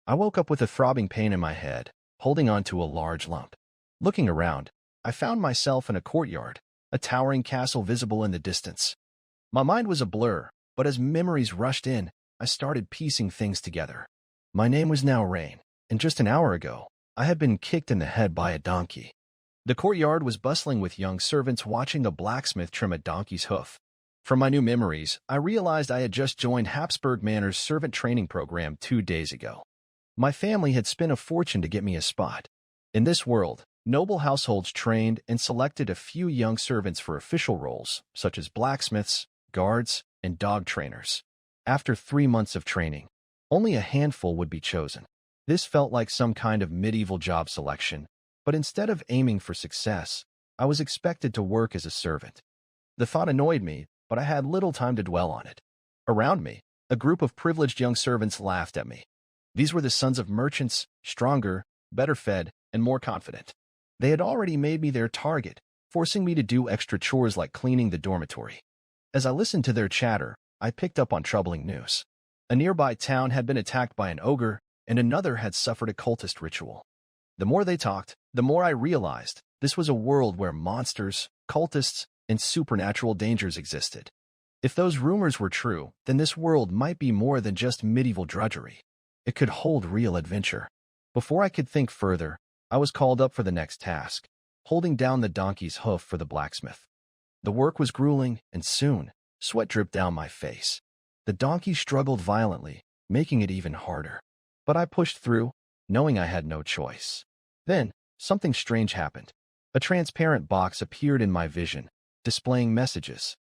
I woke up with a throbbing pain in my head, holding on to a large lump. Looking around, I found myself in a courtyard, a towering castle visible in the distance. My mind was a blur, but as memories rushed in, I started piecing things together. My name was now Rain, and just an hour ago, I had been kicked in the head by a donkey. The courtyard was bustling with young servants watching a blacksmith trim a donkey's hoof. From my new memories, I realized I had just joined Habsburg Manor's servant training program 2 days ago. My family had spent a fortune to get me a spot. In this world, noble households trained and selected a few young servants for official roles, such as blacksmiths, guards, and dog trainers. After 3 months of training, only a handful would be chosen. This felt like some kind of medieval job selection, but instead of aiming for success, I was expected to work as a servant. The thought annoyed me, but I had little time to dwell on it. Around me, a group of privileged young servants laughed at me. These were the sons of merchants, stronger, better fed, and more confident. They had already made me their target, forcing me to do extra chores like cleaning the dormitory. As I listened to their chatter, I picked up on troubling news. A nearby town had been attacked by an ogre, and another had suffered a cultist ritual. The more they talked, the more I realized this was a world where monsters, cultists, and supernatural dangers existed. If those rumors were true, then this world might be more than just medieval drudgery. It could hold real adventure. Before I could think further, I was called up for the next task, holding down the donkey's hoof for the blacksmith. The work was grueling, and soon, sweat dripped down my face. The donkey struggled violently, making it even harder. But I pushed through, knowing I had no choice. Then, something strange happened. A transparent box appeared in my vision, displaying messages.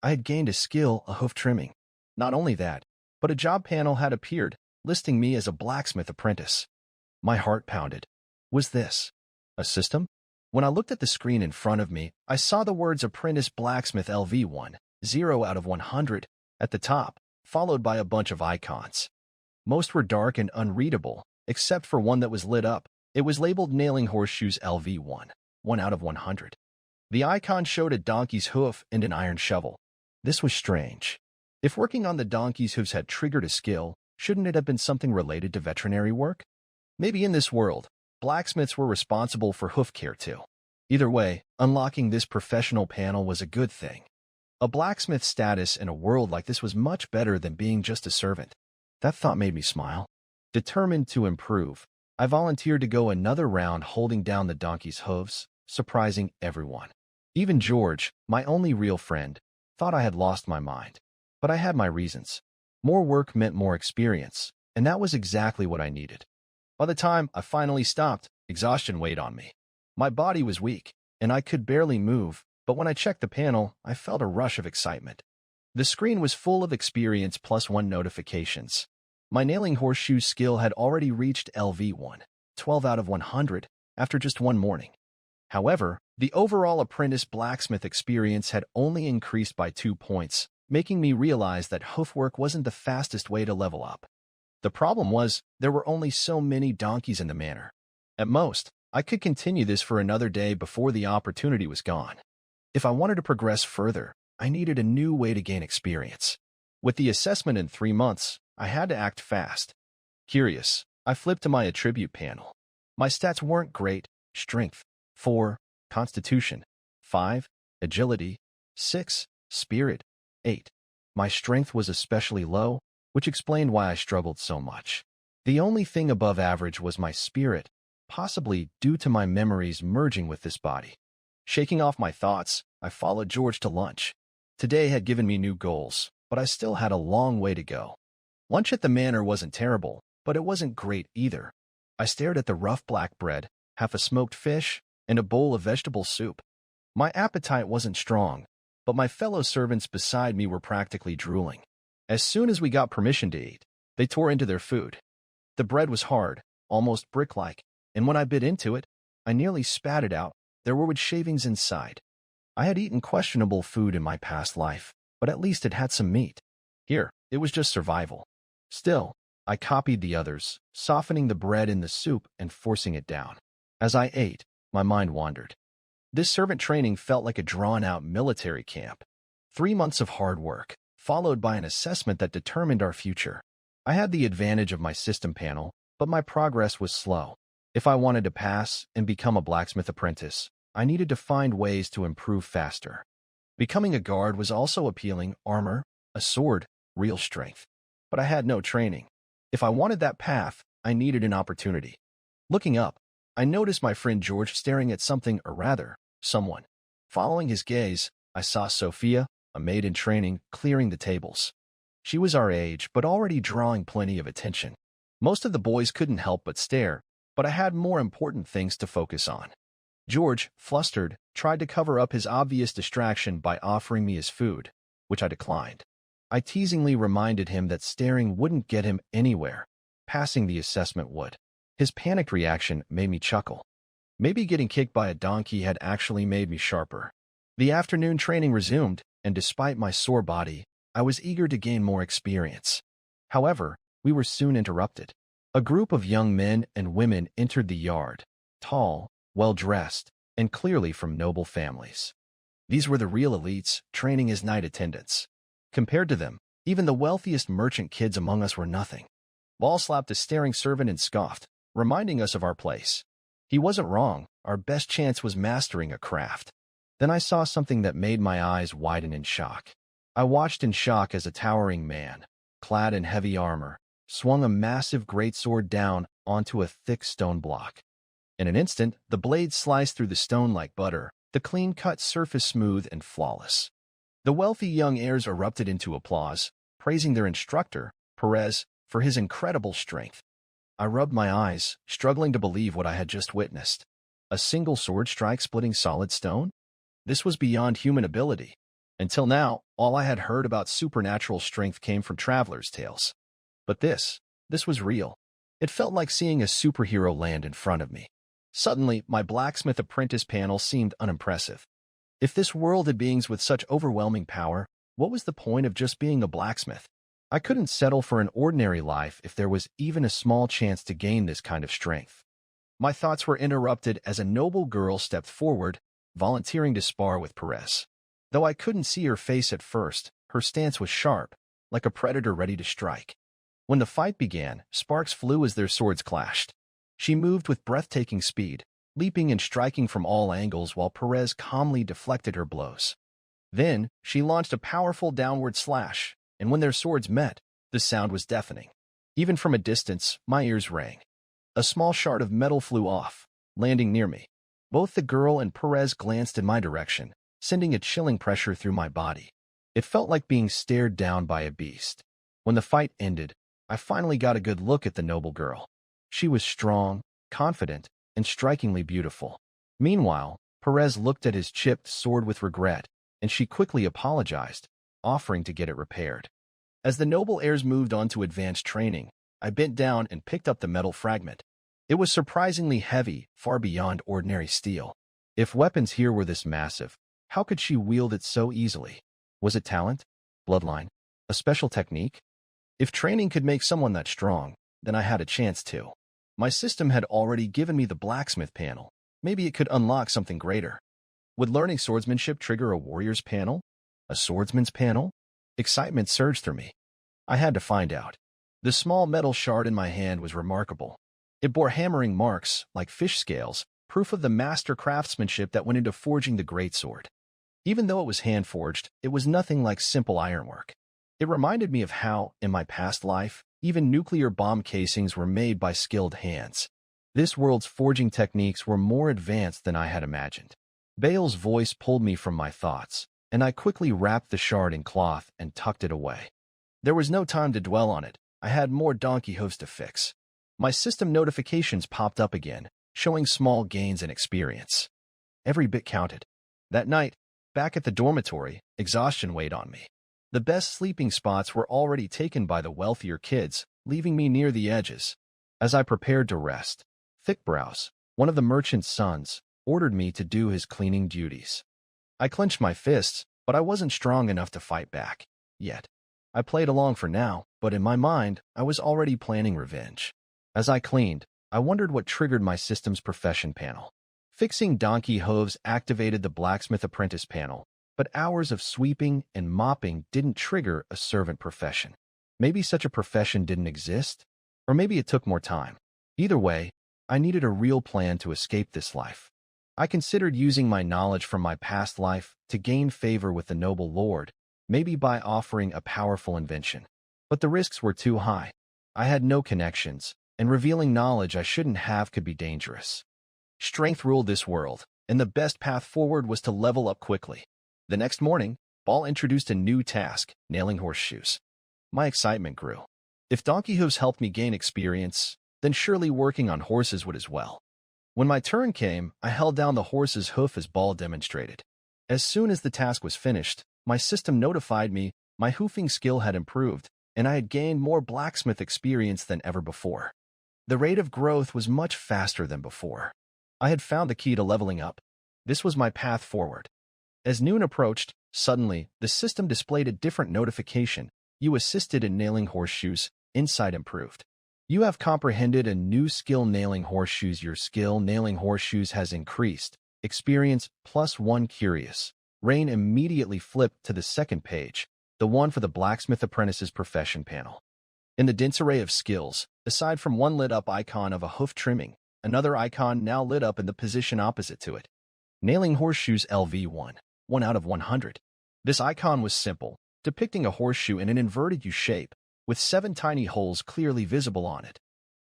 I had gained a skill, a hoof trimming. Not only that, but a job panel had appeared, listing me as a blacksmith apprentice. My heart pounded. Was this a system? When I looked at the screen in front of me, I saw the words Apprentice Blacksmith LV1, 0 out of 100, at the top, followed by a bunch of icons. Most were dark and unreadable, except for one that was lit up. It was labeled Nailing Horseshoes LV1, 1 out of 100. The icon showed a donkey's hoof and an iron shovel. This was strange. If working on the donkey's hooves had triggered a skill, shouldn't it have been something related to veterinary work? Maybe in this world, blacksmiths were responsible for hoof care too. Either way, unlocking this professional panel was a good thing. A blacksmith status in a world like this was much better than being just a servant. That thought made me smile. Determined to improve, I volunteered to go another round holding down the donkey's hooves, surprising everyone. Even George, my only real friend, thought I had lost my mind. But I had my reasons. More work meant more experience, and that was exactly what I needed. By the time I finally stopped, exhaustion weighed on me. My body was weak, and I could barely move, but when I checked the panel, I felt a rush of excitement. The screen was full of experience +1 notifications. My nailing horseshoe skill had already reached LV1, 12 out of 100, after just one morning. However, the overall apprentice blacksmith experience had only increased by 2 points, making me realize that hoofwork wasn't the fastest way to level up. The problem was, there were only so many donkeys in the manor. At most, I could continue this for another day before the opportunity was gone. If I wanted to progress further, I needed a new way to gain experience. With the assessment in 3 months, I had to act fast. Curious, I flipped to my attribute panel. My stats weren't great: strength, 4, constitution, 5, agility, 6, spirit, 8. My strength was especially low, which explained why I struggled so much. The only thing above average was my spirit, possibly due to my memories merging with this body. Shaking off my thoughts, I followed George to lunch. Today had given me new goals, but I still had a long way to go. Lunch at the manor wasn't terrible, but it wasn't great either. I stared at the rough black bread, half a smoked fish, and a bowl of vegetable soup. My appetite wasn't strong, but my fellow servants beside me were practically drooling. As soon as we got permission to eat, they tore into their food. The bread was hard, almost brick-like, and when I bit into it, I nearly spat it out. There were wood shavings inside. I had eaten questionable food in my past life, but at least it had some meat. Here, it was just survival. Still, I copied the others, softening the bread in the soup and forcing it down. As I ate, my mind wandered. This servant training felt like a drawn-out military camp. 3 months of hard work, followed by an assessment that determined our future. I had the advantage of my system panel, but my progress was slow. If I wanted to pass and become a blacksmith apprentice, I needed to find ways to improve faster. Becoming a guard was also appealing: armor, a sword, real strength. But I had no training. If I wanted that path, I needed an opportunity. Looking up, I noticed my friend George staring at something, or rather, someone. Following his gaze, I saw Sophia, a maid in training, clearing the tables. She was our age, but already drawing plenty of attention. Most of the boys couldn't help but stare, but I had more important things to focus on. George, flustered, tried to cover up his obvious distraction by offering me his food, which I declined. I teasingly reminded him that staring wouldn't get him anywhere. Passing the assessment would. His panicked reaction made me chuckle. Maybe getting kicked by a donkey had actually made me sharper. The afternoon training resumed, and despite my sore body, I was eager to gain more experience. However, we were soon interrupted. A group of young men and women entered the yard, tall, well-dressed, and clearly from noble families. These were the real elites, training as night attendants. Compared to them, even the wealthiest merchant kids among us were nothing. Ball slapped a staring servant and scoffed, reminding us of our place. He wasn't wrong. Our best chance was mastering a craft. Then I saw something that made my eyes widen in shock. I watched in shock as a towering man, clad in heavy armor, swung a massive greatsword down onto a thick stone block. In an instant, the blade sliced through the stone like butter, the clean-cut surface smooth and flawless. The wealthy young heirs erupted into applause, praising their instructor, Perez, for his incredible strength. I rubbed my eyes, struggling to believe what I had just witnessed. A single sword strike splitting solid stone? This was beyond human ability. Until now, all I had heard about supernatural strength came from travelers' tales. But this was real. It felt like seeing a superhero land in front of me. Suddenly, my blacksmith apprentice panel seemed unimpressive. If this world had beings with such overwhelming power, what was the point of just being a blacksmith? I couldn't settle for an ordinary life if there was even a small chance to gain this kind of strength. My thoughts were interrupted as a noble girl stepped forward, volunteering to spar with Perez. Though I couldn't see her face at first, her stance was sharp, like a predator ready to strike. When the fight began, sparks flew as their swords clashed. She moved with breathtaking speed, leaping and striking from all angles while Perez calmly deflected her blows. Then, she launched a powerful downward slash, and when their swords met, the sound was deafening. Even from a distance, my ears rang. A small shard of metal flew off, landing near me. Both the girl and Perez glanced in my direction, sending a chilling pressure through my body. It felt like being stared down by a beast. When the fight ended, I finally got a good look at the noble girl. She was strong, confident, and strikingly beautiful. Meanwhile, Perez looked at his chipped sword with regret, and she quickly apologized, offering to get it repaired. As the noble heirs moved on to advanced training, I bent down and picked up the metal fragment. It was surprisingly heavy, far beyond ordinary steel. If weapons here were this massive, how could she wield it so easily? Was it talent? Bloodline? A special technique? If training could make someone that strong, then I had a chance too. My system had already given me the blacksmith panel. Maybe it could unlock something greater. Would learning swordsmanship trigger a warrior's panel? A swordsman's panel? Excitement surged through me. I had to find out. The small metal shard in my hand was remarkable. It bore hammering marks, like fish scales, proof of the master craftsmanship that went into forging the greatsword. Even though it was hand-forged, it was nothing like simple ironwork. It reminded me of how, in my past life, even nuclear bomb casings were made by skilled hands. This world's forging techniques were more advanced than I had imagined. Bale's voice pulled me from my thoughts, and I quickly wrapped the shard in cloth and tucked it away. There was no time to dwell on it. I had more donkey hooves to fix. My system notifications popped up again, showing small gains in experience. Every bit counted. That night, back at the dormitory, exhaustion weighed on me. The best sleeping spots were already taken by the wealthier kids, leaving me near the edges. As I prepared to rest, Thickbrows, one of the merchant's sons, ordered me to do his cleaning duties. I clenched my fists, but I wasn't strong enough to fight back, yet. I played along for now, but in my mind, I was already planning revenge. As I cleaned, I wondered what triggered my system's profession panel. Fixing donkey hooves activated the blacksmith apprentice panel, but hours of sweeping and mopping didn't trigger a servant profession. Maybe such a profession didn't exist, or maybe it took more time. Either way, I needed a real plan to escape this life. I considered using my knowledge from my past life to gain favor with the noble lord, maybe by offering a powerful invention. But the risks were too high. I had no connections, and revealing knowledge I shouldn't have could be dangerous. Strength ruled this world, and the best path forward was to level up quickly. The next morning, Ball introduced a new task, nailing horseshoes. My excitement grew. If donkey hooves helped me gain experience, then surely working on horses would as well. When my turn came, I held down the horse's hoof as Ball demonstrated. As soon as the task was finished, my system notified me my hoofing skill had improved, and I had gained more blacksmith experience than ever before. The rate of growth was much faster than before. I had found the key to leveling up. This was my path forward. As noon approached, suddenly, the system displayed a different notification. You assisted in nailing horseshoes. Insight improved. You have comprehended a new skill nailing horseshoes. Your skill nailing horseshoes has increased. Experience +1 curious. Rain immediately flipped to the second page, the one for the blacksmith apprentice's profession panel. In the dense array of skills, aside from one lit-up icon of a hoof trimming, another icon now lit up in the position opposite to it. Nailing horseshoes LV1, 1 out of 100. This icon was simple, depicting a horseshoe in an inverted U shape, with 7 tiny holes clearly visible on it,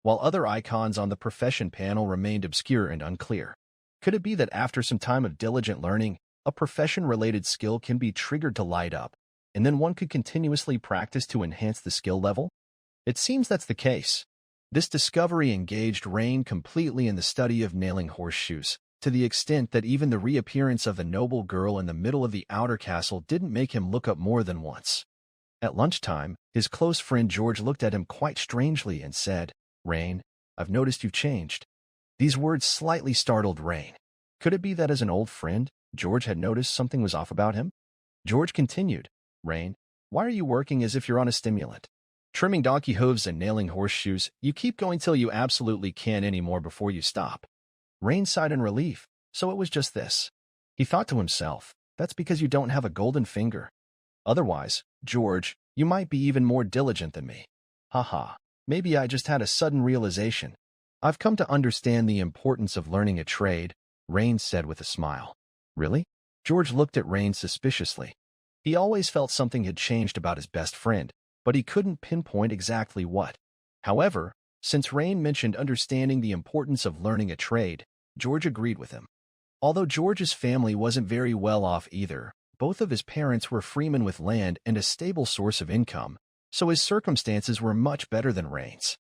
while other icons on the profession panel remained obscure and unclear. Could it be that after some time of diligent learning, a profession-related skill can be triggered to light up, and then one could continuously practice to enhance the skill level? It seems that's the case. This discovery engaged Rain completely in the study of nailing horseshoes, to the extent that even the reappearance of the noble girl in the middle of the outer castle didn't make him look up more than once. At lunchtime, his close friend George looked at him quite strangely and said, "Rain, I've noticed you've changed." These words slightly startled Rain. Could it be that as an old friend, George had noticed something was off about him? George continued, "Rain, why are you working as if you're on a stimulant? Trimming donkey hooves and nailing horseshoes, you keep going till you absolutely can't anymore before you stop." Rain sighed in relief, so it was just this. He thought to himself, "That's because you don't have a golden finger. Otherwise, George, you might be even more diligent than me." Haha, maybe I just had a sudden realization. "I've come to understand the importance of learning a trade," Rain said with a smile. "Really?" George looked at Rain suspiciously. He always felt something had changed about his best friend, but he couldn't pinpoint exactly what. However, since Rain mentioned understanding the importance of learning a trade, George agreed with him. Although George's family wasn't very well off either, both of his parents were freemen with land and a stable source of income, so his circumstances were much better than Rain's.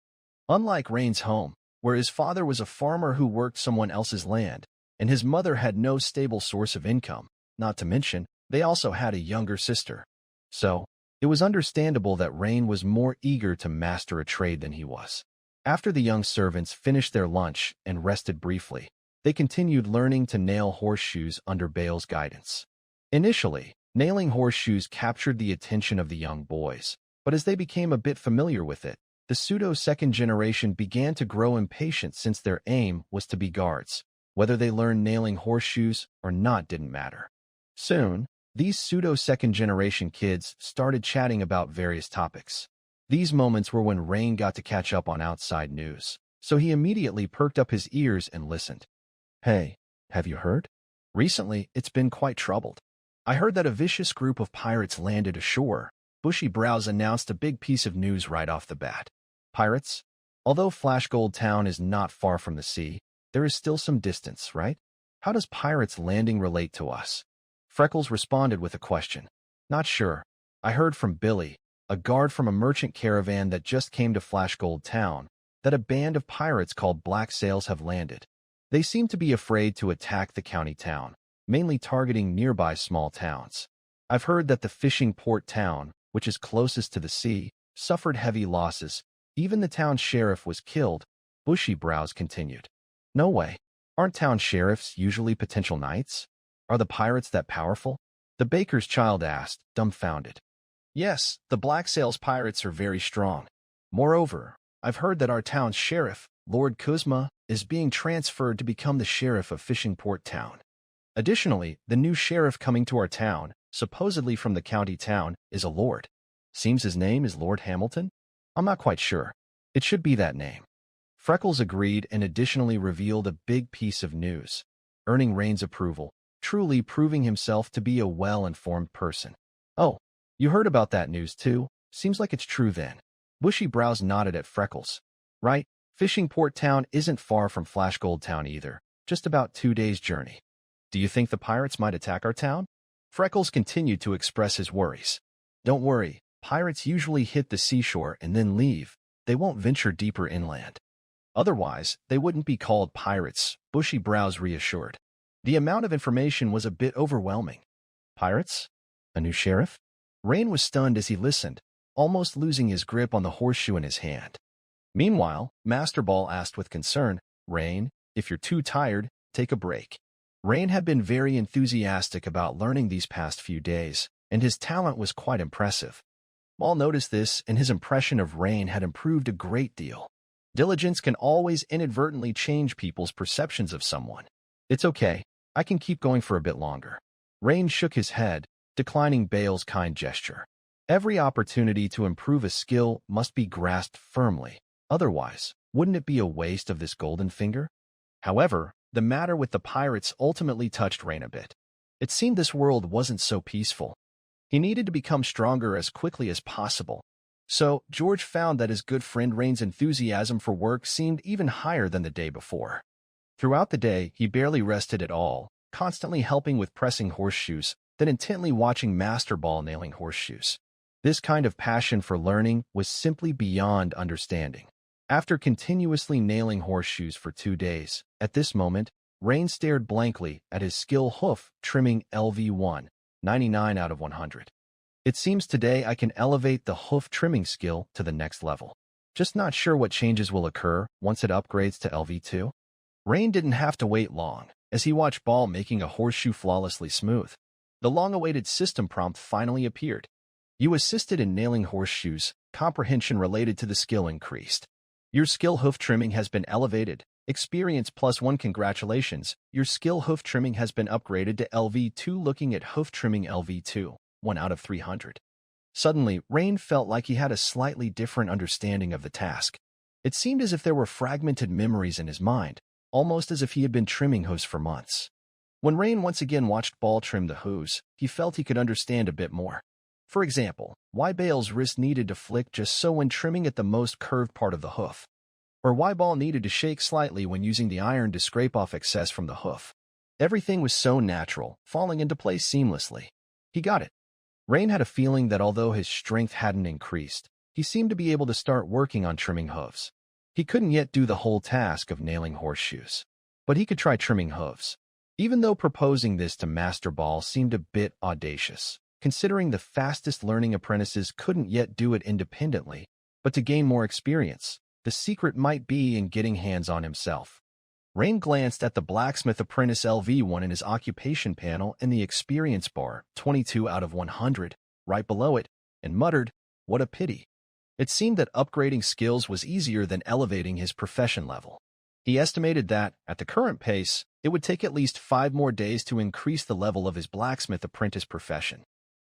Unlike Rain's home, where his father was a farmer who worked someone else's land, and his mother had no stable source of income, not to mention, they also had a younger sister. So, it was understandable that Rain was more eager to master a trade than he was. After the young servants finished their lunch and rested briefly, they continued learning to nail horseshoes under Bale's guidance. Initially, nailing horseshoes captured the attention of the young boys, but as they became a bit familiar with it, the pseudo-second generation began to grow impatient since their aim was to be guards. Whether they learned nailing horseshoes or not didn't matter. Soon, these pseudo-second generation kids started chatting about various topics. These moments were when Rain got to catch up on outside news, so he immediately perked up his ears and listened. "Hey, have you heard? Recently, it's been quite troubled. I heard that a vicious group of pirates landed ashore." Bushy Brows announced a big piece of news right off the bat. "Pirates? Although Flashgold Town is not far from the sea, there is still some distance, right? How does pirates landing relate to us?" Freckles responded with a question. "Not sure. I heard from Billy, a guard from a merchant caravan that just came to Flashgold Town, that a band of pirates called Black Sails have landed. They seem to be afraid to attack the county town, mainly targeting nearby small towns. I've heard that the fishing port town, which is closest to the sea, suffered heavy losses. Even the town sheriff was killed." Bushy Brows continued. "No way. Aren't town sheriffs usually potential knights? Are the pirates that powerful?" The baker's child asked, dumbfounded. "Yes, the Black Sails pirates are very strong. Moreover, I've heard that our town's sheriff, Lord Kuzma, is being transferred to become the sheriff of Fishing Port Town. Additionally, the new sheriff coming to our town, supposedly from the county town, is a lord. Seems his name is Lord Hamilton? I'm not quite sure. It should be that name." Freckles agreed and additionally revealed a big piece of news, earning Rain's approval, truly proving himself to be a well-informed person. "Oh, you heard about that news too? Seems like it's true then." Bushy brows nodded at Freckles. "Right, Fishing Port Town isn't far from Flashgold Town either, just about 2 days' journey. Do you think the pirates might attack our town?" Freckles continued to express his worries. "Don't worry, pirates usually hit the seashore and then leave. They won't venture deeper inland. Otherwise, they wouldn't be called pirates," Bushy brows reassured. The amount of information was a bit overwhelming. Pirates? A new sheriff? Rain was stunned as he listened, almost losing his grip on the horseshoe in his hand. Meanwhile, Master Ball asked with concern, "Rain, if you're too tired, take a break." Rain had been very enthusiastic about learning these past few days, and his talent was quite impressive. Ball noticed this, and his impression of Rain had improved a great deal. Diligence can always inadvertently change people's perceptions of someone. "It's okay, I can keep going for a bit longer." Rain shook his head, declining Bale's kind gesture. Every opportunity to improve a skill must be grasped firmly. Otherwise, wouldn't it be a waste of this golden finger? However, the matter with the pirates ultimately touched Rain a bit. It seemed this world wasn't so peaceful. He needed to become stronger as quickly as possible. So, George found that his good friend Rain's enthusiasm for work seemed even higher than the day before. Throughout the day, he barely rested at all, constantly helping with pressing horseshoes, then intently watching Master Ball nailing horseshoes. This kind of passion for learning was simply beyond understanding. After continuously nailing horseshoes for 2 days, at this moment, Rain stared blankly at his skill hoof trimming LV1, 99 out of 100. "It seems today I can elevate the hoof trimming skill to the next level. Just not sure what changes will occur once it upgrades to LV2. Rain didn't have to wait long, as he watched Ball making a horseshoe flawlessly smooth. The long-awaited system prompt finally appeared. "You assisted in nailing horseshoes. Comprehension related to the skill increased. Your skill hoof trimming has been elevated. Experience +1. Congratulations. Your skill hoof trimming has been upgraded to LV2. Looking at hoof trimming LV2, 1 out of 300. Suddenly, Rain felt like he had a slightly different understanding of the task. It seemed as if there were fragmented memories in his mind, almost as if he had been trimming hooves for months. When Rain once again watched Ball trim the hooves, he felt he could understand a bit more. For example, why Bale's wrist needed to flick just so when trimming at the most curved part of the hoof. Or why Ball needed to shake slightly when using the iron to scrape off excess from the hoof. Everything was so natural, falling into place seamlessly. He got it. Rain had a feeling that although his strength hadn't increased, he seemed to be able to start working on trimming hooves. He couldn't yet do the whole task of nailing horseshoes, but he could try trimming hooves. Even though proposing this to Master Ball seemed a bit audacious, considering the fastest learning apprentices couldn't yet do it independently, but to gain more experience, the secret might be in getting hands on himself. Rain glanced at the blacksmith apprentice LV1 in his occupation panel and the experience bar, 22 out of 100, right below it, and muttered, "What a pity." It seemed that upgrading skills was easier than elevating his profession level. He estimated that, at the current pace, it would take at least 5 more days to increase the level of his blacksmith apprentice profession.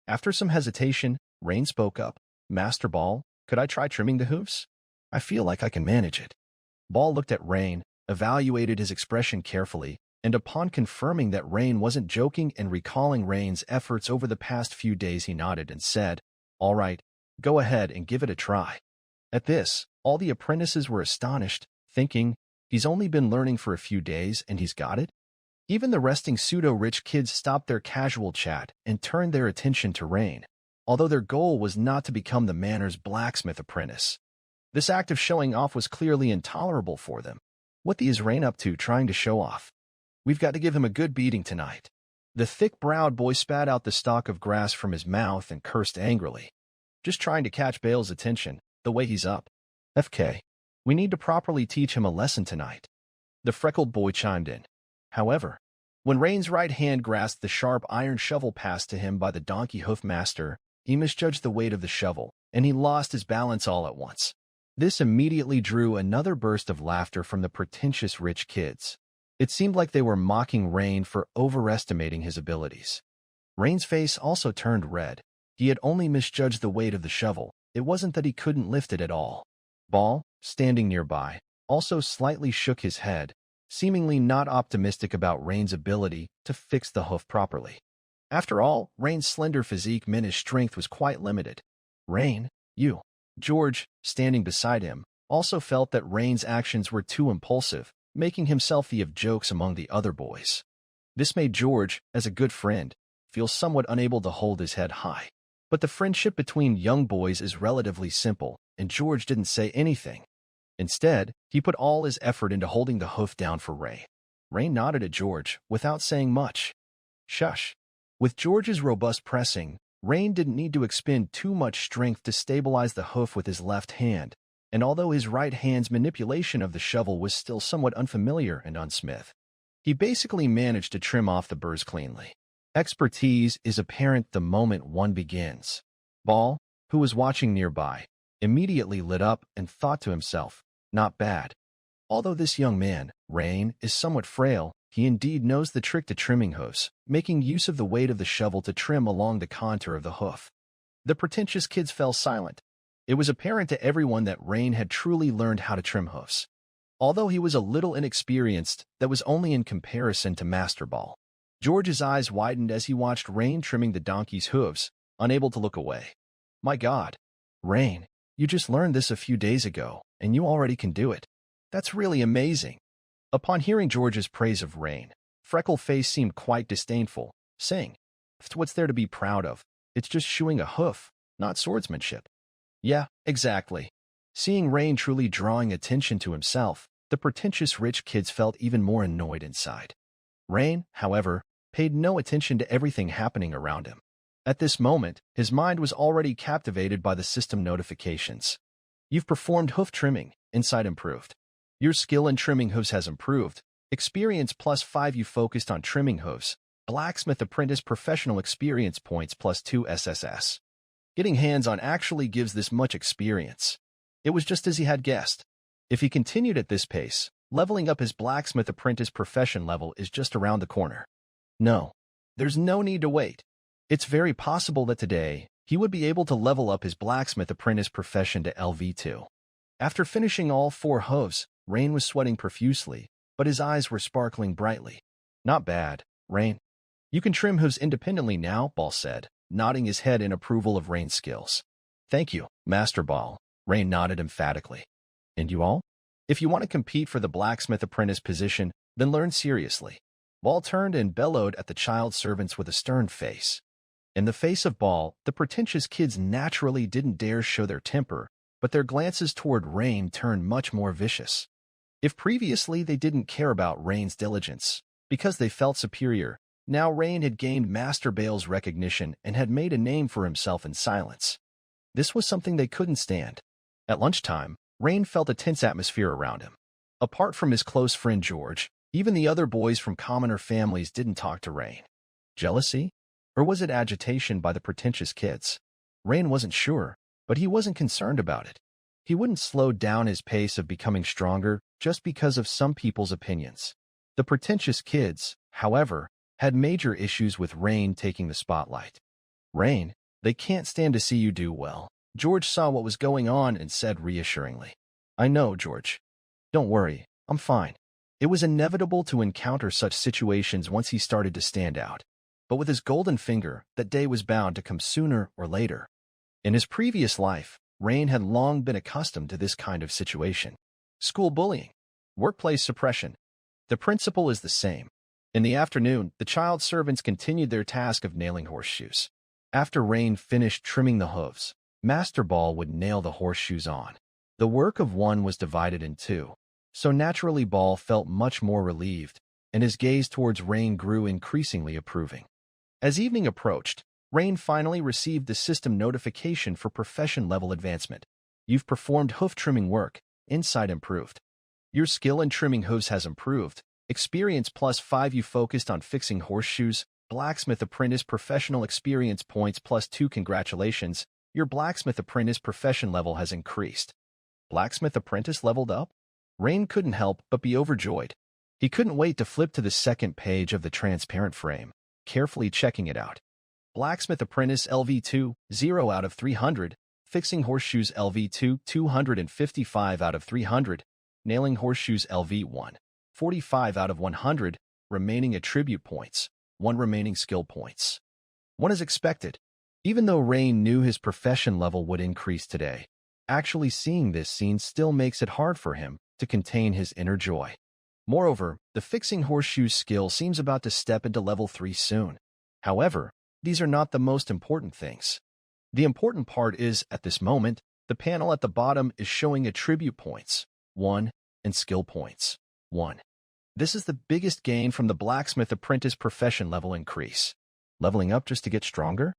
After some hesitation, Rain spoke up, "Master Ball, could I try trimming the hooves? I feel like I can manage it." Ball looked at Rain, evaluated his expression carefully, and upon confirming that Rain wasn't joking and recalling Rain's efforts over the past few days, he nodded and said, "All right, go ahead and give it a try." At this, all the apprentices were astonished, thinking, he's only been learning for a few days and he's got it? Even the resting pseudo-rich kids stopped their casual chat and turned their attention to Rain, although their goal was not to become the manor's blacksmith apprentice. This act of showing off was clearly intolerable for them. What is Rain up to trying to show off? We've got to give him a good beating tonight. The thick-browed boy spat out the stalk of grass from his mouth and cursed angrily. Just trying to catch Bale's attention, the way he's up. FK, we need to properly teach him a lesson tonight. The freckled boy chimed in. However, when Rain's right hand grasped the sharp iron shovel passed to him by the donkey hoof master, he misjudged the weight of the shovel, and he lost his balance all at once. This immediately drew another burst of laughter from the pretentious rich kids. It seemed like they were mocking Rain for overestimating his abilities. Rain's face also turned red. He had only misjudged the weight of the shovel. It wasn't that he couldn't lift it at all. Ball, standing nearby, also slightly shook his head, seemingly not optimistic about Rain's ability to fix the hoof properly. After all, Rain's slender physique meant his strength was quite limited. Rain, you. George, standing beside him, also felt that Rain's actions were too impulsive, making himself the of jokes among the other boys. This made George, as a good friend, feel somewhat unable to hold his head high. But the friendship between young boys is relatively simple, and George didn't say anything. Instead, he put all his effort into holding the hoof down for Rain. Rain nodded at George without saying much. Shush. With George's robust pressing, Rain didn't need to expend too much strength to stabilize the hoof with his left hand, and although his right hand's manipulation of the shovel was still somewhat unfamiliar and unsmith, he basically managed to trim off the burrs cleanly. Expertise is apparent the moment one begins. Ball, who was watching nearby, immediately lit up and thought to himself, not bad. Although this young man, Rain, is somewhat frail, he indeed knows the trick to trimming hoofs, making use of the weight of the shovel to trim along the contour of the hoof. The pretentious kids fell silent. It was apparent to everyone that Rain had truly learned how to trim hoofs. Although he was a little inexperienced, that was only in comparison to Master Ball. George's eyes widened as he watched Rain trimming the donkey's hooves, unable to look away. My God, Rain, you just learned this a few days ago, and you already can do it. That's really amazing. Upon hearing George's praise of Rain, Freckle's face seemed quite disdainful, saying, what's there to be proud of? It's just shoeing a hoof, not swordsmanship. Yeah, exactly. Seeing Rain truly drawing attention to himself, the pretentious rich kids felt even more annoyed inside. Rain, however, paid no attention to everything happening around him. At this moment, his mind was already captivated by the system notifications. You've performed hoof trimming, insight improved. Your skill in trimming hooves has improved. Experience +5 you focused on trimming hooves. Blacksmith apprentice professional experience points +2 SSS. Getting hands-on actually gives this much experience. It was just as he had guessed. If he continued at this pace, leveling up his blacksmith apprentice profession level is just around the corner. No, there's no need to wait. It's very possible that today, he would be able to level up his blacksmith apprentice profession to LV2. After finishing all 4 hooves, Rain was sweating profusely, but his eyes were sparkling brightly. Not bad, Rain. You can trim hooves independently now, Ball said, nodding his head in approval of Rain's skills. Thank you, Master Ball, Rain nodded emphatically. And you all? If you want to compete for the blacksmith apprentice position, then learn seriously. Ball turned and bellowed at the child servants with a stern face. In the face of Ball, the pretentious kids naturally didn't dare show their temper, but their glances toward Rain turned much more vicious. If previously they didn't care about Rain's diligence, because they felt superior, now Rain had gained Master Bale's recognition and had made a name for himself in silence. This was something they couldn't stand. At lunchtime, Rain felt a tense atmosphere around him. Apart from his close friend George, even the other boys from commoner families didn't talk to Rain. Jealousy? Or was it agitation by the pretentious kids? Rain wasn't sure, but he wasn't concerned about it. He wouldn't slow down his pace of becoming stronger just because of some people's opinions. The pretentious kids, however, had major issues with Rain taking the spotlight. Rain, they can't stand to see you do well. George saw what was going on and said reassuringly. I know, George. Don't worry, I'm fine. It was inevitable to encounter such situations once he started to stand out. But with his golden finger, that day was bound to come sooner or later. In his previous life, Rain had long been accustomed to this kind of situation. School bullying, workplace suppression. The principle is the same. In the afternoon, the child servants continued their task of nailing horseshoes. After Rain finished trimming the hooves, Master Ball would nail the horseshoes on. The work of one was divided in 2, so naturally Ball felt much more relieved, and his gaze towards Rain grew increasingly approving. As evening approached, Rain finally received the system notification for profession level advancement. You've performed hoof trimming work, insight improved. Your skill in trimming hooves has improved. Experience +5 you focused on fixing horseshoes. Blacksmith apprentice professional experience points +2 congratulations. Your blacksmith apprentice profession level has increased. Blacksmith apprentice leveled up? Rain couldn't help but be overjoyed. He couldn't wait to flip to the second page of the transparent frame, carefully checking it out. Blacksmith apprentice LV2, 0 out of 300. Fixing horseshoes LV2, 255 out of 300. Nailing horseshoes LV1. 45 out of 100, remaining attribute points, 1 remaining skill points. 1 as expected. Even though Rain knew his profession level would increase today, actually seeing this scene still makes it hard for him to contain his inner joy. Moreover, the fixing horseshoes skill seems about to step into level 3 soon. However, these are not the most important things. The important part is, at this moment, the panel at the bottom is showing attribute points, 1, and skill points, 1. This is the biggest gain from the blacksmith apprentice profession level increase. Leveling up just to get stronger?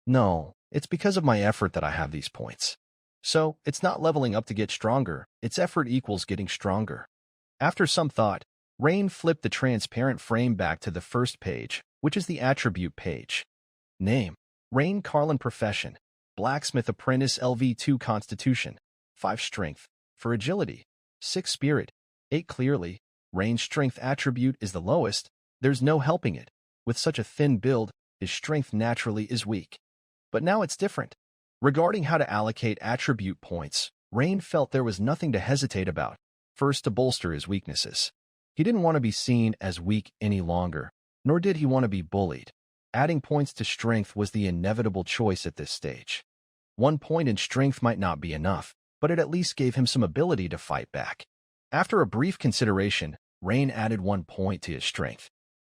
No, it's because of my effort that I have these points. So, it's not leveling up to get stronger, its effort equals getting stronger. After some thought, Rain flipped the transparent frame back to the first page, which is the attribute page. Name: Rain Carlin. Profession: Blacksmith Apprentice. LV2 Constitution, 5 Strength, for Agility, 6 Spirit, 8 Clearly. Rain's strength attribute is the lowest, there's no helping it. With such a thin build, his strength naturally is weak. But now it's different. Regarding how to allocate attribute points, Rain felt there was nothing to hesitate about. First, to bolster his weaknesses. He didn't want to be seen as weak any longer, nor did he want to be bullied. Adding points to strength was the inevitable choice at this stage. 1 point in strength might not be enough, but it at least gave him some ability to fight back. After a brief consideration, Rain added 1 point to his strength.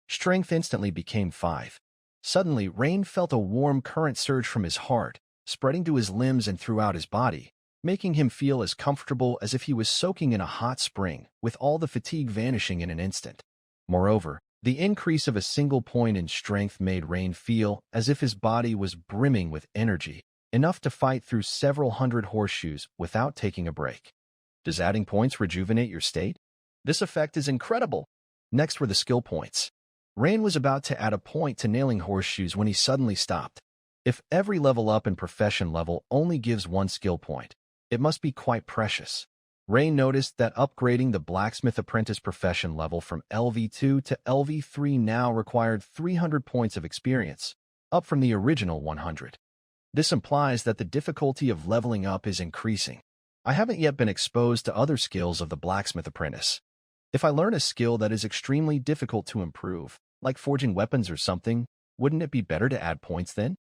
Strength instantly became 5. Suddenly, Rain felt a warm current surge from his heart, spreading to his limbs and throughout his body, making him feel as comfortable as if he was soaking in a hot spring, with all the fatigue vanishing in an instant. Moreover, the increase of a single point in strength made Rain feel as if his body was brimming with energy, enough to fight through several hundred horseshoes without taking a break. Does adding points rejuvenate your state? This effect is incredible. Next were the skill points. Rain was about to add a point to nailing horseshoes when he suddenly stopped. If every level up in profession level only gives 1 skill point, it must be quite precious. Rain noticed that upgrading the blacksmith apprentice profession level from LV2 to LV3 now required 300 points of experience, up from the original 100. This implies that the difficulty of leveling up is increasing. I haven't yet been exposed to other skills of the blacksmith apprentice. If I learn a skill that is extremely difficult to improve, like forging weapons or something, wouldn't it be better to add points then?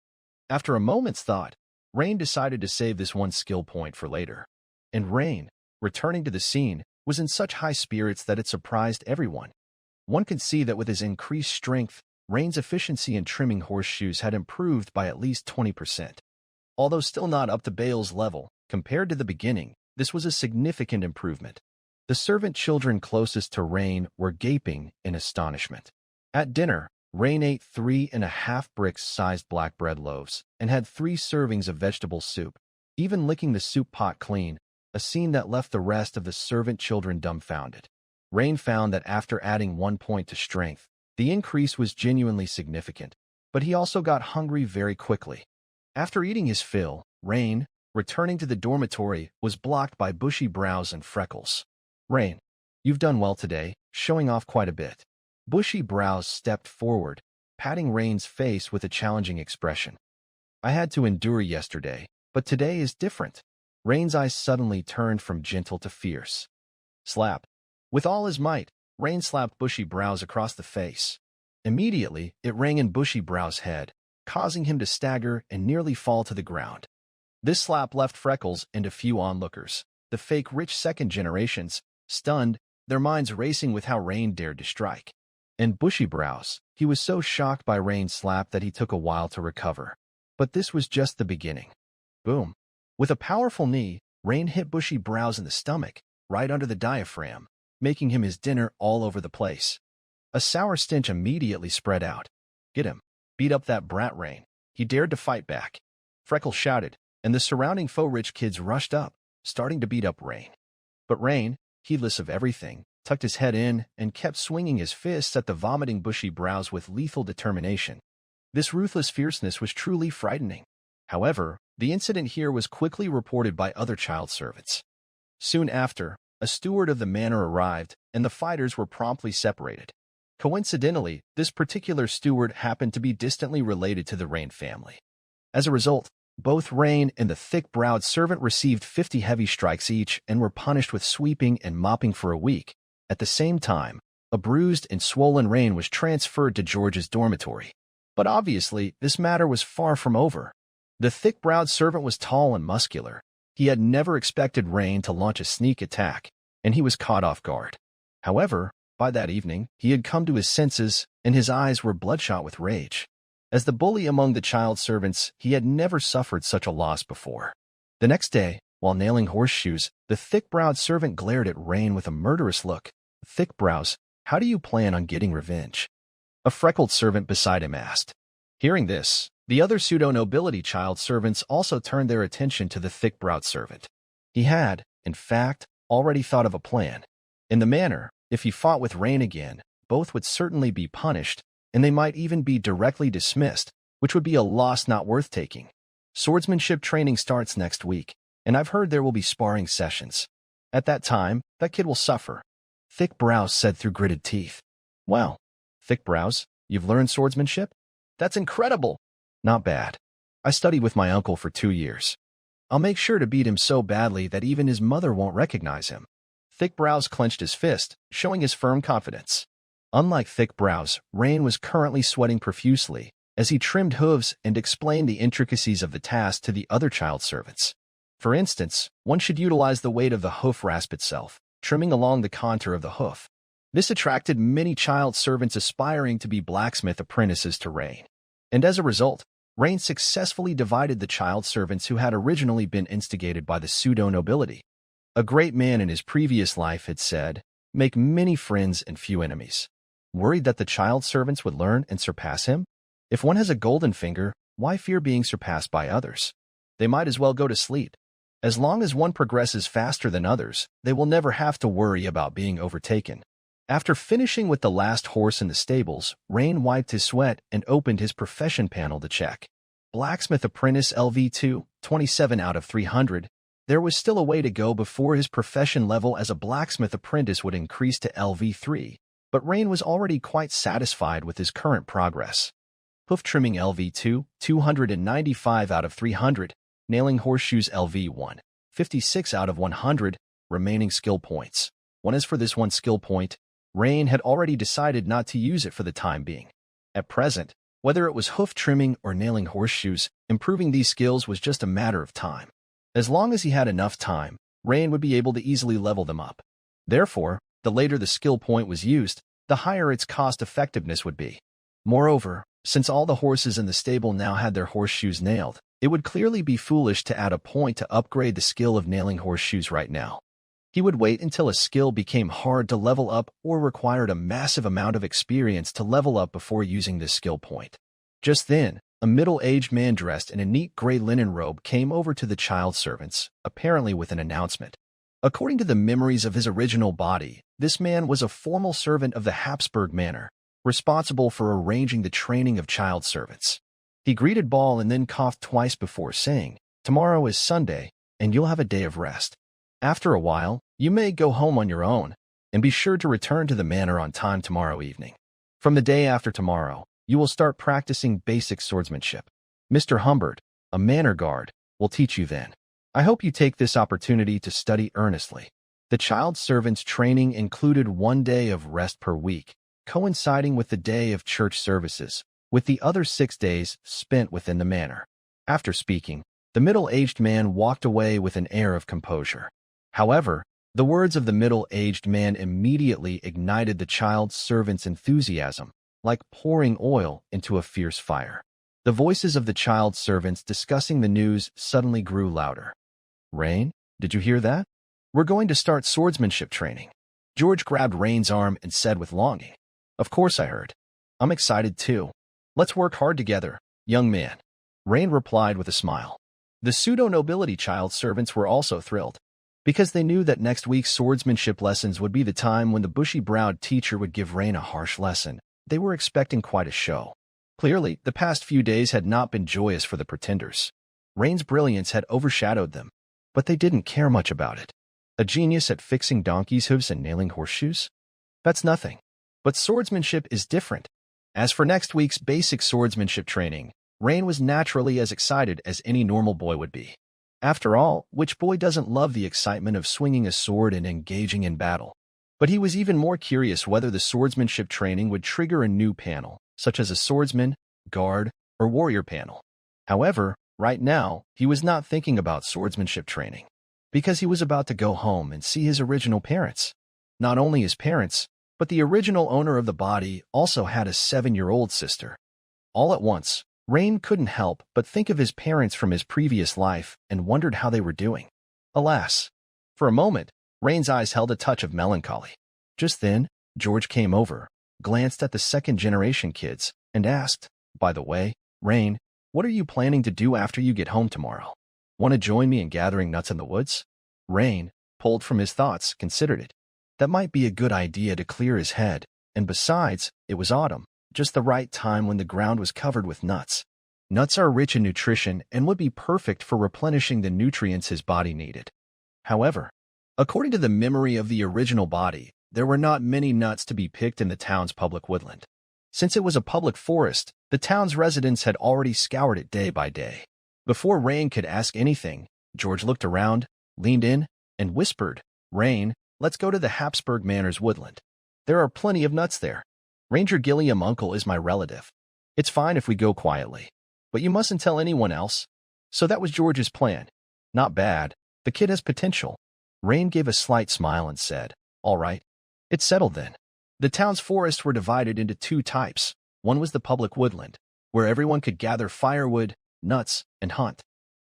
After a moment's thought, Rain decided to save this 1 skill point for later. And Rain, returning to the scene, was in such high spirits that it surprised everyone. One could see that with his increased strength, Rain's efficiency in trimming horseshoes had improved by at least 20%. Although still not up to Bale's level, compared to the beginning, this was a significant improvement. The servant children closest to Rain were gaping in astonishment. At dinner, Rain ate 3.5 bricks-sized black bread loaves and had 3 servings of vegetable soup, even licking the soup pot clean, a scene that left the rest of the servant children dumbfounded. Rain found that after adding 1 point to strength, the increase was genuinely significant, but he also got hungry very quickly. After eating his fill, Rain, returning to the dormitory, was blocked by bushy brows and freckles. Rain, you've done well today, showing off quite a bit. Bushy brows stepped forward, patting Rain's face with a challenging expression. I had to endure yesterday, but today is different. Rain's eyes suddenly turned from gentle to fierce. Slap. With all his might, Rain slapped Bushy Brows across the face. Immediately, it rang in Bushy Brows' head, causing him to stagger and nearly fall to the ground. This slap left Freckles and a few onlookers, the fake rich second generations, stunned, their minds racing with how Rain dared to strike. And Bushy Brows, he was so shocked by Rain's slap that he took a while to recover. But this was just the beginning. Boom. With a powerful knee, Rain hit Bushy Brows in the stomach, right under the diaphragm, making him his dinner all over the place. A sour stench immediately spread out. Get him. Beat up that brat, Rain. He dared to fight back. Freckles shouted, and the surrounding faux-rich kids rushed up, starting to beat up Rain. But Rain, heedless of everything, tucked his head in and kept swinging his fists at the vomiting Bushy Brows with lethal determination. This ruthless fierceness was truly frightening. However, the incident here was quickly reported by other child servants. Soon after, a steward of the manor arrived, and the fighters were promptly separated. Coincidentally, this particular steward happened to be distantly related to the Rain family. As a result, Both Rain and the thick-browed servant received 50 heavy strikes each and were punished with sweeping and mopping for a week. At the same time, a bruised and swollen Rain was transferred to George's dormitory. But obviously, this matter was far from over. The thick-browed servant was tall and muscular. He had never expected Rain to launch a sneak attack, and he was caught off guard. However, by that evening, he had come to his senses, and his eyes were bloodshot with rage. As the bully among the child servants, he had never suffered such a loss before. The next day, while nailing horseshoes, the thick-browed servant glared at Rain with a murderous look. "Thick brows, how do you plan on getting revenge?" A freckled servant beside him asked. Hearing this, the other pseudo-nobility child servants also turned their attention to the thick-browed servant. He had, in fact, already thought of a plan. In the manner, if he fought with Rain again, both would certainly be punished, and they might even be directly dismissed, which would be a loss not worth taking. Swordsmanship training starts next week, and I've heard there will be sparring sessions. At that time, that kid will suffer. Thick Brows said through gritted teeth. Well, Thick Brows, you've learned swordsmanship? That's incredible! Not bad. I studied with my uncle for 2 years. I'll make sure to beat him so badly that even his mother won't recognize him. Thick Brows clenched his fist, showing his firm confidence. Unlike Thick Brows, Rain was currently sweating profusely as he trimmed hooves and explained the intricacies of the task to the other child servants. For instance, one should utilize the weight of the hoof rasp itself, trimming along the contour of the hoof. This attracted many child servants aspiring to be blacksmith apprentices to Rain. And as a result, Rain successfully divided the child servants who had originally been instigated by the pseudo-nobility. A great man in his previous life had said, "Make many friends and few enemies." Worried that the child servants would learn and surpass him? If one has a golden finger, why fear being surpassed by others? They might as well go to sleep. As long as one progresses faster than others, they will never have to worry about being overtaken. After finishing with the last horse in the stables, Rain wiped his sweat and opened his profession panel to check. Blacksmith Apprentice LV2, 27 out of 300. There was still a way to go before his profession level as a blacksmith apprentice would increase to LV3, but Rain was already quite satisfied with his current progress. Hoof trimming LV2, 295 out of 300. Nailing horseshoes LV1, 56 out of 100. Remaining skill points. One is for this one skill point. Rain had already decided not to use it for the time being. At present, whether it was hoof trimming or nailing horseshoes, improving these skills was just a matter of time. As long as he had enough time, Rain would be able to easily level them up. Therefore, the later the skill point was used, the higher its cost-effectiveness would be. Moreover, since all the horses in the stable now had their horseshoes nailed, it would clearly be foolish to add a point to upgrade the skill of nailing horseshoes right now. He would wait until a skill became hard to level up or required a massive amount of experience to level up before using this skill point. Just then, a middle-aged man dressed in a neat gray linen robe came over to the child servants, apparently with an announcement. According to the memories of his original body, this man was a formal servant of the Habsburg Manor, responsible for arranging the training of child servants. He greeted Ball and then coughed twice before saying, "Tomorrow is Sunday, and you'll have a day of rest. After a while, you may go home on your own, and be sure to return to the manor on time tomorrow evening. From the day after tomorrow, you will start practicing basic swordsmanship. Mr. Humbert, a manor guard, will teach you then. I hope you take this opportunity to study earnestly." The child servants' training included 1 day of rest per week, coinciding with the day of church services, with the other 6 days spent within the manor. After speaking, the middle-aged man walked away with an air of composure. However, the words of the middle-aged man immediately ignited the child servants' enthusiasm, like pouring oil into a fierce fire. The voices of the child servants discussing the news suddenly grew louder. "Rain, did you hear that? We're going to start swordsmanship training." George grabbed Rain's arm and said with longing, "Of course I heard. I'm excited too. Let's work hard together, young man." Rain replied with a smile. The pseudo-nobility child servants were also thrilled, because they knew that next week's swordsmanship lessons would be the time when the bushy-browed teacher would give Rain a harsh lesson. They were expecting quite a show. Clearly, the past few days had not been joyous for the pretenders. Rain's brilliance had overshadowed them, but they didn't care much about it. A genius at fixing donkeys' hooves and nailing horseshoes? That's nothing. But swordsmanship is different. As for next week's basic swordsmanship training, Rain was naturally as excited as any normal boy would be. After all, which boy doesn't love the excitement of swinging a sword and engaging in battle? But he was even more curious whether the swordsmanship training would trigger a new panel, such as a swordsman, guard, or warrior panel. However, right now, he was not thinking about swordsmanship training, because he was about to go home and see his original parents. Not only his parents, but the original owner of the body also had a 7-year-old sister. All at once, Rain couldn't help but think of his parents from his previous life and wondered how they were doing. Alas! For a moment, Rain's eyes held a touch of melancholy. Just then, George came over, glanced at the second-generation kids, and asked, "By the way, Rain, what are you planning to do after you get home tomorrow? Want to join me in gathering nuts in the woods?" Rain, pulled from his thoughts, considered it. That might be a good idea to clear his head, and besides, it was autumn, just the right time when the ground was covered with nuts. Nuts are rich in nutrition and would be perfect for replenishing the nutrients his body needed. However, according to the memory of the original body, there were not many nuts to be picked in the town's public woodland. Since it was a public forest, the town's residents had already scoured it day by day. Before Rain could ask anything, George looked around, leaned in, and whispered, "Rain, let's go to the Habsburg Manor's woodland. There are plenty of nuts there. Ranger Gilliam Uncle is my relative. It's fine if we go quietly, but you mustn't tell anyone else." So that was George's plan. Not bad. The kid has potential. Rain gave a slight smile and said, "All right. It's settled then." The town's forests were divided into two types. One was the public woodland, where everyone could gather firewood, nuts, and hunt.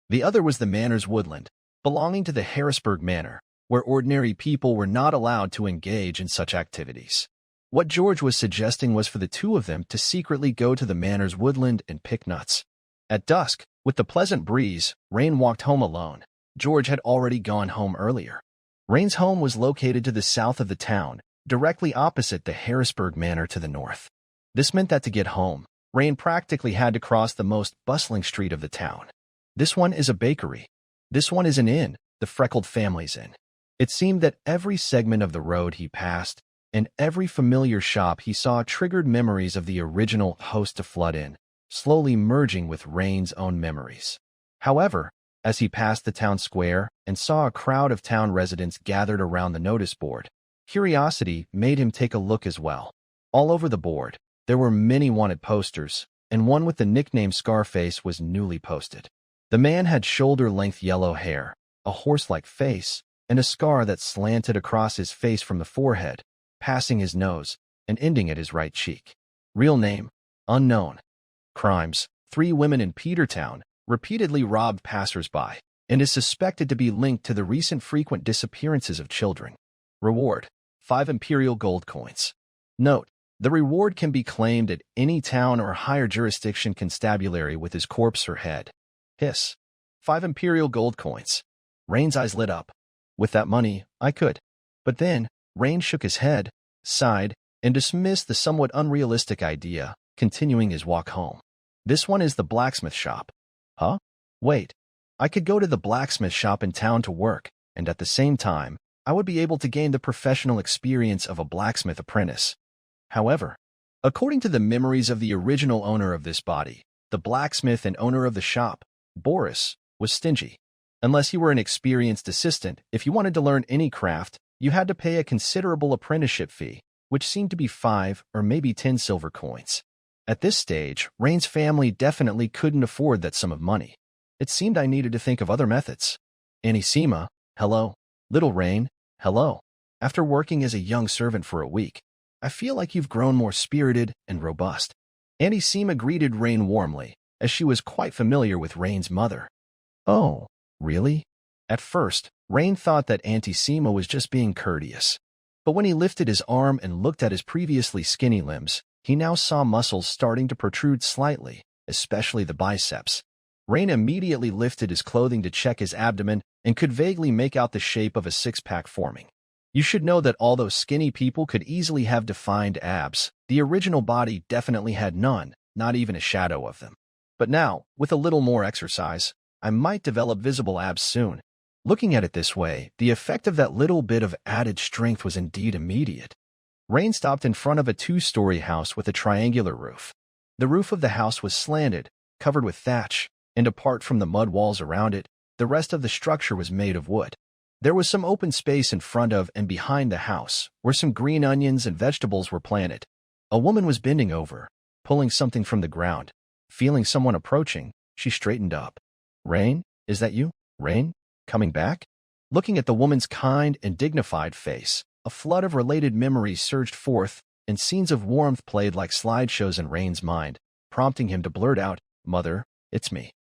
The other was the manor's woodland, belonging to the Harrisburg Manor, where ordinary people were not allowed to engage in such activities. What George was suggesting was for the two of them to secretly go to the manor's woodland and pick nuts. At dusk, with the pleasant breeze, Rain walked home alone. George had already gone home earlier. Rain's home was located to the south of the town, directly opposite the Harrisburg Manor to the north. This meant that to get home, Rain practically had to cross the most bustling street of the town. This one is a bakery. This one is an inn, the Freckled Family's Inn. It seemed that every segment of the road he passed, and every familiar shop he saw triggered memories of the original host to flood in, slowly merging with Rain's own memories. However, as he passed the town square and saw a crowd of town residents gathered around the notice board, curiosity made him take a look as well. All over the board, there were many wanted posters, and one with the nickname Scarface was newly posted. The man had shoulder-length yellow hair, a horse-like face, and a scar that slanted across his face from the forehead, passing his nose, and ending at his right cheek. Real name, unknown. Crimes, 3 women in Petertown, repeatedly robbed passers-by, and is suspected to be linked to the recent frequent disappearances of children. Reward, 5 imperial gold coins. Note, the reward can be claimed at any town or higher jurisdiction constabulary with his corpse or head. Hiss. 5 imperial gold coins. Rain's eyes lit up. With that money, I could. But then, Rain shook his head, sighed, and dismissed the somewhat unrealistic idea, continuing his walk home. This one is the blacksmith shop. Huh? Wait. I could go to the blacksmith shop in town to work, and at the same time, I would be able to gain the professional experience of a blacksmith apprentice. However, according to the memories of the original owner of this body, the blacksmith and owner of the shop, Boris, was stingy. Unless you were an experienced assistant, if you wanted to learn any craft, you had to pay a considerable apprenticeship fee, which seemed to be 5 or maybe 10 silver coins. At this stage, Rain's family definitely couldn't afford that sum of money. It seemed I needed to think of other methods. Anissima, hello. Little Rain, hello. After working as a young servant for a week, I feel like you've grown more spirited and robust. Anissima greeted Rain warmly, as she was quite familiar with Rain's mother. Oh, really? At first, Rain thought that Anissima was just being courteous. But when he lifted his arm and looked at his previously skinny limbs, he now saw muscles starting to protrude slightly, especially the biceps. Rain immediately lifted his clothing to check his abdomen and could vaguely make out the shape of a six-pack forming. You should know that although skinny people could easily have defined abs, the original body definitely had none, not even a shadow of them. But now, with a little more exercise, I might develop visible abs soon. Looking at it this way, the effect of that little bit of added strength was indeed immediate. Rain stopped in front of a 2-story house with a triangular roof. The roof of the house was slanted, covered with thatch, and apart from the mud walls around it, the rest of the structure was made of wood. There was some open space in front of and behind the house, where some green onions and vegetables were planted. A woman was bending over, pulling something from the ground. Feeling someone approaching, she straightened up. "Rain, is that you? Rain? Coming back?" Looking at the woman's kind and dignified face, a flood of related memories surged forth, and scenes of warmth played like slideshows in Rain's mind, prompting him to blurt out, "Mother, it's me.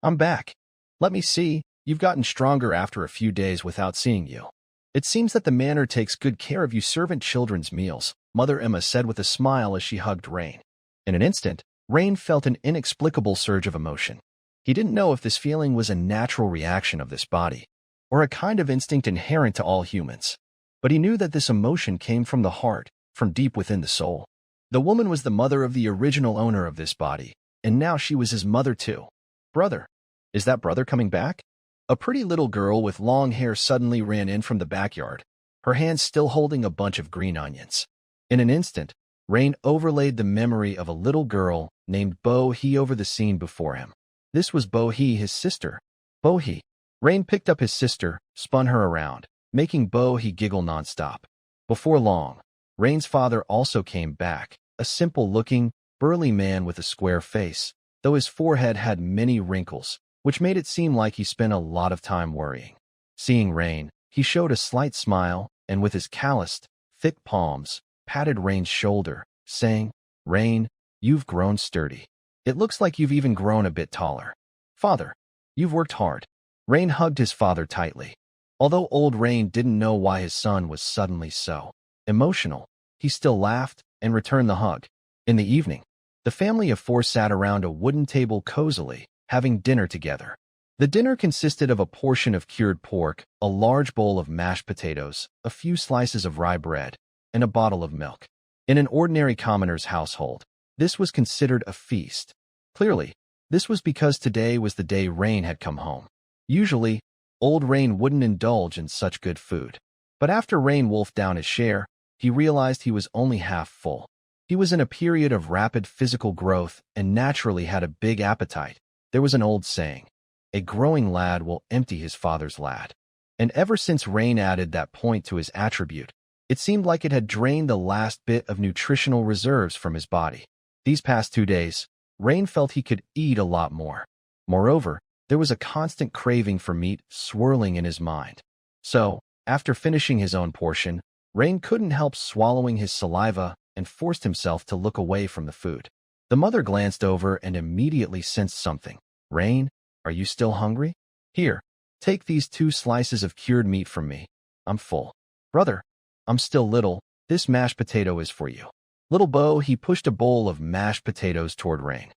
I'm back. Let me see, you've gotten stronger after a few days without seeing you. It seems that the manor takes good care of you servant children's meals," Mother Emma said with a smile as she hugged Rain. In an instant, Rain felt an inexplicable surge of emotion. He didn't know if this feeling was a natural reaction of this body, or a kind of instinct inherent to all humans. But he knew that this emotion came from the heart, from deep within the soul. The woman was the mother of the original owner of this body, and now she was his mother too. "Brother, is that brother coming back?" A pretty little girl with long hair suddenly ran in from the backyard, her hands still holding a bunch of green onions. In an instant, Rain overlaid the memory of a little girl named Bo-He over the scene before him. This was Bo-He, his sister. Bo-He. Rain picked up his sister, spun her around, making Bo-He giggle nonstop. Before long, Rain's father also came back, a simple-looking, burly man with a square face, though his forehead had many wrinkles, which made it seem like he spent a lot of time worrying. Seeing Rain, he showed a slight smile, and with his calloused, thick palms, patted Rain's shoulder, saying, "Rain, you've grown sturdy. It looks like you've even grown a bit taller. Father, you've worked hard." Rain hugged his father tightly. Although old Rain didn't know why his son was suddenly so emotional, he still laughed and returned the hug. In the evening, the family of four sat around a wooden table cozily, having dinner together. The dinner consisted of a portion of cured pork, a large bowl of mashed potatoes, a few slices of rye bread, and a bottle of milk. In an ordinary commoner's household, this was considered a feast. Clearly, this was because today was the day Rain had come home. Usually, old Rain wouldn't indulge in such good food. But after Rain wolfed down his share, he realized he was only half full. He was in a period of rapid physical growth and naturally had a big appetite. There was an old saying, "A growing lad will empty his father's lad." And ever since Rain added that point to his attribute, it seemed like it had drained the last bit of nutritional reserves from his body. These past 2 days, Rain felt he could eat a lot more. Moreover, there was a constant craving for meat swirling in his mind. So, after finishing his own portion, Rain couldn't help swallowing his saliva and forced himself to look away from the food. The mother glanced over and immediately sensed something. "Rain, are you still hungry? Here, take these 2 slices of cured meat from me. I'm full." "Brother, I'm still little. This mashed potato is for you." Little Bo, he pushed a bowl of mashed potatoes toward Rain.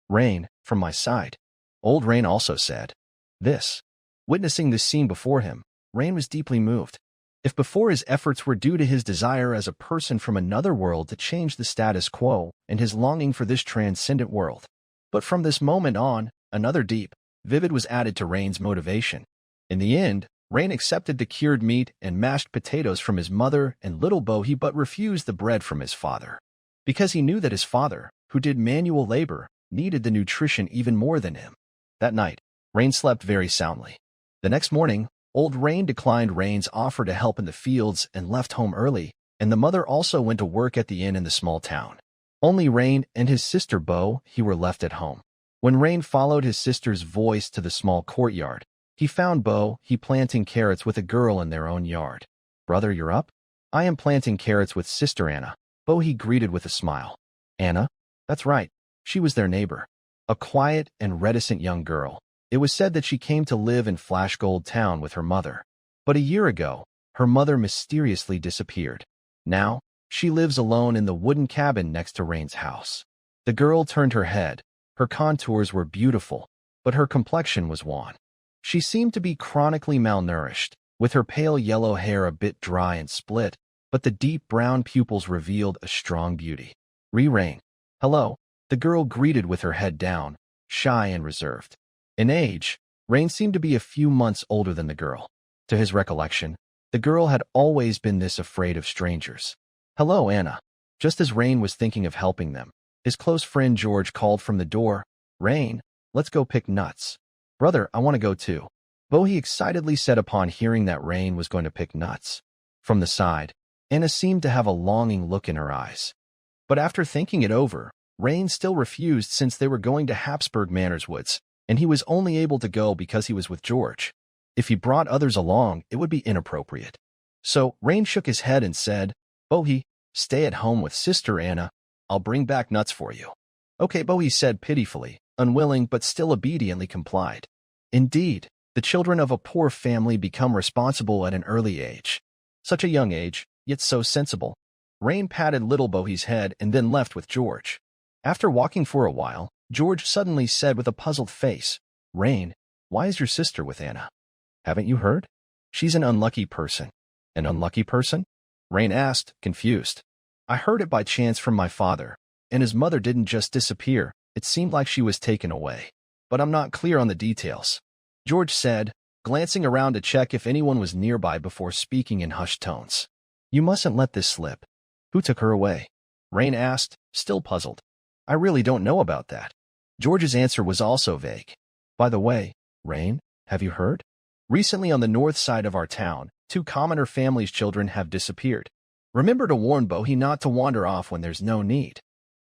"Rain, from my side." Old Rain also said this. Witnessing this scene before him, Rain was deeply moved. If before his efforts were due to his desire as a person from another world to change the status quo and his longing for this transcendent world. But from this moment on, another deep, vivid was added to Rain's motivation. In the end, Rain accepted the cured meat and mashed potatoes from his mother and little Bo-He, but refused the bread from his father. Because he knew that his father, who did manual labor, needed the nutrition even more than him. That night, Rain slept very soundly. The next morning, old Rain declined Rain's offer to help in the fields and left home early, and the mother also went to work at the inn in the small town. Only Rain and his sister Bo-He were left at home. When Rain followed his sister's voice to the small courtyard, he found Bo-He planting carrots with a girl in their own yard. "Brother, you're up?" "I am planting carrots with Sister Anna," Bo-He greeted with a smile. "Anna?" "That's right. She was their neighbor. A quiet and reticent young girl. It was said that she came to live in Flash Gold Town with her mother. But a year ago, her mother mysteriously disappeared. Now, she lives alone in the wooden cabin next to Rain's house." The girl turned her head. Her contours were beautiful, but her complexion was wan. She seemed to be chronically malnourished, with her pale yellow hair a bit dry and split, but the deep brown pupils revealed a strong beauty. "Rain." "Hello," the girl greeted with her head down, shy and reserved. In age, Rain seemed to be a few months older than the girl. To his recollection, the girl had always been this afraid of strangers. "Hello, Anna." Just as Rain was thinking of helping them, his close friend George called from the door, "Rain, let's go pick nuts. Brother, I want to go too. Bohi excitedly said upon hearing that Rain was going to pick nuts. From the side, Anna seemed to have a longing look in her eyes. But after thinking it over, Rain still refused since they were going to Habsburg Manor's woods, and he was only able to go because he was with George. If he brought others along, it would be inappropriate. So Rain shook his head and said, Bohi, stay at home with Sister Anna. I'll bring back nuts for you. Okay, Bohi said pitifully, unwilling but still obediently complied. Indeed, the children of a poor family become responsible at an early age. Such a young age, yet so sensible. Rain patted little Bohi's head and then left with George. After walking for a while, George suddenly said with a puzzled face, Rain, why is your sister with Anna? Haven't you heard? She's an unlucky person. An unlucky person? Rain asked, confused. I heard it by chance from my father, and his mother didn't just disappear, it seemed like she was taken away. But I'm not clear on the details. George said, glancing around to check if anyone was nearby before speaking in hushed tones. You mustn't let this slip. Who took her away? Rain asked, still puzzled. I really don't know about that. George's answer was also vague. By the way, Rain, have you heard? Recently on the north side of our town, 2 commoner families' children have disappeared. Remember to warn Bohi not to wander off when there's no need.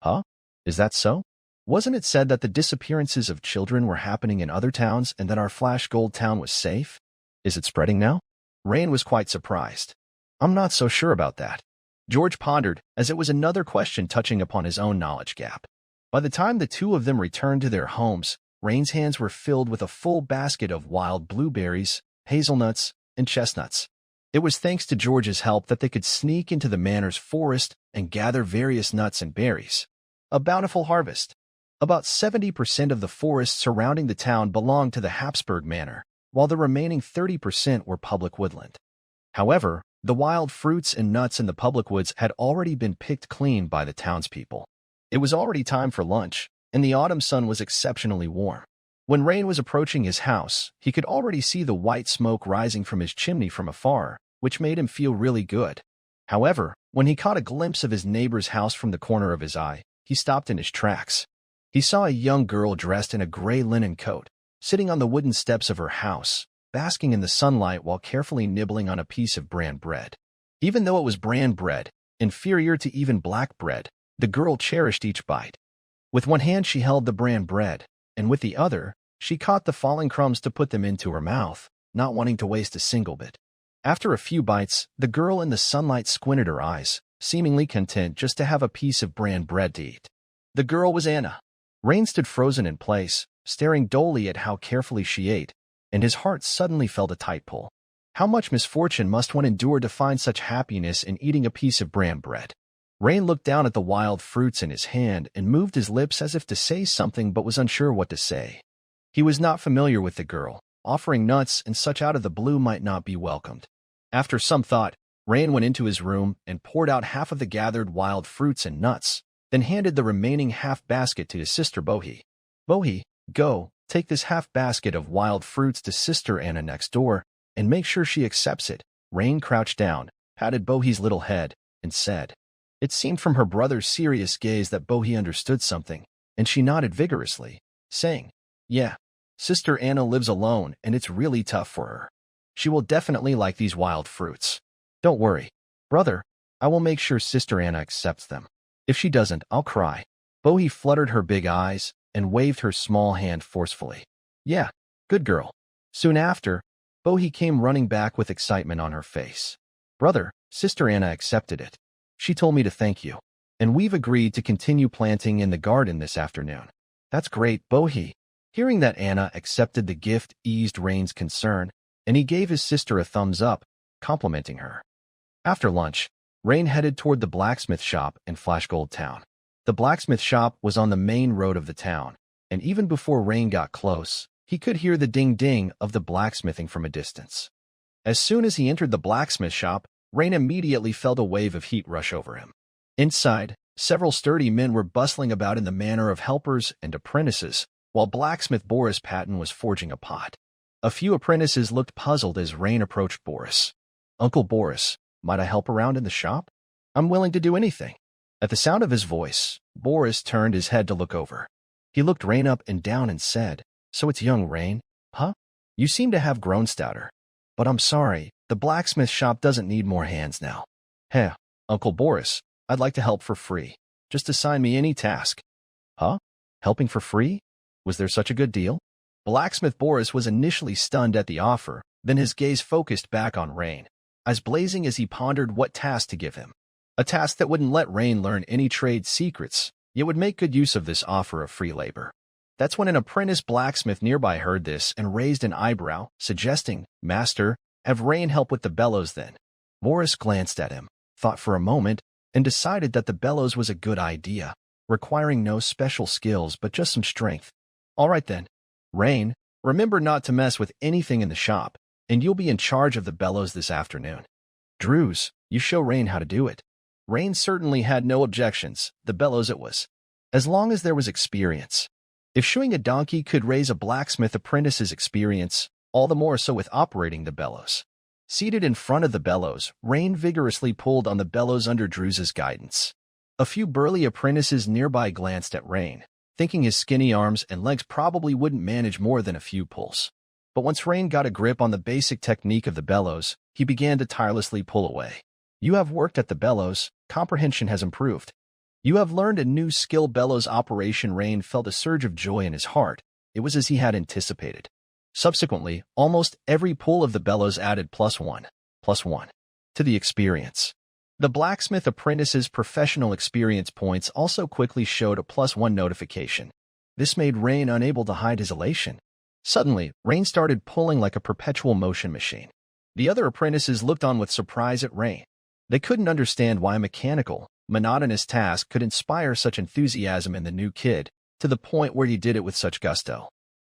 Huh? Is that so? Wasn't it said that the disappearances of children were happening in other towns and that our Flash Gold town was safe? Is it spreading now? Rain was quite surprised. I'm not so sure about that. George pondered, as it was another question touching upon his own knowledge gap. By the time the 2 of them returned to their homes, Rain's hands were filled with a full basket of wild blueberries, hazelnuts, and chestnuts. It was thanks to George's help that they could sneak into the manor's forest and gather various nuts and berries. A bountiful harvest. About 70% of the forest surrounding the town belonged to the Habsburg Manor, while the remaining 30% were public woodland. However, the wild fruits and nuts in the public woods had already been picked clean by the townspeople. It was already time for lunch, and the autumn sun was exceptionally warm. When Rain was approaching his house, he could already see the white smoke rising from his chimney from afar, which made him feel really good. However, when he caught a glimpse of his neighbor's house from the corner of his eye, he stopped in his tracks. He saw a young girl dressed in a gray linen coat, sitting on the wooden steps of her house, basking in the sunlight while carefully nibbling on a piece of bran bread. Even though it was bran bread, inferior to even black bread, the girl cherished each bite. With one hand she held the bran bread, and with the other, she caught the falling crumbs to put them into her mouth, not wanting to waste a single bit. After a few bites, the girl in the sunlight squinted her eyes, seemingly content just to have a piece of bran bread to eat. The girl was Anna. Rain stood frozen in place, staring dully at how carefully she ate, and his heart suddenly felt a tight pull. How much misfortune must one endure to find such happiness in eating a piece of bran bread? Rain looked down at the wild fruits in his hand and moved his lips as if to say something but was unsure what to say. He was not familiar with the girl. Offering nuts and such out of the blue might not be welcomed. After some thought, Rain went into his room and poured out half of the gathered wild fruits and nuts, then handed the remaining half basket to his sister Bohi. Bohi, go, take this half basket of wild fruits to Sister Anna next door, and make sure she accepts it. Rain crouched down, patted Bohi's little head, and said. It seemed from her brother's serious gaze that Bohi understood something, and she nodded vigorously, saying, Yeah, Sister Anna lives alone, and it's really tough for her. She will definitely like these wild fruits. Don't worry, brother, I will make sure Sister Anna accepts them. If she doesn't, I'll cry. Bohi fluttered her big eyes and waved her small hand forcefully. Yeah, good girl. Soon after, Bohi came running back with excitement on her face. Brother, Sister Anna accepted it. She told me to thank you. And we've agreed to continue planting in the garden this afternoon. That's great, Bohi. Hearing that Anna accepted the gift eased Rain's concern, and he gave his sister a thumbs up, complimenting her. After lunch, Rain headed toward the blacksmith shop in Flash Gold Town. The blacksmith shop was on the main road of the town, and even before Rain got close, he could hear the ding-ding of the blacksmithing from a distance. As soon as he entered the blacksmith shop, Rain immediately felt a wave of heat rush over him. Inside, several sturdy men were bustling about in the manner of helpers and apprentices, while blacksmith Boris Patton was forging a pot. A few apprentices looked puzzled as Rain approached Boris. Uncle Boris, might I help around in the shop? I'm willing to do anything. At the sound of his voice, Boris turned his head to look over. He looked Rain up and down and said, "So it's young Rain, huh? You seem to have grown stouter. But I'm sorry, the blacksmith shop doesn't need more hands now. Heh, Uncle Boris, I'd like to help for free. Just assign me any task." Huh? Helping for free? Was there such a good deal? Blacksmith Boris was initially stunned at the offer, then his gaze focused back on Rain, eyes blazing as he pondered what task to give him. A task that wouldn't let Rain learn any trade secrets, yet would make good use of this offer of free labor. That's when an apprentice blacksmith nearby heard this and raised an eyebrow, suggesting, "Master, have Rain help with the bellows then." Boris glanced at him, thought for a moment, and decided that the bellows was a good idea, requiring no special skills but just some strength. "All right then. Rain, remember not to mess with anything in the shop, and you'll be in charge of the bellows this afternoon. Drews, you show Rain how to do it." Rain certainly had no objections, the bellows it was, as long as there was experience. If shoeing a donkey could raise a blacksmith apprentice's experience, all the more so with operating the bellows. Seated in front of the bellows, Rain vigorously pulled on the bellows under Drew's guidance. A few burly apprentices nearby glanced at Rain, thinking his skinny arms and legs probably wouldn't manage more than a few pulls. But once Rain got a grip on the basic technique of the bellows, he began to tirelessly pull away. "You have worked at the bellows, comprehension has improved. You have learned a new skill bellows operation." Rain felt a surge of joy in his heart. It was as he had anticipated. Subsequently, almost every pull of the bellows added +1 to the experience. The blacksmith apprentice's professional experience points also quickly showed a +1 notification. This made Rain unable to hide his elation. Suddenly, Rain started pulling like a perpetual motion machine. The other apprentices looked on with surprise at Rain. They couldn't understand why a mechanical, monotonous task could inspire such enthusiasm in the new kid, to the point where he did it with such gusto.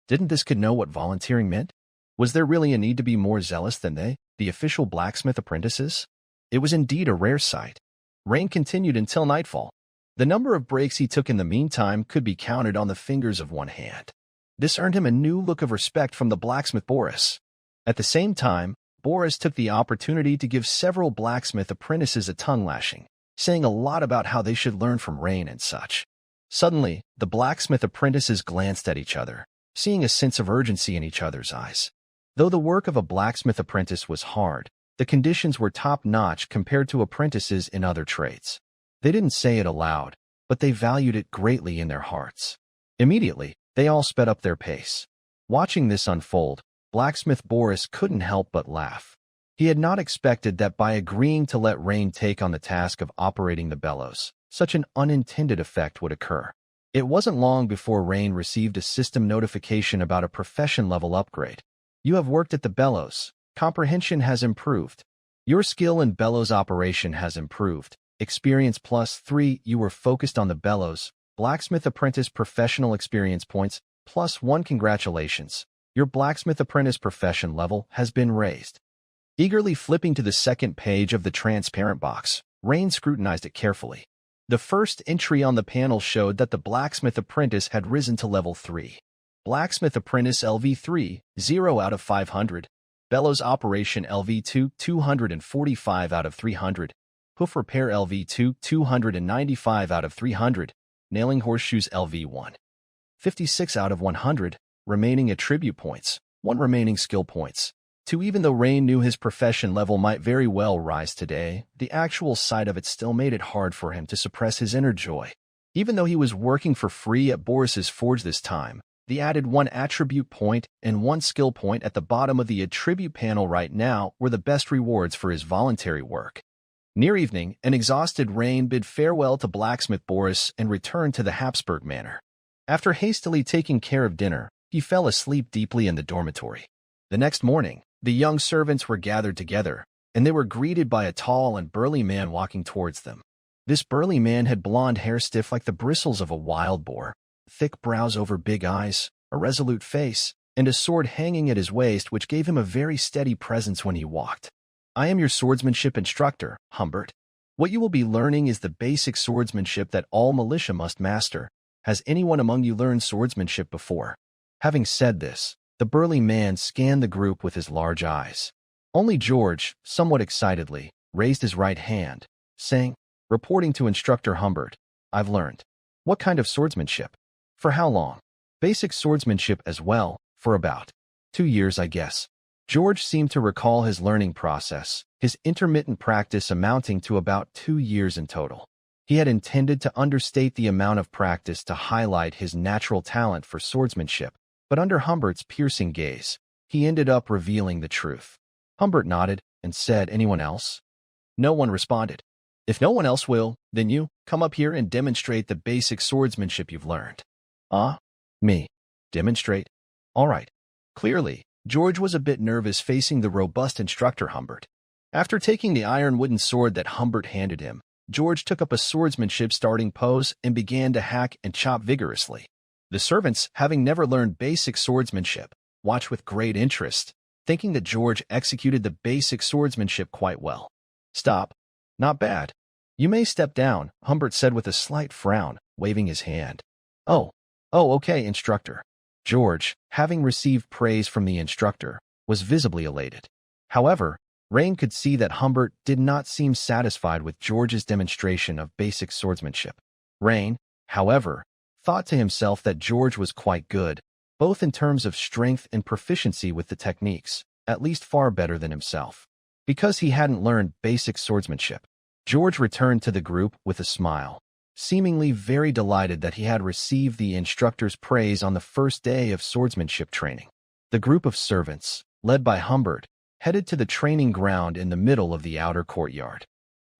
Didn't this kid know what volunteering meant? Was there really a need to be more zealous than they, the official blacksmith apprentices? It was indeed a rare sight. Rain continued until nightfall. The number of breaks he took in the meantime could be counted on the fingers of one hand. This earned him a new look of respect from the blacksmith Boris. At the same time, Boris took the opportunity to give several blacksmith apprentices a tongue lashing, saying a lot about how they should learn from Rain and such. Suddenly, the blacksmith apprentices glanced at each other, seeing a sense of urgency in each other's eyes. Though the work of a blacksmith apprentice was hard, the conditions were top-notch compared to apprentices in other trades. They didn't say it aloud, but they valued it greatly in their hearts. Immediately, they all sped up their pace. Watching this unfold, blacksmith Boris couldn't help but laugh. He had not expected that by agreeing to let Rain take on the task of operating the bellows, such an unintended effect would occur. It wasn't long before Rain received a system notification about a profession level upgrade. "You have worked at the bellows. Comprehension has improved. Your skill in bellows operation has improved. Experience +3. You were focused on the bellows. Blacksmith apprentice professional experience points +1. Congratulations. Your blacksmith apprentice profession level has been raised." Eagerly flipping to the second page of the transparent box, Rain scrutinized it carefully. The first entry on the panel showed that the blacksmith apprentice had risen to level 3. Blacksmith apprentice LV3, 0 out of 500. Bellows operation LV2, 245 out of 300. Hoof repair LV2, 295 out of 300. Nailing horseshoes LV1, 56 out of 100. Remaining attribute points, 1 remaining skill points. 2. Even though Rain knew his profession level might very well rise today, the actual sight of it still made it hard for him to suppress his inner joy. Even though he was working for free at Boris's forge this time, the added 1 attribute point and 1 skill point at the bottom of the attribute panel right now were the best rewards for his voluntary work. Near evening, an exhausted Rain bid farewell to blacksmith Boris and returned to the Habsburg Manor. After hastily taking care of dinner, he fell asleep deeply in the dormitory. The next morning, the young servants were gathered together, and they were greeted by a tall and burly man walking towards them. This burly man had blonde hair stiff like the bristles of a wild boar, thick brows over big eyes, a resolute face, and a sword hanging at his waist which gave him a very steady presence when he walked. "I am your swordsmanship instructor, Humbert. What you will be learning is the basic swordsmanship that all militia must master. Has anyone among you learned swordsmanship before?" Having said this, the burly man scanned the group with his large eyes. Only George, somewhat excitedly, raised his right hand, saying, "Reporting to Instructor Humbert, I've learned." "What kind of swordsmanship?" For how long? Basic swordsmanship as well, for about 2 years, I guess. George seemed to recall his learning process, his intermittent practice amounting to about 2 years in total. He had intended to understate the amount of practice to highlight his natural talent for swordsmanship, but under Humbert's piercing gaze, he ended up revealing the truth. Humbert nodded and said, "Anyone else?" No one responded. "If no one else will, then you, come up here and demonstrate the basic swordsmanship you've learned." Me. Demonstrate? All right. Clearly, George was a bit nervous facing the robust instructor Humbert. After taking the iron wooden sword that Humbert handed him, George took up a swordsmanship starting pose and began to hack and chop vigorously. The servants, having never learned basic swordsmanship, watched with great interest, thinking that George executed the basic swordsmanship quite well. "Stop. Not bad. You may step down," Humbert said with a slight frown, waving his hand. Oh, okay, instructor." George, having received praise from the instructor, was visibly elated. However, Rain could see that Humbert did not seem satisfied with George's demonstration of basic swordsmanship. Rain, however, thought to himself that George was quite good, both in terms of strength and proficiency with the techniques, at least far better than himself. Because he hadn't learned basic swordsmanship, George returned to the group with a smile, seemingly very delighted that he had received the instructor's praise on the first day of swordsmanship training. The group of servants, led by Humbert, headed to the training ground in the middle of the outer courtyard.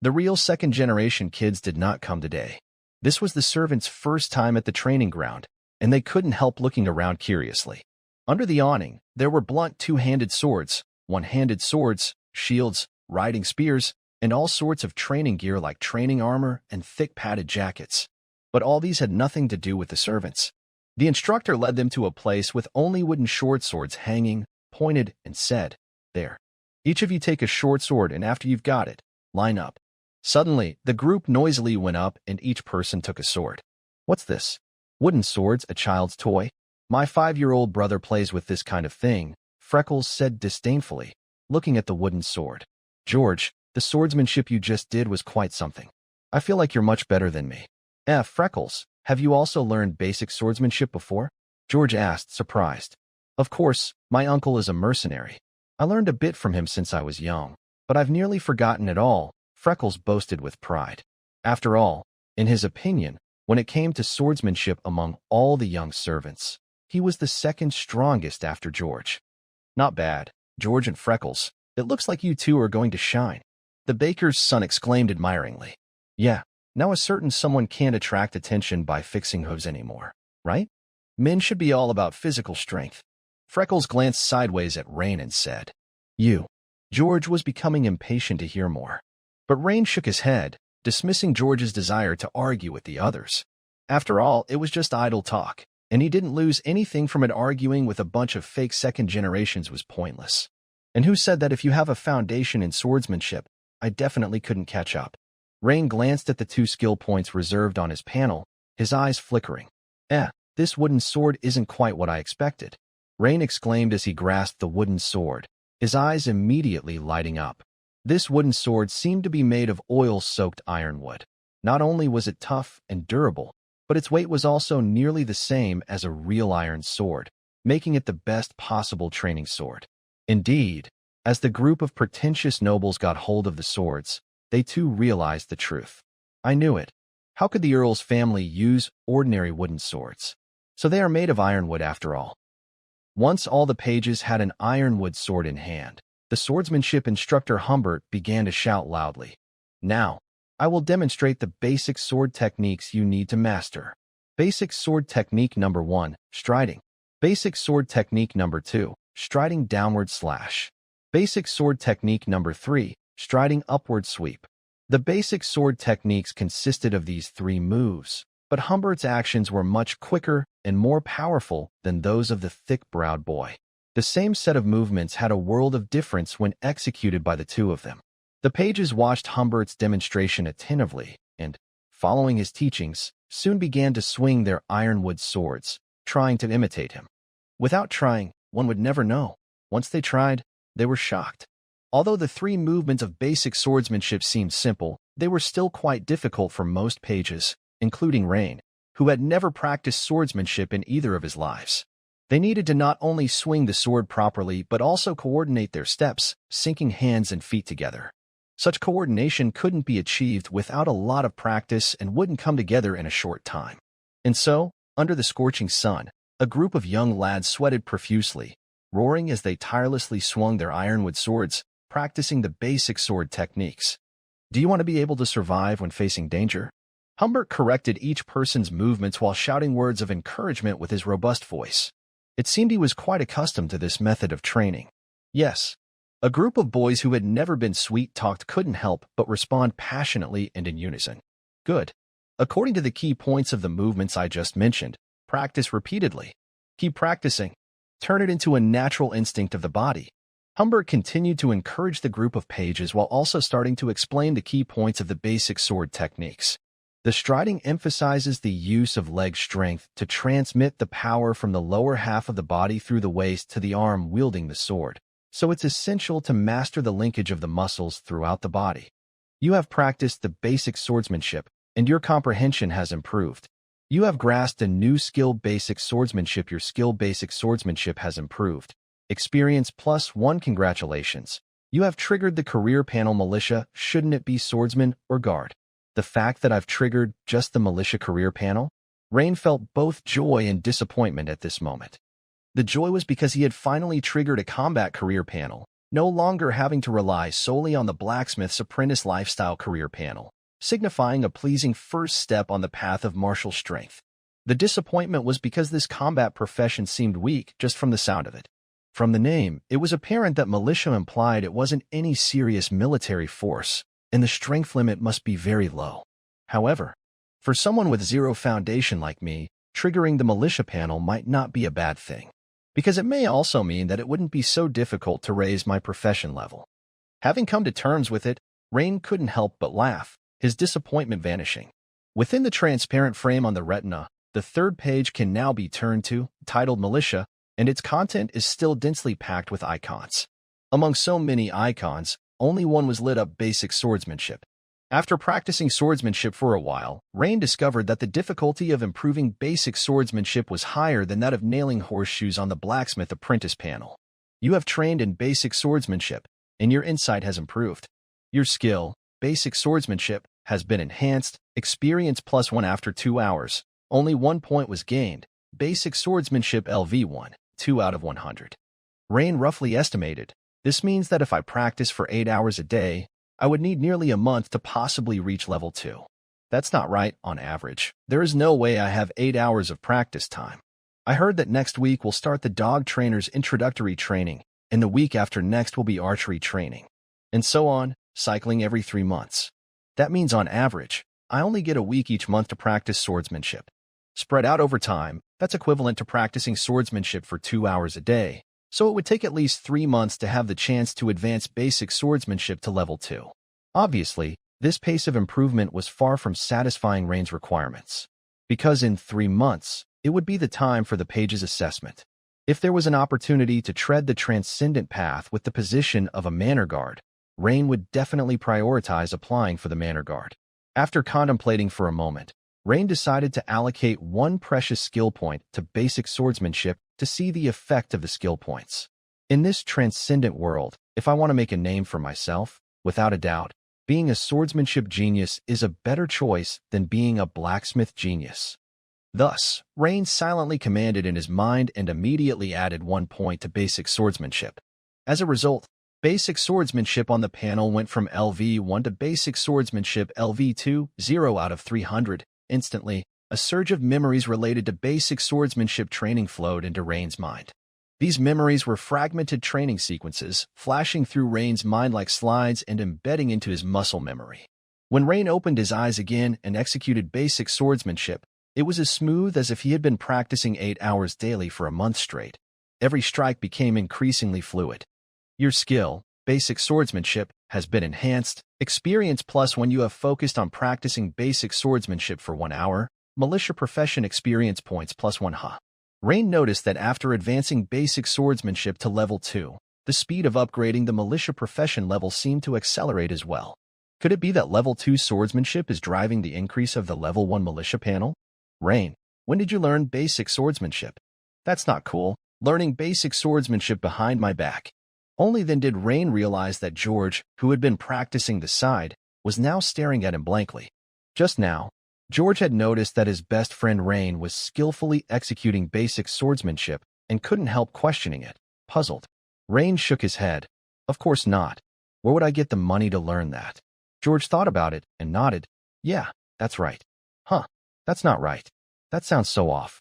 The real second-generation kids did not come today. This was the servants' first time at the training ground, and they couldn't help looking around curiously. Under the awning, there were blunt two-handed swords, one-handed swords, shields, riding spears, and all sorts of training gear like training armor and thick padded jackets. But all these had nothing to do with the servants. The instructor led them to a place with only wooden short swords hanging, pointed, and said, "There. Each of you take a short sword, and after you've got it, line up." Suddenly, the group noisily went up and each person took a sword. "What's this? Wooden swords, a child's toy? My 5-year-old brother plays with this kind of thing," Freckles said disdainfully, looking at the wooden sword. "George, the swordsmanship you just did was quite something. I feel like you're much better than me." Freckles, have you also learned basic swordsmanship before?" George asked, surprised. "Of course, my uncle is a mercenary. I learned a bit from him since I was young, but I've nearly forgotten it all," Freckles boasted with pride. After all, in his opinion, when it came to swordsmanship among all the young servants, he was the second strongest after George. "Not bad, George and Freckles. It looks like you two are going to shine," the baker's son exclaimed admiringly. "Yeah, now a certain someone can't attract attention by fixing hooves anymore, right? Men should be all about physical strength." Freckles glanced sideways at Rain and said, "You." George was becoming impatient to hear more. But Rain shook his head, dismissing George's desire to argue with the others. After all, it was just idle talk, and he didn't lose anything from it. Arguing with a bunch of fake second generations was pointless. And who said that if you have a foundation in swordsmanship, I definitely couldn't catch up? Rain glanced at the 2 skill points reserved on his panel, his eyes flickering. This wooden sword isn't quite what I expected," Rain exclaimed as he grasped the wooden sword, his eyes immediately lighting up. This wooden sword seemed to be made of oil-soaked ironwood. Not only was it tough and durable, but its weight was also nearly the same as a real iron sword, making it the best possible training sword. Indeed, as the group of pretentious nobles got hold of the swords, they too realized the truth. "I knew it. How could the Earl's family use ordinary wooden swords? So they are made of ironwood after all." Once all the pages had an ironwood sword in hand, the swordsmanship instructor Humbert began to shout loudly, "Now, I will demonstrate the basic sword techniques you need to master. Basic sword technique number 1, striding. Basic sword technique number 2, striding downward slash. Basic sword technique number 3, striding upward sweep." The basic sword techniques consisted of these 3 moves, but Humbert's actions were much quicker and more powerful than those of the thick-browed boy. The same set of movements had a world of difference when executed by the 2 of them. The pages watched Humbert's demonstration attentively and, following his teachings, soon began to swing their ironwood swords, trying to imitate him. Without trying, one would never know. Once they tried, they were shocked. Although the 3 movements of basic swordsmanship seemed simple, they were still quite difficult for most pages, including Rain. who had never practiced swordsmanship in either of his lives. They needed to not only swing the sword properly but also coordinate their steps, syncing hands and feet together. Such coordination couldn't be achieved without a lot of practice and wouldn't come together in a short time. And so, under the scorching sun, a group of young lads sweated profusely, roaring as they tirelessly swung their ironwood swords, practicing the basic sword techniques. Do you want to be able to survive when facing danger? Humbert corrected each person's movements while shouting words of encouragement with his robust voice. It seemed he was quite accustomed to this method of training. Yes, a group of boys who had never been sweet-talked couldn't help but respond passionately and in unison. Good. According to the key points of the movements I just mentioned, practice repeatedly. Keep practicing. Turn it into a natural instinct of the body. Humbert continued to encourage the group of pages while also starting to explain the key points of the basic sword techniques. The striding emphasizes the use of leg strength to transmit the power from the lower half of the body through the waist to the arm wielding the sword, so it's essential to master the linkage of the muscles throughout the body. You have practiced the basic swordsmanship, and your comprehension has improved. You have grasped a new skill, basic swordsmanship. Your skill, basic swordsmanship, has improved. Experience +1. Congratulations. You have triggered the career panel militia. Shouldn't it be swordsman or guard? The fact that I've triggered just the militia career panel? Rain felt both joy and disappointment at this moment. The joy was because he had finally triggered a combat career panel, no longer having to rely solely on the blacksmith's apprentice lifestyle career panel, signifying a pleasing first step on the path of martial strength. The disappointment was because this combat profession seemed weak just from the sound of it. From the name, it was apparent that militia implied it wasn't any serious military force, and the strength limit must be very low. However, for someone with zero foundation like me, triggering the militia panel might not be a bad thing, because it may also mean that it wouldn't be so difficult to raise my profession level. Having come to terms with it, Rain couldn't help but laugh, his disappointment vanishing. Within the transparent frame on the retina, the third page can now be turned to, titled Militia, and its content is still densely packed with icons. Among so many icons, only one was lit up: basic swordsmanship. After practicing swordsmanship for a while, Rain discovered that the difficulty of improving basic swordsmanship was higher than that of nailing horseshoes on the blacksmith apprentice panel. You have trained in basic swordsmanship, and your insight has improved. Your skill, basic swordsmanship, has been enhanced. Experience +1 after 2 hours. Only 1 point was gained. Basic swordsmanship LV1, 2 out of 100. Rain roughly estimated, this means that if I practice for 8 hours a day, I would need nearly a month to possibly reach level 2. That's not right, on average. There is no way I have 8 hours of practice time. I heard that next week we'll start the dog trainer's introductory training, and the week after next will be archery training. And so on, cycling every 3 months. That means on average, I only get a week each month to practice swordsmanship. Spread out over time, that's equivalent to practicing swordsmanship for 2 hours a day, so it would take at least 3 months to have the chance to advance basic swordsmanship to level 2. Obviously, this pace of improvement was far from satisfying Rain's requirements, because in 3 months, it would be the time for the page's assessment. If there was an opportunity to tread the transcendent path with the position of a manor guard, Rain would definitely prioritize applying for the manor guard. After contemplating for a moment, Rain decided to allocate 1 precious skill point to basic swordsmanship to see the effect of the skill points. In this transcendent world, if I want to make a name for myself, without a doubt, being a swordsmanship genius is a better choice than being a blacksmith genius. Thus, Rain silently commanded in his mind and immediately added 1 point to basic swordsmanship. As a result, basic swordsmanship on the panel went from LV1 to basic swordsmanship LV2, 0 out of 300. Instantly, a surge of memories related to basic swordsmanship training flowed into Rain's mind. These memories were fragmented training sequences, flashing through Rain's mind like slides and embedding into his muscle memory. When Rain opened his eyes again and executed basic swordsmanship, it was as smooth as if he had been practicing 8 hours daily for a month straight. Every strike became increasingly fluid. Your skill, basic swordsmanship, has been enhanced. Experience +1 you have focused on practicing basic swordsmanship for 1 hour. Militia profession experience points +1 ha. Rain noticed that after advancing basic swordsmanship to level 2, the speed of upgrading the militia profession level seemed to accelerate as well. Could it be that level 2 swordsmanship is driving the increase of the level 1 militia panel? Rain, when did you learn basic swordsmanship? That's not cool. Learning basic swordsmanship behind my back. Only then did Rain realize that George, who had been practicing the side, was now staring at him blankly. Just now, George had noticed that his best friend Rain was skillfully executing basic swordsmanship and couldn't help questioning it, puzzled. Rain shook his head. Of course not. Where would I get the money to learn that? George thought about it and nodded. Yeah, that's right. Huh, that's not right. That sounds so off.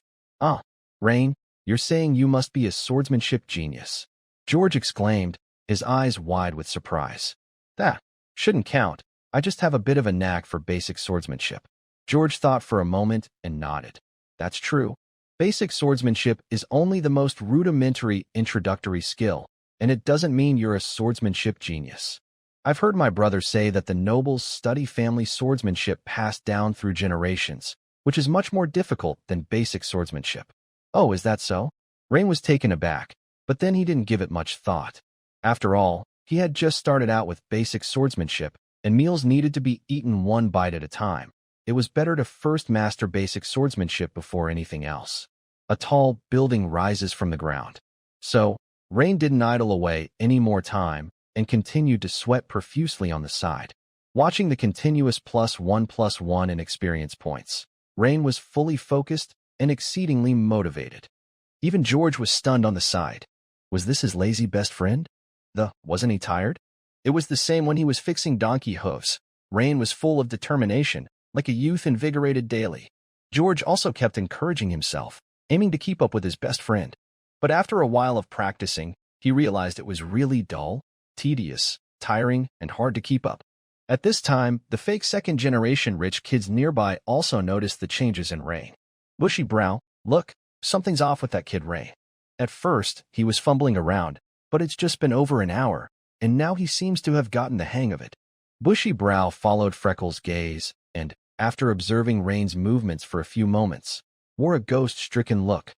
Rain, you're saying you must be a swordsmanship genius. George exclaimed, his eyes wide with surprise. That shouldn't count. I just have a bit of a knack for basic swordsmanship. George thought for a moment and nodded. That's true. Basic swordsmanship is only the most rudimentary introductory skill, and it doesn't mean you're a swordsmanship genius. I've heard my brother say that the nobles study family swordsmanship passed down through generations, which is much more difficult than basic swordsmanship. Oh, is that so? Rain was taken aback, but then he didn't give it much thought. After all, he had just started out with basic swordsmanship, and meals needed to be eaten one bite at a time. It was better to first master basic swordsmanship before anything else. A tall building rises from the ground. So, Rain didn't idle away any more time and continued to sweat profusely on the side. Watching the continuous +1+1 in experience points, Rain was fully focused and exceedingly motivated. Even George was stunned on the side. Was this his lazy best friend? Wasn't he tired? It was the same when he was fixing donkey hooves. Rain was full of determination, like a youth invigorated daily. George also kept encouraging himself, aiming to keep up with his best friend. But after a while of practicing, he realized it was really dull, tedious, tiring, and hard to keep up. At this time, the fake second-generation rich kids nearby also noticed the changes in Rain. Bushy brow, look, something's off with that kid Rain. At first, he was fumbling around, but it's just been over an hour, and now he seems to have gotten the hang of it. Bushy brow followed Freckles' gaze, and, after observing Rain's movements for a few moments, wore a ghost-stricken look.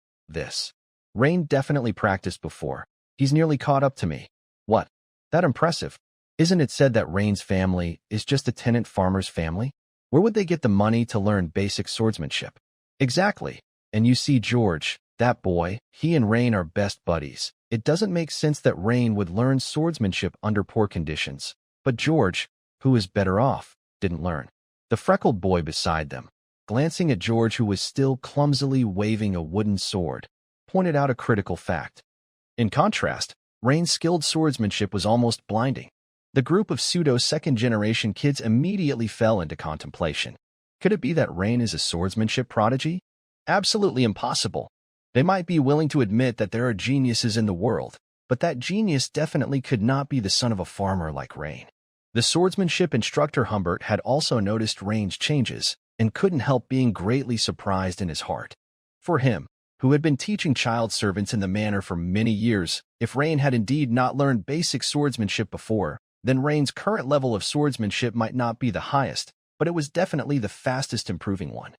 Rain definitely practiced before. He's nearly caught up to me. What? That impressive. Isn't it said that Rain's family is just a tenant farmer's family? Where would they get the money to learn basic swordsmanship? Exactly. And you see George, that boy, he and Rain are best buddies. It doesn't make sense that Rain would learn swordsmanship under poor conditions. But George, who is better off, didn't learn. The freckled boy beside them, glancing at George who was still clumsily waving a wooden sword, pointed out a critical fact. In contrast, Rain's skilled swordsmanship was almost blinding. The group of pseudo-second-generation kids immediately fell into contemplation. Could it be that Rain is a swordsmanship prodigy? Absolutely impossible. They might be willing to admit that there are geniuses in the world, but that genius definitely could not be the son of a farmer like Rain. The swordsmanship instructor Humbert had also noticed Rain's changes and couldn't help being greatly surprised in his heart. For him, who had been teaching child servants in the manor for many years, if Rain had indeed not learned basic swordsmanship before, then Rain's current level of swordsmanship might not be the highest, but it was definitely the fastest improving one.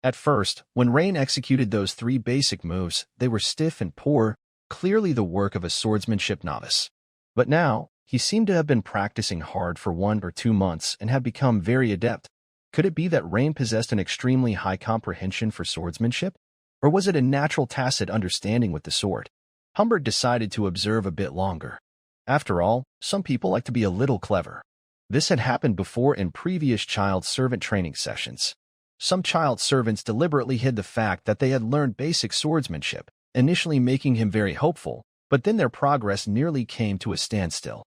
At first, when Rain executed those 3 basic moves, they were stiff and poor, clearly the work of a swordsmanship novice. But now, he seemed to have been practicing hard for 1 or 2 months and had become very adept. Could it be that Rain possessed an extremely high comprehension for swordsmanship? Or was it a natural tacit understanding with the sword? Humbert decided to observe a bit longer. After all, some people like to be a little clever. This had happened before in previous child servant training sessions. Some child servants deliberately hid the fact that they had learned basic swordsmanship, initially making him very hopeful, but then their progress nearly came to a standstill.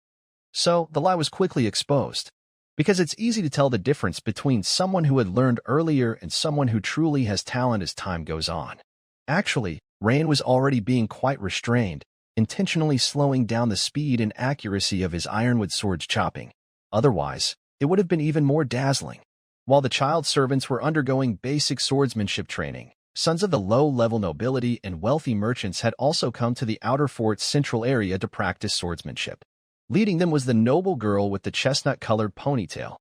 So, the lie was quickly exposed. Because it's easy to tell the difference between someone who had learned earlier and someone who truly has talent as time goes on. Actually, Rain was already being quite restrained, intentionally slowing down the speed and accuracy of his ironwood sword's chopping. Otherwise, it would have been even more dazzling. While the child servants were undergoing basic swordsmanship training, sons of the low-level nobility and wealthy merchants had also come to the outer fort's central area to practice swordsmanship. Leading them was the noble girl with the chestnut-colored ponytail.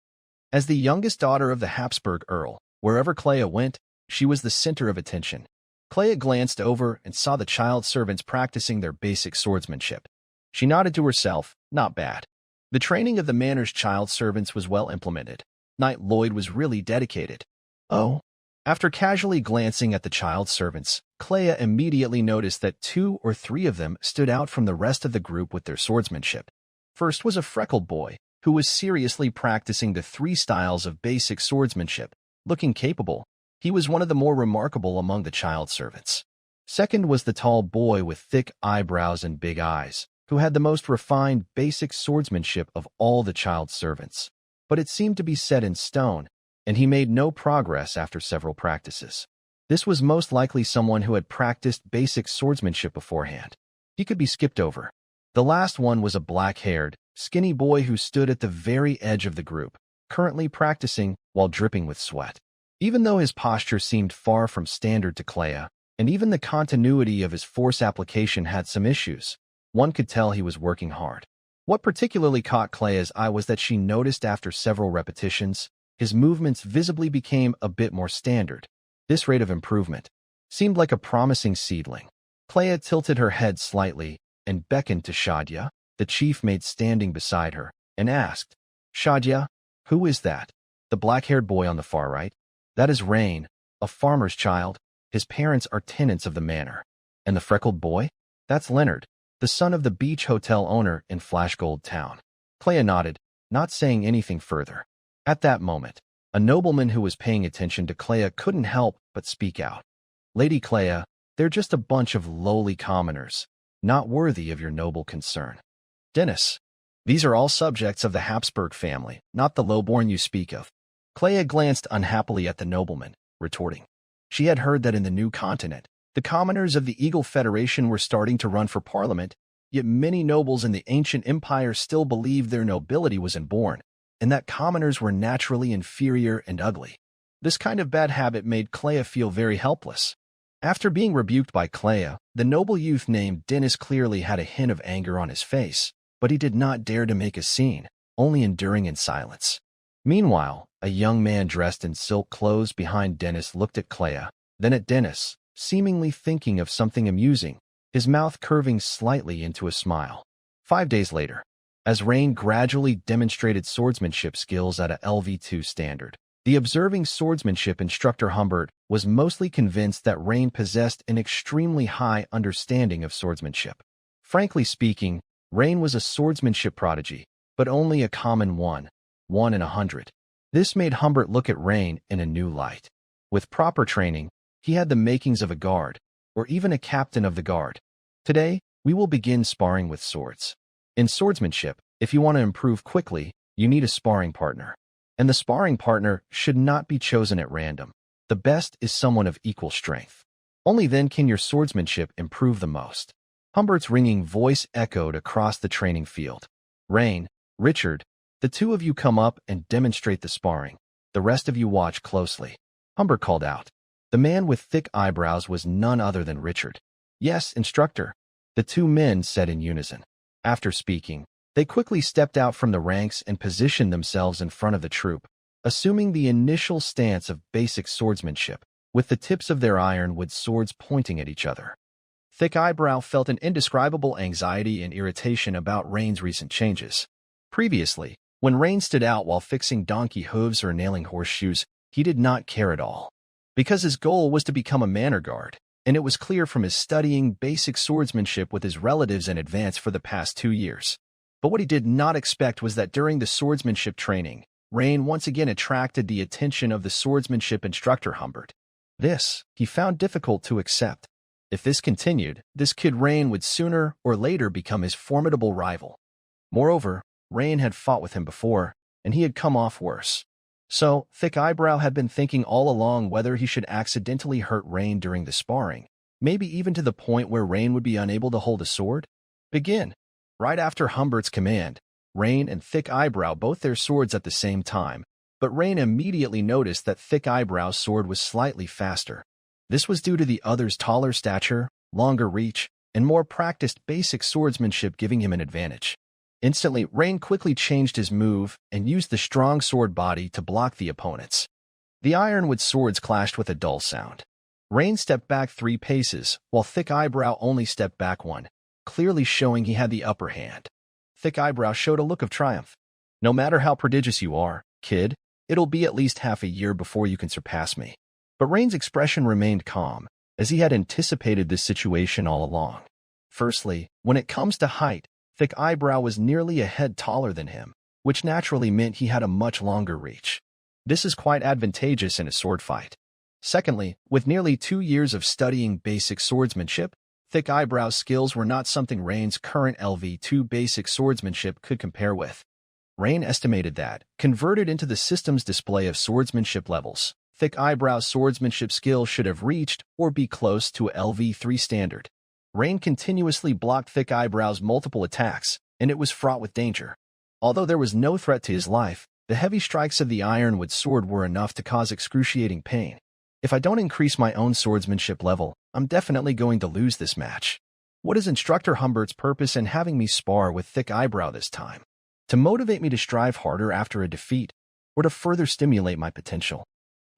As the youngest daughter of the Habsburg Earl, wherever Clea went, she was the center of attention. Clea glanced over and saw the child servants practicing their basic swordsmanship. She nodded to herself, not bad. The training of the manor's child servants was well implemented. Knight Lloyd was really dedicated. Oh. After casually glancing at the child servants, Clea immediately noticed that 2 or 3 of them stood out from the rest of the group with their swordsmanship. First was a freckled boy, who was seriously practicing the 3 styles of basic swordsmanship. Looking capable, he was one of the more remarkable among the child servants. Second was the tall boy with thick eyebrows and big eyes, who had the most refined basic swordsmanship of all the child servants. But it seemed to be set in stone, and he made no progress after several practices. This was most likely someone who had practiced basic swordsmanship beforehand. He could be skipped over. The last one was a black-haired, skinny boy who stood at the very edge of the group, currently practicing while dripping with sweat. Even though his posture seemed far from standard to Clea, and even the continuity of his force application had some issues, one could tell he was working hard. What particularly caught Clea's eye was that she noticed after several repetitions, his movements visibly became a bit more standard. This rate of improvement seemed like a promising seedling. Clea tilted her head slightly and beckoned to Shadya, the chief mate standing beside her, and asked, "Shadya, who is that?" "The black-haired boy on the far right." "That is Rain, a farmer's child. His parents are tenants of the manor." "And the freckled boy?" "That's Leonard, the son of the beach hotel owner in Flashgold Town." Clea nodded, not saying anything further. At that moment, a nobleman who was paying attention to Clea couldn't help but speak out. "Lady Clea, they're just a bunch of lowly commoners, not worthy of your noble concern." "Dennis, these are all subjects of the Habsburg family, not the lowborn you speak of." Clea glanced unhappily at the nobleman, retorting. She had heard that in the new continent, the commoners of the Eagle Federation were starting to run for parliament, yet many nobles in the ancient empire still believed their nobility was inborn, and that commoners were naturally inferior and ugly. This kind of bad habit made Clea feel very helpless. After being rebuked by Clea, the noble youth named Dennis clearly had a hint of anger on his face, but he did not dare to make a scene, only enduring in silence. Meanwhile, a young man dressed in silk clothes behind Dennis looked at Clea, then at Dennis, seemingly thinking of something amusing, his mouth curving slightly into a smile. 5 days later, as Rain gradually demonstrated swordsmanship skills at a LV2 standard, the observing swordsmanship instructor Humbert was mostly convinced that Rain possessed an extremely high understanding of swordsmanship. Frankly speaking, Rain was a swordsmanship prodigy, but only a common one in 100. This made Humbert look at Rain in a new light. With proper training, he had the makings of a guard, or even a captain of the guard. Today, we will begin sparring with swords. In swordsmanship, if you want to improve quickly, you need a sparring partner. And the sparring partner should not be chosen at random. The best is someone of equal strength. Only then can your swordsmanship improve the most. Humbert's ringing voice echoed across the training field. "Rain, Richard, the 2 of you come up and demonstrate the sparring. The rest of you watch closely." Humbert called out. The man with thick eyebrows was none other than Richard. "Yes, instructor," the 2 men said in unison. After speaking, they quickly stepped out from the ranks and positioned themselves in front of the troop, assuming the initial stance of basic swordsmanship, with the tips of their ironwood swords pointing at each other. Thick Eyebrow felt an indescribable anxiety and irritation about Rain's recent changes. Previously, when Rain stood out while fixing donkey hooves or nailing horseshoes, he did not care at all, because his goal was to become a manor guard, and it was clear from his studying basic swordsmanship with his relatives in advance for the past 2 years. But what he did not expect was that during the swordsmanship training, Rain once again attracted the attention of the swordsmanship instructor Humbert. This, he found difficult to accept. If this continued, this kid Rain would sooner or later become his formidable rival. Moreover, Rain had fought with him before, and he had come off worse. So, Thick Eyebrow had been thinking all along whether he should accidentally hurt Rain during the sparring, maybe even to the point where Rain would be unable to hold a sword. Begin. Right after Humbert's command, Rain and Thick Eyebrow both their swords at the same time, but Rain immediately noticed that Thick Eyebrow's sword was slightly faster. This was due to the other's taller stature, longer reach, and more practiced basic swordsmanship giving him an advantage. Instantly, Rain quickly changed his move and used the strong sword body to block the opponents. The ironwood swords clashed with a dull sound. Rain stepped back 3 paces, while Thick Eyebrow only stepped back 1, clearly showing he had the upper hand. Thick Eyebrow showed a look of triumph. "No matter how prodigious you are, kid, it'll be at least half a year before you can surpass me." But Rain's expression remained calm, as he had anticipated this situation all along. Firstly, when it comes to height, Thick Eyebrow was nearly a head taller than him, which naturally meant he had a much longer reach. This is quite advantageous in a sword fight. Secondly, with nearly 2 years of studying basic swordsmanship, Thick Eyebrow's skills were not something Rain's current LV2 basic swordsmanship could compare with. Rain estimated that, converted into the system's display of swordsmanship levels, Thick Eyebrow's swordsmanship skill should have reached or be close to a LV3 standard. Rain continuously blocked Thick Eyebrow's multiple attacks, and it was fraught with danger. Although there was no threat to his life, the heavy strikes of the ironwood sword were enough to cause excruciating pain. If I don't increase my own swordsmanship level, I'm definitely going to lose this match. What is Instructor Humbert's purpose in having me spar with Thick Eyebrow this time? To motivate me to strive harder after a defeat, or to further stimulate my potential?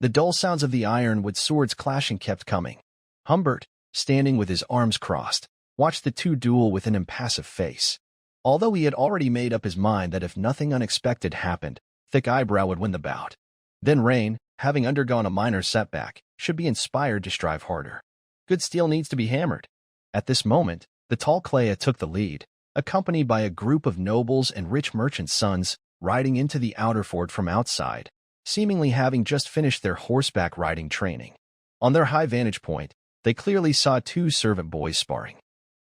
The dull sounds of the ironwood swords clashing kept coming. Humbert, standing with his arms crossed, watched the two duel with an impassive face. Although he had already made up his mind that if nothing unexpected happened, Thick Eyebrow would win the bout. Then Rain, having undergone a minor setback, should be inspired to strive harder. Good steel needs to be hammered. At this moment, the tall Clea took the lead, accompanied by a group of nobles and rich merchants' sons, riding into the outer fort from outside, seemingly having just finished their horseback riding training. On their high vantage point, they clearly saw two servant boys sparring.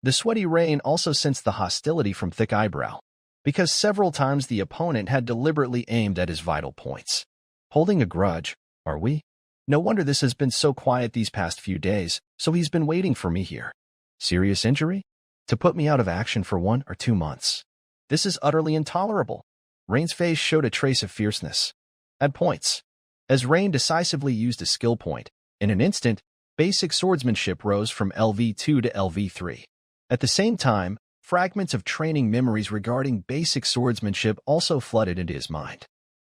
The sweaty Rain also sensed the hostility from Thick Eyebrow, because several times the opponent had deliberately aimed at his vital points. Holding a grudge, are we? No wonder this has been so quiet these past few days, so he's been waiting for me here. Serious injury? To put me out of action for 1 or 2 months. This is utterly intolerable. Rain's face showed a trace of fierceness. At points, as Rain decisively used a skill point, in an instant, basic swordsmanship rose from LV2 to LV3. At the same time, fragments of training memories regarding basic swordsmanship also flooded into his mind.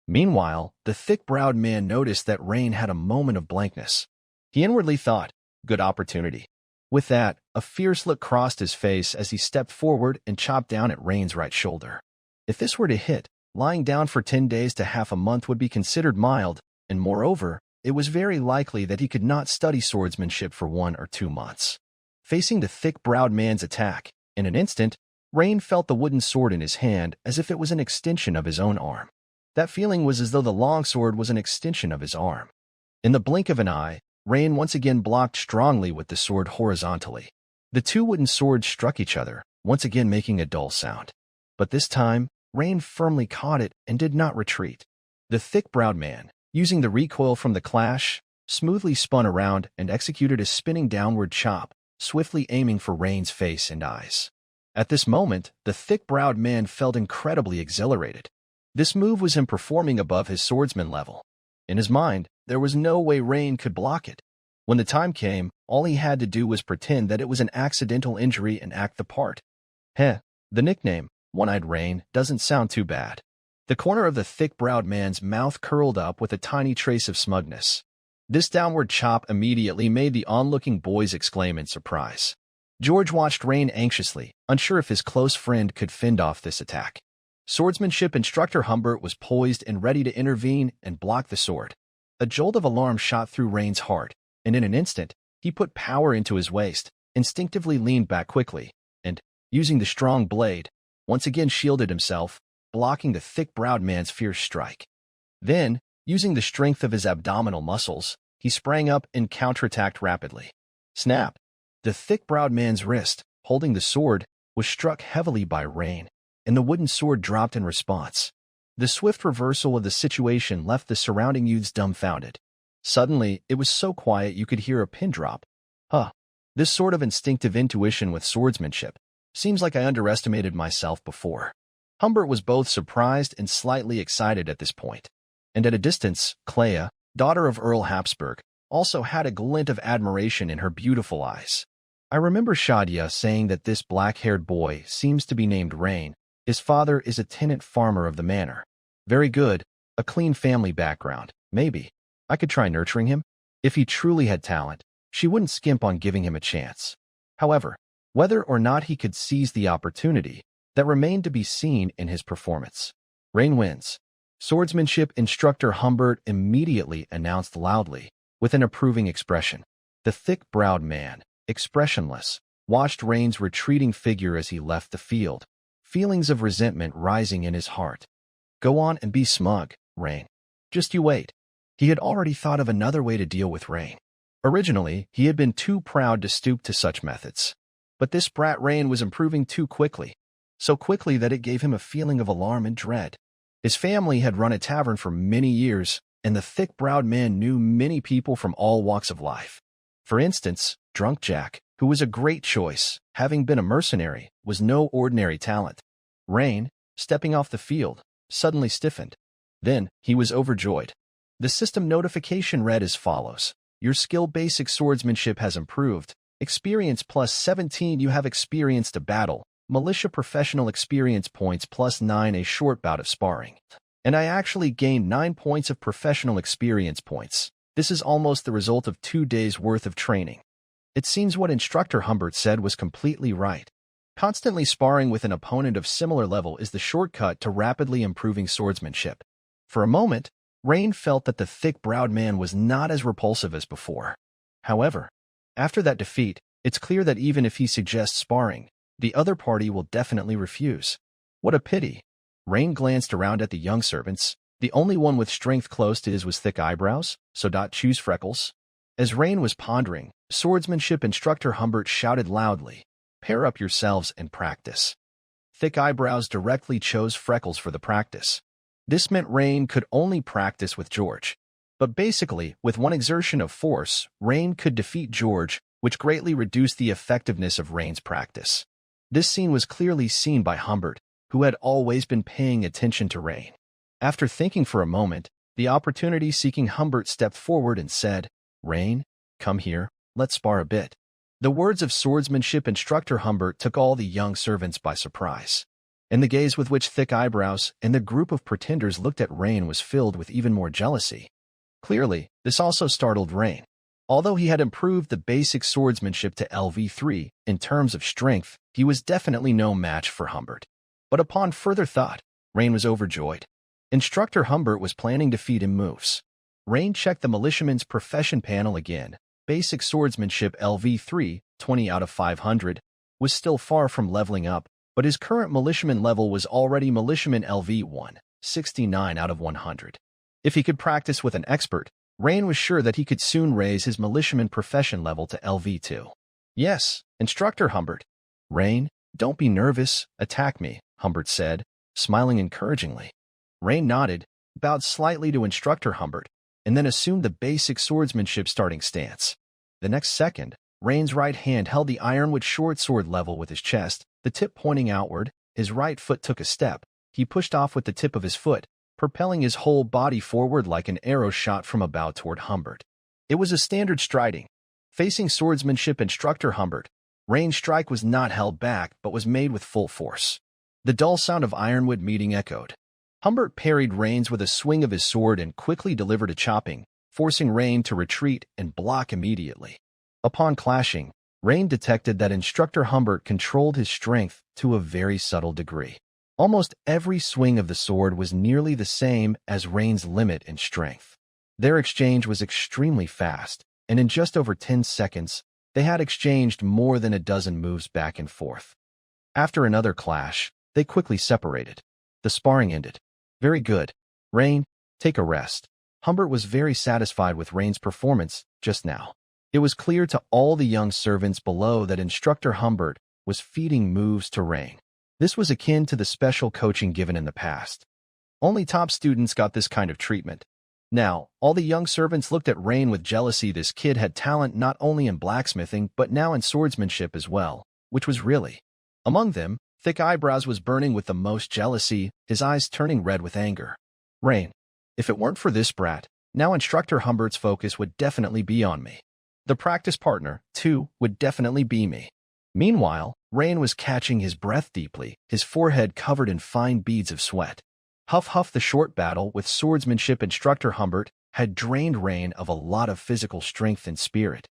Meanwhile, the thick-browed man noticed that Rain had a moment of blankness. He inwardly thought, good opportunity. With that, a fierce look crossed his face as he stepped forward and chopped down at Rain's right shoulder. If this were to hit, lying down for 10 days to half a month would be considered mild, and moreover, it was very likely that he could not study swordsmanship for 1 or 2 months. Facing the thick-browed man's attack, in an instant, Rain felt the wooden sword in his hand as if it was an extension of his own arm. That feeling was as though the longsword was an extension of his arm. In the blink of an eye, Rain once again blocked strongly with the sword horizontally. The two wooden swords struck each other, once again making a dull sound. But this time, Rain firmly caught it and did not retreat. The thick-browed man, using the recoil from the clash, smoothly spun around and executed a spinning downward chop, swiftly aiming for Rain's face and eyes. At this moment, the thick-browed man felt incredibly exhilarated. This move was him performing above his swordsman level. In his mind, there was no way Rain could block it. When the time came, all he had to do was pretend that it was an accidental injury and act the part. The nickname, One-Eyed Rain, doesn't sound too bad. The corner of the thick-browed man's mouth curled up with a tiny trace of smugness. This downward chop immediately made the onlooking boys exclaim in surprise. George watched Rain anxiously, unsure if his close friend could fend off this attack. Swordsmanship Instructor Humbert was poised and ready to intervene and block the sword. A jolt of alarm shot through Rain's heart, and in an instant, he put power into his waist, instinctively leaned back quickly, and, using the strong blade, once again shielded himself, blocking the thick-browed man's fierce strike. Then, using the strength of his abdominal muscles, he sprang up and counterattacked rapidly. Snap! The thick-browed man's wrist, holding the sword, was struck heavily by Rain, and the wooden sword dropped in response. The swift reversal of the situation left the surrounding youths dumbfounded. Suddenly, it was so quiet you could hear a pin drop. This sort of instinctive intuition with swordsmanship. Seems like I underestimated myself before. Humbert was both surprised and slightly excited at this point. And at a distance, Clea, daughter of Earl Habsburg, also had a glint of admiration in her beautiful eyes. I remember Shadia saying that this black-haired boy seems to be named Rain. His father is a tenant farmer of the manor. Very good, a clean family background, maybe. I could try nurturing him. If he truly had talent, she wouldn't skimp on giving him a chance. However, whether or not he could seize the opportunity, that remained to be seen in his performance. Rain wins. Swordsmanship Instructor Humbert immediately announced loudly, with an approving expression. The thick-browed man, expressionless, watched Rain's retreating figure as he left the field, feelings of resentment rising in his heart. Go on and be smug, Rain. Just you wait. He had already thought of another way to deal with Rain. Originally, he had been too proud to stoop to such methods. But this brat Rain was improving too quickly, so quickly that it gave him a feeling of alarm and dread. His family had run a tavern for many years, and the thick-browed man knew many people from all walks of life. For instance, Drunk Jack, who was a great choice, having been a mercenary, was no ordinary talent. Rain, stepping off the field, suddenly stiffened. Then, he was overjoyed. The system notification read as follows. Your skill basic swordsmanship has improved. Experience plus 17 you have experienced a battle. Militia professional experience points plus 9 a short bout of sparring. And I actually gained 9 points of professional experience points. This is almost the result of 2 days' worth of training. It seems what Instructor Humbert said was completely right. Constantly sparring with an opponent of similar level is the shortcut to rapidly improving swordsmanship. For a moment, Rain felt that the thick-browed man was not as repulsive as before. However, after that defeat, it's clear that even if he suggests sparring, the other party will definitely refuse. What a pity. Rain glanced around at the young servants. The only one with strength close to his was thick eyebrows, so choose Freckles. As Rain was pondering, swordsmanship instructor Humbert shouted loudly, pair up yourselves and practice. Thick eyebrows directly chose Freckles for the practice. This meant Rain could only practice with George. But basically, with one exertion of force, Rain could defeat George, which greatly reduced the effectiveness of Rain's practice. This scene was clearly seen by Humbert, who had always been paying attention to Rain. After thinking for a moment, the opportunity-seeking Humbert stepped forward and said, Rain, come here, let's spar a bit. The words of swordsmanship instructor Humbert took all the young servants by surprise. And the gaze with which thick eyebrows and the group of pretenders looked at Rain was filled with even more jealousy. Clearly, this also startled Rain. Although he had improved the basic swordsmanship to LV3 in terms of strength, he was definitely no match for Humbert. But upon further thought, Rain was overjoyed. Instructor Humbert was planning to feed him moves. Rain checked the militiaman's profession panel again. Basic swordsmanship LV3, 20 out of 500, was still far from leveling up, but his current militiaman level was already militiaman LV1, 69 out of 100. If he could practice with an expert, Rain was sure that he could soon raise his militiaman profession level to LV2. Yes, Instructor Humbert. Rain, don't be nervous, attack me, Humbert said, smiling encouragingly. Rain nodded, bowed slightly to Instructor Humbert, and then assumed the basic swordsmanship starting stance. The next second, Rain's right hand held the ironwood short sword level with his chest, the tip pointing outward. His right foot took a step. He pushed off with the tip of his foot, propelling his whole body forward like an arrow shot from a bow toward Humbert. It was a standard striding. Facing swordsmanship instructor Humbert, Rain's strike was not held back but was made with full force. The dull sound of ironwood meeting echoed. Humbert parried Rain's with a swing of his sword and quickly delivered a chopping, forcing Rain to retreat and block immediately. Upon clashing, Rain detected that Instructor Humbert controlled his strength to a very subtle degree. Almost every swing of the sword was nearly the same as Rain's limit in strength. Their exchange was extremely fast, and in just over 10 seconds, they had exchanged more than a dozen moves back and forth. After another clash, they quickly separated. The sparring ended. Very good. Rain, take a rest. Humbert was very satisfied with Rain's performance just now. It was clear to all the young servants below that Instructor Humbert was feeding moves to Rain. This was akin to the special coaching given in the past. Only top students got this kind of treatment. Now, all the young servants looked at Rain with jealousy. This kid had talent not only in blacksmithing but now in swordsmanship as well, which was really. Among them, Thick Eyebrows was burning with the most jealousy, his eyes turning red with anger. Rain, if it weren't for this brat, now Instructor Humbert's focus would definitely be on me. The practice partner, too, would definitely be me. Meanwhile, Rain was catching his breath deeply, his forehead covered in fine beads of sweat. Huff huff. The short battle with swordsmanship instructor Humbert had drained Rain of a lot of physical strength and spirit,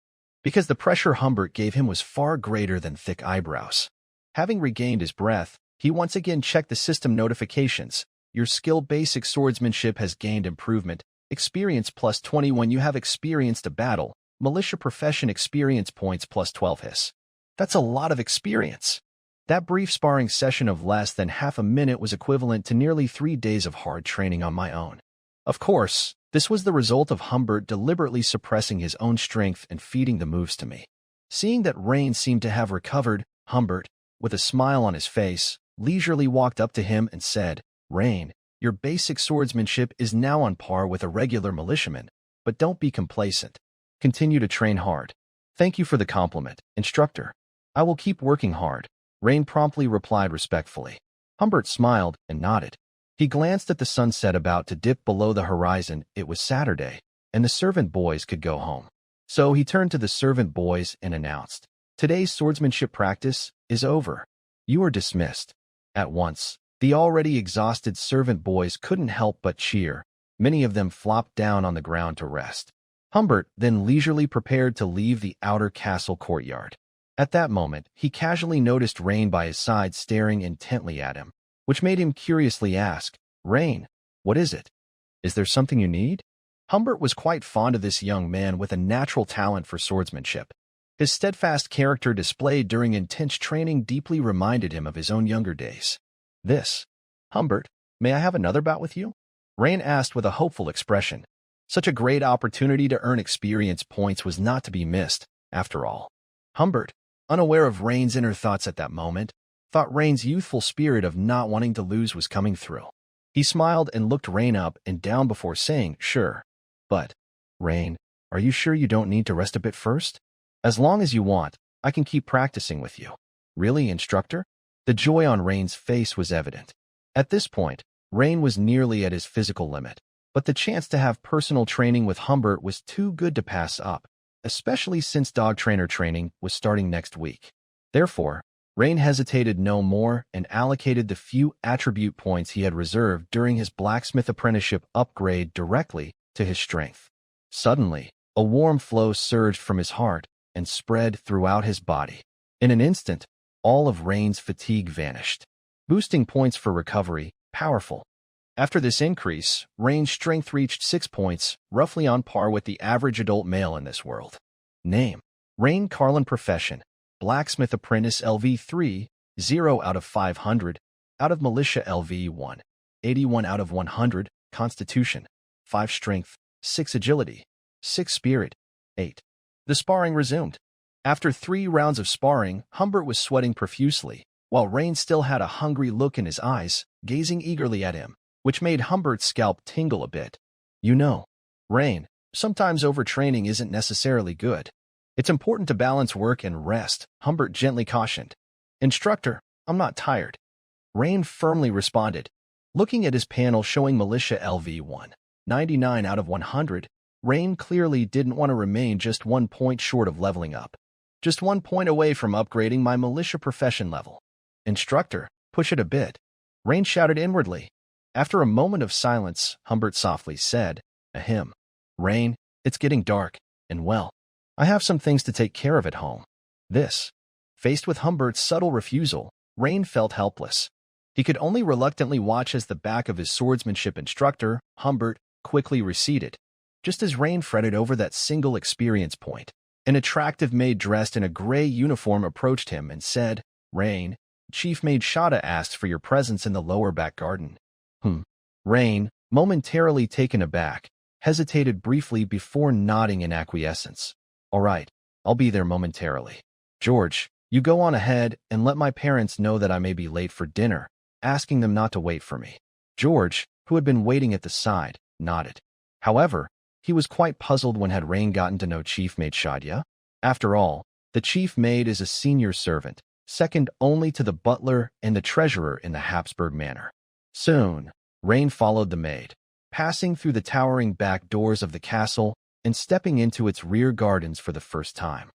because the pressure Humbert gave him was far greater than Thick Eyebrows. Having regained his breath, he once again checked the system notifications. Your skill basic swordsmanship has gained improvement. experience plus 20 when you have experienced a battle, militia profession experience points plus 12 his. That's a lot of experience. That brief sparring session of less than half a minute was equivalent to nearly 3 days of hard training on my own. Of course, this was the result of Humbert deliberately suppressing his own strength and feeding the moves to me. Seeing that Rain seemed to have recovered, Humbert, with a smile on his face, leisurely walked up to him and said, "Rain, your basic swordsmanship is now on par with a regular militiaman, but don't be complacent. Continue to train hard." "Thank you for the compliment, instructor. I will keep working hard," Rain promptly replied respectfully. Humbert smiled and nodded. He glanced at the sunset about to dip below the horizon. It was Saturday, and the servant boys could go home. So he turned to the servant boys and announced, "Today's swordsmanship practice is over. You are dismissed." At once, the already exhausted servant boys couldn't help but cheer. Many of them flopped down on the ground to rest. Humbert then leisurely prepared to leave the outer castle courtyard. At that moment, he casually noticed Rain by his side staring intently at him, which made him curiously ask, "Rain, what is it? Is there something you need?" Humbert was quite fond of this young man with a natural talent for swordsmanship. His steadfast character displayed during intense training deeply reminded him of his own younger days. "Humbert, may I have another bout with you?" Rain asked with a hopeful expression. Such a great opportunity to earn experience points was not to be missed, after all. Humbert, unaware of Rain's inner thoughts at that moment, thought Rain's youthful spirit of not wanting to lose was coming through. He smiled and looked Rain up and down before saying, "Sure. But, Rain, are you sure you don't need to rest a bit first? As long as you want, I can keep practicing with you." "Really, instructor?" The joy on Rain's face was evident. At this point, Rain was nearly at his physical limit, but the chance to have personal training with Humbert was too good to pass up, especially since dog trainer training was starting next week. Therefore, Rain hesitated no more and allocated the few attribute points he had reserved during his blacksmith apprenticeship upgrade directly to his strength. Suddenly, a warm flow surged from his heart and spread throughout his body. In an instant, all of Rain's fatigue vanished. Boosting points for recovery, powerful. After this increase, Rain's strength reached 6 points, roughly on par with the average adult male in this world. Name: Rain Carlin. Profession: Blacksmith Apprentice. LV3, 0 out of 500. Out of Militia. LV1, 81 out of 100. Constitution: 5 Strength, 6 Agility, 6 Spirit, 8. The sparring resumed. After 3 rounds of sparring, Humbert was sweating profusely, while Rain still had a hungry look in his eyes, gazing eagerly at him, which made Humbert's scalp tingle a bit. "You know, Rain, sometimes overtraining isn't necessarily good. It's important to balance work and rest," Humbert gently cautioned. "Instructor, I'm not tired," Rain firmly responded. Looking at his panel showing Militia LV1, 99 out of 100, Rain clearly didn't want to remain just 1 point short of leveling up. "Just 1 point away from upgrading my militia profession level." "Instructor, push it a bit," Rain shouted inwardly. After a moment of silence, Humbert softly said, "Ahem. Rain, it's getting dark, and well, I have some things to take care of at home." Faced with Humbert's subtle refusal, Rain felt helpless. He could only reluctantly watch as the back of his swordsmanship instructor, Humbert, quickly receded. Just as Rain fretted over that single experience point, an attractive maid dressed in a gray uniform approached him and said, "Rain, Chief Maid Shada asked for your presence in the lower back garden." Rain, momentarily taken aback, hesitated briefly before nodding in acquiescence. "All right, I'll be there momentarily. George, you go on ahead and let my parents know that I may be late for dinner, asking them not to wait for me." George, who had been waiting at the side, nodded. However, he was quite puzzled when had Rain gotten to know Chief Maid Shadia. After all, the chief maid is a senior servant, second only to the butler and the treasurer in the Habsburg manor. Soon, Rain followed the maid, passing through the towering back doors of the castle and stepping into its rear gardens for the first time.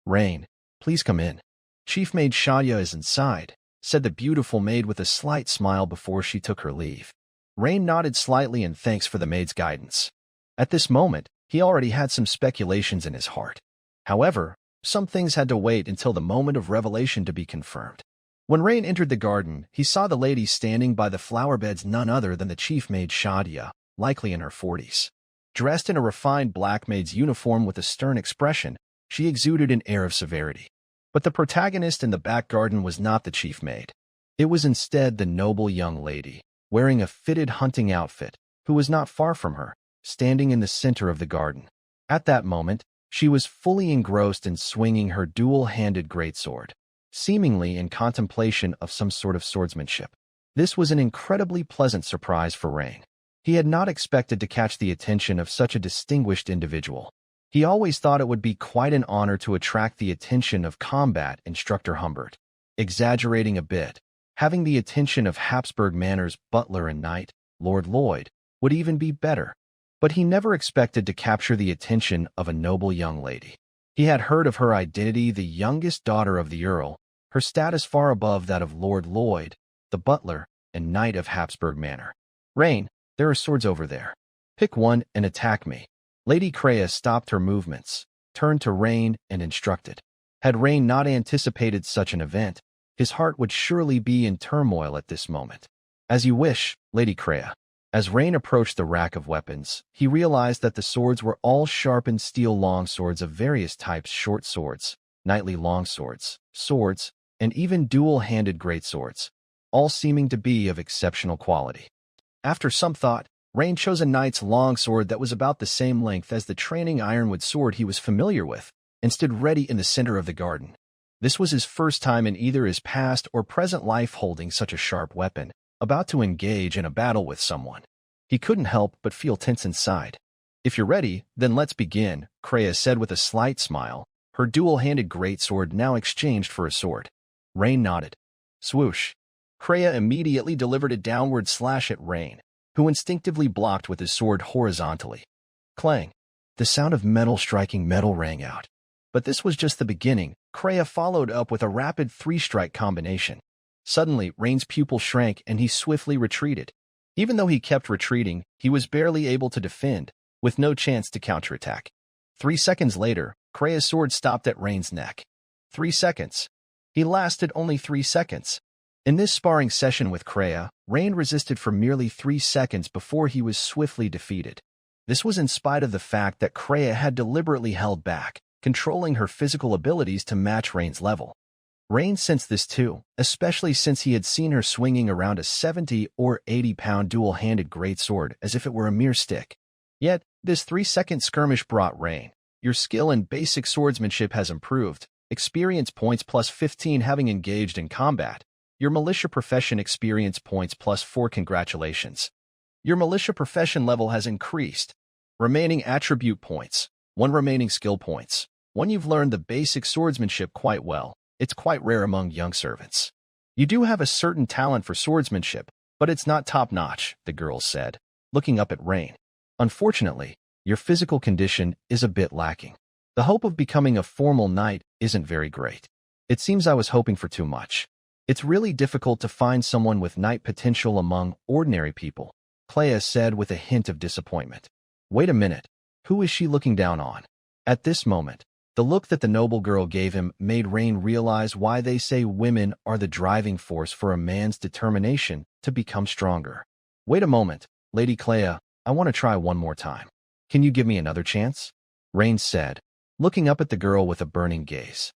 "Rain, please come in. Chief Maid Shadia is inside," said the beautiful maid with a slight smile before she took her leave. Rain nodded slightly in thanks for the maid's guidance. At this moment, he already had some speculations in his heart. However, some things had to wait until the moment of revelation to be confirmed. When Rain entered the garden, he saw the lady standing by the flower beds, none other than the chief maid Shadia, likely in her 40s. Dressed in a refined black maid's uniform with a stern expression, she exuded an air of severity. But the protagonist in the back garden was not the chief maid. It was instead the noble young lady, wearing a fitted hunting outfit, who was not far from her, standing in the center of the garden. At that moment, she was fully engrossed in swinging her dual-handed greatsword, seemingly in contemplation of some sort of swordsmanship. This was an incredibly pleasant surprise for Rain. He had not expected to catch the attention of such a distinguished individual. He always thought it would be quite an honor to attract the attention of combat instructor Humbert. Exaggerating a bit, having the attention of Habsburg Manor's butler and knight, Lord Lloyd, would even be better. But he never expected to capture the attention of a noble young lady. He had heard of her identity, the youngest daughter of the Earl, her status far above that of Lord Lloyd, the butler and knight of Habsburg Manor. Rain, there are swords over there. Pick one and attack me. Lady Kreia stopped her movements, turned to Rain and instructed. Had Rain not anticipated such an event, his heart would surely be in turmoil at this moment. As you wish, Lady Kreia. As Rain approached the rack of weapons, he realized that the swords were all sharpened steel longswords of various types: short swords, knightly longswords, swords, and even dual-handed greatswords, all seeming to be of exceptional quality. After some thought, Rain chose a knight's longsword that was about the same length as the training ironwood sword he was familiar with, and stood ready in the center of the garden. This was his first time in either his past or present life holding such a sharp weapon, about to engage in a battle with someone. He couldn't help but feel tense inside. If you're ready, then let's begin, Kreia said with a slight smile, her dual-handed greatsword now exchanged for a sword. Rain nodded. Swoosh. Kreia immediately delivered a downward slash at Rain, who instinctively blocked with his sword horizontally. Clang. The sound of metal striking metal rang out. But this was just the beginning. Kreia followed up with a rapid three-strike combination. Suddenly, Rain's pupil shrank and he swiftly retreated. Even though he kept retreating, he was barely able to defend, with no chance to counterattack. 3 seconds later, Kreia's sword stopped at Rain's neck. 3 seconds. He lasted only 3 seconds. In this sparring session with Kreia, Rain resisted for merely 3 seconds before he was swiftly defeated. This was in spite of the fact that Kreia had deliberately held back, controlling her physical abilities to match Rain's level. Rain sensed this too, especially since he had seen her swinging around a 70 or 80-pound dual-handed greatsword as if it were a mere stick. Yet, this 3-second skirmish brought Rain. Your skill in basic swordsmanship has improved, experience points plus 15 having engaged in combat. Your militia profession experience points plus 4 congratulations. Your militia profession level has increased. Remaining attribute points, 1 remaining skill points. When you've learned the basic swordsmanship quite well, it's quite rare among young servants. You do have a certain talent for swordsmanship, but it's not top-notch, the girl said, looking up at Rain. Unfortunately, your physical condition is a bit lacking. The hope of becoming a formal knight isn't very great. It seems I was hoping for too much. It's really difficult to find someone with knight potential among ordinary people, Kreia said with a hint of disappointment. Wait a minute. Who is she looking down on? At this moment, the look that the noble girl gave him made Rain realize why they say women are the driving force for a man's determination to become stronger. Wait a moment, Lady Kreia, I want to try one more time. Can you give me another chance? Rain said, looking up at the girl with a burning gaze.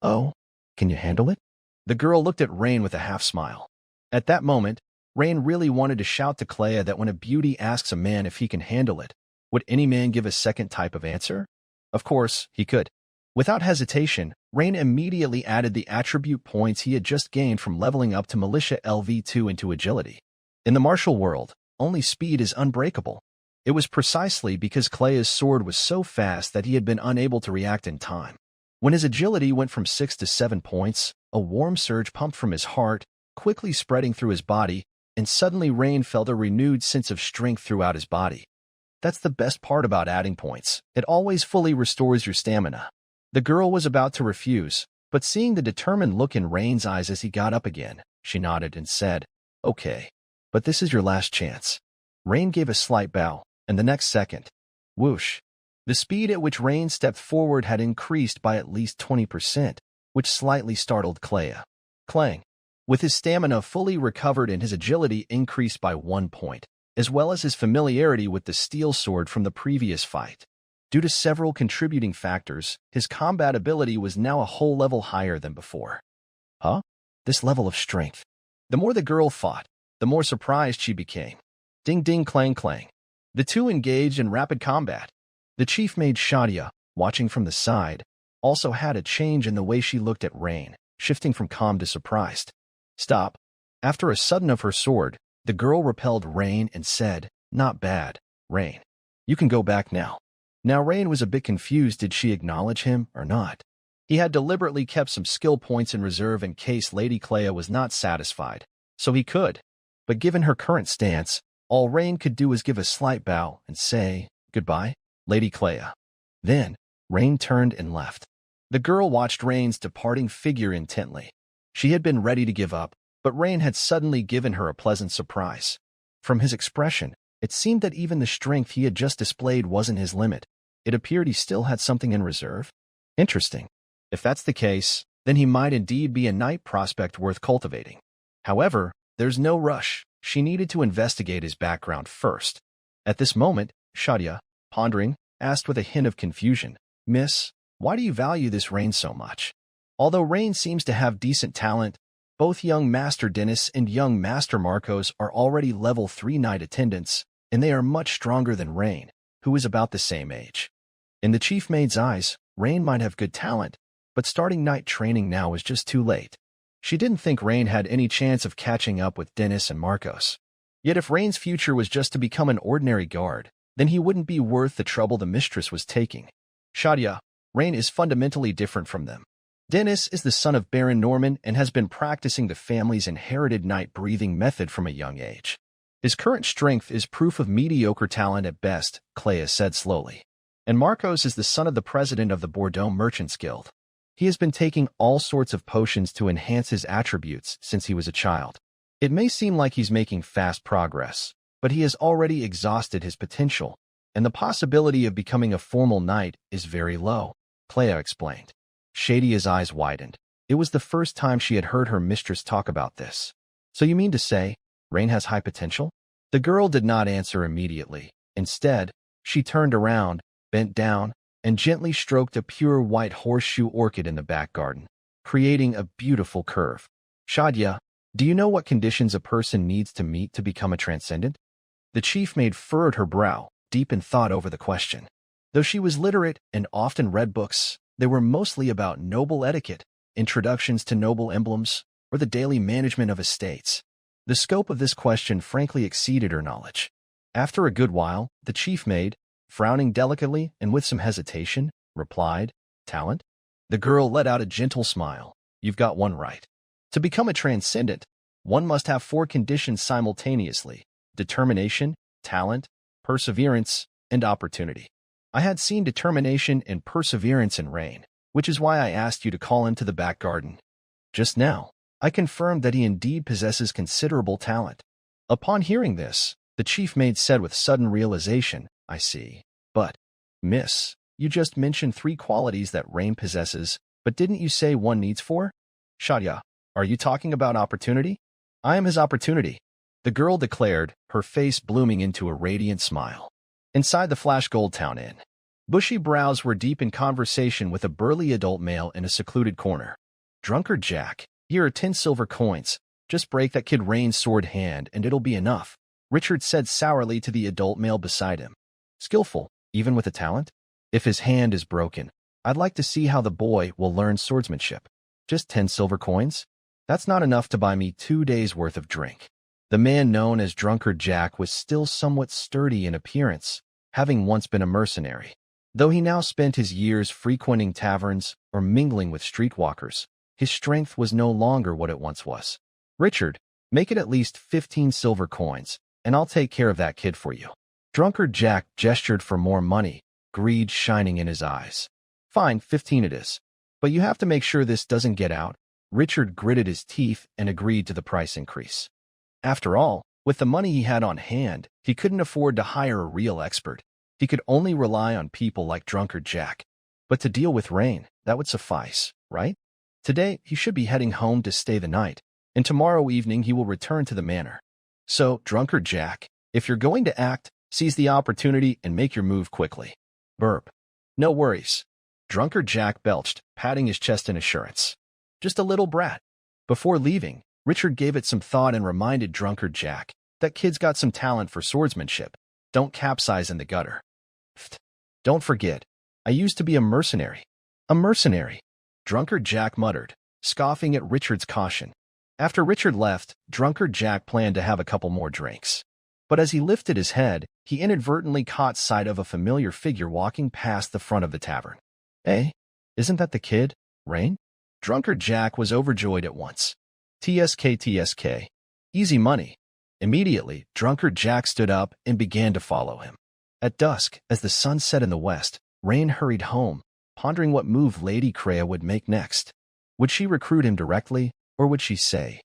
Oh, can you handle it? The girl looked at Rain with a half-smile. At that moment, Rain really wanted to shout to Kreia that when a beauty asks a man if he can handle it, would any man give a second type of answer? Of course, he could. Without hesitation, Rain immediately added the attribute points he had just gained from leveling up to Militia LV2 into Agility. In the martial world, only speed is unbreakable. It was precisely because Kreia's sword was so fast that he had been unable to react in time. When his agility went from 6 to 7 points, a warm surge pumped from his heart, quickly spreading through his body, and suddenly Rain felt a renewed sense of strength throughout his body. That's the best part about adding points. It always fully restores your stamina. The girl was about to refuse, but seeing the determined look in Rain's eyes as he got up again, she nodded and said, Okay, but this is your last chance. Rain gave a slight bow, and the next second, whoosh. The speed at which Rain stepped forward had increased by at least 20%, which slightly startled Kreia. Clang. With his stamina fully recovered and his agility increased by 1 point, as well as his familiarity with the steel sword from the previous fight. Due to several contributing factors, his combat ability was now a whole level higher than before. Huh? This level of strength. The more the girl fought, the more surprised she became. Ding ding clang clang. The two engaged in rapid combat. The chief mage Shadia, watching from the side, also had a change in the way she looked at Rain, shifting from calm to surprised. Stop. After a sudden of her sword, the girl repelled Rain and said, "Not bad, Rain. You can go back now." Now Rain was a bit confused. Did she acknowledge him or not? He had deliberately kept some skill points in reserve in case Lady Clea was not satisfied, so he could. But given her current stance, all Rain could do was give a slight bow and say, "Goodbye, Lady Clea." Then, Rain turned and left. The girl watched Rain's departing figure intently. She had been ready to give up, but Rain had suddenly given her a pleasant surprise. From his expression, it seemed that even the strength he had just displayed wasn't his limit. It appeared he still had something in reserve. Interesting. If that's the case, then he might indeed be a knight prospect worth cultivating. However, there's no rush. She needed to investigate his background first. At this moment, Shadia, pondering, asked with a hint of confusion, "Miss, why do you value this Rain so much?" Although Rain seems to have decent talent, both young Master Dennis and young Master Marcos are already level 3 knight attendants, and they are much stronger than Rain, who is about the same age. In the chief maid's eyes, Rain might have good talent, but starting knight training now is just too late. She didn't think Rain had any chance of catching up with Dennis and Marcos. Yet if Rain's future was just to become an ordinary guard, then he wouldn't be worth the trouble the mistress was taking. Shadia, Rain is fundamentally different from them. Dennis is the son of Baron Norman and has been practicing the family's inherited night-breathing method from a young age. His current strength is proof of mediocre talent at best, Clea said slowly. And Marcos is the son of the president of the Bordeaux Merchants Guild. He has been taking all sorts of potions to enhance his attributes since he was a child. It may seem like he's making fast progress, but he has already exhausted his potential, and the possibility of becoming a formal knight is very low, Clea explained. Shadia's eyes widened. It was the first time she had heard her mistress talk about this. "So you mean to say, Rain has high potential?" The girl did not answer immediately. Instead, she turned around, bent down, and gently stroked a pure white horseshoe orchid in the back garden, creating a beautiful curve. "Shadia, do you know what conditions a person needs to meet to become a transcendent?" The chief maid furrowed her brow, deep in thought over the question. Though she was literate and often read books, they were mostly about noble etiquette, introductions to noble emblems, or the daily management of estates. The scope of this question frankly exceeded her knowledge. After a good while, the chief maid, frowning delicately and with some hesitation, replied, "Talent?" The girl let out a gentle smile. "You've got one right. To become a transcendent, one must have 4 conditions simultaneously: determination, talent, perseverance, and opportunity. I had seen determination and perseverance in Rain, which is why I asked you to call him to the back garden. Just now, I confirmed that he indeed possesses considerable talent." Upon hearing this, the chief maid said with sudden realization, "I see. But, miss, you just mentioned 3 qualities that Rain possesses, but didn't you say one needs 4? Shadia, are you talking about opportunity?" "I am his opportunity," the girl declared, her face blooming into a radiant smile. Inside the Flash Gold Town Inn, bushy brows were deep in conversation with a burly adult male in a secluded corner. "Drunkard Jack, here are 10 silver coins. Just break that kid Rain's sword hand and it'll be enough," Richard said sourly to the adult male beside him. "Skillful, even with a talent? If his hand is broken, I'd like to see how the boy will learn swordsmanship. Just 10 silver coins? That's not enough to buy me 2 days' worth of drink." The man known as Drunkard Jack was still somewhat sturdy in appearance, having once been a mercenary. Though he now spent his years frequenting taverns or mingling with streetwalkers, his strength was no longer what it once was. "Richard, make it at least 15 silver coins, and I'll take care of that kid for you." Drunkard Jack gestured for more money, greed shining in his eyes. "Fine, 15 it is. But you have to make sure this doesn't get out." Richard gritted his teeth and agreed to the price increase. After all, with the money he had on hand, he couldn't afford to hire a real expert. He could only rely on people like Drunkard Jack. But to deal with Rain, that would suffice, right? Today, he should be heading home to stay the night, and tomorrow evening he will return to the manor. So, Drunkard Jack, If you're going to act, seize the opportunity and make your move quickly. Burp. No worries. Drunkard Jack belched, patting his chest in assurance. Just a little brat. Before leaving, Richard gave it some thought and reminded Drunkard Jack that kid's got some talent for swordsmanship. Don't capsize in the gutter. Pfft. Don't forget, I used to be a mercenary. A mercenary, Drunkard Jack muttered, scoffing at Richard's caution. After Richard left, Drunkard Jack planned to have a couple more drinks. But as he lifted his head, he inadvertently caught sight of a familiar figure walking past the front of the tavern. Hey, isn't that the kid, Rain? Drunkard Jack was overjoyed at once. TSK. Easy money. Immediately, Drunkard Jack stood up and began to follow him. At dusk, as the sun set in the west, Rain hurried home, pondering what move Lady Kreia would make next. Would she recruit him directly, or would she say?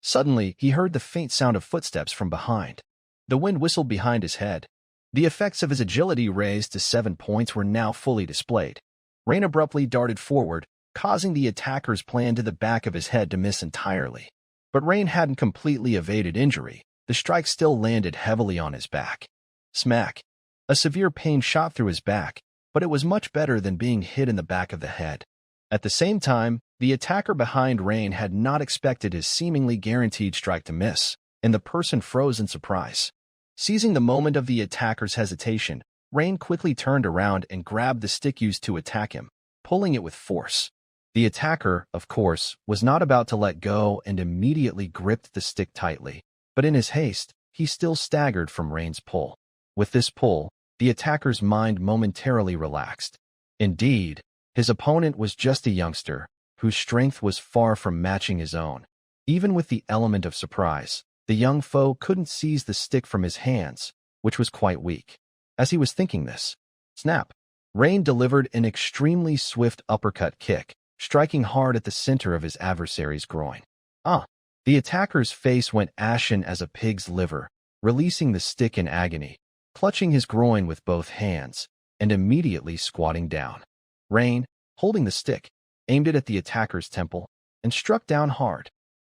Suddenly, he heard the faint sound of footsteps from behind. The wind whistled behind his head. The effects of his agility raised to 7 points were now fully displayed. Rain abruptly darted forward, causing the attacker's plan to the back of his head to miss entirely. But Rain hadn't completely evaded injury. The strike still landed heavily on his back. Smack. A severe pain shot through his back, but it was much better than being hit in the back of the head. At the same time, the attacker behind Rain had not expected his seemingly guaranteed strike to miss, and the person froze in surprise. Seizing the moment of the attacker's hesitation, Rain quickly turned around and grabbed the stick used to attack him, pulling it with force. The attacker, of course, was not about to let go and immediately gripped the stick tightly, but in his haste, he still staggered from Rain's pull. With this pull, the attacker's mind momentarily relaxed. Indeed, his opponent was just a youngster, whose strength was far from matching his own. Even with the element of surprise, the young foe couldn't seize the stick from his hands, which was quite weak. As he was thinking this, snap! Rain delivered an extremely swift uppercut kick, striking hard at the center of his adversary's groin. The attacker's face went ashen as a pig's liver, releasing the stick in agony, clutching his groin with both hands, and immediately squatting down. Rain, holding the stick, aimed it at the attacker's temple, and struck down hard.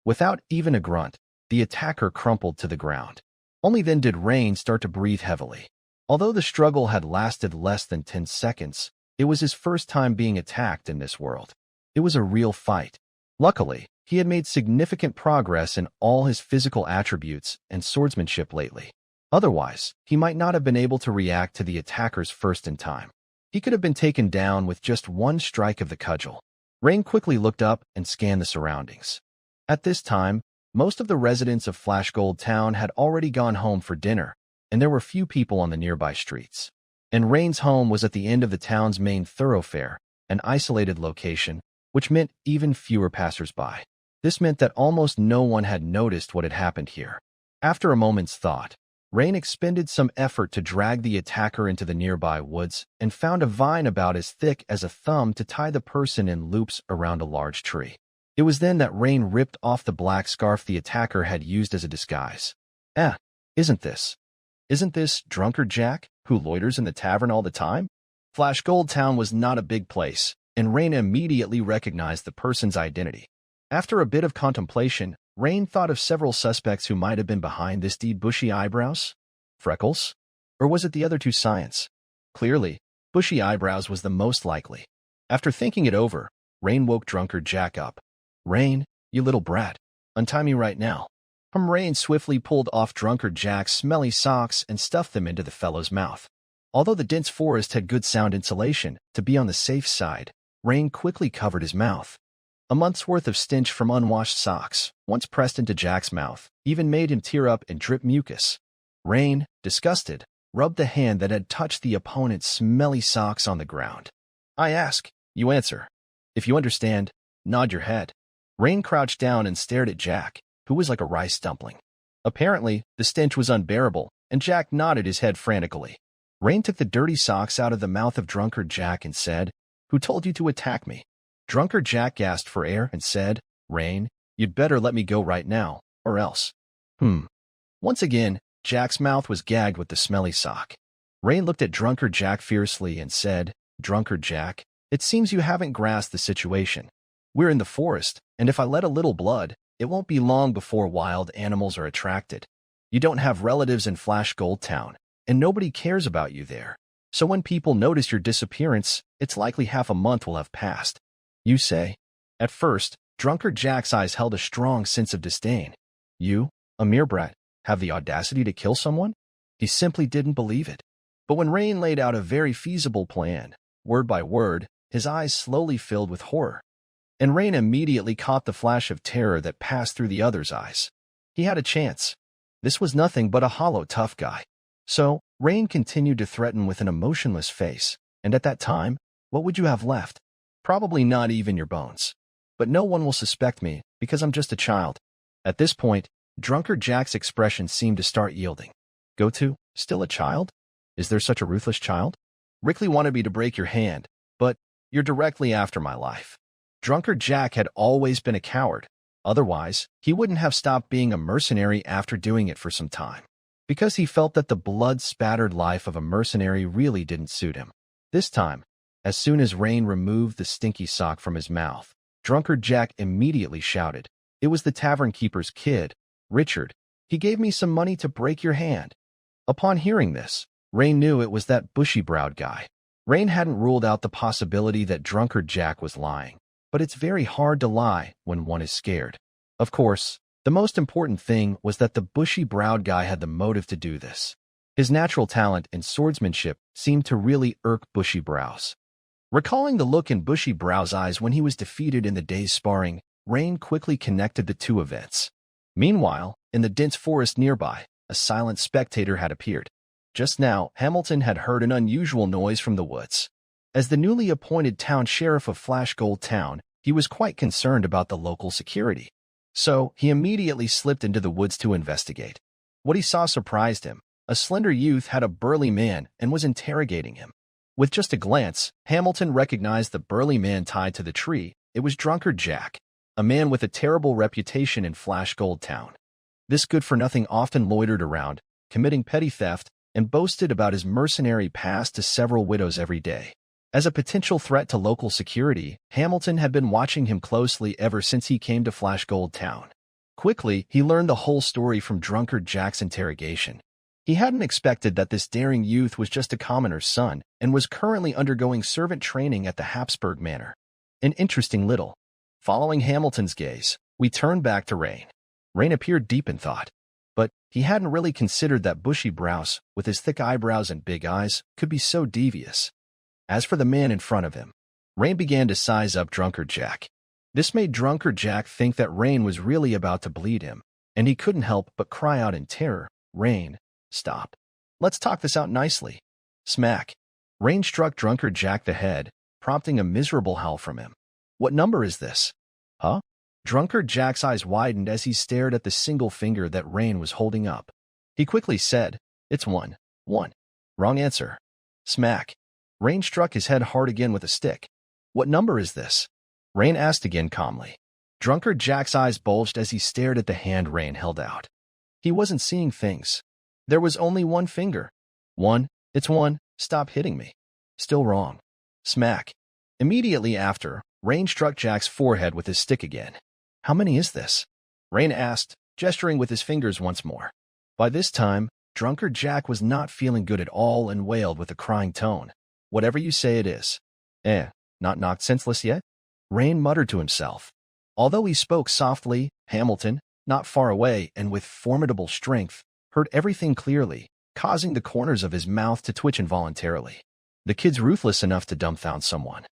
Without even a grunt, the attacker crumpled to the ground. Only then did Rain start to breathe heavily. Although the struggle had lasted less than 10 seconds, it was his first time being attacked in this world. It was a real fight. Luckily, he had made significant progress in all his physical attributes and swordsmanship lately. Otherwise, he might not have been able to react to the attacker's first in time. He could have been taken down with just one strike of the cudgel. Rain quickly looked up and scanned the surroundings. At this time, most of the residents of Flashgold Town had already gone home for dinner, and there were few people on the nearby streets. And Rain's home was at the end of the town's main thoroughfare, an isolated location, which meant even fewer passers-by. This meant that almost no one had noticed what had happened here. After a moment's thought, Rain expended some effort to drag the attacker into the nearby woods and found a vine about as thick as a thumb to tie the person in loops around a large tree. It was then that Rain ripped off the black scarf the attacker had used as a disguise. Isn't this Drunkard Jack, who loiters in the tavern all the time? Flashgold Town was not a big place, and Rain immediately recognized the person's identity. After a bit of contemplation, Rain thought of several suspects who might have been behind this deed. Bushy eyebrows? Freckles? Or was it the other two science? Clearly, bushy eyebrows was the most likely. After thinking it over, Rain woke Drunkard Jack up. Rain, you little brat, untie me right now. Rain swiftly pulled off Drunkard Jack's smelly socks and stuffed them into the fellow's mouth. Although the dense forest had good sound insulation, to be on the safe side, Rain quickly covered his mouth. A month's worth of stench from unwashed socks, once pressed into Jack's mouth, even made him tear up and drip mucus. Rain, disgusted, rubbed the hand that had touched the opponent's smelly socks on the ground. I ask, you answer. If you understand, nod your head. Rain crouched down and stared at Jack, who was like a rice dumpling. Apparently, the stench was unbearable, and Jack nodded his head frantically. Rain took the dirty socks out of the mouth of Drunkard Jack and said, "Who told you to attack me?" Drunkard Jack gasped for air and said, "Rain, you'd better let me go right now, or else." Once again, Jack's mouth was gagged with the smelly sock. Rain looked at Drunkard Jack fiercely and said, "Drunkard Jack, it seems you haven't grasped the situation. We're in the forest, and if I let a little blood, it won't be long before wild animals are attracted. You don't have relatives in Flash Gold Town, and nobody cares about you there. So when people notice your disappearance, it's likely half a month will have passed. You say. At first, Drunkard Jack's eyes held a strong sense of disdain. You, a mere brat, have the audacity to kill someone? He simply didn't believe it. But when Rain laid out a very feasible plan, word by word, his eyes slowly filled with horror. And Rain immediately caught the flash of terror that passed through the other's eyes. He had a chance. This was nothing but a hollow tough guy. So, Rain continued to threaten with an emotionless face, and at that time, what would you have left? Probably not even your bones. But no one will suspect me, because I'm just a child. At this point, Drunkard Jack's expression seemed to start yielding. Go to? Still a child? Is there such a ruthless child? Rickley wanted me to break your hand, but you're directly after my life. Drunkard Jack had always been a coward. Otherwise, he wouldn't have stopped being a mercenary after doing it for some time. Because he felt that the blood-spattered life of a mercenary really didn't suit him. This time, as soon as Rain removed the stinky sock from his mouth, Drunkard Jack immediately shouted, "It was the tavern keeper's kid, Richard. He gave me some money to break your hand." Upon hearing this, Rain knew it was that bushy-browed guy. Rain hadn't ruled out the possibility that Drunkard Jack was lying, but it's very hard to lie when one is scared. Of course, the most important thing was that the bushy-browed guy had the motive to do this. His natural talent in swordsmanship seemed to really irk Bushy Brows. Recalling the look in Bushy Brows' eyes when he was defeated in the day's sparring, Rain quickly connected the two events. Meanwhile, in the dense forest nearby, a silent spectator had appeared. Just now, Hamilton had heard an unusual noise from the woods. As the newly appointed town sheriff of Flash Gold Town, he was quite concerned about the local security. So, he immediately slipped into the woods to investigate. What he saw surprised him. A slender youth had a burly man and was interrogating him. With just a glance, Hamilton recognized the burly man tied to the tree. It was Drunkard Jack, a man with a terrible reputation in Flash Gold Town. This good-for-nothing often loitered around, committing petty theft, and boasted about his mercenary past to several widows every day. As a potential threat to local security, Hamilton had been watching him closely ever since he came to Flash Gold Town. Quickly, he learned the whole story from Drunkard Jack's interrogation. He hadn't expected that this daring youth was just a commoner's son and was currently undergoing servant training at the Habsburg Manor. An interesting little. Following Hamilton's gaze, we turned back to Rain. Rain appeared deep in thought. But he hadn't really considered that Bushy Brows, with his thick eyebrows and big eyes, could be so devious. As for the man in front of him, Rain began to size up Drunkard Jack. This made Drunkard Jack think that Rain was really about to bleed him, and he couldn't help but cry out in terror, "Rain, stop. Let's talk this out nicely." Smack. Rain struck Drunkard Jack the head, prompting a miserable howl from him. "What number is this?" "Huh?" Drunkard Jack's eyes widened as he stared at the single finger that Rain was holding up. He quickly said, "It's 1. 1. Wrong answer." Smack. Rain struck his head hard again with a stick. "What number is this?" Rain asked again calmly. Drunkard Jack's eyes bulged as he stared at the hand Rain held out. He wasn't seeing things. There was only one finger. 1. It's 1. Stop hitting me. Still wrong. Smack. Immediately after, Rain struck Jack's forehead with his stick again. "How many is this?" Rain asked, gesturing with his fingers once more. By this time, Drunkard Jack was not feeling good at all and wailed with a crying tone, "Whatever you say it is." Not knocked senseless yet?" Rain muttered to himself. Although he spoke softly, Hamilton, not far away and with formidable strength, heard everything clearly, causing the corners of his mouth to twitch involuntarily. The kid's ruthless enough to dumbfound someone.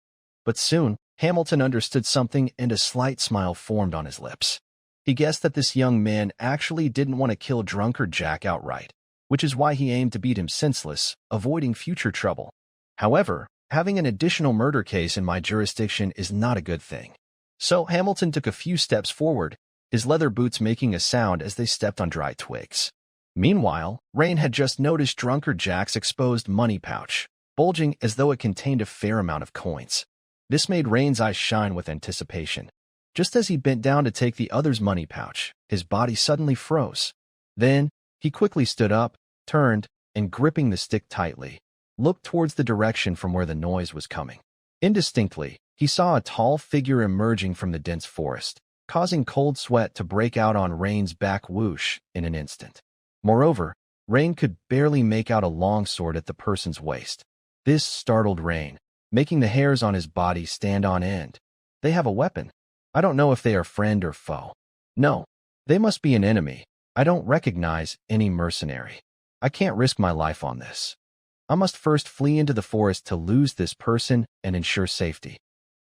But soon, Hamilton understood something and a slight smile formed on his lips. He guessed that this young man actually didn't want to kill Drunkard Jack outright, which is why he aimed to beat him senseless, avoiding future trouble. However, having an additional murder case in my jurisdiction is not a good thing. So Hamilton took a few steps forward, his leather boots making a sound as they stepped on dry twigs. Meanwhile, Rain had just noticed Drunkard Jack's exposed money pouch, bulging as though it contained a fair amount of coins. This made Rain's eyes shine with anticipation. Just as he bent down to take the other's money pouch, his body suddenly froze. Then, he quickly stood up, turned, and gripping the stick tightly, looked towards the direction from where the noise was coming. Indistinctly, he saw a tall figure emerging from the dense forest, causing cold sweat to break out on Rain's back whoosh in an instant. Moreover, Rain could barely make out a long sword at the person's waist. This startled Rain, making the hairs on his body stand on end. They have a weapon. I don't know if they are friend or foe. No, they must be an enemy. I don't recognize any mercenary. I can't risk my life on this. I must first flee into the forest to lose this person and ensure safety.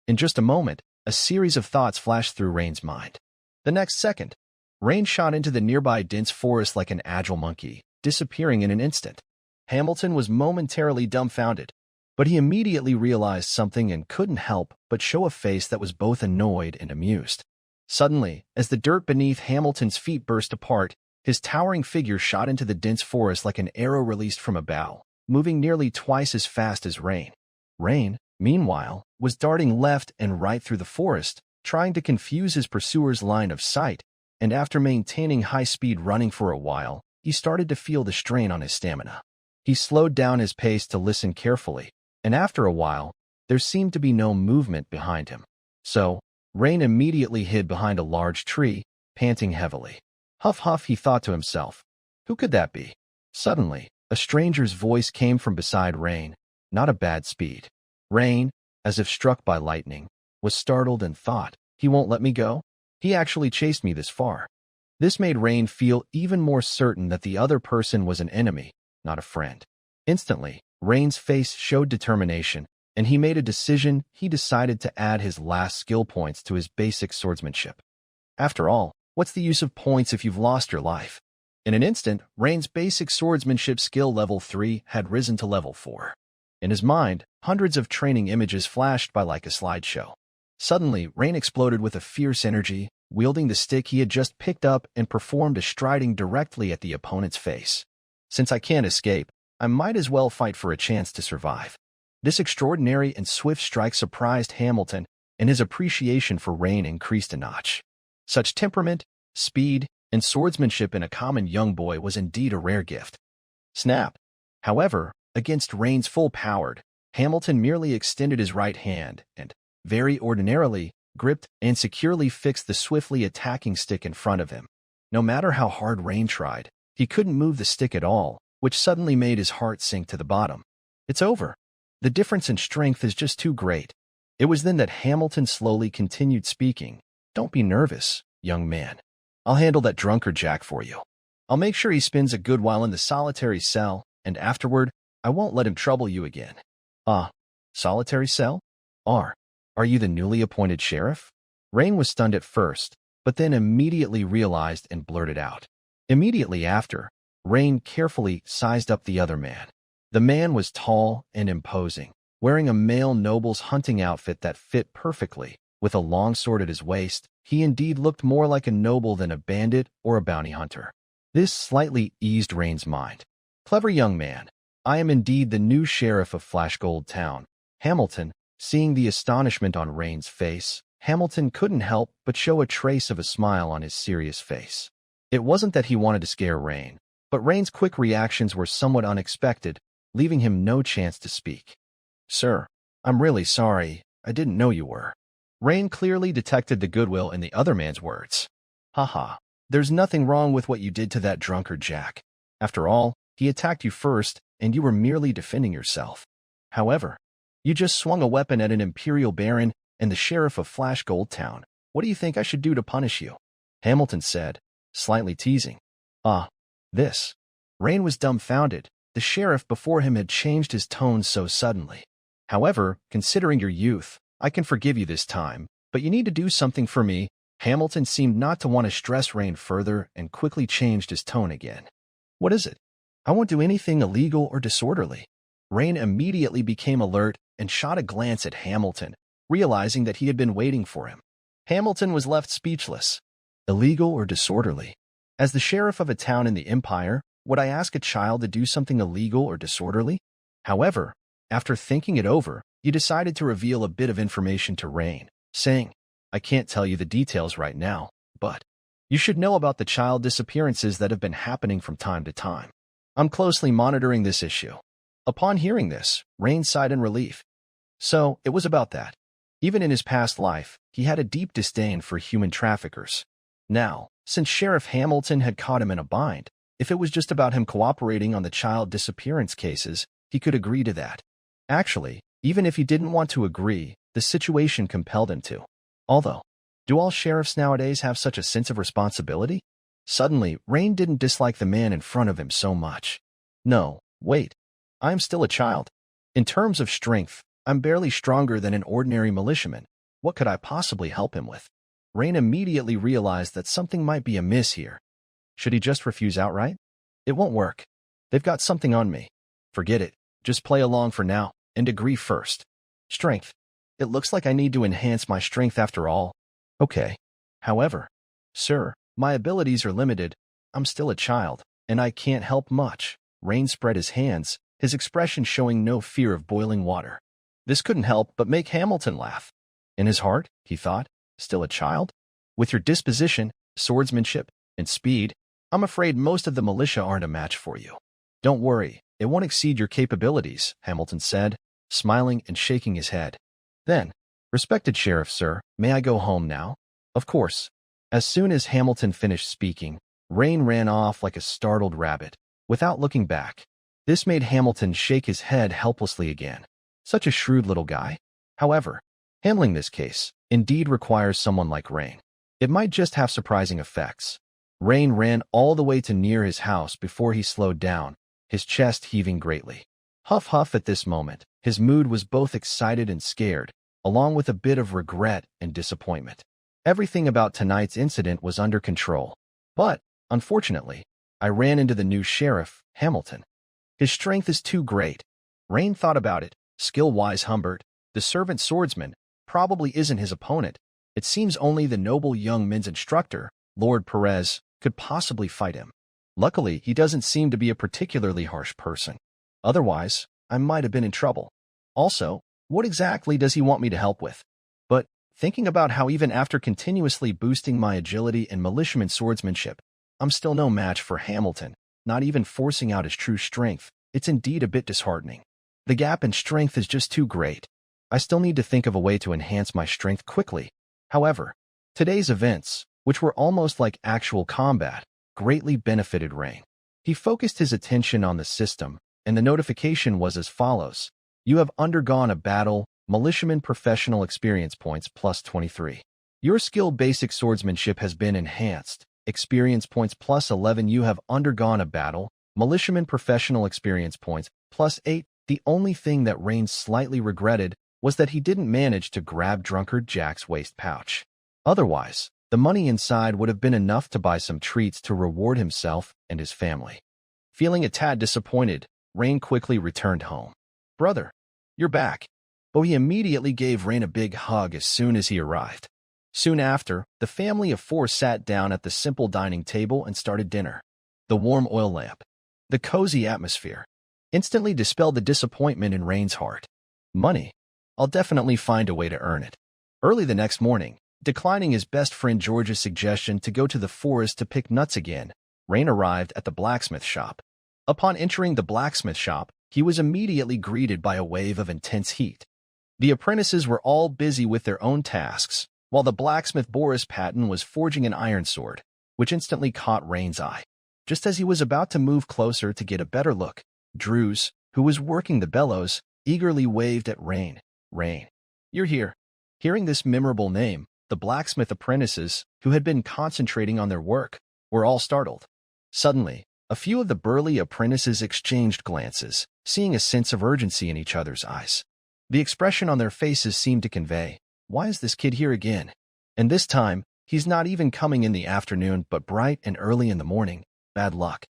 In just a moment, a series of thoughts flashed through Rain's mind. The next second, Rain shot into the nearby dense forest like an agile monkey, disappearing in an instant. Hamilton was momentarily dumbfounded, but he immediately realized something and couldn't help but show a face that was both annoyed and amused. Suddenly, as the dirt beneath Hamilton's feet burst apart, his towering figure shot into the dense forest like an arrow released from a bow, moving nearly twice as fast as Rain. Rain, meanwhile, was darting left and right through the forest, trying to confuse his pursuer's line of sight, and after maintaining high-speed running for a while, he started to feel the strain on his stamina. He slowed down his pace to listen carefully, and after a while, there seemed to be no movement behind him. So, Rain immediately hid behind a large tree, panting heavily. Huff huff, he thought to himself. Who could that be? Suddenly, a stranger's voice came from beside Rain, not a bad speed. Rain, as if struck by lightning, was startled and thought, he won't let me go? He actually chased me this far. This made Rain feel even more certain that the other person was an enemy, not a friend. Instantly, Rain's face showed determination, and he made a decision. He decided to add his last skill points to his basic swordsmanship. After all, what's the use of points if you've lost your life? In an instant, Rain's basic swordsmanship skill level 3 had risen to level 4. In his mind, hundreds of training images flashed by like a slideshow. Suddenly, Rain exploded with a fierce energy, wielding the stick he had just picked up and performed a striding directly at the opponent's face. Since I can't escape, I might as well fight for a chance to survive. This extraordinary and swift strike surprised Hamilton, and his appreciation for Rain increased a notch. Such temperament, speed, and swordsmanship in a common young boy was indeed a rare gift. Snap! However, against Rain's full power, Hamilton merely extended his right hand and, very ordinarily, gripped and securely fixed the swiftly attacking stick in front of him. No matter how hard Rain tried, he couldn't move the stick at all, which suddenly made his heart sink to the bottom. It's over. The difference in strength is just too great. It was then that Hamilton slowly continued speaking. Don't be nervous, young man. I'll handle that drunkard Jack for you. I'll make sure he spends a good while in the solitary cell, and afterward, I won't let him trouble you again. Ah, solitary cell? Are you the newly appointed sheriff? Rain was stunned at first, but then immediately realized and blurted out. Immediately after, Rain carefully sized up the other man. The man was tall and imposing, wearing a male noble's hunting outfit that fit perfectly. With a long sword at his waist, he indeed looked more like a noble than a bandit or a bounty hunter. This slightly eased Rain's mind. Clever young man, I am indeed the new sheriff of Flashgold Town. Hamilton, seeing the astonishment on Rain's face, Hamilton couldn't help but show a trace of a smile on his serious face. It wasn't that he wanted to scare Rain, but Rain's quick reactions were somewhat unexpected, leaving him no chance to speak. Sir, I'm really sorry. I didn't know you were. Rain clearly detected the goodwill in the other man's words. Haha, there's nothing wrong with what you did to that drunkard Jack. After all, he attacked you first, and you were merely defending yourself. However, you just swung a weapon at an imperial baron and the sheriff of Flashgold Town. What do you think I should do to punish you? Hamilton said, slightly teasing. This. Rain was dumbfounded. The sheriff before him had changed his tone so suddenly. However, considering your youth, I can forgive you this time, but you need to do something for me. Hamilton seemed not to want to stress Rain further and quickly changed his tone again. What is it? I won't do anything illegal or disorderly. Rain immediately became alert and shot a glance at Hamilton, realizing that he had been waiting for him. Hamilton was left speechless. Illegal or disorderly? As the sheriff of a town in the Empire, would I ask a child to do something illegal or disorderly? However, after thinking it over, he decided to reveal a bit of information to Rain, saying, I can't tell you the details right now, but you should know about the child disappearances that have been happening from time to time. I'm closely monitoring this issue. Upon hearing this, Rain sighed in relief. So, it was about that. Even in his past life, he had a deep disdain for human traffickers. Now, since Sheriff Hamilton had caught him in a bind, If it was just about him cooperating on the child disappearance cases, he could agree to that. Actually, even if he didn't want to agree, the situation compelled him to. Although, do all sheriffs nowadays have such a sense of responsibility? Suddenly, Rain didn't dislike the man in front of him so much. No, wait. I am still a child. In terms of strength, I'm barely stronger than an ordinary militiaman. What could I possibly help him with? Rain immediately realized that something might be amiss here. Should he just refuse outright? It won't work. They've got something on me. Forget it. Just play along for now, and agree first. Strength. It looks like I need to enhance my strength after all. Okay. However, sir, my abilities are limited. I'm still a child, and I can't help much. Rain spread his hands, his expression showing no fear of boiling water. This couldn't help but make Hamilton laugh. In his heart, he thought, still a child? With your disposition, swordsmanship, and speed, I'm afraid most of the militia aren't a match for you. Don't worry, it won't exceed your capabilities, Hamilton said, smiling and shaking his head. Then, respected sheriff, sir, may I go home now? Of course. As soon as Hamilton finished speaking, Rain ran off like a startled rabbit, without looking back. This made Hamilton shake his head helplessly again. Such a shrewd little guy. However, handling this case indeed requires someone like Rain. It might just have surprising effects. Rain ran all the way to near his house before he slowed down, his chest heaving greatly. Huff huff at this moment, his mood was both excited and scared, along with a bit of regret and disappointment. Everything about tonight's incident was under control. But, unfortunately, I ran into the new sheriff, Hamilton. His strength is too great. Rain thought about it. Skill-wise, Humbert, the servant swordsman, probably isn't his opponent. It seems only the noble young men's instructor, Lord Perez, could possibly fight him. Luckily, he doesn't seem to be a particularly harsh person. Otherwise, I might have been in trouble. Also, what exactly does he want me to help with? But, thinking about how even after continuously boosting my agility and militiaman swordsmanship, I'm still no match for Hamilton, not even forcing out his true strength, it's indeed a bit disheartening. The gap in strength is just too great. I still need to think of a way to enhance my strength quickly. However, today's events, which were almost like actual combat, greatly benefited Rain. He focused his attention on the system, and the notification was as follows. You have undergone a battle, militiaman professional experience points plus 23. Your skill basic swordsmanship has been enhanced, experience points plus 11. You have undergone a battle, militiaman professional experience points plus 8. The only thing that Rain slightly regretted was that he didn't manage to grab Drunkard Jack's waist pouch. Otherwise, the money inside would have been enough to buy some treats to reward himself and his family. Feeling a tad disappointed, Rain quickly returned home. Brother, you're back. Bowie immediately gave Rain a big hug as soon as he arrived. Soon after, the family of four sat down at the simple dining table and started dinner. The warm oil lamp, the cozy atmosphere, instantly dispelled the disappointment in Rain's heart. Money. I'll definitely find a way to earn it. Early the next morning, declining his best friend George's suggestion to go to the forest to pick nuts again, Rain arrived at the blacksmith shop. Upon entering the blacksmith shop, he was immediately greeted by a wave of intense heat. The apprentices were all busy with their own tasks, while the blacksmith Boris Patton was forging an iron sword, which instantly caught Rain's eye. Just as he was about to move closer to get a better look, Drews, who was working the bellows, eagerly waved at Rain. Rain, you're here. Hearing this memorable name, the blacksmith apprentices, who had been concentrating on their work, were all startled. Suddenly, a few of the burly apprentices exchanged glances, seeing a sense of urgency in each other's eyes. The expression on their faces seemed to convey, why is this kid here again? And this time, he's not even coming in the afternoon but bright and early in the morning. Bad luck.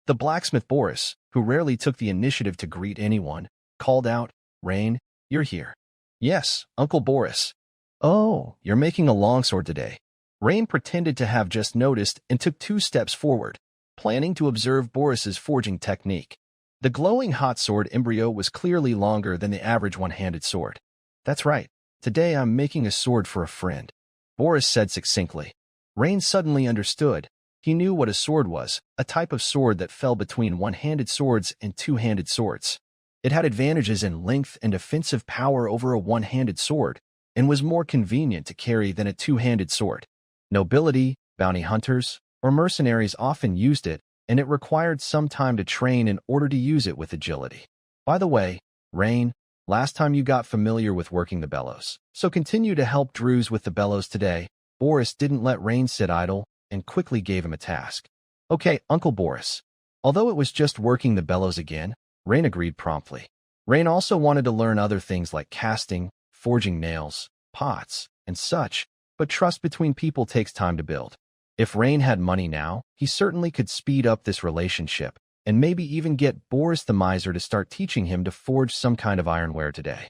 The blacksmith Boris, who rarely took the initiative to greet anyone, called out, Rain, you're here. Yes, Uncle Boris. Oh, you're making a longsword today. Rain pretended to have just noticed and took 2 steps forward, planning to observe Boris's forging technique. The glowing hot sword embryo was clearly longer than the average one-handed sword. That's right. Today I'm making a sword for a friend, Boris said succinctly. Rain suddenly understood. He knew what a sword was, a type of sword that fell between one-handed swords and two-handed swords. It had advantages in length and offensive power over a one-handed sword, and was more convenient to carry than a two-handed sword. Nobility, bounty hunters, or mercenaries often used it, and it required some time to train in order to use it with agility. By the way, Rain, last time you got familiar with working the bellows, so continue to help Drews with the bellows today. Boris didn't let Rain sit idle and quickly gave him a task. Okay, Uncle Boris. Although it was just working the bellows again, Rain agreed promptly. Rain also wanted to learn other things like casting, forging nails, pots, and such, but trust between people takes time to build. If Rain had money now, he certainly could speed up this relationship and maybe even get Boris the miser to start teaching him to forge some kind of ironware today.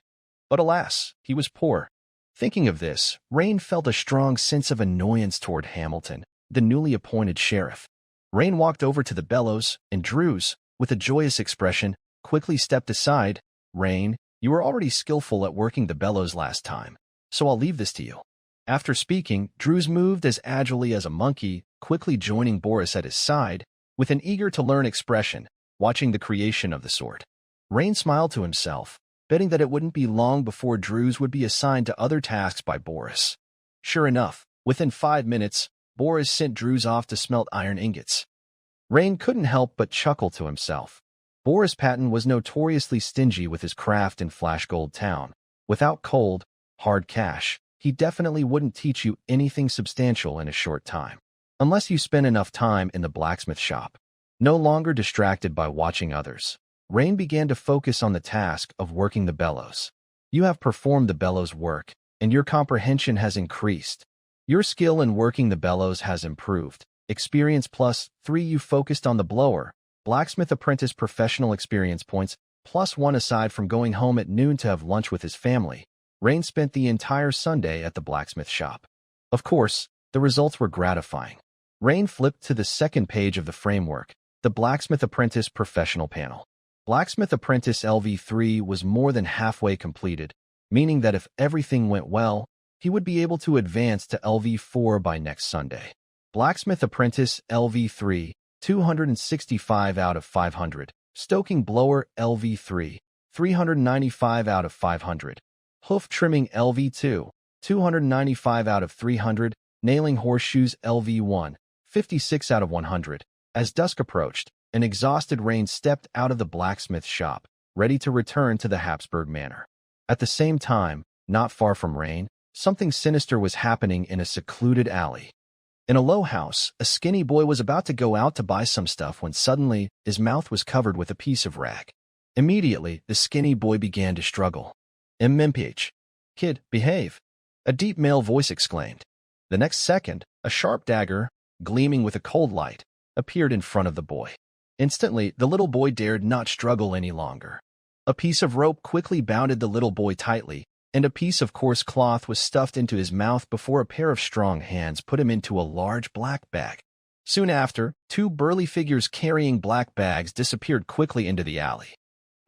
But alas, he was poor. Thinking of this, Rain felt a strong sense of annoyance toward Hamilton, the newly appointed sheriff. Rain walked over to the bellows, and Drews, with a joyous expression, quickly stepped aside. Rain, you were already skillful at working the bellows last time, so I'll leave this to you. After speaking, Drews moved as agilely as a monkey, quickly joining Boris at his side, with an eager-to-learn expression, watching the creation of the sword. Rain smiled to himself, betting that it wouldn't be long before Drews would be assigned to other tasks by Boris. Sure enough, within 5 minutes, Boris sent Drews off to smelt iron ingots. Rain couldn't help but chuckle to himself. Boris Patton was notoriously stingy with his craft in Flash Gold Town. Without cold, hard cash, he definitely wouldn't teach you anything substantial in a short time, unless you spend enough time in the blacksmith shop. No longer distracted by watching others, Rain began to focus on the task of working the bellows. You have performed the bellows work, and your comprehension has increased. Your skill in working the bellows has improved. Experience +3. You focused on the blower. Blacksmith apprentice professional experience points +1. Aside from going home at noon to have lunch with his family, Rain spent the entire Sunday at the blacksmith shop. Of course, the results were gratifying. Rain flipped to the second page of the framework, the Blacksmith Apprentice Professional panel. Blacksmith Apprentice LV3 was more than halfway completed, meaning that if everything went well, he would be able to advance to LV4 by next Sunday. Blacksmith Apprentice LV3, 265 out of 500. Stoking Blower LV3, 395 out of 500. Hoof Trimming LV2, 295 out of 300. Nailing Horseshoes LV1, 56 out of 100. As dusk approached, an exhausted Rain stepped out of the blacksmith shop, ready to return to the Habsburg Manor. At the same time, not far from Rain, something sinister was happening in a secluded alley. In a low house, a skinny boy was about to go out to buy some stuff when suddenly his mouth was covered with a piece of rag. Immediately, the skinny boy began to struggle. MMPH. Kid, behave. A deep male voice exclaimed. The next second, a sharp dagger, gleaming with a cold light, appeared in front of the boy. Instantly, the little boy dared not struggle any longer. A piece of rope quickly bounded the little boy tightly, and a piece of coarse cloth was stuffed into his mouth before a pair of strong hands put him into a large black bag. Soon after, 2 burly figures carrying black bags disappeared quickly into the alley.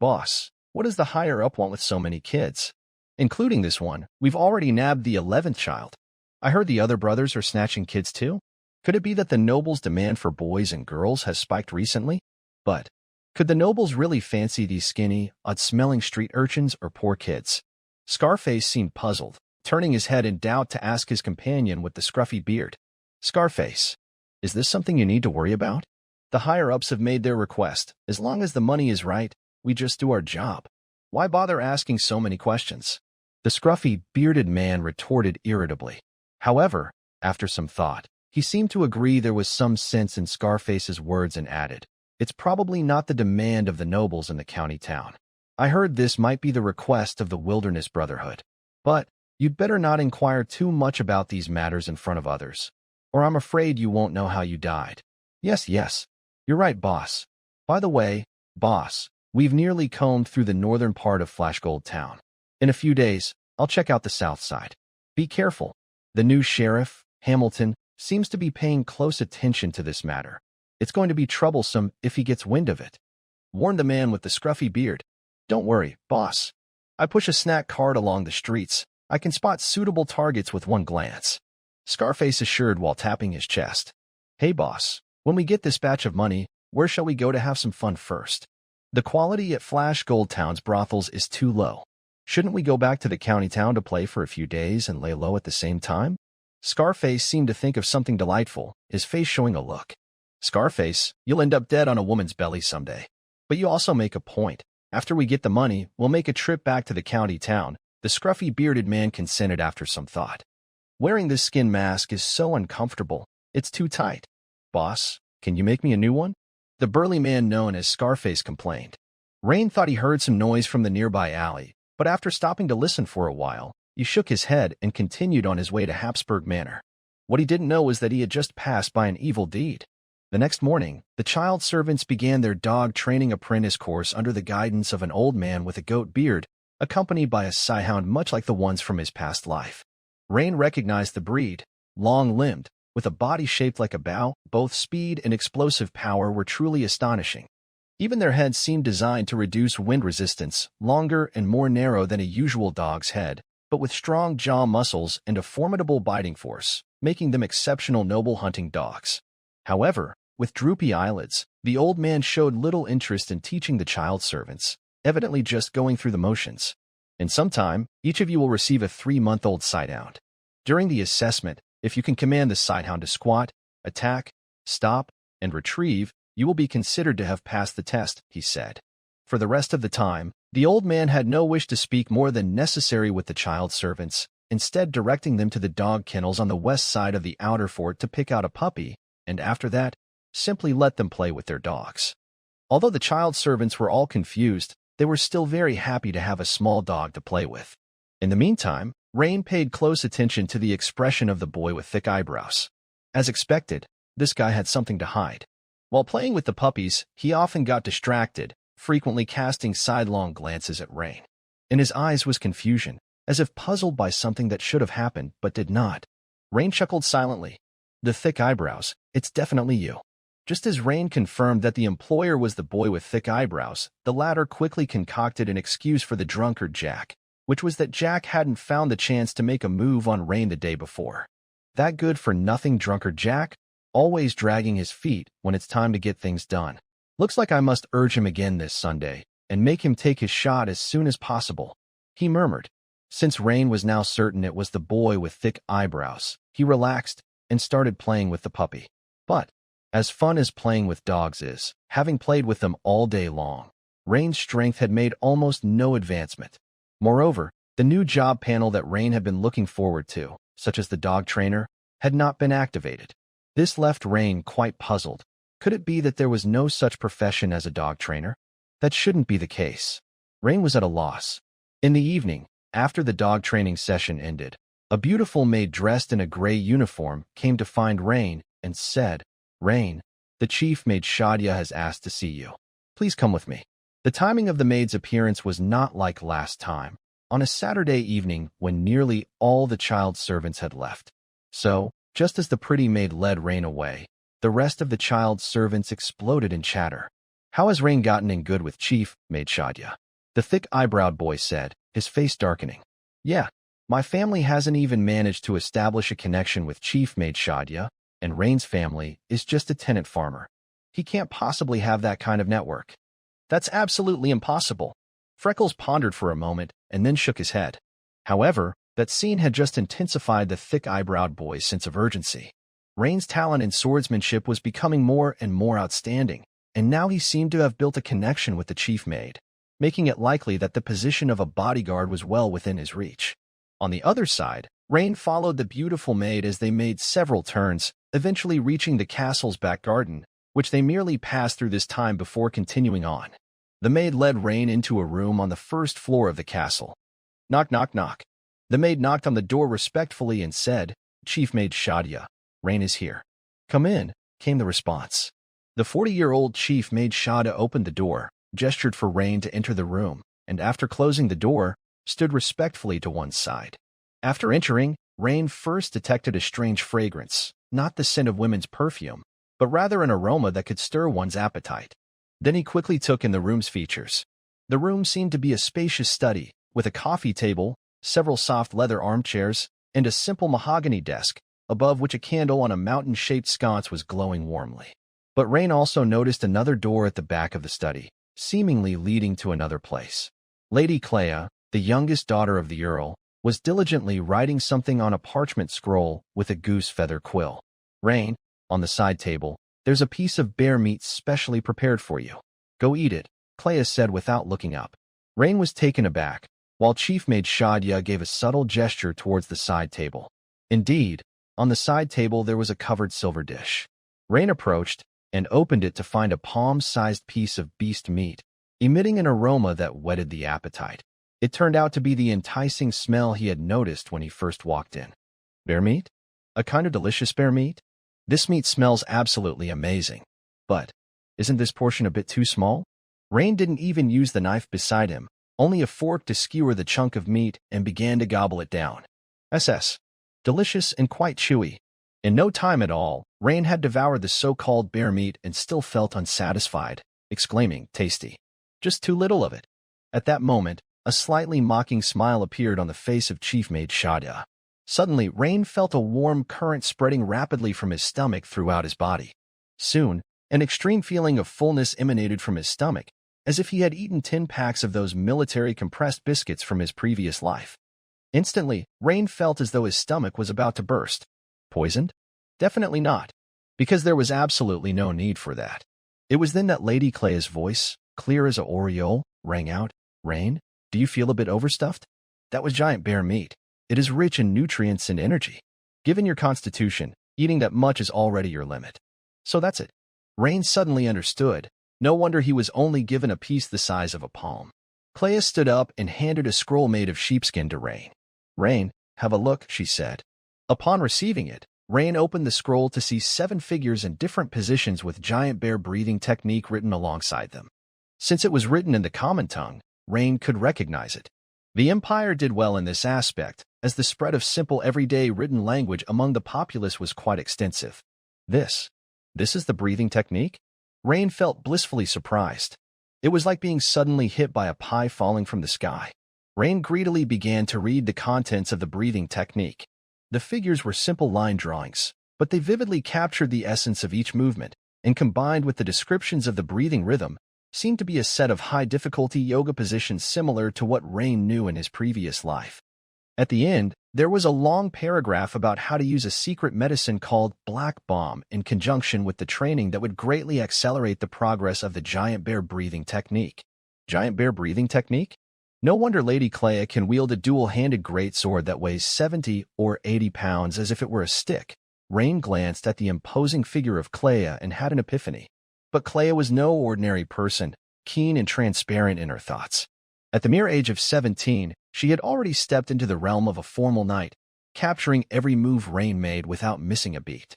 Boss, what does the higher-up want with so many kids? Including this one, we've already nabbed the 11th child. I heard the other brothers are snatching kids too. Could it be that the nobles' demand for boys and girls has spiked recently? But could the nobles really fancy these skinny, odd-smelling street urchins or poor kids? Scarface seemed puzzled, turning his head in doubt to ask his companion with the scruffy beard. Scarface, is this something you need to worry about? The higher-ups have made their request. As long as the money is right, we just do our job. Why bother asking so many questions? The scruffy, bearded man retorted irritably. However, after some thought, he seemed to agree there was some sense in Scarface's words and added, it's probably not the demand of the nobles in the county town. I heard this might be the request of the Wilderness Brotherhood. But you'd better not inquire too much about these matters in front of others, or I'm afraid you won't know how you died. Yes, you're right, boss. By the way, boss, we've nearly combed through the northern part of Flash Gold Town. In a few days, I'll check out the south side. Be careful. The new sheriff, Hamilton, seems to be paying close attention to this matter. It's going to be troublesome if he gets wind of it. Warned the man with the scruffy beard. Don't worry, boss. I push a snack cart along the streets. I can spot suitable targets with one glance. Scarface assured while tapping his chest. Hey, boss, when we get this batch of money, where shall we go to have some fun first? The quality at Flash Gold Town's brothels is too low. Shouldn't we go back to the county town to play for a few days and lay low at the same time? Scarface seemed to think of something delightful, his face showing a look. Scarface, you'll end up dead on a woman's belly someday. But you also make a point. After we get the money, we'll make a trip back to the county town. The scruffy bearded man consented after some thought. Wearing this skin mask is so uncomfortable. It's too tight. Boss, can you make me a new one? The burly man known as Scarface complained. Rain thought he heard some noise from the nearby alley, but after stopping to listen for a while, he shook his head and continued on his way to Habsburg Manor. What he didn't know was that he had just passed by an evil deed. The next morning, the child servants began their dog training apprentice course under the guidance of an old man with a goat beard, accompanied by a Scyhound much like the ones from his past life. Rain recognized the breed, long-limbed, with a body shaped like a bow. Both speed and explosive power were truly astonishing. Even their heads seemed designed to reduce wind resistance, longer and more narrow than a usual dog's head, but with strong jaw muscles and a formidable biting force, making them exceptional noble hunting dogs. However, with droopy eyelids, the old man showed little interest in teaching the child servants, evidently just going through the motions. In some time, each of you will receive a 3-month-old sighthound. During the assessment, if you can command the sighthound to squat, attack, stop, and retrieve, you will be considered to have passed the test, he said. For the rest of the time, the old man had no wish to speak more than necessary with the child servants, instead directing them to the dog kennels on the west side of the outer fort to pick out a puppy, and after that, simply let them play with their dogs. Although the child servants were all confused, they were still very happy to have a small dog to play with. In the meantime, Rain paid close attention to the expression of the boy with thick eyebrows. As expected, this guy had something to hide. While playing with the puppies, he often got distracted, frequently casting sidelong glances at Rain. In his eyes was confusion, as if puzzled by something that should have happened but did not. Rain chuckled silently. The thick eyebrows, it's definitely you. Just as Rain confirmed that the employer was the boy with thick eyebrows, the latter quickly concocted an excuse for the drunkard Jack, which was that Jack hadn't found the chance to make a move on Rain the day before. That good-for-nothing drunkard Jack, always dragging his feet when it's time to get things done. Looks like I must urge him again this Sunday, and make him take his shot as soon as possible, he murmured. Since Rain was now certain it was the boy with thick eyebrows, he relaxed and started playing with the puppy. But, as fun as playing with dogs is, having played with them all day long, Rain's strength had made almost no advancement. Moreover, the new job panel that Rain had been looking forward to, such as the dog trainer, had not been activated. This left Rain quite puzzled. Could it be that there was no such profession as a dog trainer? That shouldn't be the case. Rain was at a loss. In the evening, after the dog training session ended, a beautiful maid dressed in a gray uniform came to find Rain and said, "Rain, the chief maid Shadia has asked to see you. Please come with me." The timing of the maid's appearance was not like last time, on a Saturday evening when nearly all the child servants had left. So, just as the pretty maid led Rain away, the rest of the child servants exploded in chatter. "How has Rain gotten in good with Chief Maid Shadia?" the thick-eyebrowed boy said, his face darkening. "Yeah, my family hasn't even managed to establish a connection with Chief Maid Shadia, and Rain's family is just a tenant farmer. He can't possibly have that kind of network." "That's absolutely impossible." Freckles pondered for a moment and then shook his head. However, that scene had just intensified the thick-eyebrowed boy's sense of urgency. Rain's talent in swordsmanship was becoming more and more outstanding, and now he seemed to have built a connection with the chief maid, making it likely that the position of a bodyguard was well within his reach. On the other side, Rain followed the beautiful maid as they made several turns, eventually reaching the castle's back garden, which they merely passed through this time before continuing on. The maid led Rain into a room on the first floor of the castle. "Knock, knock, knock." The maid knocked on the door respectfully and said, "Chief Maid Shadia, Rain is here." "Come in," came the response. The 40-year-old Chief Maid Shadia opened the door, gestured for Rain to enter the room, and after closing the door, stood respectfully to one side. After entering, Rain first detected a strange fragrance, not the scent of women's perfume, but rather an aroma that could stir one's appetite. Then he quickly took in the room's features. The room seemed to be a spacious study, with a coffee table, several soft leather armchairs, and a simple mahogany desk, above which a candle on a mountain-shaped sconce was glowing warmly. But Rain also noticed another door at the back of the study, seemingly leading to another place. Lady Clea, the youngest daughter of the Earl, was diligently writing something on a parchment scroll with a goose feather quill. Rain, on the side table, There's a piece of bear meat specially prepared for you. Go eat it, Clea said without looking up. Rain was taken aback, while Chief Mage Shadia gave a subtle gesture towards the side table. Indeed, on the side table there was a covered silver dish. Rain approached and opened it to find a palm-sized piece of beast meat, emitting an aroma that whetted the appetite. It turned out to be the enticing smell he had noticed when he first walked in. Bear meat? A kind of delicious bear meat? This meat smells absolutely amazing. But, isn't this portion a bit too small? Rain didn't even use the knife beside him, only a fork to skewer the chunk of meat and began to gobble it down. Delicious and quite chewy. In no time at all, Rain had devoured the so-called bear meat and still felt unsatisfied, exclaiming, tasty. Just too little of it. At that moment, a slightly mocking smile appeared on the face of Chief Mage Shadia. Suddenly, Rain felt a warm current spreading rapidly from his stomach throughout his body. Soon, an extreme feeling of fullness emanated from his stomach, as if he had eaten 10 packs of those military compressed biscuits from his previous life. Instantly, Rain felt as though his stomach was about to burst. Poisoned? Definitely not, because there was absolutely no need for that. It was then that Lady Clea's voice, clear as a aureole, rang out, Rain, do you feel a bit overstuffed? That was giant bear meat. It is rich in nutrients and energy. Given your constitution, eating that much is already your limit. So that's it. Rain suddenly understood. No wonder he was only given a piece the size of a palm. Clea stood up and handed a scroll made of sheepskin to Rain. Rain, have a look, she said. Upon receiving it, Rain opened the scroll to see 7 figures in different positions with giant bear breathing technique written alongside them. Since it was written in the common tongue, Rain could recognize it. The Empire did well in this aspect, as the spread of simple everyday written language among the populace was quite extensive. This is the breathing technique? Rain felt blissfully surprised. It was like being suddenly hit by a pie falling from the sky. Rain greedily began to read the contents of the breathing technique. The figures were simple line drawings, but they vividly captured the essence of each movement, and combined with the descriptions of the breathing rhythm, seemed to be a set of high-difficulty yoga positions similar to what Rain knew in his previous life. At the end, there was a long paragraph about how to use a secret medicine called Black Bomb in conjunction with the training that would greatly accelerate the progress of the giant bear breathing technique. Giant bear breathing technique? No wonder Lady Clea can wield a dual-handed greatsword that weighs 70 or 80 pounds as if it were a stick. Rain glanced at the imposing figure of Clea and had an epiphany. But Clea was no ordinary person, keen and transparent in her thoughts. At the mere age of 17, she had already stepped into the realm of a formal knight, capturing every move Rain made without missing a beat.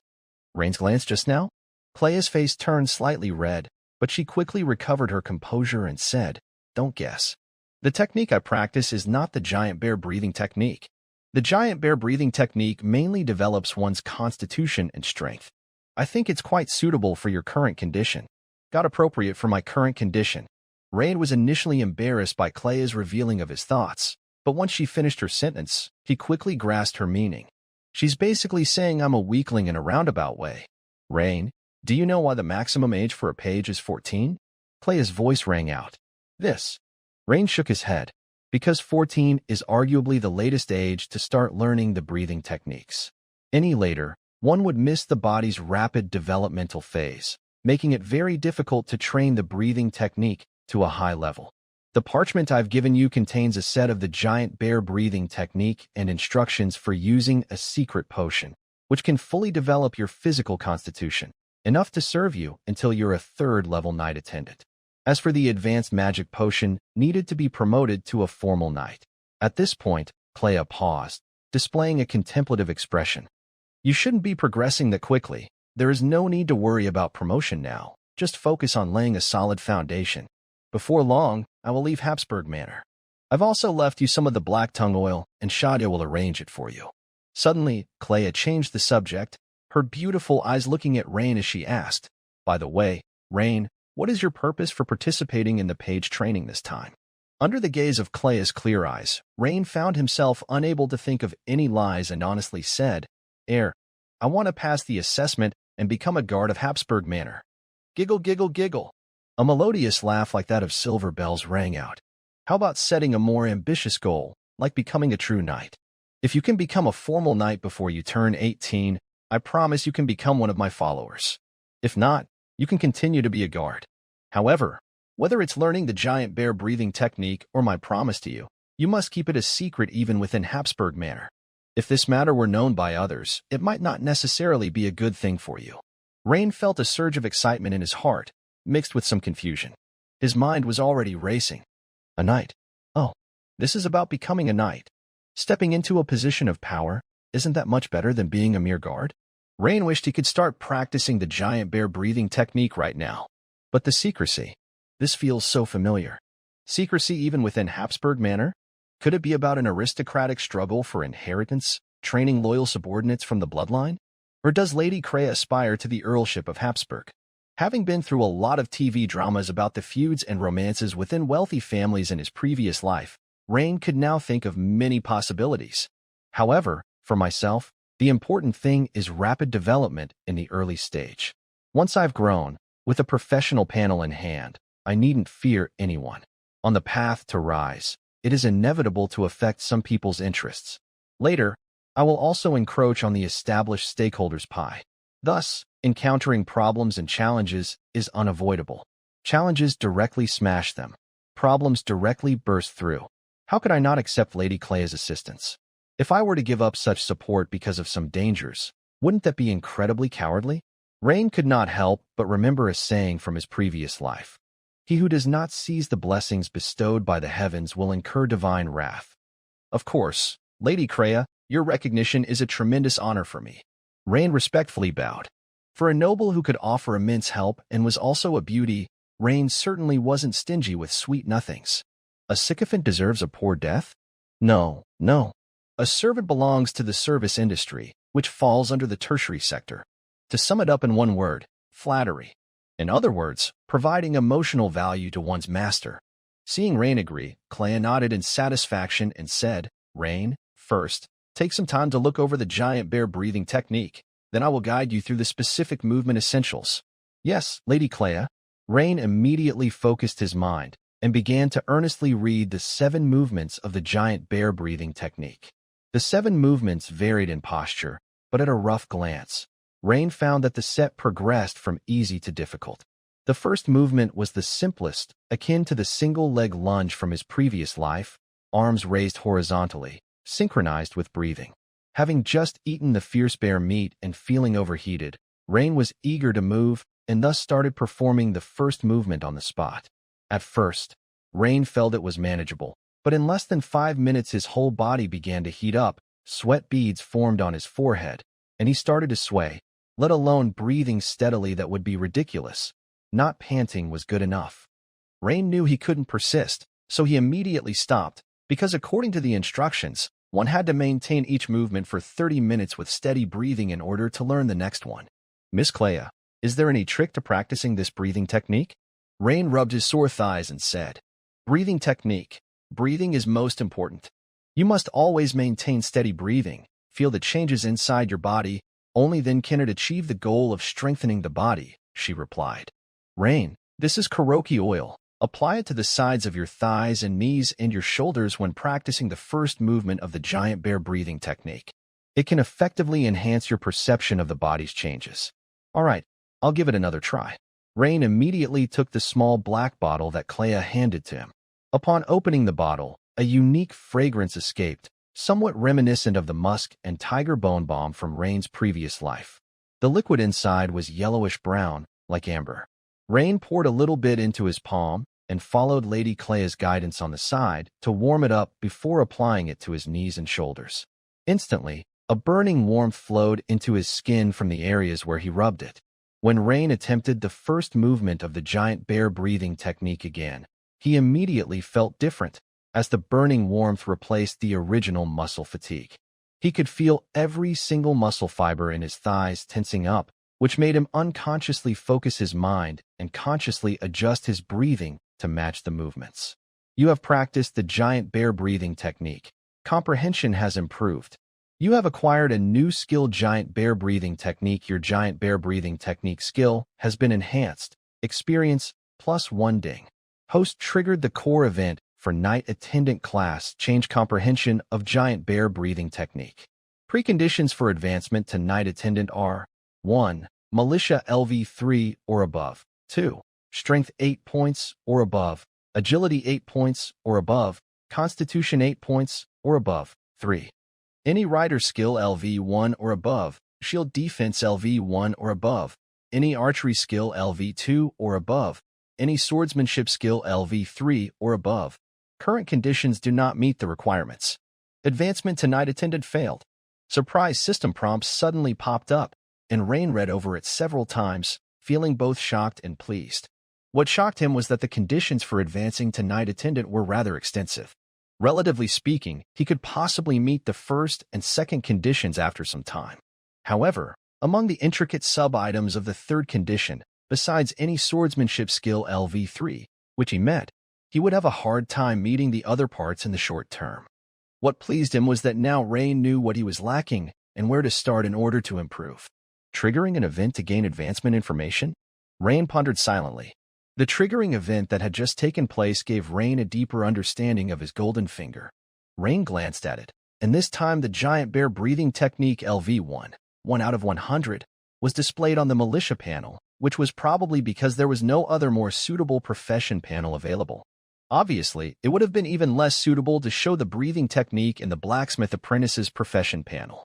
Rain's glance just now? Clea's face turned slightly red, but she quickly recovered her composure and said, Don't guess. The technique I practice is not the giant bear breathing technique. The giant bear breathing technique mainly develops one's constitution and strength. I think it's quite suitable for your current condition. Got appropriate for my current condition. Rain was initially embarrassed by Clea's revealing of his thoughts, but once she finished her sentence, he quickly grasped her meaning. She's basically saying I'm a weakling in a roundabout way. Rain, do you know why the maximum age for a page is 14? Clea's voice rang out. This. Rain shook his head. Because 14 is arguably the latest age to start learning the breathing techniques. Any later, one would miss the body's rapid developmental phase, making it very difficult to train the breathing technique to a high level. The parchment I've given you contains a set of the giant bear breathing technique and instructions for using a secret potion, which can fully develop your physical constitution, enough to serve you until you're a 3rd-level knight attendant. As for the advanced magic potion needed to be promoted to a formal knight. At this point, Clea paused, displaying a contemplative expression. You shouldn't be progressing that quickly. There is no need to worry about promotion now. Just focus on laying a solid foundation. Before long, I will leave Habsburg Manor. I've also left you some of the black tongue oil, and Shadia will arrange it for you. Suddenly, Clea changed the subject, her beautiful eyes looking at Rain as she asked, By the way, Rain, what is your purpose for participating in the page training this time? Under the gaze of Clea's clear eyes, Rain found himself unable to think of any lies and honestly said, I want to pass the assessment and become a guard of Habsburg Manor. Giggle, giggle, giggle. A melodious laugh like that of silver bells rang out. How about setting a more ambitious goal, like becoming a true knight? If you can become a formal knight before you turn 18, I promise you can become one of my followers. If not, you can continue to be a guard. However, whether it's learning the giant bear breathing technique or my promise to you, you must keep it a secret even within Habsburg Manor. If this matter were known by others, it might not necessarily be a good thing for you. Rain felt a surge of excitement in his heart, mixed with some confusion. His mind was already racing. A knight. Oh, this is about becoming a knight. Stepping into a position of power, isn't that much better than being a mere guard? Rain wished he could start practicing the giant bear breathing technique right now. But the secrecy. This feels so familiar. Secrecy even within Habsburg Manor? Could it be about an aristocratic struggle for inheritance, training loyal subordinates from the bloodline? Or does Lady Kreia aspire to the earlship of Habsburg? Having been through a lot of TV dramas about the feuds and romances within wealthy families in his previous life, Rain could now think of many possibilities. However, for myself, the important thing is rapid development in the early stage. Once I've grown, with a professional panel in hand, I needn't fear anyone. On the path to rise, it is inevitable to affect some people's interests. Later, I will also encroach on the established stakeholders' pie. Thus, encountering problems and challenges is unavoidable. Challenges directly smash them. Problems directly burst through. How could I not accept Lady Kleia's assistance? If I were to give up such support because of some dangers, wouldn't that be incredibly cowardly? Rain could not help but remember a saying from his previous life. He who does not seize the blessings bestowed by the heavens will incur divine wrath. Of course, Lady Kreia, your recognition is a tremendous honor for me. Rain respectfully bowed. For a noble who could offer immense help and was also a beauty, Rain certainly wasn't stingy with sweet nothings. A sycophant deserves a poor death? No, no. A servant belongs to the service industry, which falls under the tertiary sector. To sum it up in one word, flattery. In other words, providing emotional value to one's master. Seeing Rain agree, Kleia nodded in satisfaction and said, Rain, first, take some time to look over the giant bear breathing technique. Then I will guide you through the specific movement essentials. Yes, Lady Kleia. Rain immediately focused his mind and began to earnestly read the 7 movements of the giant bear breathing technique. The 7 movements varied in posture, but at a rough glance, Rain found that the set progressed from easy to difficult. The first movement was the simplest, akin to the single-leg lunge from his previous life, arms raised horizontally, synchronized with breathing. Having just eaten the fierce bear meat and feeling overheated, Rain was eager to move and thus started performing the first movement on the spot. At first, Rain felt it was manageable, but in less than 5 minutes his whole body began to heat up, sweat beads formed on his forehead, and he started to sway, let alone breathing steadily. That would be ridiculous. Not panting was good enough. Rain knew he couldn't persist, so he immediately stopped, because according to the instructions, one had to maintain each movement for 30 minutes with steady breathing in order to learn the next one. Miss Kleia, is there any trick to practicing this breathing technique? Rain rubbed his sore thighs and said, Breathing technique. Breathing is most important. You must always maintain steady breathing, feel the changes inside your body, only then can it achieve the goal of strengthening the body, she replied. Rain, this is Kuroki oil. Apply it to the sides of your thighs and knees and your shoulders when practicing the first movement of the giant bear breathing technique. It can effectively enhance your perception of the body's changes. All right, I'll give it another try. Rain immediately took the small black bottle that Kleia handed to him. Upon opening the bottle, a unique fragrance escaped, somewhat reminiscent of the musk and tiger bone balm from Rain's previous life. The liquid inside was yellowish-brown, like amber. Rain poured a little bit into his palm and followed Lady Kleia's guidance on the side to warm it up before applying it to his knees and shoulders. Instantly, a burning warmth flowed into his skin from the areas where he rubbed it. When Rain attempted the first movement of the giant bear breathing technique again, he immediately felt different, as the burning warmth replaced the original muscle fatigue. He could feel every single muscle fiber in his thighs tensing up, which made him unconsciously focus his mind and consciously adjust his breathing to match the movements. You have practiced the giant bear breathing technique. Comprehension has improved. You have acquired a new skill, giant bear breathing technique. Your giant bear breathing technique skill has been enhanced. Experience +1 ding. Host triggered the core event for Knight Attendant class. Change comprehension of giant bear breathing technique. Preconditions for advancement to Knight Attendant are 1. Militia LV3 or above. 2. Strength 8 points or above. Agility 8 points or above. Constitution 8 points or above. 3. Any rider skill LV1 or above. Shield defense LV1 or above. Any archery skill LV2 or above. Any swordsmanship skill LV3 or above. Current conditions do not meet the requirements. Advancement to Knight Attendant failed. Surprise system prompts suddenly popped up, and Rain read over it several times, feeling both shocked and pleased. What shocked him was that the conditions for advancing to Knight Attendant were rather extensive. Relatively speaking, he could possibly meet the first and second conditions after some time. However, among the intricate sub-items of the third condition, besides any swordsmanship skill LV3, which he met, he would have a hard time meeting the other parts in the short term. What pleased him was that now Rain knew what he was lacking and where to start in order to improve. Triggering an event to gain advancement information? Rain pondered silently. The triggering event that had just taken place gave Rain a deeper understanding of his golden finger. Rain glanced at it, and this time the giant bear breathing technique LV1, 1 out of 100, was displayed on the militia panel, which was probably because there was no other more suitable profession panel available. Obviously, it would have been even less suitable to show the breathing technique in the blacksmith apprentice's profession panel.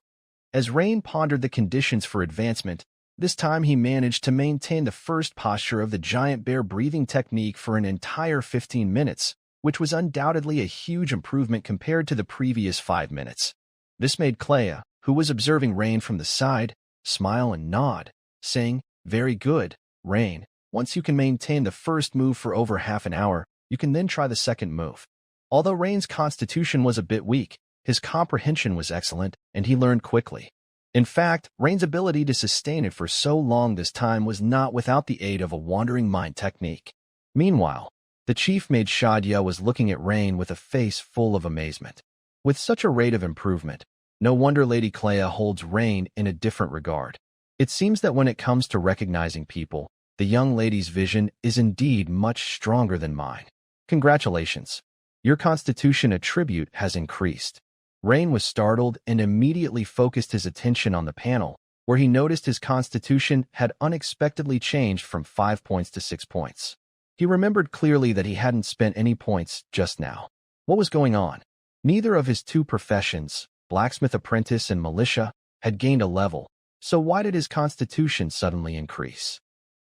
As Rain pondered the conditions for advancement, this time he managed to maintain the first posture of the giant bear breathing technique for an entire 15 minutes, which was undoubtedly a huge improvement compared to the previous 5 minutes. This made Clea, who was observing Rain from the side, smile and nod, saying, "Very good, Rain. Once you can maintain the first move for over half an hour, you can then try the second move." Although Rain's constitution was a bit weak, his comprehension was excellent, and he learned quickly. In fact, Rain's ability to sustain it for so long this time was not without the aid of a wandering mind technique. Meanwhile, the chief mage Shadia was looking at Rain with a face full of amazement. With such a rate of improvement, no wonder Lady Clea holds Rain in a different regard. It seems that when it comes to recognizing people, the young lady's vision is indeed much stronger than mine. Congratulations. Your constitution attribute has increased. Rain was startled and immediately focused his attention on the panel, where he noticed his constitution had unexpectedly changed from 5 points to 6 points. He remembered clearly that he hadn't spent any points just now. What was going on? Neither of his two professions, blacksmith apprentice and militia, had gained a level, so why did his constitution suddenly increase?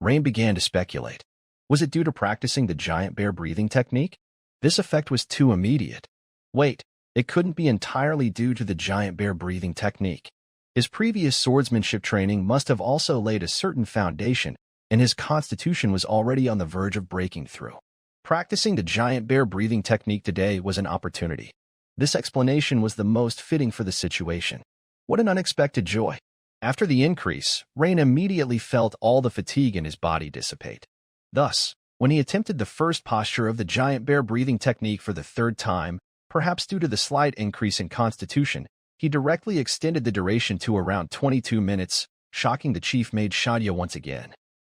Rain began to speculate. Was it due to practicing the giant bear breathing technique? This effect was too immediate. Wait, it couldn't be entirely due to the giant bear breathing technique. His previous swordsmanship training must have also laid a certain foundation, and his constitution was already on the verge of breaking through. Practicing the giant bear breathing technique today was an opportunity. This explanation was the most fitting for the situation. What an unexpected joy. After the increase, Rain immediately felt all the fatigue in his body dissipate. Thus, when he attempted the first posture of the giant bear breathing technique for the third time, perhaps due to the slight increase in constitution, he directly extended the duration to around 22 minutes, shocking the chief mage Shadia once again.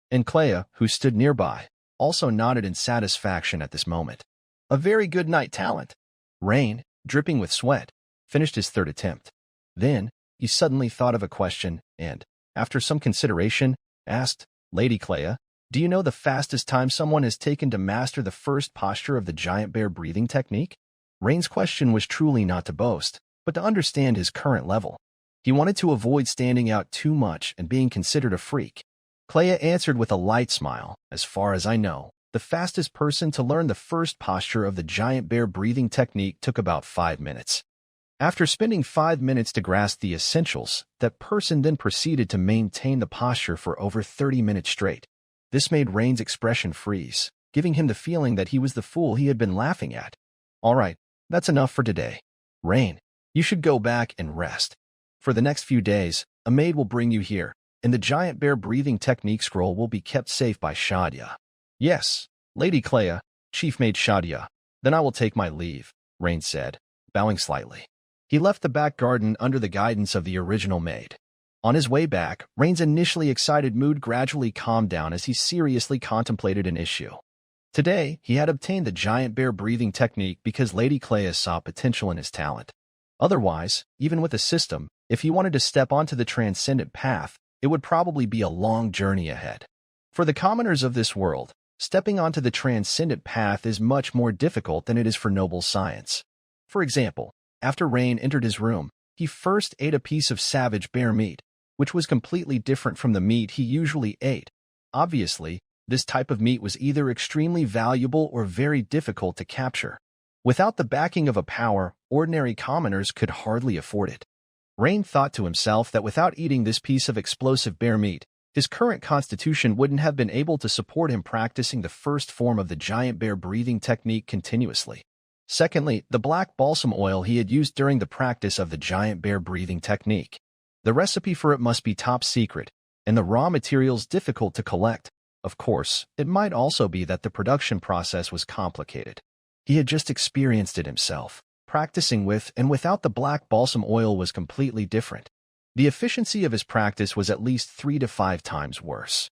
And Clea, who stood nearby, also nodded in satisfaction at this moment. A very good night talent. Rain, dripping with sweat, finished his third attempt. Then, he suddenly thought of a question and, after some consideration, asked, "Lady Clea, do you know the fastest time someone has taken to master the first posture of the giant bear breathing technique?" Rain's question was truly not to boast, but to understand his current level. He wanted to avoid standing out too much and being considered a freak. Clea answered with a light smile, "As far as I know, the fastest person to learn the first posture of the giant bear breathing technique took about 5 minutes. After spending 5 minutes to grasp the essentials, that person then proceeded to maintain the posture for over 30 minutes straight. This made Rain's expression freeze, giving him the feeling that he was the fool he had been laughing at. All right, that's enough for today. Rain, you should go back and rest. For the next few days, a maid will bring you here, and the giant bear breathing technique scroll will be kept safe by Shadia." "Yes, Lady Clea, Chief Mage Shadia. Then I will take my leave," Rain said, bowing slightly. He left the back garden under the guidance of the original maid. On his way back, Rain's initially excited mood gradually calmed down as he seriously contemplated an issue. Today, he had obtained the giant bear breathing technique because Lady Clea saw potential in his talent. Otherwise, even with a system, if he wanted to step onto the transcendent path, it would probably be a long journey ahead. For the commoners of this world, stepping onto the transcendent path is much more difficult than it is for noble science. For example, after Rain entered his room, he first ate a piece of savage bear meat, which was completely different from the meat he usually ate. Obviously, this type of meat was either extremely valuable or very difficult to capture. Without the backing of a power, ordinary commoners could hardly afford it. Rain thought to himself that without eating this piece of explosive bear meat, his current constitution wouldn't have been able to support him practicing the first form of the giant bear breathing technique continuously. Secondly, the black balsam oil he had used during the practice of the giant bear breathing technique. The recipe for it must be top secret, and the raw materials difficult to collect. Of course, it might also be that the production process was complicated. He had just experienced it himself. Practicing with and without the black balsam oil was completely different. The efficiency of his practice was at least 3 to 5 times worse.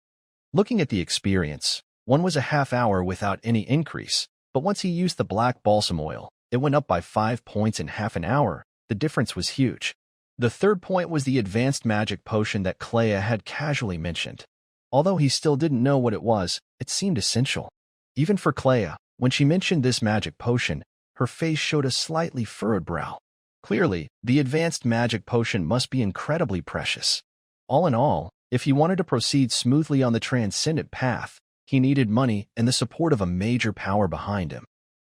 Looking at the experience, one was a half hour without any increase, but once he used the black balsam oil, it went up by 5 points in half an hour. The difference was huge. The third point was the advanced magic potion that Clea had casually mentioned. Although he still didn't know what it was, it seemed essential. Even for Clea, when she mentioned this magic potion, her face showed a slightly furrowed brow. Clearly, the advanced magic potion must be incredibly precious. All in all, if he wanted to proceed smoothly on the transcendent path, he needed money and the support of a major power behind him.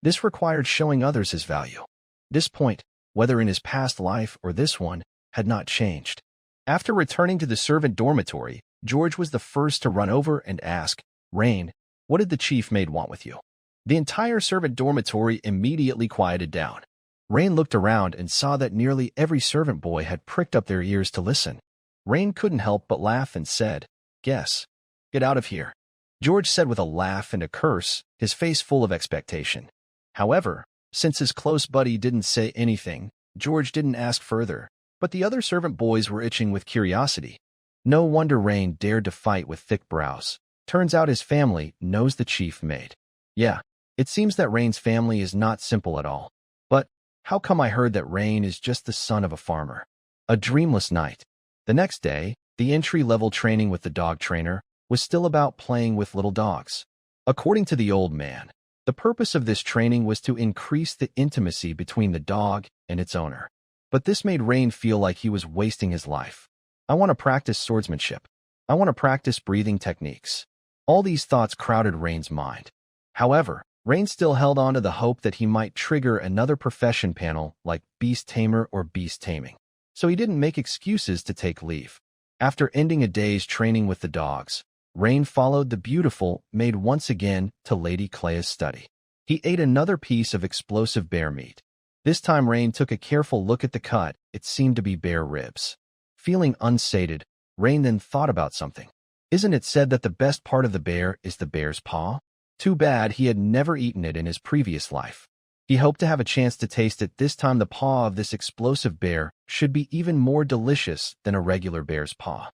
This required showing others his value. This point, whether in his past life or this one, had not changed. After returning to the servant dormitory, George was the first to run over and ask, "Rain, what did the chief maid want with you?" The entire servant dormitory immediately quieted down. Rain looked around and saw that nearly every servant boy had pricked up their ears to listen. Rain couldn't help but laugh and said, "Guess. Get out of here," George said with a laugh and a curse, his face full of expectation. However, since his close buddy didn't say anything, George didn't ask further, but the other servant boys were itching with curiosity. No wonder Rain dared to fight with thick brows. Turns out his family knows the chief maid. Yeah, it seems that Rain's family is not simple at all. But how come I heard that Rain is just the son of a farmer? A dreamless night. The next day, the entry-level training with the dog trainer was still about playing with little dogs. According to the old man, the purpose of this training was to increase the intimacy between the dog and its owner. But this made Rain feel like he was wasting his life. I want to practice swordsmanship. I want to practice breathing techniques. All these thoughts crowded Rain's mind. However, Rain still held on to the hope that he might trigger another profession panel like beast tamer or beast taming. So he didn't make excuses to take leave. After ending a day's training with the dogs, Rain followed the beautiful maid once again to Lady Clea's study. He ate another piece of explosive bear meat. This time Rain took a careful look at the cut. It seemed to be bear ribs. Feeling unsated, Rain then thought about something. Isn't it said that the best part of the bear is the bear's paw? Too bad he had never eaten it in his previous life. He hoped to have a chance to taste it. This time the paw of this explosive bear should be even more delicious than a regular bear's paw.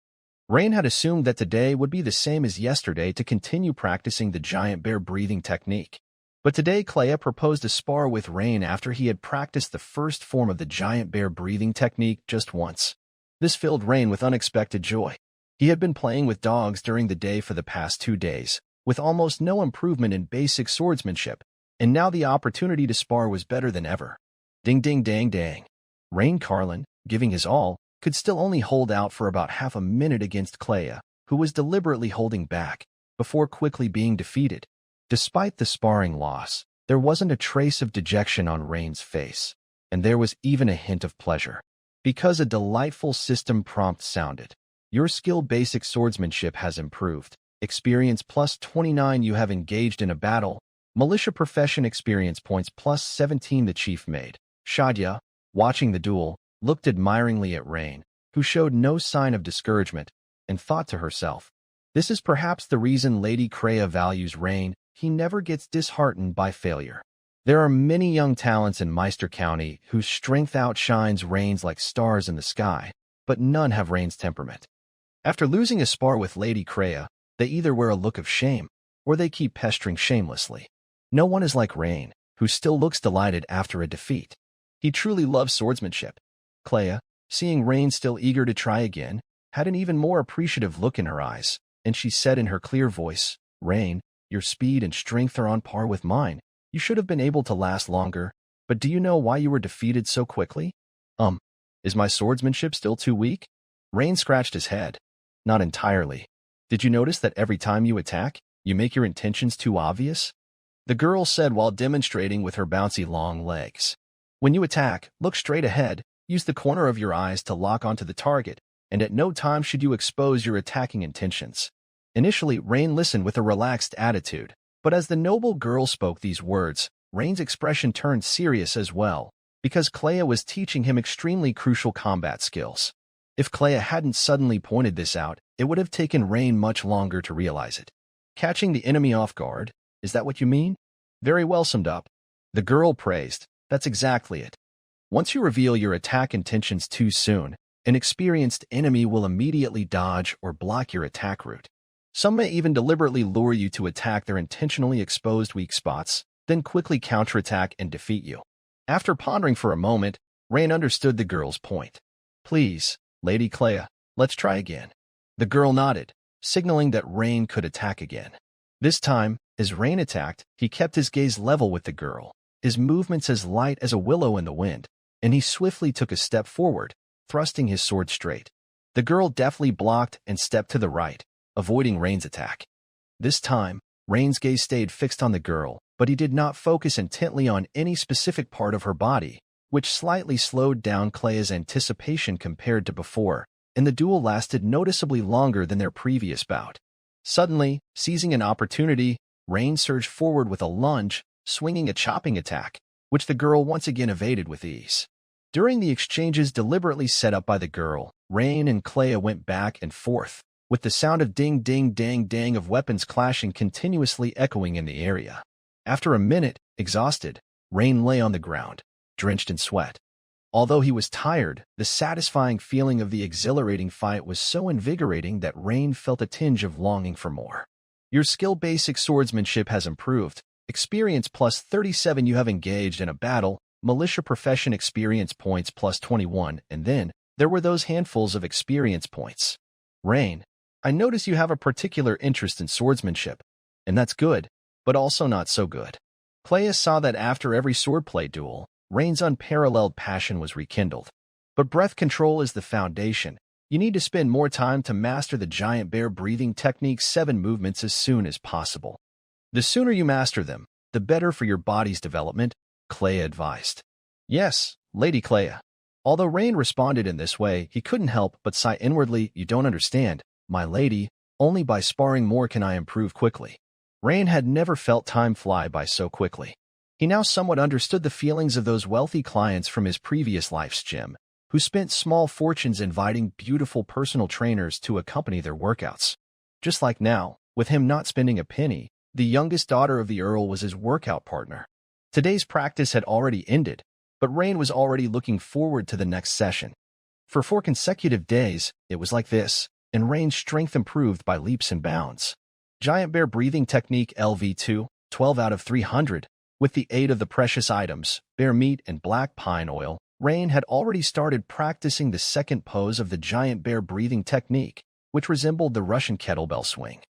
Rain had assumed that today would be the same as yesterday to continue practicing the giant bear breathing technique. But today Clea proposed to spar with Rain after he had practiced the first form of the giant bear breathing technique just once. This filled Rain with unexpected joy. He had been playing with dogs during the day for the past 2 days, with almost no improvement in basic swordsmanship, and now the opportunity to spar was better than ever. Ding ding dang dang. Rain Carlin, giving his all, could still only hold out for about half a minute against Clea, who was deliberately holding back, before quickly being defeated. Despite the sparring loss, there wasn't a trace of dejection on Rain's face, and there was even a hint of pleasure. Because a delightful system prompt sounded. Your skill basic swordsmanship has improved. Experience plus 29 you have engaged in a battle. Militia profession experience points plus 17 the chief maid. Shadya, watching the duel, looked admiringly at Rain, who showed no sign of discouragement, and thought to herself, this is perhaps the reason Lady Crea values Rain. He never gets disheartened by failure. There are many young talents in Meister County whose strength outshines Rain's like stars in the sky, but none have Rain's temperament. After losing a spar with Lady Crea, they either wear a look of shame, or they keep pestering shamelessly. No one is like Rain, who still looks delighted after a defeat. He truly loves swordsmanship. Clea, seeing Rain still eager to try again, had an even more appreciative look in her eyes, and she said in her clear voice, "Rain, your speed and strength are on par with mine. You should have been able to last longer, but do you know why you were defeated so quickly?" Is my swordsmanship still too weak?" Rain scratched his head. "Not entirely. Did you notice that every time you attack, you make your intentions too obvious?" The girl said while demonstrating with her bouncy long legs. "When you attack, look straight ahead, use the corner of your eyes to lock onto the target, and at no time should you expose your attacking intentions." Initially, Rain listened with a relaxed attitude, but as the noble girl spoke these words, Rain's expression turned serious as well, because Clea was teaching him extremely crucial combat skills. If Clea hadn't suddenly pointed this out, it would have taken Rain much longer to realize it. "Catching the enemy off guard, is that what you mean?" "Very well summed up," the girl praised. "That's exactly it. Once you reveal your attack intentions too soon, an experienced enemy will immediately dodge or block your attack route. Some may even deliberately lure you to attack their intentionally exposed weak spots, then quickly counterattack and defeat you." After pondering for a moment, Rain understood the girl's point. "Please, Lady Clea, let's try again." The girl nodded, signaling that Rain could attack again. This time, as Rain attacked, he kept his gaze level with the girl, his movements as light as a willow in the wind, and he swiftly took a step forward, thrusting his sword straight. The girl deftly blocked and stepped to the right, avoiding Rain's attack. This time, Rain's gaze stayed fixed on the girl, but he did not focus intently on any specific part of her body, which slightly slowed down Clea's anticipation compared to before, and the duel lasted noticeably longer than their previous bout. Suddenly, seizing an opportunity, Rain surged forward with a lunge, swinging a chopping attack, which the girl once again evaded with ease. During the exchanges deliberately set up by the girl, Rain and Clea went back and forth, with the sound of ding ding dang dang of weapons clashing continuously echoing in the area. After a minute, exhausted, Rain lay on the ground, drenched in sweat. Although he was tired, the satisfying feeling of the exhilarating fight was so invigorating that Rain felt a tinge of longing for more. "Your skill basic swordsmanship has improved. Experience plus 37 you have engaged in a battle, militia profession experience points plus 21, and then there were those handfuls of experience points. Rain, I notice you have a particular interest in swordsmanship, and that's good, but also not so good." Clea saw that after every swordplay duel, Rain's unparalleled passion was rekindled. But breath control is the foundation. You need to spend more time to master the giant bear breathing technique's 7 movements as soon as possible. The sooner you master them, the better for your body's development, Clea advised. "Yes, Lady Clea." Although Rain responded in this way, he couldn't help but sigh inwardly. "You don't understand, my lady. Only by sparring more can I improve quickly." Rain had never felt time fly by so quickly. He now somewhat understood the feelings of those wealthy clients from his previous life's gym, who spent small fortunes inviting beautiful personal trainers to accompany their workouts. Just like now, with him not spending a penny, the youngest daughter of the Earl was his workout partner. Today's practice had already ended, but Rain was already looking forward to the next session. For 4 consecutive days, it was like this, and Rain's strength improved by leaps and bounds. Giant Bear Breathing Technique LV2, 12 out of 300. With the aid of the precious items, bear meat and black pine oil, Rain had already started practicing the second pose of the giant bear breathing technique, which resembled the Russian kettlebell swing,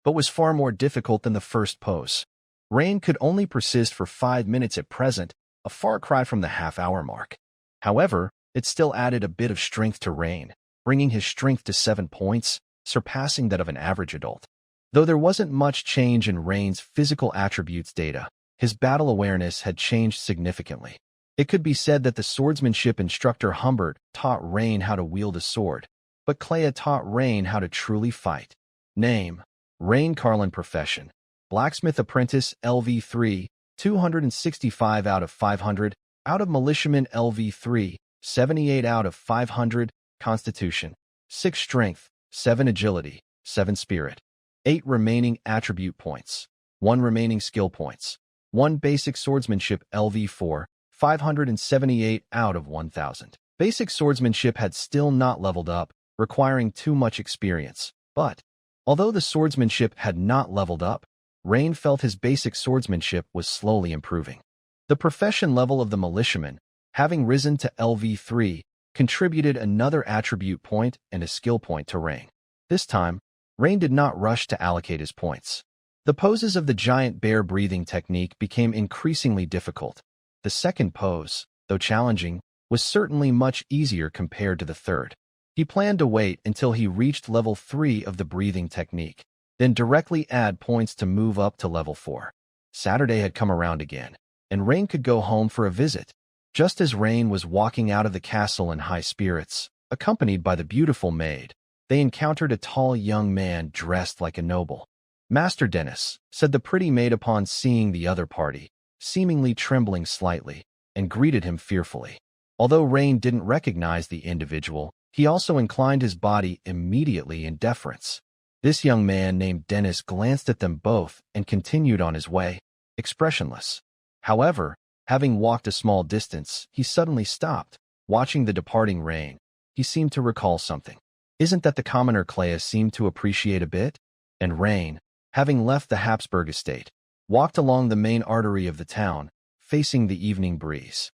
but was far more difficult than the first pose. Rain could only persist for 5 minutes at present, a far cry from the half-hour mark. However, it still added a bit of strength to Rain, bringing his strength to 7 points, surpassing that of an average adult. Though there wasn't much change in Rain's physical attributes data, his battle awareness had changed significantly. It could be said that the swordsmanship instructor Humbert taught Rain how to wield a sword, but Clea taught Rain how to truly fight. Name: Rain Carlin. Profession: blacksmith apprentice. LV3, 265 out of 500. Out of militiaman. LV3, 78 out of 500. Constitution: 6 strength, 7 agility, 7 spirit. 8 remaining attribute points, 1 remaining skill points. 1 basic swordsmanship. LV4, 578 out of 1,000. Basic swordsmanship had still not leveled up, requiring too much experience. But, although the swordsmanship had not leveled up, Rain felt his basic swordsmanship was slowly improving. The profession level of the militiaman, having risen to LV3, contributed another attribute point and a skill point to Rain. This time, Rain did not rush to allocate his points. The poses of the giant bear breathing technique became increasingly difficult. The second pose, though challenging, was certainly much easier compared to the third. He planned to wait until he reached level 3 of the breathing technique, then directly add points to move up to level 4. Saturday had come around again, and Rain could go home for a visit. Just as Rain was walking out of the castle in high spirits, accompanied by the beautiful maid, they encountered a tall young man dressed like a noble. "Master Dennis," said the pretty maid upon seeing the other party, seemingly trembling slightly, and greeted him fearfully. Although Rain didn't recognize the individual, he also inclined his body immediately in deference. This young man named Dennis glanced at them both and continued on his way, expressionless. However, having walked a small distance, he suddenly stopped, watching the departing Rain. He seemed to recall something. Isn't that the commoner Clea seemed to appreciate a bit? And Rain, having left the Habsburg estate, walked along the main artery of the town, facing the evening breeze.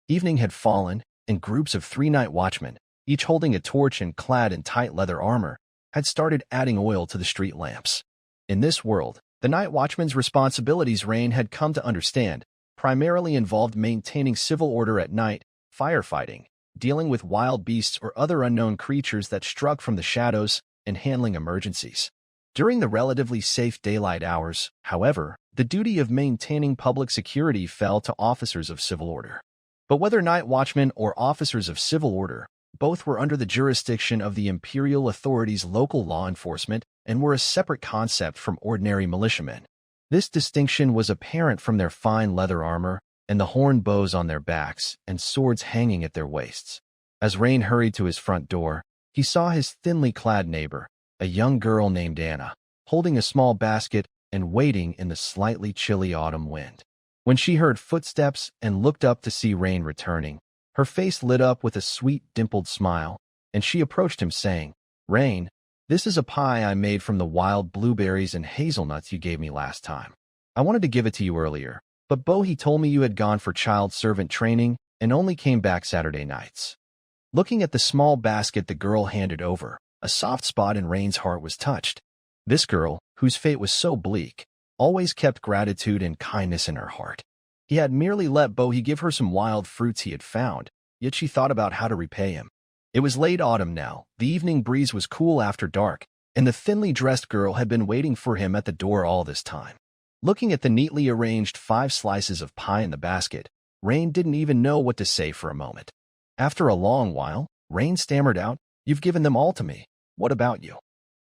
Evening had fallen, and groups of 3 night watchmen, each holding a torch and clad in tight leather armor, had started adding oil to the street lamps. In this world, the night watchman's responsibilities Rain had come to understand primarily involved maintaining civil order at night, firefighting, dealing with wild beasts or other unknown creatures that struck from the shadows, and handling emergencies. During the relatively safe daylight hours, however, the duty of maintaining public security fell to officers of civil order. But whether night watchmen or officers of civil order, both were under the jurisdiction of the imperial authorities' local law enforcement and were a separate concept from ordinary militiamen. This distinction was apparent from their fine leather armor and the horn bows on their backs and swords hanging at their waists. As Rain hurried to his front door, he saw his thinly clad neighbor, a young girl named Anna, holding a small basket and waiting in the slightly chilly autumn wind. When she heard footsteps and looked up to see Rain returning, her face lit up with a sweet, dimpled smile, and she approached him saying, "Rain, this is a pie I made from the wild blueberries and hazelnuts you gave me last time. I wanted to give it to you earlier, but Bohi told me you had gone for child servant training and only came back Saturday nights." Looking at the small basket the girl handed over, a soft spot in Rain's heart was touched. This girl, whose fate was so bleak, always kept gratitude and kindness in her heart. He had merely let Bohi give her some wild fruits he had found, yet she thought about how to repay him. It was late autumn now, the evening breeze was cool after dark, and the thinly dressed girl had been waiting for him at the door all this time. Looking at the neatly arranged 5 slices of pie in the basket, Rain didn't even know what to say for a moment. After a long while, Rain stammered out, "You've given them all to me. What about you?"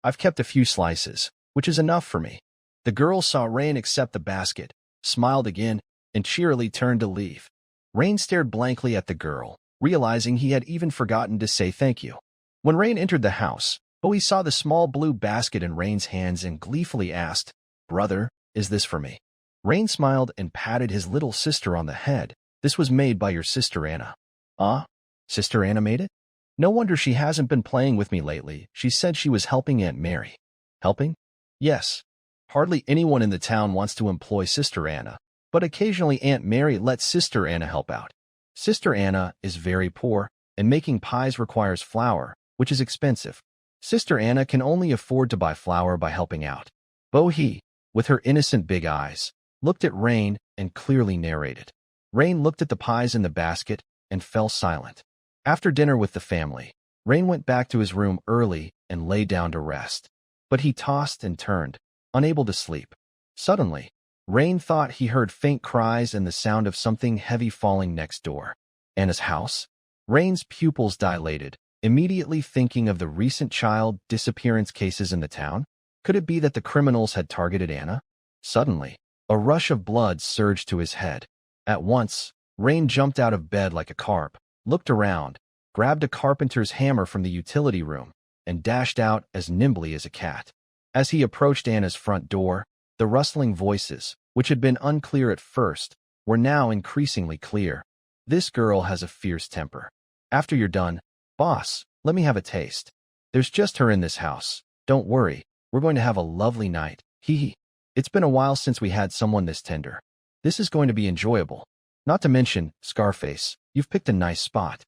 "I've kept a few slices, which is enough for me." The girl saw Rain accept the basket, smiled again, and cheerily turned to leave. Rain stared blankly at the girl, realizing he had even forgotten to say thank you. When Rain entered the house, Bowie saw the small blue basket in Rain's hands and gleefully asked, "Brother, is this for me?" Rain smiled and patted his little sister on the head. "This was made by your sister Anna." "Ah? Sister Anna made it? No wonder she hasn't been playing with me lately. She said she was helping Aunt Mary." "Helping?" "Yes. Hardly anyone in the town wants to employ Sister Anna, but occasionally Aunt Mary lets Sister Anna help out. Sister Anna is very poor, and making pies requires flour, which is expensive. Sister Anna can only afford to buy flour by helping out." Bohi, with her innocent big eyes, looked at Rain and clearly narrated. Rain looked at the pies in the basket and fell silent. After dinner with the family, Rain went back to his room early and lay down to rest. But he tossed and turned, unable to sleep. Suddenly, Rain thought he heard faint cries and the sound of something heavy falling next door. Anna's house? Rain's pupils dilated, immediately thinking of the recent child disappearance cases in the town. Could it be that the criminals had targeted Anna? Suddenly, a rush of blood surged to his head. At once, Rain jumped out of bed like a carp, looked around, grabbed a carpenter's hammer from the utility room, and dashed out as nimbly as a cat. As he approached Anna's front door, the rustling voices, which had been unclear at first, were now increasingly clear. "This girl has a fierce temper. After you're done, boss, let me have a taste. There's just her in this house. Don't worry, we're going to have a lovely night. Hee hee. It's been a while since we had someone this tender. This is going to be enjoyable. Not to mention, Scarface, you've picked a nice spot."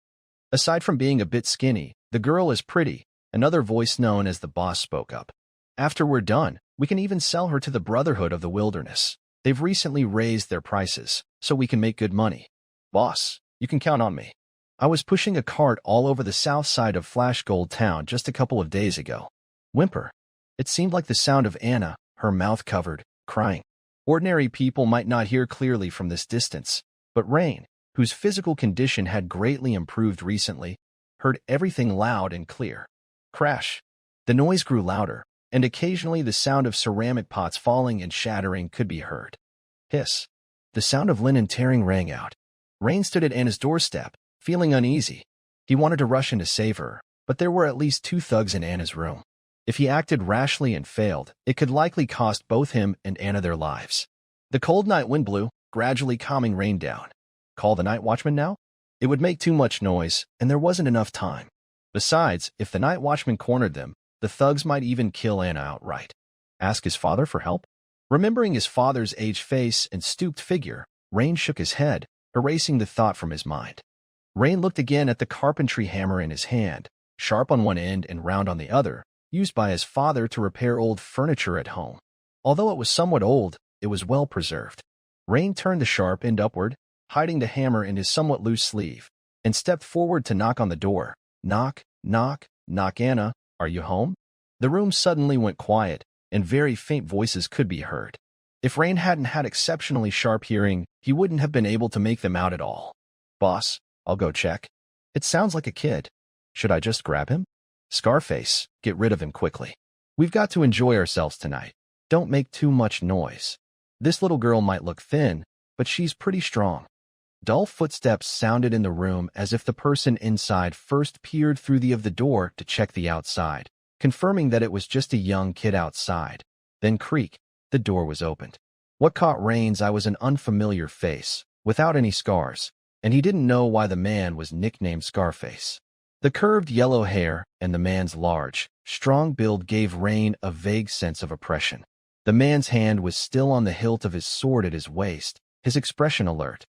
Aside from being a bit skinny, the girl is pretty. Another voice known as the boss spoke up. After we're done, we can even sell her to the Brotherhood of the Wilderness. They've recently raised their prices, so we can make good money. Boss, you can count on me. I was pushing a cart all over the south side of Flash Gold Town just a couple of days ago. Whimper. It seemed like the sound of Anna, her mouth covered, crying. Ordinary people might not hear clearly from this distance, but Rain, whose physical condition had greatly improved recently, heard everything loud and clear. Crash. The noise grew louder, and occasionally the sound of ceramic pots falling and shattering could be heard. Hiss. The sound of linen tearing rang out. Rain stood at Anna's doorstep, feeling uneasy. He wanted to rush in to save her, but there were at least 2 thugs in Anna's room. If he acted rashly and failed, it could likely cost both him and Anna their lives. The cold night wind blew, gradually calming Rain down. Call the night watchman now? It would make too much noise, and there wasn't enough time. Besides, if the night watchman cornered them, the thugs might even kill Anna outright. Ask his father for help? Remembering his father's aged face and stooped figure, Rain shook his head, erasing the thought from his mind. Rain looked again at the carpentry hammer in his hand, sharp on one end and round on the other, used by his father to repair old furniture at home. Although it was somewhat old, it was well preserved. Rain turned the sharp end upward, hiding the hammer in his somewhat loose sleeve, and stepped forward to knock on the door. Knock, knock, knock. Anna, are you home? The room suddenly went quiet, and very faint voices could be heard. If Rain hadn't had exceptionally sharp hearing, he wouldn't have been able to make them out at all. Boss, I'll go check. It sounds like a kid. Should I just grab him? Scarface, get rid of him quickly. We've got to enjoy ourselves tonight. Don't make too much noise. This little girl might look thin, but she's pretty strong. Dull footsteps sounded in the room as if the person inside first peered through the door to check the outside, confirming that it was just a young kid outside. Then creak, the door was opened. What caught Rain's eye was an unfamiliar face, without any scars, and he didn't know why the man was nicknamed Scarface. The curved yellow hair and the man's large, strong build gave Rain a vague sense of oppression. The man's hand was still on the hilt of his sword at his waist, his expression alert.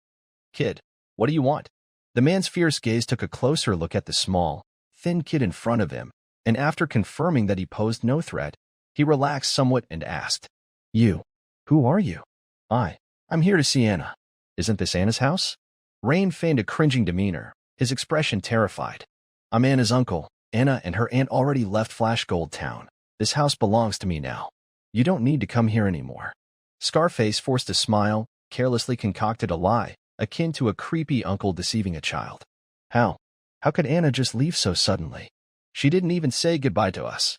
Kid, what do you want? The man's fierce gaze took a closer look at the small, thin kid in front of him, and after confirming that he posed no threat, he relaxed somewhat and asked, You, who are you? I'm here to see Anna. Isn't this Anna's house? Rain feigned a cringing demeanor, his expression terrified. I'm Anna's uncle. Anna and her aunt already left Flash Gold Town. This house belongs to me now. You don't need to come here anymore. Scarface forced a smile, carelessly concocted a lie, akin to a creepy uncle deceiving a child. How could Anna just leave so suddenly? She didn't even say goodbye to us.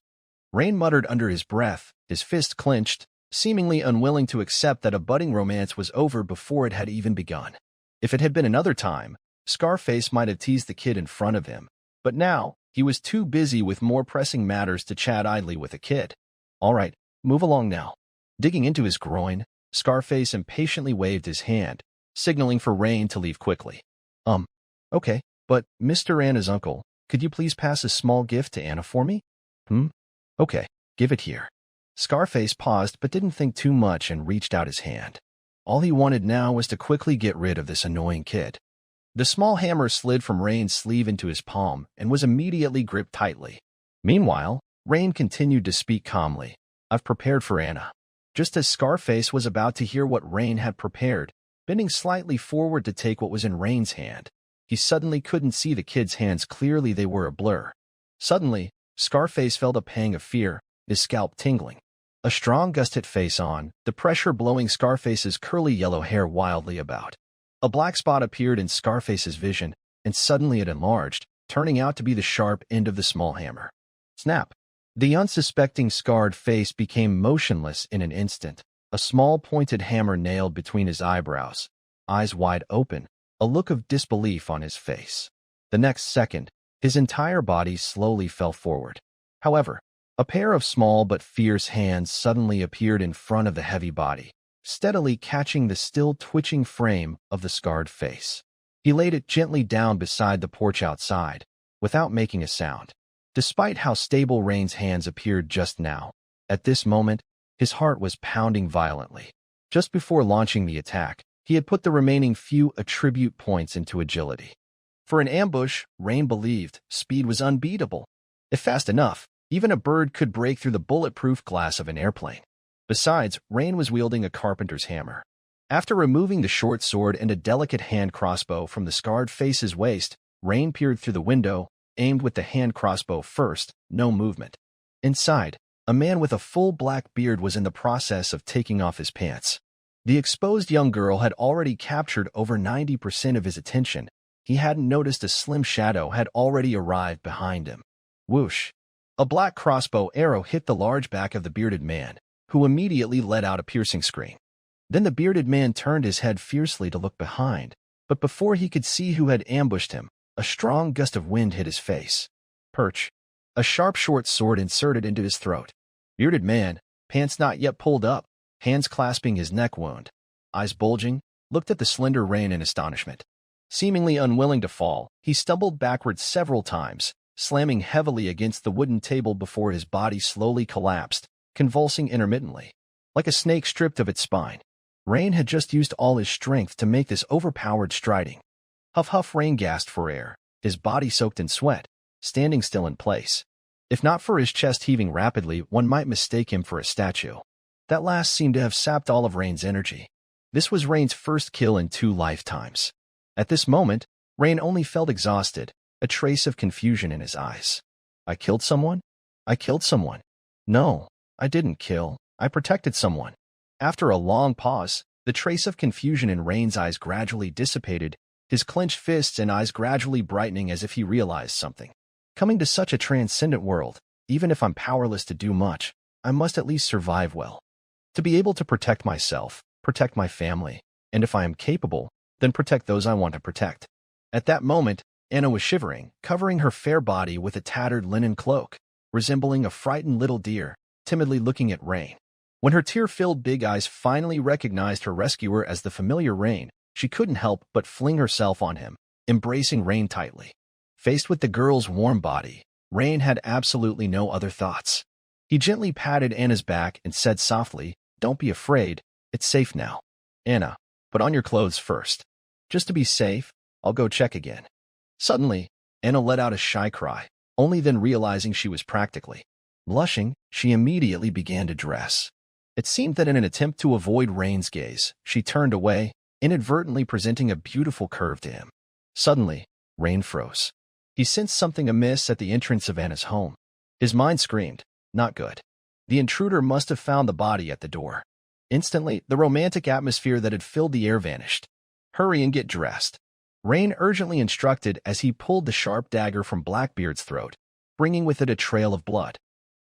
Rain muttered under his breath, his fist clenched, seemingly unwilling to accept that a budding romance was over before it had even begun. If it had been another time, Scarface might have teased the kid in front of him, but now he was too busy with more pressing matters to chat idly with a kid. All right, move along now. Digging into his groin, Scarface impatiently waved his hand, signaling for Rain to leave quickly. Okay, but Mr. Anna's uncle, could you please pass a small gift to Anna for me? Okay, give it here. Scarface paused but didn't think too much and reached out his hand. All he wanted now was to quickly get rid of this annoying kid. The small hammer slid from Rain's sleeve into his palm and was immediately gripped tightly. Meanwhile, Rain continued to speak calmly. I've prepared for Anna. Just as Scarface was about to hear what Rain had prepared, bending slightly forward to take what was in Rain's hand, he suddenly couldn't see the kid's hands clearly. They were a blur. Suddenly, Scarface felt a pang of fear, his scalp tingling. A strong gust hit face on, the pressure blowing Scarface's curly yellow hair wildly about. A black spot appeared in Scarface's vision, and suddenly it enlarged, turning out to be the sharp end of the small hammer. Snap! The unsuspecting scarred face became motionless in an instant, a small pointed hammer nailed between his eyebrows, eyes wide open, a look of disbelief on his face. The next second, his entire body slowly fell forward. However, a pair of small but fierce hands suddenly appeared in front of the heavy body, steadily catching the still twitching frame of the scarred face. He laid it gently down beside the porch outside, without making a sound. Despite how stable Rain's hands appeared just now, at this moment, his heart was pounding violently. Just before launching the attack, he had put the remaining few attribute points into agility. For an ambush, Rain believed speed was unbeatable. If fast enough, even a bird could break through the bulletproof glass of an airplane. Besides, Rain was wielding a carpenter's hammer. After removing the short sword and a delicate hand crossbow from the scarred face's waist, Rain peered through the window, aimed with the hand crossbow first, no movement. Inside, a man with a full black beard was in the process of taking off his pants. The exposed young girl had already captured over 90% of his attention. He hadn't noticed a slim shadow had already arrived behind him. Whoosh! A black crossbow arrow hit the large back of the bearded man, who immediately let out a piercing scream. Then the bearded man turned his head fiercely to look behind, but before he could see who had ambushed him, a strong gust of wind hit his face. Perch! A sharp short sword inserted into his throat. Bearded man, pants not yet pulled up, hands clasping his neck wound, eyes bulging, looked at the slender Rain in astonishment. Seemingly unwilling to fall, he stumbled backwards several times, slamming heavily against the wooden table before his body slowly collapsed, convulsing intermittently. Like a snake stripped of its spine, Rain had just used all his strength to make this overpowered striding. Huff huff Rain gasped for air, his body soaked in sweat, standing still in place. If not for his chest heaving rapidly, one might mistake him for a statue. That last seemed to have sapped all of Rain's energy. This was Rain's first kill in 2 lifetimes. At this moment, Rain only felt exhausted, a trace of confusion in his eyes. I killed someone? I killed someone. No, I didn't kill. I protected someone. After a long pause, the trace of confusion in Rain's eyes gradually dissipated, his clenched fists and eyes gradually brightening as if he realized something. Coming to such a transcendent world, even if I'm powerless to do much, I must at least survive well. To be able to protect myself, protect my family, and if I am capable, then protect those I want to protect. At that moment, Anna was shivering, covering her fair body with a tattered linen cloak, resembling a frightened little deer, timidly looking at Rain. When her tear-filled big eyes finally recognized her rescuer as the familiar Rain, she couldn't help but fling herself on him, embracing Rain tightly. Faced with the girl's warm body, Rain had absolutely no other thoughts. He gently patted Anna's back and said softly, "Don't be afraid, it's safe now. Anna, put on your clothes first. Just to be safe, I'll go check again." Suddenly, Anna let out a shy cry, only then realizing she was practically. Blushing, she immediately began to dress. It seemed that in an attempt to avoid Rain's gaze, she turned away, inadvertently presenting a beautiful curve to him. Suddenly, Rain froze. He sensed something amiss at the entrance of Anna's home. His mind screamed, "Not good." The intruder must have found the body at the door. Instantly, the romantic atmosphere that had filled the air vanished. "Hurry and get dressed," Rain urgently instructed as he pulled the sharp dagger from Blackbeard's throat, bringing with it a trail of blood.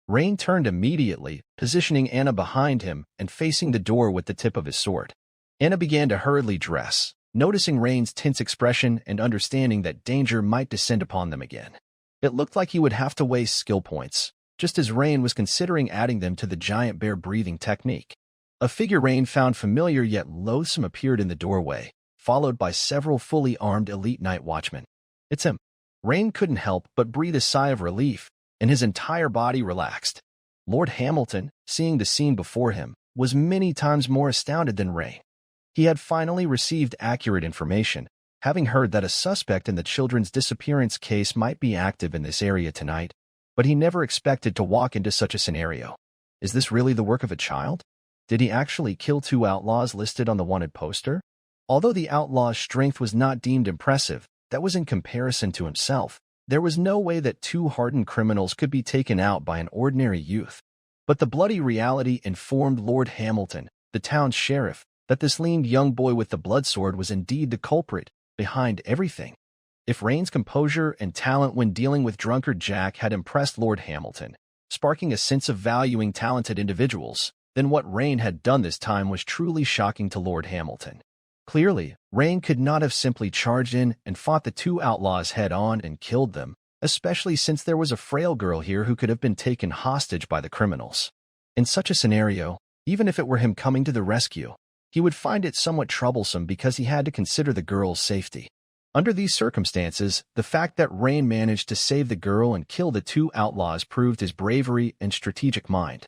Rain turned immediately, positioning Anna behind him and facing the door with the tip of his sword. Anna began to hurriedly dress, noticing Rain's tense expression and understanding that danger might descend upon them again. It looked like he would have to waste skill points, just as Rain was considering adding them to the giant bear breathing technique. A figure Rain found familiar yet loathsome appeared in the doorway, followed by several fully armed elite night watchmen. "It's him." Rain couldn't help but breathe a sigh of relief, and his entire body relaxed. Lord Hamilton, seeing the scene before him, was many times more astounded than Rain. He had finally received accurate information, having heard that a suspect in the children's disappearance case might be active in this area tonight, but he never expected to walk into such a scenario. Is this really the work of a child? Did he actually kill 2 outlaws listed on the wanted poster? Although the outlaw's strength was not deemed impressive, that was in comparison to himself. There was no way that 2 hardened criminals could be taken out by an ordinary youth. But the bloody reality informed Lord Hamilton, the town's sheriff, that this lean young boy with the blood sword was indeed the culprit behind everything. If Rain's composure and talent when dealing with drunkard Jack had impressed Lord Hamilton, sparking a sense of valuing talented individuals, then what Rain had done this time was truly shocking to Lord Hamilton. Clearly, Rain could not have simply charged in and fought the 2 outlaws head-on and killed them, especially since there was a frail girl here who could have been taken hostage by the criminals. In such a scenario, even if it were him coming to the rescue, he would find it somewhat troublesome because he had to consider the girl's safety. Under these circumstances, the fact that Rain managed to save the girl and kill the 2 outlaws proved his bravery and strategic mind.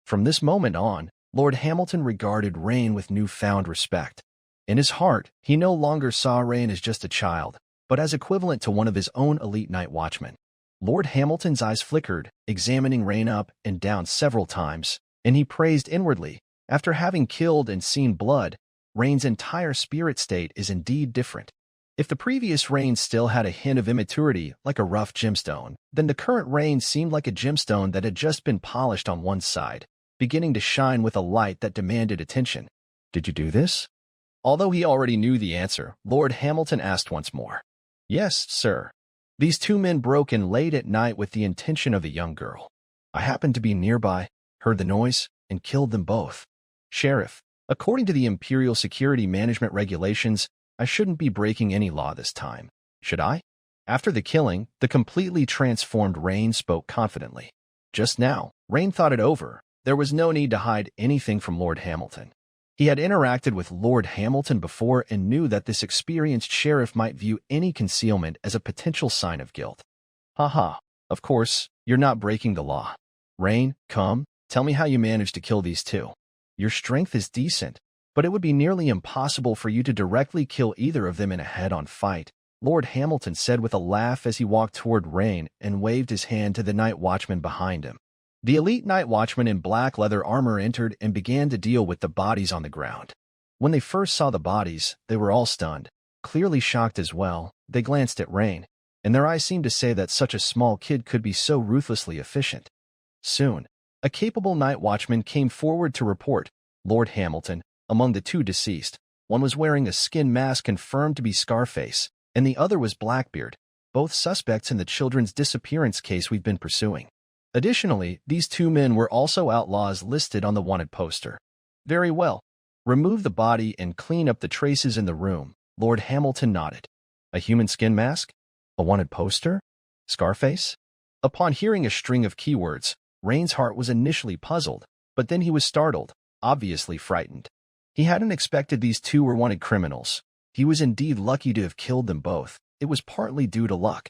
From this moment on, Lord Hamilton regarded Rain with newfound respect. In his heart, he no longer saw Rain as just a child, but as equivalent to one of his own elite night watchmen. Lord Hamilton's eyes flickered, examining Rain up and down several times, and he praised inwardly. After having killed and seen blood, Rain's entire spirit state is indeed different. If the previous Rain still had a hint of immaturity, like a rough gemstone, then the current Rain seemed like a gemstone that had just been polished on one side, beginning to shine with a light that demanded attention. "Did you do this?" Although he already knew the answer, Lord Hamilton asked once more. "Yes, sir. These two men broke in late at night with the intention of a young girl. I happened to be nearby, heard the noise, and killed them both. Sheriff, according to the Imperial Security Management regulations, I shouldn't be breaking any law this time, should I?" After the killing, the completely transformed Rain spoke confidently. Just now, Rain thought it over. There was no need to hide anything from Lord Hamilton. He had interacted with Lord Hamilton before and knew that this experienced sheriff might view any concealment as a potential sign of guilt. "Haha, of course, you're not breaking the law. Rain, come, tell me how you managed to kill these two. Your strength is decent, but it would be nearly impossible for you to directly kill either of them in a head-on fight," Lord Hamilton said with a laugh as he walked toward Rain and waved his hand to the night watchman behind him. The elite night watchman in black leather armor entered and began to deal with the bodies on the ground. When they first saw the bodies, they were all stunned, clearly shocked as well. They glanced at Rain, and their eyes seemed to say that such a small kid could be so ruthlessly efficient. Soon, a capable night watchman came forward to report. Lord Hamilton, among the two deceased, one was wearing a skin mask confirmed to be Scarface, and the other was Blackbeard, both suspects in the children's disappearance case we've been pursuing. Additionally, these two men were also outlaws listed on the wanted poster. "Very well. Remove the body and clean up the traces in the room," Lord Hamilton nodded. "A human skin mask? A wanted poster? Scarface?" Upon hearing a string of keywords, Rain's heart was initially puzzled, but then he was startled, obviously frightened. He hadn't expected these two were wanted criminals. He was indeed lucky to have killed them both. It was partly due to luck.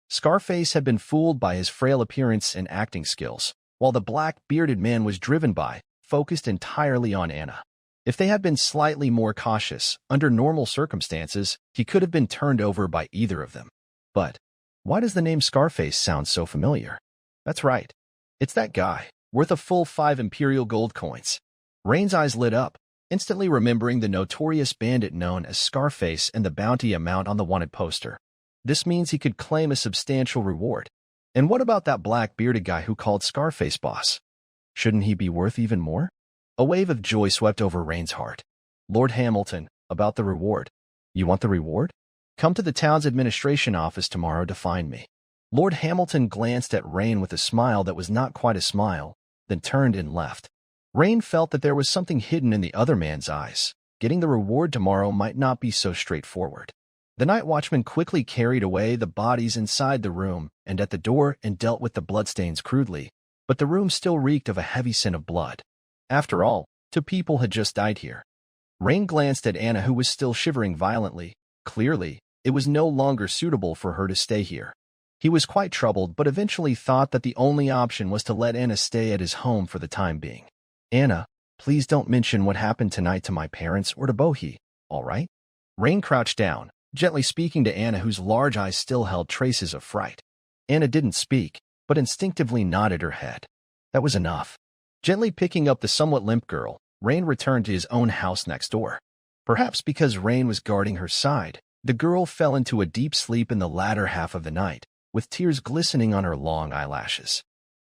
Scarface had been fooled by his frail appearance and acting skills, while the black-bearded man was driven by, focused entirely on Anna. If they had been slightly more cautious, under normal circumstances, he could have been turned over by either of them. But why does the name Scarface sound so familiar? That's right. It's that guy, worth a full 5 Imperial gold coins. Rain's eyes lit up, instantly remembering the notorious bandit known as Scarface and the bounty amount on the wanted poster. This means he could claim a substantial reward. And what about that black-bearded guy who called Scarface boss? Shouldn't he be worth even more? A wave of joy swept over Rain's heart. "Lord Hamilton, about the reward. You want the reward? Come to the town's administration office tomorrow to find me." Lord Hamilton glanced at Rain with a smile that was not quite a smile, then turned and left. Rain felt that there was something hidden in the other man's eyes. Getting the reward tomorrow might not be so straightforward. The night watchman quickly carried away the bodies inside the room and at the door and dealt with the bloodstains crudely, but the room still reeked of a heavy scent of blood. After all, 2 people had just died here. Rain glanced at Anna, who was still shivering violently. Clearly, it was no longer suitable for her to stay here. He was quite troubled, but eventually thought that the only option was to let Anna stay at his home for the time being. "Anna, please don't mention what happened tonight to my parents or to Bohi, all right?" Rain crouched down, gently speaking to Anna, whose large eyes still held traces of fright. Anna didn't speak, but instinctively nodded her head. That was enough. Gently picking up the somewhat limp girl, Rain returned to his own house next door. Perhaps because Rain was guarding her side, the girl fell into a deep sleep in the latter half of the night, with tears glistening on her long eyelashes.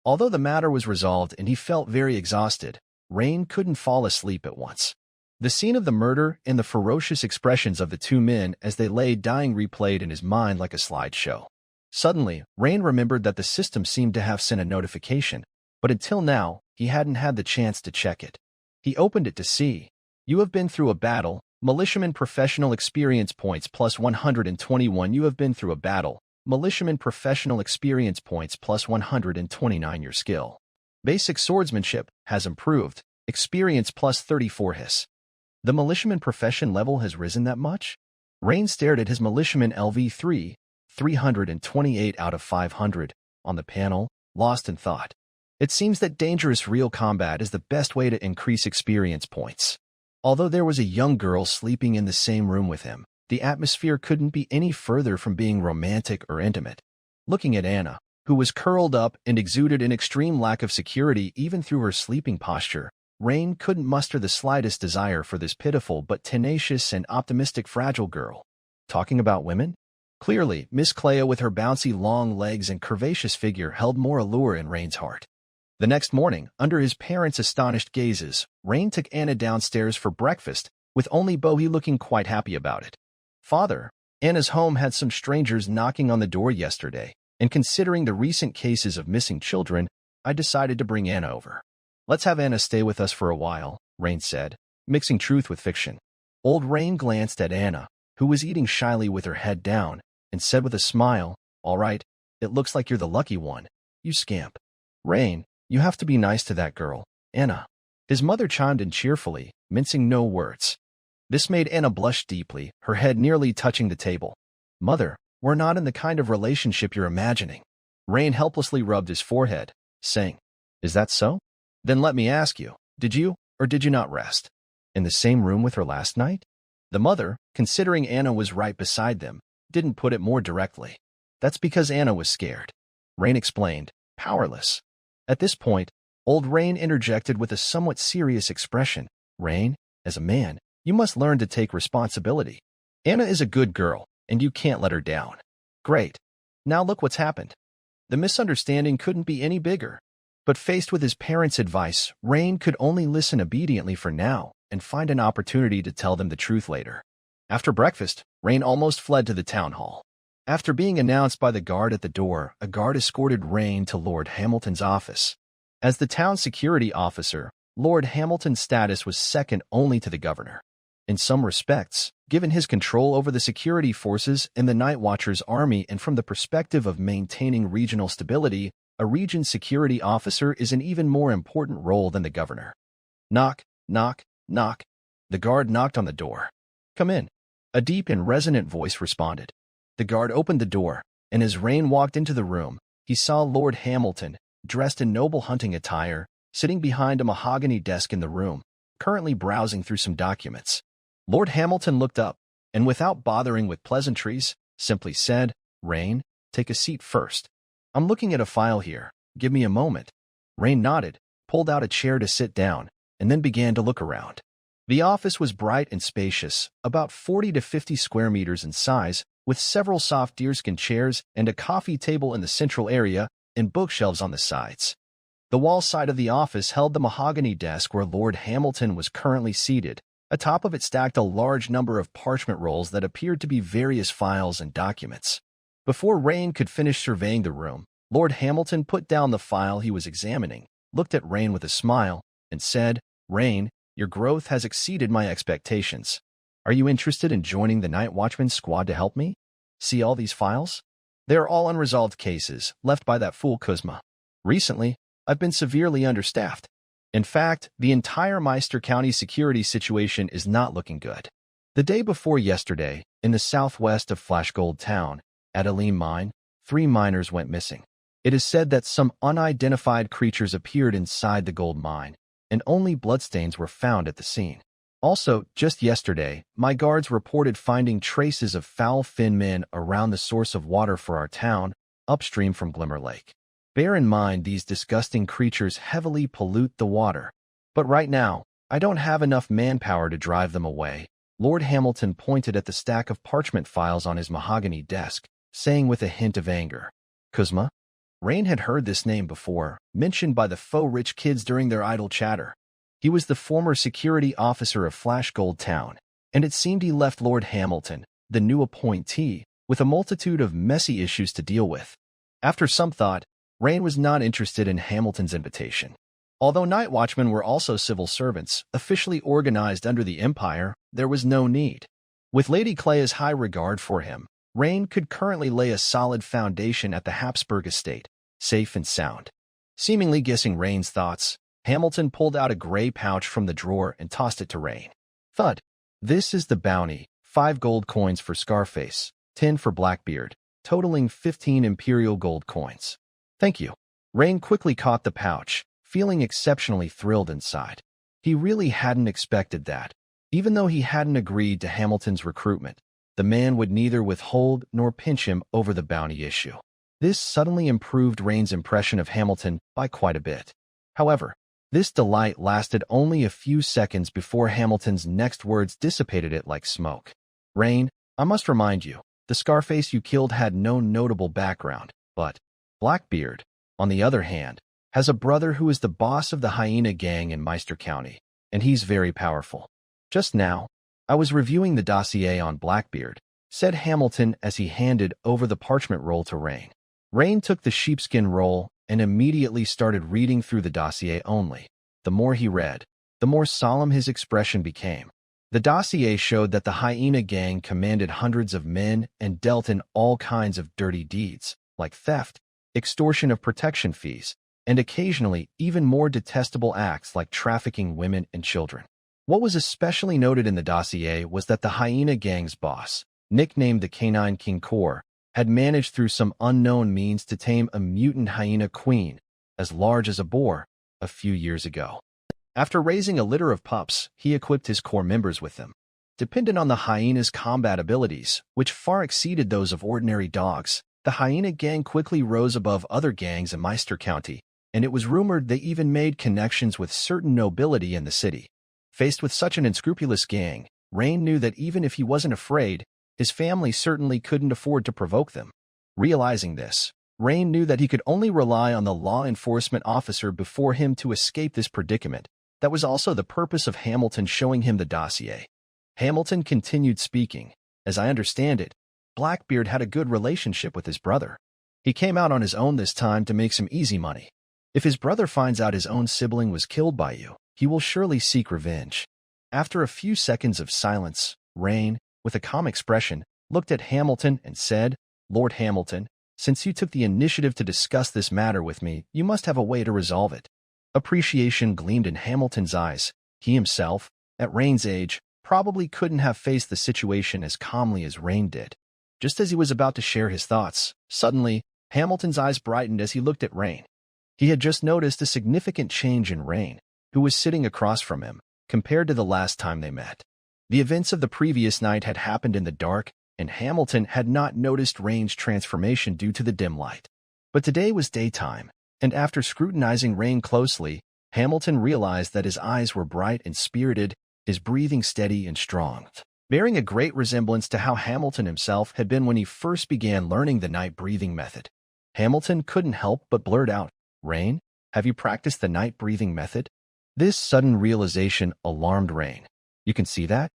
Although the matter was resolved and he felt very exhausted, Rain couldn't fall asleep at once. The scene of the murder and the ferocious expressions of the 2 men as they lay dying replayed in his mind like a slideshow. Suddenly, Rain remembered that the system seemed to have sent a notification, but until now, he hadn't had the chance to check it. He opened it to see, "You have been through a battle, militiaman professional experience points plus 121. You have been through a battle, militiaman professional experience points plus 129. Your skill. Basic swordsmanship has improved, experience plus 34 his. The militiaman profession level has risen that much?" Rain stared at his militiaman LV3, 328 out of 500, on the panel, lost in thought. It seems that dangerous real combat is the best way to increase experience points. Although there was a young girl sleeping in the same room with him, The atmosphere couldn't be any further from being romantic or intimate. Looking at Anna, who was curled up and exuded an extreme lack of security even through her sleeping posture, Rain couldn't muster the slightest desire for this pitiful but tenacious and optimistic fragile girl. Talking about women? Clearly, Miss Clea with her bouncy long legs and curvaceous figure held more allure in Rain's heart. The next morning, under his parents' astonished gazes, Rain took Anna downstairs for breakfast, with only Bohi looking quite happy about it. Father, Anna's home had some strangers knocking on the door yesterday, and considering the recent cases of missing children, I decided to bring Anna over. Let's have Anna stay with us for a while, Rain said, mixing truth with fiction. Old Rain glanced at Anna, who was eating shyly with her head down, and said with a smile, "All right, it looks like you're the lucky one, you scamp." "Rain, you have to be nice to that girl, Anna." His mother chimed in cheerfully, mincing no words. This made Anna blush deeply, her head nearly touching the table. "Mother, we're not in the kind of relationship you're imagining." Rain helplessly rubbed his forehead, saying, "Is that so? Then let me ask you, did you or did you not rest in the same room with her last night?" The mother, considering Anna was right beside them, didn't put it more directly. "That's because Anna was scared," Rain explained, powerless. At this point, old Rain interjected with a somewhat serious expression. "Rain, as a man, you must learn to take responsibility. Anna is a good girl, and you can't let her down." "Great. Now look what's happened." The misunderstanding couldn't be any bigger. But faced with his parents' advice, Rain could only listen obediently for now and find an opportunity to tell them the truth later. After breakfast, Rain almost fled to the town hall. After being announced by the guard at the door, a guard escorted Rain to Lord Hamilton's office. As the town security officer, Lord Hamilton's status was second only to the governor. In some respects, given his control over the security forces and the Night Watcher's army, and from the perspective of maintaining regional stability, a region security officer is an even more important role than the governor. Knock, knock, knock. The guard knocked on the door. "Come in," a deep and resonant voice responded. The guard opened the door, and as Rain walked into the room, he saw Lord Hamilton, dressed in noble hunting attire, sitting behind a mahogany desk in the room, currently browsing through some documents. Lord Hamilton looked up, and without bothering with pleasantries, simply said, "Rain, take a seat first. I'm looking at a file here. Give me a moment." Rain nodded, pulled out a chair to sit down, and then began to look around. The office was bright and spacious, about 40 to 50 square meters in size, with several soft deerskin chairs and a coffee table in the central area and bookshelves on the sides. The wall side of the office held the mahogany desk where Lord Hamilton was currently seated. Atop of it stacked a large number of parchment rolls that appeared to be various files and documents. Before Rain could finish surveying the room, Lord Hamilton put down the file he was examining, looked at Rain with a smile, and said, "Rain, your growth has exceeded my expectations. Are you interested in joining the Night Watchman's squad to help me? See all these files? They are all unresolved cases, left by that fool Kuzma. Recently, I've been severely understaffed. In fact, the entire Meister County security situation is not looking good. The day before yesterday, in the southwest of Flashgold Town, at Aline Mine, 3 miners went missing. It is said that some unidentified creatures appeared inside the gold mine, and only bloodstains were found at the scene. Also, just yesterday, my guards reported finding traces of foul-finned men around the source of water for our town, upstream from Glimmer Lake. Bear in mind these disgusting creatures heavily pollute the water. But right now, I don't have enough manpower to drive them away." Lord Hamilton pointed at the stack of parchment files on his mahogany desk, saying with a hint of anger, "Kuzma?" Rain had heard this name before, mentioned by the faux-rich kids during their idle chatter. He was the former security officer of Flashgold Town, and it seemed he left Lord Hamilton, the new appointee, with a multitude of messy issues to deal with. After some thought, Rain was not interested in Hamilton's invitation. Although night watchmen were also civil servants, officially organized under the Empire, there was no need. With Lady Clea's high regard for him, Rain could currently lay a solid foundation at the Habsburg estate, safe and sound. Seemingly guessing Rain's thoughts, Hamilton pulled out a gray pouch from the drawer and tossed it to Rain. Thud. "This is the bounty, 5 gold coins for Scarface, 10 for Blackbeard, totaling 15 imperial gold coins." "Thank you." Rain quickly caught the pouch, feeling exceptionally thrilled inside. He really hadn't expected that. Even though he hadn't agreed to Hamilton's recruitment, the man would neither withhold nor pinch him over the bounty issue. This suddenly improved Rain's impression of Hamilton by quite a bit. However, this delight lasted only a few seconds before Hamilton's next words dissipated it like smoke. Rain, I must remind you, the Scarface you killed had no notable background, but Blackbeard, on the other hand, has a brother who is the boss of the Hyena gang in Meister County, and he's very powerful. Just now, I was reviewing the dossier on Blackbeard, said Hamilton as he handed over the parchment roll to Rain. Rain took the sheepskin roll and immediately started reading through the dossier only. The more he read, the more solemn his expression became. The dossier showed that the Hyena gang commanded hundreds of men and dealt in all kinds of dirty deeds, like theft, extortion of protection fees, and occasionally even more detestable acts like trafficking women and children. What was especially noted in the dossier was that the Hyena gang's boss, nicknamed the Canine King Core, had managed through some unknown means to tame a mutant hyena queen, as large as a boar, a few years ago. After raising a litter of pups, he equipped his core members with them. Dependent on the hyena's combat abilities, which far exceeded those of ordinary dogs, the Hyena gang quickly rose above other gangs in Meister County, and it was rumored they even made connections with certain nobility in the city. Faced with such an unscrupulous gang, Rain knew that even if he wasn't afraid, his family certainly couldn't afford to provoke them. Realizing this, Rain knew that he could only rely on the law enforcement officer before him to escape this predicament. That was also the purpose of Hamilton showing him the dossier. Hamilton continued speaking. As I understand it, Blackbeard had a good relationship with his brother. He came out on his own this time to make some easy money. If his brother finds out his own sibling was killed by you, he will surely seek revenge. After a few seconds of silence, Rain, with a calm expression, looked at Hamilton and said, Lord Hamilton, since you took the initiative to discuss this matter with me, you must have a way to resolve it. Appreciation gleamed in Hamilton's eyes. He himself, at Rain's age, probably couldn't have faced the situation as calmly as Rain did. Just as he was about to share his thoughts, suddenly, Hamilton's eyes brightened as he looked at Rain. He had just noticed a significant change in Rain, who was sitting across from him, compared to the last time they met. The events of the previous night had happened in the dark, and Hamilton had not noticed Rain's transformation due to the dim light. But today was daytime, and after scrutinizing Rain closely, Hamilton realized that his eyes were bright and spirited, his breathing steady and strong, bearing a great resemblance to how Hamilton himself had been when he first began learning the night breathing method. Hamilton couldn't help but blurt out, Rain, have you practiced the night breathing method? This sudden realization alarmed Rain. You can see that?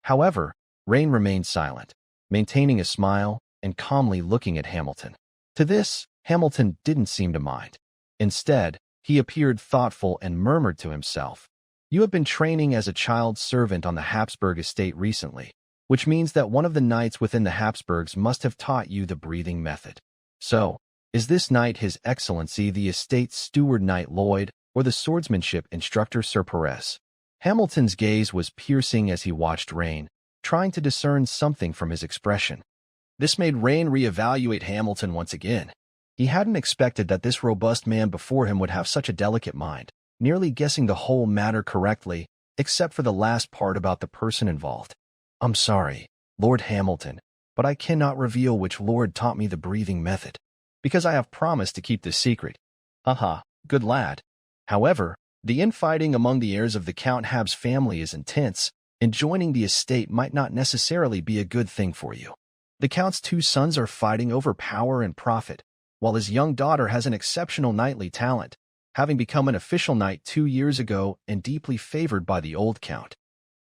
However, Rain remained silent, maintaining a smile and calmly looking at Hamilton. To this, Hamilton didn't seem to mind. Instead, he appeared thoughtful and murmured to himself, You have been training as a child servant on the Habsburg estate recently, which means that one of the knights within the Habsburgs must have taught you the breathing method. So, is this knight His Excellency the estate steward Knight Lloyd, or the swordsmanship instructor Sir Perez? Hamilton's gaze was piercing as he watched Rain, trying to discern something from his expression. This made Rain reevaluate Hamilton once again. He hadn't expected that this robust man before him would have such a delicate mind, nearly guessing the whole matter correctly, except for the last part about the person involved. I'm sorry, Lord Hamilton, but I cannot reveal which lord taught me the breathing method, because I have promised to keep this secret. Haha, good lad. However, the infighting among the heirs of the Count Hab's family is intense, and joining the estate might not necessarily be a good thing for you. The Count's two sons are fighting over power and profit, while his young daughter has an exceptional knightly talent, having become an official knight 2 years ago and deeply favored by the old Count.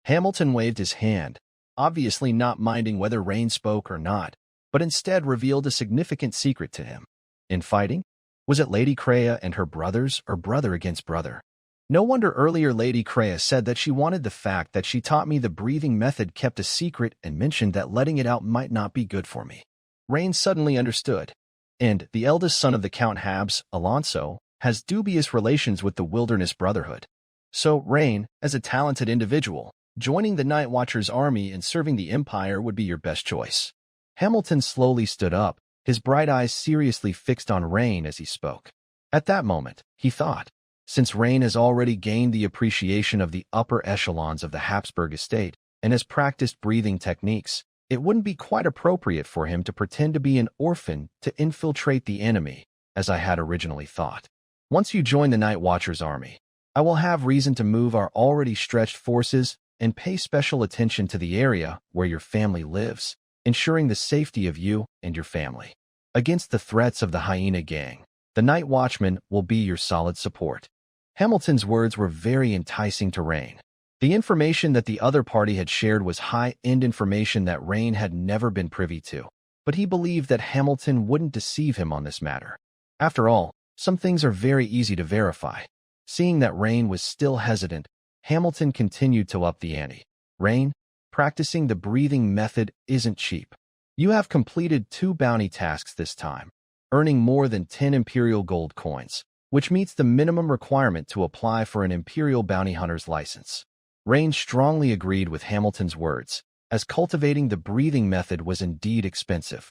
Hamilton waved his hand, obviously not minding whether Rain spoke or not, but instead revealed a significant secret to him. In fighting? Was it Lady Creia and her brothers, or brother against brother? No wonder earlier Lady Creia said that she wanted the fact that she taught me the breathing method kept a secret and mentioned that letting it out might not be good for me. Rain suddenly understood. And the eldest son of the Count Habs, Alonso, has dubious relations with the Wilderness Brotherhood. So Rain, as a talented individual, joining the Night Watcher's army and serving the Empire would be your best choice. Hamilton slowly stood up, his bright eyes seriously fixed on Rain as he spoke. At that moment, he thought, since Rain has already gained the appreciation of the upper echelons of the Habsburg estate and has practiced breathing techniques, it wouldn't be quite appropriate for him to pretend to be an orphan to infiltrate the enemy, as I had originally thought. Once you join the Night Watcher's army, I will have reason to move our already stretched forces and pay special attention to the area where your family lives, ensuring the safety of you and your family. Against the threats of the hyena gang, the Night Watchman will be your solid support. Hamilton's words were very enticing to Rain. The information that the other party had shared was high-end information that Rain had never been privy to, but he believed that Hamilton wouldn't deceive him on this matter. After all, some things are very easy to verify. Seeing that Rain was still hesitant, Hamilton continued to up the ante. Rain, practicing the breathing method isn't cheap. You have completed 2 bounty tasks this time, earning more than 10 Imperial Gold coins, which meets the minimum requirement to apply for an Imperial Bounty Hunter's license. Rain strongly agreed with Hamilton's words, as cultivating the breathing method was indeed expensive.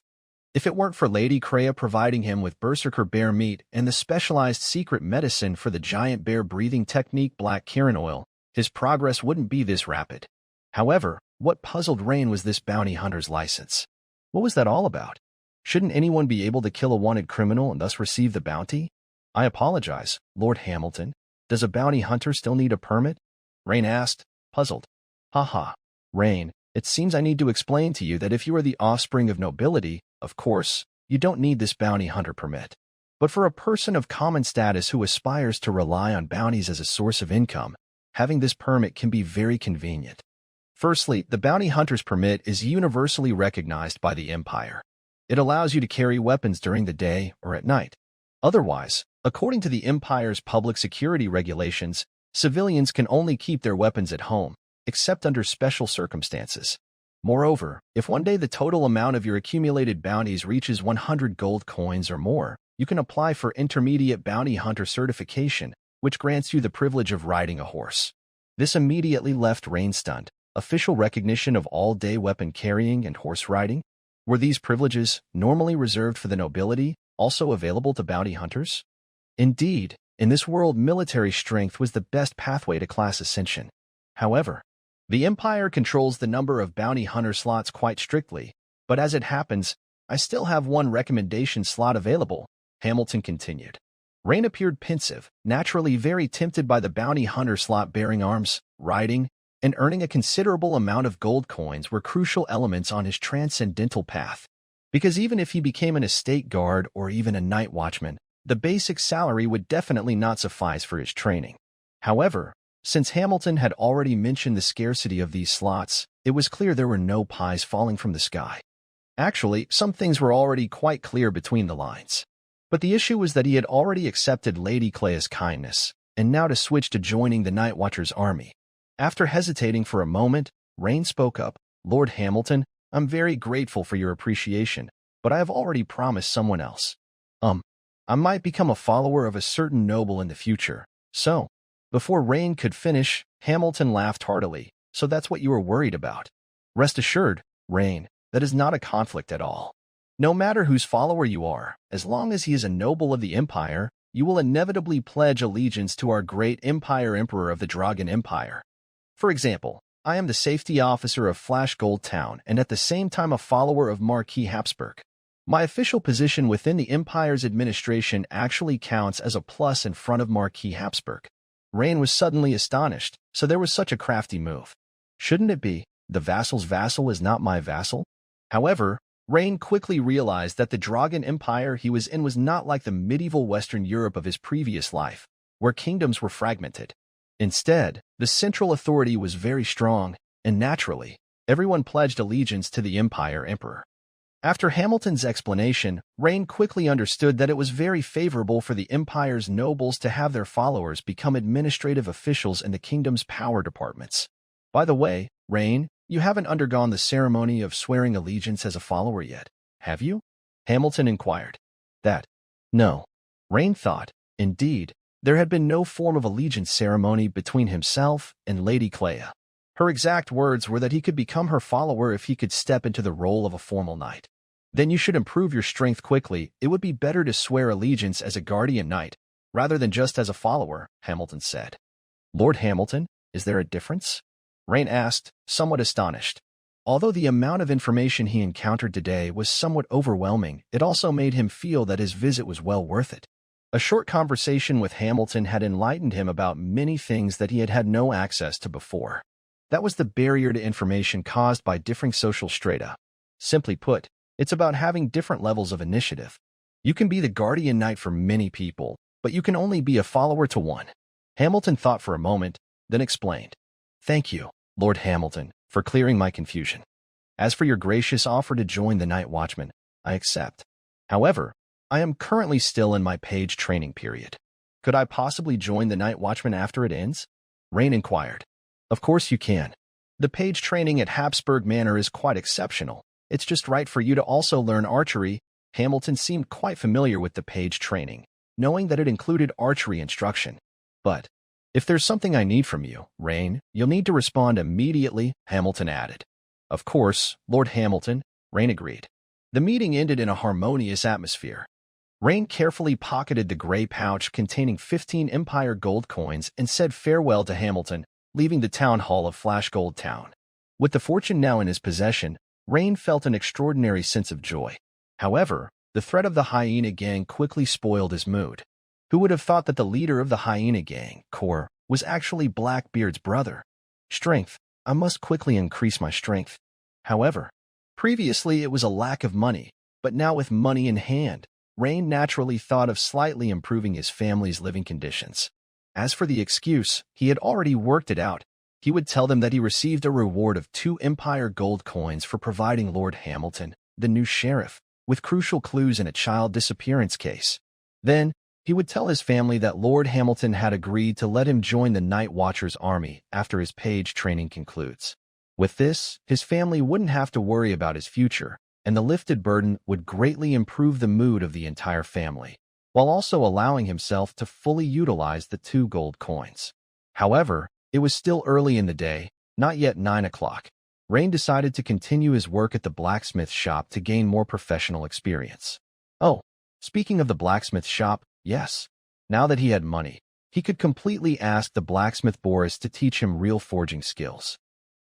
If it weren't for Lady Kreia providing him with berserker bear meat and the specialized secret medicine for the giant bear breathing technique Black Kirin oil, his progress wouldn't be this rapid. However, what puzzled Rain was this bounty hunter's license. What was that all about? Shouldn't anyone be able to kill a wanted criminal and thus receive the bounty? I apologize, Lord Hamilton. Does a bounty hunter still need a permit? Rain asked, puzzled. Haha, Rain, it seems I need to explain to you that if you are the offspring of nobility, of course, you don't need this bounty hunter permit. But for a person of common status who aspires to rely on bounties as a source of income, having this permit can be very convenient. Firstly, the bounty hunter's permit is universally recognized by the Empire. It allows you to carry weapons during the day or at night. Otherwise, according to the Empire's public security regulations, civilians can only keep their weapons at home, except under special circumstances. Moreover, if one day the total amount of your accumulated bounties reaches 100 gold coins or more, you can apply for Intermediate Bounty Hunter certification, which grants you the privilege of riding a horse. This immediately left Rain stunned. Official recognition of all-day weapon carrying and horse riding? Were these privileges, normally reserved for the nobility, also available to bounty hunters? Indeed, in this world, military strength was the best pathway to class ascension. However, the Empire controls the number of bounty hunter slots quite strictly, but as it happens, I still have one recommendation slot available, Hamilton continued. Rain appeared pensive, naturally very tempted by the bounty hunter slot. Bearing arms, riding, and earning a considerable amount of gold coins were crucial elements on his transcendental path. Because even if he became an estate guard or even a night watchman, the basic salary would definitely not suffice for his training. However, since Hamilton had already mentioned the scarcity of these slots, it was clear there were no pies falling from the sky. Actually, some things were already quite clear between the lines. But the issue was that he had already accepted Lady Kreia's kindness, and now to switch to joining the Night Watcher's army. After hesitating for a moment, Rain spoke up. Lord Hamilton, I'm very grateful for your appreciation, but I have already promised someone else. I might become a follower of a certain noble in the future, so. Before Rain could finish, Hamilton laughed heartily. So that's what you were worried about. Rest assured, Rain, that is not a conflict at all. No matter whose follower you are, as long as he is a noble of the Empire, you will inevitably pledge allegiance to our great Empire Emperor of the Dragon Empire. For example, I am the safety officer of Flashgold Town and at the same time a follower of Marquis Habsburg. My official position within the Empire's administration actually counts as a plus in front of Marquis Habsburg. Rain was suddenly astonished, so there was such a crafty move. Shouldn't it be, the vassal's vassal is not my vassal? However, Rain quickly realized that the Dragon Empire he was in was not like the medieval Western Europe of his previous life, where kingdoms were fragmented. Instead, the central authority was very strong, and naturally, everyone pledged allegiance to the Empire Emperor. After Hamilton's explanation, Rain quickly understood that it was very favorable for the Empire's nobles to have their followers become administrative officials in the kingdom's power departments. By the way, Rain, you haven't undergone the ceremony of swearing allegiance as a follower yet, have you? Hamilton inquired. No. Rain thought, indeed, there had been no form of allegiance ceremony between himself and Lady Kreia. Her exact words were that he could become her follower if he could step into the role of a formal knight. Then you should improve your strength quickly. It would be better to swear allegiance as a guardian knight, rather than just as a follower, Hamilton said. Lord Hamilton, is there a difference? Rain asked, somewhat astonished. Although the amount of information he encountered today was somewhat overwhelming, it also made him feel that his visit was well worth it. A short conversation with Hamilton had enlightened him about many things that he had had no access to before. That was the barrier to information caused by differing social strata. Simply put, it's about having different levels of initiative. You can be the guardian knight for many people, but you can only be a follower to one. Hamilton thought for a moment, then explained. Thank you, Lord Hamilton, for clearing my confusion. As for your gracious offer to join the Night Watchman, I accept. However, I am currently still in my page training period. Could I possibly join the Night Watchman after it ends? Rain inquired. Of course you can. The page training at Habsburg Manor is quite exceptional. It's just right for you to also learn archery. Hamilton seemed quite familiar with the page training, knowing that it included archery instruction. But if there's something I need from you, Rain, you'll need to respond immediately, Hamilton added. Of course, Lord Hamilton, Rain agreed. The meeting ended in a harmonious atmosphere. Rain carefully pocketed the gray pouch containing 15 Empire gold coins and said farewell to Hamilton, leaving the town hall of Flash Gold Town. With the fortune now in his possession, Rain felt an extraordinary sense of joy. However, the threat of the hyena gang quickly spoiled his mood. Who would have thought that the leader of the hyena gang, Kor, was actually Blackbeard's brother? Strength. I must quickly increase my strength. However, previously it was a lack of money, but now with money in hand, Rain naturally thought of slightly improving his family's living conditions. As for the excuse, he had already worked it out. He would tell them that he received a reward of 2 Empire gold coins for providing Lord Hamilton, the new sheriff, with crucial clues in a child disappearance case. Then, he would tell his family that Lord Hamilton had agreed to let him join the Night Watcher's army after his page training concludes. With this, his family wouldn't have to worry about his future, and the lifted burden would greatly improve the mood of the entire family, while also allowing himself to fully utilize the 2 gold coins. However, it was still early in the day, not yet 9 o'clock. Rain decided to continue his work at the blacksmith shop to gain more professional experience. Oh, speaking of the blacksmith shop, yes. Now that he had money, he could completely ask the blacksmith Boris to teach him real forging skills.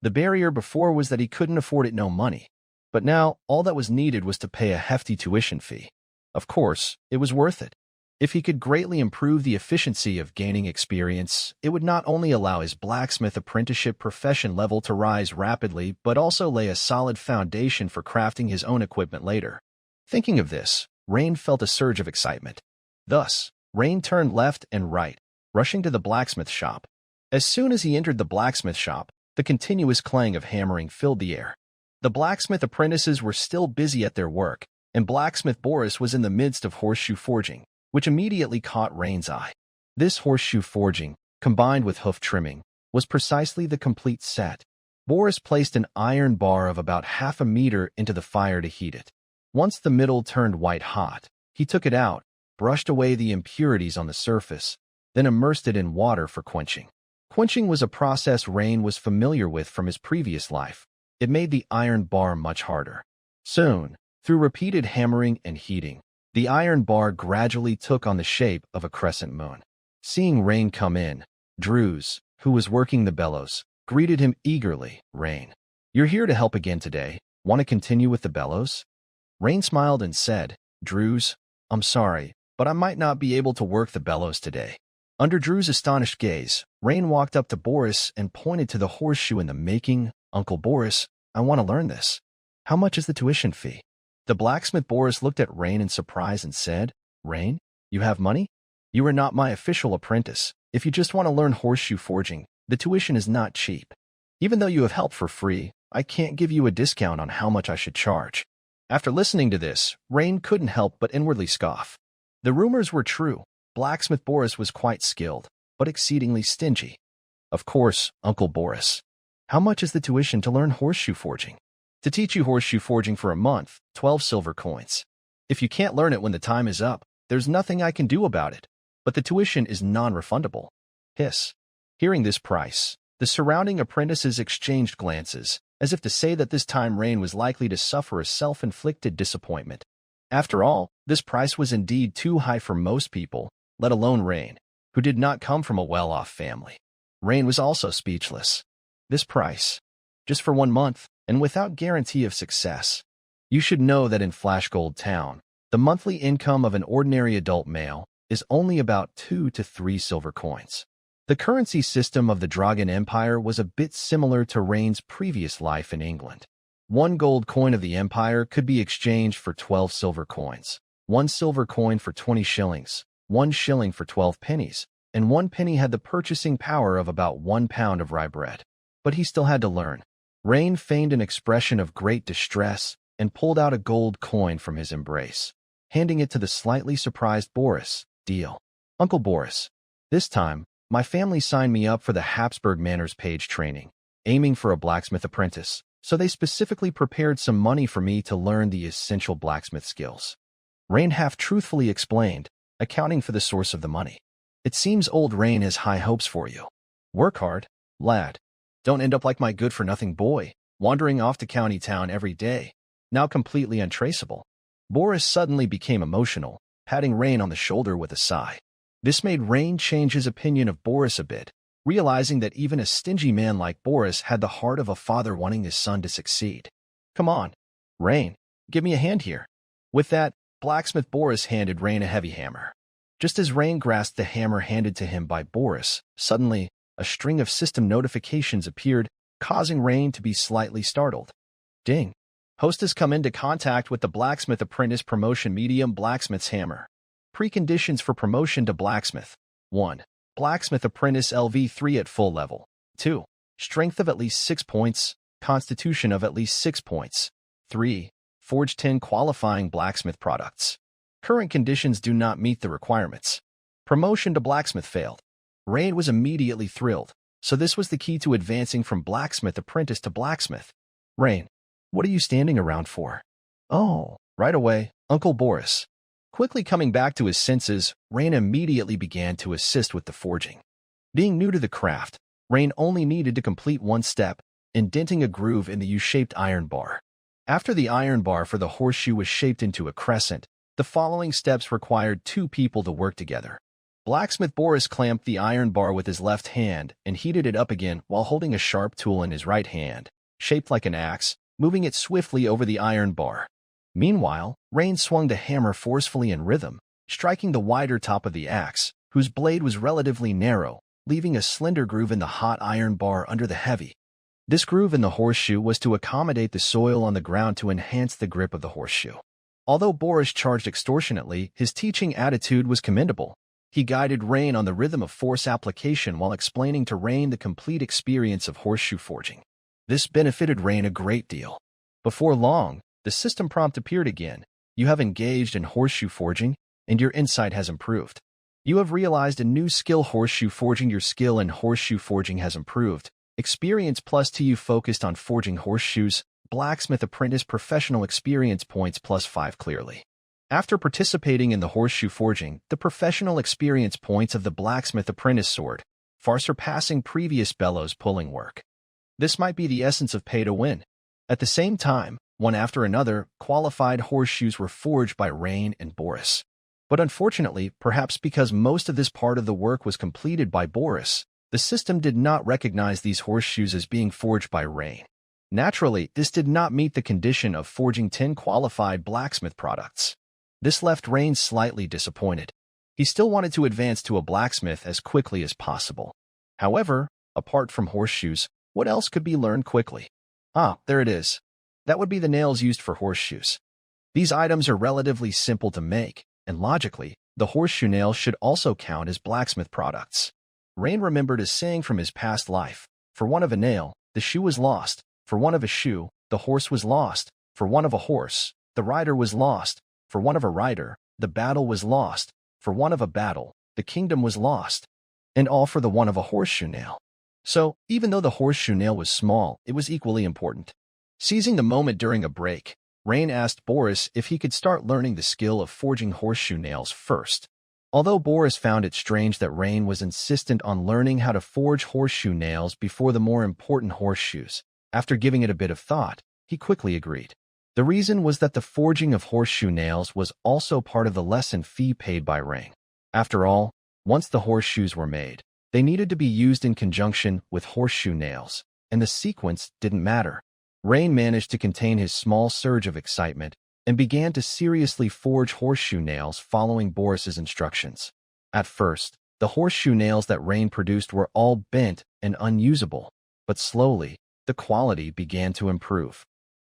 The barrier before was that he couldn't afford it no money, but now all that was needed was to pay a hefty tuition fee. Of course, it was worth it. If he could greatly improve the efficiency of gaining experience, it would not only allow his blacksmith apprenticeship profession level to rise rapidly, but also lay a solid foundation for crafting his own equipment later. Thinking of this, Rain felt a surge of excitement. Thus, Rain turned left and right, rushing to the blacksmith shop. As soon as he entered the blacksmith shop, the continuous clang of hammering filled the air. The blacksmith apprentices were still busy at their work, and blacksmith Boris was in the midst of horseshoe forging, which immediately caught Rain's eye. This horseshoe forging, combined with hoof trimming, was precisely the complete set. Boris placed an iron bar of about half a meter into the fire to heat it. Once the middle turned white hot, he took it out, brushed away the impurities on the surface, then immersed it in water for quenching. Quenching was a process Rain was familiar with from his previous life. It made the iron bar much harder. Soon, through repeated hammering and heating, the iron bar gradually took on the shape of a crescent moon. Seeing Rain come in, Drews, who was working the bellows, greeted him eagerly. Rain, you're here to help again today. Want to continue with the bellows? Rain smiled and said, Drews, I'm sorry, but I might not be able to work the bellows today. Under Drew's astonished gaze, Rain walked up to Boris and pointed to the horseshoe in the making. Uncle Boris, I want to learn this. How much is the tuition fee? The blacksmith Boris looked at Rain in surprise and said, Rain, you have money? You are not my official apprentice. If you just want to learn horseshoe forging, the tuition is not cheap. Even though you have help for free, I can't give you a discount on how much I should charge. After listening to this, Rain couldn't help but inwardly scoff. The rumors were true. Blacksmith Boris was quite skilled, but exceedingly stingy. Of course, Uncle Boris. How much is the tuition to learn horseshoe forging? To teach you horseshoe forging for a month, 12 silver coins. If you can't learn it when the time is up, there's nothing I can do about it. But the tuition is non-refundable. Hiss. Hearing this price, the surrounding apprentices exchanged glances, as if to say that this time Rain was likely to suffer a self-inflicted disappointment. After all, this price was indeed too high for most people, let alone Rain, who did not come from a well-off family. Rain was also speechless. This price, just for 1 month, and without guarantee of success. You should know that in Flashgold Town, the monthly income of an ordinary adult male is only about 2 to 3 silver coins. The currency system of the Dragon Empire was a bit similar to Rain's previous life in England. 1 gold coin of the Empire could be exchanged for 12 silver coins, 1 silver coin for 20 shillings, 1 shilling for 12 pennies, and 1 penny had the purchasing power of about 1 pound of rye bread. But he still had to learn. Rain feigned an expression of great distress and pulled out a gold coin from his embrace, handing it to the slightly surprised Boris. Deal. Uncle Boris. This time, my family signed me up for the Habsburg Manners page training, aiming for a blacksmith apprentice, so they specifically prepared some money for me to learn the essential blacksmith skills. Rain half-truthfully explained, accounting for the source of the money. It seems old Rain has high hopes for you. Work hard, lad. Don't end up like my good-for-nothing boy, wandering off to county town every day, now completely untraceable. Boris suddenly became emotional, patting Rain on the shoulder with a sigh. This made Rain change his opinion of Boris a bit, realizing that even a stingy man like Boris had the heart of a father wanting his son to succeed. Come on, Rain, give me a hand here. With that, blacksmith Boris handed Rain a heavy hammer. Just as Rain grasped the hammer handed to him by Boris, suddenly, a string of system notifications appeared, causing Rain to be slightly startled. Ding. Host has come into contact with the blacksmith apprentice promotion medium blacksmith's hammer. Preconditions for promotion to blacksmith. 1. Blacksmith apprentice LV3 at full level. 2. Strength of at least 6 points, constitution of at least 6 points. 3. Forge 10 qualifying blacksmith products. Current conditions do not meet the requirements. Promotion to blacksmith failed. Rain was immediately thrilled, so this was the key to advancing from blacksmith apprentice to blacksmith. Rain, what are you standing around for? Oh, right away, Uncle Boris. Quickly coming back to his senses, Rain immediately began to assist with the forging. Being new to the craft, Rain only needed to complete one step, indenting a groove in the U-shaped iron bar. After the iron bar for the horseshoe was shaped into a crescent, the following steps required 2 people to work together. Blacksmith Boris clamped the iron bar with his left hand and heated it up again while holding a sharp tool in his right hand, shaped like an axe, moving it swiftly over the iron bar. Meanwhile, Rain swung the hammer forcefully in rhythm, striking the wider top of the axe, whose blade was relatively narrow, leaving a slender groove in the hot iron bar under the heavy. This groove in the horseshoe was to accommodate the soil on the ground to enhance the grip of the horseshoe. Although Boris charged extortionately, his teaching attitude was commendable. He guided Rain on the rhythm of force application while explaining to Rain the complete experience of horseshoe forging. This benefited Rain a great deal. Before long, the system prompt appeared again. You have engaged in horseshoe forging, and your insight has improved. You have realized a new skill horseshoe forging. Your skill in horseshoe forging has improved. Experience plus 2 you focused on forging horseshoes. Blacksmith apprentice professional experience points plus 5 clearly. After participating in the horseshoe forging, the professional experience points of the blacksmith apprentice sword, far surpassing previous bellows pulling work. This might be the essence of pay to win. At the same time, one after another, qualified horseshoes were forged by Rain and Boris. But unfortunately, perhaps because most of this part of the work was completed by Boris, the system did not recognize these horseshoes as being forged by Rain. Naturally, this did not meet the condition of forging 10 qualified blacksmith products. This left Rain slightly disappointed. He still wanted to advance to a blacksmith as quickly as possible. However, apart from horseshoes, what else could be learned quickly? Ah, there it is. That would be the nails used for horseshoes. These items are relatively simple to make, and logically, the horseshoe nails should also count as blacksmith products. Rain remembered a saying from his past life. For one of a nail, the shoe was lost. For one of a shoe, the horse was lost. For one of a horse, the rider was lost. For one of a rider, the battle was lost. For one of a battle, the kingdom was lost. And all for the one of a horseshoe nail. So, even though the horseshoe nail was small, it was equally important. Seizing the moment during a break, Rain asked Boris if he could start learning the skill of forging horseshoe nails first. Although Boris found it strange that Rain was insistent on learning how to forge horseshoe nails before the more important horseshoes, after giving it a bit of thought, he quickly agreed. The reason was that the forging of horseshoe nails was also part of the lesson fee paid by Rain. After all, once the horseshoes were made, they needed to be used in conjunction with horseshoe nails, and the sequence didn't matter. Rain managed to contain his small surge of excitement and began to seriously forge horseshoe nails following Boris's instructions. At first, the horseshoe nails that Rain produced were all bent and unusable, but slowly, the quality began to improve.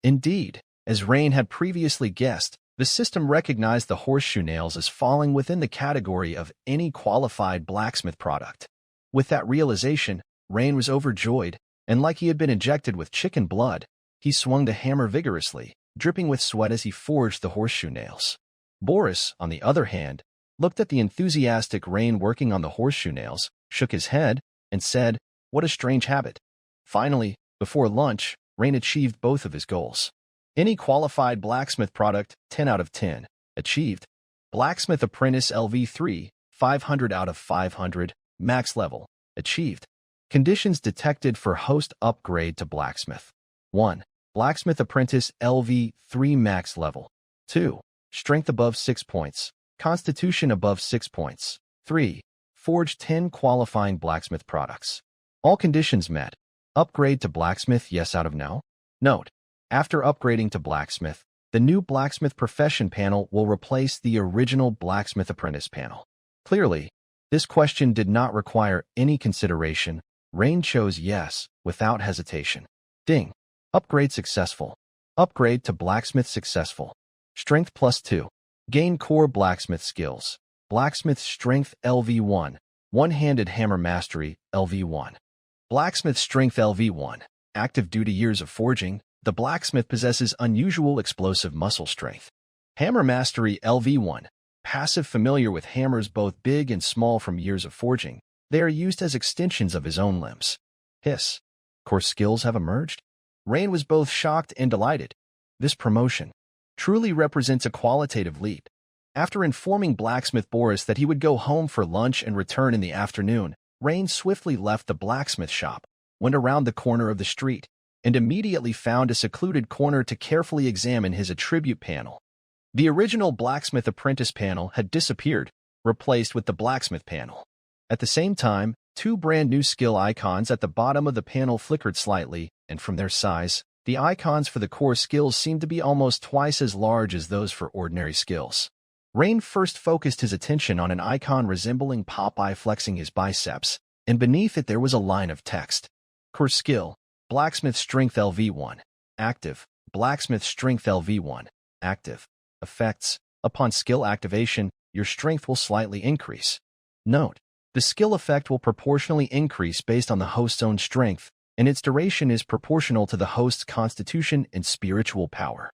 Indeed, as Rain had previously guessed, the system recognized the horseshoe nails as falling within the category of any qualified blacksmith product. With that realization, Rain was overjoyed, and like he had been injected with chicken blood, he swung the hammer vigorously, dripping with sweat as he forged the horseshoe nails. Boris, on the other hand, looked at the enthusiastic Rain working on the horseshoe nails, shook his head, and said, "What a strange habit." Finally, before lunch, Rain achieved both of his goals. Any qualified blacksmith product, 10 out of 10. Achieved. Blacksmith Apprentice LV3, 500 out of 500. Max level. Achieved. Conditions detected for host upgrade to blacksmith. 1. Blacksmith Apprentice LV3 max level. 2. Strength above 6 points. Constitution above 6 points. 3. Forge 10 qualifying blacksmith products. All conditions met. Upgrade to blacksmith, yes out of no. Note: after upgrading to blacksmith, the new blacksmith profession panel will replace the original blacksmith apprentice panel. Clearly, this question did not require any consideration. Rain chose yes, without hesitation. Ding. Upgrade successful. Upgrade to blacksmith successful. Strength +2. Gain core blacksmith skills. Blacksmith strength LV1. One-handed hammer mastery LV1. Blacksmith strength LV1. Active due to years of forging, the blacksmith possesses unusual explosive muscle strength. Hammer mastery LV1. Passive familiar with hammers both big and small from years of forging. They are used as extensions of his own limbs. Hiss. Core skills have emerged? Rain was both shocked and delighted. This promotion truly represents a qualitative leap. After informing blacksmith Boris that he would go home for lunch and return in the afternoon, Rain swiftly left the blacksmith shop, went around the corner of the street, and immediately found a secluded corner to carefully examine his attribute panel. The original blacksmith apprentice panel had disappeared, replaced with the blacksmith panel. At the same time, two brand new skill icons at the bottom of the panel flickered slightly, and from their size, the icons for the core skills seemed to be almost twice as large as those for ordinary skills. Rain first focused his attention on an icon resembling Popeye flexing his biceps, and beneath it there was a line of text. Core skill, Blacksmith Strength LV1. Active, Blacksmith Strength LV1. Active. Effects, upon skill activation, your strength will slightly increase. Note: the skill effect will proportionally increase based on the host's own strength, and its duration is proportional to the host's constitution and spiritual power.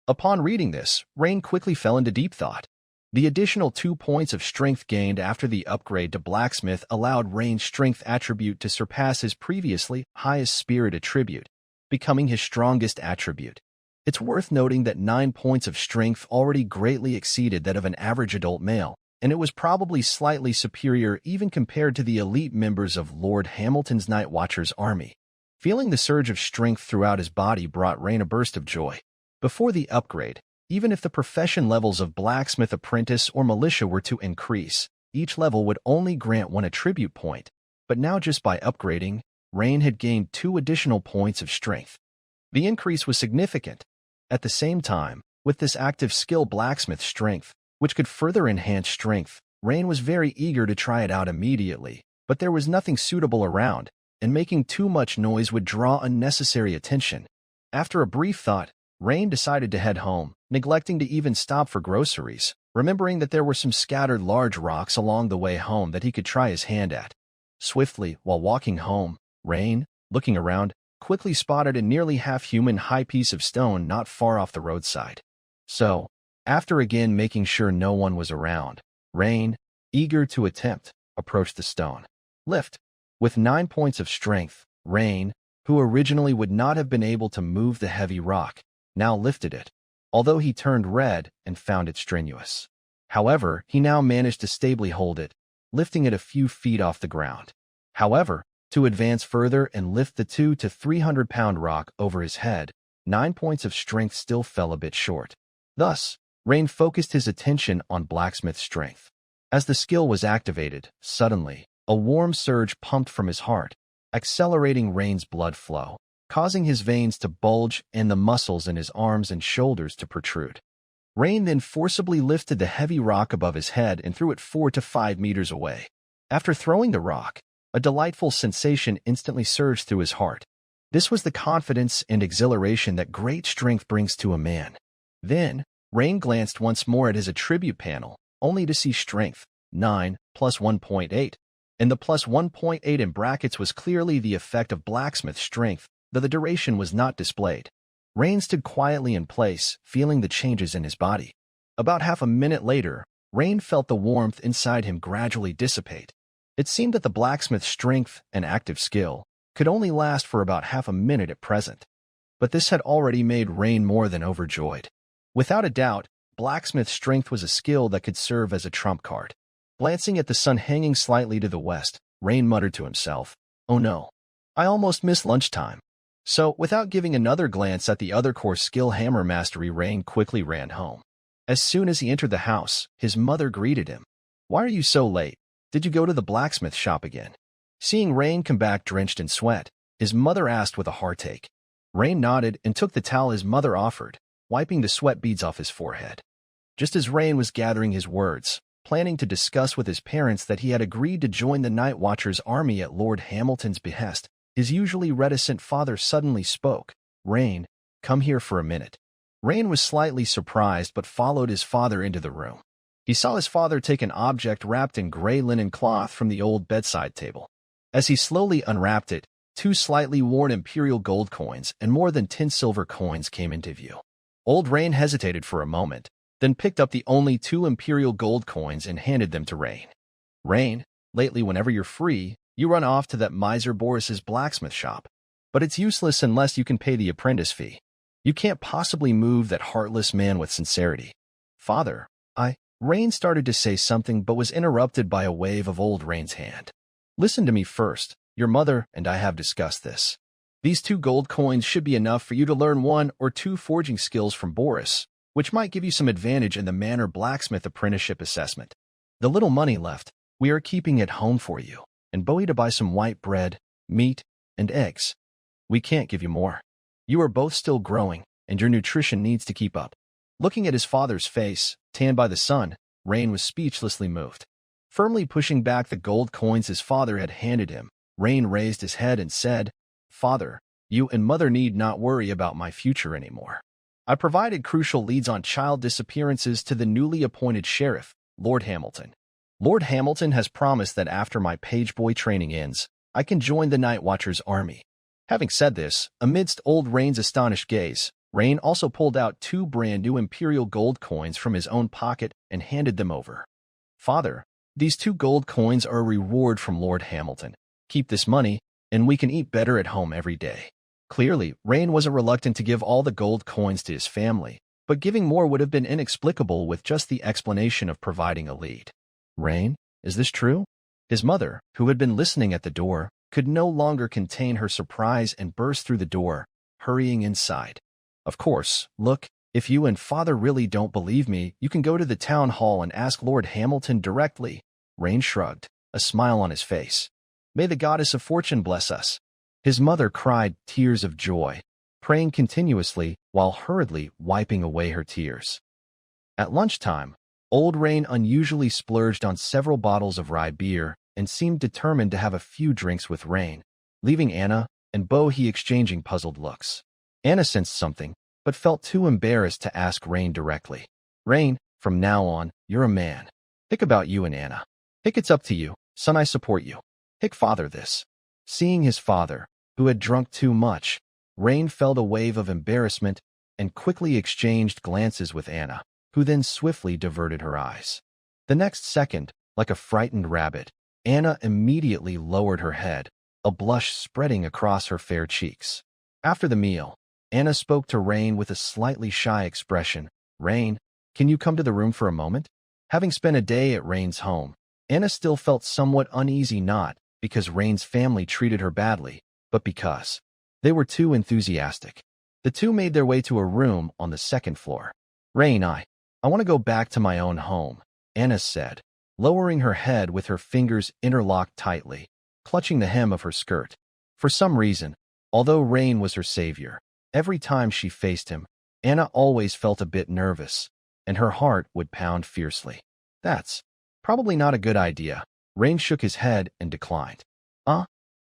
Upon reading this, Rain quickly fell into deep thought. The additional 2 points of strength gained after the upgrade to blacksmith allowed Rain's strength attribute to surpass his previously highest spirit attribute, becoming his strongest attribute. It's worth noting that 9 points of strength already greatly exceeded that of an average adult male, and it was probably slightly superior even compared to the elite members of Lord Hamilton's Night Watchers' army. Feeling the surge of strength throughout his body brought Rain a burst of joy. Before the upgrade, even if the profession levels of blacksmith apprentice or militia were to increase, each level would only grant 1 attribute point, but now just by upgrading, Rain had gained 2 additional points of strength. The increase was significant. At the same time, with this active skill blacksmith strength, which could further enhance strength, Rain was very eager to try it out immediately, but there was nothing suitable around, and making too much noise would draw unnecessary attention. After a brief thought, Rain decided to head home, neglecting to even stop for groceries, remembering that there were some scattered large rocks along the way home that he could try his hand at. Swiftly, while walking home, Rain, looking around, quickly spotted a nearly half-human high piece of stone not far off the roadside. So, after again making sure no one was around, Rain, eager to approached the stone. Lift. With 9 points of strength, Rain, who originally would not have been able to move the heavy rock, now lifted it, although he turned red and found it strenuous. However, he now managed to stably hold it, lifting it a few feet off the ground. However, to advance further and lift the 200 to 300-pound rock over his head, 9 points of strength still fell a bit short. Thus, Rain focused his attention on blacksmith strength. As the skill was activated, suddenly, a warm surge pumped from his heart, accelerating Rain's blood flow. causing his veins to bulge and the muscles in his arms and shoulders to protrude. Rain then forcibly lifted the heavy rock above his head and threw it 4 to 5 meters away. After throwing the rock, a delightful sensation instantly surged through his heart. This was the confidence and exhilaration that great strength brings to a man. Then, Rain glanced once more at his attribute panel, only to see strength, 9, plus 1.8, and the plus 1.8 in brackets was clearly the effect of blacksmith strength, though the duration was not displayed. Rain stood quietly in place, feeling the changes in his body. About half a minute later, Rain felt the warmth inside him gradually dissipate. It seemed that the blacksmith's strength and active skill could only last for about half a minute at present. But this had already made Rain more than overjoyed. Without a doubt, blacksmith's strength was a skill that could serve as a trump card. Glancing at the sun hanging slightly to the west, Rain muttered to himself, "Oh no, I almost missed lunchtime." So, without giving another glance at the other core skill hammer mastery, Rain quickly ran home. As soon as he entered the house, his mother greeted him. "Why are you so late? Did you go to the blacksmith shop again?" Seeing Rain come back drenched in sweat, his mother asked with a heartache. Rain nodded and took the towel his mother offered, wiping the sweat beads off his forehead. Just as Rain was gathering his words, planning to discuss with his parents that he had agreed to join the Night Watcher's army at Lord Hamilton's behest, his usually reticent father suddenly spoke. "Rain, come here for a minute." Rain was slightly surprised but followed his father into the room. He saw his father take an object wrapped in gray linen cloth from the old bedside table. As he slowly unwrapped it, 2 slightly worn imperial gold coins and more than 10 silver coins came into view. Old Rain hesitated for a moment, then picked up the only 2 imperial gold coins and handed them to Rain. "Rain, lately whenever you're free, you run off to that miser Boris's blacksmith shop. But it's useless unless you can pay the apprentice fee. You can't possibly move that heartless man with sincerity." "Father, Rain started to say something but was interrupted by a wave of old Rain's hand. "Listen to me first. Your mother and I have discussed this. These 2 gold coins should be enough for you to learn 1 or 2 forging skills from Boris, which might give you some advantage in the Manor Blacksmith Apprenticeship assessment. The little money left, we are keeping at home for you, and Bowie to buy some white bread, meat, and eggs. We can't give you more. You are both still growing, and your nutrition needs to keep up." Looking at his father's face, tanned by the sun, Rain was speechlessly moved. Firmly pushing back the gold coins his father had handed him, Rain raised his head and said, "Father, you and Mother need not worry about my future anymore. I provided crucial leads on child disappearances to the newly appointed sheriff, Lord Hamilton. Lord Hamilton has promised that after my pageboy training ends, I can join the Night Watcher's army." Having said this, amidst old Rain's astonished gaze, Rain also pulled out 2 brand new imperial gold coins from his own pocket and handed them over. "Father, these 2 gold coins are a reward from Lord Hamilton. Keep this money, and we can eat better at home every day." Clearly, Rain wasn't reluctant to give all the gold coins to his family, but giving more would have been inexplicable with just the explanation of providing a lead. "Rain, is this true?" His mother, who had been listening at the door, could no longer contain her surprise and burst through the door, hurrying inside. "Of course, look, if you and Father really don't believe me, you can go to the town hall and ask Lord Hamilton directly." Rain shrugged, a smile on his face. "May the goddess of fortune bless us." His mother cried tears of joy, praying continuously while hurriedly wiping away her tears. At lunchtime, old Rain unusually splurged on several bottles of rye beer and seemed determined to have a few drinks with Rain, leaving Anna and Bowie exchanging puzzled looks. Anna sensed something, but felt too embarrassed to ask Rain directly. "Rain, from now on, you're a man. Hick about you and Anna. Hick, it's up to you. Son, I support you. Hick, Father this." Seeing his father, who had drunk too much, Rain felt a wave of embarrassment and quickly exchanged glances with Anna, who then swiftly diverted her eyes. The next second, like a frightened rabbit, Anna immediately lowered her head, a blush spreading across her fair cheeks. After the meal, Anna spoke to Rain with a slightly shy expression. "Rain, can you come to the room for a moment?" Having spent a day at Rain's home, Anna still felt somewhat uneasy, not because Rain's family treated her badly, but because they were too enthusiastic. The 2 made their way to a room on the 2nd floor. "Rain, I want to go back to my own home," Anna said, lowering her head with her fingers interlocked tightly, clutching the hem of her skirt. For some reason, Although Rain was her savior, every time she faced him, Anna always felt a bit nervous, and her heart would pound fiercely. That's probably not a good idea. Rain shook his head and declined.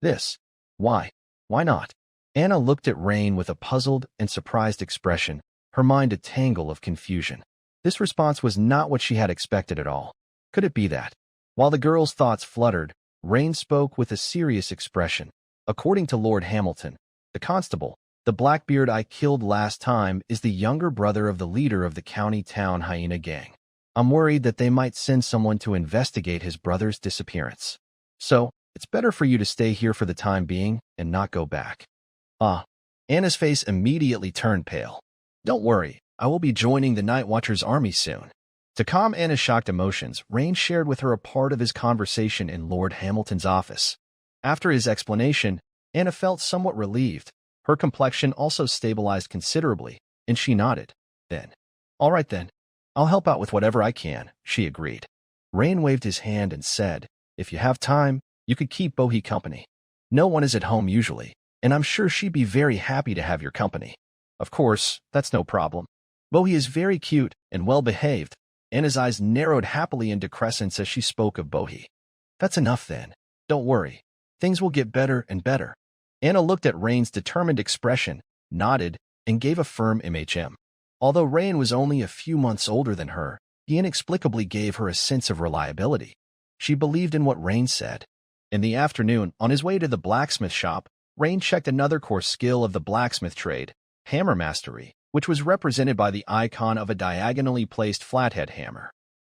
This. Why? Why not? Anna looked at Rain with a puzzled and surprised expression, her mind a tangle of confusion. This response was not what she had expected at all. Could it be that? While the girl's thoughts fluttered, Rain spoke with a serious expression. According to Lord Hamilton, the constable, the Blackbeard I killed last time is the younger brother of the leader of the county town hyena gang. I'm worried that they might send someone to investigate his brother's disappearance. So, it's better for you to stay here for the time being and not go back. Anna's face immediately turned pale. Don't worry, I will be joining the Night Watcher's army soon. To calm Anna's shocked emotions, Rain shared with her a part of his conversation in Lord Hamilton's office. After his explanation, Anna felt somewhat relieved. Her complexion also stabilized considerably, and she nodded. All right then, I'll help out with whatever I can, she agreed. Rain waved his hand and said, if you have time, you could keep Bohi company. No one is at home usually, and I'm sure she'd be very happy to have your company. Of course, that's no problem. Bohi is very cute and well-behaved. Anna's eyes narrowed happily into crescents as she spoke of Bohi. That's enough then. Don't worry. Things will get better and better. Anna looked at Rain's determined expression, nodded, and gave a firm MHM. Although Rain was only a few months older than her, he inexplicably gave her a sense of reliability. She believed in what Rain said. In the afternoon, on his way to the blacksmith shop, Rain checked another core skill of the blacksmith trade, hammer mastery, which was represented by the icon of a diagonally placed flathead hammer.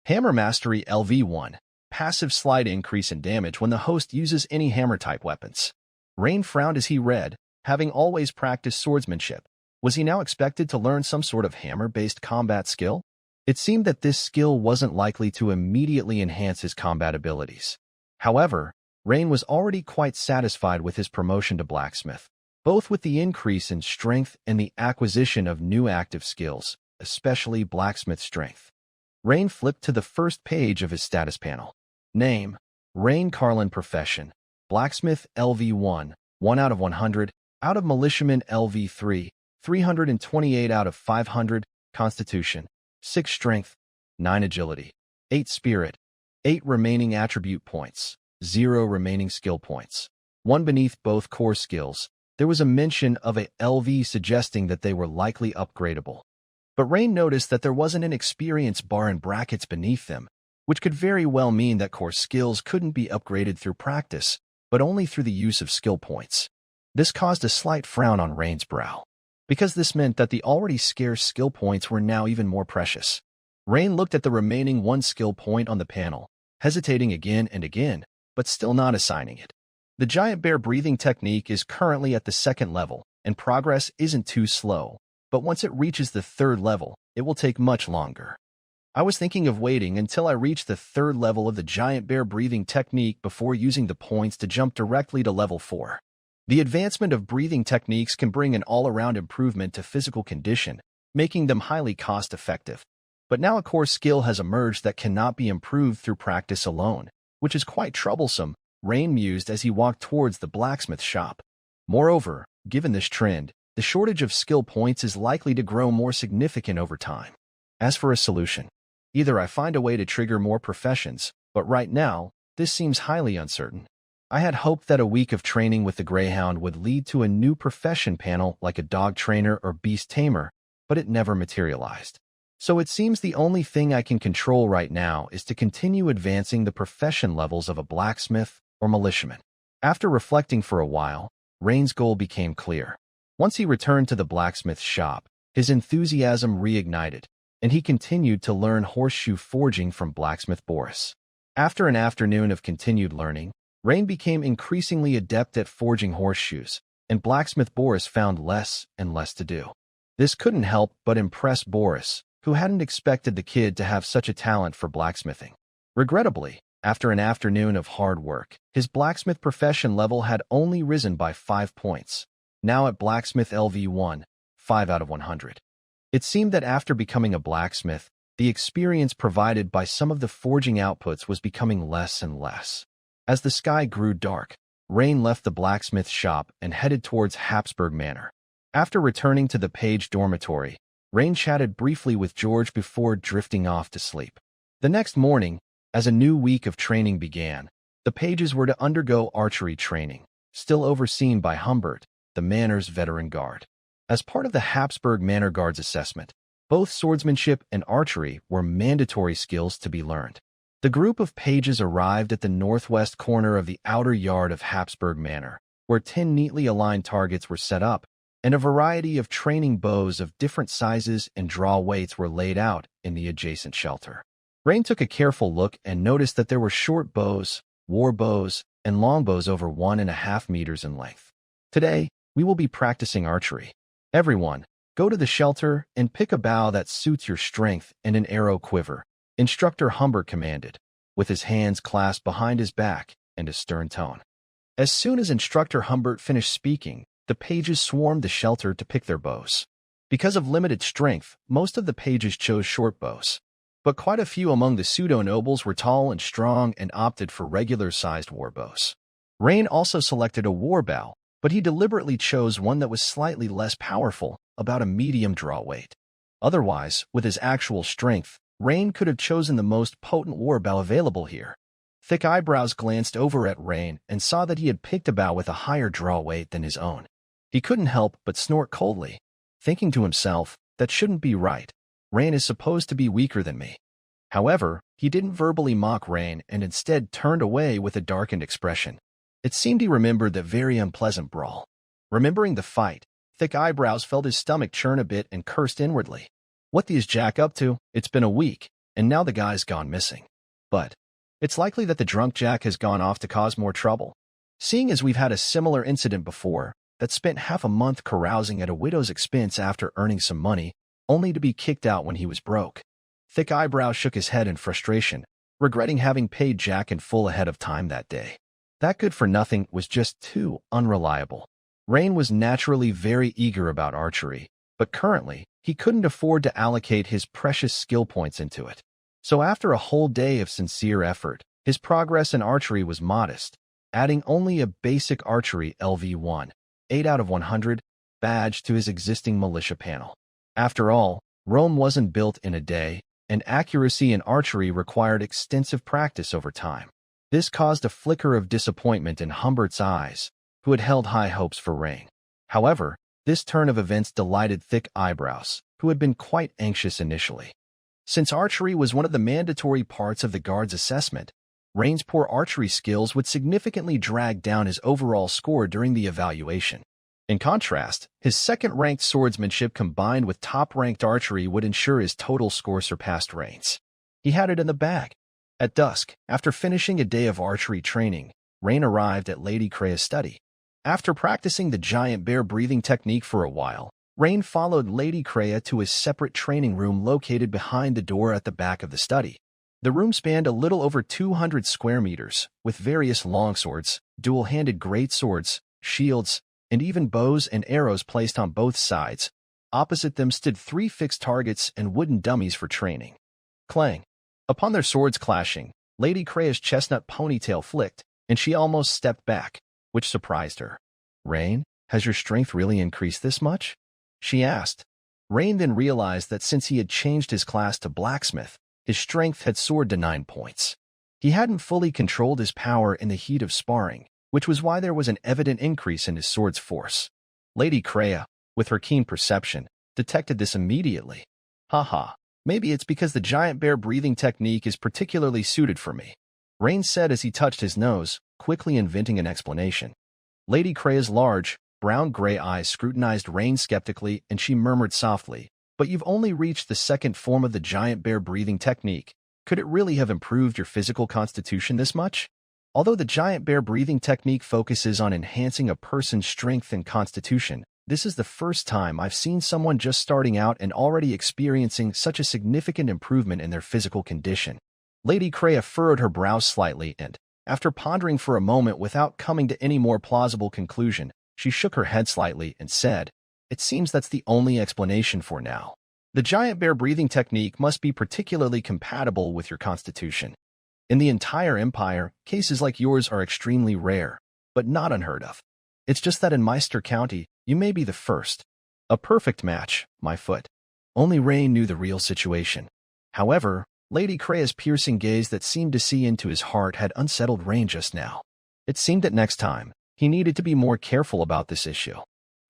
Hammer mastery LV1, passive slight increase in damage when the host uses any hammer-type weapons. Rain frowned as he read, having always practiced swordsmanship. Was he now expected to learn some sort of hammer-based combat skill? It seemed that this skill wasn't likely to immediately enhance his combat abilities. However, Rain was already quite satisfied with his promotion to blacksmith, both with the increase in strength and the acquisition of new active skills, especially blacksmith strength. Rain flipped to the first page of his status panel. Name: Rain Carlin. Profession: Blacksmith LV1, 1 out of 100, out of Militiaman LV3, 328 out of 500, Constitution, 6 Strength, 9 Agility, 8 Spirit, 8 remaining attribute points, 0 remaining skill points. 1 beneath both core skills. There was a mention of a LV suggesting that they were likely upgradable. But Rain noticed that there wasn't an experience bar in brackets beneath them, which could very well mean that core skills couldn't be upgraded through practice, but only through the use of skill points. This caused a slight frown on Rain's brow, because this meant that the already scarce skill points were now even more precious. Rain looked at the remaining 1 skill point on the panel, hesitating again and again, but still not assigning it. The giant bear breathing technique is currently at the 2nd level, and progress isn't too slow, but once it reaches the 3rd level, it will take much longer. I was thinking of waiting until I reached the 3rd level of the giant bear breathing technique before using the points to jump directly to level 4. The advancement of breathing techniques can bring an all-around improvement to physical condition, making them highly cost-effective. But now a core skill has emerged that cannot be improved through practice alone, which is quite troublesome, Rain mused as he walked towards the blacksmith shop. Moreover, given this trend, the shortage of skill points is likely to grow more significant over time. As for a solution, either I find a way to trigger more professions, but right now, this seems highly uncertain. I had hoped that a week of training with the Greyhound would lead to a new profession panel like a dog trainer or beast tamer, but it never materialized. So it seems the only thing I can control right now is to continue advancing the profession levels of a blacksmith or militiaman. After reflecting for a while, Rain's goal became clear. Once he returned to the blacksmith shop, his enthusiasm reignited, and he continued to learn horseshoe forging from blacksmith Boris. After an afternoon of continued learning, Rain became increasingly adept at forging horseshoes, and blacksmith Boris found less and less to do. This couldn't help but impress Boris, who hadn't expected the kid to have such a talent for blacksmithing. Regrettably, after an afternoon of hard work, his blacksmith profession level had only risen by 5 points, now at blacksmith LV1, 5 out of 100. It seemed that after becoming a blacksmith, the experience provided by some of the forging outputs was becoming less and less. As the sky grew dark, Rain left the blacksmith shop and headed towards Habsburg Manor. After returning to the page dormitory, Rain chatted briefly with George before drifting off to sleep. The next morning, as a new week of training began, the pages were to undergo archery training, still overseen by Humbert, the manor's veteran guard. As part of the Habsburg Manor Guard's assessment, both swordsmanship and archery were mandatory skills to be learned. The group of pages arrived at the northwest corner of the outer yard of Habsburg Manor, where 10 neatly aligned targets were set up, and a variety of training bows of different sizes and draw weights were laid out in the adjacent shelter. Rain took a careful look and noticed that there were short bows, war bows, and long bows over 1.5 meters in length. Today, we will be practicing archery. Everyone, go to the shelter and pick a bow that suits your strength and an arrow quiver, Instructor Humbert commanded, with his hands clasped behind his back and a stern tone. As soon as Instructor Humbert finished speaking, the pages swarmed the shelter to pick their bows. Because of limited strength, most of the pages chose short bows, but quite a few among the pseudo-nobles were tall and strong and opted for regular-sized war bows. Rain also selected a war bow, but he deliberately chose one that was slightly less powerful, about a medium draw weight. Otherwise, with his actual strength, Rain could have chosen the most potent war bow available here. Thick Eyebrows glanced over at Rain and saw that he had picked a bow with a higher draw weight than his own. He couldn't help but snort coldly, thinking to himself, that shouldn't be right. Rain is supposed to be weaker than me. However, he didn't verbally mock Rain and instead turned away with a darkened expression. It seemed he remembered that very unpleasant brawl. Remembering the fight, Thick Eyebrows felt his stomach churn a bit and cursed inwardly. What is Jack up to? It's been a week, and now the guy's gone missing. But it's likely that the drunk Jack has gone off to cause more trouble. Seeing as we've had a similar incident before, that spent half a month carousing at a widow's expense after earning some money, only to be kicked out when he was broke. Thick Eyebrows shook his head in frustration, regretting having paid Jack in full ahead of time that day. That good-for-nothing was just too unreliable. Rain was naturally very eager about archery, but currently, he couldn't afford to allocate his precious skill points into it. So after a whole day of sincere effort, his progress in archery was modest, adding only a basic archery LV1, 8 out of 100, badge to his existing militia panel. After all, Rome wasn't built in a day, and accuracy in archery required extensive practice over time. This caused a flicker of disappointment in Humbert's eyes, who had held high hopes for Rain. However, this turn of events delighted Thick Eyebrows, who had been quite anxious initially. Since archery was one of the mandatory parts of the guard's assessment, Rain's poor archery skills would significantly drag down his overall score during the evaluation. In contrast, his second-ranked swordsmanship combined with top-ranked archery would ensure his total score surpassed Rain's. He had it in the bag. At dusk, after finishing a day of archery training, Rain arrived at Lady Crea's study. After practicing the giant bear breathing technique for a while, Rain followed Lady Crea to a separate training room located behind the door at the back of the study. The room spanned a little over 200 square meters, with various longswords, dual-handed greatswords, shields, and even bows and arrows placed on both sides. Opposite them stood 3 fixed targets and wooden dummies for training. Clang! Upon their swords clashing, Lady Crea's chestnut ponytail flicked, and she almost stepped back, which surprised her. "Rain, has your strength really increased this much?" she asked. Rain then realized that since he had changed his class to blacksmith, his strength had soared to 9 points. He hadn't fully controlled his power in the heat of sparring, which was why there was an evident increase in his sword's force. Lady Crea, with her keen perception, detected this immediately. "Haha, maybe it's because the giant bear breathing technique is particularly suited for me," Rain said as he touched his nose, quickly inventing an explanation. Lady Crea's large, brown-gray eyes scrutinized Rain skeptically, and she murmured softly, "But you've only reached the second form of the giant bear breathing technique. Could it really have improved your physical constitution this much?" Although the giant bear breathing technique focuses on enhancing a person's strength and constitution, this is the first time I've seen someone just starting out and already experiencing such a significant improvement in their physical condition. Lady Crea furrowed her brows slightly and, after pondering for a moment without coming to any more plausible conclusion, she shook her head slightly and said, "It seems that's the only explanation for now. The giant bear breathing technique must be particularly compatible with your constitution. In the entire empire, cases like yours are extremely rare. but not unheard of. It's just that in Meister County, you may be the first. A perfect match, my foot. Only Rain knew the real situation. However, Lady Krea's piercing gaze that seemed to see into his heart had unsettled Rain just now. It seemed that next time, he needed to be more careful about this issue.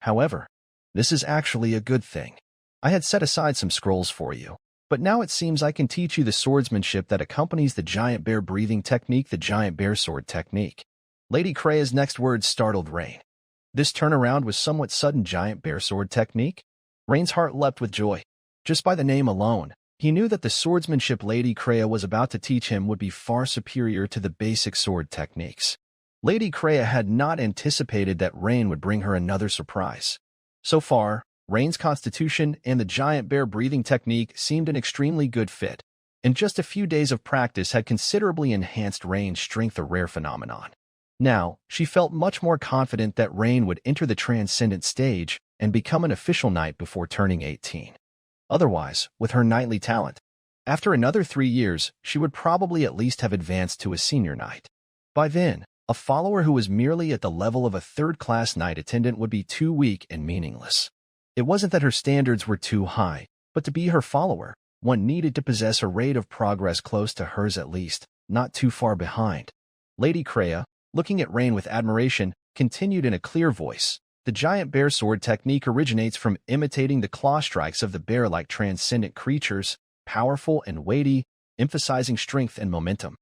However, this is actually a good thing. I had set aside some scrolls for you, but now it seems I can teach you the swordsmanship that accompanies the giant bear breathing technique, the giant bear sword technique. Lady Krea's next words startled Rain. This turnaround was somewhat sudden. Giant bear sword technique? Rain's heart leapt with joy. Just by the name alone, he knew that the swordsmanship Lady Krea was about to teach him would be far superior to the basic sword techniques. Lady Krea had not anticipated that Rain would bring her another surprise. So far, Rain's constitution and the giant bear breathing technique seemed an extremely good fit, and just a few days of practice had considerably enhanced Rain's strength, a rare phenomenon. Now, she felt much more confident that Rain would enter the transcendent stage and become an official knight before turning 18. Otherwise, with her knightly talent, after another 3 years, she would probably at least have advanced to a senior knight. By then, a follower who was merely at the level of a third-class knight attendant would be too weak and meaningless. It wasn't that her standards were too high, but to be her follower, one needed to possess a rate of progress close to hers at least, not too far behind. Lady Krea, looking at Rain with admiration, continued in a clear voice. The giant bear sword technique originates from imitating the claw strikes of the bear-like transcendent creatures, powerful and weighty, emphasizing strength and momentum.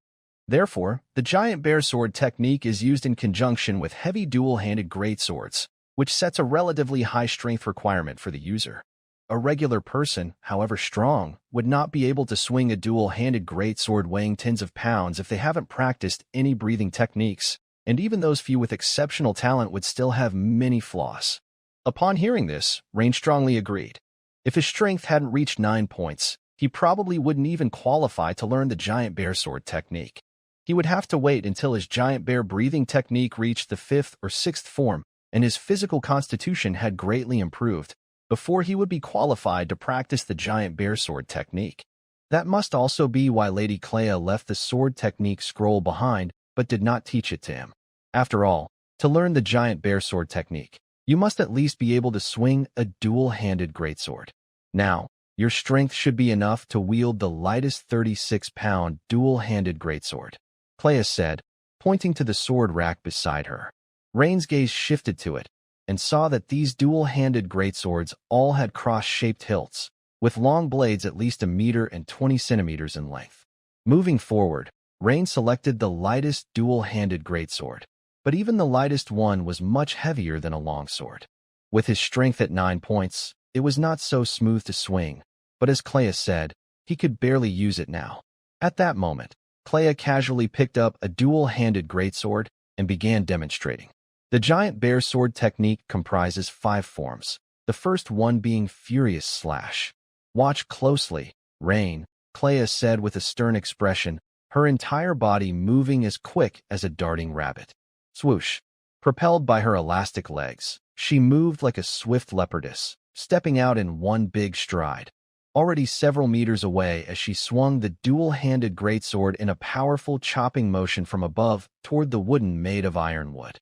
Therefore, the giant bear sword technique is used in conjunction with heavy dual-handed greatswords, which sets a relatively high strength requirement for the user. A regular person, however strong, would not be able to swing a dual-handed greatsword weighing tens of pounds if they haven't practiced any breathing techniques, and even those few with exceptional talent would still have many flaws. Upon hearing this, Rain strongly agreed. If his strength hadn't reached 9 points, he probably wouldn't even qualify to learn the giant bear sword technique. He would have to wait until his giant bear breathing technique reached the 5th or 6th form, and his physical constitution had greatly improved, before he would be qualified to practice the giant bear sword technique. That must also be why Lady Krea left the sword technique scroll behind, but did not teach it to him. After all, to learn the giant bear sword technique, you must at least be able to swing a dual-handed greatsword. Now, your strength should be enough to wield the lightest 36-pound dual-handed greatsword, Krea said, pointing to the sword rack beside her. Rain's gaze shifted to it, and saw that these dual-handed greatswords all had cross-shaped hilts, with long blades at least 1 meter and 20 centimeters in length. Moving forward, Rain selected the lightest dual-handed greatsword, but even the lightest one was much heavier than a longsword. With his strength at 9 points, it was not so smooth to swing, but as Krea said, he could barely use it now. At that moment, Krea casually picked up a dual-handed greatsword and began demonstrating. The giant bear sword technique comprises 5 forms, the first one being Furious Slash. Watch closely, Rain, Krea said with a stern expression, her entire body moving as quick as a darting rabbit. Swoosh. Propelled by her elastic legs, she moved like a swift leopardess, stepping out in one big stride. Already several meters away as she swung the dual-handed greatsword in a powerful chopping motion from above toward the wooden made of ironwood.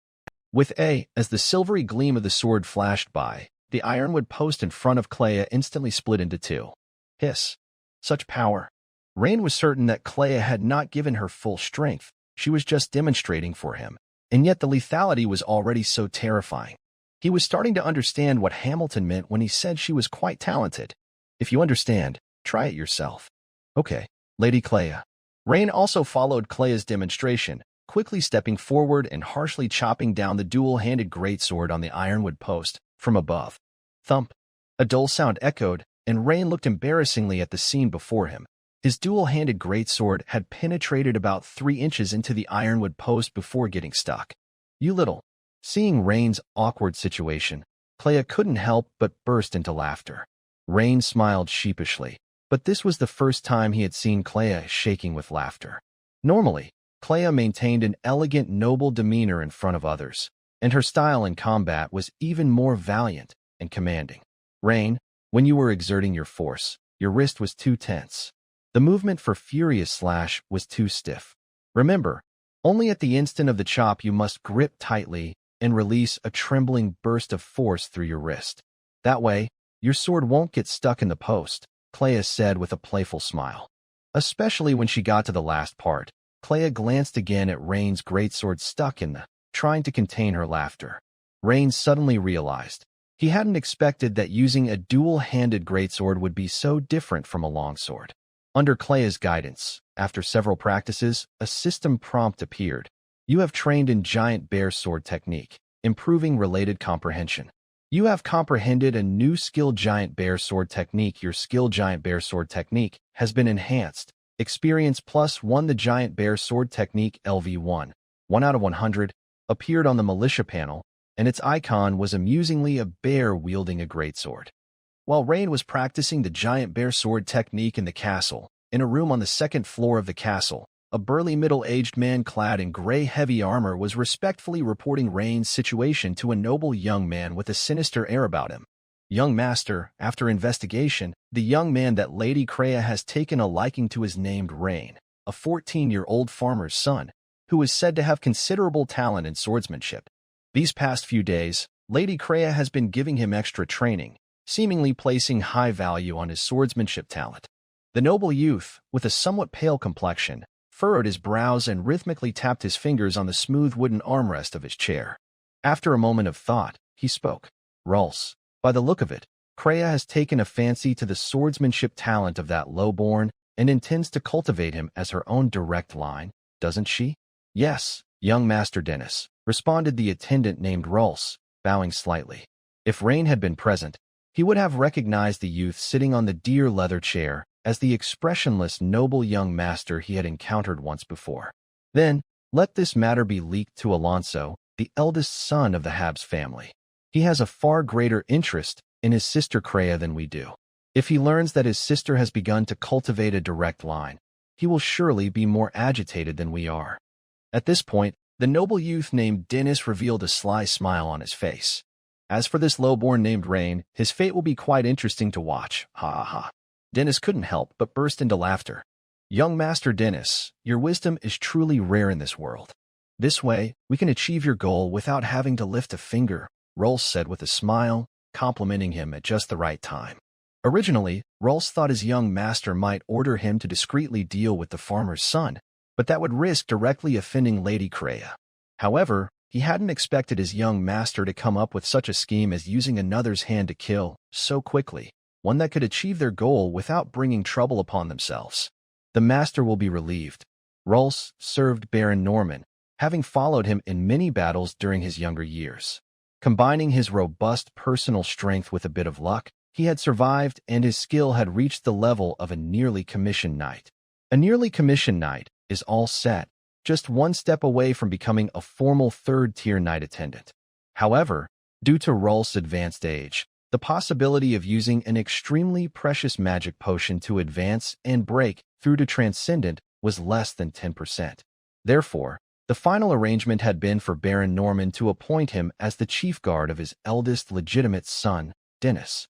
As the silvery gleam of the sword flashed by, the ironwood post in front of Krea instantly split into 2. Hiss. Such power. Rain was certain that Krea had not given her full strength, she was just demonstrating for him, and yet the lethality was already so terrifying. He was starting to understand what Hamilton meant when he said she was quite talented. If you understand, try it yourself. Okay, Lady Krea. Rain also followed Klea's demonstration, quickly stepping forward and harshly chopping down the dual-handed greatsword on the ironwood post from above. Thump. A dull sound echoed, and Rain looked embarrassingly at the scene before him. His dual-handed greatsword had penetrated about 3 inches into the ironwood post before getting stuck. You little. Seeing Rain's awkward situation, Krea couldn't help but burst into laughter. Rain smiled sheepishly, but this was the first time he had seen Krea shaking with laughter. Normally, Krea maintained an elegant, noble demeanor in front of others, and her style in combat was even more valiant and commanding. Rain, when you were exerting your force, your wrist was too tense. The movement for Furious Slash was too stiff. Remember, Only at the instant of the chop you must grip tightly and release a trembling burst of force through your wrist. That way, your sword won't get stuck in the post, Clea said with a playful smile. Especially when she got to the last part, Clea glanced again at Rain's greatsword stuck in the, trying to contain her laughter. Rain suddenly realized he hadn't expected that using a dual-handed greatsword would be so different from a longsword. Under Clea's guidance, after several practices, a system prompt appeared. You have trained in giant bear sword technique, improving related comprehension. You have comprehended a new skill giant bear sword technique. Your skill giant bear sword technique has been enhanced. Experience +1. The giant bear sword technique LV1, 1 out of 100, appeared on the militia panel, and its icon was amusingly a bear wielding a greatsword. While Rain was practicing the giant bear sword technique in the castle, in a room on the second floor of the castle, a burly middle-aged man clad in gray heavy armor was respectfully reporting Rain's situation to a noble young man with a sinister air about him. Young master, after investigation, the young man that Lady Crea has taken a liking to is named Rain, a 14-year-old farmer's son, who is said to have considerable talent in swordsmanship. These past few days, Lady Crea has been giving him extra training, seemingly placing high value on his swordsmanship talent. The noble youth, with a somewhat pale complexion, furrowed his brows and rhythmically tapped his fingers on the smooth wooden armrest of his chair. After a moment of thought, he spoke. Rulse, by the look of it, Crea has taken a fancy to the swordsmanship talent of that lowborn and intends to cultivate him as her own direct line, doesn't she? Yes, young Master Dennis, responded the attendant named Rulse, bowing slightly. If Rain had been present, he would have recognized the youth sitting on the deer leather chair as the expressionless noble young master he had encountered once before. Then, let this matter be leaked to Alonso, the eldest son of the Habs family. He has a far greater interest in his sister Crea than we do. If he learns that his sister has begun to cultivate a direct line, he will surely be more agitated than we are. At this point, the noble youth named Dennis revealed a sly smile on his face. As for this lowborn named Rain, his fate will be quite interesting to watch. Ha ha ha. Dennis couldn't help but burst into laughter. Young Master Dennis, your wisdom is truly rare in this world. This way, we can achieve your goal without having to lift a finger, Rulse said with a smile, complimenting him at just the right time. Originally, Rulse thought his young master might order him to discreetly deal with the farmer's son, but that would risk directly offending Lady Crea. However, he hadn't expected his young master to come up with such a scheme as using another's hand to kill, so quickly, one that could achieve their goal without bringing trouble upon themselves. The master will be relieved. Rulse served Baron Norman, having followed him in many battles during his younger years. Combining his robust personal strength with a bit of luck, he had survived and his skill had reached the level of a nearly commissioned knight. A nearly commissioned knight is all set, just one step away from becoming a formal third-tier knight attendant. However, due to Rulse's advanced age, the possibility of using an extremely precious magic potion to advance and break through to Transcendent was less than 10%. Therefore, the final arrangement had been for Baron Norman to appoint him as the chief guard of his eldest legitimate son, Dennis.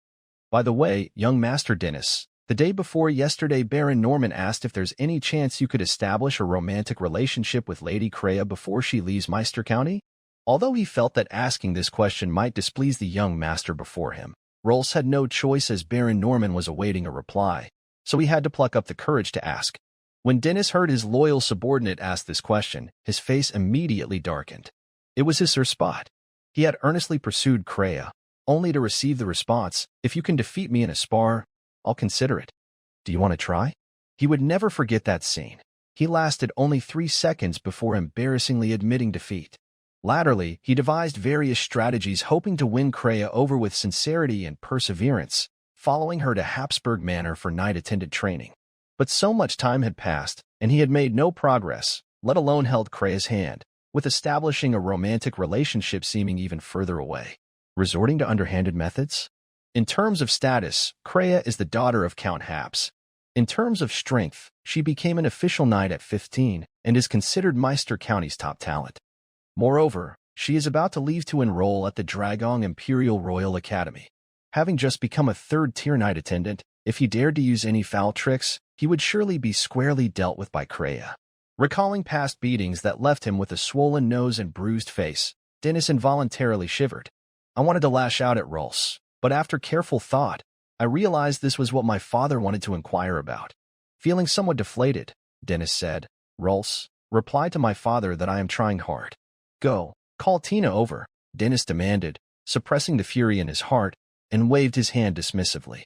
By the way, young Master Dennis, the day before yesterday Baron Norman asked if there's any chance you could establish a romantic relationship with Lady Crea before she leaves Meister County? Although he felt that asking this question might displease the young master before him, Rulse had no choice as Baron Norman was awaiting a reply, so he had to pluck up the courage to ask. When Dennis heard his loyal subordinate ask this question, his face immediately darkened. It was his sore spot. He had earnestly pursued Crea, only to receive the response, "If you can defeat me in a spar, I'll consider it. Do you want to try?" He would never forget that scene. He lasted only 3 seconds before embarrassingly admitting defeat. Latterly, he devised various strategies hoping to win Crea over with sincerity and perseverance, following her to Habsburg Manor for knight attendant training. But so much time had passed, and he had made no progress, let alone held Crea's hand, with establishing a romantic relationship seeming even further away. Resorting to underhanded methods? In terms of status, Crea is the daughter of Count Habs. In terms of strength, she became an official knight at 15 and is considered Meister County's top talent. Moreover, she is about to leave to enroll at the Dragong Imperial Royal Academy. Having just become a third-tier knight attendant, if he dared to use any foul tricks, he would surely be squarely dealt with by Crea. Recalling past beatings that left him with a swollen nose and bruised face, Dennis involuntarily shivered. I wanted to lash out at Rolls, but after careful thought, I realized this was what my father wanted to inquire about. Feeling somewhat deflated, Dennis said, Rolls, reply to my father that I am trying hard. Go, call Tina over, Dennis demanded, suppressing the fury in his heart, and waved his hand dismissively.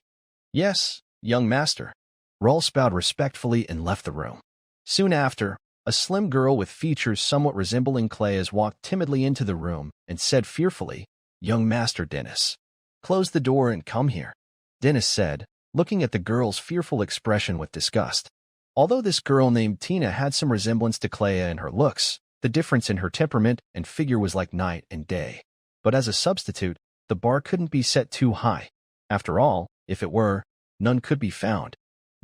Yes, young master. Rolls bowed respectfully and left the room. Soon after, a slim girl with features somewhat resembling Clea's walked timidly into the room and said fearfully, Young Master Dennis, close the door and come here, Dennis said, looking at the girl's fearful expression with disgust. Although this girl named Tina had some resemblance to Clea in her looks, the difference in her temperament and figure was like night and day. But as a substitute, the bar couldn't be set too high. After all, if it were, none could be found.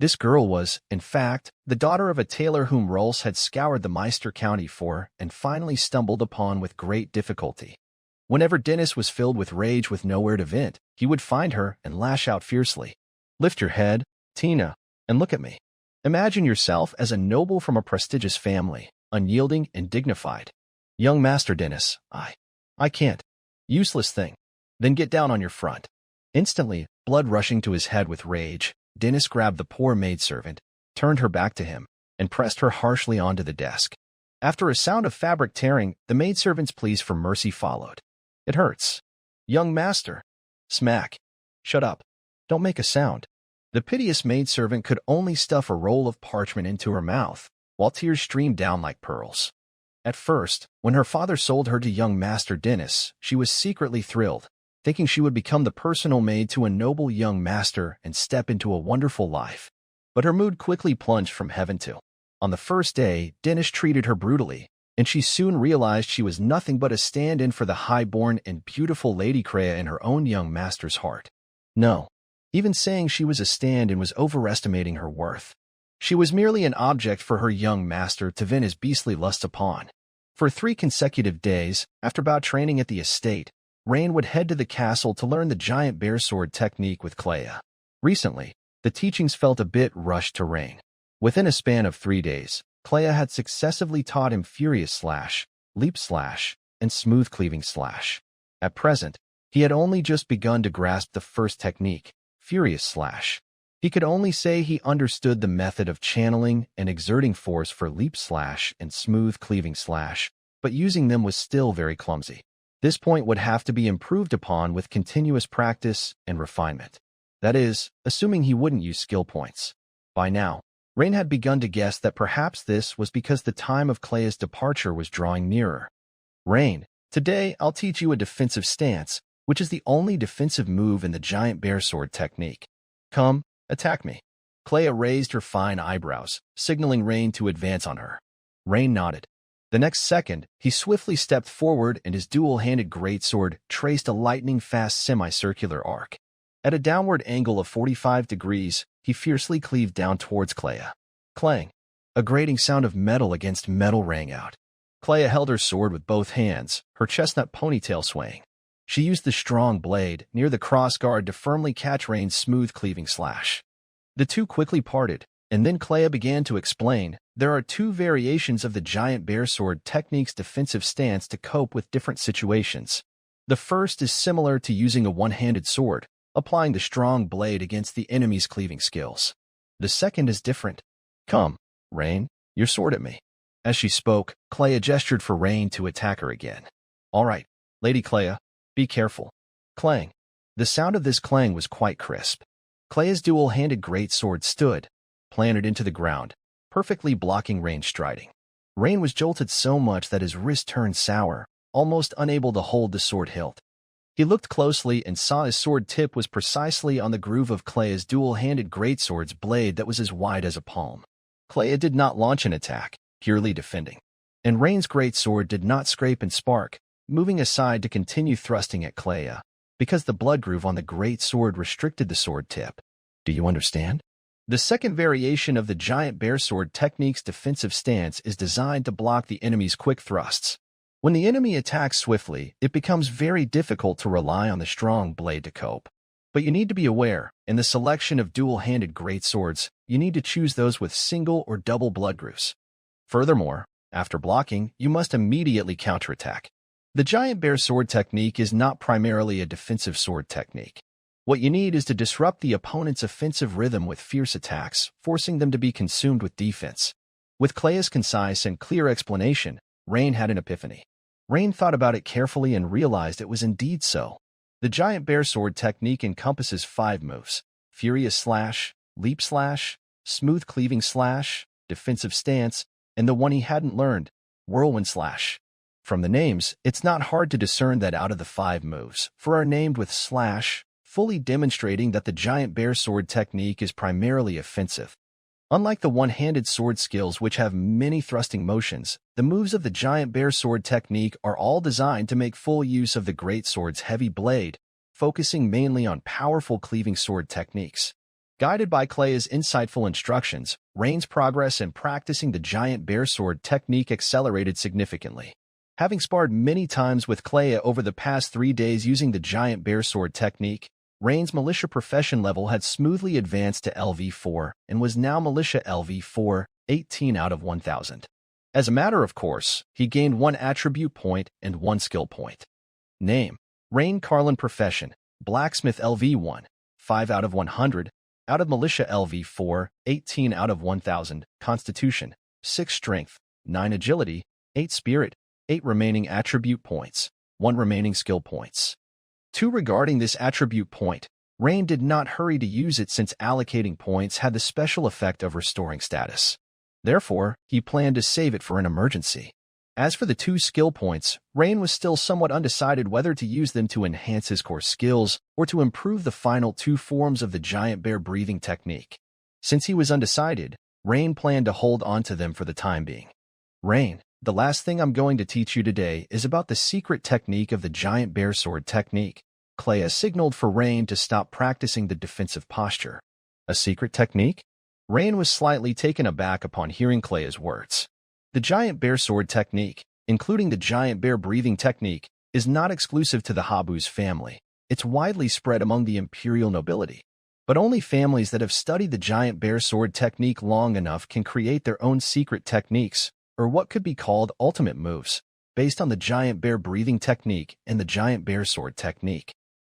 This girl was, in fact, the daughter of a tailor whom Rolls had scoured the Meister County for and finally stumbled upon with great difficulty. Whenever Dennis was filled with rage with nowhere to vent, he would find her and lash out fiercely. Lift your head, Tina, and look at me. Imagine yourself as a noble from a prestigious family, unyielding and dignified. Young Master Dennis, I can't. Useless thing. Then get down on your front. Instantly, blood rushing to his head with rage, Dennis grabbed the poor maidservant, turned her back to him, and pressed her harshly onto the desk. After a sound of fabric tearing, the maidservant's pleas for mercy followed. It hurts. Young master. Smack. Shut up. Don't make a sound. The piteous maidservant could only stuff a roll of parchment into her mouth, while tears streamed down like pearls. At first, when her father sold her to young Master Dennis, she was secretly thrilled, thinking she would become the personal maid to a noble young master and step into a wonderful life. But her mood quickly plunged from heaven to. On the first day, Dennis treated her brutally, and she soon realized she was nothing but a stand-in for the high-born and beautiful Lady Crea in her own young master's heart. No, even saying she was a stand-in was overestimating her worth. She was merely an object for her young master to vent his beastly lust upon. For 3 consecutive days, after bout training at the estate, Rain would head to the castle to learn the giant bear sword technique with Clea. Recently, the teachings felt a bit rushed to Rain. Within a span of 3 days, Clea had successively taught him Furious Slash, Leap Slash, and Smooth Cleaving Slash. At present, he had only just begun to grasp the first technique, Furious Slash. He could only say he understood the method of channeling and exerting force for Leap Slash and Smooth Cleaving Slash, but using them was still very clumsy. This point would have to be improved upon with continuous practice and refinement. That is, assuming he wouldn't use skill points. By now, Rain had begun to guess that perhaps this was because the time of Clea's departure was drawing nearer. Rain, today I'll teach you a defensive stance, which is the only defensive move in the giant bear sword technique. Come, attack me. Clea raised her fine eyebrows, signaling Rain to advance on her. Rain nodded. The next second, he swiftly stepped forward and his dual-handed greatsword traced a lightning-fast semicircular arc. At a downward angle of 45 degrees, he fiercely cleaved down towards Clea. Clang! A grating sound of metal against metal rang out. Clea held her sword with both hands, her chestnut ponytail swaying. She used the strong blade near the crossguard to firmly catch Rain's smooth cleaving slash. The two quickly parted, and then Clea began to explain, there are 2 variations of the giant bear sword technique's defensive stance to cope with different situations. The first is similar to using a one-handed sword, applying the strong blade against the enemy's cleaving skills. The second is different. Come, Rain, your sword at me. As she spoke, Clea gestured for Rain to attack her again. All right, Lady Clea, be careful. Clang. The sound of this clang was quite crisp. Clea's dual-handed greatsword stood, planted into the ground, perfectly blocking Rain's striding. Rain was jolted so much that his wrist turned sour, almost unable to hold the sword hilt. He looked closely and saw his sword tip was precisely on the groove of Clea's dual-handed greatsword's blade that was as wide as a palm. Clea did not launch an attack, purely defending. And Rain's greatsword did not scrape and spark, moving aside to continue thrusting at Clea, because the blood groove on the greatsword restricted the sword tip. Do you understand? The second variation of the giant bear sword technique's defensive stance is designed to block the enemy's quick thrusts. When the enemy attacks swiftly, it becomes very difficult to rely on the strong blade to cope. But you need to be aware, in the selection of dual-handed greatswords, you need to choose those with single or double blood grooves. Furthermore, after blocking, you must immediately counterattack. The giant bear sword technique is not primarily a defensive sword technique. What you need is to disrupt the opponent's offensive rhythm with fierce attacks, forcing them to be consumed with defense. With Clea's concise and clear explanation, Rain had an epiphany. Rain thought about it carefully and realized it was indeed so. The giant bear sword technique encompasses 5 moves: Furious Slash, Leap Slash, Smooth Cleaving Slash, Defensive Stance, and the one he hadn't learned, Whirlwind Slash. From the names, it's not hard to discern that out of the 5 moves, 4 are named with slash, fully demonstrating that the giant bear sword technique is primarily offensive. Unlike the one-handed sword skills which have many thrusting motions, the moves of the giant bear sword technique are all designed to make full use of the great sword's heavy blade, focusing mainly on powerful cleaving sword techniques. Guided by Clea's insightful instructions, Rain's progress in practicing the giant bear sword technique accelerated significantly. Having sparred many times with Clea over the past 3 days using the giant bear sword technique, Rain's militia profession level had smoothly advanced to LV4 and was now militia LV4, 18 out of 1,000. As a matter of course, he gained 1 attribute point and 1 skill point. Name: Rain Carlin. Profession: Blacksmith LV1, 5 out of 100, out of militia LV4, 18 out of 1,000. Constitution: 6 strength, 9 agility, 8 spirit, 8 remaining attribute points, 1 remaining skill points. 2. Regarding this attribute point, Rain did not hurry to use it since allocating points had the special effect of restoring status. Therefore, he planned to save it for an emergency. As for the 2 skill points, Rain was still somewhat undecided whether to use them to enhance his core skills or to improve the final 2 forms of the giant bear breathing technique. Since he was undecided, Rain planned to hold on to them for the time being. Rain, the last thing I'm going to teach you today is about the secret technique of the giant bear sword technique. Clea signaled for Rain to stop practicing the defensive posture. A secret technique? Rain was slightly taken aback upon hearing Clea's words. The giant bear sword technique, including the giant bear breathing technique, is not exclusive to the Habus family. It's widely spread among the imperial nobility. But only families that have studied the giant bear sword technique long enough can create their own secret techniques, or what could be called ultimate moves, based on the giant bear breathing technique and the giant bear sword technique.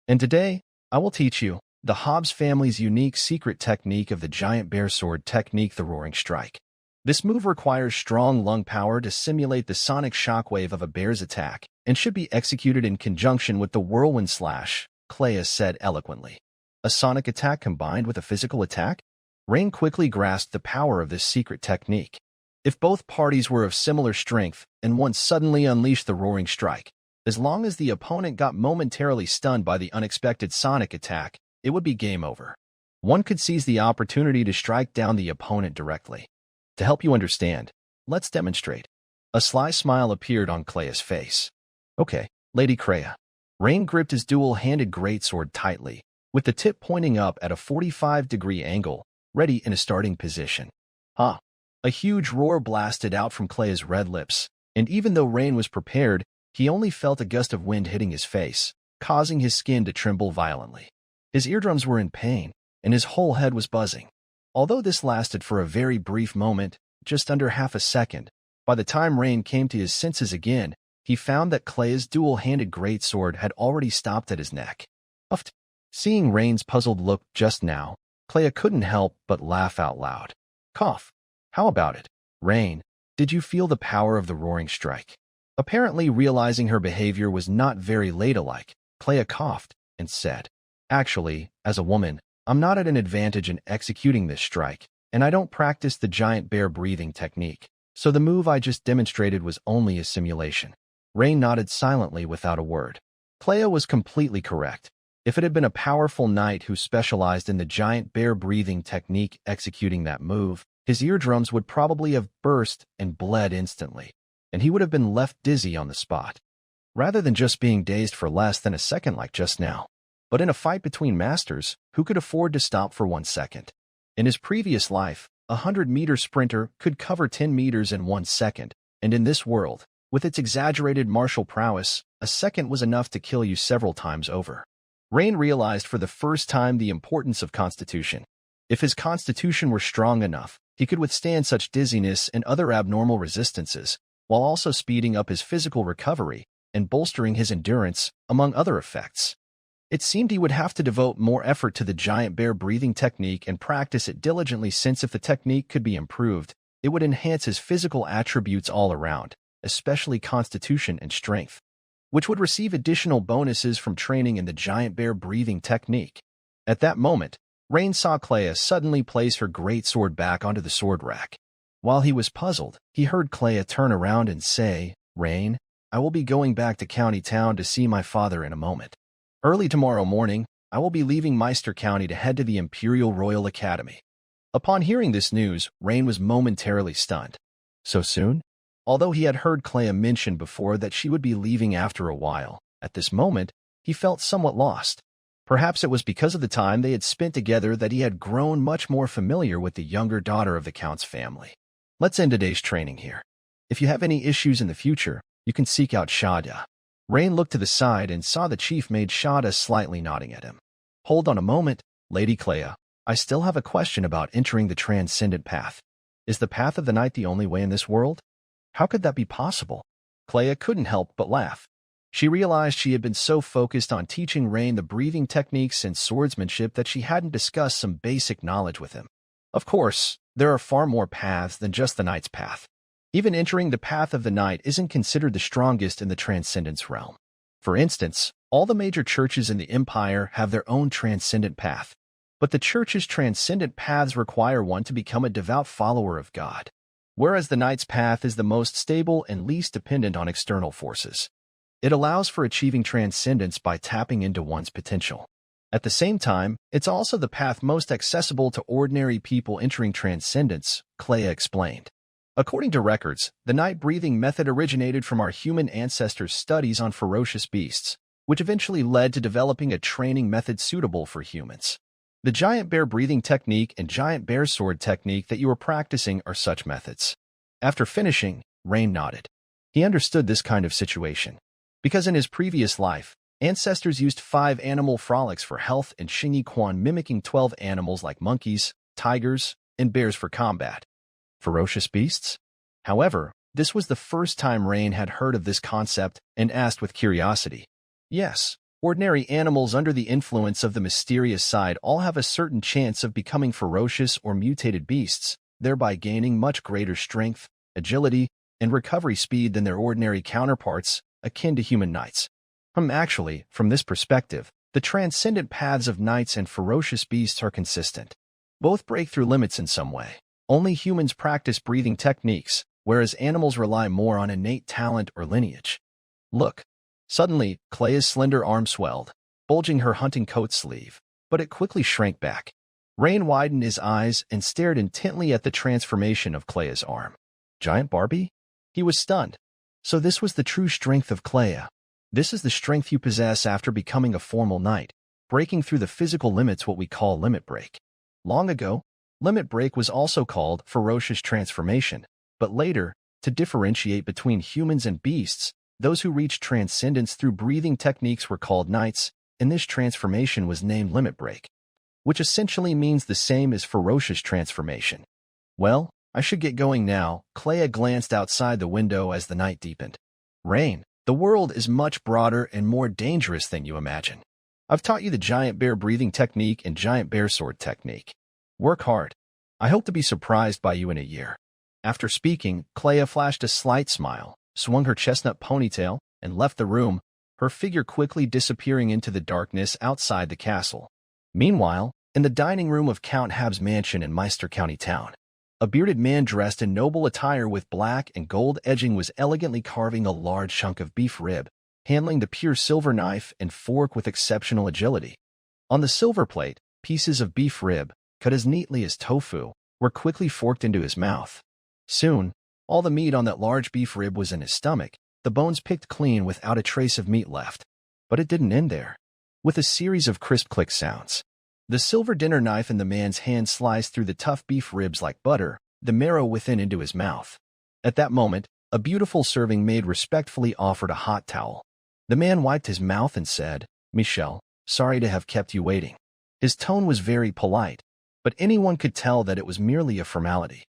And today, I will teach you the Hobbs family's unique secret technique of the giant bear sword technique, the Roaring Strike. This move requires strong lung power to simulate the sonic shockwave of a bear's attack and should be executed in conjunction with the Whirlwind Slash, Clea said eloquently. A sonic attack combined with a physical attack? Rain quickly grasped the power of this secret technique. If both parties were of similar strength and one suddenly unleashed the Roaring Strike, as long as the opponent got momentarily stunned by the unexpected sonic attack, it would be game over. One could seize the opportunity to strike down the opponent directly. To help you understand, let's demonstrate. A sly smile appeared on Clea's face. Okay, Lady Crea. Rain gripped his dual-handed greatsword tightly, with the tip pointing up at a 45-degree angle, ready in a starting position. Ha! A huge roar blasted out from Clea's red lips, and even though Rain was prepared, he only felt a gust of wind hitting his face, causing his skin to tremble violently. His eardrums were in pain, and his whole head was buzzing. Although this lasted for a very brief moment, just under half a second, by the time Rain came to his senses again, he found that Clea's dual-handed greatsword had already stopped at his neck. Uffed. Seeing Rain's puzzled look just now, Clea couldn't help but laugh out loud. Cough. How about it? Rain, did you feel the power of the Roaring Strike? Apparently realizing her behavior was not very ladylike, Clea coughed and said, Actually, as a woman, I'm not at an advantage in executing this strike, and I don't practice the giant bear breathing technique, so the move I just demonstrated was only a simulation. Rain nodded silently without a word. Clea was completely correct. If it had been a powerful knight who specialized in the giant bear breathing technique executing that move, his eardrums would probably have burst and bled instantly, and he would have been left dizzy on the spot, rather than just being dazed for less than a second like just now. But in a fight between masters, who could afford to stop for 1 second? In his previous life, a 100-meter sprinter could cover 10 meters in 1 second, and in this world, with its exaggerated martial prowess, a second was enough to kill you several times over. Rain realized for the first time the importance of Constitution. If his constitution were strong enough, he could withstand such dizziness and other abnormal resistances, while also speeding up his physical recovery and bolstering his endurance, among other effects. It seemed he would have to devote more effort to the giant bear breathing technique and practice it diligently, since if the technique could be improved, it would enhance his physical attributes all around, especially constitution and strength, which would receive additional bonuses from training in the giant bear breathing technique. At that moment, Rain saw Clea suddenly place her great sword back onto the sword rack. While he was puzzled, he heard Clea turn around and say, "Rain, I will be going back to County Town to see my father in a moment. Early tomorrow morning, I will be leaving Meister County to head to the Imperial Royal Academy." Upon hearing this news, Rain was momentarily stunned. So soon? Although he had heard Clea mention before that she would be leaving after a while, at this moment, he felt somewhat lost. Perhaps it was because of the time they had spent together that he had grown much more familiar with the younger daughter of the Count's family. Let's end today's training here. If you have any issues in the future, you can seek out Shada. Rain looked to the side and saw the chief made Shada slightly nodding at him. Hold on a moment, Lady Clea. I still have a question about entering the transcendent path. Is the path of the night the only way in this world? How could that be possible? Clea couldn't help but laugh. She realized she had been so focused on teaching Rain the breathing techniques and swordsmanship that she hadn't discussed some basic knowledge with him. Of course, there are far more paths than just the knight's path. Even entering the path of the night isn't considered the strongest in the transcendence realm. For instance, all the major churches in the Empire have their own transcendent path, but the church's transcendent paths require one to become a devout follower of God, whereas the knight's path is the most stable and least dependent on external forces. It allows for achieving transcendence by tapping into one's potential. At the same time, it's also the path most accessible to ordinary people entering transcendence, Clea explained. According to records, the night breathing method originated from our human ancestors' studies on ferocious beasts, which eventually led to developing a training method suitable for humans. The giant bear breathing technique and giant bear sword technique that you are practicing are such methods. After finishing, Rain nodded. He understood this kind of situation, because in his previous life, ancestors used 5 animal frolics for health and Xingyi Quan mimicking 12 animals like monkeys, tigers, and bears for combat. Ferocious beasts? However, this was the first time Rain had heard of this concept and asked with curiosity. Yes, ordinary animals under the influence of the mysterious side all have a certain chance of becoming ferocious or mutated beasts, thereby gaining much greater strength, agility, and recovery speed than their ordinary counterparts, akin to human knights. Actually, from this perspective, the transcendent paths of knights and ferocious beasts are consistent. Both break through limits in some way. Only humans practice breathing techniques, whereas animals rely more on innate talent or lineage. Look. Suddenly, Clea's slender arm swelled, bulging her hunting coat sleeve, but it quickly shrank back. Rain widened his eyes and stared intently at the transformation of Clea's arm. Giant Barbie? He was stunned. So this was the true strength of Clea. This is the strength you possess after becoming a formal knight, breaking through the physical limits, what we call limit break. Long ago, limit break was also called ferocious transformation, but later, to differentiate between humans and beasts, those who reached transcendence through breathing techniques were called knights, and this transformation was named limit break, which essentially means the same as ferocious transformation. Well, I should get going now. Clea glanced outside the window as the night deepened. Rain, the world is much broader and more dangerous than you imagine. I've taught you the giant bear breathing technique and giant bear sword technique. Work hard. I hope to be surprised by you in a year. After speaking, Clea flashed a slight smile, swung her chestnut ponytail, and left the room, her figure quickly disappearing into the darkness outside the castle. Meanwhile, in the dining room of Count Hab's mansion in Meister County Town, a bearded man dressed in noble attire with black and gold edging was elegantly carving a large chunk of beef rib, handling the pure silver knife and fork with exceptional agility. On the silver plate, pieces of beef rib, cut as neatly as tofu, were quickly forked into his mouth. Soon, all the meat on that large beef rib was in his stomach, the bones picked clean without a trace of meat left. But it didn't end there. With a series of crisp click sounds, the silver dinner knife in the man's hand sliced through the tough beef ribs like butter, the marrow within into his mouth. At that moment, a beautiful serving maid respectfully offered a hot towel. The man wiped his mouth and said, "Michelle, sorry to have kept you waiting." His tone was very polite, but anyone could tell that it was merely a formality.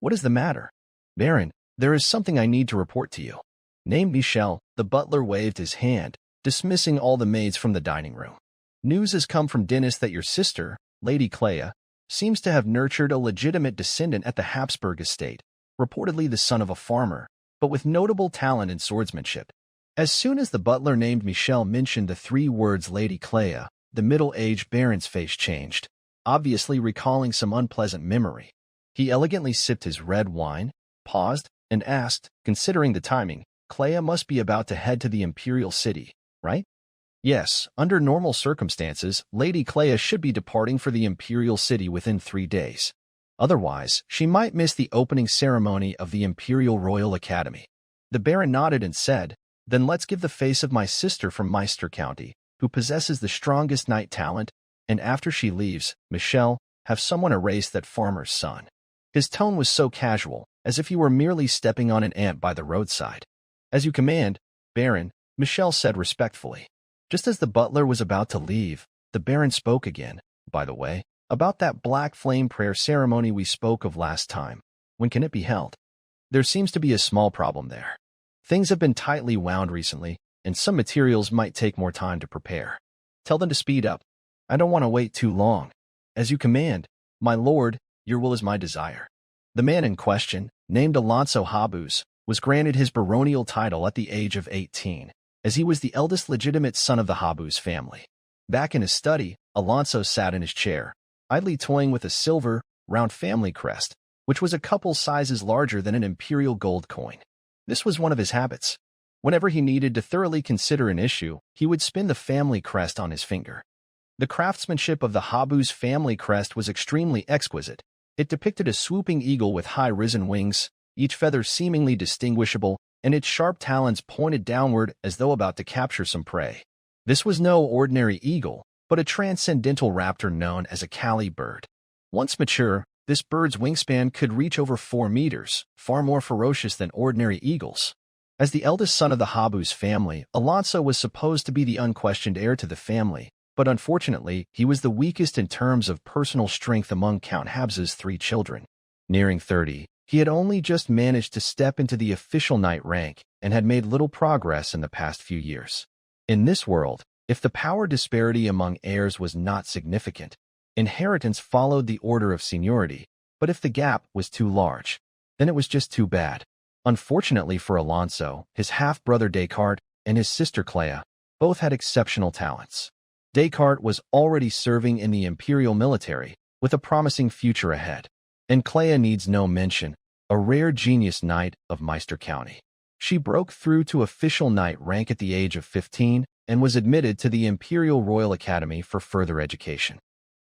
"What is the matter?" "Baron, there is something I need to report to you." Named Michel, the butler waved his hand, dismissing all the maids from the dining room. "News has come from Dennis that your sister, Lady Clea, seems to have nurtured a legitimate descendant at the Habsburg estate, reportedly the son of a farmer, but with notable talent in swordsmanship." As soon as the butler named Michel mentioned the three words Lady Clea, the middle-aged baron's face changed, obviously recalling some unpleasant memory. He elegantly sipped his red wine, paused, and asked, considering the timing, "Clea must be about to head to the imperial city, right?" "Yes, under normal circumstances, Lady Clea should be departing for the imperial city within 3 days. Otherwise, she might miss the opening ceremony of the Imperial Royal Academy." The baron nodded and said, "Then let's give the face of my sister from Meister County, who possesses the strongest knight talent, and after she leaves, Michel, have someone erase that farmer's son." His tone was so casual, as if he were merely stepping on an ant by the roadside. "As you command, Baron," Michel said respectfully. Just as the butler was about to leave, the baron spoke again. "By the way, about that black flame prayer ceremony we spoke of last time, when can it be held?" "There seems to be a small problem there. Things have been tightly wound recently, and some materials might take more time to prepare. Tell them to speed up. I don't want to wait too long." "As you command, my lord, your will is my desire." The man in question, named Alonso Habus, was granted his baronial title at the age of 18, as he was the eldest legitimate son of the Habus family. Back in his study, Alonso sat in his chair, idly toying with a silver, round family crest, which was a couple sizes larger than an imperial gold coin. This was one of his habits. Whenever he needed to thoroughly consider an issue, he would spin the family crest on his finger. The craftsmanship of the Habus family crest was extremely exquisite. It depicted a swooping eagle with high-risen wings, each feather seemingly distinguishable, and its sharp talons pointed downward as though about to capture some prey. This was no ordinary eagle, but a transcendental raptor known as a Kali bird. Once mature, this bird's wingspan could reach over 4 meters, far more ferocious than ordinary eagles. As the eldest son of the Habus family, Alonso was supposed to be the unquestioned heir to the family, but unfortunately, he was the weakest in terms of personal strength among Count Habs's 3 children. Nearing 30, he had only just managed to step into the official knight rank and had made little progress in the past few years. In this world, if the power disparity among heirs was not significant, inheritance followed the order of seniority, but if the gap was too large, then it was just too bad. Unfortunately for Alonso, his half-brother Descartes and his sister Clea both had exceptional talents. Descartes was already serving in the imperial military, with a promising future ahead. And Clea needs no mention, a rare genius knight of Meister County. She broke through to official knight rank at the age of 15 and was admitted to the Imperial Royal Academy for further education.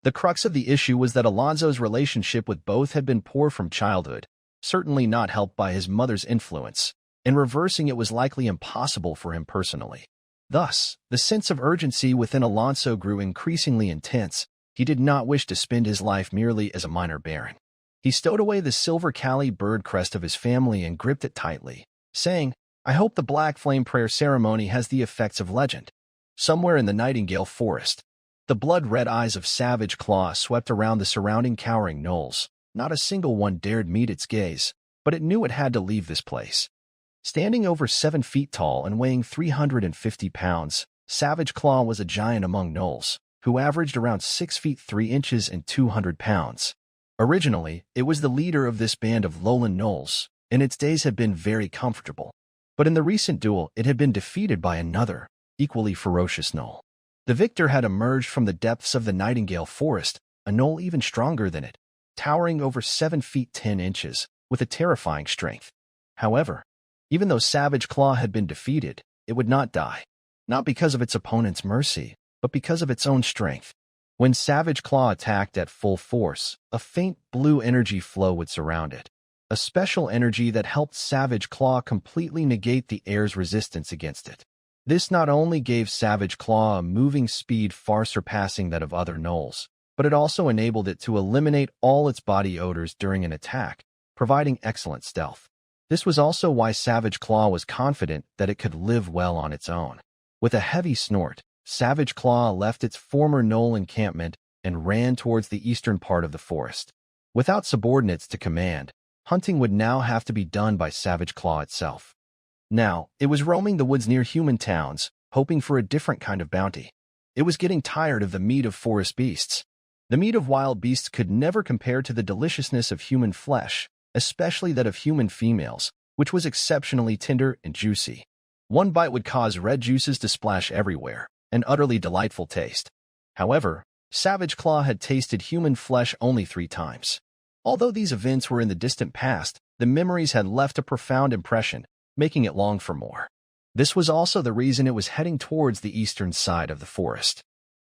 The crux of the issue was that Alonso's relationship with both had been poor from childhood, certainly not helped by his mother's influence, and reversing it was likely impossible for him personally. Thus, the sense of urgency within Alonso grew increasingly intense. He did not wish to spend his life merely as a minor baron. He stowed away the silver Kali bird crest of his family and gripped it tightly, saying, "I hope the Black Flame Prayer ceremony has the effects of legend." Somewhere in the Nightingale Forest, the blood-red eyes of Savage Claw swept around the surrounding cowering knolls. Not a single one dared meet its gaze, but it knew it had to leave this place. Standing over 7 feet tall and weighing 350 pounds, Savage Claw was a giant among gnolls, who averaged around 6 feet 3 inches and 200 pounds. Originally, it was the leader of this band of lowland gnolls, and its days had been very comfortable. But in the recent duel, it had been defeated by another, equally ferocious gnoll. The victor had emerged from the depths of the Nightingale Forest, a gnoll even stronger than it, towering over 7 feet 10 inches, with a terrifying strength. However, even though Savage Claw had been defeated, it would not die, not because of its opponent's mercy, but because of its own strength. When Savage Claw attacked at full force, a faint blue energy flow would surround it, a special energy that helped Savage Claw completely negate the air's resistance against it. This not only gave Savage Claw a moving speed far surpassing that of other gnolls, but it also enabled it to eliminate all its body odors during an attack, providing excellent stealth. This was also why Savage Claw was confident that it could live well on its own. With a heavy snort, Savage Claw left its former gnoll encampment and ran towards the eastern part of the forest. Without subordinates to command, hunting would now have to be done by Savage Claw itself. Now, it was roaming the woods near human towns, hoping for a different kind of bounty. It was getting tired of the meat of forest beasts. The meat of wild beasts could never compare to the deliciousness of human flesh, especially that of human females, which was exceptionally tender and juicy. One bite would cause red juices to splash everywhere, an utterly delightful taste. However, Savage Claw had tasted human flesh only 3 times. Although these events were in the distant past, the memories had left a profound impression, making it long for more. This was also the reason it was heading towards the eastern side of the forest.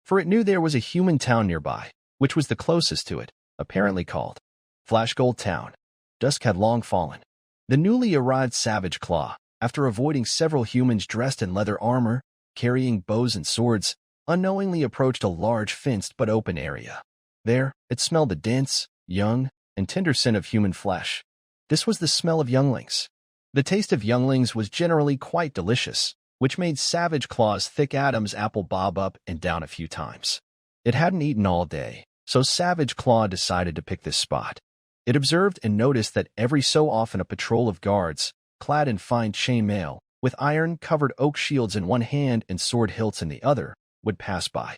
For it knew there was a human town nearby, which was the closest to it, apparently called Flashgold Town. Dusk had long fallen. The newly arrived Savage Claw, after avoiding several humans dressed in leather armor, carrying bows and swords, unknowingly approached a large fenced but open area. There, it smelled the dense, young, and tender scent of human flesh. This was the smell of younglings. The taste of younglings was generally quite delicious, which made Savage Claw's thick Adam's apple bob up and down a few times. It hadn't eaten all day, so Savage Claw decided to pick this spot. It observed and noticed that every so often a patrol of guards, clad in fine chainmail, with iron-covered oak shields in one hand and sword hilts in the other, would pass by.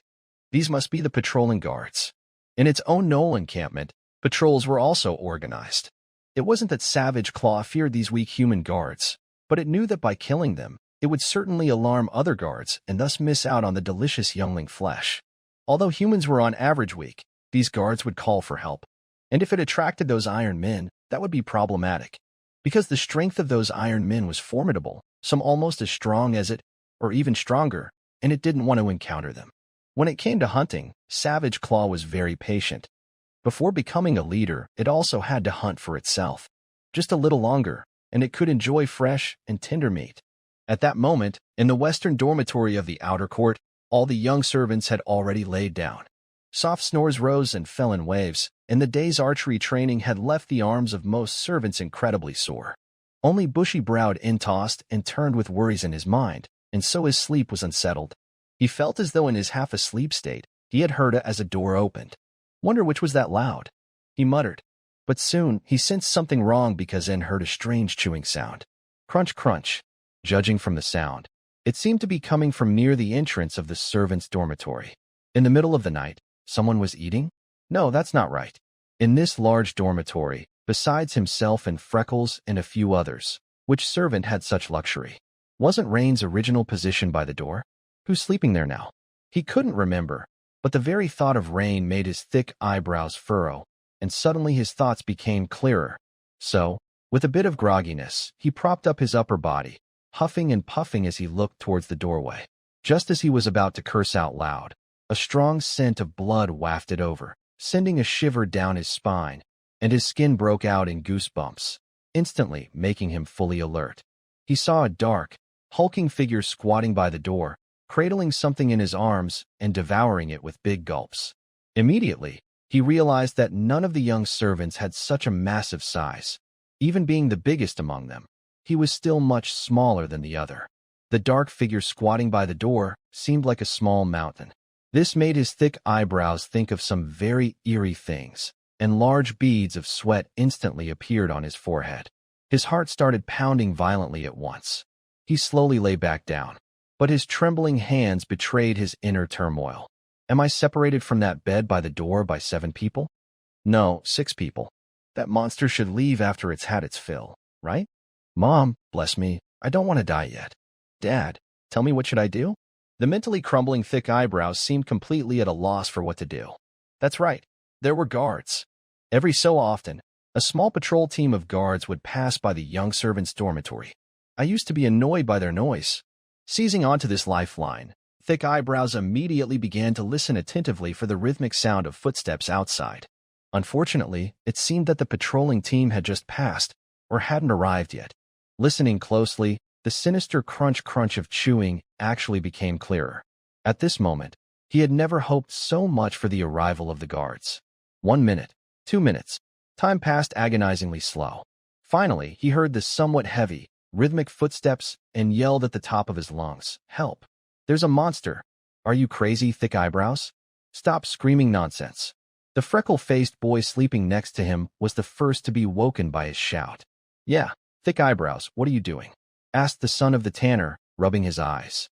These must be the patrolling guards. In its own knoll encampment, patrols were also organized. It wasn't that Savage Claw feared these weak human guards, but it knew that by killing them, it would certainly alarm other guards and thus miss out on the delicious youngling flesh. Although humans were on average weak, these guards would call for help. And if it attracted those iron men, that would be problematic. Because the strength of those iron men was formidable, some almost as strong as it, or even stronger, and it didn't want to encounter them. When it came to hunting, Savage Claw was very patient. Before becoming a leader, it also had to hunt for itself. Just a little longer, and it could enjoy fresh and tender meat. At that moment, in the western dormitory of the outer court, all the young servants had already laid down. Soft snores rose and fell in waves, and the day's archery training had left the arms of most servants incredibly sore. Only bushy-browed In tossed and turned with worries in his mind, and so his sleep was unsettled. He felt as though in his half-asleep state, he had heard it as a door opened. Wonder which was that loud? He muttered. But soon, he sensed something wrong because En heard a strange chewing sound. Crunch, crunch. Judging from the sound, it seemed to be coming from near the entrance of the servants' dormitory. In the middle of the night, someone was eating? No, that's not right. In this large dormitory, besides himself and Freckles and a few others, which servant had such luxury? Wasn't Rain's original position by the door? Who's sleeping there now? He couldn't remember, but the very thought of Rain made his thick eyebrows furrow, and suddenly his thoughts became clearer. So, with a bit of grogginess, he propped up his upper body, huffing and puffing as he looked towards the doorway. Just as he was about to curse out loud, a strong scent of blood wafted over, sending a shiver down his spine, and his skin broke out in goosebumps, instantly making him fully alert. He saw a dark, hulking figure squatting by the door, cradling something in his arms and devouring it with big gulps. Immediately, he realized that none of the young servants had such a massive size. Even being the biggest among them, he was still much smaller than the other. The dark figure squatting by the door seemed like a small mountain. This made his thick eyebrows think of some very eerie things, and large beads of sweat instantly appeared on his forehead. His heart started pounding violently at once. He slowly lay back down, but his trembling hands betrayed his inner turmoil. Am I separated from that bed by the door by 7 people? No, 6 people. That monster should leave after it's had its fill, right? Mom, bless me, I don't want to die yet. Dad, tell me what should I do? The mentally crumbling thick eyebrows seemed completely at a loss for what to do. That's right, there were guards. Every so often, a small patrol team of guards would pass by the young servants' dormitory. I used to be annoyed by their noise. Seizing onto this lifeline, Thick Eyebrows immediately began to listen attentively for the rhythmic sound of footsteps outside. Unfortunately, it seemed that the patrolling team had just passed, or hadn't arrived yet. Listening closely, the sinister crunch-crunch of chewing actually became clearer. At this moment, he had never hoped so much for the arrival of the guards. 1 minute, 2 minutes. Time passed agonizingly slow. Finally, he heard the somewhat heavy, rhythmic footsteps and yelled at the top of his lungs, "Help! There's a monster! Are you crazy, Thick Eyebrows?" Stop screaming nonsense. The freckle-faced boy sleeping next to him was the first to be woken by his shout. Yeah, thick eyebrows, what are you doing? Asked the son of the tanner, rubbing his eyes.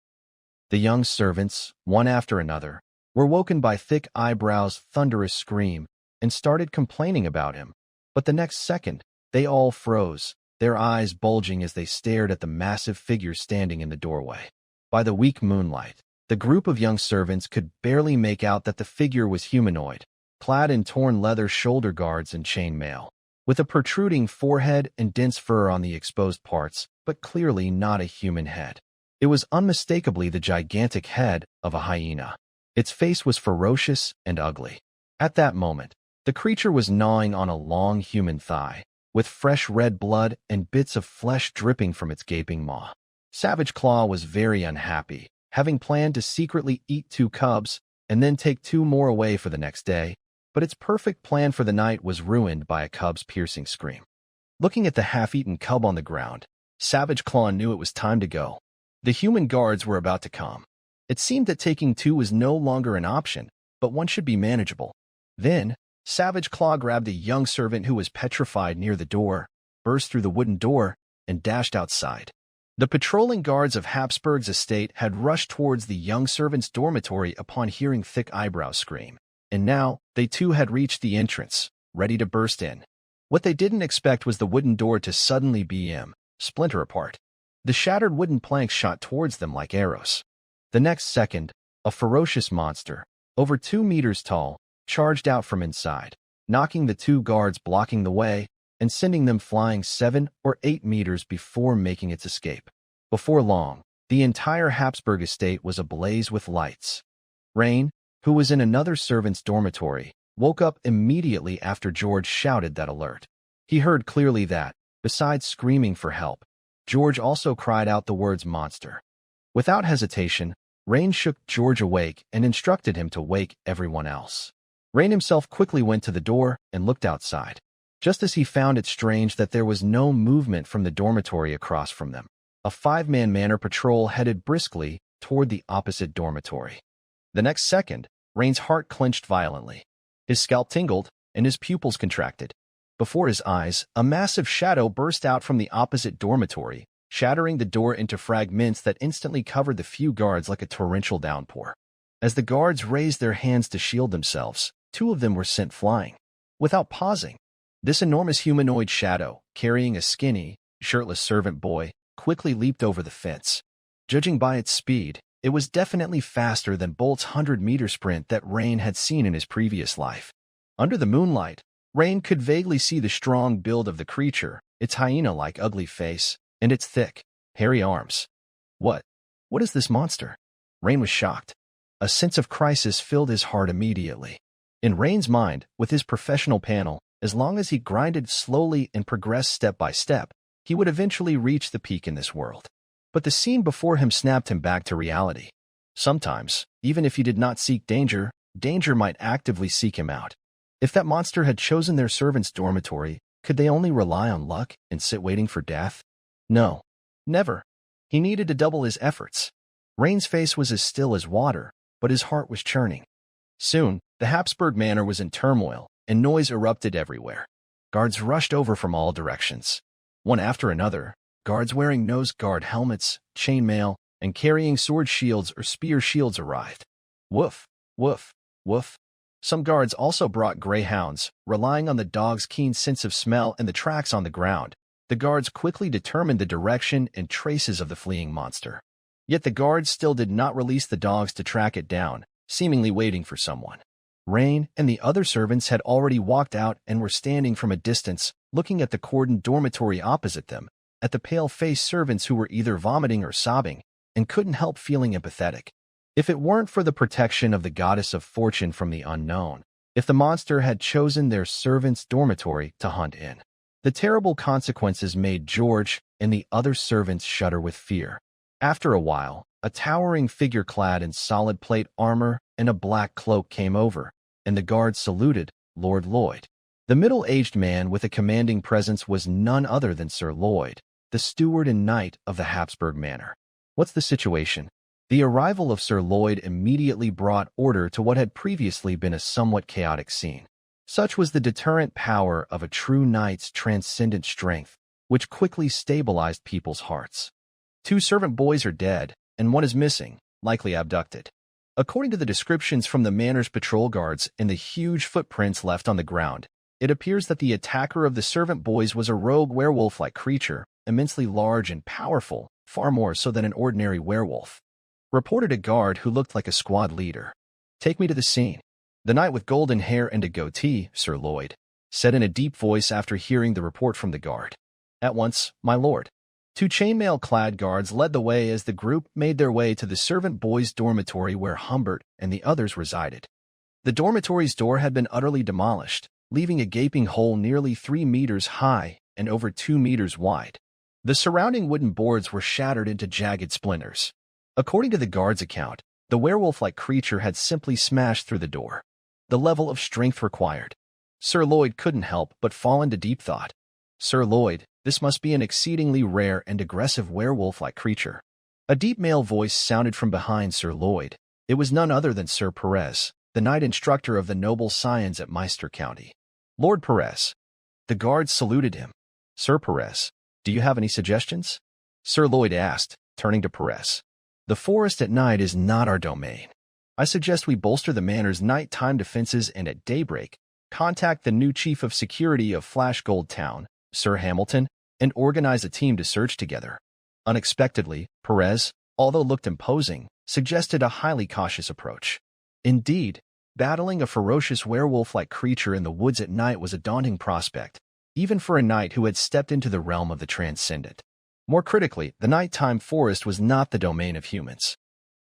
The young servants, one after another, were woken by thick eyebrows' thunderous scream and started complaining about him. But the next second, they all froze, their eyes bulging as they stared at the massive figure standing in the doorway. By the weak moonlight, the group of young servants could barely make out that the figure was humanoid, clad in torn leather shoulder guards and chainmail, with a protruding forehead and dense fur on the exposed parts, but clearly not a human head. It was unmistakably the gigantic head of a hyena. Its face was ferocious and ugly. At that moment, the creature was gnawing on a long human thigh, with fresh red blood and bits of flesh dripping from its gaping maw. Savage Claw was very unhappy, having planned to secretly eat 2 cubs and then take 2 more away for the next day, but its perfect plan for the night was ruined by a cub's piercing scream. Looking at the half-eaten cub on the ground, Savage Claw knew it was time to go. The human guards were about to come. It seemed that taking 2 was no longer an option, but one should be manageable. Then, Savage Claw grabbed a young servant who was petrified near the door, burst through the wooden door, and dashed outside. The patrolling guards of Habsburg's estate had rushed towards the young servant's dormitory upon hearing Thick Eyebrows scream, and now they too had reached the entrance, ready to burst in. What they didn't expect was the wooden door to suddenly splinter apart. The shattered wooden planks shot towards them like arrows. The next second, a ferocious monster, over 2 meters tall, charged out from inside, knocking the 2 guards blocking the way and sending them flying 7 or 8 meters before making its escape. Before long, the entire Habsburg estate was ablaze with lights. Rain, who was in another servant's dormitory, woke up immediately after George shouted that alert. He heard clearly that, besides screaming for help, George also cried out the words monster. Without hesitation, Rain shook George awake and instructed him to wake everyone else. Rain himself quickly went to the door and looked outside, just as he found it strange that there was no movement from the dormitory across from them. A 5-man manor patrol headed briskly toward the opposite dormitory. The next second, Rain's heart clenched violently. His scalp tingled and his pupils contracted. Before his eyes, a massive shadow burst out from the opposite dormitory, shattering the door into fragments that instantly covered the few guards like a torrential downpour. As the guards raised their hands to shield themselves, 2 of them were sent flying. Without pausing, this enormous humanoid shadow, carrying a skinny, shirtless servant boy, quickly leaped over the fence. Judging by its speed, it was definitely faster than Bolt's 100-meter sprint that Rain had seen in his previous life. Under the moonlight, Rain could vaguely see the strong build of the creature, its hyena-like ugly face, and its thick, hairy arms. What is this monster? Rain was shocked. A sense of crisis filled his heart immediately. In Rain's mind, with his professional panel, as long as he grinded slowly and progressed step by step, he would eventually reach the peak in this world. But the scene before him snapped him back to reality. Sometimes, even if he did not seek danger, danger might actively seek him out. If that monster had chosen their servant's dormitory, could they only rely on luck and sit waiting for death? No, never. He needed to double his efforts. Rain's face was as still as water, but his heart was churning. Soon, the Habsburg manor was in turmoil, and noise erupted everywhere. Guards rushed over from all directions. One after another, guards wearing nose-guard helmets, chainmail, and carrying sword shields or spear shields arrived. Woof, woof, woof. Some guards also brought greyhounds, relying on the dog's keen sense of smell and the tracks on the ground. The guards quickly determined the direction and traces of the fleeing monster. Yet the guards still did not release the dogs to track it down, seemingly waiting for someone. Rain and the other servants had already walked out and were standing from a distance, looking at the cordoned dormitory opposite them, at the pale-faced servants who were either vomiting or sobbing, and couldn't help feeling empathetic. If it weren't for the protection of the goddess of fortune from the unknown, if the monster had chosen their servants' dormitory to hunt in, the terrible consequences made George and the other servants shudder with fear. After a while, a towering figure clad in solid plate armor and a black cloak came over, and the guards saluted Lord Lloyd. The middle-aged man with a commanding presence was none other than Sir Lloyd, the steward and knight of the Habsburg manor. What's the situation? The arrival of Sir Lloyd immediately brought order to what had previously been a somewhat chaotic scene. Such was the deterrent power of a true knight's transcendent strength, which quickly stabilized people's hearts. 2 servant boys are dead, and 1 is missing, likely abducted. According to the descriptions from the manor's patrol guards and the huge footprints left on the ground, it appears that the attacker of the servant boys was a rogue werewolf-like creature, immensely large and powerful, far more so than an ordinary werewolf. Reported a guard who looked like a squad leader. "Take me to the scene." "The knight with golden hair and a goatee," Sir Lloyd said in a deep voice after hearing the report from the guard. "At once, my lord." 2 chainmail-clad guards led the way as the group made their way to the servant boys' dormitory where Humbert and the others resided. The dormitory's door had been utterly demolished, leaving a gaping hole nearly 3 meters high and over 2 meters wide. The surrounding wooden boards were shattered into jagged splinters. According to the guard's account, the werewolf-like creature had simply smashed through the door. The level of strength required. Sir Lloyd couldn't help but fall into deep thought. "Sir Lloyd, this must be an exceedingly rare and aggressive werewolf-like creature." A deep male voice sounded from behind Sir Lloyd. It was none other than Sir Perez, the knight instructor of the noble scions at Meister County. "Lord Perez." The guards saluted him. "Sir Perez, do you have any suggestions?" Sir Lloyd asked, turning to Perez. "The forest at night is not our domain. I suggest we bolster the manor's nighttime defenses and at daybreak, contact the new chief of security of Flashgold Town, Sir Hamilton, and organize a team to search together." Unexpectedly, Perez, although looked imposing, suggested a highly cautious approach. Indeed, battling a ferocious werewolf-like creature in the woods at night was a daunting prospect, even for a knight who had stepped into the realm of the transcendent. More critically, the nighttime forest was not the domain of humans.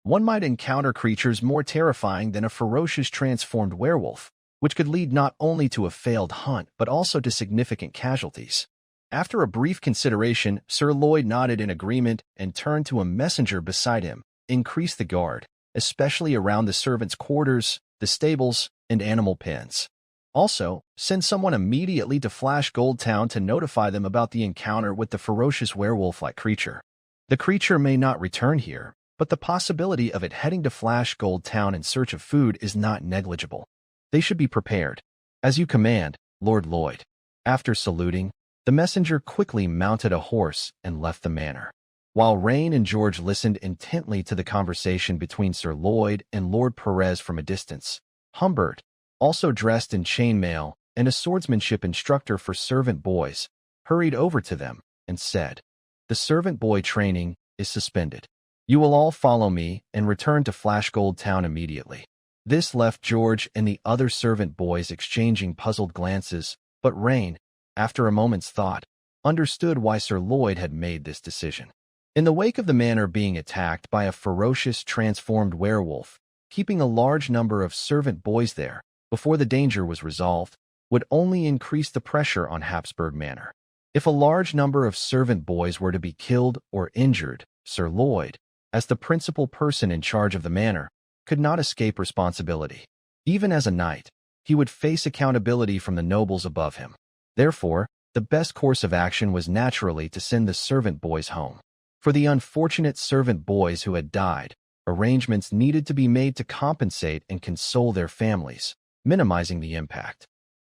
One might encounter creatures more terrifying than a ferocious transformed werewolf, which could lead not only to a failed hunt but also to significant casualties. After a brief consideration, Sir Lloyd nodded in agreement and turned to a messenger beside him. "Increase the guard, especially around the servants' quarters, the stables, and animal pens. Also, send someone immediately to Flashgold Town to notify them about the encounter with the ferocious werewolf-like creature. The creature may not return here, but the possibility of it heading to Flashgold Town in search of food is not negligible. They should be prepared. As you command, Lord Lloyd." After saluting, the messenger quickly mounted a horse and left the manor. While Rain and George listened intently to the conversation between Sir Lloyd and Lord Perez from a distance, Humbert, also dressed in chainmail and a swordsmanship instructor for servant boys, hurried over to them and said, "The servant boy training is suspended. You will all follow me and return to Flashgold Town immediately." This left George and the other servant boys exchanging puzzled glances, but Rain, after a moment's thought, understood why Sir Lloyd had made this decision. In the wake of the manor being attacked by a ferocious transformed werewolf, keeping a large number of servant boys there before the danger was resolved would only increase the pressure on Habsburg Manor. If a large number of servant boys were to be killed or injured, Sir Lloyd, as the principal person in charge of the manor, could not escape responsibility. Even as a knight, he would face accountability from the nobles above him. Therefore, the best course of action was naturally to send the servant boys home. For the unfortunate servant boys who had died, arrangements needed to be made to compensate and console their families, minimizing the impact.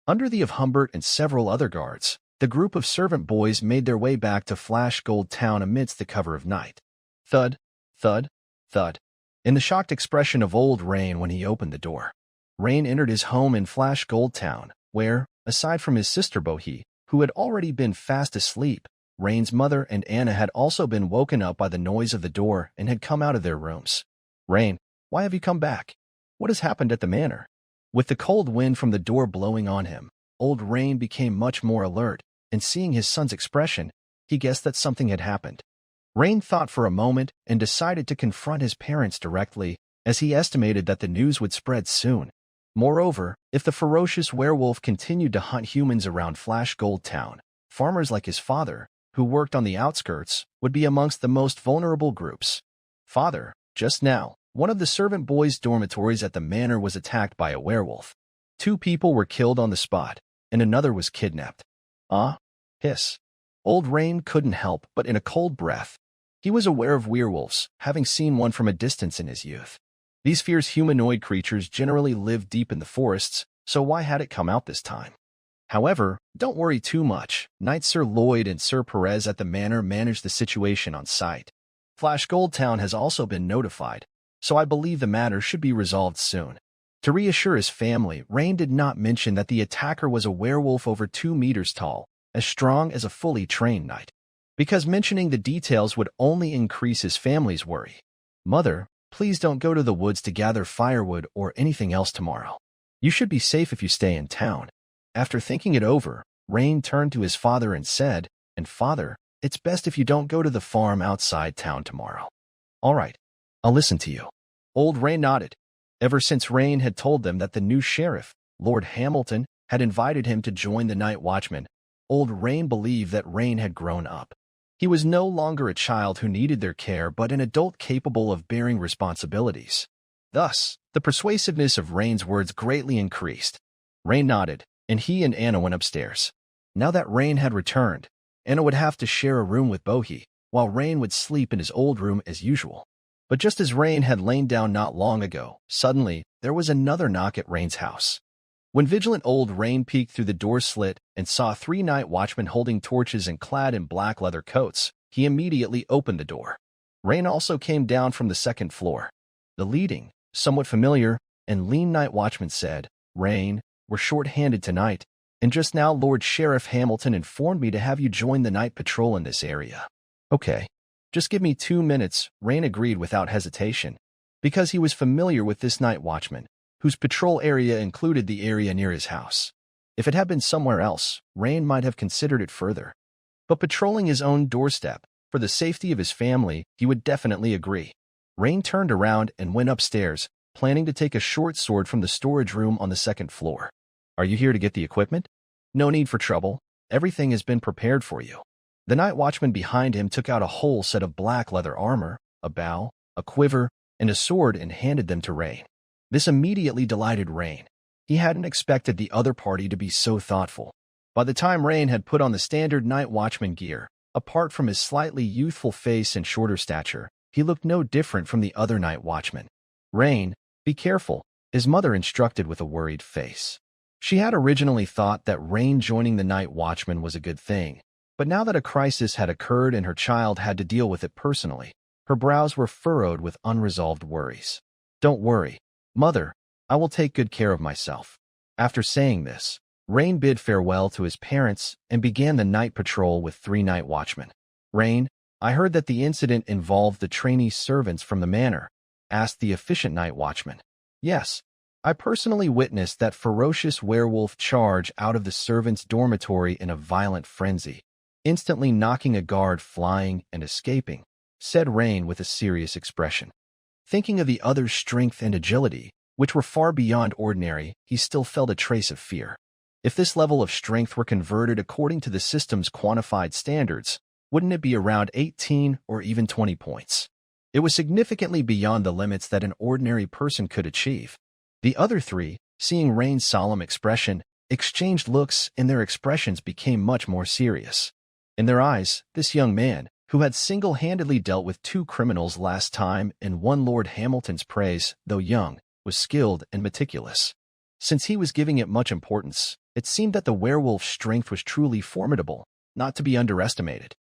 Under the of Humbert and several other guards, the group of servant boys made their way back to Flashgold Town amidst the cover of night. Thud, thud, thud. In the shocked expression of old Rain when he opened the door. Rain entered his home in Flashgold Town, where, aside from his sister Bohee, who had already been fast asleep, Rain's mother and Anna had also been woken up by the noise of the door and had come out of their rooms. "Rain, why have you come back? What has happened at the manor?" With the cold wind from the door blowing on him, old Rain became much more alert, and seeing his son's expression, he guessed that something had happened. Rain thought for a moment and decided to confront his parents directly, as he estimated that the news would spread soon. Moreover, if the ferocious werewolf continued to hunt humans around Flashgold Town, farmers like his father, who worked on the outskirts, would be amongst the most vulnerable groups. "Father, just now, one of the servant boys' dormitories at the manor was attacked by a werewolf. 2 people were killed on the spot, and another was kidnapped." "Ah?" Hiss. Old Rain couldn't help but in a cold breath. He was aware of werewolves, having seen one from a distance in his youth. These fierce humanoid creatures generally live deep in the forests, so why had it come out this time? However, don't worry too much. Knight Sir Lloyd and Sir Perez at the manor manage the situation on site. Flash Goldtown has also been notified, so I believe the matter should be resolved soon. To reassure his family, Rain did not mention that the attacker was a werewolf over 2 meters tall, as strong as a fully trained knight, because mentioning the details would only increase his family's worry. Mother, please don't go to the woods to gather firewood or anything else tomorrow. You should be safe if you stay in town. After thinking it over, Rain turned to his father and said, "And father, it's best if you don't go to the farm outside town tomorrow." "All right, I'll listen to you." Old Rain nodded. Ever since Rain had told them that the new sheriff, Lord Hamilton, had invited him to join the night watchman, Old Rain believed that Rain had grown up. He was no longer a child who needed their care but an adult capable of bearing responsibilities. Thus, the persuasiveness of Rain's words greatly increased. Rain nodded, and he and Anna went upstairs. Now that Rain had returned, Anna would have to share a room with Bohi, while Rain would sleep in his old room as usual. But just as Rain had lain down not long ago, suddenly, there was another knock at Rain's house. When vigilant old Rain peeked through the door slit and saw 3 night watchmen holding torches and clad in black leather coats, he immediately opened the door. Rain also came down from the 2nd floor. The leading, somewhat familiar, and lean night watchman said, "Rain, we're short-handed tonight, and just now Lord Sheriff Hamilton informed me to have you join the night patrol in this area." "Okay. Just give me 2 minutes," Rain agreed without hesitation, because he was familiar with this night watchman, whose patrol area included the area near his house. If it had been somewhere else, Rain might have considered it further. But patrolling his own doorstep, for the safety of his family, he would definitely agree. Rain turned around and went upstairs, planning to take a short sword from the storage room on the 2nd floor. "Are you here to get the equipment?" "No need for trouble. Everything has been prepared for you." The night watchman behind him took out a whole set of black leather armor, a bow, a quiver, and a sword and handed them to Rain. This immediately delighted Rain. He hadn't expected the other party to be so thoughtful. By the time Rain had put on the standard night watchman gear, apart from his slightly youthful face and shorter stature, he looked no different from the other night watchmen. "Rain, be careful," his mother instructed with a worried face. She had originally thought that Rain joining the night watchman was a good thing, but now that a crisis had occurred and her child had to deal with it personally, her brows were furrowed with unresolved worries. "Don't worry, Mother, I will take good care of myself." After saying this, Rain bid farewell to his parents and began the night patrol with 3 night watchmen. "Rain, I heard that the incident involved the trainee servants from the manor," asked the efficient night watchman. "Yes, I personally witnessed that ferocious werewolf charge out of the servants' dormitory in a violent frenzy, instantly knocking a guard flying and escaping," said Rain with a serious expression. Thinking of the other's strength and agility, which were far beyond ordinary, he still felt a trace of fear. If this level of strength were converted according to the system's quantified standards, wouldn't it be around 18 or even 20 points? It was significantly beyond the limits that an ordinary person could achieve. The other 3, seeing Rain's solemn expression, exchanged looks and their expressions became much more serious. In their eyes, this young man, who had single-handedly dealt with 2 criminals last time and won Lord Hamilton's praise, though young, was skilled and meticulous. Since he was giving it much importance, it seemed that the werewolf's strength was truly formidable, not to be underestimated.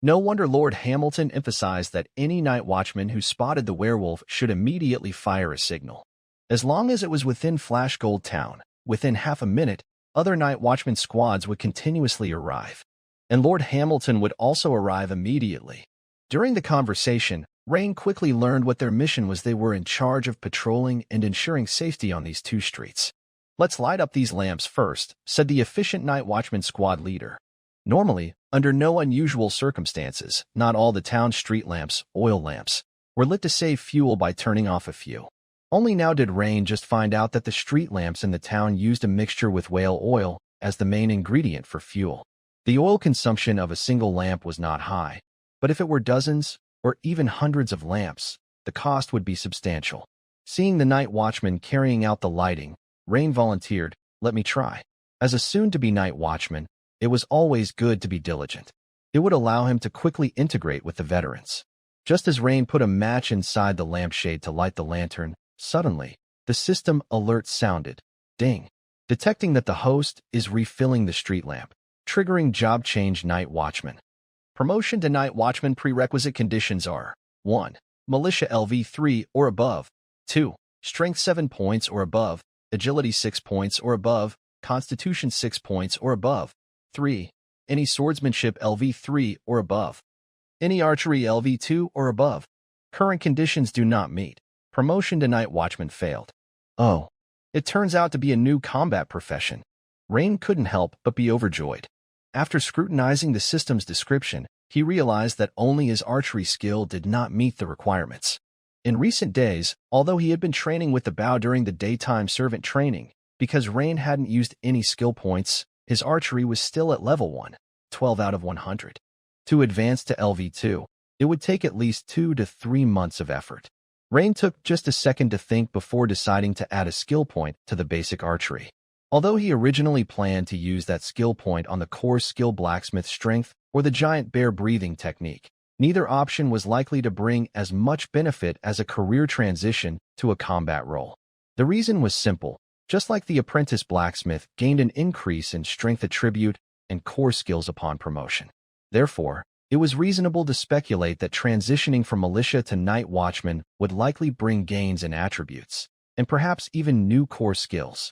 No wonder Lord Hamilton emphasized that any night watchman who spotted the werewolf should immediately fire a signal. As long as it was within Flash Gold Town, within half a minute, other night watchman squads would continuously arrive, and Lord Hamilton would also arrive immediately. During the conversation, Rain quickly learned what their mission was. They were in charge of patrolling and ensuring safety on these 2 streets. "Let's light up these lamps first," said the efficient night watchman squad leader. Normally, under no unusual circumstances, not all the town's street lamps, oil lamps, were lit to save fuel by turning off a few. Only now did Rain just find out that the street lamps in the town used a mixture with whale oil as the main ingredient for fuel. The oil consumption of a single lamp was not high, but if it were dozens or even hundreds of lamps, the cost would be substantial. Seeing the night watchman carrying out the lighting, Rain volunteered, "Let me try." As a soon-to-be night watchman, it was always good to be diligent. It would allow him to quickly integrate with the veterans. Just as Rain put a match inside the lampshade to light the lantern, suddenly, the system alert sounded. Ding. Detecting that the host is refilling the street lamp, triggering job change night watchman. Promotion to night watchman prerequisite conditions are 1. Militia LV3 or above. 2. Strength 7 points or above, Agility 6 points or above, Constitution 6 points or above. 3. Any Swordsmanship LV3 or above. Any Archery LV2 or above. Current conditions do not meet. Promotion to night watchman failed. Oh, it turns out to be a new combat profession. Rain couldn't help but be overjoyed. After scrutinizing the system's description, he realized that only his archery skill did not meet the requirements. In recent days, although he had been training with the bow during the daytime servant training, because Rain hadn't used any skill points, his archery was still at level 1, 12 out of 100. To advance to LV2, it would take at least 2 to 3 months of effort. Rain took just a second to think before deciding to add a skill point to the basic archery. Although he originally planned to use that skill point on the core skill blacksmith strength or the giant bear breathing technique, neither option was likely to bring as much benefit as a career transition to a combat role. The reason was simple. Just like the apprentice blacksmith gained an increase in strength attribute and core skills upon promotion. Therefore, it was reasonable to speculate that transitioning from militia to night watchman would likely bring gains in attributes, and perhaps even new core skills.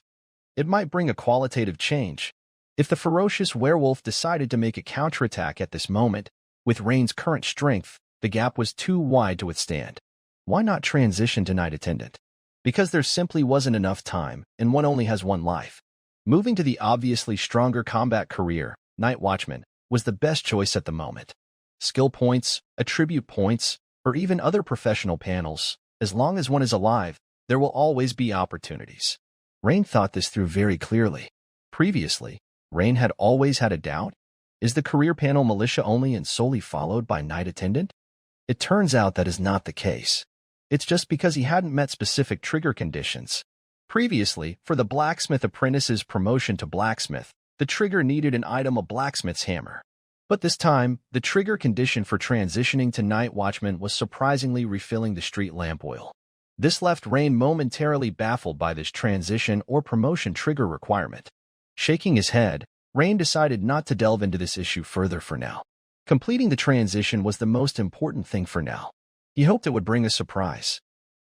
It might bring a qualitative change. If the ferocious werewolf decided to make a counterattack at this moment, with Rain's current strength, the gap was too wide to withstand. Why not transition to night attendant? Because there simply wasn't enough time, and one only has one life. Moving to the obviously stronger combat career, night watchman, was the best choice at the moment. Skill points, attribute points, or even other professional panels, as long as one is alive, there will always be opportunities. Rain thought this through very clearly. Previously, Rain had always had a doubt. Is the career panel militia only and solely followed by night attendant? It turns out that is not the case. It's just because he hadn't met specific trigger conditions. Previously, for the blacksmith apprentice's promotion to blacksmith, the trigger needed an item, a blacksmith's hammer. But this time, the trigger condition for transitioning to night watchman was surprisingly refilling the street lamp oil. This left Rain momentarily baffled by this transition or promotion trigger requirement. Shaking his head, Rain decided not to delve into this issue further for now. Completing the transition was the most important thing for now. He hoped it would bring a surprise.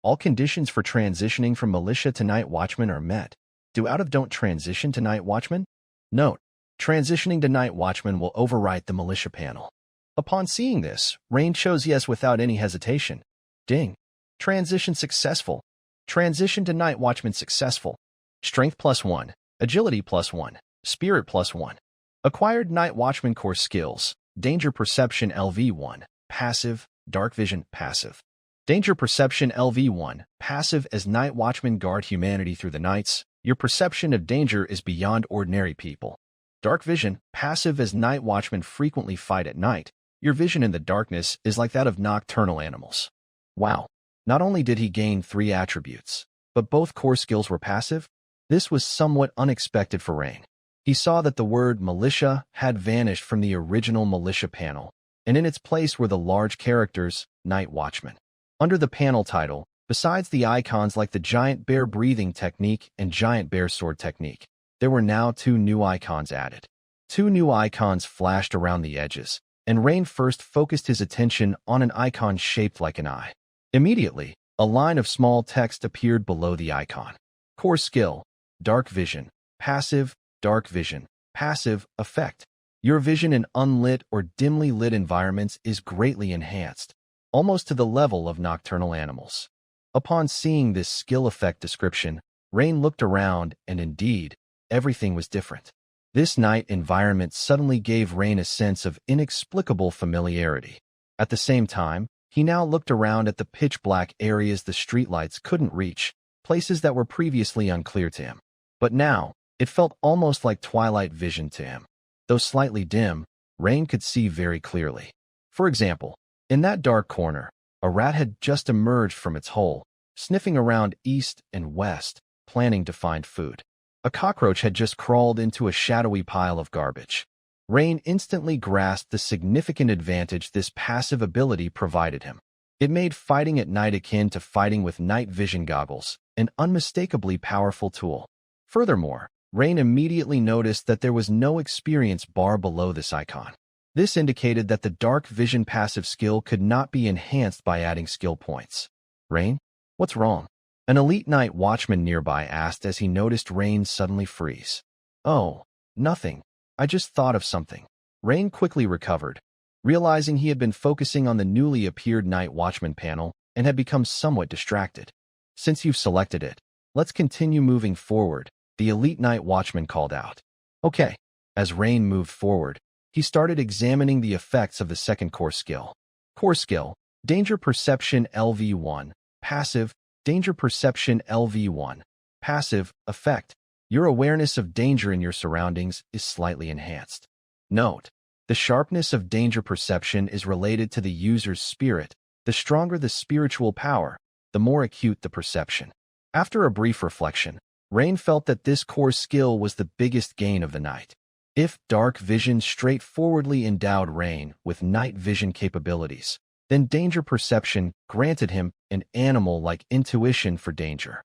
All conditions for transitioning from militia to night watchman are met. Don't transition to night watchman? Note, transitioning to night watchman will overwrite the militia panel. Upon seeing this, Rain chose yes without any hesitation. Ding. Transition successful. Transition to night watchman successful. Strength +1, agility +1, spirit +1. Acquired night watchman core skills. Danger perception LV1, passive, dark vision, passive. Danger perception LV1, passive. As night watchmen guard humanity through the nights, your perception of danger is beyond ordinary people. Dark vision, passive. As night watchmen frequently fight at night, your vision in the darkness is like that of nocturnal animals. Wow. Not only did he gain 3 attributes, but both core skills were passive. This was somewhat unexpected for Rain. He saw that the word militia had vanished from the original militia panel, and in its place were the large characters, night watchman. Under the panel title, besides the icons like the giant bear breathing technique and giant bear sword technique, there were now 2 new icons added. 2 new icons flashed around the edges, and Rain first focused his attention on an icon shaped like an eye. Immediately, a line of small text appeared below the icon. Core skill, dark vision, passive, dark vision, passive, effect. Your vision in unlit or dimly lit environments is greatly enhanced, almost to the level of nocturnal animals. Upon seeing this skill effect description, Rain looked around and indeed, everything was different. This night environment suddenly gave Rain a sense of inexplicable familiarity. At the same time, he now looked around at the pitch-black areas the streetlights couldn't reach, places that were previously unclear to him. But now, it felt almost like twilight vision to him. Though slightly dim, Rain could see very clearly. For example, in that dark corner, a rat had just emerged from its hole, sniffing around east and west, planning to find food. A cockroach had just crawled into a shadowy pile of garbage. Rain instantly grasped the significant advantage this passive ability provided him. It made fighting at night akin to fighting with night vision goggles, an unmistakably powerful tool. Furthermore, Rain immediately noticed that there was no experience bar below this icon. This indicated that the dark vision passive skill could not be enhanced by adding skill points. Rain? What's wrong? An elite night watchman nearby asked as he noticed Rain suddenly freeze. Oh, nothing. I just thought of something. Rain quickly recovered, realizing he had been focusing on the newly appeared night watchman panel and had become somewhat distracted. Since you've selected it, let's continue moving forward, the elite night watchman called out. Okay. As Rain moved forward, he started examining the effects of the second core skill. Core skill, Danger Perception LV1, Passive, Danger Perception LV1, Passive, Effect. Your awareness of danger in your surroundings is slightly enhanced. Note, the sharpness of danger perception is related to the user's spirit. The stronger the spiritual power, the more acute the perception. After a brief reflection, Rain felt that this core skill was the biggest gain of the night. If dark vision straightforwardly endowed Rain with night vision capabilities, then danger perception granted him an animal-like intuition for danger.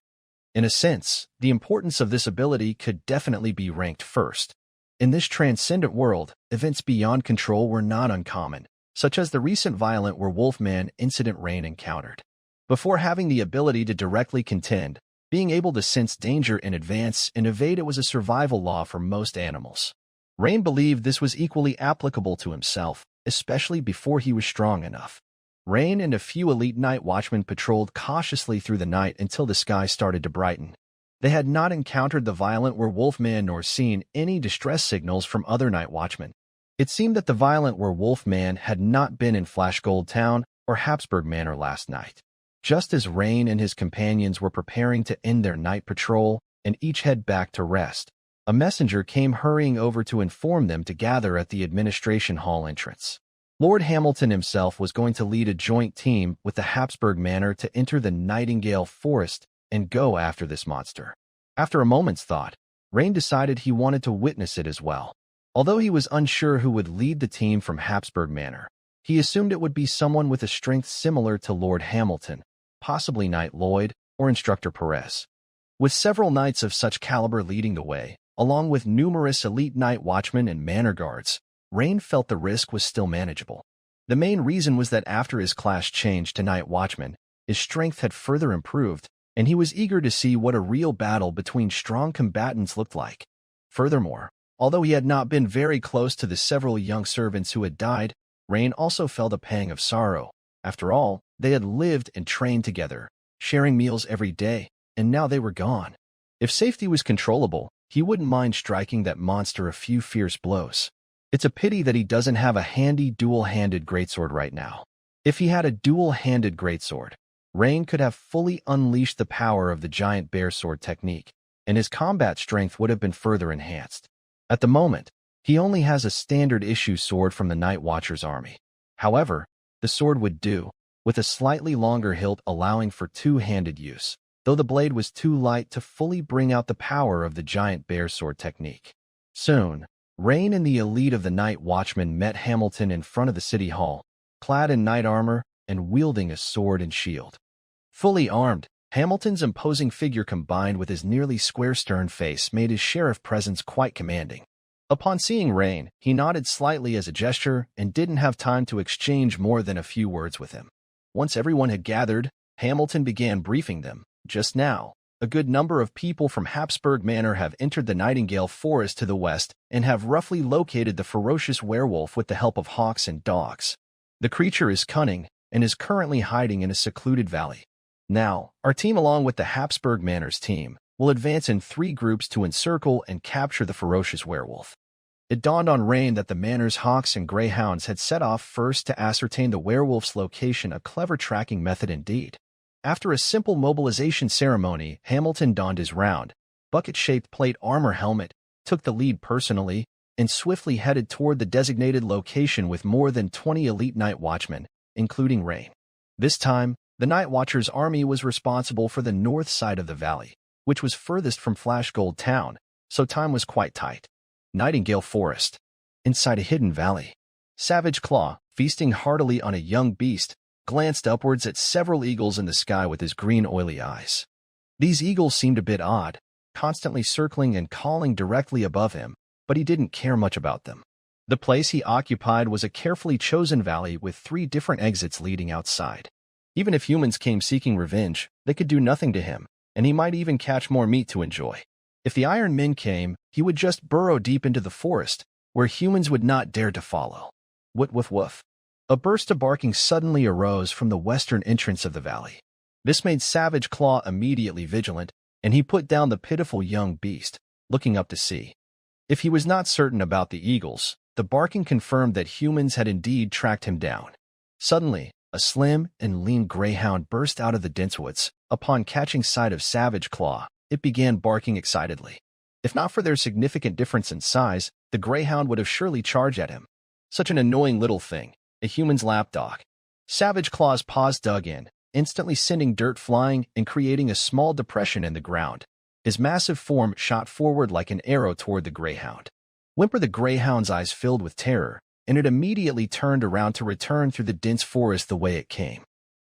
In a sense, the importance of this ability could definitely be ranked first. In this transcendent world, events beyond control were not uncommon, such as the recent violent werewolfman incident Rain encountered. Before having the ability to directly contend, being able to sense danger in advance and evade it was a survival law for most animals. Rain believed this was equally applicable to himself, especially before he was strong enough. Rain and a few elite night watchmen patrolled cautiously through the night until the sky started to brighten. They had not encountered the violent werewolfman nor seen any distress signals from other night watchmen. It seemed that the violent werewolfman had not been in Flashgold Town or Habsburg Manor last night. Just as Rain and his companions were preparing to end their night patrol and each head back to rest, a messenger came hurrying over to inform them to gather at the administration hall entrance. Lord Hamilton himself was going to lead a joint team with the Habsburg Manor to enter the Nightingale Forest and go after this monster. After a moment's thought, Rain decided he wanted to witness it as well. Although he was unsure who would lead the team from Habsburg Manor, he assumed it would be someone with a strength similar to Lord Hamilton, possibly Knight Lloyd or Instructor Perez. With several knights of such caliber leading the way, along with numerous elite night watchmen and manor guards, Rain felt the risk was still manageable. The main reason was that after his class changed to night watchman, his strength had further improved, and he was eager to see what a real battle between strong combatants looked like. Furthermore, although he had not been very close to the several young servants who had died, Rain also felt a pang of sorrow. After all, they had lived and trained together, sharing meals every day, and now they were gone. If safety was controllable, he wouldn't mind striking that monster a few fierce blows. It's a pity that he doesn't have a handy dual-handed greatsword right now. If he had a dual-handed greatsword, Rain could have fully unleashed the power of the giant bear sword technique, and his combat strength would have been further enhanced. At the moment, he only has a standard issue sword from the Night Watcher's army. However, the sword would do, with a slightly longer hilt allowing for two-handed use, though the blade was too light to fully bring out the power of the giant bear sword technique. Soon, Rain and the elite of the Night Watchmen met Hamilton in front of the city hall, clad in knight armor and wielding a sword and shield. Fully armed, Hamilton's imposing figure combined with his nearly square stern face made his sheriff presence quite commanding. Upon seeing Rain, he nodded slightly as a gesture and didn't have time to exchange more than a few words with him. Once everyone had gathered, Hamilton began briefing them. Just now, a good number of people from Habsburg Manor have entered the Nightingale Forest to the west and have roughly located the ferocious werewolf with the help of hawks and dogs. The creature is cunning and is currently hiding in a secluded valley. Now, our team along with the Habsburg Manor's team will advance in 3 groups to encircle and capture the ferocious werewolf. It dawned on Rain that the Manor's hawks and greyhounds had set off first to ascertain the werewolf's location, a clever tracking method indeed. After a simple mobilization ceremony, Hamilton donned his round, bucket-shaped plate armor helmet, took the lead personally, and swiftly headed toward the designated location with more than 20 elite night watchmen, including Rain. This time, the Night Watcher's army was responsible for the north side of the valley, which was furthest from Flashgold Town, so time was quite tight. Nightingale Forest. Inside a hidden valley. Savage Claw, feasting heartily on a young beast, glanced upwards at several eagles in the sky with his green oily eyes. These eagles seemed a bit odd, constantly circling and calling directly above him, but he didn't care much about them. The place he occupied was a carefully chosen valley with 3 different exits leading outside. Even if humans came seeking revenge, they could do nothing to him, and he might even catch more meat to enjoy. If the Iron Men came, he would just burrow deep into the forest, where humans would not dare to follow. Woof woof woof. A burst of barking suddenly arose from the western entrance of the valley. This made Savage Claw immediately vigilant, and he put down the pitiful young beast, looking up to see. If he was not certain about the eagles, the barking confirmed that humans had indeed tracked him down. Suddenly, a slim and lean greyhound burst out of the dense woods. Upon catching sight of Savage Claw, it began barking excitedly. If not for their significant difference in size, the greyhound would have surely charged at him. Such an annoying little thing, a human's lapdog. Savage Claw's paws dug in, instantly sending dirt flying and creating a small depression in the ground. His massive form shot forward like an arrow toward the greyhound. Whimper the greyhound's eyes filled with terror, and it immediately turned around to return through the dense forest the way it came.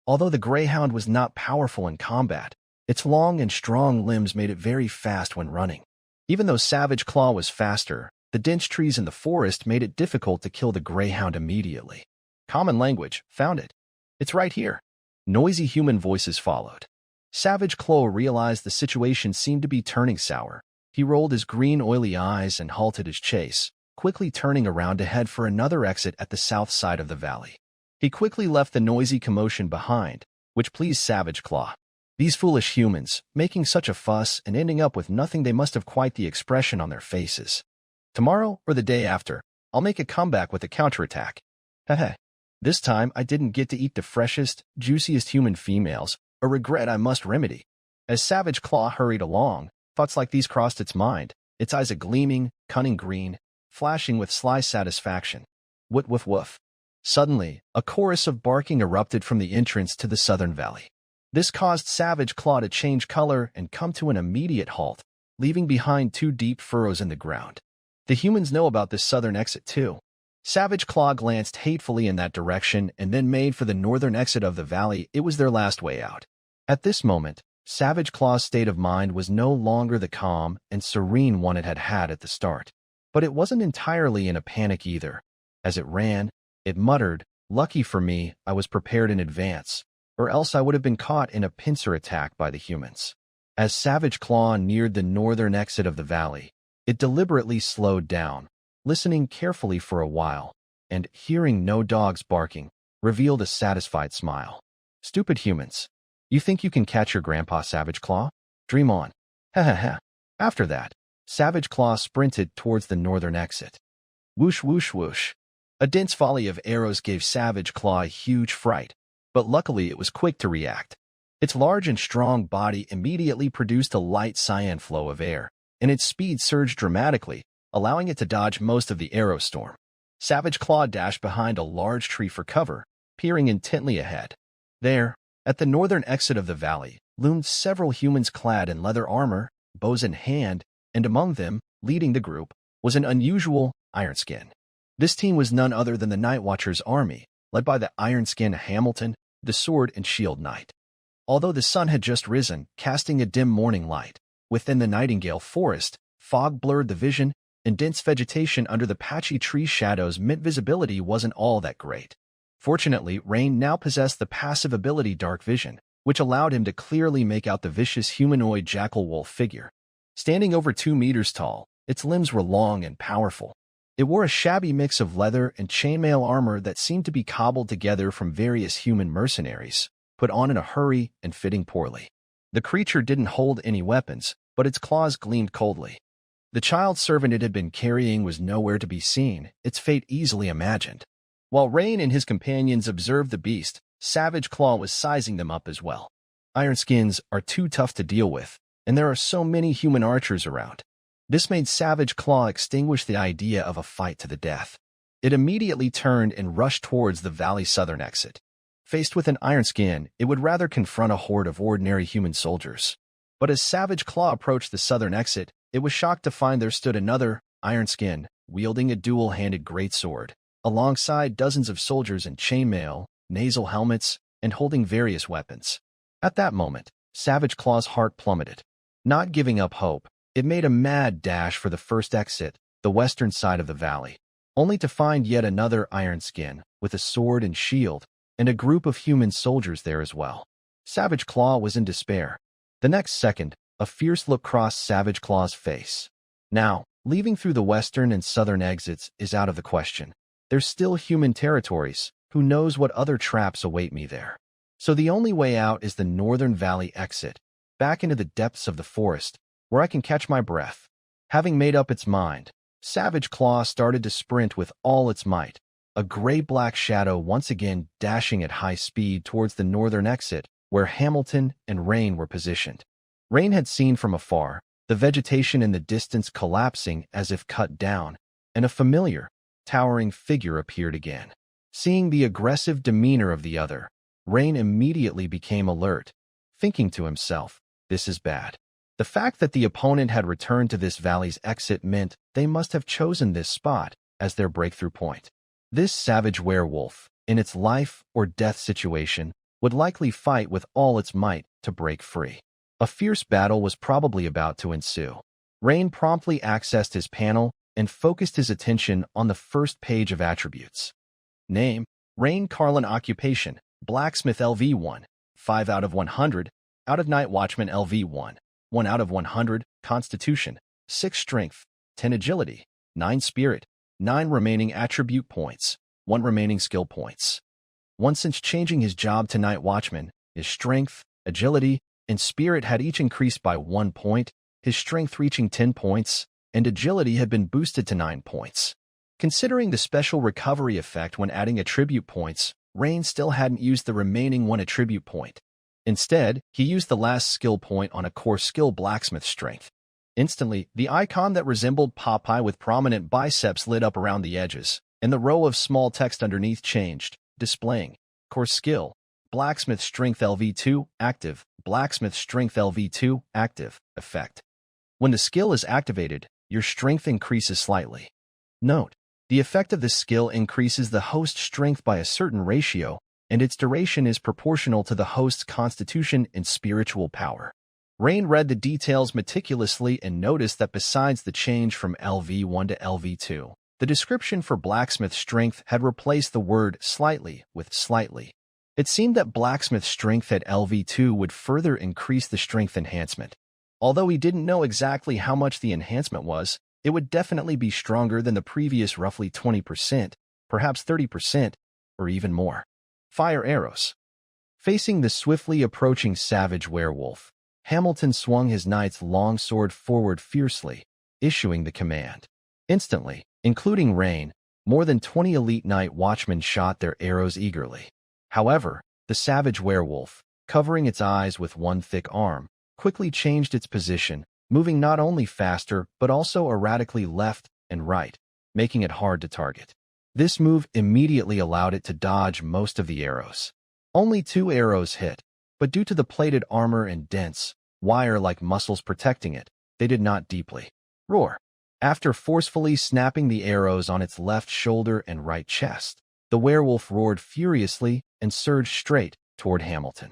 Although the greyhound was not powerful in combat, its long and strong limbs made it very fast when running. Even though Savage Claw was faster, the dense trees in the forest made it difficult to kill the greyhound immediately. Common language, found it. It's right here. Noisy human voices followed. Savage Claw realized the situation seemed to be turning sour. He rolled his green oily eyes and halted his chase, quickly turning around to head for another exit at the south side of the valley. He quickly left the noisy commotion behind, which pleased Savage Claw. These foolish humans, making such a fuss and ending up with nothing, they must have quite the expression on their faces. Tomorrow or the day after, I'll make a comeback with a counterattack. Heh. This time I didn't get to eat the freshest, juiciest human females, a regret I must remedy. As Savage Claw hurried along, thoughts like these crossed its mind, its eyes a gleaming, cunning green, flashing with sly satisfaction. Woof woof woof. Suddenly, a chorus of barking erupted from the entrance to the southern valley. This caused Savage Claw to change color and come to an immediate halt, leaving behind 2 deep furrows in the ground. The humans know about this southern exit too. Savage Claw glanced hatefully in that direction and then made for the northern exit of the valley. It was their last way out. At this moment, Savage Claw's state of mind was no longer the calm and serene one it had had at the start. But it wasn't entirely in a panic either. As it ran, it muttered, "Lucky for me, I was prepared in advance, or else I would have been caught in a pincer attack by the humans." As Savage Claw neared the northern exit of the valley, it deliberately slowed down, listening carefully for a while, and, hearing no dogs barking, revealed a satisfied smile. "Stupid humans. You think you can catch your grandpa, Savage Claw? Dream on." Ha ha ha. After that, Savage Claw sprinted towards the northern exit. Whoosh whoosh whoosh. A dense volley of arrows gave Savage Claw a huge fright, but luckily it was quick to react. Its large and strong body immediately produced a light cyan flow of air, and its speed surged dramatically, allowing it to dodge most of the arrow storm. Savage Claw dashed behind a large tree for cover, peering intently ahead. There, at the northern exit of the valley, loomed several humans clad in leather armor, bows in hand, and among them, leading the group, was an unusual Ironskin. This team was none other than the Night Watcher's army, led by the Ironskin Hamilton, the Sword and Shield Knight. Although the sun had just risen, casting a dim morning light, within the Nightingale Forest, fog blurred the vision, and dense vegetation under the patchy tree shadows meant visibility wasn't all that great. Fortunately, Rain now possessed the passive ability Dark Vision, which allowed him to clearly make out the vicious humanoid jackal-wolf figure. Standing over 2 meters tall, its limbs were long and powerful. It wore a shabby mix of leather and chainmail armor that seemed to be cobbled together from various human mercenaries, put on in a hurry and fitting poorly. The creature didn't hold any weapons, but its claws gleamed coldly. The child servant it had been carrying was nowhere to be seen, its fate easily imagined. While Rain and his companions observed the beast, Savage Claw was sizing them up as well. Ironskins are too tough to deal with, and there are so many human archers around. This made Savage Claw extinguish the idea of a fight to the death. It immediately turned and rushed towards the valley's southern exit. Faced with an Ironskin, it would rather confront a horde of ordinary human soldiers. But as Savage Claw approached the southern exit, it was shocked to find there stood another Ironskin, wielding a dual-handed greatsword, alongside dozens of soldiers in chainmail, nasal helmets, and holding various weapons. At that moment, Savage Claw's heart plummeted. Not giving up hope, it made a mad dash for the first exit, the western side of the valley, only to find yet another iron skin, with a sword and shield, and a group of human soldiers there as well. Savage Claw was in despair. The next second, a fierce look crossed Savage Claw's face. Now, leaving through the western and southern exits is out of the question. There's still human territories. Who knows what other traps await me there? So the only way out is the northern valley exit, back into the depths of the forest, where I can catch my breath. Having made up its mind, Savage Claw started to sprint with all its might, a gray-black shadow once again dashing at high speed towards the northern exit, where Hamilton and Rain were positioned. Rain had seen from afar, the vegetation in the distance collapsing as if cut down, and a familiar, towering figure appeared again. Seeing the aggressive demeanor of the other, Rain immediately became alert, thinking to himself, this is bad. The fact that the opponent had returned to this valley's exit meant they must have chosen this spot as their breakthrough point. This savage werewolf, in its life or death situation, would likely fight with all its might to break free. A fierce battle was probably about to ensue. Rain promptly accessed his panel and focused his attention on the first page of attributes. Name, Rain Carlin. Occupation, blacksmith. LV1, 5 out of 100. Out of night watchman. LV1, 1 out of 100. Constitution, 6 strength, 10 agility, 9 spirit, 9 remaining attribute points, 1 remaining skill points. Since changing his job to night watchman, his strength, agility, and spirit had each increased by 1 point, his strength reaching 10 points, and agility had been boosted to 9 points. Considering the special recovery effect when adding attribute points, Rain still hadn't used the remaining 1 attribute point. Instead, he used the last skill point on a core skill blacksmith strength. Instantly, the icon that resembled Popeye with prominent biceps lit up around the edges, and the row of small text underneath changed, displaying core skill, blacksmith strength LV2, active, blacksmith strength LV2, active, effect. When the skill is activated, your strength increases slightly. Note, the effect of this skill increases the host's strength by a certain ratio, and its duration is proportional to the host's constitution and spiritual power. Rain read the details meticulously and noticed that besides the change from LV1 to LV2, the description for blacksmith strength had replaced the word slightly with slightly. It seemed that blacksmith strength at LV2 would further increase the strength enhancement. Although he didn't know exactly how much the enhancement was, it would definitely be stronger than the previous roughly 20%, perhaps 30%, or even more. Fire arrows. Facing the swiftly approaching savage werewolf, Hamilton swung his knight's long sword forward fiercely, issuing the command. Instantly, including Rain, more than 20 elite night watchmen shot their arrows eagerly. However, the savage werewolf, covering its eyes with one thick arm, quickly changed its position, moving not only faster but also erratically left and right, making it hard to target. This move immediately allowed it to dodge most of the arrows. Only 2 arrows hit, but due to the plated armor and dense, wire-like muscles protecting it, they did not deeply. Roar. After forcefully snapping the arrows on its left shoulder and right chest, the werewolf roared furiously and surged straight toward Hamilton.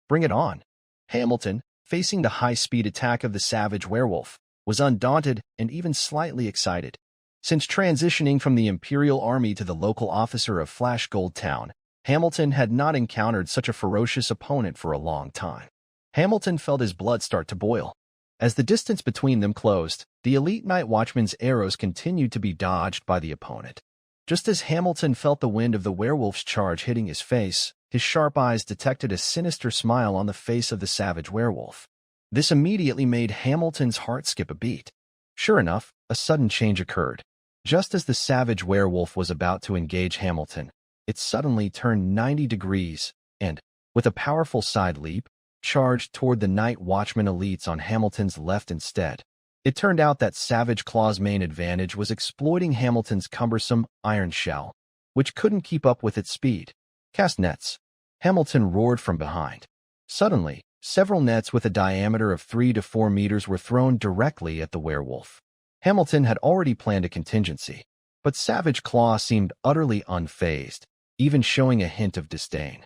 Bring it on. Hamilton, facing the high-speed attack of the savage werewolf, was undaunted and even slightly excited. Since transitioning from the Imperial Army to the local officer of Flash Gold Town, Hamilton had not encountered such a ferocious opponent for a long time. Hamilton felt his blood start to boil. As the distance between them closed, the elite night watchman's arrows continued to be dodged by the opponent. Just as Hamilton felt the wind of the werewolf's charge hitting his face, his sharp eyes detected a sinister smile on the face of the savage werewolf. This immediately made Hamilton's heart skip a beat. Sure enough, a sudden change occurred. Just as the savage werewolf was about to engage Hamilton, it suddenly turned 90 degrees and, with a powerful side leap, charged toward the night watchman elites on Hamilton's left instead. It turned out that Savage Claw's main advantage was exploiting Hamilton's cumbersome iron shell, which couldn't keep up with its speed. Cast nets. Hamilton roared from behind. Suddenly, several nets with a diameter of 3 to 4 meters were thrown directly at the werewolf. Hamilton had already planned a contingency, but Savage Claw seemed utterly unfazed. even showing a hint of disdain.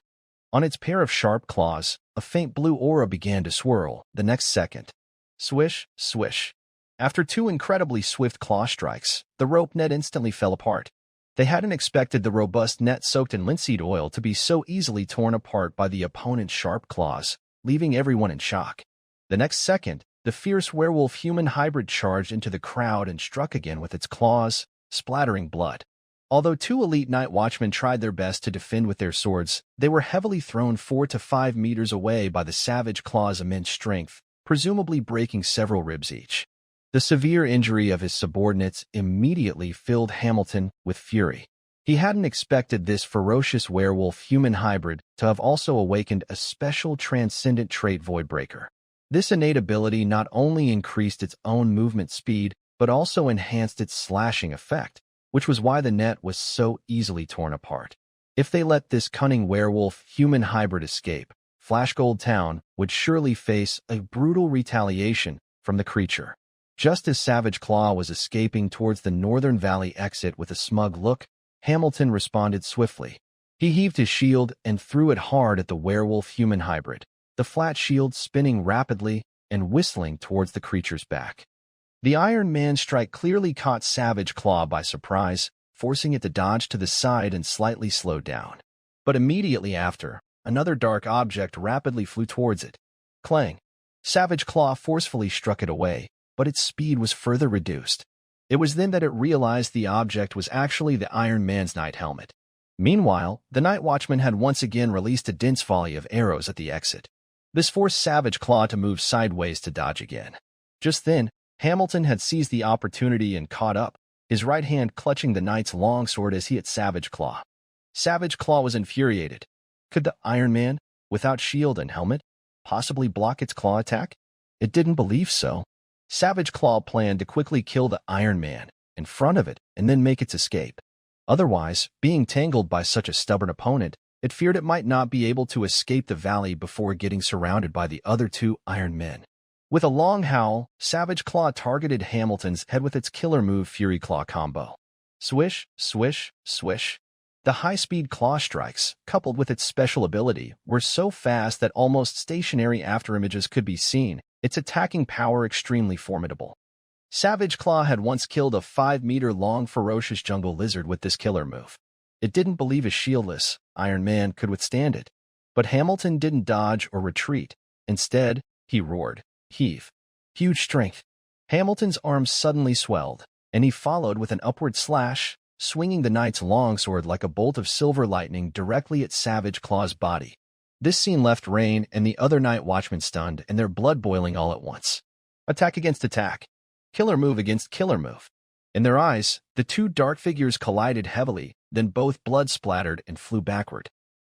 On its pair of sharp claws, a faint blue aura began to swirl. The next second, swish, swish. After two incredibly swift claw strikes, the rope net instantly fell apart. They hadn't expected the robust net soaked in linseed oil to be so easily torn apart by the opponent's sharp claws, leaving everyone in shock. The next second, the fierce werewolf-human hybrid charged into the crowd and struck again with its claws, splattering blood. Although two elite night watchmen tried their best to defend with their swords, they were heavily thrown 4 to 5 meters away by the savage claw's immense strength, presumably breaking several ribs each. The severe injury of his subordinates immediately filled Hamilton with fury. He hadn't expected this ferocious werewolf-human hybrid to have also awakened a special transcendent trait Voidbreaker. This innate ability not only increased its own movement speed, but also enhanced its slashing effect, which was why the net was so easily torn apart. If they let this cunning werewolf-human hybrid escape, Flashgold Town would surely face a brutal retaliation from the creature. Just as Savage Claw was escaping towards the Northern Valley exit with a smug look, Hamilton responded swiftly. He heaved his shield and threw it hard at the werewolf-human hybrid, the flat shield spinning rapidly and whistling towards the creature's back. The Iron Man strike clearly caught Savage Claw by surprise, forcing it to dodge to the side and slightly slow down. But immediately after, another dark object rapidly flew towards it. Clang! Savage Claw forcefully struck it away, but its speed was further reduced. It was then that it realized the object was actually the Iron Man's night helmet. Meanwhile, the Night Watchman had once again released a dense volley of arrows at the exit. This forced Savage Claw to move sideways to dodge again. Just then, Hamilton had seized the opportunity and caught up, his right hand clutching the knight's longsword as he hit Savage Claw. Savage Claw was infuriated. Could the Iron Man, without shield and helmet, possibly block its claw attack? It didn't believe so. Savage Claw planned to quickly kill the Iron Man in front of it and then make its escape. Otherwise, being tangled by such a stubborn opponent, it feared it might not be able to escape the valley before getting surrounded by the other two Iron Men. With a long howl, Savage Claw targeted Hamilton's head with its killer move Fury Claw combo. Swish, swish, swish. The high-speed claw strikes, coupled with its special ability, were so fast that almost stationary afterimages could be seen, its attacking power extremely formidable. Savage Claw had once killed a 5-meter-long ferocious jungle lizard with this killer move. It didn't believe a shieldless Iron Man could withstand it. But Hamilton didn't dodge or retreat. Instead, he roared. Heave. Huge strength. Hamilton's arms suddenly swelled, and he followed with an upward slash, swinging the knight's longsword like a bolt of silver lightning directly at Savage Claw's body. This scene left Rain and the other night watchmen stunned and their blood boiling all at once. Attack against attack. Killer move against killer move. In their eyes, the two dark figures collided heavily, then both blood splattered and flew backward.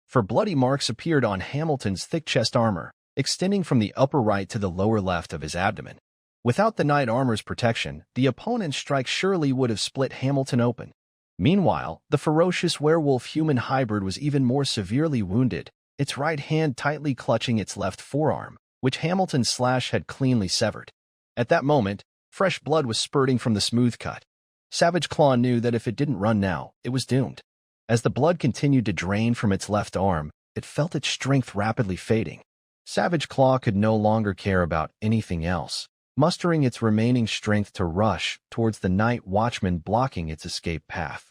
For bloody marks appeared on Hamilton's thick chest armor, extending from the upper right to the lower left of his abdomen. Without the knight armor's protection, the opponent's strike surely would have split Hamilton open. Meanwhile, the ferocious werewolf-human hybrid was even more severely wounded, its right hand tightly clutching its left forearm, which Hamilton's slash had cleanly severed. At that moment, fresh blood was spurting from the smooth cut. Savage Claw knew that if it didn't run now, it was doomed. As the blood continued to drain from its left arm, it felt its strength rapidly fading. Savage Claw could no longer care about anything else, mustering its remaining strength to rush towards the night watchman blocking its escape path.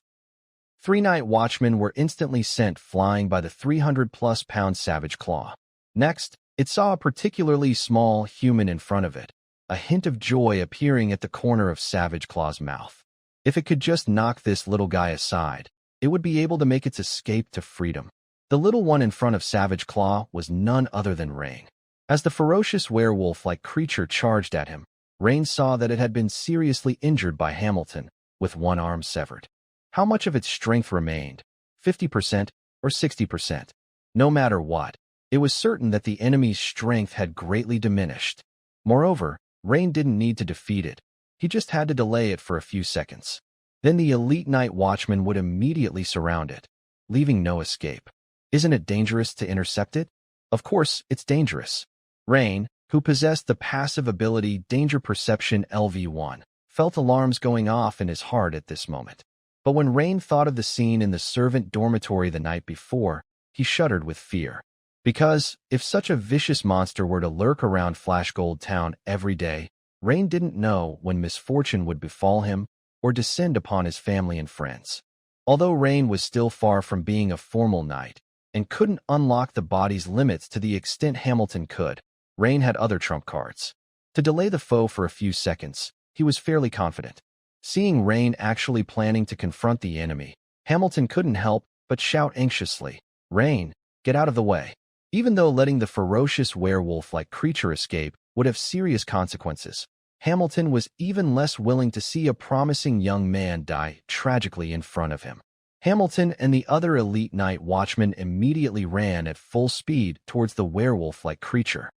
3 night watchmen were instantly sent flying by the 300-plus-pound Savage Claw. Next, it saw a particularly small human in front of it, a hint of joy appearing at the corner of Savage Claw's mouth. If it could just knock this little guy aside, it would be able to make its escape to freedom. The little one in front of Savage Claw was none other than Rain. As the ferocious werewolf-like creature charged at him, Rain saw that it had been seriously injured by Hamilton, with one arm severed. How much of its strength remained? 50% or 60%? No matter what, it was certain that the enemy's strength had greatly diminished. Moreover, Rain didn't need to defeat it. He just had to delay it for a few seconds. Then the elite night watchman would immediately surround it, leaving no escape. Isn't it dangerous to intercept it? Of course, it's dangerous. Rain, who possessed the passive ability Danger Perception LV1, felt alarms going off in his heart at this moment. But when Rain thought of the scene in the servant dormitory the night before, he shuddered with fear. Because, if such a vicious monster were to lurk around Flashgold Town every day, Rain didn't know when misfortune would befall him or descend upon his family and friends. Although Rain was still far from being a formal knight, and couldn't unlock the body's limits to the extent Hamilton could, Rain had other trump cards. To delay the foe for a few seconds, he was fairly confident. Seeing Rain actually planning to confront the enemy, Hamilton couldn't help but shout anxiously, "Rain, get out of the way." Even though letting the ferocious werewolf-like creature escape would have serious consequences, Hamilton was even less willing to see a promising young man die tragically in front of him. Hamilton and the other elite night watchmen immediately ran at full speed towards the werewolf-like creature.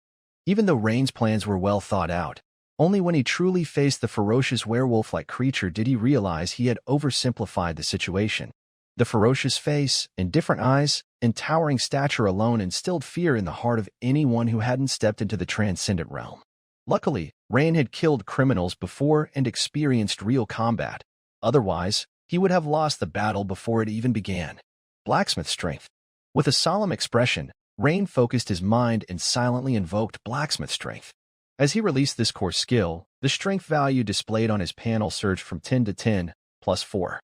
Even though Rain's plans were well thought out, only when he truly faced the ferocious werewolf-like creature did he realize he had oversimplified the situation. The ferocious face, indifferent eyes, and towering stature alone instilled fear in the heart of anyone who hadn't stepped into the transcendent realm. Luckily, Rain had killed criminals before and experienced real combat. Otherwise, he would have lost the battle before it even began. Blacksmith strength. With a solemn expression, Rain focused his mind and silently invoked blacksmith strength. As he released this core skill, the strength value displayed on his panel surged from 10 to 10, plus 4.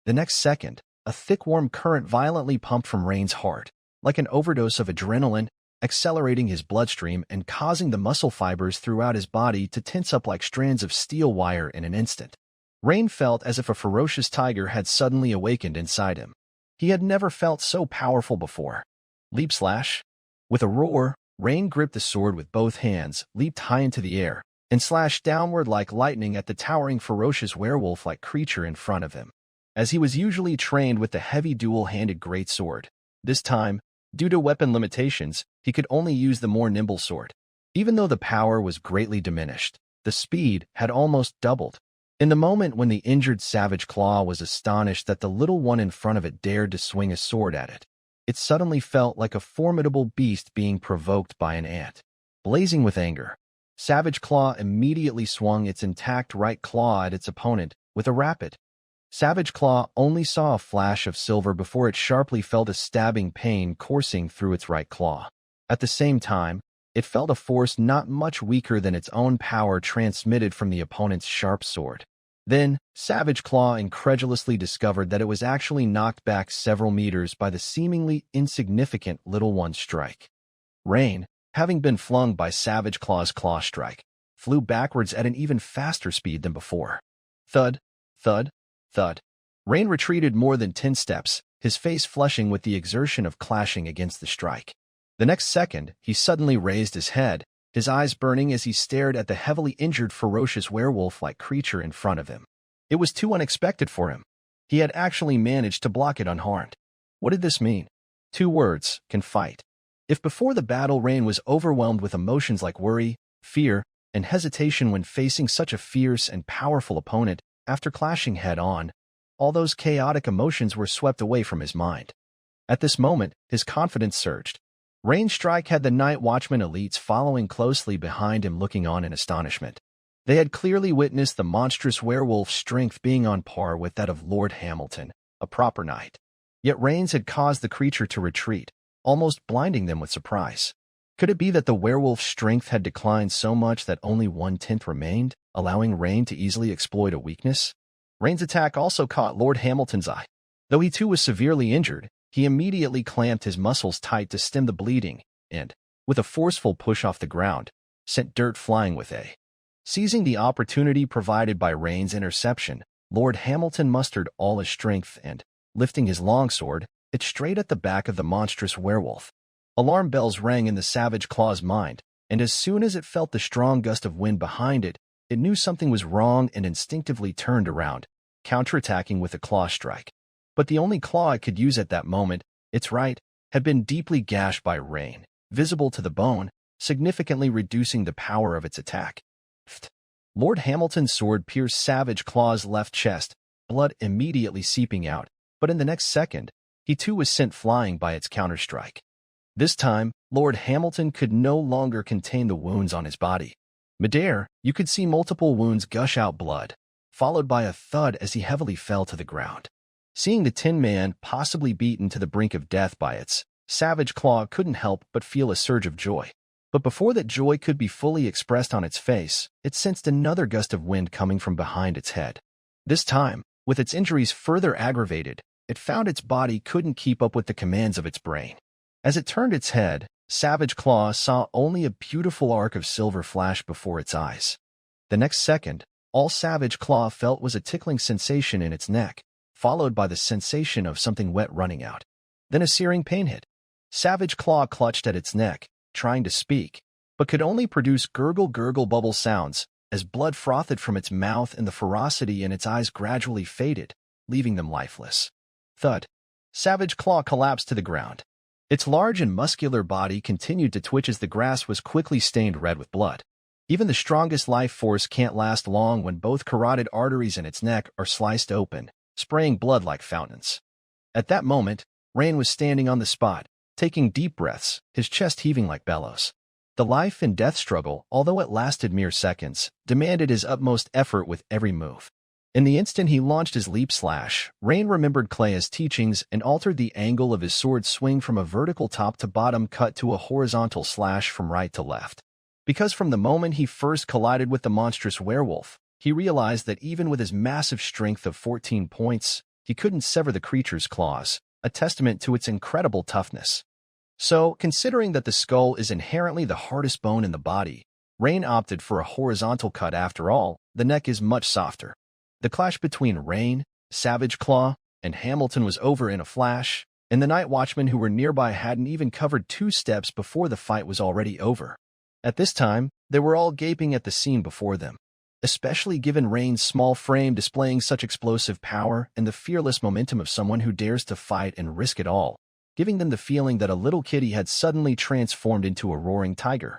The next second, a thick warm current violently pumped from Rain's heart, like an overdose of adrenaline, accelerating his bloodstream and causing the muscle fibers throughout his body to tense up like strands of steel wire in an instant. Rain felt as if a ferocious tiger had suddenly awakened inside him. He had never felt so powerful before. Leap slash. With a roar, Rain gripped the sword with both hands, leaped high into the air, and slashed downward like lightning at the towering ferocious werewolf-like creature in front of him. As he was usually trained with the heavy dual-handed greatsword, this time, due to weapon limitations, he could only use the more nimble sword. Even though the power was greatly diminished, the speed had almost doubled. In the moment when the injured Savage Claw was astonished that the little one in front of it dared to swing a sword at it, it suddenly felt like a formidable beast being provoked by an ant. Blazing with anger, Savage Claw immediately swung its intact right claw at its opponent with a rapid. Savage Claw only saw a flash of silver before it sharply felt a stabbing pain coursing through its right claw. At the same time, it felt a force not much weaker than its own power transmitted from the opponent's sharp sword. Then, Savage Claw incredulously discovered that it was actually knocked back several meters by the seemingly insignificant little one's strike. Rain, having been flung by Savage Claw's claw strike, flew backwards at an even faster speed than before. Thud, thud, thud. Rain retreated more than 10 steps, his face flushing with the exertion of clashing against the strike. The next second, he suddenly raised his head, his eyes burning as he stared at the heavily injured ferocious werewolf-like creature in front of him. It was too unexpected for him. He had actually managed to block it unharmed. What did this mean? 2 words: can fight. If before the battle Rain was overwhelmed with emotions like worry, fear, and hesitation when facing such a fierce and powerful opponent, after clashing head-on, all those chaotic emotions were swept away from his mind. At this moment, his confidence surged. Rain's strike had the Night Watchman elites following closely behind him looking on in astonishment. They had clearly witnessed the monstrous werewolf's strength being on par with that of Lord Hamilton, a proper knight. Yet Rain's had caused the creature to retreat, almost blinding them with surprise. Could it be that the werewolf's strength had declined so much that only 1/10 remained, allowing Rain to easily exploit a weakness? Rain's attack also caught Lord Hamilton's eye. Though he too was severely injured, he immediately clamped his muscles tight to stem the bleeding and, with a forceful push off the ground, sent dirt flying with a. Seizing the opportunity provided by Rain's interception, Lord Hamilton mustered all his strength and, lifting his longsword, it straight at the back of the monstrous werewolf. Alarm bells rang in the Savage Claw's mind, and as soon as it felt the strong gust of wind behind it, it knew something was wrong and instinctively turned around, counterattacking with a claw strike. But the only claw it could use at that moment, its right, had been deeply gashed by Rain, visible to the bone, significantly reducing the power of its attack. Lord Hamilton's sword pierced Savage Claw's left chest, blood immediately seeping out, but in the next second, he too was sent flying by its counterstrike. This time, Lord Hamilton could no longer contain the wounds on his body. Midair, you could see multiple wounds gush out blood, followed by a thud as he heavily fell to the ground. Seeing the Tin Man possibly beaten to the brink of death by its savage claw couldn't help but feel a surge of joy. But before that joy could be fully expressed on its face, it sensed another gust of wind coming from behind its head. This time, with its injuries further aggravated, it found its body couldn't keep up with the commands of its brain. As it turned its head, Savage Claw saw only a beautiful arc of silver flash before its eyes. The next second, all Savage Claw felt was a tickling sensation in its neck, followed by the sensation of something wet running out. Then a searing pain hit. Savage Claw clutched at its neck, trying to speak, but could only produce gurgle bubble sounds as blood frothed from its mouth and the ferocity in its eyes gradually faded, leaving them lifeless. Thud. Savage Claw collapsed to the ground. Its large and muscular body continued to twitch as the grass was quickly stained red with blood. Even the strongest life force can't last long when both carotid arteries in its neck are sliced open, spraying blood like fountains. At that moment, Rain was standing on the spot, taking deep breaths, his chest heaving like bellows. The life and death struggle, although it lasted mere seconds, demanded his utmost effort with every move. In the instant he launched his leap slash, Rain remembered Klea's teachings and altered the angle of his sword swing from a vertical top to bottom cut to a horizontal slash from right to left. Because from the moment he first collided with the monstrous werewolf, he realized that even with his massive strength of 14 points, he couldn't sever the creature's claws, a testament to its incredible toughness. So, considering that the skull is inherently the hardest bone in the body, Rain opted for a horizontal cut after all. The neck is much softer. The clash between Rain, Savage Claw, and Hamilton was over in a flash, and the night watchmen who were nearby hadn't even covered 2 steps before the fight was already over. At this time, they were all gaping at the scene before them, especially given Rain's small frame displaying such explosive power and the fearless momentum of someone who dares to fight and risk it all, giving them the feeling that a little kitty had suddenly transformed into a roaring tiger.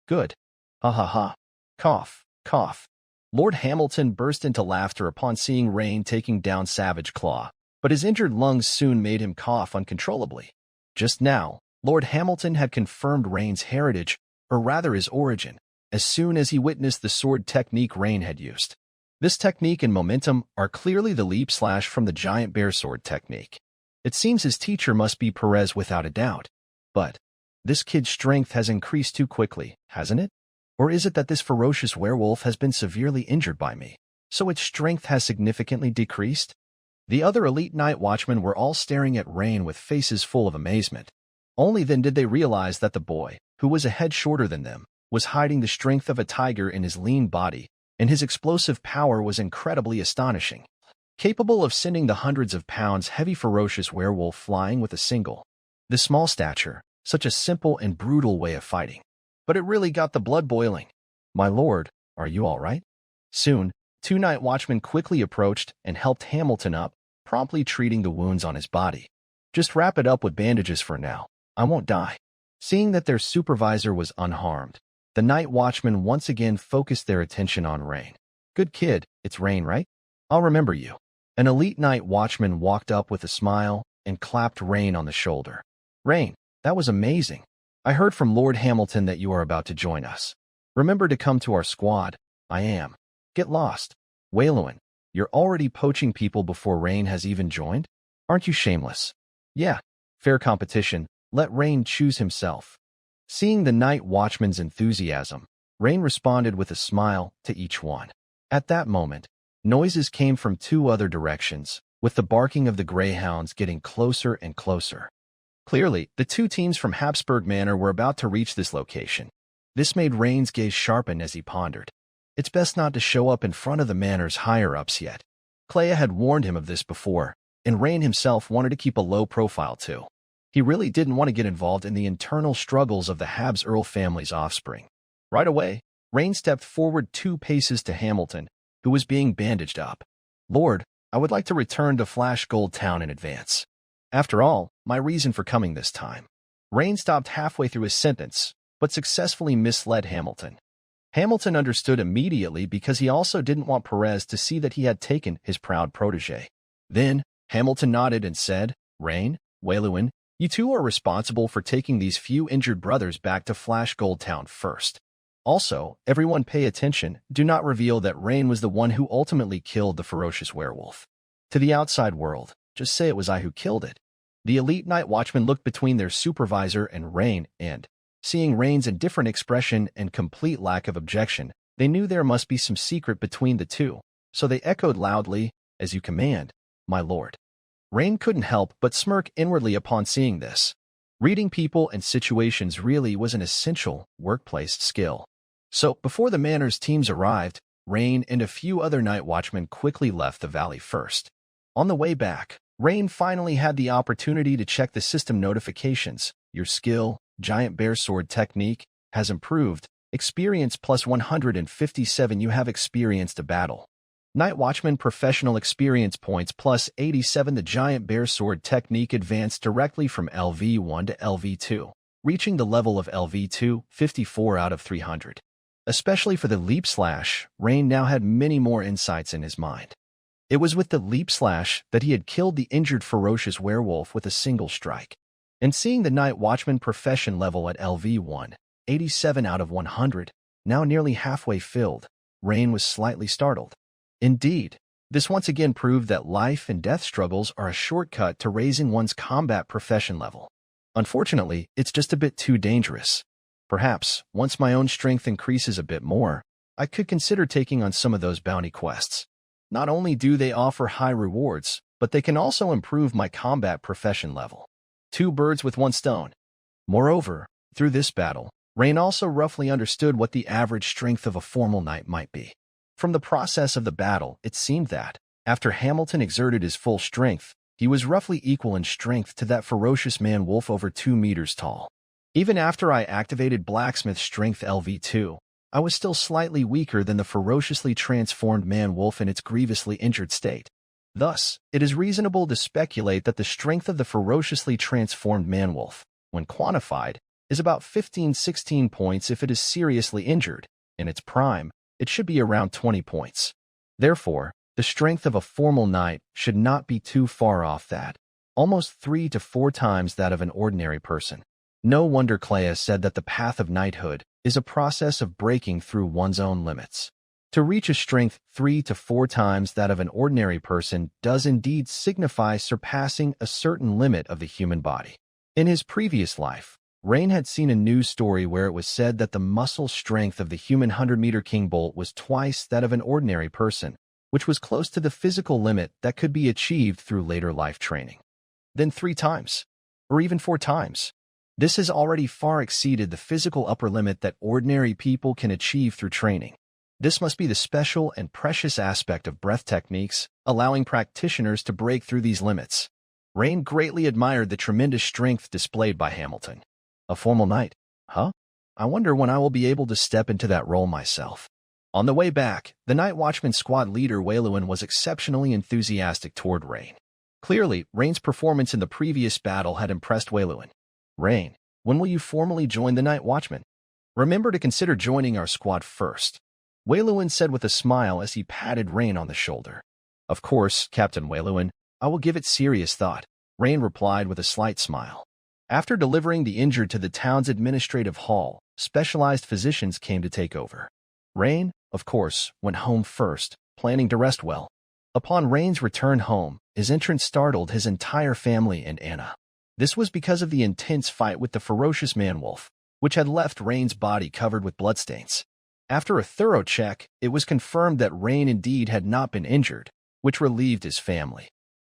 Good. Ha ha ha. Cough, cough. Lord Hamilton burst into laughter upon seeing Rain taking down Savage Claw, but his injured lungs soon made him cough uncontrollably. Just now, Lord Hamilton had confirmed Rain's heritage, or rather his origin, as soon as he witnessed the sword technique Rain had used. This technique and momentum are clearly the leap slash from the giant bear sword technique. It seems his teacher must be Perez without a doubt. But this kid's strength has increased too quickly, hasn't it? Or is it that this ferocious werewolf has been severely injured by me, so its strength has significantly decreased? The other elite night watchmen were all staring at Rain with faces full of amazement. Only then did they realize that the boy, who was a head shorter than them, was hiding the strength of a tiger in his lean body, and his explosive power was incredibly astonishing, capable of sending the hundreds of pounds heavy ferocious werewolf flying with a single. The small stature, such a simple and brutal way of fighting. But it really got the blood boiling. My lord, are you all right? Soon, 2 night watchmen quickly approached and helped Hamilton up, promptly treating the wounds on his body. Just wrap it up with bandages for now. I won't die. Seeing that their supervisor was unharmed, the night watchmen once again focused their attention on Rain. Good kid, it's Rain, right? I'll remember you. An elite night watchman walked up with a smile and clapped Rain on the shoulder. Rain, that was amazing. I heard from Lord Hamilton that you are about to join us. Remember to come to our squad. I am. Get lost. Wayluin, you're already poaching people before Rain has even joined? Aren't you shameless? Yeah, fair competition. Let Rain choose himself. Seeing the night watchman's enthusiasm, Rain responded with a smile to each one. At that moment, noises came from 2 other directions, with the barking of the greyhounds getting closer and closer. Clearly, the 2 teams from Habsburg Manor were about to reach this location. This made Rain's gaze sharpen as he pondered. It's best not to show up in front of the manor's higher-ups yet. Clea had warned him of this before, and Rain himself wanted to keep a low profile too. He really didn't want to get involved in the internal struggles of the Habs Earl family's offspring. Right away, Rain stepped forward 2 paces to Hamilton, who was being bandaged up. Lord, I would like to return to Flash Gold Town in advance. After all, my reason for coming this time. Rain stopped halfway through his sentence, but successfully misled Hamilton. Hamilton understood immediately because he also didn't want Perez to see that he had taken his proud protege. Then, Hamilton nodded and said, Rain, Wayluin, you 2 are responsible for taking these few injured brothers back to Flash Gold Town first. Also, everyone pay attention, do not reveal that Rain was the one who ultimately killed the ferocious werewolf. To the outside world, just say it was I who killed it. The elite night watchman looked between their supervisor and Rain, and, seeing Rain's indifferent expression and complete lack of objection, they knew there must be some secret between the two, so they echoed loudly, "As you command, my lord." Rain couldn't help but smirk inwardly upon seeing this. Reading people and situations really was an essential workplace skill. So, before the Manor's teams arrived, Rain and a few other night watchmen quickly left the valley first. On the way back, Rain finally had the opportunity to check the system notifications. Your skill, giant bear sword technique, has improved. Experience plus 157. You have experienced a battle. Night Watchman professional experience points plus 87. The giant bear sword technique advanced directly from LV1 to LV2, reaching the level of LV2, 54 out of 300. Especially for the leap slash, Rain now had many more insights in his mind. It was with the leap slash that he had killed the injured ferocious werewolf with a single strike. And seeing the Night Watchman profession level at LV1, 87 out of 100, now nearly halfway filled, Rain was slightly startled. Indeed, this once again proved that life and death struggles are a shortcut to raising one's combat profession level. Unfortunately, it's just a bit too dangerous. Perhaps, once my own strength increases a bit more, I could consider taking on some of those bounty quests. Not only do they offer high rewards, but they can also improve my combat profession level. Two birds with one stone. Moreover, through this battle, Rain also roughly understood what the average strength of a formal knight might be. From the process of the battle, it seemed that, after Hamilton exerted his full strength, he was roughly equal in strength to that ferocious man-wolf over 2 meters tall. Even after I activated Blacksmith Strength LV2, I was still slightly weaker than the ferociously transformed man-wolf in its grievously injured state. Thus, it is reasonable to speculate that the strength of the ferociously transformed man-wolf, when quantified, is about 15-16 points if it is seriously injured. In its prime, it should be around 20 points. Therefore, the strength of a formal knight should not be too far off that, almost 3 to 4 times that of an ordinary person. No wonder Clea said that the path of knighthood is a process of breaking through one's own limits. To reach a strength 3 to 4 times that of an ordinary person does indeed signify surpassing a certain limit of the human body. In his previous life, Rain had seen a news story where it was said that the muscle strength of the human 100-meter king bolt was twice that of an ordinary person, which was close to the physical limit that could be achieved through later life training. Then 3 times, or even 4 times. This has already far exceeded the physical upper limit that ordinary people can achieve through training. This must be the special and precious aspect of breath techniques, allowing practitioners to break through these limits. Rain greatly admired the tremendous strength displayed by Hamilton. A formal knight, huh? I wonder when I will be able to step into that role myself. On the way back, the Night Watchman squad leader Wayluin was exceptionally enthusiastic toward Rain. Clearly, Rain's performance in the previous battle had impressed Wayluin. Rain, when will you formally join the Night Watchman? Remember to consider joining our squad first, Wayluin said with a smile as he patted Rain on the shoulder. Of course, Captain Wayluin, I will give it serious thought, Rain replied with a slight smile. After delivering the injured to the town's administrative hall, specialized physicians came to take over. Rain, of course, went home first, planning to rest well. Upon Rain's return home, his entrance startled his entire family and Anna. This was because of the intense fight with the ferocious man-wolf, which had left Rain's body covered with bloodstains. After a thorough check, it was confirmed that Rain indeed had not been injured, which relieved his family.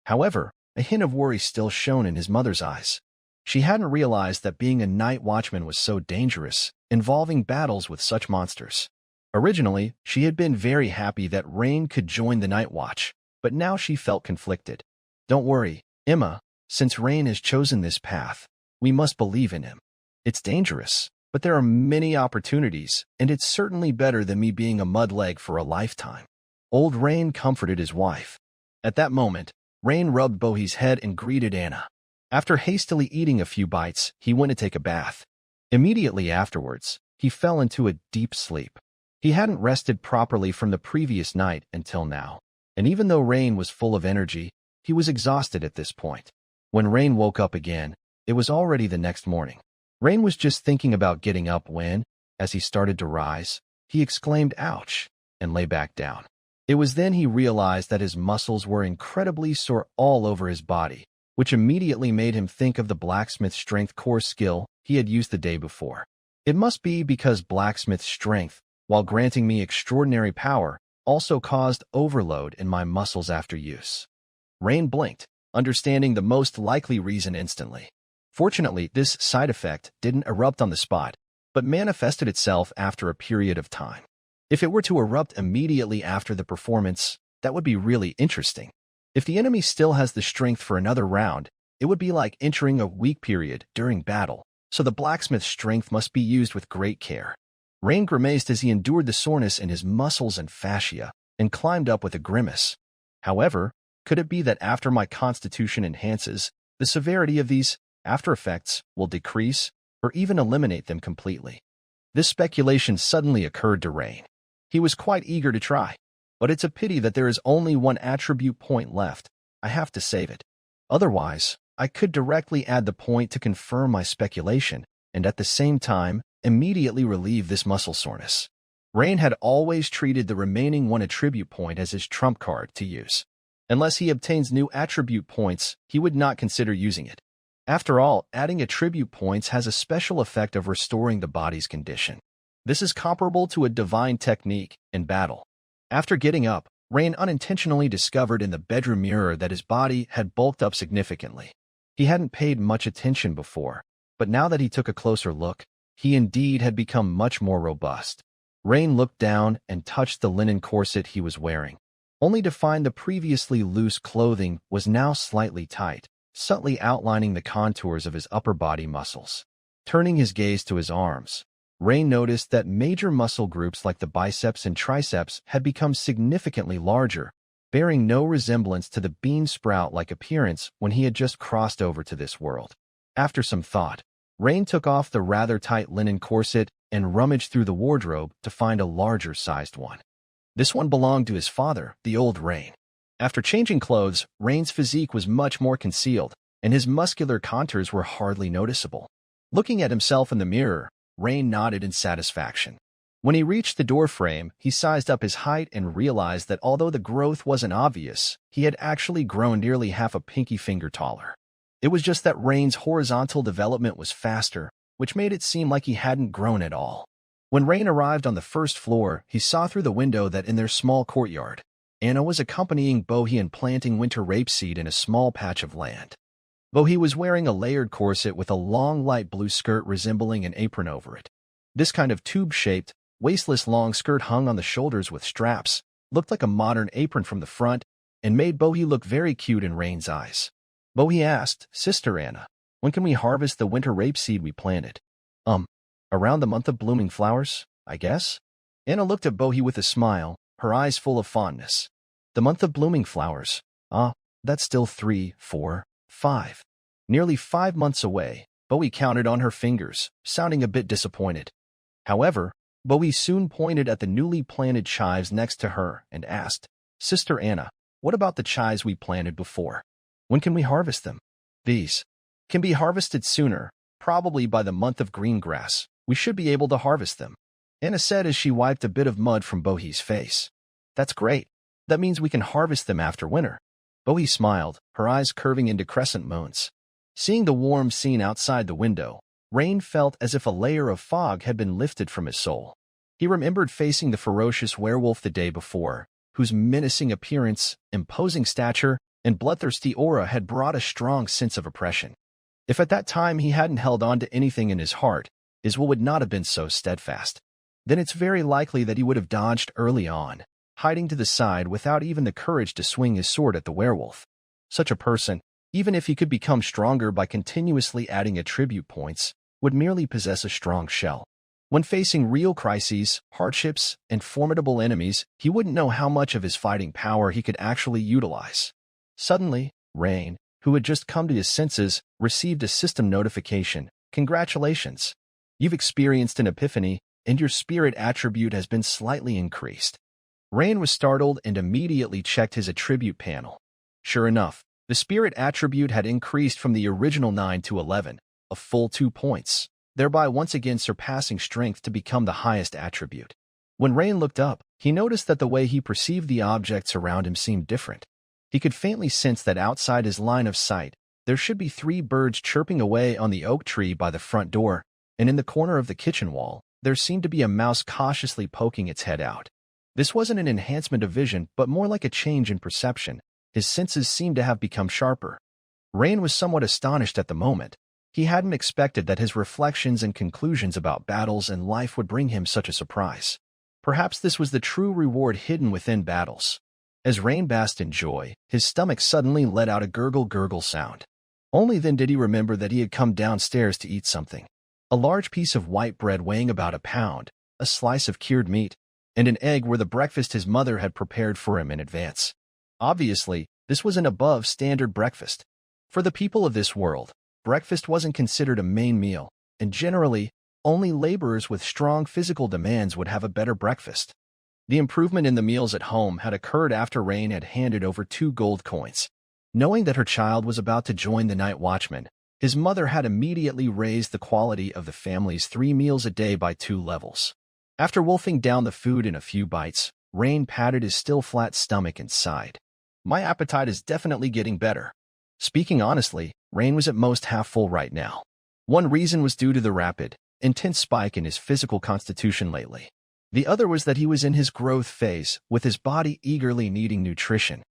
However, a hint of worry still shone in his mother's eyes. She hadn't realized that being a night watchman was so dangerous, involving battles with such monsters. Originally, she had been very happy that Rain could join the Night Watch, but now she felt conflicted. Don't worry, Emma, since Rain has chosen this path, we must believe in him. It's dangerous, but there are many opportunities, and it's certainly better than me being a mudleg for a lifetime. Old Rain comforted his wife. At that moment, Rain rubbed Bohi's head and greeted Anna. After hastily eating a few bites, he went to take a bath. Immediately afterwards, he fell into a deep sleep. He hadn't rested properly from the previous night until now, and even though Rain was full of energy, he was exhausted at this point. When Rain woke up again, it was already the next morning. Rain was just thinking about getting up when, as he started to rise, he exclaimed, "Ouch," and lay back down. It was then he realized that his muscles were incredibly sore all over his body, which immediately made him think of the blacksmith strength core skill he had used the day before. It must be because blacksmith strength, while granting me extraordinary power, also caused overload in my muscles after use. Rain blinked, understanding the most likely reason instantly. Fortunately, this side effect didn't erupt on the spot, but manifested itself after a period of time. If it were to erupt immediately after the performance, that would be really interesting. If the enemy still has the strength for another round, it would be like entering a weak period during battle, so the blacksmith's strength must be used with great care. Rain grimaced as he endured the soreness in his muscles and fascia, and climbed up with a grimace. However, could it be that after my constitution enhances, the severity of these after effects will decrease, or even eliminate them completely? This speculation suddenly occurred to Rain. He was quite eager to try, but it's a pity that there is only one attribute point left. I have to save it. Otherwise, I could directly add the point to confirm my speculation, and at the same time, immediately relieve this muscle soreness. Rain had always treated the remaining one attribute point as his trump card to use. Unless he obtains new attribute points, he would not consider using it. After all, adding attribute points has a special effect of restoring the body's condition. This is comparable to a divine technique in battle. After getting up, Rain unintentionally discovered in the bedroom mirror that his body had bulked up significantly. He hadn't paid much attention before, but now that he took a closer look, he indeed had become much more robust. Rain looked down and touched the linen corset he was wearing, only to find the previously loose clothing was now slightly tight, subtly outlining the contours of his upper body muscles. Turning his gaze to his arms, Rain noticed that major muscle groups like the biceps and triceps had become significantly larger, bearing no resemblance to the bean sprout-like appearance when he had just crossed over to this world. After some thought, Rain took off the rather tight linen corset and rummaged through the wardrobe to find a larger-sized one. This one belonged to his father, the old Rain. After changing clothes, Rain's physique was much more concealed, and his muscular contours were hardly noticeable. Looking at himself in the mirror, Rain nodded in satisfaction. When he reached the doorframe, he sized up his height and realized that although the growth wasn't obvious, he had actually grown nearly half a pinky finger taller. It was just that Rain's horizontal development was faster, which made it seem like he hadn't grown at all. When Rain arrived on the first floor, he saw through the window that in their small courtyard, Anna was accompanying Bohi and planting winter rapeseed in a small patch of land. Bohi was wearing a layered corset with a long light blue skirt resembling an apron over it. This kind of tube-shaped, waistless long skirt hung on the shoulders with straps, looked like a modern apron from the front, and made Bohi look very cute in Rain's eyes. Bohi asked, "Sister Anna, when can we harvest the winter rapeseed we planted?" Around the month of blooming flowers, I guess?" Anna looked at Bohi with a smile, her eyes full of fondness. "The month of blooming flowers? That's still 3, 4, 5. Nearly 5 months away," Bohi counted on her fingers, sounding a bit disappointed. However, Bohi soon pointed at the newly planted chives next to her and asked, "Sister Anna, what about the chives we planted before? When can we harvest them?" "These can be harvested sooner, probably by the month of green grass. We should be able to harvest them," Anna said as she wiped a bit of mud from Bohi's face. "That's great. That means we can harvest them after winter." Bohi smiled, her eyes curving into crescent moons. Seeing the warm scene outside the window, Rain felt as if a layer of fog had been lifted from his soul. He remembered facing the ferocious werewolf the day before, whose menacing appearance, imposing stature, and bloodthirsty aura had brought a strong sense of oppression. If at that time he hadn't held on to anything in his heart, his will would not have been so steadfast. Then it's very likely that he would have dodged early on, hiding to the side without even the courage to swing his sword at the werewolf. Such a person, even if he could become stronger by continuously adding attribute points, would merely possess a strong shell. When facing real crises, hardships, and formidable enemies, he wouldn't know how much of his fighting power he could actually utilize. Suddenly, Rain, who had just come to his senses, received a system notification. "Congratulations! You've experienced an epiphany, and your spirit attribute has been slightly increased." Rain was startled and immediately checked his attribute panel. Sure enough, the spirit attribute had increased from the original 9 to 11, a full 2 points, thereby once again surpassing strength to become the highest attribute. When Rain looked up, He noticed that the way he perceived the objects around him seemed different. He could faintly sense that outside his line of sight, there should be 3 birds chirping away on the oak tree by the front door, and in the corner of the kitchen wall, there seemed to be a mouse cautiously poking its head out. This wasn't an enhancement of vision, but more like a change in perception. His senses seemed to have become sharper. Rain was somewhat astonished at the moment. He hadn't expected that his reflections and conclusions about battles and life would bring him such a surprise. Perhaps this was the true reward hidden within battles. As Rain basked in joy, his stomach suddenly let out a gurgle sound. Only then did he remember that he had come downstairs to eat something. A large piece of white bread weighing about a pound, a slice of cured meat, and an egg were the breakfast his mother had prepared for him in advance. Obviously, this was an above-standard breakfast. For the people of this world, breakfast wasn't considered a main meal, and generally, only laborers with strong physical demands would have a better breakfast. The improvement in the meals at home had occurred after Rain had handed over 2 gold coins. Knowing that her child was about to join the night watchman, his mother had immediately raised the quality of the family's 3 meals a day by 2 levels. After wolfing down the food in a few bites, Rain patted his still flat stomach and sighed. My appetite is definitely getting better. Speaking honestly, Rain was at most half full right now. One reason was due to the rapid, intense spike in his physical constitution lately. The other was that he was in his growth phase, with his body eagerly needing nutrition.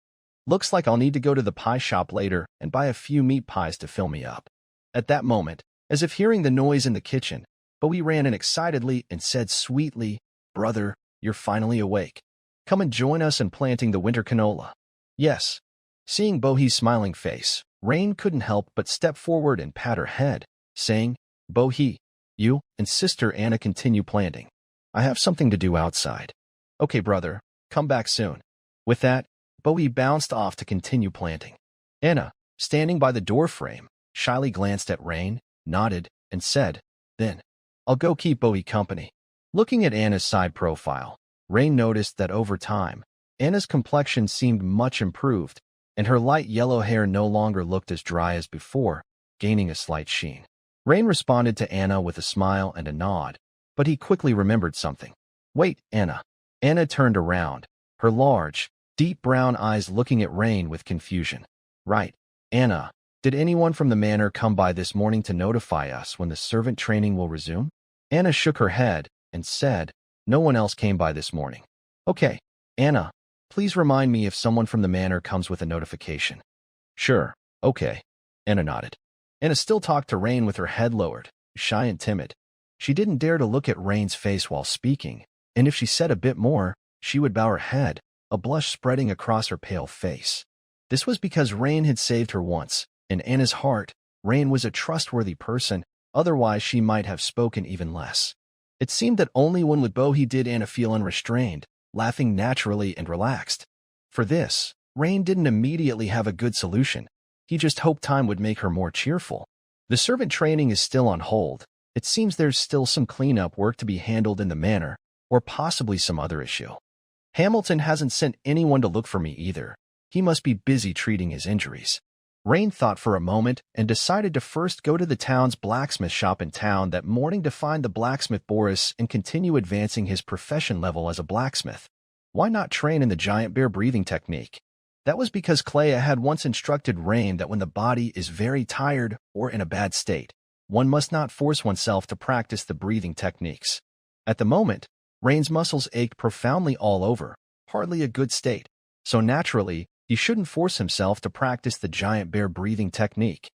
Looks like I'll need to go to the pie shop later and buy a few meat pies to fill me up. At that moment, as if hearing the noise in the kitchen, Bowie ran in excitedly and said sweetly, "Brother, you're finally awake. Come and join us in planting the winter canola." Yes. Seeing Bowie's smiling face, Rain couldn't help but step forward and pat her head, saying, "Bowie, you and Sister Anna continue planting. I have something to do outside." "Okay, brother, come back soon." With that, Bowie bounced off to continue planting. Anna, standing by the doorframe, shyly glanced at Rain, nodded, and said, "Then, I'll go keep Bowie company." Looking at Anna's side profile, Rain noticed that over time, Anna's complexion seemed much improved, and her light yellow hair no longer looked as dry as before, gaining a slight sheen. Rain responded to Anna with a smile and a nod, but he quickly remembered something. "Wait, Anna." Anna turned around, her large, deep brown eyes looking at Rain with confusion. "Right, Anna, did anyone from the manor come by this morning to notify us when the servant training will resume?" Anna shook her head and said, "No one else came by this morning." "Okay, Anna, please remind me if someone from the manor comes with a notification." "Sure, okay." Anna nodded. Anna still talked to Rain with her head lowered, shy and timid. She didn't dare to look at Rain's face while speaking, and if she said a bit more, she would bow her head, a blush spreading across her pale face. This was because Rain had saved her once. In Anna's heart, Rain was a trustworthy person, otherwise she might have spoken even less. It seemed that only when with Bowie did Anna feel unrestrained, laughing naturally and relaxed. For this, Rain didn't immediately have a good solution. He just hoped time would make her more cheerful. The servant training is still on hold. It seems there's still some cleanup work to be handled in the manor, or possibly some other issue. Hamilton hasn't sent anyone to look for me either. He must be busy treating his injuries. Rain thought for a moment and decided to first go to the town's blacksmith shop in town that morning to find the blacksmith Boris and continue advancing his profession level as a blacksmith. Why not train in the giant bear breathing technique? That was because Clea had once instructed Rain that when the body is very tired or in a bad state, one must not force oneself to practice the breathing techniques. At the moment, Rain's muscles ached profoundly all over, hardly a good state, so naturally, he shouldn't force himself to practice the giant bear breathing technique.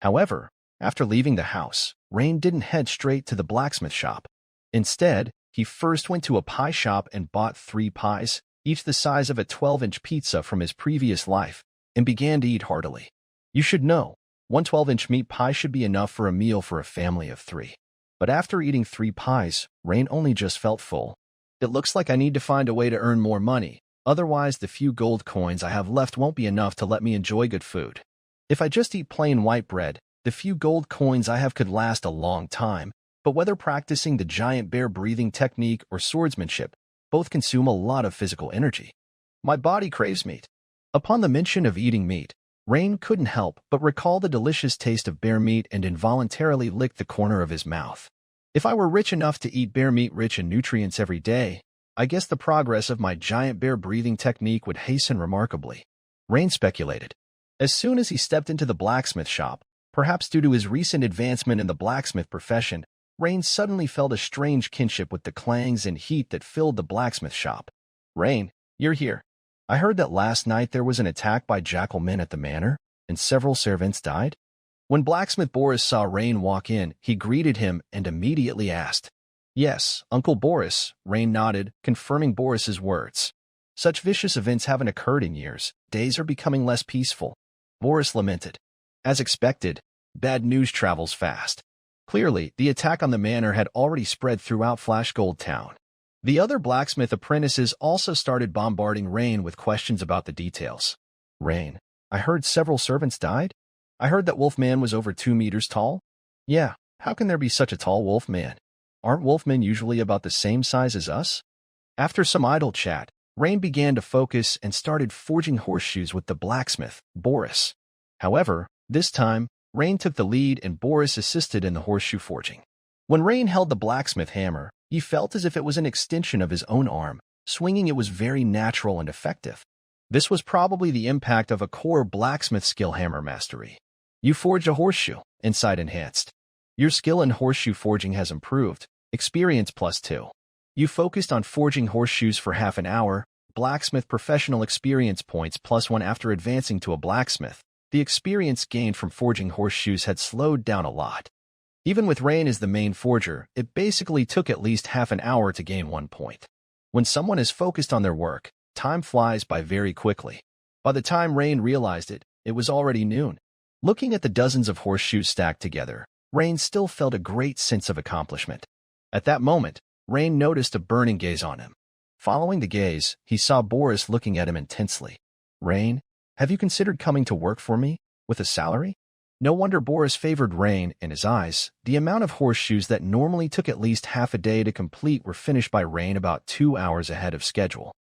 However, after leaving the house, Rain didn't head straight to the blacksmith shop. Instead, he first went to a pie shop and bought 3 pies, each the size of a 12-inch pizza from his previous life, and began to eat heartily. You should know, one 12-inch meat pie should be enough for a meal for a family of 3. But after eating 3 pies, Rain only just felt full. "It looks like I need to find a way to earn more money. Otherwise, the few gold coins I have left won't be enough to let me enjoy good food. If I just eat plain white bread, the few gold coins I have could last a long time, but whether practicing the giant bear breathing technique or swordsmanship, both consume a lot of physical energy. My body craves meat." Upon the mention of eating meat, Rain couldn't help but recall the delicious taste of bear meat and involuntarily licked the corner of his mouth. "If I were rich enough to eat bear meat rich in nutrients every day, I guess the progress of my giant bear breathing technique would hasten remarkably. Rain speculated. As soon as he stepped into the blacksmith shop, perhaps due to his recent advancement in the blacksmith profession, Rain suddenly felt a strange kinship with the clangs and heat that filled the blacksmith shop. Rain, you're here. I heard that last night there was an attack by jackal men at the manor, and several servants died. When blacksmith Boris saw Rain walk in, he greeted him and immediately asked, "Yes, Uncle Boris," Rain nodded, confirming Boris's words. "Such vicious events haven't occurred in years. Days are becoming less peaceful." Boris lamented. As expected, bad news travels fast. Clearly, the attack on the manor had already spread throughout Flashgold Town. The other blacksmith apprentices also started bombarding Rain with questions about the details. "Rain, I heard several servants died? I heard that Wolfman was over 2 meters tall?" "Yeah, how can there be such a tall Wolfman? Aren't Wolfmen usually about the same size as us?" After some idle chat, Rain began to focus and started forging horseshoes with the blacksmith, Boris. However, this time, Rain took the lead and Boris assisted in the horseshoe forging. When Rain held the blacksmith hammer, he felt as if it was an extension of his own arm. Swinging it was very natural and effective. This was probably the impact of a core blacksmith skill hammer mastery. "You forged a horseshoe," Insight enhanced. "Your skill in horseshoe forging has improved. Experience +2. You focused on forging horseshoes for half an hour. Blacksmith professional experience points +1 after advancing to a blacksmith. The experience gained from forging horseshoes had slowed down a lot. Even with Rain as the main forger, it basically took at least half an hour to gain 1 point. When someone is focused on their work, time flies by very quickly. By the time Rain realized it, it was already noon. Looking at the dozens of horseshoes stacked together, Rain still felt a great sense of accomplishment. At that moment, Rain noticed a burning gaze on him. Following the gaze, he saw Boris looking at him intensely. "Rain, have you considered coming to work for me? With a salary?" No wonder Boris favored Rain. In his eyes, the amount of horseshoes that normally took at least half a day to complete were finished by Rain about 2 hours ahead of schedule.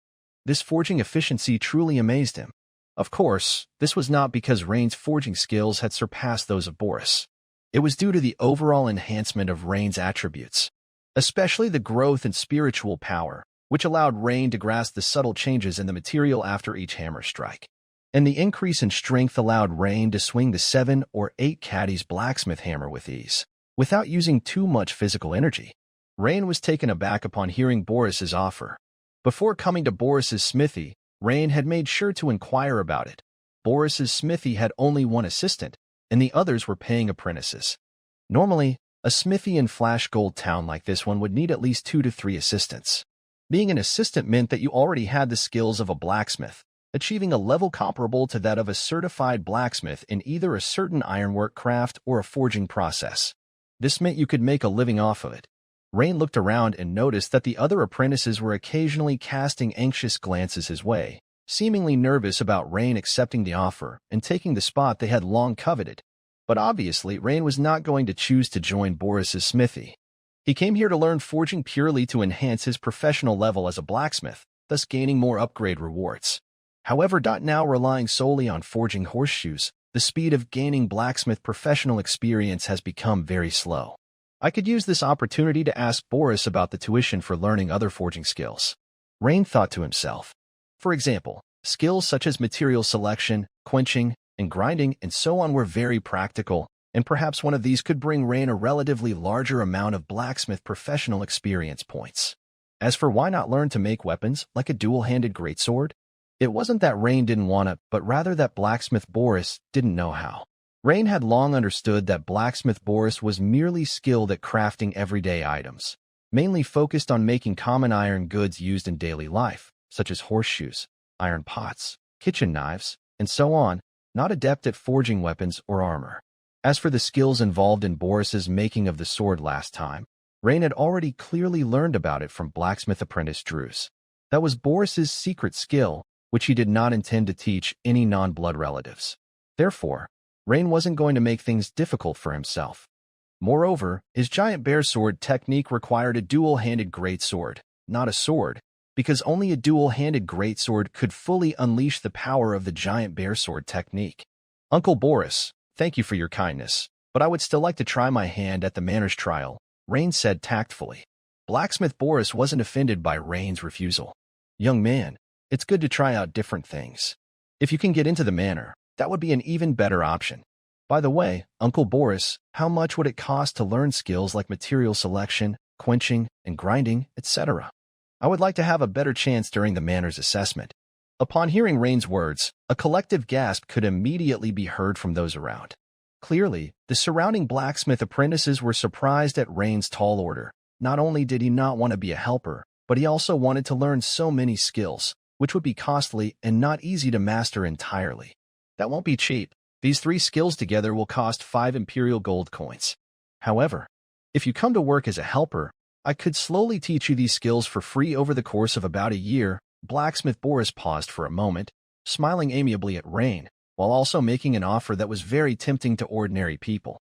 This forging efficiency truly amazed him. Of course, this was not because Rain's forging skills had surpassed those of Boris. It was due to the overall enhancement of Rain's attributes, especially the growth in spiritual power, which allowed Rain to grasp the subtle changes in the material after each hammer strike. And the increase in strength allowed Rain to swing the 7 or 8 caddies blacksmith hammer with ease, without using too much physical energy. Rain was taken aback upon hearing Boris's offer. Before coming to Boris's smithy, Rain had made sure to inquire about it. Boris's smithy had only 1 assistant, and the others were paying apprentices. Normally, a smithy in Flashgold Town like this one would need at least 2 to 3 assistants. Being an assistant meant that you already had the skills of a blacksmith, achieving a level comparable to that of a certified blacksmith in either a certain ironwork craft or a forging process. This meant you could make a living off of it. Rain looked around and noticed that the other apprentices were occasionally casting anxious glances his way, seemingly nervous about Rain accepting the offer and taking the spot they had long coveted. But obviously, Rain was not going to choose to join Boris's smithy. He came here to learn forging purely to enhance his professional level as a blacksmith, thus gaining more upgrade rewards. However, now relying solely on forging horseshoes, the speed of gaining blacksmith professional experience has become very slow. I could use this opportunity to ask Boris about the tuition for learning other forging skills. Rain thought to himself. For example, skills such as material selection, quenching, and grinding and so on were very practical, and perhaps one of these could bring Rain a relatively larger amount of blacksmith professional experience points. As for why not learn to make weapons like a dual-handed greatsword? It wasn't that Rain didn't want it, but rather that blacksmith Boris didn't know how. Rain had long understood that blacksmith Boris was merely skilled at crafting everyday items, mainly focused on making common iron goods used in daily life, such as horseshoes, iron pots, kitchen knives, and so on, not adept at forging weapons or armor. As for the skills involved in Boris's making of the sword last time, Rain had already clearly learned about it from blacksmith apprentice Drews. That was Boris's secret skill, which he did not intend to teach any non-blood relatives. Therefore, Rain wasn't going to make things difficult for himself. Moreover, his giant bear sword technique required a dual-handed greatsword, not a sword, because only a dual-handed greatsword could fully unleash the power of the giant bear sword technique. "Uncle Boris, thank you for your kindness, but I would still like to try my hand at the manor's trial," Rain said tactfully. Blacksmith Boris wasn't offended by Rain's refusal. "Young man, it's good to try out different things. If you can get into the manor, that would be an even better option. By the way, Uncle Boris, how much would it cost to learn skills like material selection, quenching, and grinding, etc.? I would like to have a better chance during the manor's assessment." Upon hearing Rain's words, a collective gasp could immediately be heard from those around. Clearly, the surrounding blacksmith apprentices were surprised at Rain's tall order. Not only did he not want to be a helper, but he also wanted to learn so many skills, which would be costly and not easy to master entirely. "That won't be cheap. These 3 skills together will cost 5 imperial gold coins. However, if you come to work as a helper, I could slowly teach you these skills for free over the course of about a year." Blacksmith Boris paused for a moment, smiling amiably at Rain, while also making an offer that was very tempting to ordinary people.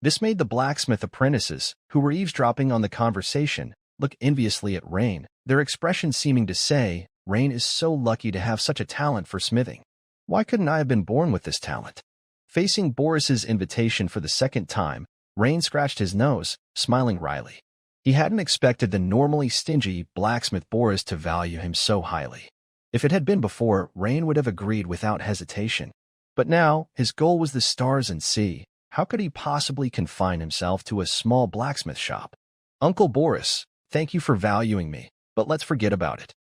This made the blacksmith apprentices, who were eavesdropping on the conversation, look enviously at Rain, their expressions seeming to say, "Rain is so lucky to have such a talent for smithing. Why couldn't I have been born with this talent?" Facing Boris's invitation for the second time, Rain scratched his nose, smiling wryly. He hadn't expected the normally stingy blacksmith Boris to value him so highly. If it had been before, Rain would have agreed without hesitation. But now, his goal was the stars and sea. How could he possibly confine himself to a small blacksmith shop? "Uncle Boris, thank you for valuing me, but let's forget about it.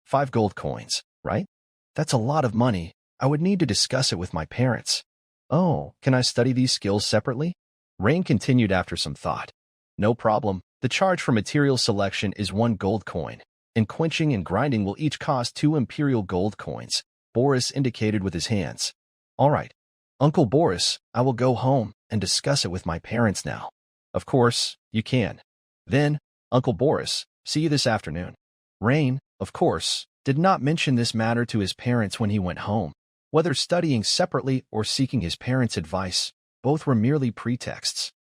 5 gold coins, right? That's a lot of money. I would need to discuss it with my parents." "Oh, can I study these skills separately?" Rain continued after some thought. "No problem. The charge for material selection is 1 gold coin, and quenching and grinding will each cost 2 imperial gold coins," Boris indicated with his hands. "All right, Uncle Boris, I will go home and discuss it with my parents now." "Of course, you can. Then, Uncle Boris, see you this afternoon." Rain, of course, did not mention this matter to his parents when he went home. Whether studying separately or seeking his parents' advice, both were merely pretexts.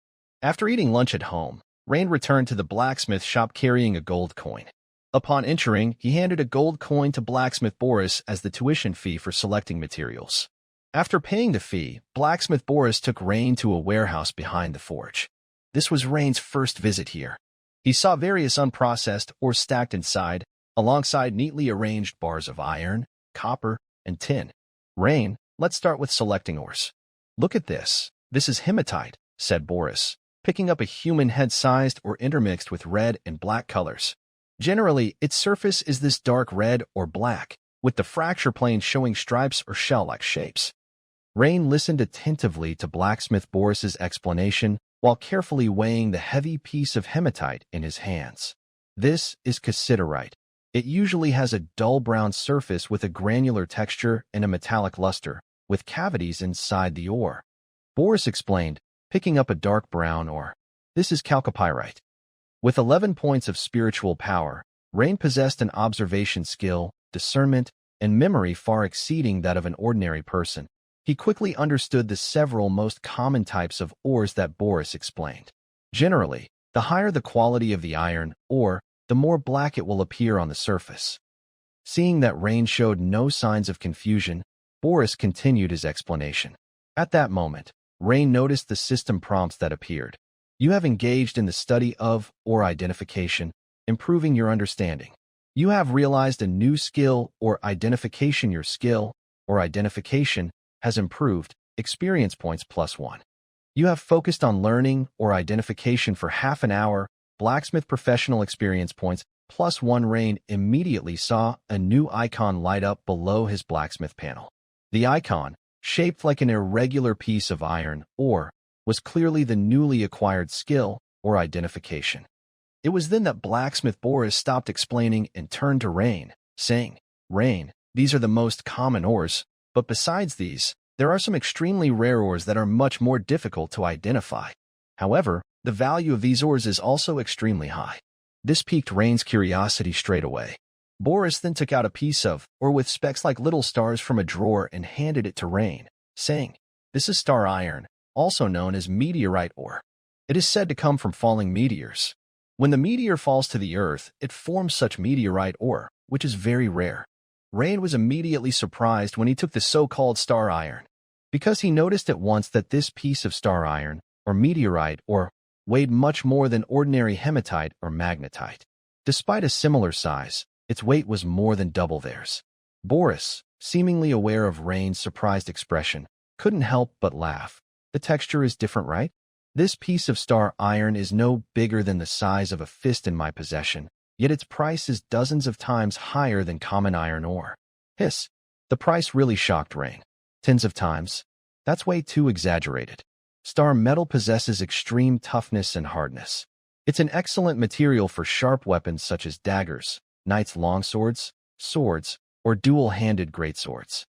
After eating lunch at home, Rain returned to the blacksmith shop carrying a gold coin. Upon entering, he handed a gold coin to Blacksmith Boris as the tuition fee for selecting materials. After paying the fee, Blacksmith Boris took Rain to a warehouse behind the forge. This was Rain's first visit here. He saw various unprocessed ores stacked inside, alongside neatly arranged bars of iron, copper, and tin. "Rain, let's start with selecting ores." "Look at this. This is hematite," said Boris, picking up a human head-sized or intermixed with red and black colors. Generally, its surface is this dark red or black, with the fracture plane showing stripes or shell-like shapes. Rain listened attentively to Blacksmith Boris's explanation while carefully weighing the heavy piece of hematite in his hands. "This is cassiterite. It usually has a dull brown surface with a granular texture and a metallic luster, with cavities inside the ore," Boris explained, picking up a dark brown ore. "This is chalcopyrite." With 11 points of spiritual power, Rain possessed an observation skill, discernment, and memory far exceeding that of an ordinary person. He quickly understood the several most common types of ores that Boris explained. Generally, the higher the quality of the iron ore, the more black it will appear on the surface. Seeing that Rain showed no signs of confusion, Boris continued his explanation. At that moment, Rain noticed the system prompts that appeared. "You have engaged in the study of ore identification, improving your understanding. You have realized a new skill or identification. Your skill or identification has improved, experience points +1. You have focused on learning or identification for half an hour, blacksmith professional experience points +1. Rain immediately saw a new icon light up below his blacksmith panel. The icon, shaped like an irregular piece of iron ore, was clearly the newly acquired skill or identification. It was then that Blacksmith Boris stopped explaining and turned to Rain, saying, "Rain, these are the most common ores, but besides these, there are some extremely rare ores that are much more difficult to identify. However, the value of these ores is also extremely high." This piqued Rain's curiosity straight away. Boris then took out a piece of ore with specks like little stars from a drawer and handed it to Rain, saying, "This is star iron, also known as meteorite ore. It is said to come from falling meteors. When the meteor falls to the earth, it forms such meteorite ore, which is very rare." Rain was immediately surprised when he took the so-called star iron, because he noticed at once that this piece of star iron, or meteorite ore, weighed much more than ordinary hematite or magnetite. Despite a similar size, its weight was more than double theirs. Boris, seemingly aware of Rain's surprised expression, couldn't help but laugh. The texture is different, right? This piece of star iron is no bigger than the size of a fist in my possession, yet its price is dozens of times higher than common iron ore. Hiss. The price really shocked Rain. Tens of times. That's way too exaggerated. Star metal possesses extreme toughness and hardness. It's an excellent material for sharp weapons such as daggers, knights' longswords, swords, or dual-handed greatswords.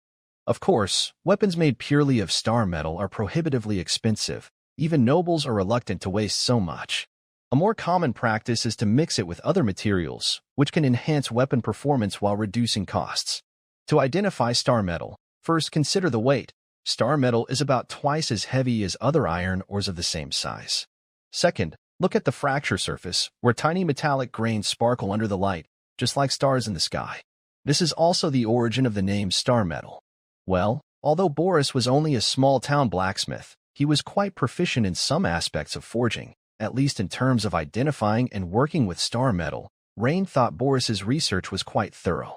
Of course, weapons made purely of star metal are prohibitively expensive. Even nobles are reluctant to waste so much. A more common practice is to mix it with other materials, which can enhance weapon performance while reducing costs. To identify star metal, first consider the weight. Star metal is about twice as heavy as other iron ores of the same size. Second, look at the fracture surface, where tiny metallic grains sparkle under the light, just like stars in the sky. This is also the origin of the name star metal. Well, although Boris was only a small-town blacksmith, he was quite proficient in some aspects of forging, at least in terms of identifying and working with star metal. Rain thought Boris's research was quite thorough.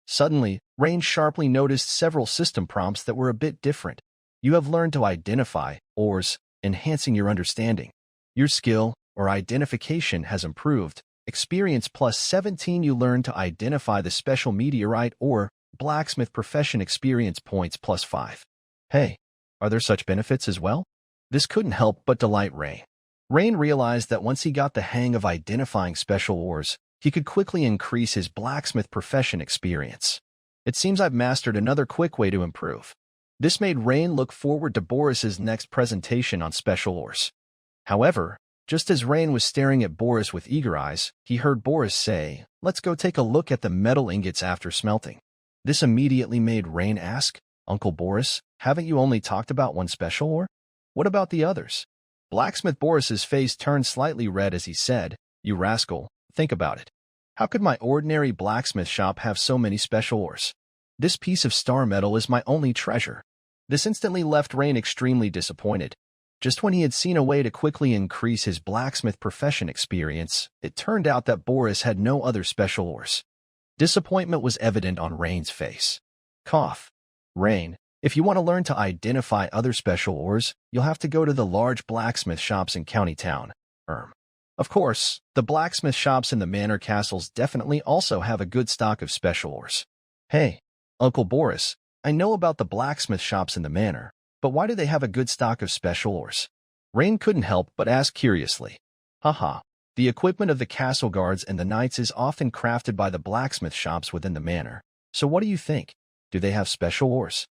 Suddenly, Rain sharply noticed several system prompts that were a bit different. You have learned to identify ores, enhancing your understanding. Your skill, or identification, has improved. Experience plus 17. You learn to identify the special meteorite ore. Blacksmith profession experience points plus 5. Hey, are there such benefits as well? This couldn't help but delight Rain. Rain realized that once he got the hang of identifying special ores, he could quickly increase his blacksmith profession experience. It seems I've mastered another quick way to improve. This made Rain look forward to Boris's next presentation on special ores. However, just as Rain was staring at Boris with eager eyes, he heard Boris say, "Let's go take a look at the metal ingots after smelting." This immediately made Rain ask, "Uncle Boris, haven't you only talked about one special ore? What about the others?" Blacksmith Boris's face turned slightly red as he said, "You rascal, think about it. How could my ordinary blacksmith shop have so many special ores? This piece of star metal is my only treasure." This instantly left Rain extremely disappointed. Just when he had seen a way to quickly increase his blacksmith profession experience, it turned out that Boris had no other special ores. Disappointment was evident on Rain's face. Cough. Rain, if you want to learn to identify other special ores, you'll have to go to the large blacksmith shops in County Town. Of course, the blacksmith shops in the manor castles definitely also have a good stock of special ores. Hey, Uncle Boris, I know about the blacksmith shops in the manor, but why do they have a good stock of special ores? Rain couldn't help but ask curiously. Haha, the equipment of the castle guards and the knights is often crafted by the blacksmith shops within the manor. So what do you think? Do they have special ores?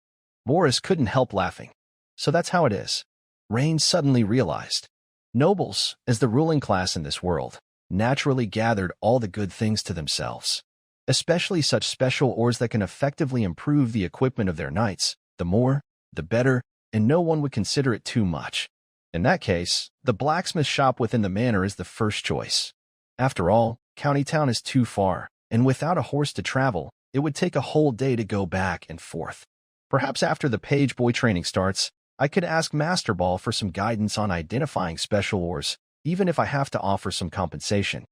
Boris couldn't help laughing. So that's how it is. Rain suddenly realized. Nobles, as the ruling class in this world, naturally gathered all the good things to themselves, especially such special ores that can effectively improve the equipment of their knights. The more, the better, and no one would consider it too much. In that case, the blacksmith shop within the manor is the first choice. After all, County Town is too far, and without a horse to travel, it would take a whole day to go back and forth. Perhaps after the page boy training starts, I could ask Master Ball for some guidance on identifying special ores, even if I have to offer some compensation.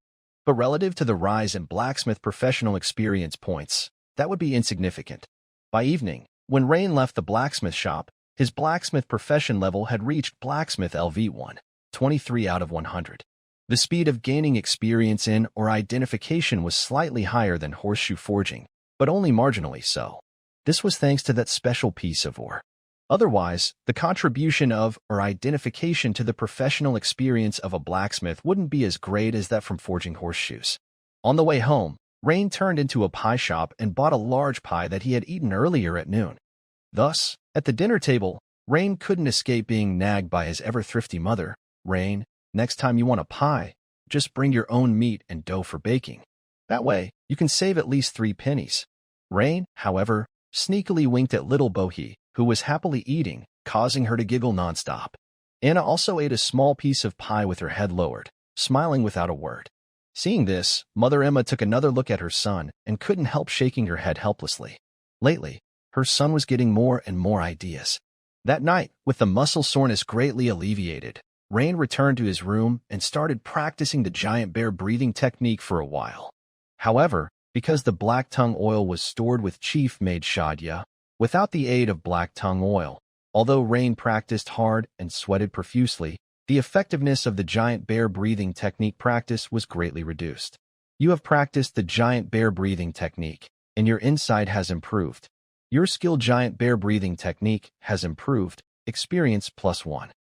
But relative to the rise in blacksmith professional experience points, that would be insignificant. By evening, when Rain left the blacksmith shop, his blacksmith profession level had reached blacksmith LV1, 23 out of 100. The speed of gaining experience in or identification was slightly higher than horseshoe forging, but only marginally so. This was thanks to that special piece of ore. Otherwise, the contribution of or identification to the professional experience of a blacksmith wouldn't be as great as that from forging horseshoes. On the way home, Rain turned into a pie shop and bought a large pie that he had eaten earlier at noon. Thus, at the dinner table, Rain couldn't escape being nagged by his ever-thrifty mother. "Rain, next time you want a pie, just bring your own meat and dough for baking. That way, you can save at least 3 pennies. Rain, however, sneakily winked at little Bohi, who was happily eating, causing her to giggle nonstop. Anna also ate a small piece of pie with her head lowered, smiling without a word. Seeing this, Mother Emma took another look at her son and couldn't help shaking her head helplessly. Lately, her son was getting more and more ideas. That night, with the muscle soreness greatly alleviated, Rain returned to his room and started practicing the giant bear breathing technique for a while. However, because the black tongue oil was stored with Chief Maid Shadia, without the aid of black tongue oil, although Rain practiced hard and sweated profusely, the effectiveness of the giant bear breathing technique practice was greatly reduced. You have practiced the giant bear breathing technique, and your insight has improved. Your skill giant bear breathing technique has improved. Experience +1.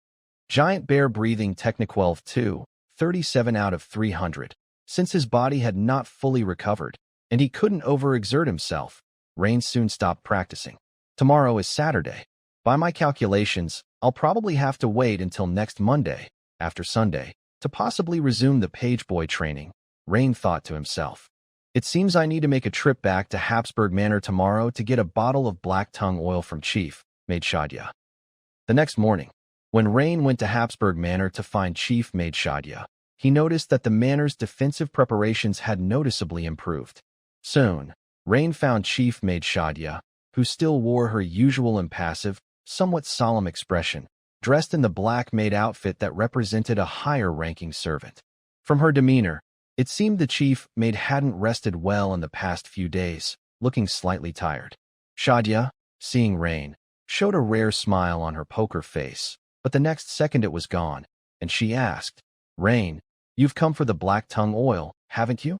Giant bear breathing technique 2, 37 out of 300. Since his body had not fully recovered, and he couldn't overexert himself, Rain soon stopped practicing. Tomorrow is Saturday. By my calculations, I'll probably have to wait until next Monday, after Sunday, to possibly resume the page boy training, Rain thought to himself. It seems I need to make a trip back to Habsburg Manor tomorrow to get a bottle of black tongue oil from Chief Maid Shadia. The next morning, when Rain went to Habsburg Manor to find Chief Maid Shadia, he noticed that the manor's defensive preparations had noticeably improved. Soon, Rain found Chief Maid Shadia, who still wore her usual impassive, somewhat solemn expression, dressed in the black maid outfit that represented a higher-ranking servant. From her demeanor, it seemed the chief maid hadn't rested well in the past few days, looking slightly tired. Shadia, seeing Rain, showed a rare smile on her poker face, but the next second it was gone, and she asked, "Rain, you've come for the black tongue oil, haven't you?"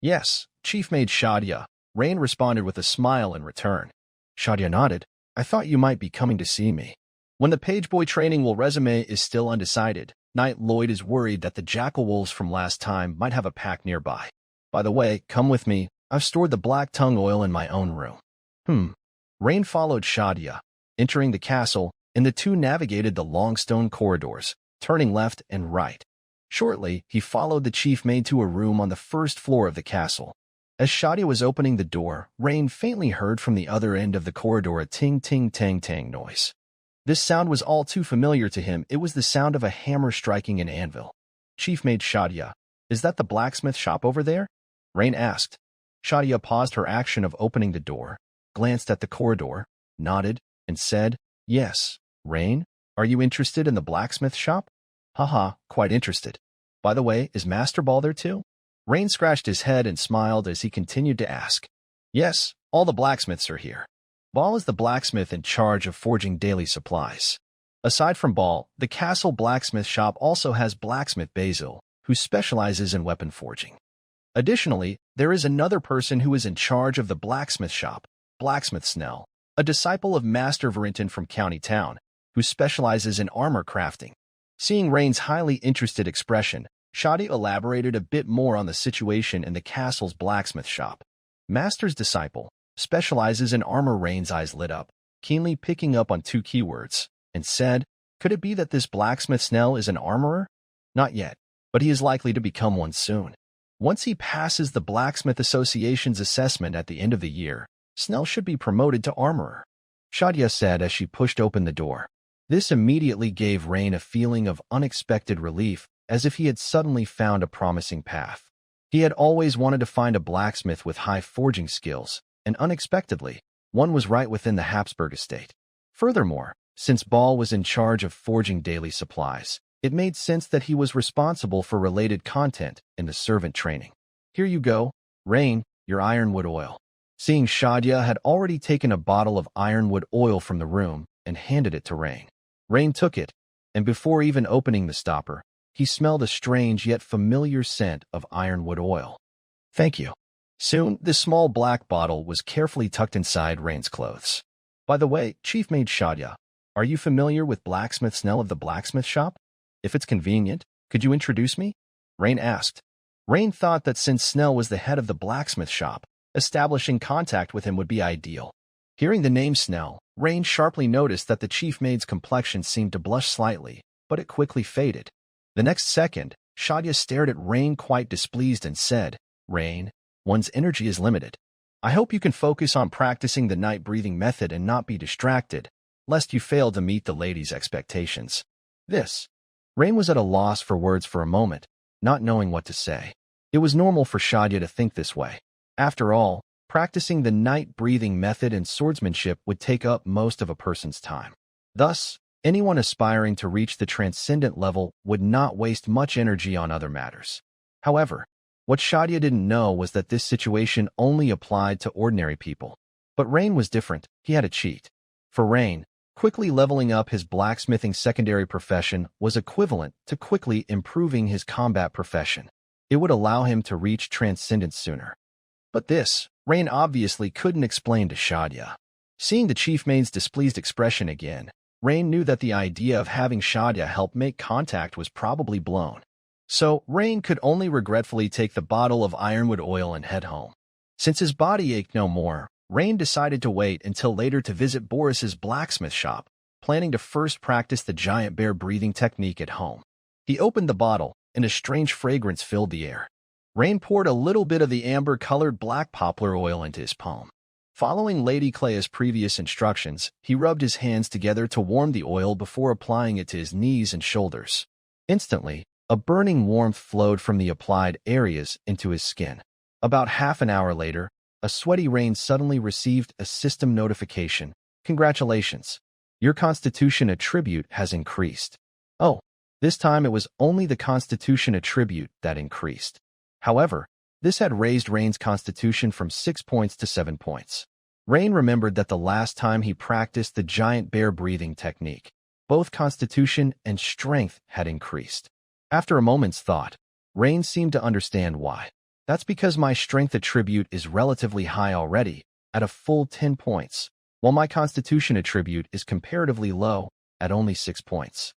"Yes, Chief Maid Shadia," Rain responded with a smile in return. Shadia nodded. "I thought you might be coming to see me. When the page boy training will resume is still undecided. Knight Lloyd is worried that the jackal wolves from last time might have a pack nearby. By the way, come with me. I've stored the black tongue oil in my own room." Rain followed Shadia, entering the castle, and the two navigated the long stone corridors, turning left and right. Shortly, he followed the chief maid to a room on the first floor of the castle. As Shadia was opening the door, Rain faintly heard from the other end of the corridor a ting-ting-tang-tang noise. This sound was all too familiar to him. It was the sound of a hammer striking an anvil. "Chief Maid Shadia, is that the blacksmith shop over there?" Rain asked. Shadia paused her action of opening the door, glanced at the corridor, nodded, and said, "Yes, Rain, are you interested in the blacksmith shop?" "Haha, quite interested. By the way, is Master Ball there too?" Rain scratched his head and smiled as he continued to ask. "Yes, all the blacksmiths are here. Ball is the blacksmith in charge of forging daily supplies. Aside from Ball, the castle blacksmith shop also has blacksmith Basil, who specializes in weapon forging. Additionally, there is another person who is in charge of the blacksmith shop, Blacksmith Snell, a disciple of Master Varenton from County Town, who specializes in armor crafting." Seeing Rain's highly interested expression, Shadia elaborated a bit more on the situation in the castle's blacksmith shop. "Master's disciple specializes in armor." Rain's eyes lit up, keenly picking up on two keywords, and said, "Could it be that this blacksmith Snell is an armorer?" "Not yet, but he is likely to become one soon. Once he passes the Blacksmith Association's assessment at the end of the year, Snell should be promoted to armorer," Shadia said as she pushed open the door. This immediately gave Rain a feeling of unexpected relief, as if he had suddenly found a promising path. He had always wanted to find a blacksmith with high forging skills, and unexpectedly, one was right within the Habsburg estate. Furthermore, since Ball was in charge of forging daily supplies, it made sense that he was responsible for related content in the servant training. "Here you go, Rain, your ironwood oil." Seeing Shadia had already taken a bottle of ironwood oil from the room and handed it to Rain. Rain took it, and before even opening the stopper, he smelled a strange yet familiar scent of ironwood oil. "Thank you." Soon, the small black bottle was carefully tucked inside Rain's clothes. "By the way, Chief Maid Shadia, are you familiar with Blacksmith Snell of the blacksmith shop? If it's convenient, could you introduce me?" Rain asked. Rain thought that since Snell was the head of the blacksmith shop, establishing contact with him would be ideal. Hearing the name Snell, Rain sharply noticed that the chief maid's complexion seemed to blush slightly, but it quickly faded. The next second, Shadia stared at Rain quite displeased and said, "Rain, one's energy is limited. I hope you can focus on practicing the night breathing method and not be distracted, lest you fail to meet the lady's expectations." Rain was at a loss for words for a moment, not knowing what to say. It was normal for Shadia to think this way. After all, practicing the night breathing method and swordsmanship would take up most of a person's time. Thus, anyone aspiring to reach the transcendent level would not waste much energy on other matters. However, What Shadia didn't know was that this situation only applied to ordinary people. But Rain was different. He had a cheat. For Rain, quickly leveling up his blacksmithing secondary profession was equivalent to quickly improving his combat profession. It would allow him to reach transcendence sooner. But this, Rain obviously couldn't explain to Shadia. Seeing the chief main's displeased expression again, Rain knew that the idea of having Shadia help make contact was probably blown. So, Rain could only regretfully take the bottle of ironwood oil and head home. Since his body ached no more, Rain decided to wait until later to visit Boris's blacksmith shop, planning to first practice the giant bear breathing technique at home. He opened the bottle, and a strange fragrance filled the air. Rain poured a little bit of the amber-colored black poplar oil into his palm. Following Lady Clea's previous instructions, he rubbed his hands together to warm the oil before applying it to his knees and shoulders. Instantly, a burning warmth flowed from the applied areas into his skin. About half an hour later, a sweaty Rain suddenly received a system notification. Congratulations. Your constitution attribute has increased. Oh, this time it was only the constitution attribute that increased. However, this had raised Rain's constitution from 6 points to 7 points. Rain remembered that the last time he practiced the giant bear breathing technique, both constitution and strength had increased. After a moment's thought, Rain seemed to understand why. That's because my strength attribute is relatively high already, at a full 10 points, while my constitution attribute is comparatively low, at only 6 points.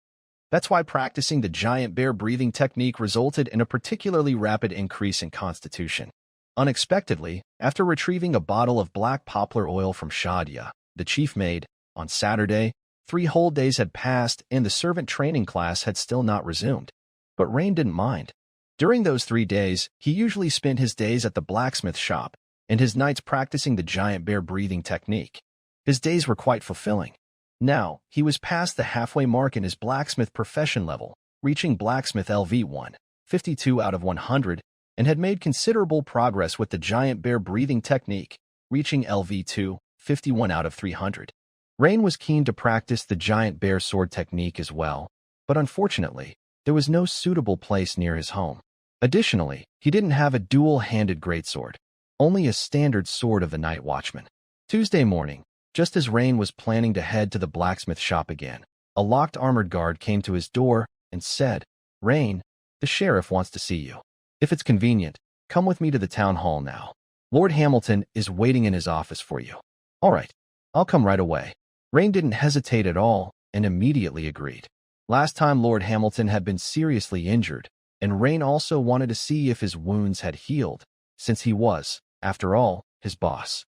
That's why practicing the giant bear breathing technique resulted in a particularly rapid increase in constitution. Unexpectedly, after retrieving a bottle of black poplar oil from Shadia, the chief maid, on Saturday, 3 whole days had passed and the servant training class had still not resumed. But Rain didn't mind. During those 3 days, he usually spent his days at the blacksmith shop and his nights practicing the giant bear breathing technique. His days were quite fulfilling. Now, he was past the halfway mark in his blacksmith profession level, reaching blacksmith LV1, 52 out of 100, and had made considerable progress with the giant bear breathing technique, reaching LV2, 51 out of 300. Rain was keen to practice the giant bear sword technique as well, but unfortunately, there was no suitable place near his home. Additionally, he didn't have a dual-handed greatsword, only a standard sword of the night watchman. Tuesday morning, just as Rain was planning to head to the blacksmith shop again, a locked armored guard came to his door and said, "Rain, the sheriff wants to see you. If it's convenient, come with me to the town hall now. Lord Hamilton is waiting in his office for you." "All right, I'll come right away." Rain didn't hesitate at all and immediately agreed. Last time Lord Hamilton had been seriously injured, and Rain also wanted to see if his wounds had healed, since he was, after all, his boss.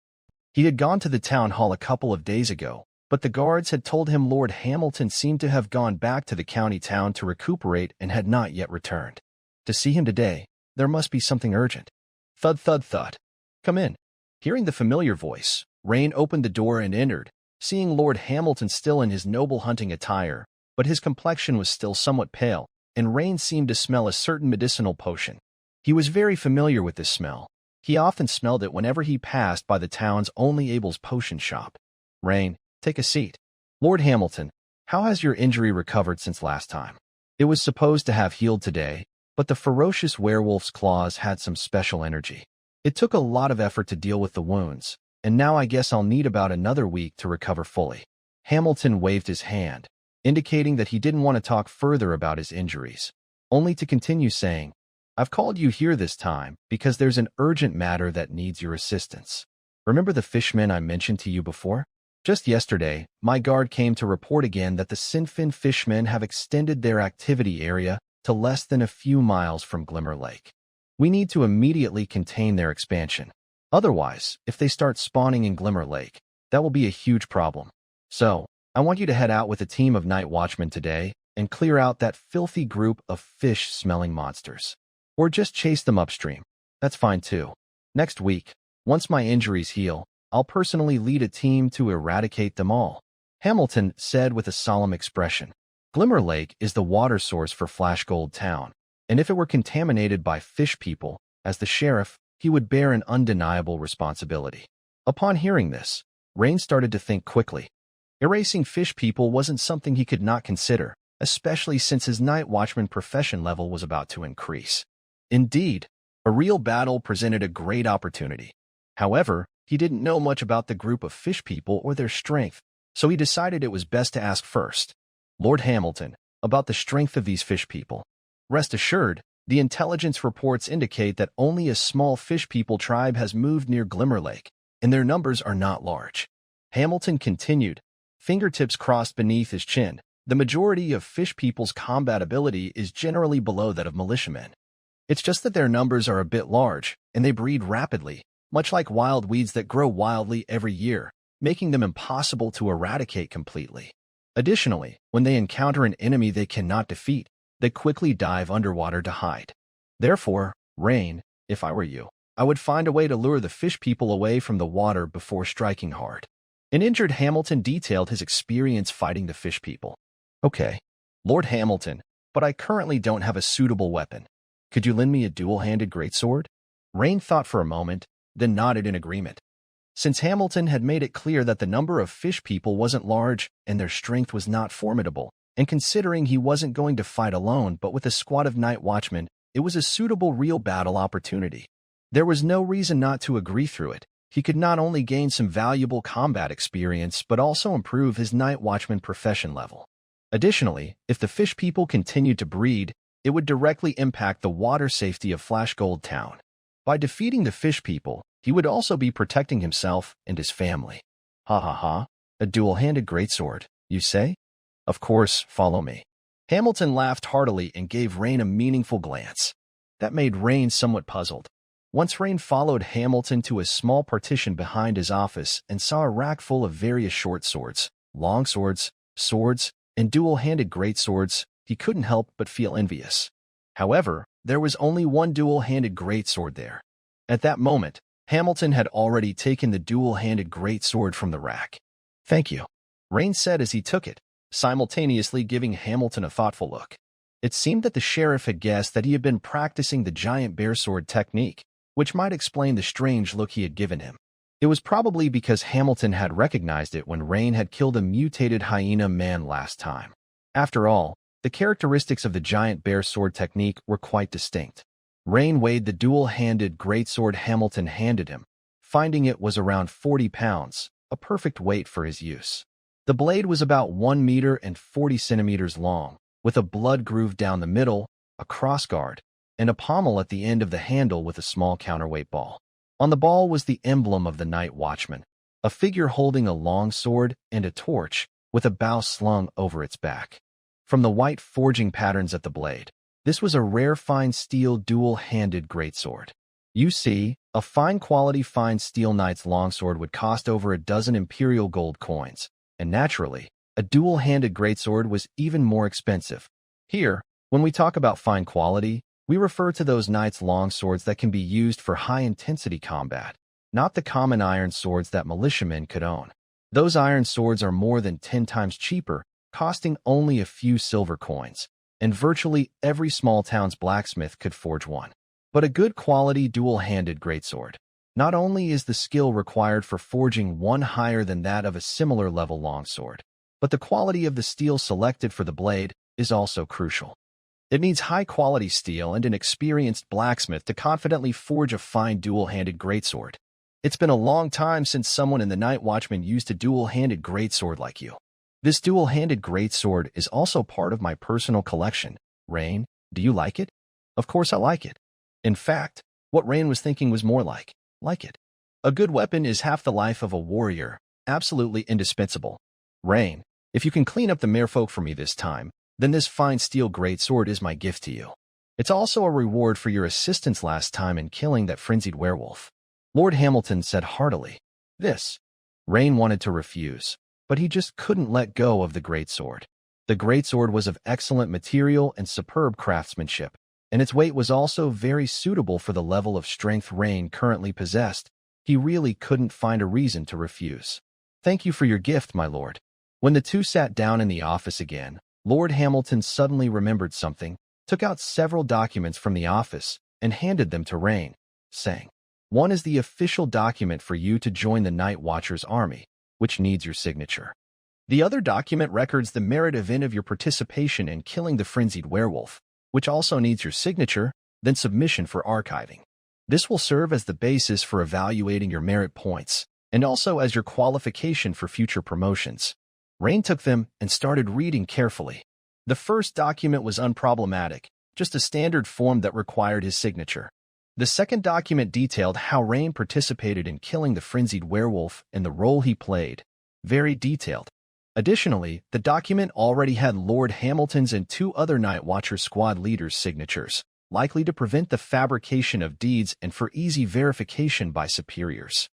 He had gone to the town hall a couple of days ago, but the guards had told him Lord Hamilton seemed to have gone back to the county town to recuperate and had not yet returned. To see him today, there must be something urgent. Thud, thud, thud. "Come in." Hearing the familiar voice, Rain opened the door and entered, seeing Lord Hamilton still in his noble hunting attire, but his complexion was still somewhat pale, and Rain seemed to smell a certain medicinal potion. He was very familiar with this smell. He often smelled it whenever he passed by the town's only Abel's potion shop. "Rain, take a seat." "Lord Hamilton, how has your injury recovered since last time?" "It was supposed to have healed today, but the ferocious werewolf's claws had some special energy. It took a lot of effort to deal with the wounds, and now I guess I'll need about another week to recover fully." Hamilton waved his hand, indicating that he didn't want to talk further about his injuries, only to continue saying, "I've called you here this time because there's an urgent matter that needs your assistance. Remember the fishmen I mentioned to you before? Just yesterday, my guard came to report again that the Sinfin fishmen have extended their activity area to less than a few miles from Glimmer Lake. We need to immediately contain their expansion. Otherwise, if they start spawning in Glimmer Lake, that will be a huge problem. So, I want you to head out with a team of night watchmen today and clear out that filthy group of fish-smelling monsters. Or just chase them upstream. That's fine too. Next week, once my injuries heal, I'll personally lead a team to eradicate them all," Hamilton said with a solemn expression. Glimmer Lake is the water source for Flashgold Town, and if it were contaminated by fish people, as the sheriff, he would bear an undeniable responsibility. Upon hearing this, Rain started to think quickly. Erasing fish people wasn't something he could not consider, especially since his night watchman profession level was about to increase. Indeed, A real battle presented a great opportunity. However, he didn't know much about the group of fish people or their strength, so he decided it was best to ask first, Lord Hamilton, about the strength of these fish people. Rest assured, the intelligence reports indicate that only a small fish people tribe has moved near Glimmer Lake, and their numbers are not large. Hamilton continued, fingertips crossed beneath his chin. The majority of fish people's combat ability is generally below that of militiamen. It's just that their numbers are a bit large, and they breed rapidly, much like wild weeds that grow wildly every year, making them impossible to eradicate completely. Additionally, when they encounter an enemy they cannot defeat, they quickly dive underwater to hide. Therefore, Rain, if I were you, I would find a way to lure the fish people away from the water before striking hard. An injured Hamilton detailed his experience fighting the fish people. Okay, Lord Hamilton, but I currently don't have a suitable weapon. Could you lend me a dual-handed greatsword? Rain thought for a moment, then nodded in agreement. Since Hamilton had made it clear that the number of fish people wasn't large and their strength was not formidable, and considering he wasn't going to fight alone but with a squad of night watchmen, it was a suitable real battle opportunity. There was no reason not to agree through it. He could not only gain some valuable combat experience but also improve his night watchman profession level. Additionally, if the fish people continued to breed, it would directly impact the water safety of Flashgold Town. By defeating the fish people, he would also be protecting himself and his family. Ha ha ha, a dual-handed greatsword, you say? Of course, follow me. Hamilton laughed heartily and gave Rain a meaningful glance. That made Rain somewhat puzzled. Once Rain followed Hamilton to a small partition behind his office and saw a rack full of various short swords, long swords, swords, and dual-handed greatswords, he couldn't help but feel envious. However, there was only one dual-handed greatsword there. At that moment, Hamilton had already taken the dual-handed greatsword from the rack. Thank you, Rain said as he took it, simultaneously giving Hamilton a thoughtful look. It seemed that the sheriff had guessed that he had been practicing the giant bear sword technique, which might explain the strange look he had given him. It was probably because Hamilton had recognized it when Rain had killed a mutated hyena man last time. After all, the characteristics of the giant bear sword technique were quite distinct. Rain weighed the dual-handed greatsword Hamilton handed him, finding it was around 40 pounds, a perfect weight for his use. The blade was about 1 meter and 40 centimeters long, with a blood groove down the middle, a crossguard, and a pommel at the end of the handle with a small counterweight ball. On the ball was the emblem of the Night Watchman, a figure holding a long sword and a torch, with a bow slung over its back. From the white forging patterns at the blade, this was a rare fine steel dual-handed greatsword. You see, a fine-quality fine steel knight's longsword would cost over a dozen imperial gold coins, and naturally, a dual-handed greatsword was even more expensive. Here, when we talk about fine quality, we refer to those knights' longswords that can be used for high-intensity combat, not the common iron swords that militiamen could own. Those iron swords are more than 10 times cheaper, costing only a few silver coins, and virtually every small town's blacksmith could forge one. But a good quality dual-handed greatsword. Not only is the skill required for forging one higher than that of a similar level longsword, but the quality of the steel selected for the blade is also crucial. It needs high-quality steel and an experienced blacksmith to confidently forge a fine dual-handed greatsword. It's been a long time since someone in the Night Watchman used a dual-handed greatsword like you. This dual-handed greatsword is also part of my personal collection. Rain, do you like it? Of course I like it. In fact, what Rain was thinking was more like it. A good weapon is half the life of a warrior, absolutely indispensable. Rain, if you can clean up the merfolk for me this time, then this fine steel greatsword is my gift to you. It's also a reward for your assistance last time in killing that frenzied werewolf. Lord Hamilton said heartily. Rain wanted to refuse, but he just couldn't let go of the greatsword. The greatsword was of excellent material and superb craftsmanship, and its weight was also very suitable for the level of strength Rain currently possessed. He really couldn't find a reason to refuse. Thank you for your gift, my lord. When the two sat down in the office again, Lord Hamilton suddenly remembered something, took out several documents from the office, and handed them to Rain, saying, "One is the official document for you to join the Night Watcher's army, which needs your signature. The other document records the merit event of your participation in killing the frenzied werewolf, which also needs your signature, then submission for archiving. This will serve as the basis for evaluating your merit points, and also as your qualification for future promotions. Rain took them and started reading carefully. The first document was unproblematic, just a standard form that required his signature. The second document detailed how Rain participated in killing the frenzied werewolf and the role he played. Very detailed. Additionally, the document already had Lord Hamilton's and 2 other Night Watcher squad leaders' signatures, likely to prevent the fabrication of deeds and for easy verification by superiors.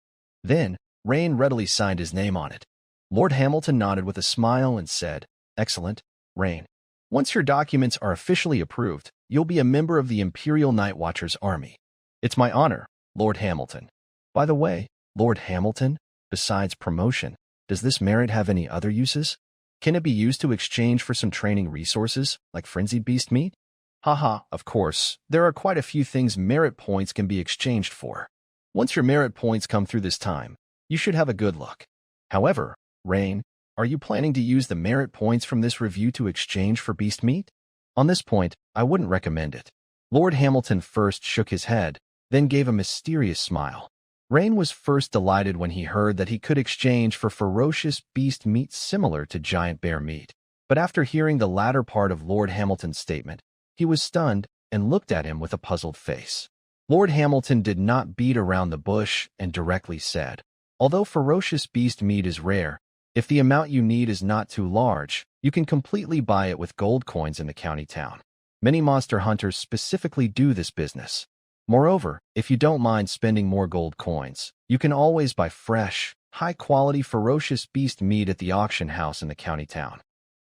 Then, Rain readily signed his name on it. Lord Hamilton nodded with a smile and said, "Excellent, Rain. Once your documents are officially approved, you'll be a member of the Imperial Night Watchers Army." "It's my honor, Lord Hamilton." "By the way, Lord Hamilton, besides promotion, does this merit have any other uses? Can it be used to exchange for some training resources, like frenzied beast meat?" "Haha, of course, there are quite a few things merit points can be exchanged for. Once your merit points come through this time, you should have a good look. However, Rain, are you planning to use the merit points from this review to exchange for beast meat?" "On this point, I wouldn't recommend it." Lord Hamilton first shook his head, then gave a mysterious smile. Rain was first delighted when he heard that he could exchange for ferocious beast meat similar to giant bear meat. But after hearing the latter part of Lord Hamilton's statement, he was stunned and looked at him with a puzzled face. Lord Hamilton did not beat around the bush and directly said, "Although ferocious beast meat is rare, if the amount you need is not too large, you can completely buy it with gold coins in the county town. Many monster hunters specifically do this business. Moreover, if you don't mind spending more gold coins, you can always buy fresh, high-quality ferocious beast meat at the auction house in the county town.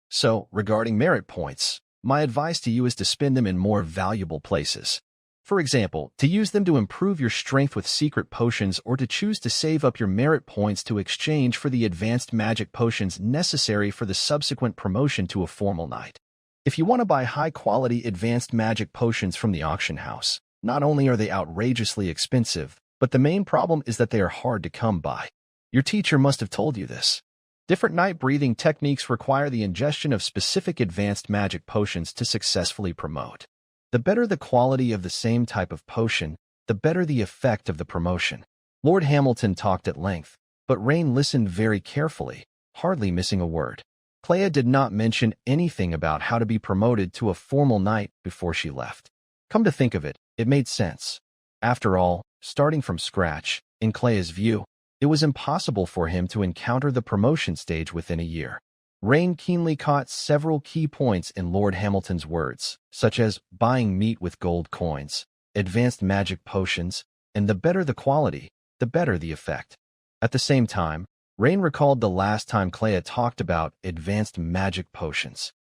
So, regarding merit points, my advice to you is to spend them in more valuable places. For example, to use them to improve your strength with secret potions or to choose to save up your merit points to exchange for the advanced magic potions necessary for the subsequent promotion to a formal knight. If you want to buy high-quality advanced magic potions from the auction house, not only are they outrageously expensive, but the main problem is that they are hard to come by. Your teacher must have told you this. Different night breathing techniques require the ingestion of specific advanced magic potions to successfully promote. The better the quality of the same type of potion, the better the effect of the promotion." Lord Hamilton talked at length, but Rain listened very carefully, hardly missing a word. Clea did not mention anything about how to be promoted to a formal knight before she left. Come to think of it, it made sense. After all, starting from scratch, in Clea's view, it was impossible for him to encounter the promotion stage within a year. Rain keenly caught several key points in Lord Hamilton's words, such as buying meat with gold coins, advanced magic potions, and the better the quality, the better the effect. At the same time, Rain recalled the last time Clea talked about advanced magic potions.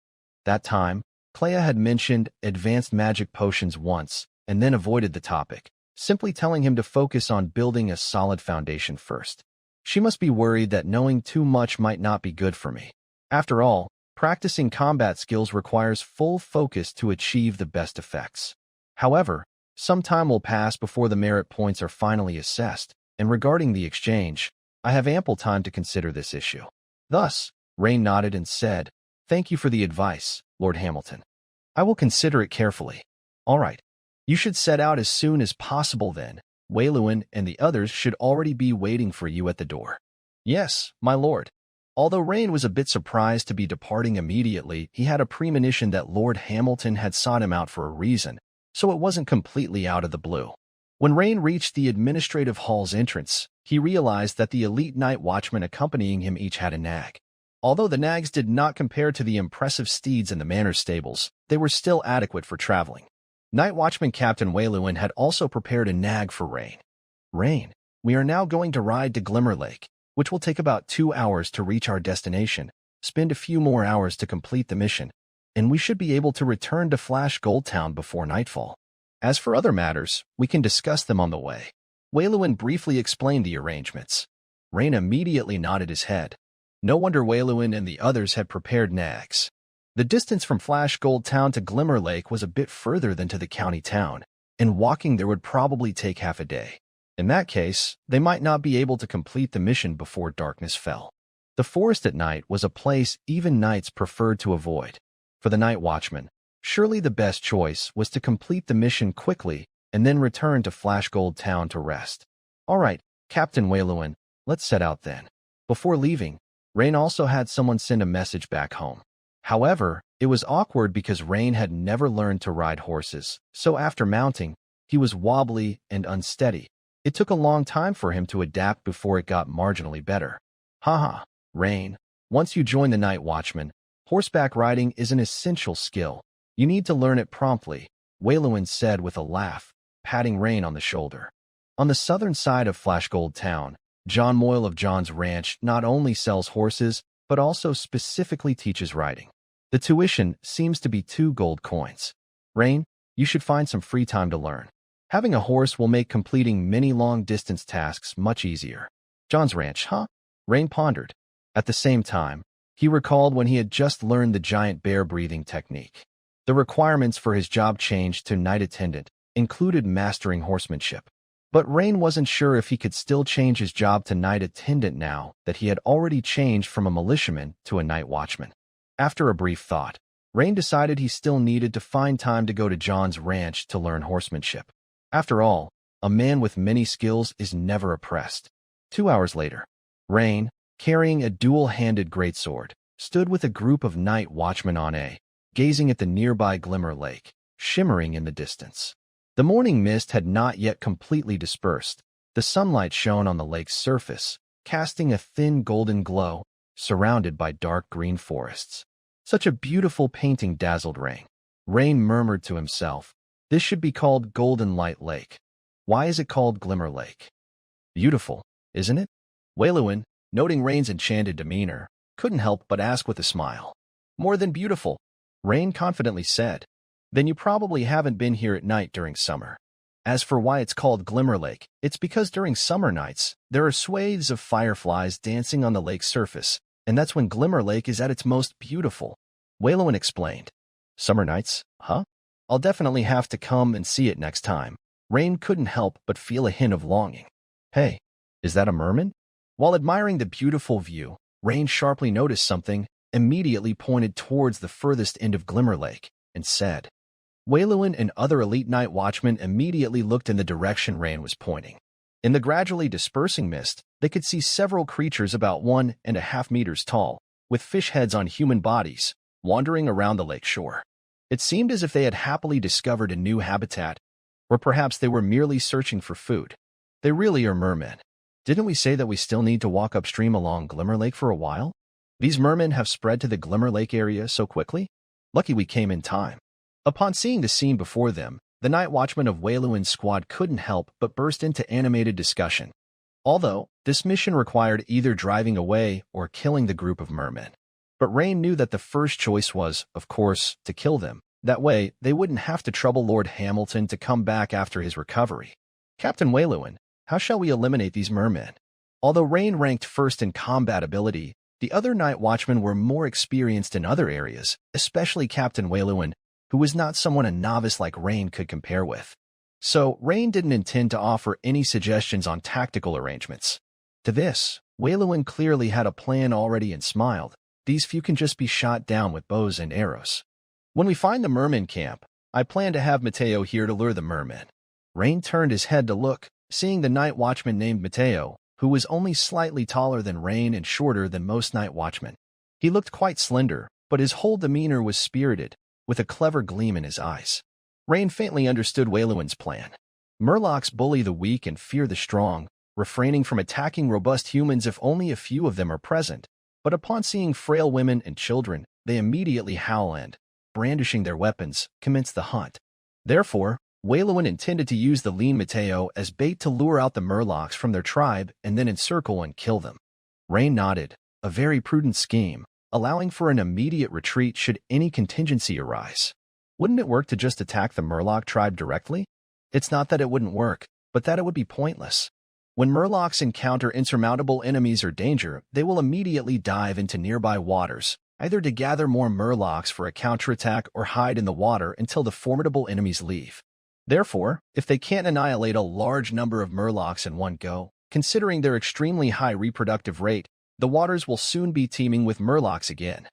That time, Clea had mentioned advanced magic potions once and then avoided the topic, simply telling him to focus on building a solid foundation first. She must be worried that knowing too much might not be good for me. After all, practicing combat skills requires full focus to achieve the best effects. However, some time will pass before the merit points are finally assessed, and regarding the exchange, I have ample time to consider this issue. Thus, Rain nodded and said, "Thank you for the advice, Lord Hamilton. I will consider it carefully." "All right. You should set out as soon as possible then. Wei-Luan and the others should already be waiting for you at the door." "Yes, my lord." Although Rain was a bit surprised to be departing immediately, he had a premonition that Lord Hamilton had sought him out for a reason, so it wasn't completely out of the blue. When Rain reached the administrative hall's entrance, he realized that the elite night watchmen accompanying him each had a nag. Although the nags did not compare to the impressive steeds in the manor stables, they were still adequate for traveling. Night Watchman Captain Wei-Luan had also prepared a nag for Rain. "Rain, we are now going to ride to Glimmer Lake, which will take about 2 hours to reach our destination, spend a few more hours to complete the mission, and we should be able to return to Flash Gold Town before nightfall. As for other matters, we can discuss them on the way." Wei-Luan briefly explained the arrangements. Rain immediately nodded his head. No wonder Wei-Luan and the others had prepared nags. The distance from Flash Gold Town to Glimmer Lake was a bit further than to the county town, and walking there would probably take half a day. In that case, they might not be able to complete the mission before darkness fell. The forest at night was a place even knights preferred to avoid. For the night watchman, surely the best choice was to complete the mission quickly and then returned to Flashgold Town to rest. All right, Captain Wayluin, let's set out then. Before leaving, Rain also had someone send a message back home. However, it was awkward because Rain had never learned to ride horses, so after mounting, he was wobbly and unsteady. It took a long time for him to adapt before it got marginally better. Haha, Rain, once you join the Night Watchman, horseback riding is an essential skill. You need to learn it promptly, Wayluin said with a laugh, patting Rain on the shoulder. On the southern side of Flashgold Town, John Moyle of John's Ranch not only sells horses, but also specifically teaches riding. The tuition seems to be 2 gold coins. Rain, you should find some free time to learn. Having a horse will make completing many long-distance tasks much easier. John's Ranch, huh? Rain pondered. At the same time, he recalled when he had just learned the giant bear breathing technique. The requirements for his job change to night attendant included mastering horsemanship. But Rain wasn't sure if he could still change his job to night attendant now that he had already changed from a militiaman to a night watchman. After a brief thought, Rain decided he still needed to find time to go to John's ranch to learn horsemanship. After all, a man with many skills is never oppressed. 2 hours later, Rain, carrying a dual-handed greatsword, stood with a group of night watchmen gazing at the nearby Glimmer Lake, shimmering in the distance. The morning mist had not yet completely dispersed. The sunlight shone on the lake's surface, casting a thin golden glow, surrounded by dark green forests. Such a beautiful painting dazzled Rain. Rain murmured to himself, "This should be called Golden Light Lake. Why is it called Glimmer Lake?" Beautiful, isn't it? Wayluin, noting Rain's enchanted demeanor, couldn't help but ask with a smile. "More than beautiful," Rain confidently said. "Then you probably haven't been here at night during summer. As for why it's called Glimmer Lake, it's because during summer nights, there are swathes of fireflies dancing on the lake's surface, and that's when Glimmer Lake is at its most beautiful," Wayluin explained. "Summer nights, huh? I'll definitely have to come and see it next time." Rain couldn't help but feel a hint of longing. "Hey, is that a merman?" While admiring the beautiful view, Rain sharply noticed something, immediately pointed towards the furthest end of Glimmer Lake, and said. Wayluin and other elite night watchmen immediately looked in the direction Rain was pointing. In the gradually dispersing mist, they could see several creatures about 1.5 meters tall, with fish heads on human bodies, wandering around the lake shore. It seemed as if they had happily discovered a new habitat, or perhaps they were merely searching for food. They really are mermen. Didn't we say that we still need to walk upstream along Glimmer Lake for a while? These mermen have spread to the Glimmer Lake area so quickly? Lucky we came in time. Upon seeing the scene before them, the night watchman of Wayluin's squad couldn't help but burst into animated discussion. Although, this mission required either driving away or killing the group of mermen. But Rain knew that the first choice was, of course, to kill them. That way, they wouldn't have to trouble Lord Hamilton to come back after his recovery. "Captain Wayluin, how shall we eliminate these mermen?" Although Rain ranked first in combat ability, the other night watchmen were more experienced in other areas, especially Captain Wayluin, who was not someone a novice like Rain could compare with. So, Rain didn't intend to offer any suggestions on tactical arrangements. To this, Wayluin clearly had a plan already and smiled. "These few can just be shot down with bows and arrows. When we find the merman camp, I plan to have Mateo here to lure the mermen." Rain turned his head to look, seeing the night watchman named Mateo, who was only slightly taller than Rain and shorter than most night watchmen. He looked quite slender, but his whole demeanor was spirited, with a clever gleam in his eyes. Rain faintly understood Wayluin's plan. Murlocs bully the weak and fear the strong, refraining from attacking robust humans if only a few of them are present. But upon seeing frail women and children, they immediately howl and, brandishing their weapons, commence the hunt. Therefore, Wayluin intended to use the lean Mateo as bait to lure out the Murlocs from their tribe and then encircle and kill them. Rain nodded, a very prudent scheme, allowing for an immediate retreat should any contingency arise. Wouldn't it work to just attack the Murloc tribe directly? It's not that it wouldn't work, but that it would be pointless. When Murlocs encounter insurmountable enemies or danger, they will immediately dive into nearby waters, either to gather more Murlocs for a counterattack or hide in the water until the formidable enemies leave. Therefore, if they can't annihilate a large number of Murlocs in one go, considering their extremely high reproductive rate, the waters will soon be teeming with Murlocs again.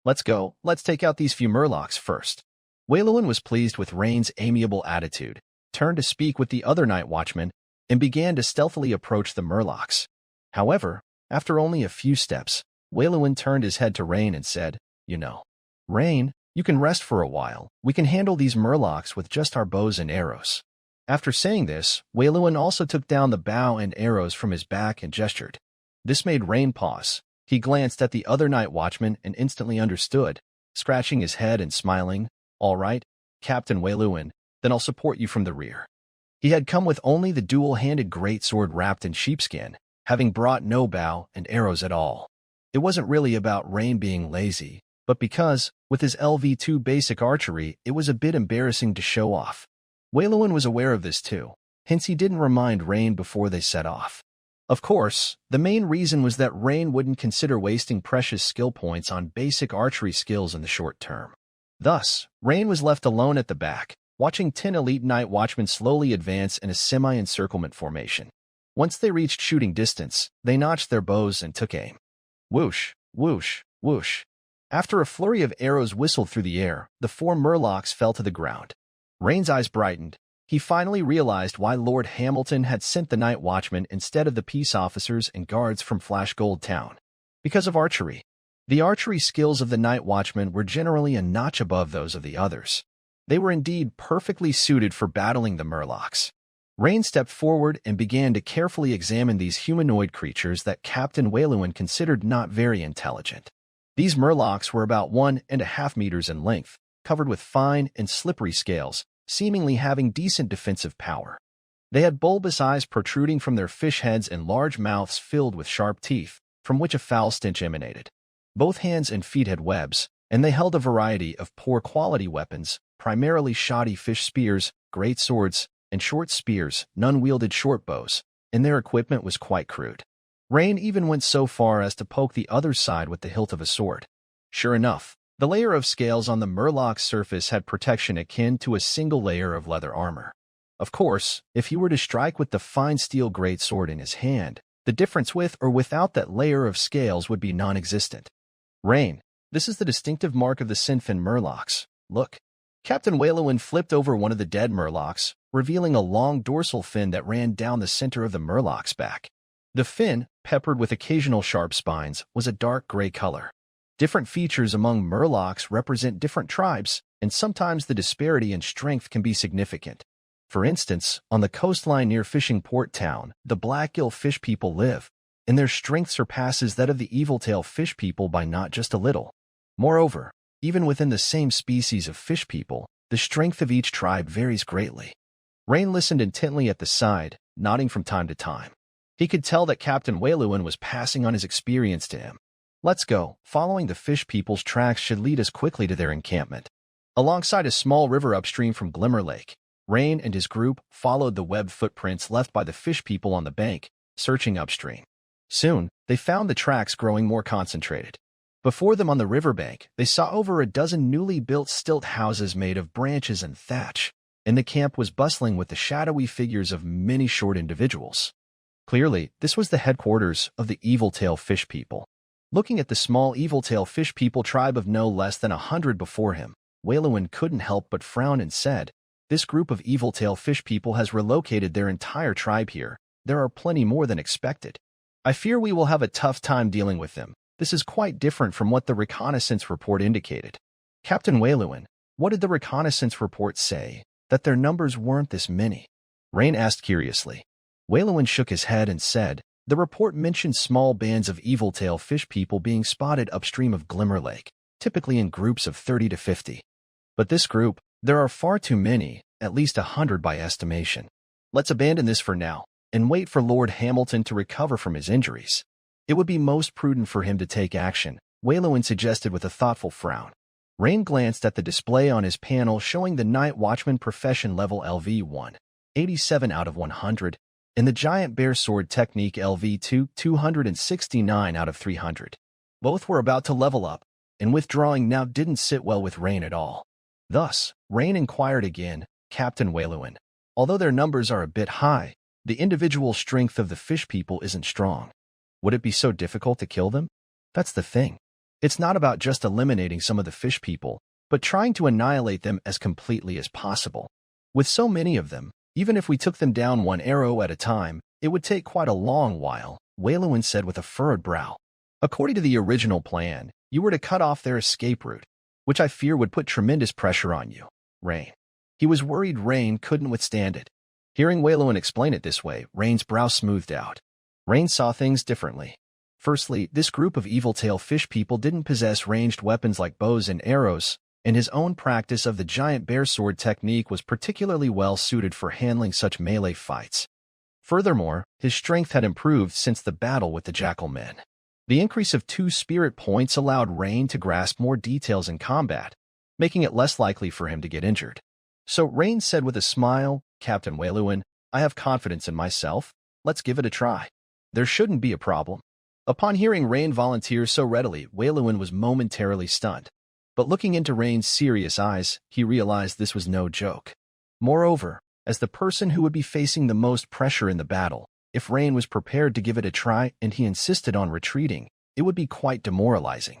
"Let's go, let's take out these few Murlocs first." Wayluin was pleased with Rain's amiable attitude. turned to speak with the other night watchman and began to stealthily approach the Murlocs. However, after only a few steps, Waylewin turned his head to Rain and said, "You know, Rain, you can rest for a while. We can handle these Murlocs with just our bows and arrows." After saying this, Waylewin also took down the bow and arrows from his back and gestured. This made Rain pause. He glanced at the other night watchman and instantly understood, scratching his head and smiling. "All right, Captain Waylewin, then I'll support you from the rear." He had come with only the dual-handed greatsword wrapped in sheepskin, having brought no bow and arrows at all. It wasn't really about Rain being lazy, but because, with his LV2 basic archery, it was a bit embarrassing to show off. Waylewin was aware of this too, hence he didn't remind Rain before they set off. Of course, the main reason was that Rain wouldn't consider wasting precious skill points on basic archery skills in the short term. Thus, Rain was left alone at the back, watching 10 elite night watchmen slowly advance in a semi-encirclement formation. Once they reached shooting distance, they notched their bows and took aim. Whoosh, whoosh, whoosh. After a flurry of arrows whistled through the air, the 4 Murlocs fell to the ground. Rain's eyes brightened. He finally realized why Lord Hamilton had sent the night watchmen instead of the peace officers and guards from Flash Gold Town. Because of archery. The archery skills of the night watchmen were generally a notch above those of the others. They were indeed perfectly suited for battling the Murlocs. Rain stepped forward and began to carefully examine these humanoid creatures that Captain Waylewin considered not very intelligent. These Murlocs were about 1.5 meters in length, covered with fine and slippery scales, seemingly having decent defensive power. They had bulbous eyes protruding from their fish heads and large mouths filled with sharp teeth, from which a foul stench emanated. Both hands and feet had webs, and they held a variety of poor-quality weapons, primarily shoddy fish spears, great swords, and short spears. None wielded short bows, and their equipment was quite crude. Rain even went so far as to poke the other side with the hilt of a sword. Sure enough, the layer of scales on the Murloc's surface had protection akin to a single layer of leather armor. Of course, if he were to strike with the fine steel greatsword in his hand, the difference with or without that layer of scales would be non-existent. "Rain, this is the distinctive mark of the Sinfin Murlocs. Look." Captain Waylewin flipped over one of the dead Murlocs, revealing a long dorsal fin that ran down the center of the Murloc's back. The fin, peppered with occasional sharp spines, was a dark gray color. Different features among Murlocs represent different tribes, and sometimes the disparity in strength can be significant. For instance, on the coastline near Fishing Port Town, the Blackgill fish people live, and their strength surpasses that of the Eviltail fish people by not just a little. Moreover, even within the same species of fish people, the strength of each tribe varies greatly. Rain listened intently at the side, nodding from time to time. He could tell that Captain Waylewin was passing on his experience to him. "Let's go." Following the fish people's tracks should lead us quickly to their encampment. Alongside a small river upstream from Glimmer Lake, Rain and his group followed the webbed footprints left by the fish people on the bank, searching upstream. Soon, they found the tracks growing more concentrated. Before them on the riverbank, they saw over a dozen newly built stilt houses made of branches and thatch, and the camp was bustling with the shadowy figures of many short individuals. Clearly, this was the headquarters of the Eviltail fish people. Looking at the small Eviltail fish people tribe of no less than 100 before him, Waylewin couldn't help but frown and said, "This group of Eviltail fish people has relocated their entire tribe here. There are plenty more than expected. I fear we will have a tough time dealing with them. This is quite different from what the reconnaissance report indicated." "Captain Waylewin, what did the reconnaissance report say? That their numbers weren't this many?" Rain asked curiously. Waylewin shook his head and said, "The report mentioned small bands of Eviltail fish people being spotted upstream of Glimmer Lake, typically in groups of 30 to 50. But this group, there are far too many, at least 100 by estimation. Let's abandon this for now, and wait for Lord Hamilton to recover from his injuries. It would be most prudent for him to take action," Waylewin suggested with a thoughtful frown. Rain glanced at the display on his panel showing the Night Watchman Profession level LV1, 87 out of 100, and the Giant Bear Sword Technique LV2, 269 out of 300. Both were about to level up, and withdrawing now didn't sit well with Rain at all. Thus, Rain inquired again, "Captain Waylewin, although their numbers are a bit high, the individual strength of the fish people isn't strong. Would it be so difficult to kill them? That's the thing. It's not about just eliminating some of the fish people, but trying to annihilate them as completely as possible. With so many of them, Even if we took them down one arrow at a time, it would take quite a long while, Waylowin said with a furrowed brow. According to the original plan, you were to cut off their escape route, which I fear would put tremendous pressure on you, Rain. He was worried Rain couldn't withstand it. Hearing Waylowin explain it this way, Rain's brow smoothed out. Rain saw things differently. Firstly, this group of evil-tail fish people didn't possess ranged weapons like bows and arrows, and his own practice of the giant bear sword technique was particularly well suited for handling such melee fights. Furthermore, his strength had improved since the battle with the jackal men. The increase of 2 spirit points allowed Rain to grasp more details in combat, making it less likely for him to get injured. So Rain said with a smile, Captain Waylowin, I have confidence in myself. Let's give it a try. There shouldn't be a problem. Upon hearing Rain volunteer so readily, Waylowin was momentarily stunned. But looking into Rain's serious eyes, he realized this was no joke. Moreover, as the person who would be facing the most pressure in the battle, if Rain was prepared to give it a try and he insisted on retreating, it would be quite demoralizing.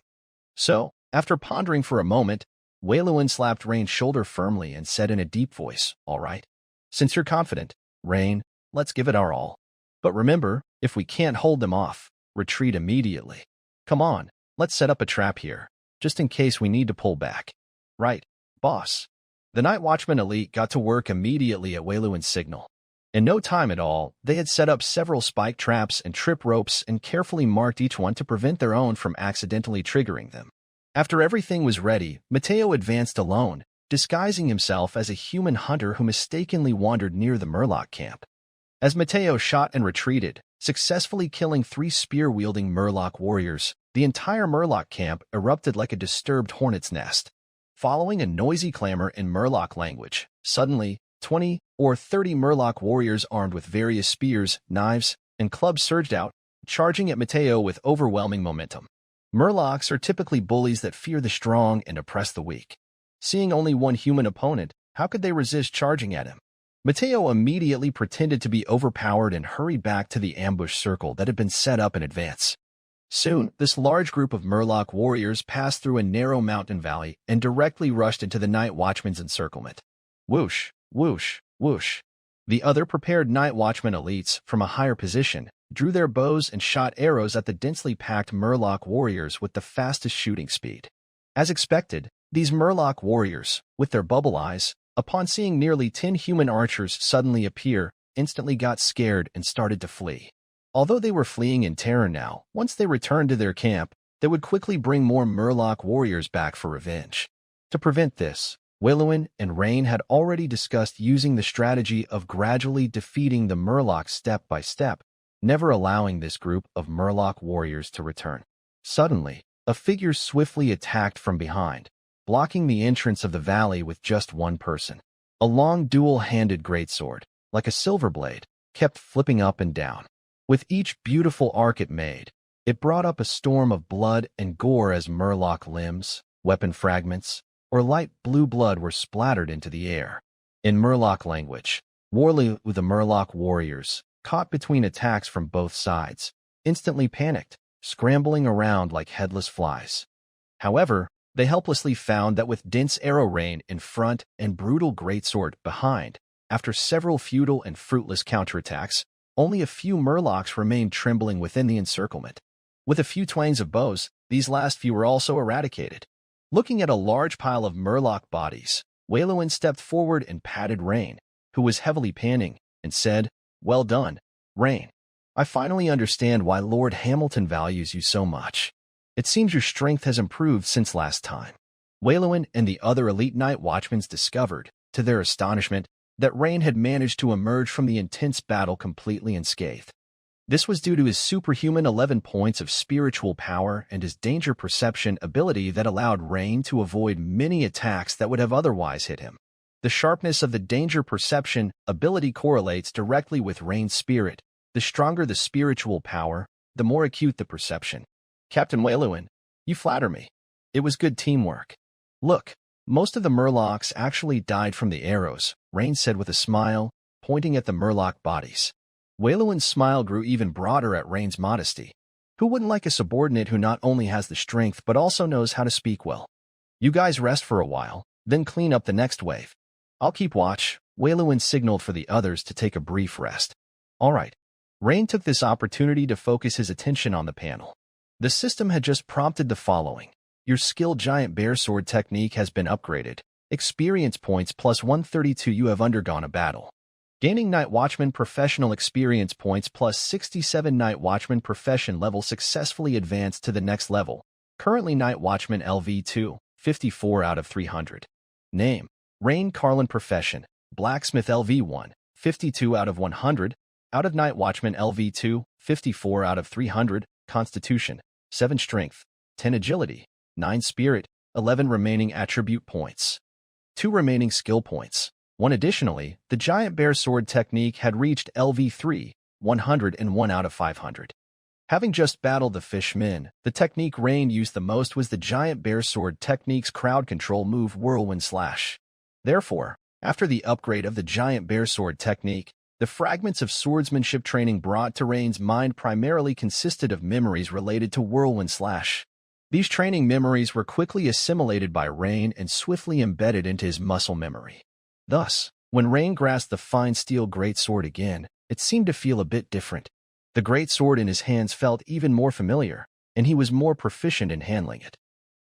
So, after pondering for a moment, Waylowin slapped Rain's shoulder firmly and said in a deep voice, All right. Since you're confident, Rain, let's give it our all. But remember, if we can't hold them off, retreat immediately. Come on, let's set up a trap here, just in case we need to pull back. Right, boss. The Night Watchman elite got to work immediately at Waylowin's signal. In no time at all, they had set up several spike traps and trip ropes and carefully marked each one to prevent their own from accidentally triggering them. After everything was ready, Mateo advanced alone, disguising himself as a human hunter who mistakenly wandered near the Murloc camp. As Mateo shot and retreated, successfully killing 3 spear-wielding Murloc warriors, the entire Murloc camp erupted like a disturbed hornet's nest. Following a noisy clamor in Murloc language, suddenly, 20 or 30 Murloc warriors armed with various spears, knives, and clubs surged out, charging at Mateo with overwhelming momentum. Murlocs are typically bullies that fear the strong and oppress the weak. Seeing only one human opponent, how could they resist charging at him? Mateo immediately pretended to be overpowered and hurried back to the ambush circle that had been set up in advance. Soon, this large group of Murloc warriors passed through a narrow mountain valley and directly rushed into the Night Watchman's encirclement. Whoosh, whoosh, whoosh. The other prepared Night Watchman elites, from a higher position, drew their bows and shot arrows at the densely packed Murloc warriors with the fastest shooting speed. As expected, these Murloc warriors, with their bubble eyes, upon seeing nearly 10 human archers suddenly appear, instantly got scared and started to flee. Although they were fleeing in terror now, once they returned to their camp, they would quickly bring more Murloc warriors back for revenge. To prevent this, Waylowin and Rain had already discussed using the strategy of gradually defeating the Murlocs step by step, never allowing this group of Murloc warriors to return. Suddenly, a figure swiftly attacked from behind, blocking the entrance of the valley with just one person. A long dual-handed greatsword, like a silver blade, kept flipping up and down. With each beautiful arc it made, it brought up a storm of blood and gore as Murloc limbs, weapon fragments, or light blue blood were splattered into the air. In Murloc language, the Murloc warriors, caught between attacks from both sides, instantly panicked, scrambling around like headless flies. However, they helplessly found that with dense arrow rain in front and brutal greatsword behind, after several futile and fruitless counterattacks, only a few Murlocs remained trembling within the encirclement. With a few twangs of bows, these last few were also eradicated. Looking at a large pile of Murloc bodies, Waylowin stepped forward and patted Rain, who was heavily panting, and said, Well done, Rain. I finally understand why Lord Hamilton values you so much. It seems your strength has improved since last time. Waylowin and the other elite Night Watchmen discovered, to their astonishment, that Rain had managed to emerge from the intense battle completely unscathed. This was due to his superhuman 11 points of spiritual power and his danger perception ability that allowed Rain to avoid many attacks that would have otherwise hit him. The sharpness of the danger perception ability correlates directly with Rain's spirit. The stronger the spiritual power, the more acute the perception. Captain Waylowin, you flatter me. It was good teamwork. Look, most of the Murlocs actually died from the arrows, Rain said with a smile, pointing at the Murloc bodies. Waylowin's smile grew even broader at Rain's modesty. Who wouldn't like a subordinate who not only has the strength but also knows how to speak well? You guys rest for a while, then clean up the next wave. I'll keep watch, Wayluin signaled for the others to take a brief rest. All right. Rain took this opportunity to focus his attention on the panel. The system had just prompted the following. Your skill giant bear sword technique has been upgraded. Experience points plus 132. You have undergone a battle. Gaining Night Watchman Professional experience points plus 67. Night Watchman Profession level successfully advanced to the next level. Currently Night Watchman LV2, 54 out of 300. Name: Rain Carlin. Profession: Blacksmith LV1, 52 out of 100. Out of Night Watchman LV2, 54 out of 300. Constitution: 7 Strength, 10 Agility, 9 Spirit, 11 remaining attribute points. 2 remaining skill points. 1 additionally, the Giant Bear Sword technique had reached LV3, 101 out of 500. Having just battled the Fishmen, the technique Rain used the most was the Giant Bear Sword technique's crowd control move Whirlwind Slash. Therefore, after the upgrade of the Giant Bear Sword technique, the fragments of swordsmanship training brought to Rain's mind primarily consisted of memories related to Whirlwind Slash. These training memories were quickly assimilated by Rain and swiftly embedded into his muscle memory. Thus, when Rain grasped the fine steel greatsword again, it seemed to feel a bit different. The greatsword in his hands felt even more familiar, and he was more proficient in handling it.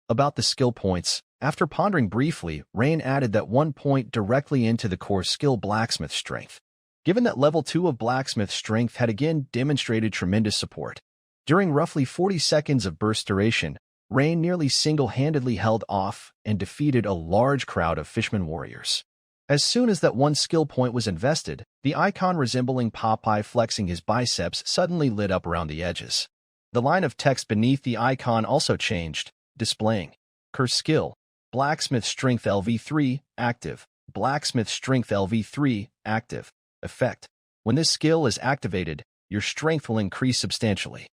About the skill points, after pondering briefly, Rain added that 1 point directly into the core skill Blacksmith Strength. Given that level 2 of Blacksmith Strength had again demonstrated tremendous support. During roughly 40 seconds of burst duration, Rain nearly single-handedly held off and defeated a large crowd of Fishman warriors. As soon as that 1 skill point was invested, the icon resembling Popeye flexing his biceps suddenly lit up around the edges. The line of text beneath the icon also changed, displaying Curse Skill, Blacksmith Strength LV3, Active, Blacksmith Strength LV3, Active. Effect: when this skill is activated, your strength will increase substantially.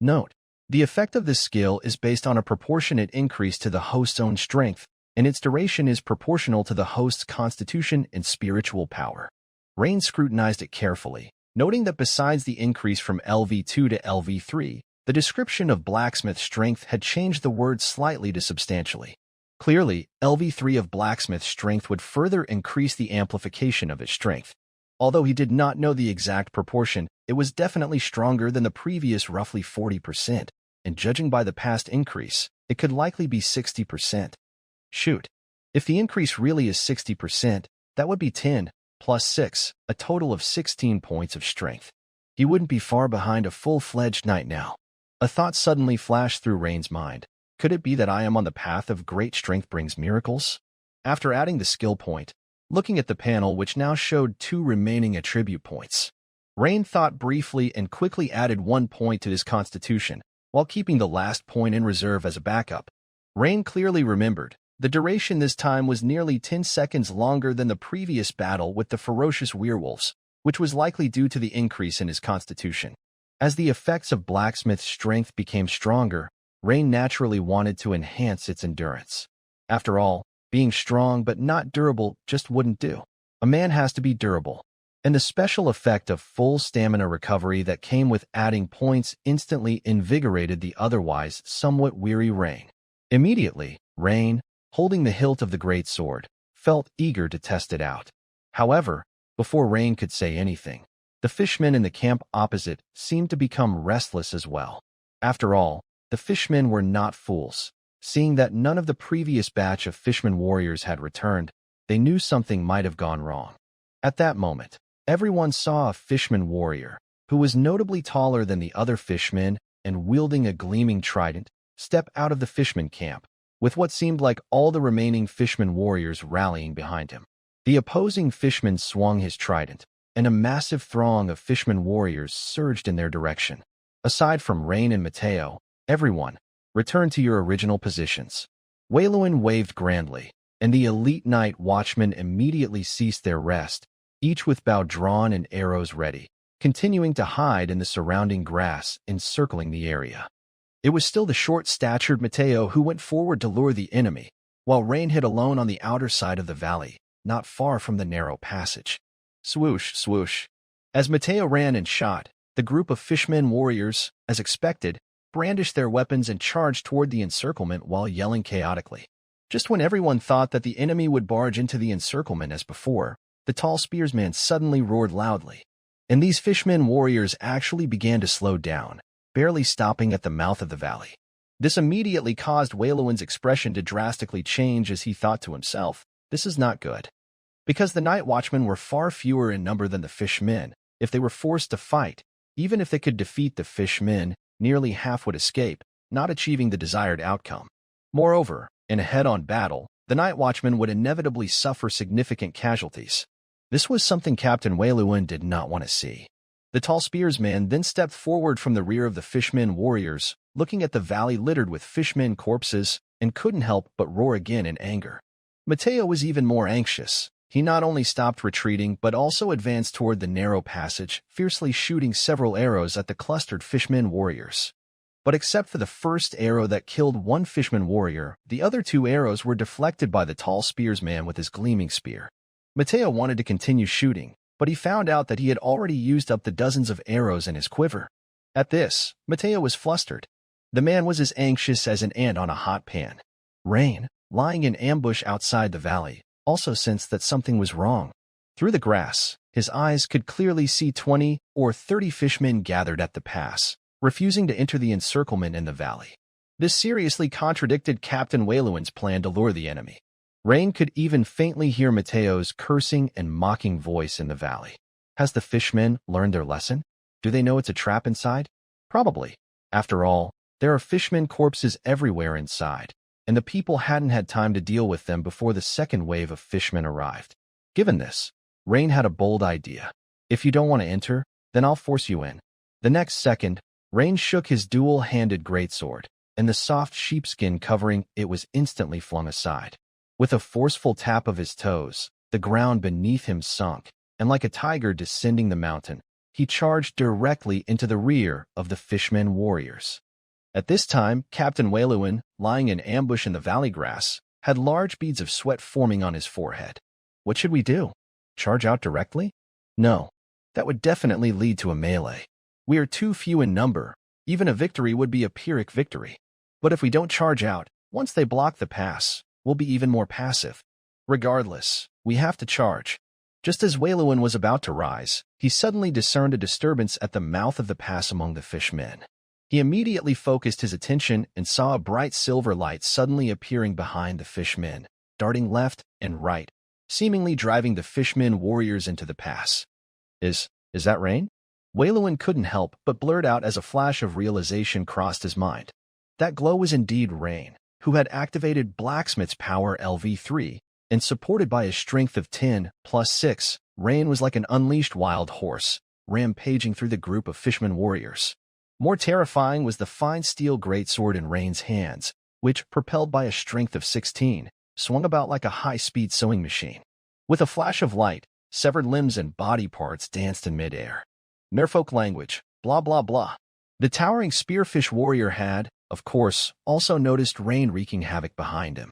Note: the effect of this skill is based on a proportionate increase to the host's own strength, and its duration is proportional to the host's constitution and spiritual power. Rain scrutinized it carefully, noting that besides the increase from LV2 to LV3, the description of Blacksmith Strength had changed the word slightly to substantially. Clearly, LV3 of Blacksmith Strength would further increase the amplification of his strength. Although he did not know the exact proportion, it was definitely stronger than the previous roughly 40%, and judging by the past increase, it could likely be 60%. Shoot. If the increase really is 60%, that would be 10 plus 6, a total of 16 points of strength. He wouldn't be far behind a full-fledged knight now. A thought suddenly flashed through Rain's mind. Could it be that I am on the path of great strength brings miracles? After adding the skill point, looking at the panel which now showed 2 remaining attribute points, Rain thought briefly and quickly added 1 point to his constitution, while keeping the last point in reserve as a backup. Rain clearly remembered. The duration this time was nearly 10 seconds longer than the previous battle with the ferocious werewolves, which was likely due to the increase in his constitution. As the effects of Blacksmith's strength became stronger, Rain naturally wanted to enhance its endurance. After all, being strong but not durable just wouldn't do. A man has to be durable. And the special effect of full stamina recovery that came with adding points instantly invigorated the otherwise somewhat weary Rain. Immediately, Rain, holding the hilt of the great sword, felt eager to test it out. However, before Rain could say anything, the fishmen in the camp opposite seemed to become restless as well. After all, the fishmen were not fools. Seeing that none of the previous batch of Fishman warriors had returned, they knew something might have gone wrong. At that moment, everyone saw a Fishman warrior, who was notably taller than the other fishmen and wielding a gleaming trident, step out of the Fishman camp, with what seemed like all the remaining Fishman warriors rallying behind him. The opposing Fishman swung his trident, and a massive throng of Fishman warriors surged in their direction. Aside from Rain and Mateo, everyone, return to your original positions. Wayluin waved grandly, and the elite night watchmen immediately ceased their rest, each with bow drawn and arrows ready, continuing to hide in the surrounding grass encircling the area. It was still the short-statured Mateo who went forward to lure the enemy, while Rain hid alone on the outer side of the valley, not far from the narrow passage. Swoosh, swoosh. As Mateo ran and shot, the group of Fishmen warriors, as expected, brandished their weapons and charged toward the encirclement while yelling chaotically. Just when everyone thought that the enemy would barge into the encirclement as before, the tall spearsman suddenly roared loudly. And these fishmen warriors actually began to slow down, barely stopping at the mouth of the valley. This immediately caused Waylowin's expression to drastically change as he thought to himself, this is not good. Because the night watchmen were far fewer in number than the fishmen, if they were forced to fight, even if they could defeat the fishmen, nearly half would escape, not achieving the desired outcome. Moreover, in a head-on battle, the night watchmen would inevitably suffer significant casualties. This was something Captain Waylowin did not want to see. The tall spearsman then stepped forward from the rear of the fishmen warriors, looking at the valley littered with fishmen corpses, and couldn't help but roar again in anger. Mateo was even more anxious. He not only stopped retreating but also advanced toward the narrow passage, fiercely shooting several arrows at the clustered fishmen warriors. But except for the first arrow that killed one fishman warrior, the other two arrows were deflected by the tall spearsman with his gleaming spear. Mateo wanted to continue shooting, but he found out that he had already used up the dozens of arrows in his quiver. At this, Mateo was flustered. The man was as anxious as an ant on a hot pan. Rain, lying in ambush outside the valley, also sensed that something was wrong. Through the grass, his eyes could clearly see 20 or 30 fishmen gathered at the pass, refusing to enter the encirclement in the valley. This seriously contradicted Captain Waylowin's plan to lure the enemy. Rain could even faintly hear Mateo's cursing and mocking voice in the valley. Has the fishmen learned their lesson? Do they know it's a trap inside? Probably. After all, there are fishmen corpses everywhere inside, and the people hadn't had time to deal with them before the second wave of fishmen arrived. Given this, Rain had a bold idea. If you don't want to enter, then I'll force you in. The next second, Rain shook his dual-handed greatsword, and the soft sheepskin covering it was instantly flung aside. With a forceful tap of his toes, the ground beneath him sunk, and like a tiger descending the mountain, he charged directly into the rear of the fishmen warriors. At this time, Captain Waylowin, lying in ambush in the valley grass, had large beads of sweat forming on his forehead. What should we do? Charge out directly? No. That would definitely lead to a melee. We are too few in number. Even a victory would be a Pyrrhic victory. But if we don't charge out, once they block the pass, we'll be even more passive. Regardless, we have to charge. Just as Waylowin was about to rise, he suddenly discerned a disturbance at the mouth of the pass among the fishmen. He immediately focused his attention and saw a bright silver light suddenly appearing behind the fishmen, darting left and right, seemingly driving the fishmen warriors into the pass. Is that Rain? Waylowin couldn't help but blurt out as a flash of realization crossed his mind. That glow was indeed Rain, who had activated Blacksmith's power LV3, and supported by a strength of 10 plus 6, Rain was like an unleashed wild horse, rampaging through the group of fishmen warriors. More terrifying was the fine steel greatsword in Rain's hands, which, propelled by a strength of 16, swung about like a high-speed sewing machine. With a flash of light, severed limbs and body parts danced in midair. Merfolk language, blah blah blah. The towering spearfish warrior had, of course, also noticed Rain wreaking havoc behind him.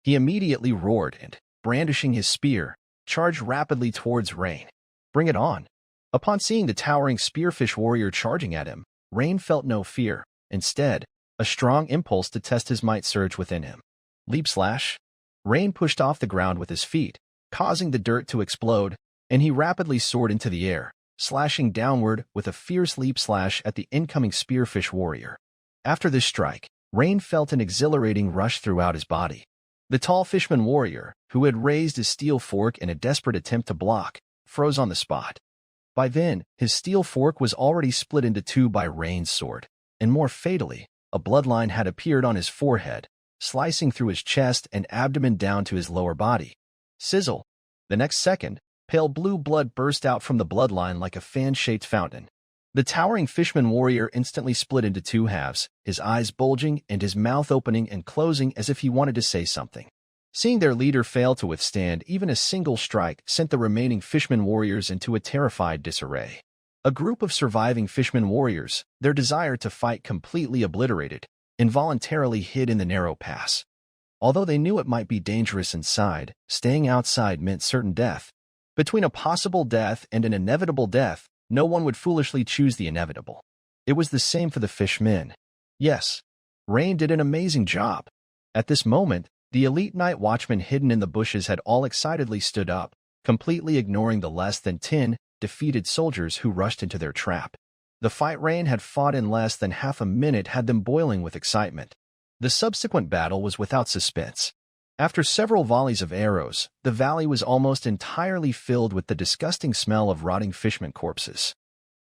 He immediately roared and, brandishing his spear, charged rapidly towards Rain. Bring it on. Upon seeing the towering spearfish warrior charging at him, Rain felt no fear. Instead, a strong impulse to test his might surged within him. Leap slash. Rain pushed off the ground with his feet, causing the dirt to explode, and he rapidly soared into the air, slashing downward with a fierce leap slash at the incoming spearfish warrior. After this strike, Rain felt an exhilarating rush throughout his body. The tall fishman warrior, who had raised his steel fork in a desperate attempt to block, froze on the spot. By then, his steel fork was already split into two by Rain's sword, and more fatally, a bloodline had appeared on his forehead, slicing through his chest and abdomen down to his lower body. Sizzle! The next second, pale blue blood burst out from the bloodline like a fan-shaped fountain. The towering fishman warrior instantly split into two halves, his eyes bulging and his mouth opening and closing as if he wanted to say something. Seeing their leader fail to withstand even a single strike sent the remaining fishman warriors into a terrified disarray. A group of surviving fishman warriors, their desire to fight completely obliterated, involuntarily hid in the narrow pass. Although they knew it might be dangerous inside, staying outside meant certain death. Between a possible death and an inevitable death, no one would foolishly choose the inevitable. It was the same for the fishmen. Yes, Rain did an amazing job. At this moment, the elite night watchmen hidden in the bushes had all excitedly stood up, completely ignoring the less than 10 defeated soldiers who rushed into their trap. The fight Rain had fought in less than half a minute had them boiling with excitement. The subsequent battle was without suspense. After several volleys of arrows, the valley was almost entirely filled with the disgusting smell of rotting fishermen corpses.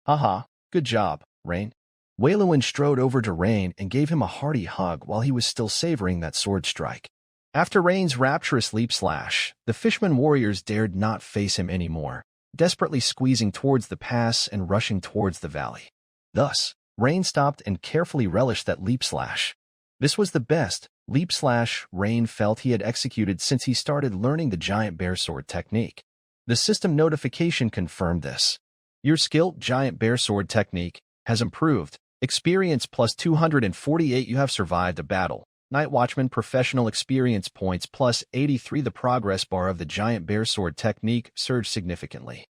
Haha, good job, Rain. Waylewin strode over to Rain and gave him a hearty hug while he was still savoring that sword strike. After Rain's rapturous leap slash, the fisherman warriors dared not face him anymore, desperately squeezing towards the pass and rushing towards the valley. Thus, Rain stopped and carefully relished that leap slash. This was the best leap slash Rain felt he had executed since he started learning the giant bear sword technique. The system notification confirmed this. Your skilled giant bear sword technique has improved. Experience plus 248. You have survived a battle. Night Watchman professional experience points plus 83. The progress bar of the giant bear sword technique surged significantly,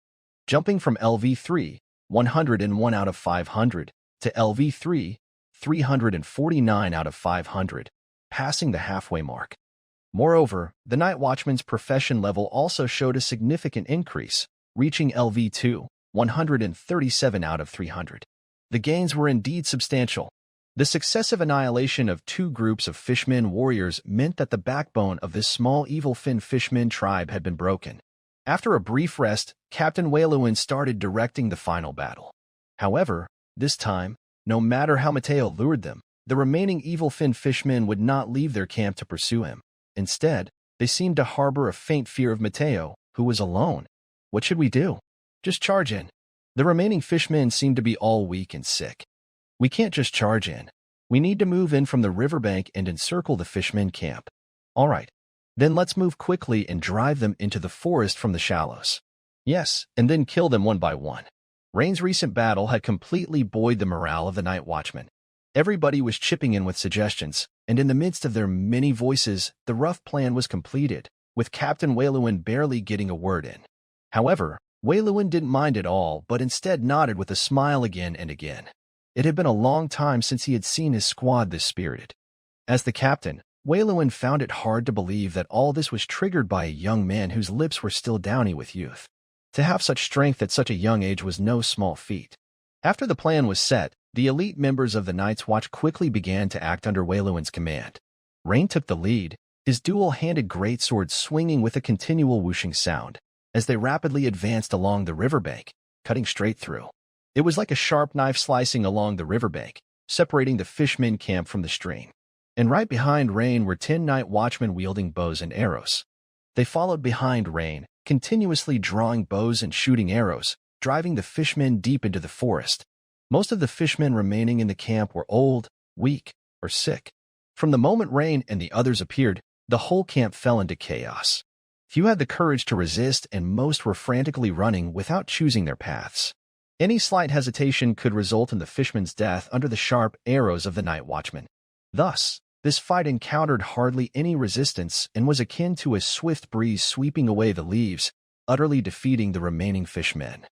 jumping from LV3, 101 out of 500, to LV3, 349 out of 500, passing the halfway mark. Moreover, the Night Watchman's profession level also showed a significant increase, reaching LV2, 137 out of 300. The gains were indeed substantial. The successive annihilation of two groups of fishmen warriors meant that the backbone of this small evil fin fishmen tribe had been broken. After a brief rest, Captain Waylewin started directing the final battle. However, this time, no matter how Mateo lured them, the remaining evil fin fishmen would not leave their camp to pursue him. Instead, they seemed to harbor a faint fear of Mateo, who was alone. What should we do? Just charge in. The remaining fishmen seemed to be all weak and sick. We can't just charge in. We need to move in from the riverbank and encircle the fishmen camp. All right. Then let's move quickly and drive them into the forest from the shallows. Yes, and then kill them one by one. Rain's recent battle had completely buoyed the morale of the Night Watchman. Everybody was chipping in with suggestions, and in the midst of their many voices, the rough plan was completed, with Captain Waylewin barely getting a word in. However, Waylewin didn't mind at all, but instead nodded with a smile again and again. It had been a long time since he had seen his squad this spirited. As the captain, Waylewin found it hard to believe that all this was triggered by a young man whose lips were still downy with youth. To have such strength at such a young age was no small feat. After the plan was set, the elite members of the Night's Watch quickly began to act under Waylewin's command. Rain took the lead, his dual-handed greatsword swinging with a continual whooshing sound, as they rapidly advanced along the riverbank, cutting straight through. It was like a sharp knife slicing along the riverbank, separating the fishmen camp from the stream. And right behind Rain were 10 Night Watchmen wielding bows and arrows. They followed behind Rain, continuously drawing bows and shooting arrows, driving the fishmen deep into the forest. Most of the fishmen remaining in the camp were old, weak, or sick. From the moment Rain and the others appeared, the whole camp fell into chaos. Few had the courage to resist, and most were frantically running without choosing their paths. Any slight hesitation could result in the fishman's death under the sharp arrows of the Night Watchman. Thus, this fight encountered hardly any resistance and was akin to a swift breeze sweeping away the leaves, utterly defeating the remaining fishmen.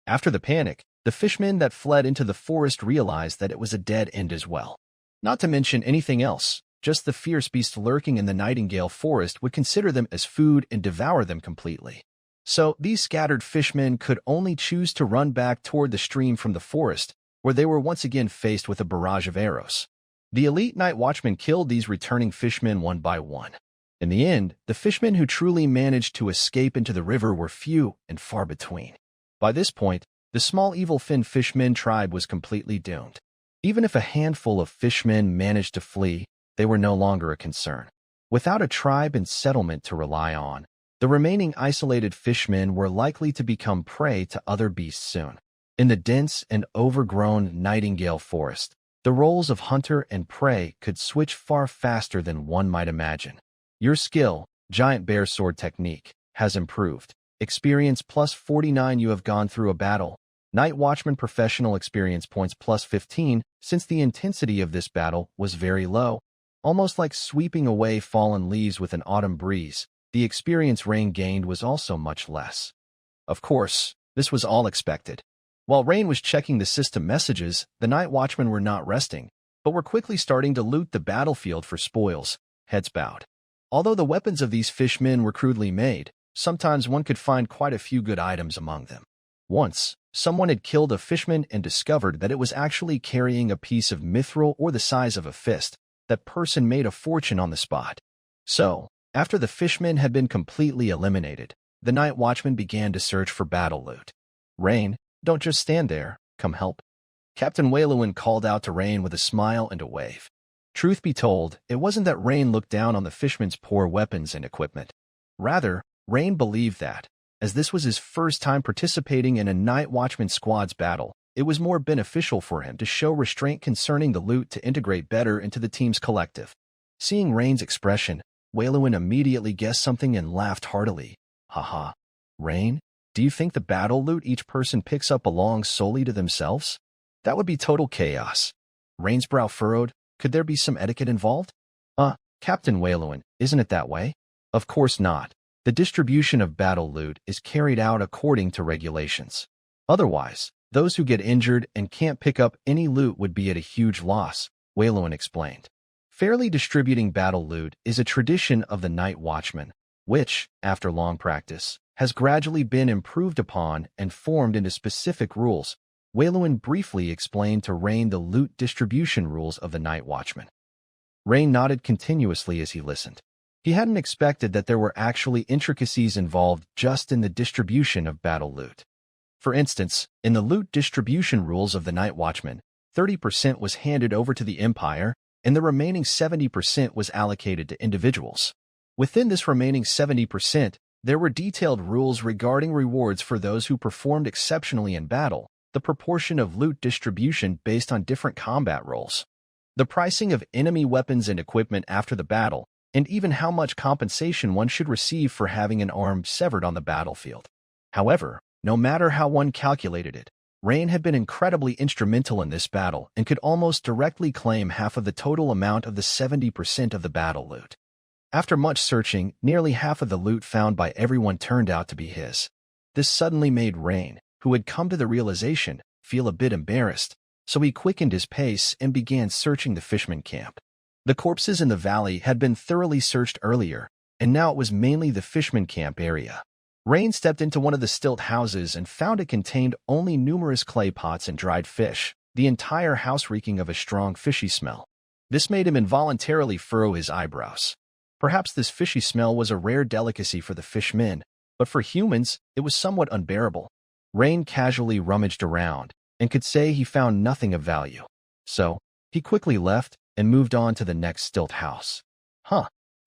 After the panic, the fishmen that fled into the forest realized that it was a dead end as well. Not to mention anything else, just the fierce beast lurking in the Nightingale forest would consider them as food and devour them completely. So these scattered fishmen could only choose to run back toward the stream from the forest, where they were once again faced with a barrage of arrows. The elite Night Watchmen killed these returning fishmen one by one. In the end, the fishmen who truly managed to escape into the river were few and far between. By this point, the small evil fin fishmen tribe was completely doomed. Even if a handful of fishmen managed to flee, they were no longer a concern. Without a tribe and settlement to rely on, the remaining isolated fishmen were likely to become prey to other beasts soon. In the dense and overgrown Nightingale forest, the roles of hunter and prey could switch far faster than one might imagine. Your skill, giant bear sword technique, has improved. Experience plus 49. You have gone through a battle. Night Watchman professional experience points plus 15, since the intensity of this battle was very low. Almost like sweeping away fallen leaves with an autumn breeze, the experience Rain gained was also much less. Of course, this was all expected. While Rain was checking the system messages, the Night Watchmen were not resting, but were quickly starting to loot the battlefield for spoils, heads bowed. Although the weapons of these fishmen were crudely made, sometimes one could find quite a few good items among them. Once, someone had killed a fishman and discovered that it was actually carrying a piece of mithril or the size of a fist. That person made a fortune on the spot. So, after the fishman had been completely eliminated, the night watchman began to search for battle loot. "Rain, don't just stand there, come help." Captain Waylowin called out to Rain with a smile and a wave. Truth be told, it wasn't that Rain looked down on the fishman's poor weapons and equipment. Rather, Rain believed that, as this was his first time participating in a night watchman squad's battle, it was more beneficial for him to show restraint concerning the loot to integrate better into the team's collective. Seeing Rain's expression, Waylowin immediately guessed something and laughed heartily. "Haha. Rain, do you think the battle loot each person picks up belongs solely to themselves? That would be total chaos." Rain's brow furrowed. Could there be some etiquette involved? Captain Waylowin, isn't it that way? Of course not. The distribution of battle loot is carried out according to regulations. Otherwise, those who get injured and can't pick up any loot would be at a huge loss, Waylowin explained. Fairly distributing battle loot is a tradition of the Night Watchman, which, after long practice, has gradually been improved upon and formed into specific rules. Waylowin briefly explained to Rain the loot distribution rules of the Night Watchman. Rain nodded continuously as he listened. He hadn't expected that there were actually intricacies involved just in the distribution of battle loot. For instance, in the loot distribution rules of the Night Watchman, 30% was handed over to the Empire, and the remaining 70% was allocated to individuals. Within this remaining 70%, there were detailed rules regarding rewards for those who performed exceptionally in battle, the proportion of loot distribution based on different combat roles, the pricing of enemy weapons and equipment after the battle, and even how much compensation one should receive for having an arm severed on the battlefield. However, no matter how one calculated it, Rain had been incredibly instrumental in this battle and could almost directly claim half of the total amount of the 70% of the battle loot. After much searching, nearly half of the loot found by everyone turned out to be his. This suddenly made Rain, who had come to the realization, feel a bit embarrassed, so he quickened his pace and began searching the fishman camp. The corpses in the valley had been thoroughly searched earlier, and now it was mainly the fishman camp area. Rain stepped into one of the stilt houses and found it contained only numerous clay pots and dried fish, the entire house reeking of a strong fishy smell. This made him involuntarily furrow his eyebrows. Perhaps this fishy smell was a rare delicacy for the fishmen, but for humans, it was somewhat unbearable. Rain casually rummaged around and could say he found nothing of value. So, he quickly left and moved on to the next stilt house.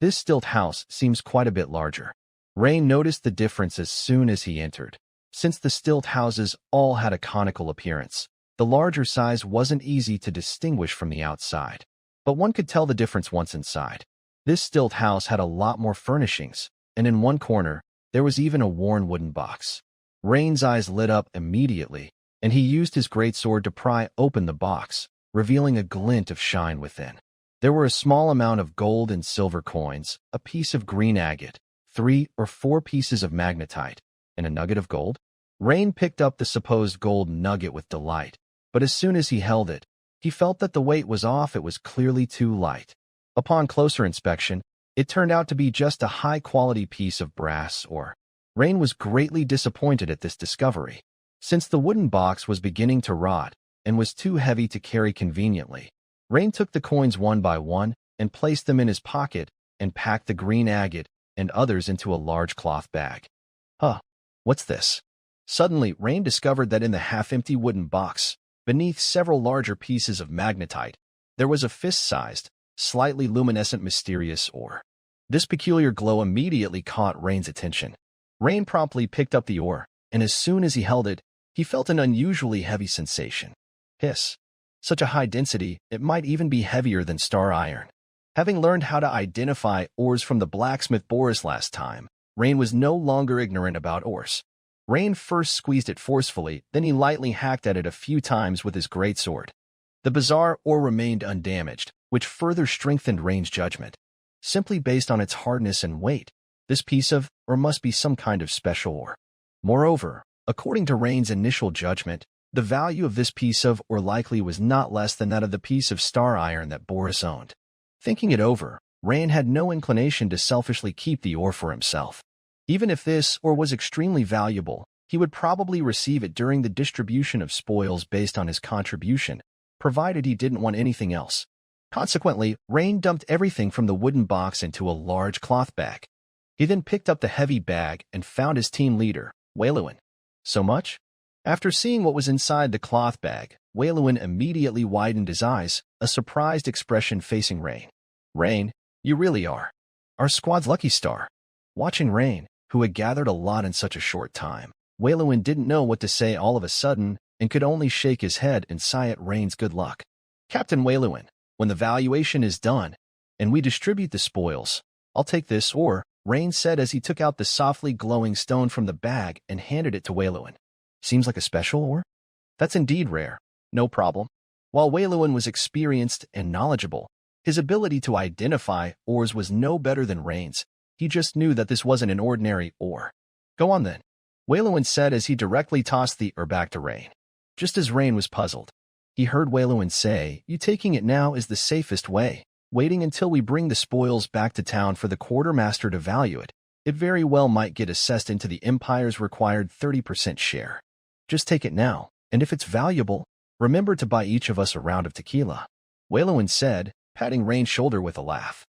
This stilt house seems quite a bit larger. Rain noticed the difference as soon as he entered. Since the stilt houses all had a conical appearance, the larger size wasn't easy to distinguish from the outside, but one could tell the difference once inside. This stilt house had a lot more furnishings, and in one corner, there was even a worn wooden box. Rain's eyes lit up immediately, and he used his greatsword to pry open the box, revealing a glint of shine within. There were a small amount of gold and silver coins, a piece of green agate, 3 or 4 pieces of magnetite, and a nugget of gold. Rain picked up the supposed gold nugget with delight, but as soon as he held it, he felt that the weight was off. It was clearly too light. Upon closer inspection, it turned out to be just a high-quality piece of brass ore. Rain was greatly disappointed at this discovery, since the wooden box was beginning to rot and was too heavy to carry conveniently. Rain took the coins one by one and placed them in his pocket and packed the green agate and others into a large cloth bag. What's this? Suddenly, Rain discovered that in the half-empty wooden box, beneath several larger pieces of magnetite, there was a fist-sized, slightly luminescent mysterious ore. This peculiar glow immediately caught Rain's attention. Rain promptly picked up the ore, and as soon as he held it, he felt an unusually heavy sensation. Hiss. Such a high density, it might even be heavier than star iron. Having learned how to identify ores from the blacksmith Boris last time, Rain was no longer ignorant about ores. Rain first squeezed it forcefully, then he lightly hacked at it a few times with his greatsword. The bizarre ore remained undamaged, which further strengthened Rain's judgment. Simply based on its hardness and weight, this piece of ore must be some kind of special ore. Moreover, according to Rain's initial judgment, the value of this piece of ore likely was not less than that of the piece of star iron that Boris owned. Thinking it over, Rain had no inclination to selfishly keep the ore for himself. Even if this ore was extremely valuable, he would probably receive it during the distribution of spoils based on his contribution, provided he didn't want anything else. Consequently, Rain dumped everything from the wooden box into a large cloth bag. He then picked up the heavy bag and found his team leader, Waylewin. So much? After seeing what was inside the cloth bag, Waylewin immediately widened his eyes, a surprised expression facing Rain. Rain, you really are our squad's lucky star. Watching Rain, who had gathered a lot in such a short time, Waylewin didn't know what to say all of a sudden and could only shake his head and sigh at Rain's good luck. Captain Waylewin, when the valuation is done and we distribute the spoils, I'll take this ore, Rain said as he took out the softly glowing stone from the bag and handed it to Waylewin. Seems like a special ore? That's indeed rare. No problem. While Waylewin was experienced and knowledgeable, his ability to identify ores was no better than Rain's. He just knew that this wasn't an ordinary ore. Go on then, Waylewin said as he directly tossed the ore back to Rain. Just as Rain was puzzled, he heard Waylewin say, "You taking it now is the safest way. Waiting until we bring the spoils back to town for the quartermaster to value it. It very well might get assessed into the Empire's required 30% share. Just take it now, and if it's valuable, remember to buy each of us a round of tequila," Waylewin said, patting Rain's shoulder with a laugh.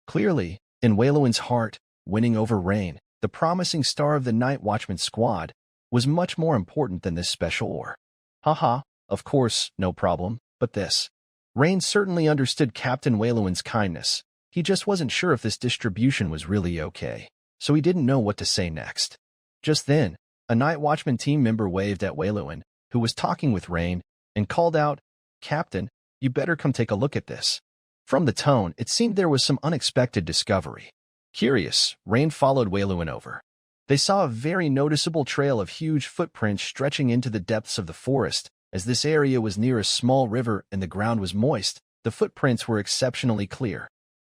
Clearly, in Waylewin's heart, winning over Rain, the promising star of the Night Watchman squad, was much more important than this special ore. Haha, of course, no problem, but this. Rain certainly understood Captain Waylewin's kindness. He just wasn't sure if this distribution was really okay, so he didn't know what to say next. Just then, a Night Watchman team member waved at Waylewin, who was talking with Rain, and called out, "Captain, you better come take a look at this." From the tone, it seemed there was some unexpected discovery. Curious, Rain followed Waylewin over. They saw a very noticeable trail of huge footprints stretching into the depths of the forest. As this area was near a small river and the ground was moist, the footprints were exceptionally clear.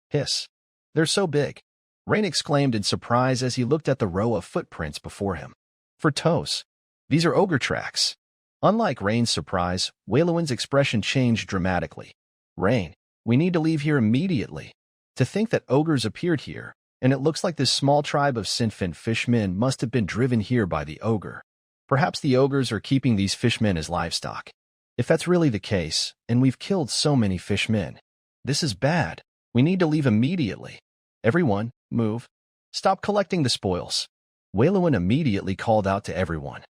Hiss. They're so big, Rain exclaimed in surprise as he looked at the row of footprints before him. For toes. These are ogre tracks. Unlike Rain's surprise, Waylewin's expression changed dramatically. Rain, we need to leave here immediately. To think that ogres appeared here, and it looks like this small tribe of Sinfin fishmen must have been driven here by the ogre. Perhaps the ogres are keeping these fishmen as livestock. If that's really the case, and we've killed so many fishmen, this is bad. We need to leave immediately. Everyone, move. Stop collecting the spoils. Waylewin immediately called out to everyone.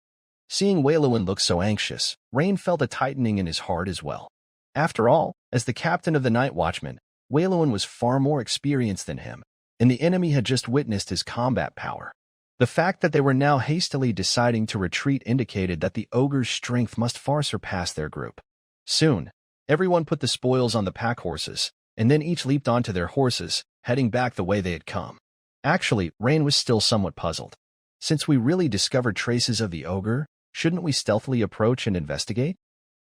Seeing Waylewin look so anxious, Rain felt a tightening in his heart as well. After all, as the captain of the Night Watchman, Waylewin was far more experienced than him, and the enemy had just witnessed his combat power. The fact that they were now hastily deciding to retreat indicated that the ogre's strength must far surpass their group. Soon, everyone put the spoils on the pack horses, and then each leaped onto their horses, heading back the way they had come. Actually, Rain was still somewhat puzzled. Since we really discovered traces of the ogre, shouldn't we stealthily approach and investigate?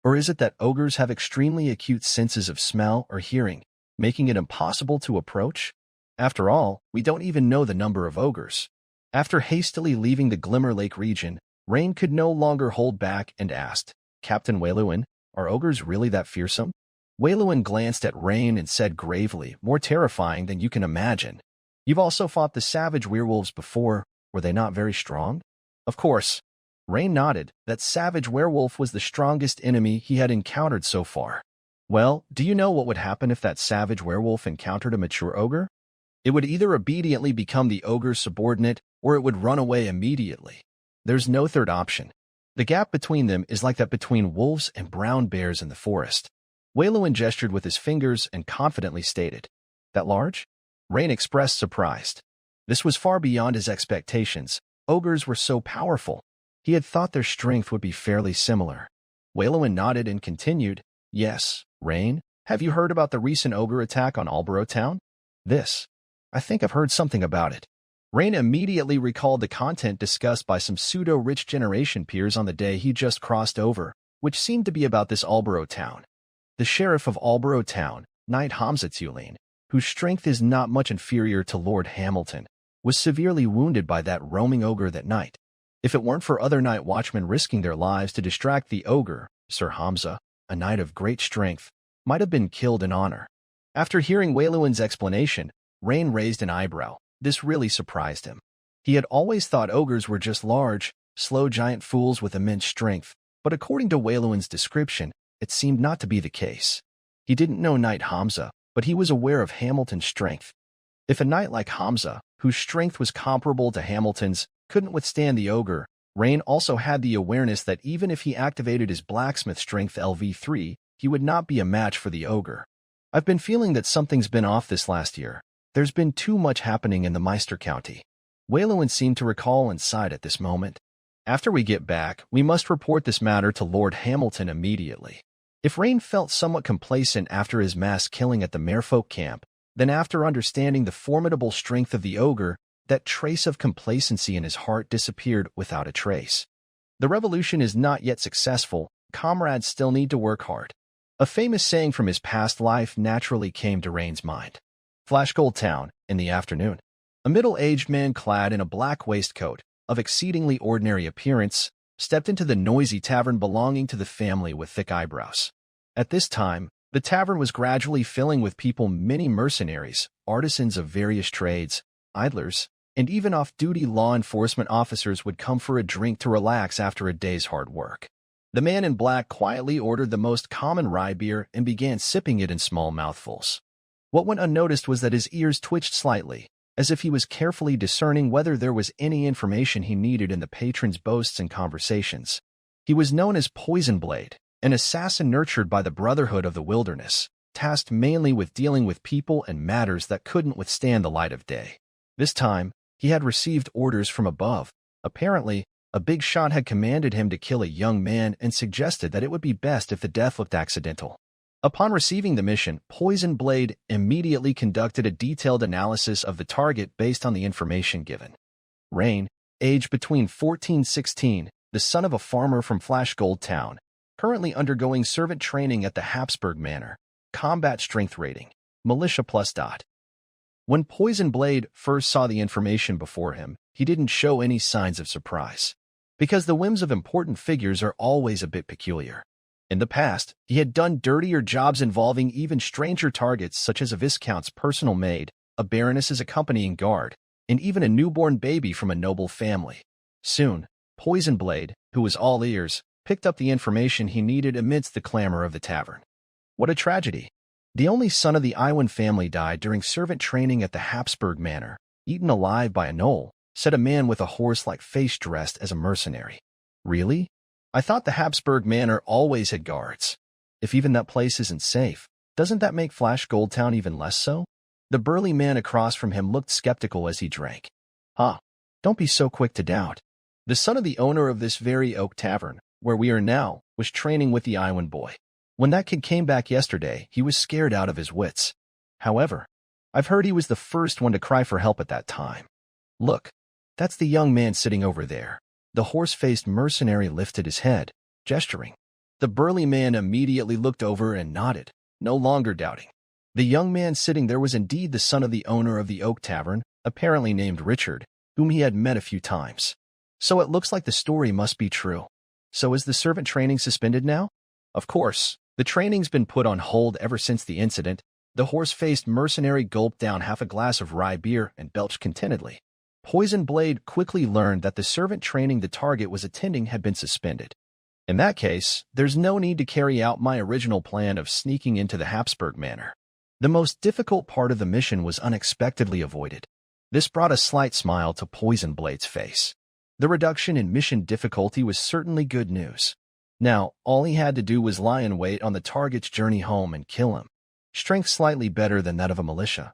Or is it that ogres have extremely acute senses of smell or hearing, making it impossible to approach? After all, we don't even know the number of ogres. After hastily leaving the Glimmer Lake region, Rain could no longer hold back and asked, "Captain Waylewin, are ogres really that fearsome?" Waylewin glanced at Rain and said gravely, "More terrifying than you can imagine. You've also fought the savage werewolves before. Were they not very strong?" Of course. Rain nodded. That savage werewolf was the strongest enemy he had encountered so far. Well, do you know what would happen if that savage werewolf encountered a mature ogre? It would either obediently become the ogre's subordinate, or it would run away immediately. There's no third option. The gap between them is like that between wolves and brown bears in the forest. Waylewin gestured with his fingers and confidently stated, "That large?" Rain expressed surprise. This was far beyond his expectations. Ogres were so powerful. He had thought their strength would be fairly similar. Waylewin nodded and continued, "Yes, Rain, have you heard about the recent ogre attack on Alborough Town?" This. I think I've heard something about it. Rain immediately recalled the content discussed by some pseudo-rich generation peers on the day he just crossed over, which seemed to be about this Alborough Town. The sheriff of Alborough Town, Knight Hamza Tulane, whose strength is not much inferior to Lord Hamilton, was severely wounded by that roaming ogre that night. If it weren't for other night watchmen risking their lives to distract the ogre, Sir Hamza, a knight of great strength, might have been killed in honor. After hearing Waylewin's explanation, Rain raised an eyebrow. This really surprised him. He had always thought ogres were just large, slow giant fools with immense strength, but according to Wayluin's description, it seemed not to be the case. He didn't know Knight Hamza, but he was aware of Hamilton's strength. If a knight like Hamza, whose strength was comparable to Hamilton's, couldn't withstand the ogre, Rain also had the awareness that even if he activated his blacksmith strength LV3, he would not be a match for the ogre. I've been feeling that something's been off this last year. There's been too much happening in the Meister County. Wayluin seemed to recall and sighed at this moment. After we get back, we must report this matter to Lord Hamilton immediately. If Rain felt somewhat complacent after his mass killing at the merfolk camp, then after understanding the formidable strength of the ogre, that trace of complacency in his heart disappeared without a trace. The revolution is not yet successful, comrades still need to work hard. A famous saying from his past life naturally came to Rain's mind. Flashgold Town, in the afternoon. A middle-aged man clad in a black waistcoat, of exceedingly ordinary appearance, stepped into the noisy tavern belonging to the family with thick eyebrows. At this time, the tavern was gradually filling with people, many mercenaries, artisans of various trades, idlers, and even off-duty law enforcement officers would come for a drink to relax after a day's hard work. The man in black quietly ordered the most common rye beer and began sipping it in small mouthfuls. What went unnoticed was that his ears twitched slightly, as if he was carefully discerning whether there was any information he needed in the patron's boasts and conversations. He was known as Poison Blade, an assassin nurtured by the Brotherhood of the Wilderness, tasked mainly with dealing with people and matters that couldn't withstand the light of day. This time, he had received orders from above. Apparently, a big shot had commanded him to kill a young man and suggested that it would be best if the death looked accidental. Upon receiving the mission, Poison Blade immediately conducted a detailed analysis of the target based on the information given. Rain, aged between 14 and 16, the son of a farmer from Flashgold Town, currently undergoing servant training at the Habsburg Manor, combat strength rating, militia plus. When Poison Blade first saw the information before him, he didn't show any signs of surprise, because the whims of important figures are always a bit peculiar. In the past, he had done dirtier jobs involving even stranger targets such as a viscount's personal maid, a baroness's accompanying guard, and even a newborn baby from a noble family. Soon, Poison Blade, who was all ears, picked up the information he needed amidst the clamor of the tavern. What a tragedy! The only son of the Iwan family died during servant training at the Habsburg Manor, eaten alive by a gnoll, said a man with a horse-like face dressed as a mercenary. Really? I thought the Habsburg Manor always had guards. If even that place isn't safe, doesn't that make Flashgold Town even less so? The burly man across from him looked skeptical as he drank. Don't be so quick to doubt. The son of the owner of this very oak tavern, where we are now, was training with the Iwan boy. When that kid came back yesterday, he was scared out of his wits. However, I've heard he was the first one to cry for help at that time. Look, that's the young man sitting over there. The horse-faced mercenary lifted his head, gesturing. The burly man immediately looked over and nodded, no longer doubting. The young man sitting there was indeed the son of the owner of the Oak Tavern, apparently named Richard, whom he had met a few times. So it looks like the story must be true. So is the servant training suspended now? Of course, the training's been put on hold ever since the incident. The horse-faced mercenary gulped down half a glass of rye beer and belched contentedly. Poison Blade quickly learned that the servant training the target was attending had been suspended. In that case, there's no need to carry out my original plan of sneaking into the Habsburg Manor. The most difficult part of the mission was unexpectedly avoided. This brought a slight smile to Poison Blade's face. The reduction in mission difficulty was certainly good news. Now, all he had to do was lie in wait on the target's journey home and kill him. Strength slightly better than that of a militia.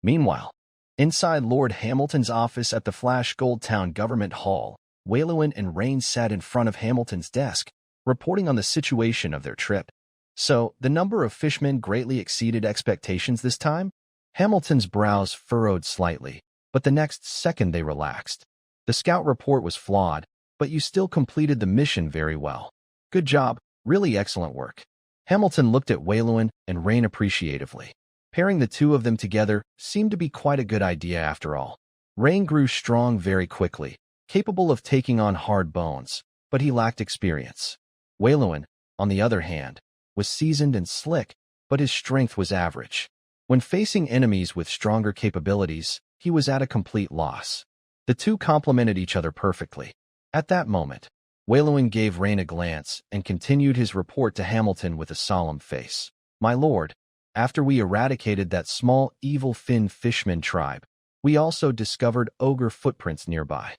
Meanwhile, inside Lord Hamilton's office at the Flashgold Town Government Hall, Wayluin and Rain sat in front of Hamilton's desk, reporting on the situation of their trip. So, the number of fishmen greatly exceeded expectations this time? Hamilton's brows furrowed slightly, but the next second they relaxed. The scout report was flawed, but you still completed the mission very well. Good job, really excellent work. Hamilton looked at Wayluin and Rain appreciatively. Pairing the two of them together seemed to be quite a good idea after all. Rain grew strong very quickly, capable of taking on hard bones, but he lacked experience. Wayluin, on the other hand, was seasoned and slick, but his strength was average. When facing enemies with stronger capabilities, he was at a complete loss. The two complemented each other perfectly. At that moment, Wayloin gave Rain a glance and continued his report to Hamilton with a solemn face. My lord, after we eradicated that small evil fin fishman tribe, we also discovered ogre footprints nearby.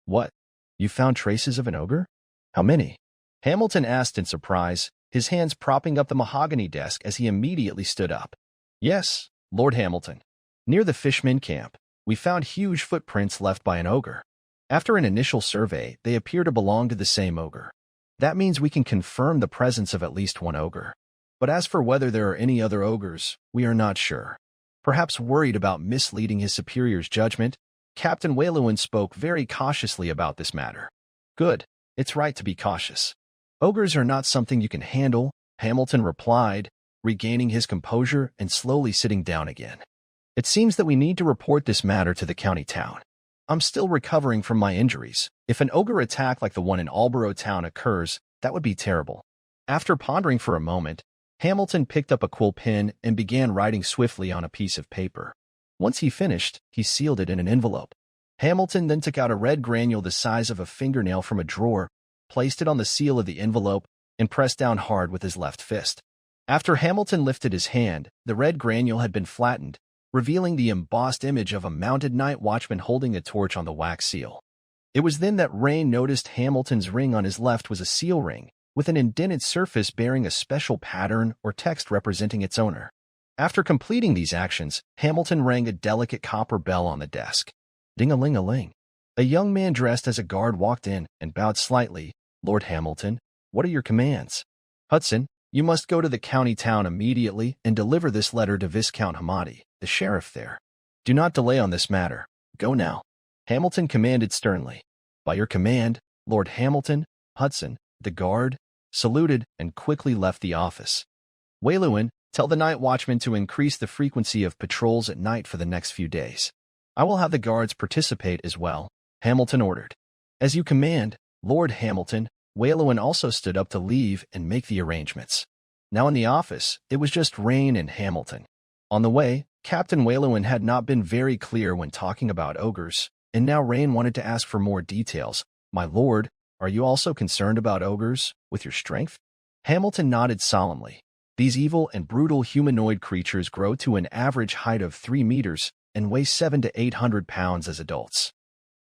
What? You found traces of an ogre? How many? Hamilton asked in surprise, his hands propping up the mahogany desk as he immediately stood up. Yes, Lord Hamilton. Near the fishman camp, we found huge footprints left by an ogre. After an initial survey, they appear to belong to the same ogre. That means we can confirm the presence of at least one ogre. But as for whether there are any other ogres, we are not sure. Perhaps worried about misleading his superior's judgment, Captain Wayloin spoke very cautiously about this matter. Good, it's right to be cautious. Ogres are not something you can handle, Hamilton replied, regaining his composure and slowly sitting down again. It seems that we need to report this matter to the county town. I'm still recovering from my injuries. If an ogre attack like the one in Alborough Town occurs, that would be terrible. After pondering for a moment, Hamilton picked up a quill pen and began writing swiftly on a piece of paper. Once he finished, he sealed it in an envelope. Hamilton then took out a red granule the size of a fingernail from a drawer, placed it on the seal of the envelope, and pressed down hard with his left fist. After Hamilton lifted his hand, the red granule had been flattened, revealing the embossed image of a mounted night watchman holding a torch on the wax seal. It was then that Rain noticed Hamilton's ring on his left was a seal ring, with an indented surface bearing a special pattern or text representing its owner. After completing these actions, Hamilton rang a delicate copper bell on the desk. Ding-a-ling-a-ling. A young man dressed as a guard walked in and bowed slightly. Lord Hamilton, what are your commands? Hudson, you must go to the county town immediately and deliver this letter to Viscount Hamadi, the sheriff there. Do not delay on this matter. Go now. Hamilton commanded sternly. By your command, Lord Hamilton, Hudson, the guard, saluted and quickly left the office. Wayloin, tell the night watchman to increase the frequency of patrols at night for the next few days. I will have the guards participate as well, Hamilton ordered. As you command, Lord Hamilton. Wayloin also stood up to leave and make the arrangements. Now in the office, it was just Rain and Hamilton. On the way, Captain Wayloin had not been very clear when talking about ogres, and now Rain wanted to ask for more details. My lord, are you also concerned about ogres, with your strength? Hamilton nodded solemnly. These evil and brutal humanoid creatures grow to an average height of 3 meters and weigh 700 to 800 pounds as adults.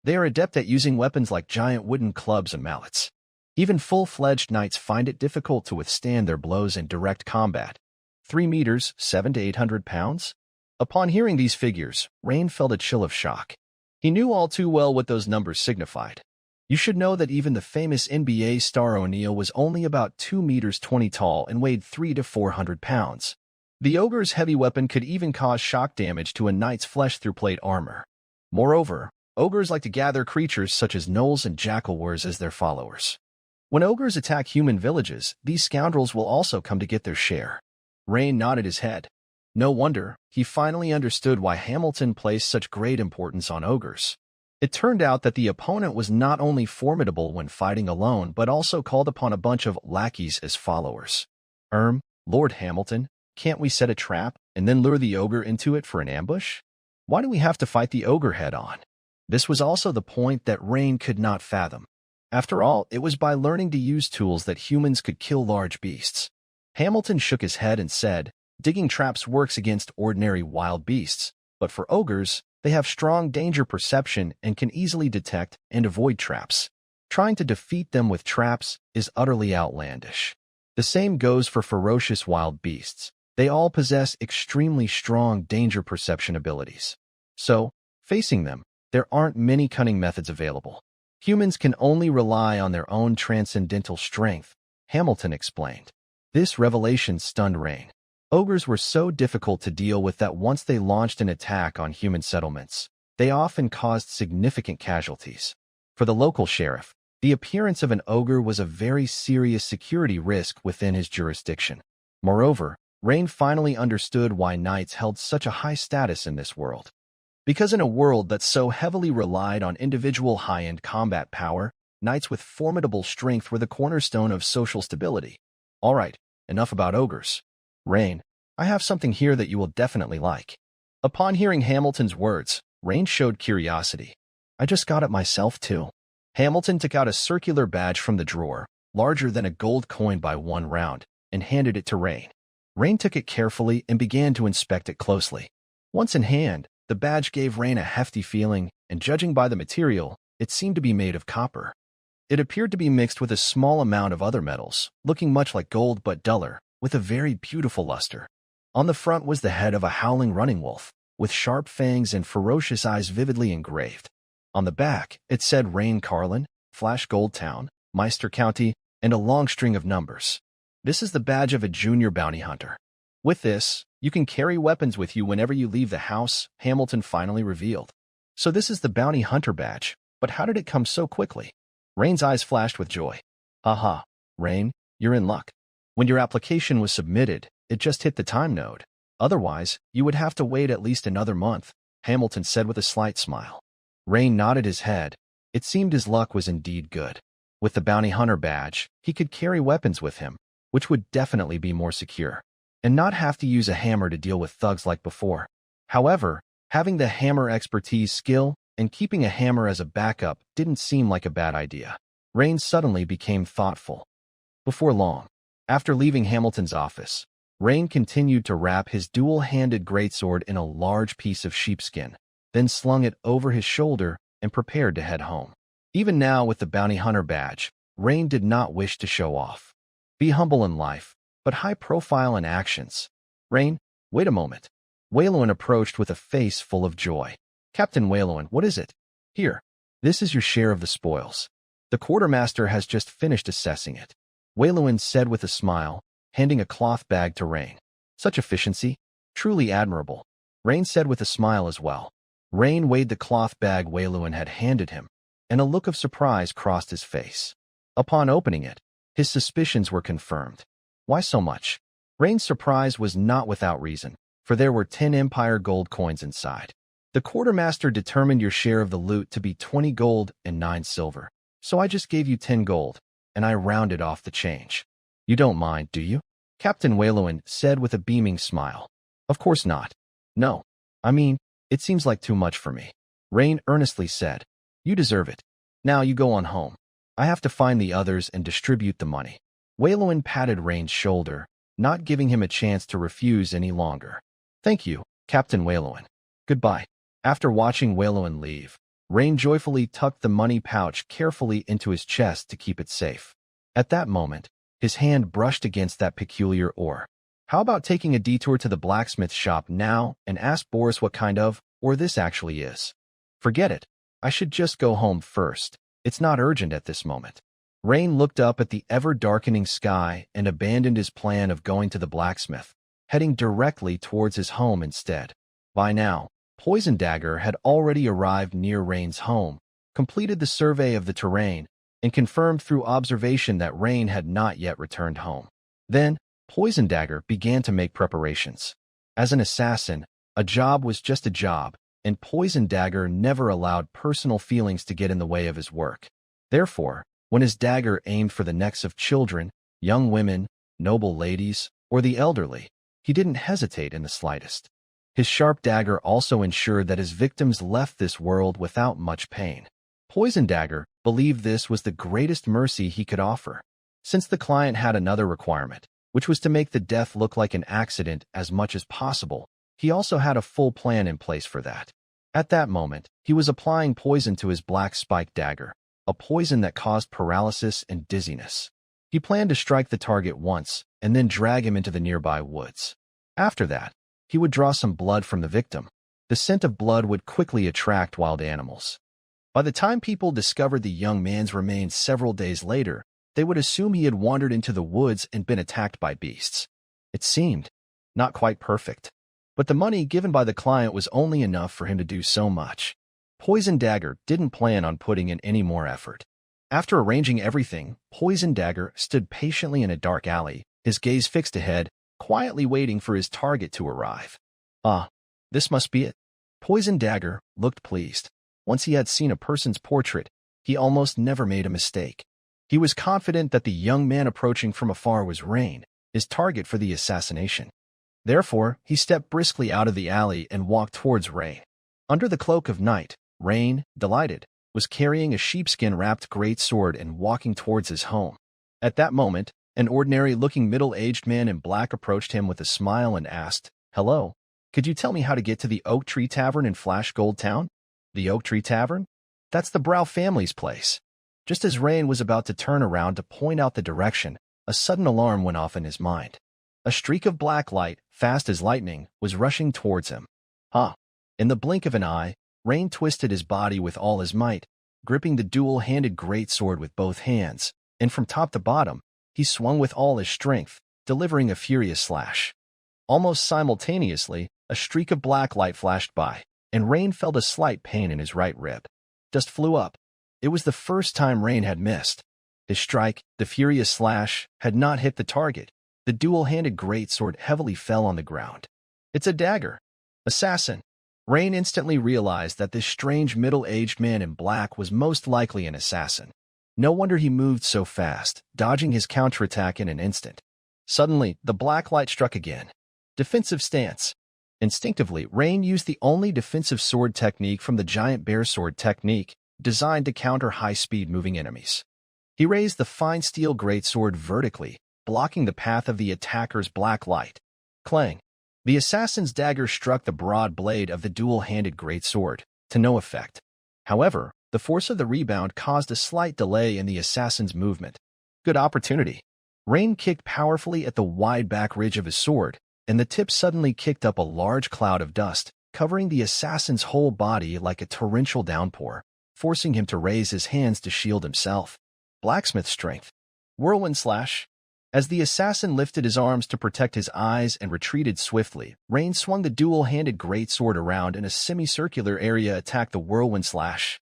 They are adept at using weapons like giant wooden clubs and mallets. Even full-fledged knights find it difficult to withstand their blows in direct combat. 3 meters, 700 to 800 pounds? Upon hearing these figures, Rain felt a chill of shock. He knew all too well what those numbers signified. You should know that even the famous NBA star O'Neal was only about 2 meters 20 tall and weighed 300 to 400 pounds. The ogre's heavy weapon could even cause shock damage to a knight's flesh through plate armor. Moreover, ogres like to gather creatures such as gnolls and jackalwars as their followers. When ogres attack human villages, these scoundrels will also come to get their share. Rain nodded his head. No wonder, he finally understood why Hamilton placed such great importance on ogres. It turned out that the opponent was not only formidable when fighting alone, but also called upon a bunch of lackeys as followers. Lord Hamilton, can't we set a trap and then lure the ogre into it for an ambush? Why do we have to fight the ogre head-on? This was also the point that Rain could not fathom. After all, it was by learning to use tools that humans could kill large beasts. Hamilton shook his head and said, digging traps works against ordinary wild beasts, but for ogres, they have strong danger perception and can easily detect and avoid traps. Trying to defeat them with traps is utterly outlandish. The same goes for ferocious wild beasts. They all possess extremely strong danger perception abilities. So, facing them, there aren't many cunning methods available. Humans can only rely on their own transcendental strength, Hamilton explained. This revelation stunned Rain. Ogres were so difficult to deal with that once they launched an attack on human settlements, they often caused significant casualties. For the local sheriff, the appearance of an ogre was a very serious security risk within his jurisdiction. Moreover, Rain finally understood why knights held such a high status in this world. Because in a world that so heavily relied on individual high-end combat power, knights with formidable strength were the cornerstone of social stability. All right, enough about ogres. Rain, I have something here that you will definitely like. Upon hearing Hamilton's words, Rain showed curiosity. I just got it myself, too. Hamilton took out a circular badge from the drawer, larger than a gold coin by 1 round, and handed it to Rain. Rain took it carefully and began to inspect it closely. Once in hand, the badge gave Rain a hefty feeling, and judging by the material, it seemed to be made of copper. It appeared to be mixed with a small amount of other metals, looking much like gold but duller, with a very beautiful luster. On the front was the head of a howling running wolf, with sharp fangs and ferocious eyes vividly engraved. On the back, it said Rain Carlin, Flash Gold Town, Meister County, and a long string of numbers. This is the badge of a junior bounty hunter. With this, you can carry weapons with you whenever you leave the house, Hamilton finally revealed. So this is the bounty hunter badge, but how did it come so quickly? Rain's eyes flashed with joy. Haha, Rain, you're in luck. When your application was submitted, it just hit the time node. Otherwise, you would have to wait at least another month, Hamilton said with a slight smile. Rain nodded his head. It seemed his luck was indeed good. With the bounty hunter badge, he could carry weapons with him, which would definitely be more secure, and not have to use a hammer to deal with thugs like before. However, having the hammer expertise skill and keeping a hammer as a backup didn't seem like a bad idea. Rain suddenly became thoughtful. Before long, after leaving Hamilton's office, Rain continued to wrap his dual-handed greatsword in a large piece of sheepskin, then slung it over his shoulder and prepared to head home. Even now with the bounty hunter badge, Rain did not wish to show off. Be humble in life, but high profile in actions. Rain, wait a moment. Wayloin approached with a face full of joy. Captain Wayloin, what is it? Here, this is your share of the spoils. The quartermaster has just finished assessing it. Wayloin said with a smile, handing a cloth bag to Rain. Such efficiency, truly admirable. Rain said with a smile as well. Rain weighed the cloth bag Wayloin had handed him, and a look of surprise crossed his face. Upon opening it, his suspicions were confirmed. Why so much? Rain's surprise was not without reason, for there were 10 Empire gold coins inside. The quartermaster determined your share of the loot to be 20 gold and 9 silver, so I just gave you 10 gold, and I rounded off the change. You don't mind, do you? Captain Wayloin said with a beaming smile. Of course not. No. I mean, it seems like too much for me. Rain earnestly said. You deserve it. Now you go on home. I have to find the others and distribute the money. Wayloin patted Rain's shoulder, not giving him a chance to refuse any longer. Thank you, Captain Wayloin. Goodbye. After watching Wayloin leave, Rain joyfully tucked the money pouch carefully into his chest to keep it safe. At that moment, his hand brushed against that peculiar ore. How about taking a detour to the blacksmith shop now and ask Boris what kind of ore this actually is? Forget it. I should just go home first. It's not urgent at this moment. Rain looked up at the ever-darkening sky and abandoned his plan of going to the blacksmith, heading directly towards his home instead. By now, Poison Dagger had already arrived near Rain's home, completed the survey of the terrain, and confirmed through observation that Rain had not yet returned home. Then, Poison Dagger began to make preparations. As an assassin, a job was just a job, and Poison Dagger never allowed personal feelings to get in the way of his work. Therefore, when his dagger aimed for the necks of children, young women, noble ladies, or the elderly, he didn't hesitate in the slightest. His sharp dagger also ensured that his victims left this world without much pain. Poison Dagger believed this was the greatest mercy he could offer. Since the client had another requirement, which was to make the death look like an accident as much as possible, he also had a full plan in place for that. At that moment, he was applying poison to his black spike dagger, a poison that caused paralysis and dizziness. He planned to strike the target once and then drag him into the nearby woods. After that, he would draw some blood from the victim. The scent of blood would quickly attract wild animals. By the time people discovered the young man's remains several days later, they would assume he had wandered into the woods and been attacked by beasts. It seemed not quite perfect, but the money given by the client was only enough for him to do so much. Poison Dagger didn't plan on putting in any more effort. After arranging everything, Poison Dagger stood patiently in a dark alley, his gaze fixed ahead, quietly waiting for his target to arrive. Ah, this must be it. Poison Dagger looked pleased. Once he had seen a person's portrait, he almost never made a mistake. He was confident that the young man approaching from afar was Rain, his target for the assassination. Therefore, he stepped briskly out of the alley and walked towards Rain. Under the cloak of night, Rain, delighted, was carrying a sheepskin-wrapped greatsword and walking towards his home. At that moment, an ordinary-looking middle-aged man in black approached him with a smile and asked, "Hello, could you tell me how to get to the Oak Tree Tavern in Flash Gold Town?" "The Oak Tree Tavern? That's the Brow family's place." Just as Rain was about to turn around to point out the direction, a sudden alarm went off in his mind. A streak of black light, fast as lightning, was rushing towards him. In the blink of an eye, Rain twisted his body with all his might, gripping the dual-handed greatsword with both hands, and from top to bottom, he swung with all his strength, delivering a furious slash. Almost simultaneously, a streak of black light flashed by, and Rain felt a slight pain in his right rib. Just flew up. It was the first time Rain had missed. His strike, the furious slash, had not hit the target. The dual-handed greatsword heavily fell on the ground. "It's a dagger. Assassin." Rain instantly realized that this strange middle-aged man in black was most likely an assassin. No wonder he moved so fast, dodging his counterattack in an instant. Suddenly, the black light struck again. Defensive stance. Instinctively, Rain used the only defensive sword technique from the giant bear sword technique, designed to counter high-speed moving enemies. He raised the fine steel greatsword vertically, blocking the path of the attacker's black light. Clang! The assassin's dagger struck the broad blade of the dual-handed greatsword, to no effect. However, the force of the rebound caused a slight delay in the assassin's movement. Good opportunity. Rain kicked powerfully at the wide back ridge of his sword, and the tip suddenly kicked up a large cloud of dust, covering the assassin's whole body like a torrential downpour, forcing him to raise his hands to shield himself. Blacksmith strength. Whirlwind slash. As the assassin lifted his arms to protect his eyes and retreated swiftly, Rain swung the dual-handed greatsword around in a semicircular area, attacked the whirlwind slash.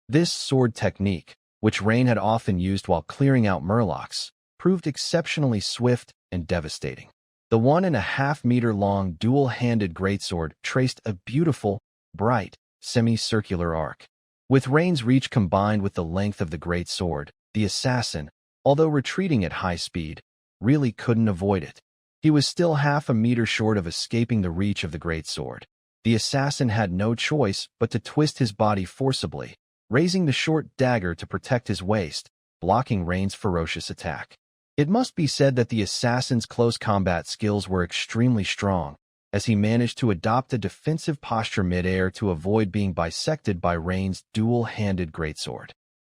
This sword technique, which Rain had often used while clearing out murlocs, proved exceptionally swift and devastating. The 1.5-meter-long dual-handed greatsword traced a beautiful, bright, semicircular arc. With Rain's reach combined with the length of the greatsword, the assassin, although retreating at high speed, really couldn't avoid it. He was still half a meter short of escaping the reach of the greatsword. The assassin had no choice but to twist his body forcibly, raising the short dagger to protect his waist, blocking Rain's ferocious attack. It must be said that the assassin's close combat skills were extremely strong, as he managed to adopt a defensive posture mid-air to avoid being bisected by Rain's dual-handed greatsword.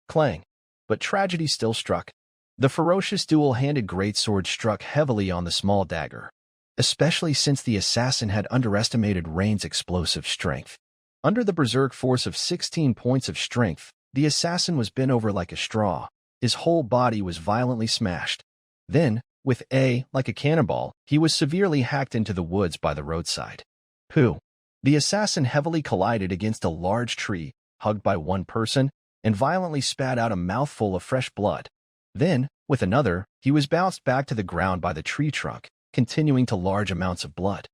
Clang! But tragedy still struck. The ferocious dual-handed greatsword struck heavily on the small dagger, especially since the assassin had underestimated Rain's explosive strength. Under the berserk force of 16 points of strength, the assassin was bent over like a straw. His whole body was violently smashed. Then, like a cannonball, he was severely hacked into the woods by the roadside. Pooh! The assassin heavily collided against a large tree, hugged by one person, and violently spat out a mouthful of fresh blood. Then, with another, he was bounced back to the ground by the tree trunk, continuing to large amounts of blood.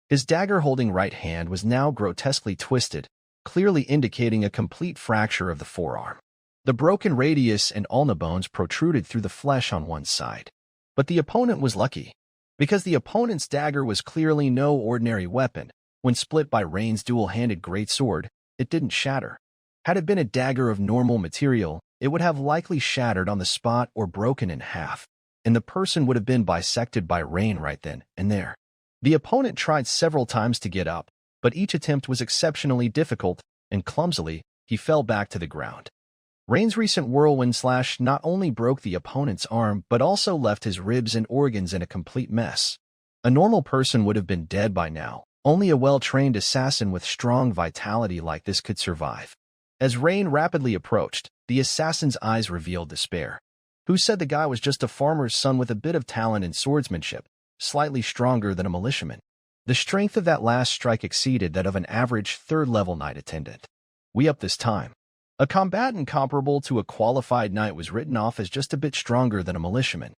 His dagger-holding right hand was now grotesquely twisted, clearly indicating a complete fracture of the forearm. The broken radius and ulna bones protruded through the flesh on one side. But the opponent was lucky, because the opponent's dagger was clearly no ordinary weapon. When split by Rain's dual-handed greatsword, it didn't shatter. Had it been a dagger of normal material, it would have likely shattered on the spot or broken in half, and the person would have been bisected by Rain right then and there. The opponent tried several times to get up, but each attempt was exceptionally difficult, and clumsily, he fell back to the ground. Rain's recent whirlwind slash not only broke the opponent's arm but also left his ribs and organs in a complete mess. A normal person would have been dead by now. Only a well-trained assassin with strong vitality like this could survive. As Rain rapidly approached, the assassin's eyes revealed despair. Who said the guy was just a farmer's son with a bit of talent in swordsmanship, slightly stronger than a militiaman? The strength of that last strike exceeded that of an average third-level knight attendant. We up this time. A combatant comparable to a qualified knight was written off as just a bit stronger than a militiaman.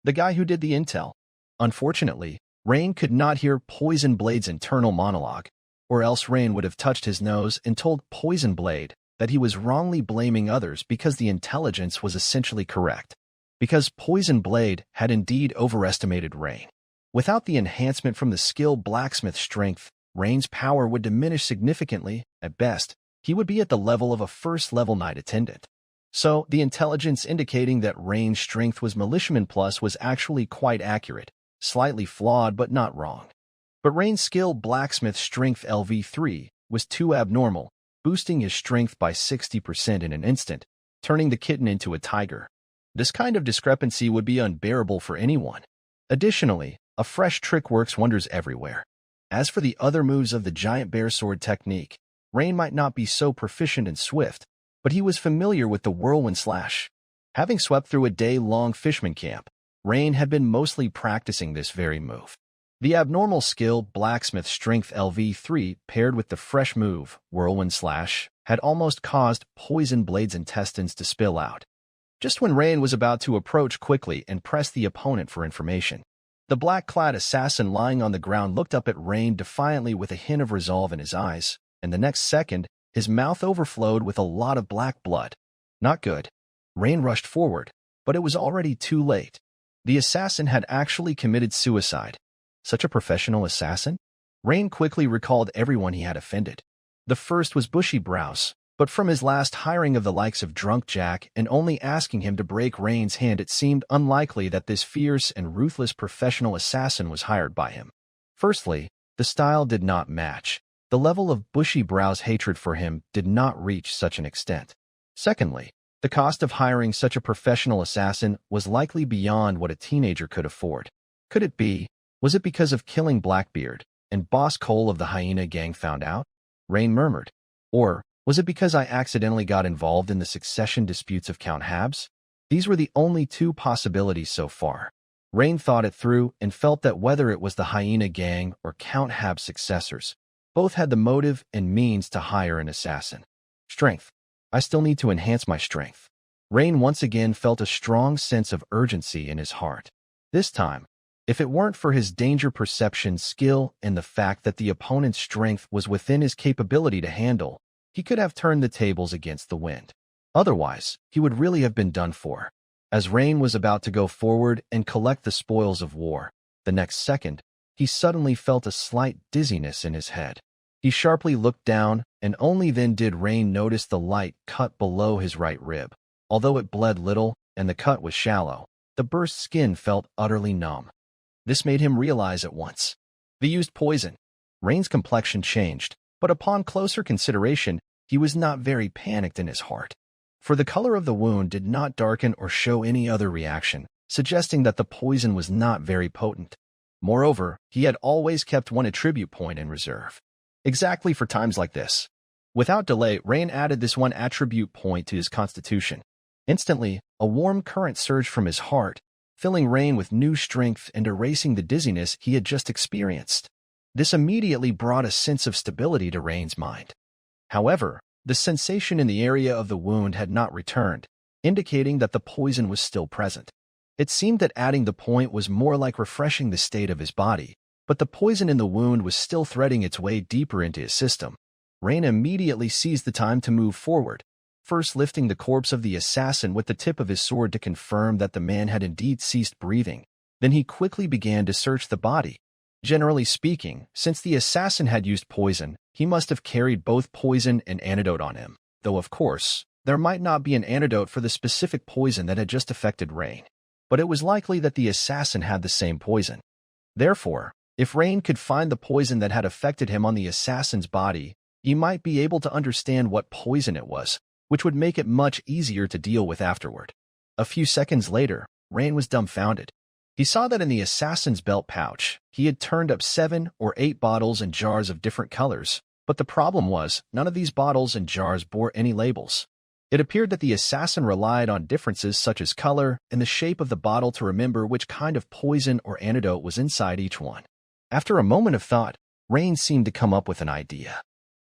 The guy who did the intel. Unfortunately, Rain could not hear Poison Blade's internal monologue, or else Rain would have touched his nose and told Poison Blade that he was wrongly blaming others because the intelligence was essentially correct, because Poison Blade had indeed overestimated Rain. Without the enhancement from the skill blacksmith strength, Rain's power would diminish significantly, at best, he would be at the level of a first-level night attendant. So, the intelligence indicating that Rain's strength was militiaman plus was actually quite accurate, slightly flawed but not wrong. But Rain's skill blacksmith strength LV3 was too abnormal, boosting his strength by 60% in an instant, turning the kitten into a tiger. This kind of discrepancy would be unbearable for anyone. Additionally, a fresh trick works wonders everywhere. As for the other moves of the giant bear sword technique, Rain might not be so proficient and swift, but he was familiar with the whirlwind slash. Having swept through a day-long fisherman camp, Rain had been mostly practicing this very move. The abnormal skill blacksmith strength LV3 paired with the fresh move whirlwind slash had almost caused poison blade's intestines to spill out. Just when Rain was about to approach quickly and press the opponent for information, the black-clad assassin lying on the ground looked up at Rain defiantly with a hint of resolve in his eyes, and the next second, his mouth overflowed with a lot of black blood. Not good. Rain rushed forward, but it was already too late. The assassin had actually committed suicide. Such a professional assassin? Rain quickly recalled everyone he had offended. The first was Bushy Brows, but from his last hiring of the likes of Drunk Jack and only asking him to break Rain's hand, it seemed unlikely that this fierce and ruthless professional assassin was hired by him. Firstly, the style did not match. The level of Bushy Brows' hatred for him did not reach such an extent. Secondly, the cost of hiring such a professional assassin was likely beyond what a teenager could afford. Could it be? Was it because of killing Blackbeard, and Boss Cole of the Hyena gang found out? Rain murmured. Or was it because I accidentally got involved in the succession disputes of Count Habs? These were the only two possibilities so far. Rain thought it through and felt that whether it was the Hyena gang or Count Hab's successors, both had the motive and means to hire an assassin. Strength. I still need to enhance my strength. Rain once again felt a strong sense of urgency in his heart. This time, if it weren't for his danger perception skill and the fact that the opponent's strength was within his capability to handle, he could have turned the tables against the wind. Otherwise, he would really have been done for. As Rain was about to go forward and collect the spoils of war, the next second, he suddenly felt a slight dizziness in his head. He sharply looked down, and only then did Rain notice the light cut below his right rib. Although it bled little and the cut was shallow, the burst skin felt utterly numb. This made him realize at once. They used poison. Rain's complexion changed, but upon closer consideration, he was not very panicked in his heart. For the color of the wound did not darken or show any other reaction, suggesting that the poison was not very potent. Moreover, he had always kept one attribute point in reserve. Exactly for times like this. Without delay, Rain added this one attribute point to his constitution. Instantly, a warm current surged from his heart, filling Rain with new strength and erasing the dizziness he had just experienced. This immediately brought a sense of stability to Rain's mind. However, the sensation in the area of the wound had not returned, indicating that the poison was still present. It seemed that adding the point was more like refreshing the state of his body, but the poison in the wound was still threading its way deeper into his system. Rain immediately seized the time to move forward, first lifting the corpse of the assassin with the tip of his sword to confirm that the man had indeed ceased breathing. Then he quickly began to search the body. Generally speaking, since the assassin had used poison, he must have carried both poison and antidote on him, though of course, there might not be an antidote for the specific poison that had just affected Rain. But it was likely that the assassin had the same poison. Therefore, if Rain could find the poison that had affected him on the assassin's body, he might be able to understand what poison it was, which would make it much easier to deal with afterward. A few seconds later, Rain was dumbfounded. He saw that in the assassin's belt pouch, he had turned up 7 or 8 bottles and jars of different colors, but the problem was, none of these bottles and jars bore any labels. It appeared that the assassin relied on differences such as color and the shape of the bottle to remember which kind of poison or antidote was inside each one. After a moment of thought, Rain seemed to come up with an idea.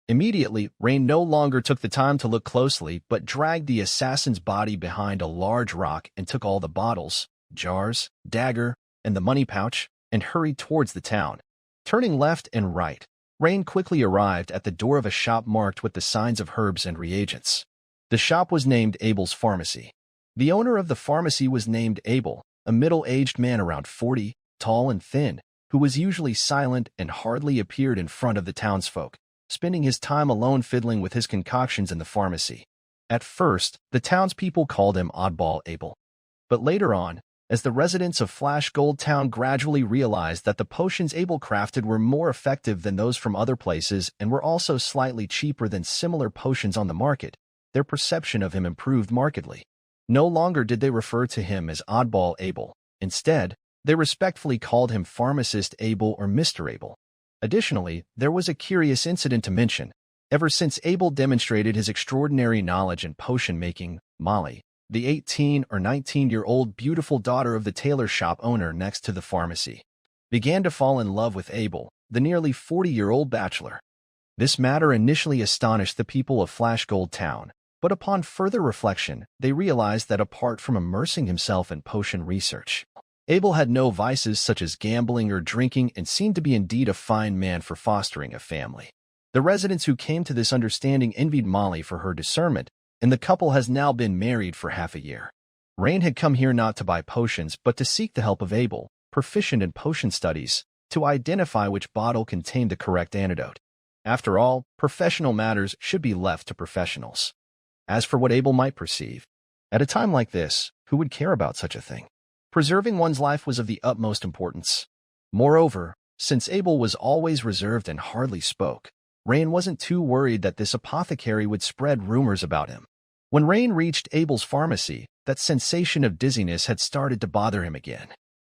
Immediately, Rain no longer took the time to look closely, but dragged the assassin's body behind a large rock and took all the bottles, jars, dagger, and the money pouch, and hurried towards the town. Turning left and right, Rain quickly arrived at the door of a shop marked with the signs of herbs and reagents. The shop was named Abel's Pharmacy. The owner of the pharmacy was named Abel, a middle-aged man around 40, tall and thin, who was usually silent and hardly appeared in front of the townsfolk, spending his time alone fiddling with his concoctions in the pharmacy. At first, the townspeople called him Oddball Abel. But later on, as the residents of Flash Gold Town gradually realized that the potions Abel crafted were more effective than those from other places and were also slightly cheaper than similar potions on the market, their perception of him improved markedly. No longer did they refer to him as Oddball Abel. Instead, they respectfully called him Pharmacist Abel or Mr. Abel. Additionally, there was a curious incident to mention. Ever since Abel demonstrated his extraordinary knowledge in potion making, Molly, the 18 or 19-year-old beautiful daughter of the tailor shop owner next to the pharmacy, began to fall in love with Abel, the nearly 40-year-old bachelor. This matter initially astonished the people of Flash Gold Town, but upon further reflection, they realized that apart from immersing himself in potion research, Abel had no vices such as gambling or drinking and seemed to be indeed a fine man for fostering a family. The residents who came to this understanding envied Molly for her discernment, and the couple has now been married for half a year. Rain had come here not to buy potions but to seek the help of Abel, proficient in potion studies, to identify which bottle contained the correct antidote. After all, professional matters should be left to professionals. As for what Abel might perceive, at a time like this, who would care about such a thing? Preserving one's life was of the utmost importance. Moreover, since Abel was always reserved and hardly spoke, Rain wasn't too worried that this apothecary would spread rumors about him. When Rain reached Abel's pharmacy, that sensation of dizziness had started to bother him again.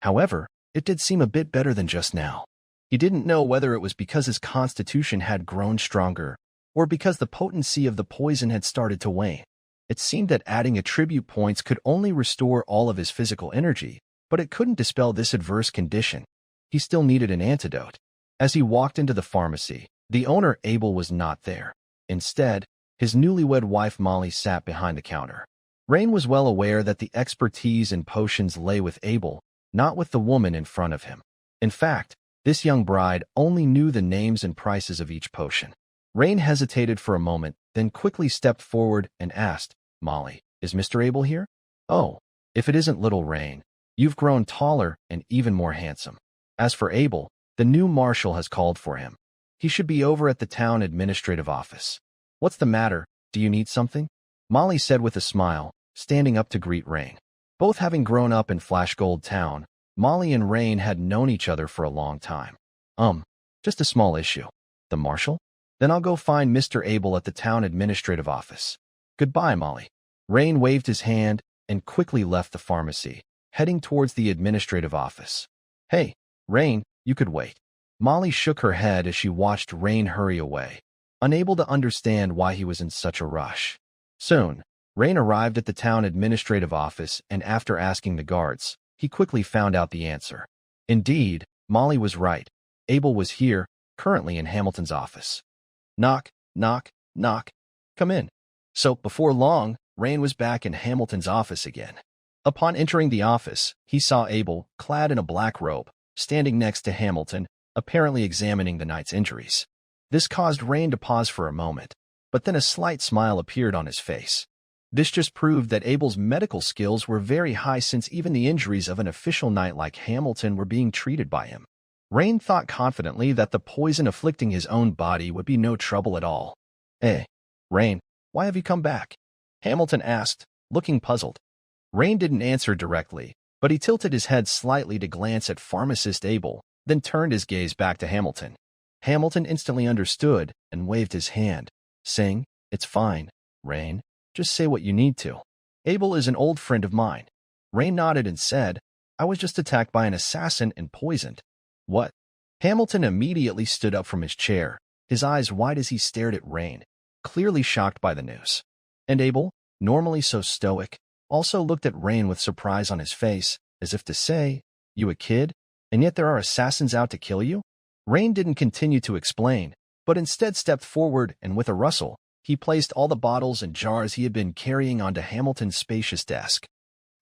However, it did seem a bit better than just now. He didn't know whether it was because his constitution had grown stronger, or because the potency of the poison had started to wane. It seemed that adding attribute points could only restore all of his physical energy, but it couldn't dispel this adverse condition. He still needed an antidote. As he walked into the pharmacy, the owner Abel was not there. Instead, his newlywed wife Molly sat behind the counter. Rain was well aware that the expertise in potions lay with Abel, not with the woman in front of him. In fact, this young bride only knew the names and prices of each potion. Rain hesitated for a moment, then quickly stepped forward and asked, "Molly, is Mr. Abel here?" "Oh, if it isn't little Rain, you've grown taller and even more handsome." As for Abel, the new marshal has called for him. He should be over at the town administrative office. "What's the matter? Do you need something?" Molly said with a smile, standing up to greet Rain. Both having grown up in Flash Gold Town, Molly and Rain had known each other for a long time. Just a small issue." "The marshal? Then I'll go find Mr. Abel at the town administrative office." "Goodbye, Molly." Rain waved his hand and quickly left the pharmacy, heading towards the administrative office. "Hey, Rain, you could wait." Molly shook her head as she watched Rain hurry away, unable to understand why he was in such a rush. Soon, Rain arrived at the town administrative office, and after asking the guards, he quickly found out the answer. Indeed, Molly was right. Abel was here, currently in Hamilton's office. Knock, knock, knock. "Come in." So, before long, Rain was back in Hamilton's office again. Upon entering the office, he saw Abel, clad in a black robe, standing next to Hamilton, apparently examining the knight's injuries. This caused Rain to pause for a moment, but then a slight smile appeared on his face. This just proved that Abel's medical skills were very high, since even the injuries of an official knight like Hamilton were being treated by him. Rain thought confidently that the poison afflicting his own body would be no trouble at all. "Hey, Rain, why have you come back?" Hamilton asked, looking puzzled. Rain didn't answer directly, but he tilted his head slightly to glance at pharmacist Abel, then turned his gaze back to Hamilton. Hamilton instantly understood and waved his hand, saying, "It's fine, Rain. Just say what you need to. Abel is an old friend of mine." Rain nodded and said, "I was just attacked by an assassin and poisoned." "What?" Hamilton immediately stood up from his chair, his eyes wide as he stared at Rain, clearly shocked by the news. And Abel, normally so stoic, also looked at Rain with surprise on his face, as if to say, "You a kid? And yet there are assassins out to kill you?" Rain didn't continue to explain, but instead stepped forward and with a rustle, he placed all the bottles and jars he had been carrying onto Hamilton's spacious desk.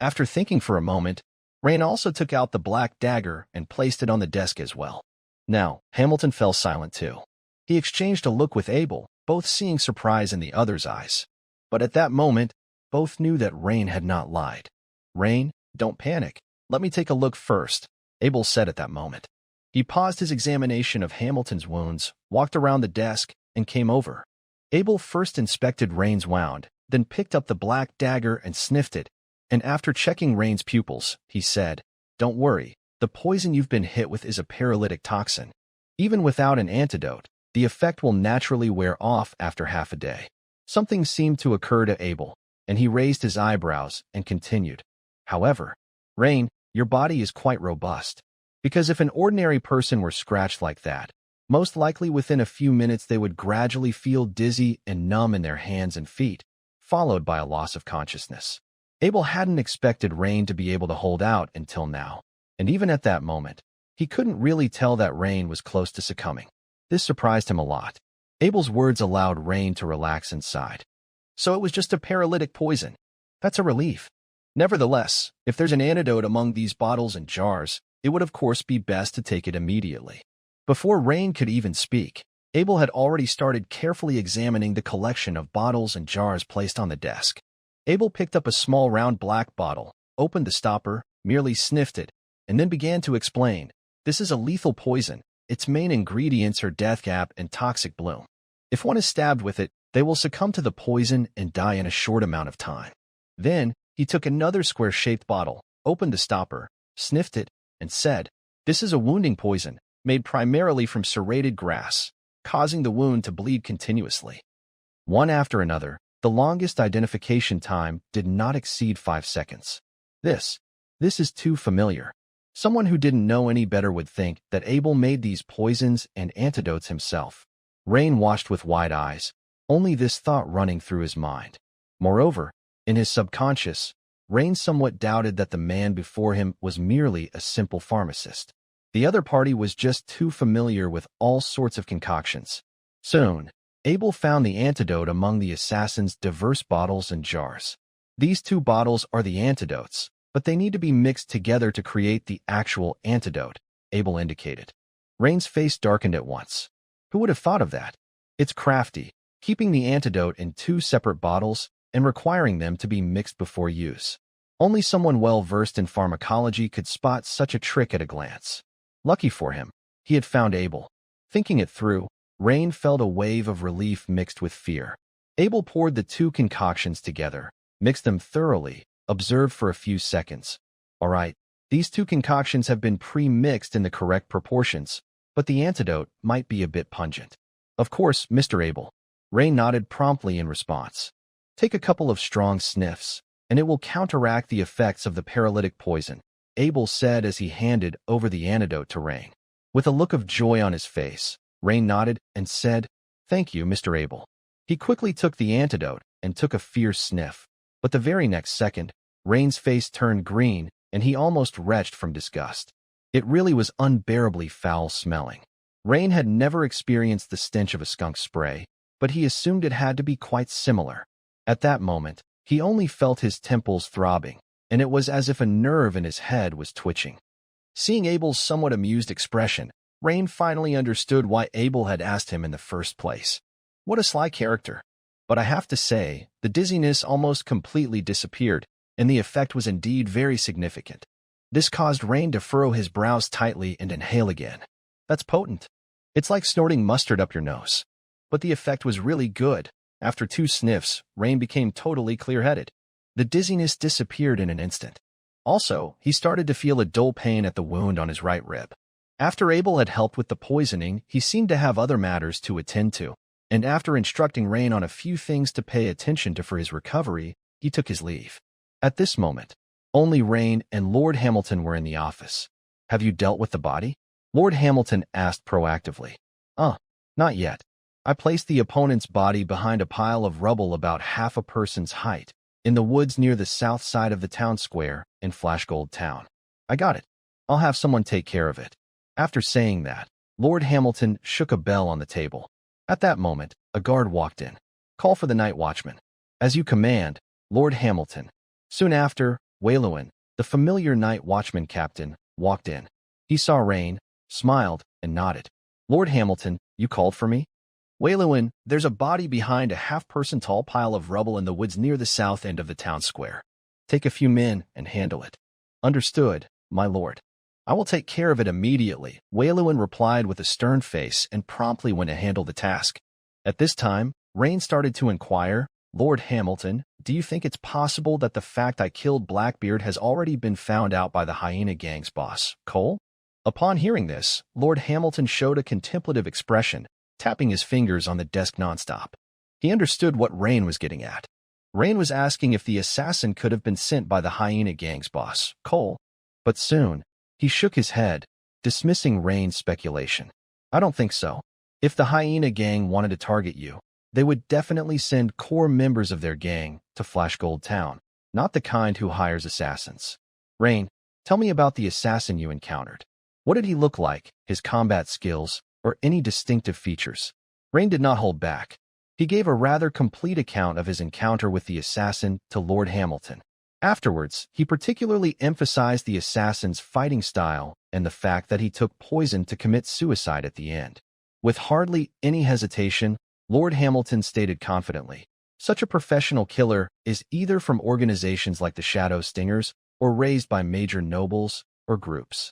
After thinking for a moment, Rain also took out the black dagger and placed it on the desk as well. Now, Hamilton fell silent too. He exchanged a look with Abel, both seeing surprise in the other's eyes. But at that moment, both knew that Rain had not lied. "Rain, don't panic. Let me take a look first," Abel said at that moment. He paused his examination of Hamilton's wounds, walked around the desk, and came over. Abel first inspected Rain's wound, then picked up the black dagger and sniffed it, and after checking Rain's pupils, he said, "Don't worry, the poison you've been hit with is a paralytic toxin. Even without an antidote, the effect will naturally wear off after half a day." Something seemed to occur to Abel, and he raised his eyebrows and continued, "However, Rain, your body is quite robust, because if an ordinary person were scratched like that, most likely within a few minutes they would gradually feel dizzy and numb in their hands and feet, followed by a loss of consciousness." Abel hadn't expected Rain to be able to hold out until now, and even at that moment, he couldn't really tell that Rain was close to succumbing. This surprised him a lot. Abel's words allowed Rain to relax inside. So it was just a paralytic poison. That's a relief. Nevertheless, if there's an antidote among these bottles and jars, it would of course be best to take it immediately. Before Rain could even speak, Abel had already started carefully examining the collection of bottles and jars placed on the desk. Abel picked up a small round black bottle, opened the stopper, merely sniffed it, and then began to explain, "This is a lethal poison. Its main ingredients are deathcap and toxic bloom. If one is stabbed with it, they will succumb to the poison and die in a short amount of time." Then, he took another square-shaped bottle, opened the stopper, sniffed it, and said, "This is a wounding poison, made primarily from serrated grass, causing the wound to bleed continuously." One after another, the longest identification time did not exceed 5 seconds. This is too familiar. Someone who didn't know any better would think that Abel made these poisons and antidotes himself. Rain watched with wide eyes, only this thought running through his mind. Moreover, in his subconscious, Rain somewhat doubted that the man before him was merely a simple pharmacist. The other party was just too familiar with all sorts of concoctions. Soon, Abel found the antidote among the assassin's diverse bottles and jars. These 2 bottles are the antidotes, but they need to be mixed together to create the actual antidote, Abel indicated. Rain's face darkened at once. Who would have thought of that? It's crafty, keeping the antidote in 2 separate bottles and requiring them to be mixed before use. Only someone well-versed in pharmacology could spot such a trick at a glance. Lucky for him, he had found Abel. Thinking it through, Rain felt a wave of relief mixed with fear. Abel poured the 2 concoctions together, mixed them thoroughly, observed for a few seconds. "All right, these 2 concoctions have been pre-mixed in the correct proportions, but the antidote might be a bit pungent." "Of course, Mr. Abel." Rain nodded promptly in response. "Take a couple of strong sniffs, and it will counteract the effects of the paralytic poison," Abel said as he handed over the antidote to Rain. With a look of joy on his face, Rain nodded and said, "Thank you, Mr. Abel." He quickly took the antidote and took a fierce sniff. But the very next second, Rain's face turned green, and he almost retched from disgust. It really was unbearably foul-smelling. Rain had never experienced the stench of a skunk spray, but he assumed it had to be quite similar. At that moment, he only felt his temples throbbing, and it was as if a nerve in his head was twitching. Seeing Abel's somewhat amused expression, Rain finally understood why Abel had asked him in the first place. What a sly character. But I have to say, the dizziness almost completely disappeared, and the effect was indeed very significant. This caused Rain to furrow his brows tightly and inhale again. That's potent. It's like snorting mustard up your nose. But the effect was really good. After 2 sniffs, Rain became totally clear-headed. The dizziness disappeared in an instant. Also, he started to feel a dull pain at the wound on his right rib. After Abel had helped with the poisoning, he seemed to have other matters to attend to, and after instructing Rain on a few things to pay attention to for his recovery, he took his leave. At this moment, only Rain and Lord Hamilton were in the office. "Have you dealt with the body?" Lord Hamilton asked proactively. Not yet. I placed the opponent's body behind a pile of rubble about half a person's height, in the woods near the south side of the town square in Flashgold Town. I got it. I'll have someone take care of it." After saying that, Lord Hamilton shook a bell on the table. At that moment, a guard walked in. "Call for the night watchman." "As you command, Lord Hamilton." Soon after, Waylewin, the familiar night watchman captain, walked in. He saw Rain, smiled, and nodded. "Lord Hamilton, you called for me?" "Waylewin, there's a body behind a half-person tall pile of rubble in the woods near the south end of the town square. Take a few men and handle it." "Understood, my lord." "I will take care of it immediately," Waylewin replied with a stern face and promptly went to handle the task. At this time, Rain started to inquire, "Lord Hamilton, do you think it's possible that the fact I killed Blackbeard has already been found out by the Hyena Gang's boss, Cole?" Upon hearing this, Lord Hamilton showed a contemplative expression, tapping his fingers on the desk nonstop. He understood what Rain was getting at. Rain was asking if the assassin could have been sent by the Hyena Gang's boss, Cole. But soon, he shook his head, dismissing Rain's speculation. "I don't think so. If the Hyena Gang wanted to target you, they would definitely send core members of their gang to Flashgold Town, not the kind who hires assassins. Rain, tell me about the assassin you encountered. What did he look like, his combat skills, or any distinctive features?" Rain did not hold back. He gave a rather complete account of his encounter with the assassin to Lord Hamilton. Afterwards, he particularly emphasized the assassin's fighting style and the fact that he took poison to commit suicide at the end. With hardly any hesitation, Lord Hamilton stated confidently, "Such a professional killer is either from organizations like the Shadow Stingers or raised by major nobles or groups.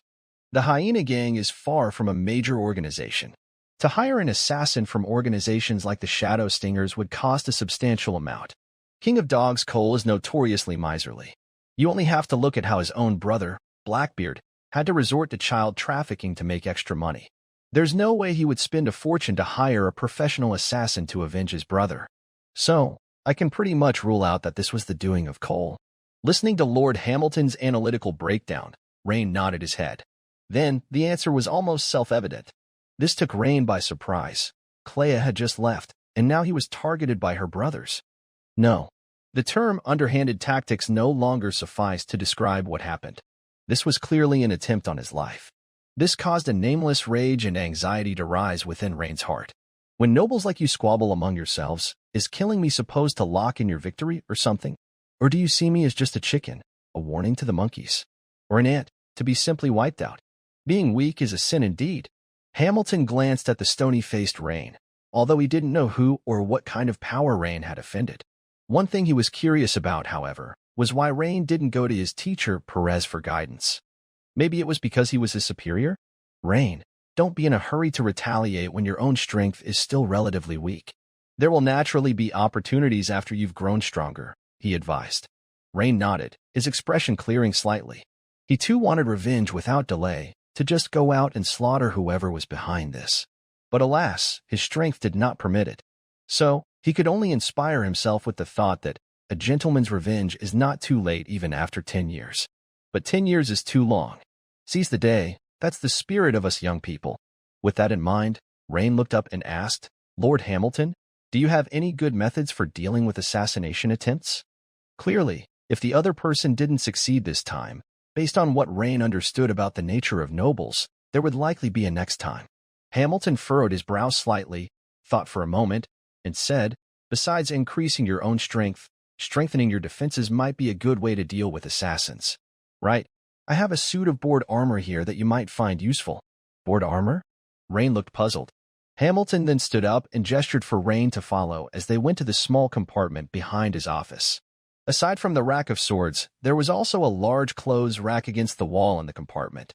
The Hyena Gang is far from a major organization. To hire an assassin from organizations like the Shadow Stingers would cost a substantial amount. King of Dogs Cole is notoriously miserly. You only have to look at how his own brother, Blackbeard, had to resort to child trafficking to make extra money. There's no way he would spend a fortune to hire a professional assassin to avenge his brother. So, I can pretty much rule out that this was the doing of Cole." Listening to Lord Hamilton's analytical breakdown, Rain nodded his head. Then, the answer was almost self-evident. This took Rain by surprise. Clea had just left, and now he was targeted by her brothers. No, the term underhanded tactics no longer sufficed to describe what happened. This was clearly an attempt on his life. This caused a nameless rage and anxiety to rise within Rain's heart. When nobles like you squabble among yourselves, is killing me supposed to lock in your victory or something? Or do you see me as just a chicken, a warning to the monkeys? Or an ant, to be simply wiped out? Being weak is a sin indeed. Hamilton glanced at the stony-faced Rain, although he didn't know who or what kind of power Rain had offended. One thing he was curious about, however, was why Rain didn't go to his teacher, Perez, for guidance. Maybe it was because he was his superior? "Rain, don't be in a hurry to retaliate when your own strength is still relatively weak. There will naturally be opportunities after you've grown stronger," he advised. Rain nodded, his expression clearing slightly. He too wanted revenge without delay, to just go out and slaughter whoever was behind this. But alas, his strength did not permit it. So, he could only inspire himself with the thought that a gentleman's revenge is not too late even after 10 years. But 10 years is too long. Seize the day, that's the spirit of us young people. With that in mind, Rain looked up and asked, "Lord Hamilton, do you have any good methods for dealing with assassination attempts?" Clearly, if the other person didn't succeed this time, based on what Rain understood about the nature of nobles, there would likely be a next time. Hamilton furrowed his brow slightly, thought for a moment, and said, "Besides increasing your own strength, strengthening your defenses might be a good way to deal with assassins. Right, I have a suit of board armor here that you might find useful." "Board armor?" Rain looked puzzled. Hamilton then stood up and gestured for Rain to follow as they went to the small compartment behind his office. Aside from the rack of swords, there was also a large clothes rack against the wall in the compartment.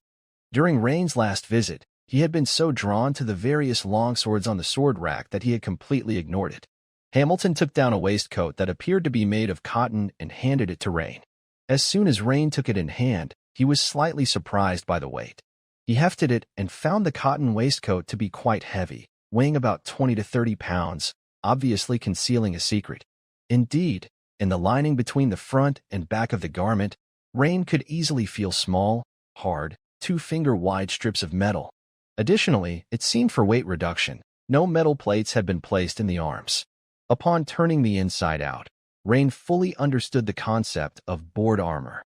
During Rain's last visit, he had been so drawn to the various longswords on the sword rack that he had completely ignored it. Hamilton took down a waistcoat that appeared to be made of cotton and handed it to Rain. As soon as Rain took it in hand, he was slightly surprised by the weight. He hefted it and found the cotton waistcoat to be quite heavy, weighing about 20 to 30 pounds, obviously concealing a secret. Indeed, in the lining between the front and back of the garment, Rain could easily feel small, hard, 2-finger-wide strips of metal. Additionally, it seemed for weight reduction, no metal plates had been placed in the arms. Upon turning the inside out, Rain fully understood the concept of board armor.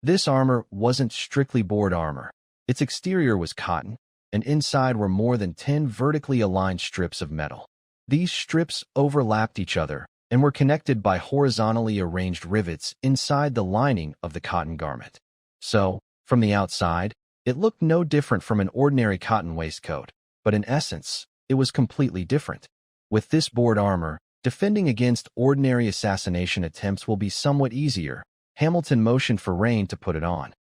This armor wasn't strictly board armor. Its exterior was cotton, and inside were more than 10 vertically aligned strips of metal. These strips overlapped each other and were connected by horizontally arranged rivets inside the lining of the cotton garment. So, from the outside, it looked no different from an ordinary cotton waistcoat, but in essence, it was completely different. With this board armor, defending against ordinary assassination attempts will be somewhat easier. Hamilton motioned for Rain to put it on.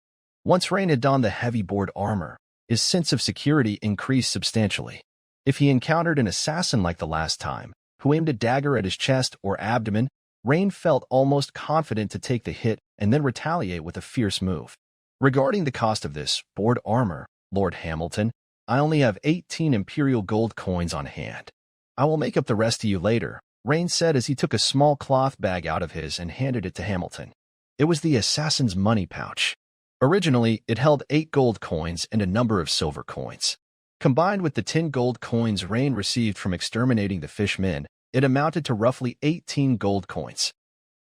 Once Rain had donned the heavy board armor, his sense of security increased substantially. If he encountered an assassin like the last time, who aimed a dagger at his chest or abdomen, Rain felt almost confident to take the hit and then retaliate with a fierce move. Regarding the cost of this board armor, Lord Hamilton, I only have 18 Imperial gold coins on hand. I will make up the rest to you later, Rain said as he took a small cloth bag out of his and handed it to Hamilton. It was the assassin's money pouch. Originally, it held 8 gold coins and a number of silver coins. Combined with the 10 gold coins Rain received from exterminating the fishmen, it amounted to roughly 18 gold coins.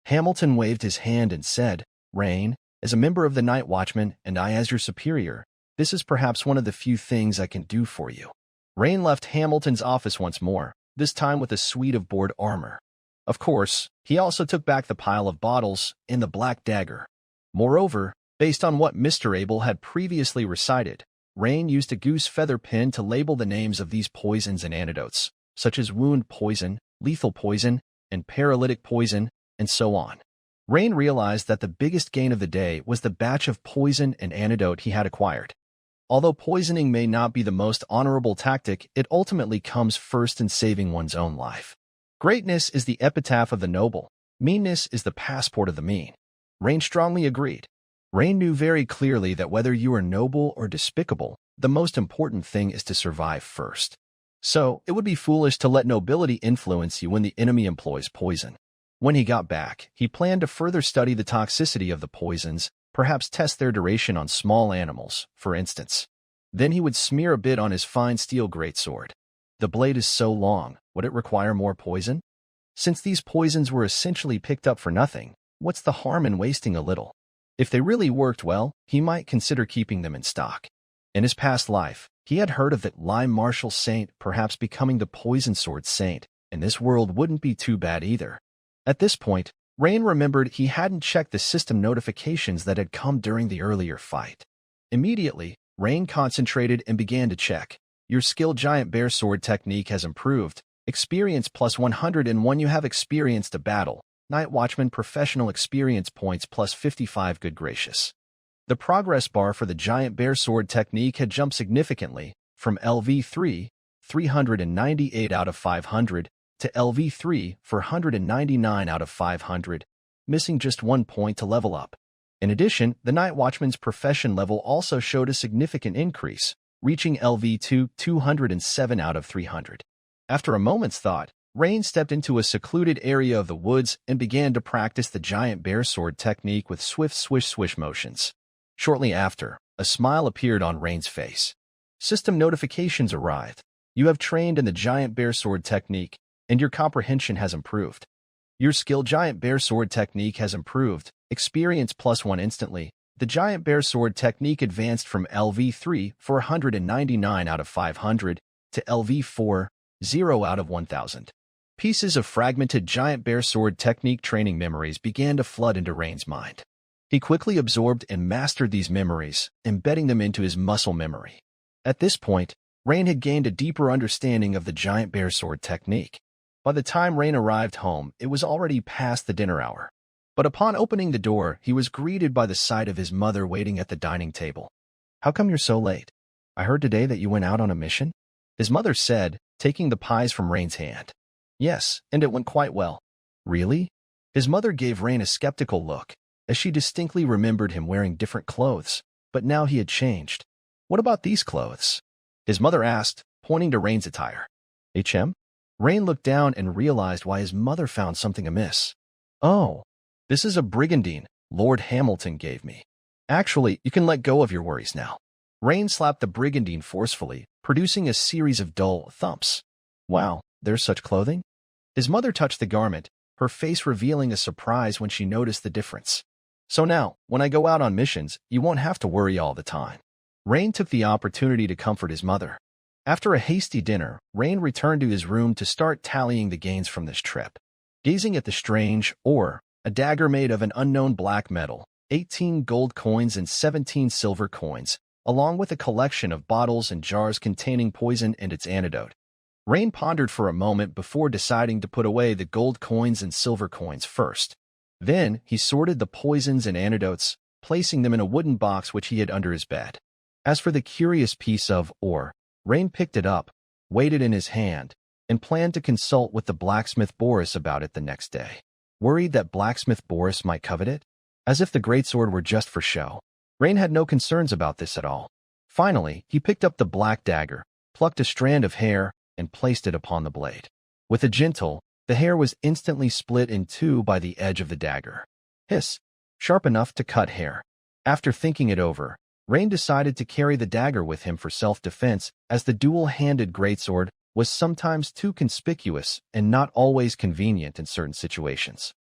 Hamilton waved his hand and said, Rain, as a member of the Night Watchman and I as your superior, this is perhaps one of the few things I can do for you. Rain left Hamilton's office once more, this time with a suite of board armor. Of course, he also took back the pile of bottles and the black dagger. Moreover, based on what Mr. Abel had previously recited, Rain used a goose feather pen to label the names of these poisons and antidotes, such as wound poison, lethal poison, and paralytic poison, and so on. Rain realized that the biggest gain of the day was the batch of poison and antidote he had acquired. Although poisoning may not be the most honorable tactic, it ultimately comes first in saving one's own life. Greatness is the epitaph of the noble. Meanness is the passport of the mean. Rain strongly agreed. Rain knew very clearly that whether you are noble or despicable, the most important thing is to survive first. So, it would be foolish to let nobility influence you when the enemy employs poison. When he got back, he planned to further study the toxicity of the poisons, perhaps test their duration on small animals, for instance. Then he would smear a bit on his fine steel greatsword. The blade is so long, would it require more poison? Since these poisons were essentially picked up for nothing, what's the harm in wasting a little? If they really worked well, he might consider keeping them in stock. In his past life, he had heard of the Lime Martial Saint perhaps becoming the Poison Sword Saint, and this world wouldn't be too bad either. At this point, Rain remembered he hadn't checked the system notifications that had come during the earlier fight. Immediately, Rain concentrated and began to check. Your skill giant bear sword technique has improved. Experience plus 101. You have experienced a battle. Night Watchman professional experience points plus 55. Good gracious. The progress bar for the giant bear sword technique had jumped significantly from LV3, 398 out of 500, to LV3, 499 out of 500, missing just 1 point to level up. In addition, the Night Watchman's profession level also showed a significant increase, reaching LV2, 207 out of 300. After a moment's thought, Rain stepped into a secluded area of the woods and began to practice the giant bear sword technique with swift swish-swish motions. Shortly after, a smile appeared on Rain's face. System notifications arrived. You have trained in the giant bear sword technique, and your comprehension has improved. Your skill giant bear sword technique has improved. Experience plus 1 instantly. The giant bear sword technique advanced from LV3, 499 out of 500, to LV4, 0 out of 1000. Pieces of fragmented giant bear sword technique training memories began to flood into Rain's mind. He quickly absorbed and mastered these memories, embedding them into his muscle memory. At this point, Rain had gained a deeper understanding of the giant bear sword technique. By the time Rain arrived home, it was already past the dinner hour. But upon opening the door, he was greeted by the sight of his mother waiting at the dining table. How come you're so late? I heard today that you went out on a mission? His mother said, taking the pies from Rain's hand. Yes, and it went quite well. Really? His mother gave Rain a skeptical look, as she distinctly remembered him wearing different clothes, but now he had changed. What about these clothes? His mother asked, pointing to Rain's attire. HM? Rain looked down and realized why his mother found something amiss. Oh, this is a brigandine Lord Hamilton gave me. Actually, you can let go of your worries now. Rain slapped the brigandine forcefully, producing a series of dull thumps. Wow, there's such clothing? His mother touched the garment, her face revealing a surprise when she noticed the difference. So now, when I go out on missions, you won't have to worry all the time. Rain took the opportunity to comfort his mother. After a hasty dinner, Rain returned to his room to start tallying the gains from this trip. Gazing at the strange ore, a dagger made of an unknown black metal, 18 gold coins and 17 silver coins, along with a collection of bottles and jars containing poison and its antidote. Rain pondered for a moment before deciding to put away the gold coins and silver coins first. Then, he sorted the poisons and antidotes, placing them in a wooden box which he hid under his bed. As for the curious piece of ore, Rain picked it up, weighed it in his hand, and planned to consult with the blacksmith Boris about it the next day. Worried that blacksmith Boris might covet it? As if the greatsword were just for show. Rain had no concerns about this at all. Finally, he picked up the black dagger, plucked a strand of hair, and placed it upon the blade. With a jingle, the hair was instantly split in two by the edge of the dagger. Hiss! Sharp enough to cut hair. After thinking it over, Rain decided to carry the dagger with him for self-defense, as the dual-handed greatsword was sometimes too conspicuous and not always convenient in certain situations.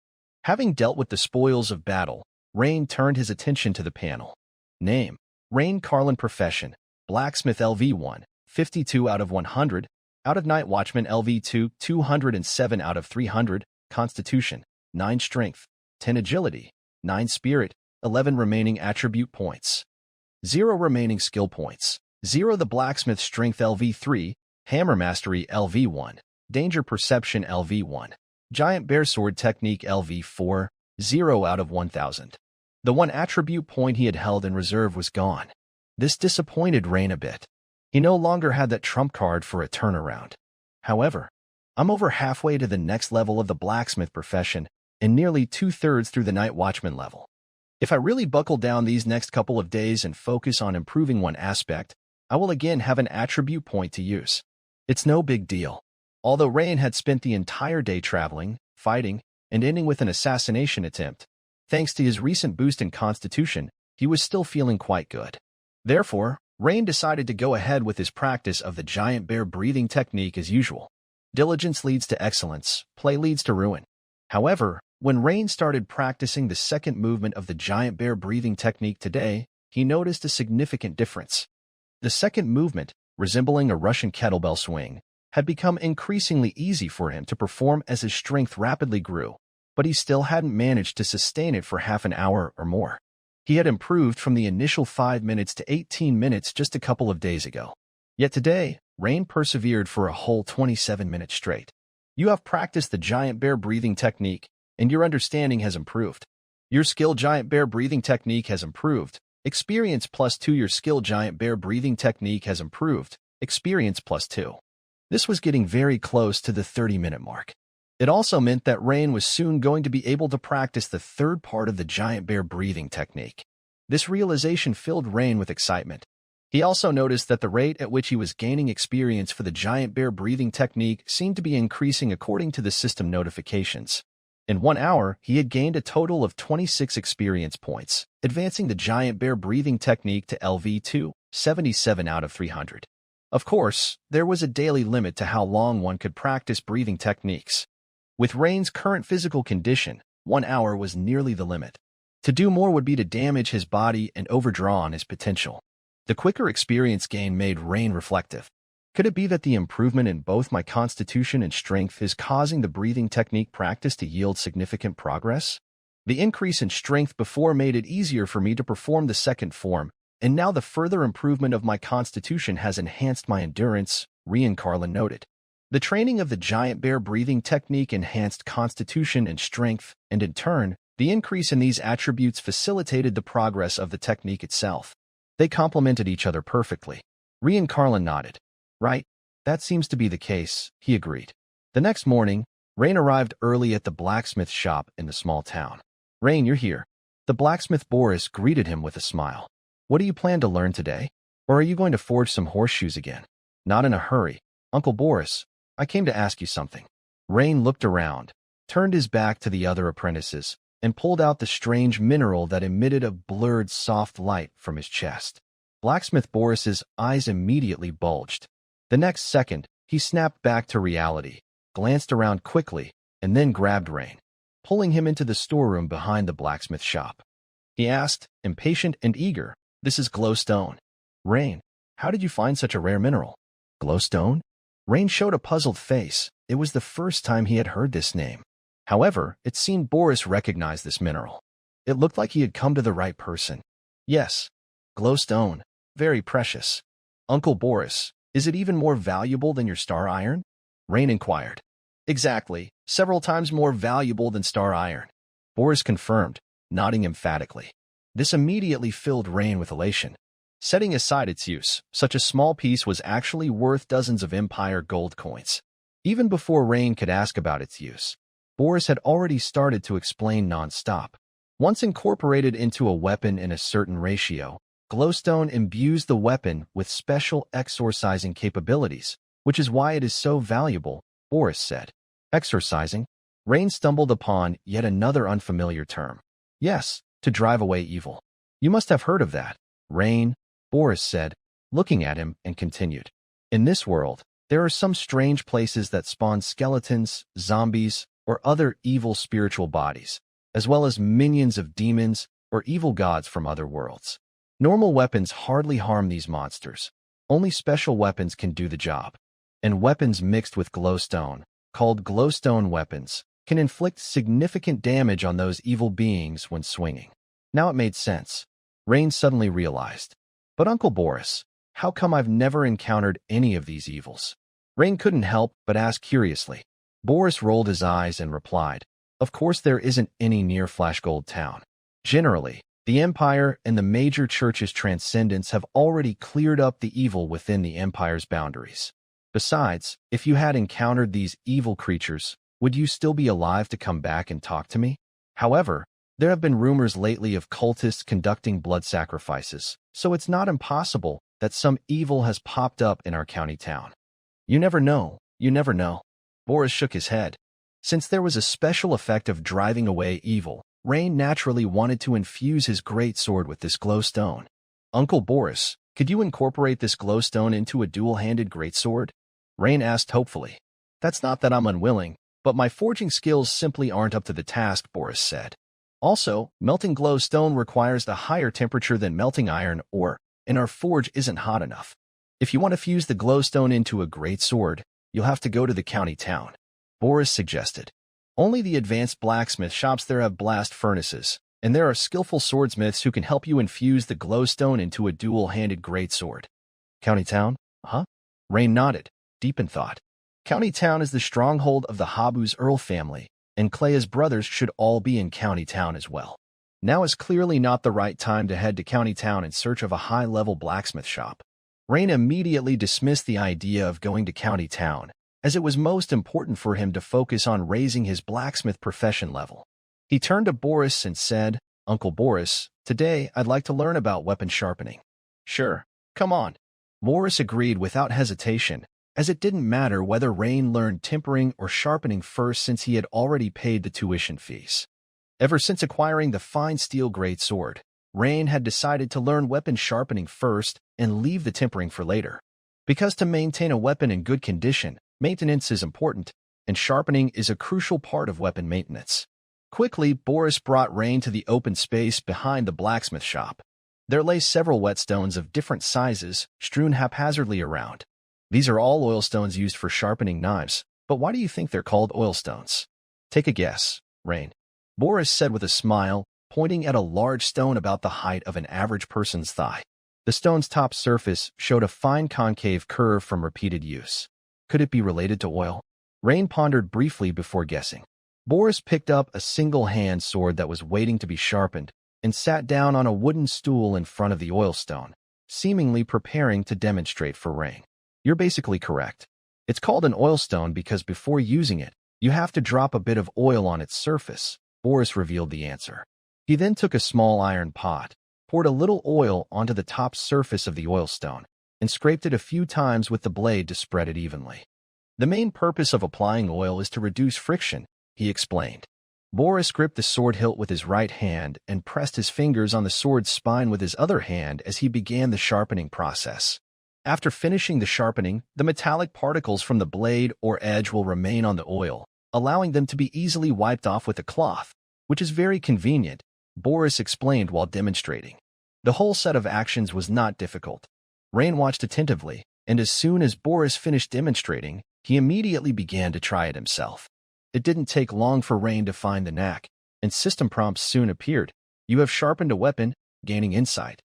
Having dealt with the spoils of battle, Rain turned his attention to the panel. Name: Rain Carlin. Profession: Blacksmith. LV1, 52 out of 100. Out of Night Watchman. LV2, 207 out of 300. Constitution: 9 Strength, 10 Agility, 9 Spirit, 11 remaining attribute points. 0 remaining skill points. 0 The Blacksmith. Strength. LV3, Hammer Mastery. LV1, Danger Perception. LV1, Giant Bear Sword Technique. LV4, 0 out of 1000. The one attribute point he had held in reserve was gone. This disappointed Rain a bit. He no longer had that trump card for a turnaround. However, I'm over halfway to the next level of the blacksmith profession and nearly 2/3 through the night watchman level. If I really buckle down these next couple of days and focus on improving one aspect, I will again have an attribute point to use. It's no big deal. Although Rain had spent the entire day traveling, fighting, and ending with an assassination attempt, thanks to his recent boost in Constitution, he was still feeling quite good. Therefore, Rain decided to go ahead with his practice of the giant bear breathing technique as usual. Diligence leads to excellence, play leads to ruin. However, when Rain started practicing the second movement of the giant bear breathing technique today, he noticed a significant difference. The second movement, resembling a Russian kettlebell swing, had become increasingly easy for him to perform as his strength rapidly grew, but he still hadn't managed to sustain it for half an hour or more. He had improved from the initial 5 minutes to 18 minutes just a couple of days ago. Yet today, Rain persevered for a whole 27 minutes straight. You have practiced the giant bear breathing technique, and your understanding has improved. Your skill giant bear breathing technique has improved. Experience +2. Your skill giant bear breathing technique has improved. Experience +2. This was getting very close to the 30-minute mark. It also meant that Rain was soon going to be able to practice the third part of the giant bear breathing technique. This realization filled Rain with excitement. He also noticed that the rate at which he was gaining experience for the giant bear breathing technique seemed to be increasing according to the system notifications. In 1 hour, he had gained a total of 26 experience points, advancing the giant bear breathing technique to LV2, 77 out of 300. Of course, there was a daily limit to how long one could practice breathing techniques. With Rain's current physical condition, 1 hour was nearly the limit. To do more would be to damage his body and overdraw on his potential. The quicker experience gain made Rain reflective. Could it be that the improvement in both my constitution and strength is causing the breathing technique practice to yield significant progress? The increase in strength before made it easier for me to perform the second form, and now the further improvement of my constitution has enhanced my endurance, Rain Carlin noted. The training of the giant bear breathing technique enhanced constitution and strength, and in turn, the increase in these attributes facilitated the progress of the technique itself. They complemented each other perfectly. Rain Carlin nodded. Right, that seems to be the case, he agreed. The next morning, Rain arrived early at the blacksmith shop in the small town. Rain, you're here. The blacksmith Boris greeted him with a smile. What do you plan to learn today? Or are you going to forge some horseshoes again? Not in a hurry. Uncle Boris, I came to ask you something. Rain looked around, turned his back to the other apprentices, and pulled out the strange mineral that emitted a blurred, soft light from his chest. Blacksmith Boris's eyes immediately bulged. The next second, he snapped back to reality, glanced around quickly, and then grabbed Rain, pulling him into the storeroom behind the blacksmith shop. He asked, impatient and eager, "This is glowstone. Rain, how did you find such a rare mineral?" Glowstone? Rain showed a puzzled face. It was the first time he had heard this name. However, it seemed Boris recognized this mineral. It looked like he had come to the right person. Yes, glowstone, very precious. Uncle Boris, is it even more valuable than your star iron? Rain inquired. Exactly, several times more valuable than star iron. Boris confirmed, nodding emphatically. This immediately filled Rain with elation. Setting aside its use, such a small piece was actually worth dozens of Empire gold coins. Even before Rain could ask about its use, Boris had already started to explain non-stop. Once incorporated into a weapon in a certain ratio, glowstone imbues the weapon with special exorcising capabilities, which is why it is so valuable, Boris said. Exorcising? Rain stumbled upon yet another unfamiliar term. Yes, to drive away evil. You must have heard of that, Rain, Boris said, looking at him, and continued. In this world, there are some strange places that spawn skeletons, zombies, or other evil spiritual bodies, as well as minions of demons or evil gods from other worlds. Normal weapons hardly harm these monsters. Only special weapons can do the job. And weapons mixed with glowstone, called glowstone weapons, can inflict significant damage on those evil beings when swinging. Now it made sense. Rain suddenly realized. But Uncle Boris, how come I've never encountered any of these evils? Rain couldn't help but ask curiously. Boris rolled his eyes and replied, of course there isn't any near Flashgold Town. Generally, the Empire and the major church's transcendents have already cleared up the evil within the Empire's boundaries. Besides, if you had encountered these evil creatures, would you still be alive to come back and talk to me? However, there have been rumors lately of cultists conducting blood sacrifices, so it's not impossible that some evil has popped up in our county town. You never know, you never know. Boris shook his head. Since there was a special effect of driving away evil, Rain naturally wanted to infuse his great sword with this glowstone. Uncle Boris, could you incorporate this glowstone into a dual-handed greatsword? Rain asked hopefully. That's not that I'm unwilling, but my forging skills simply aren't up to the task, Boris said. Also, melting glowstone requires a higher temperature than melting iron ore, and our forge isn't hot enough. If you want to fuse the glowstone into a greatsword, you'll have to go to the county town, Boris suggested. Only the advanced blacksmith shops there have blast furnaces, and there are skillful swordsmiths who can help you infuse the glowstone into a dual-handed greatsword. County town? Huh? Rain nodded, deep in thought. County town is the stronghold of the Habu's Earl family, and Clea's brothers should all be in county town as well. Now is clearly not the right time to head to county town in search of a high-level blacksmith shop. Rain immediately dismissed the idea of going to county town, as it was most important for him to focus on raising his blacksmith profession level. He turned to Boris and said, Uncle Boris, today I'd like to learn about weapon sharpening. Sure, come on. Boris agreed without hesitation, as it didn't matter whether Rain learned tempering or sharpening first since he had already paid the tuition fees. Ever since acquiring the fine steel greatsword, Rain had decided to learn weapon sharpening first and leave the tempering for later. Because to maintain a weapon in good condition, maintenance is important, and sharpening is a crucial part of weapon maintenance. Quickly, Boris brought Rain to the open space behind the blacksmith shop. There lay several whetstones of different sizes, strewn haphazardly around. These are all oilstones used for sharpening knives, but why do you think they're called oilstones? Take a guess, Rain. Boris said with a smile, pointing at a large stone about the height of an average person's thigh. The stone's top surface showed a fine concave curve from repeated use. Could it be related to oil? Rain pondered briefly before guessing. Boris picked up a single-hand sword that was waiting to be sharpened and sat down on a wooden stool in front of the oilstone, seemingly preparing to demonstrate for Rain. You're basically correct. It's called an oilstone because before using it, you have to drop a bit of oil on its surface, Boris revealed the answer. He then took a small iron pot, poured a little oil onto the top surface of the oilstone, and scraped it a few times with the blade to spread it evenly. The main purpose of applying oil is to reduce friction, he explained. Boris gripped the sword hilt with his right hand and pressed his fingers on the sword's spine with his other hand as he began the sharpening process. After finishing the sharpening, the metallic particles from the blade or edge will remain on the oil, allowing them to be easily wiped off with a cloth, which is very convenient, Boris explained while demonstrating. The whole set of actions was not difficult. Rain watched attentively, and as soon as Boris finished demonstrating, he immediately began to try it himself. It didn't take long for Rain to find the knack, and system prompts soon appeared. You have sharpened a weapon, gaining insight.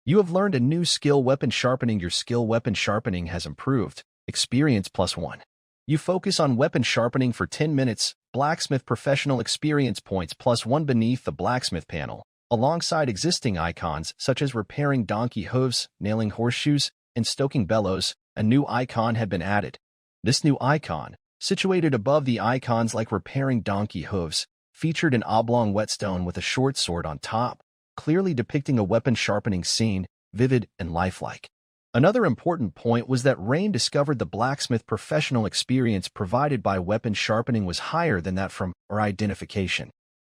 You have learned a new skill weapon sharpening. Your skill weapon sharpening has improved. Experience +1. You focus on weapon sharpening for 10 minutes. Blacksmith professional experience points +1 beneath the blacksmith panel, alongside existing icons such as repairing donkey hooves, nailing horseshoes, and stoking bellows. A new icon had been added. This new icon, Situated above the icons like repairing donkey hooves, featured an oblong whetstone with a short sword on top, clearly depicting a weapon-sharpening scene, vivid and lifelike. Another important point was that Rain discovered the blacksmith professional experience provided by weapon sharpening was higher than that from or identification.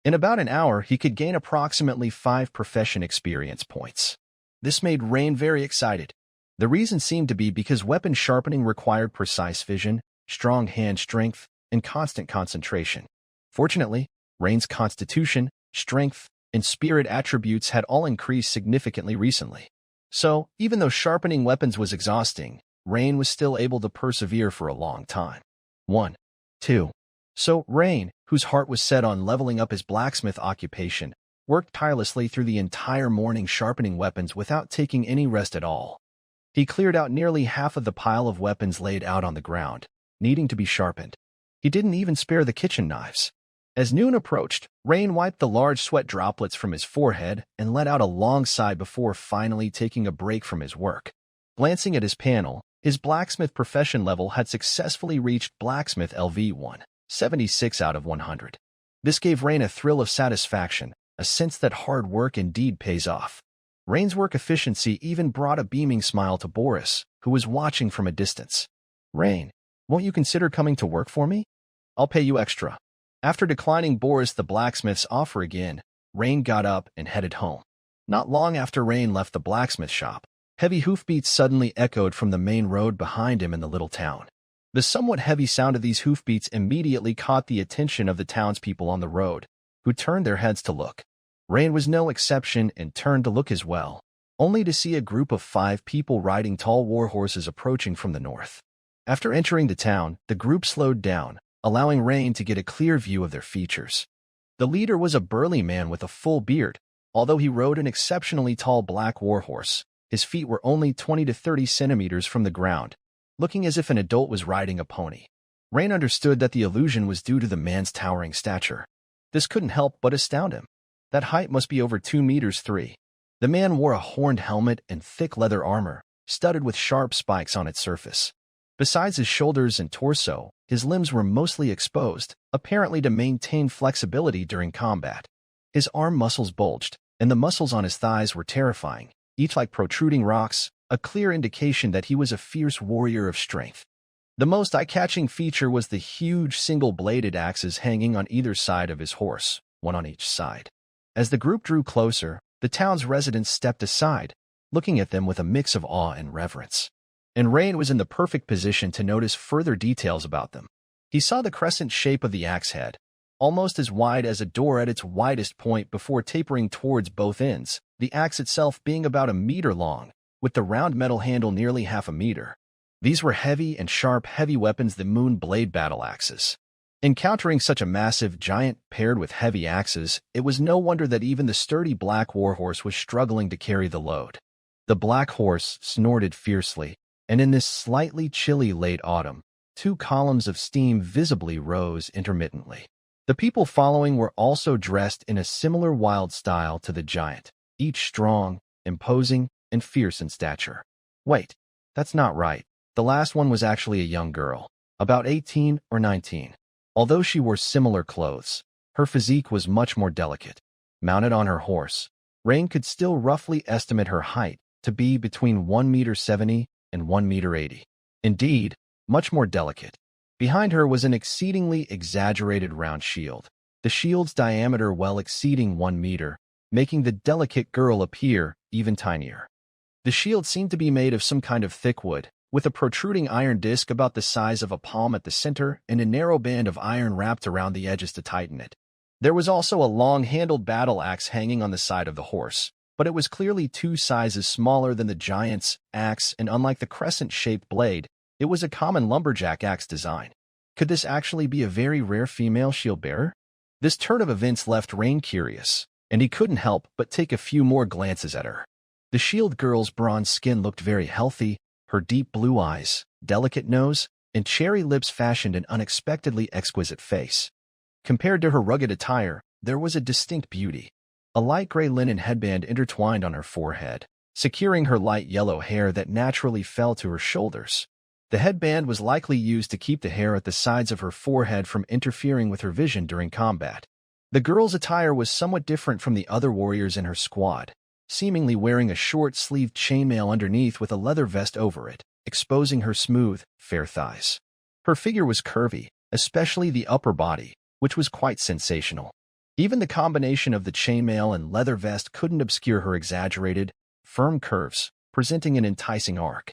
In about an hour, he could gain approximately 5 profession experience points. This made Rain very excited. The reason seemed to be because weapon sharpening required precise vision, strong hand strength, and constant concentration. Fortunately, Rain's constitution, strength, and spirit attributes had all increased significantly recently. So, even though sharpening weapons was exhausting, Rain was still able to persevere for a long time. 1. 2. So, Rain, whose heart was set on leveling up his blacksmith occupation, worked tirelessly through the entire morning sharpening weapons without taking any rest at all. He cleared out nearly half of the pile of weapons laid out on the ground, needing to be sharpened. He didn't even spare the kitchen knives. As noon approached, Rain wiped the large sweat droplets from his forehead and let out a long sigh before finally taking a break from his work. Glancing at his panel, his blacksmith profession level had successfully reached Blacksmith LV1, 76 out of 100. This gave Rain a thrill of satisfaction, a sense that hard work indeed pays off. Rain's work efficiency even brought a beaming smile to Boris, who was watching from a distance. "Rain, won't you consider coming to work for me? I'll pay you extra." After declining Boris the blacksmith's offer again, Rain got up and headed home. Not long after Rain left the blacksmith shop, heavy hoofbeats suddenly echoed from the main road behind him in the little town. The somewhat heavy sound of these hoofbeats immediately caught the attention of the townspeople on the road, who turned their heads to look. Rain was no exception and turned to look as well, only to see a group of 5 people riding tall war horses approaching from the north. After entering the town, the group slowed down, allowing Rain to get a clear view of their features. The leader was a burly man with a full beard. Although he rode an exceptionally tall black warhorse, his feet were only 20 to 30 centimeters from the ground, looking as if an adult was riding a pony. Rain understood that the illusion was due to the man's towering stature. This couldn't help but astound him. That height must be over 2 meters 3. The man wore a horned helmet and thick leather armor, studded with sharp spikes on its surface. Besides his shoulders and torso, his limbs were mostly exposed, apparently to maintain flexibility during combat. His arm muscles bulged, and the muscles on his thighs were terrifying, each like protruding rocks, a clear indication that he was a fierce warrior of strength. The most eye-catching feature was the huge single-bladed axes hanging on either side of his horse, one on each side. As the group drew closer, the town's residents stepped aside, looking at them with a mix of awe and reverence. And Rain was in the perfect position to notice further details about them. He saw the crescent shape of the axe head, almost as wide as a door at its widest point before tapering towards both ends, the axe itself being about 1 meter long, with the round metal handle nearly half a meter. These were heavy and sharp heavy weapons, the moon blade battle axes. Encountering such a massive giant paired with heavy axes, it was no wonder that even the sturdy black warhorse was struggling to carry the load. The black horse snorted fiercely, and in this slightly chilly late autumn, 2 columns of steam visibly rose intermittently. The people following were also dressed in a similar wild style to the giant, each strong, imposing, and fierce in stature. Wait, that's not right. The last one was actually a young girl, about 18 or 19. Although she wore similar clothes, her physique was much more delicate. Mounted on her horse, Rain could still roughly estimate her height to be between 1.70 meters and 1.80 meters. Indeed, much more delicate. Behind her was an exceedingly exaggerated round shield, the shield's diameter well exceeding 1 meter, making the delicate girl appear even tinier. The shield seemed to be made of some kind of thick wood, with a protruding iron disc about the size of a palm at the center and a narrow band of iron wrapped around the edges to tighten it. There was also a long-handled battle axe hanging on the side of the horse, but it was clearly 2 sizes smaller than the giant's axe, and unlike the crescent-shaped blade, it was a common lumberjack axe design. Could this actually be a very rare female shield-bearer? This turn of events left Rain curious, and he couldn't help but take a few more glances at her. The shield girl's bronze skin looked very healthy, her deep blue eyes, delicate nose, and cherry lips fashioned an unexpectedly exquisite face. Compared to her rugged attire, there was a distinct beauty. A light gray linen headband intertwined on her forehead, securing her light yellow hair that naturally fell to her shoulders. The headband was likely used to keep the hair at the sides of her forehead from interfering with her vision during combat. The girl's attire was somewhat different from the other warriors in her squad, seemingly wearing a short-sleeved chainmail underneath with a leather vest over it, exposing her smooth, fair thighs. Her figure was curvy, especially the upper body, which was quite sensational. Even the combination of the chainmail and leather vest couldn't obscure her exaggerated, firm curves, presenting an enticing arc.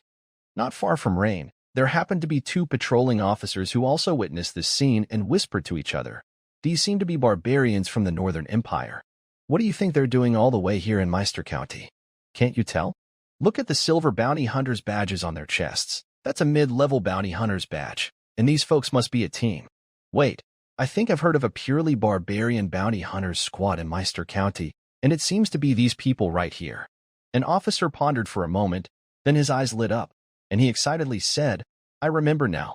Not far from Rain, there happened to be two patrolling officers who also witnessed this scene and whispered to each other. These seemed to be barbarians from the Northern Empire. What do you think they're doing all the way here in Meister County? Can't you tell? Look at the silver bounty hunters' badges on their chests. That's a mid-level bounty hunter's badge, and these folks must be a team. Wait, I think I've heard of a purely barbarian bounty hunters squad in Meister County, and it seems to be these people right here. An officer pondered for a moment, then his eyes lit up, and he excitedly said, I remember now.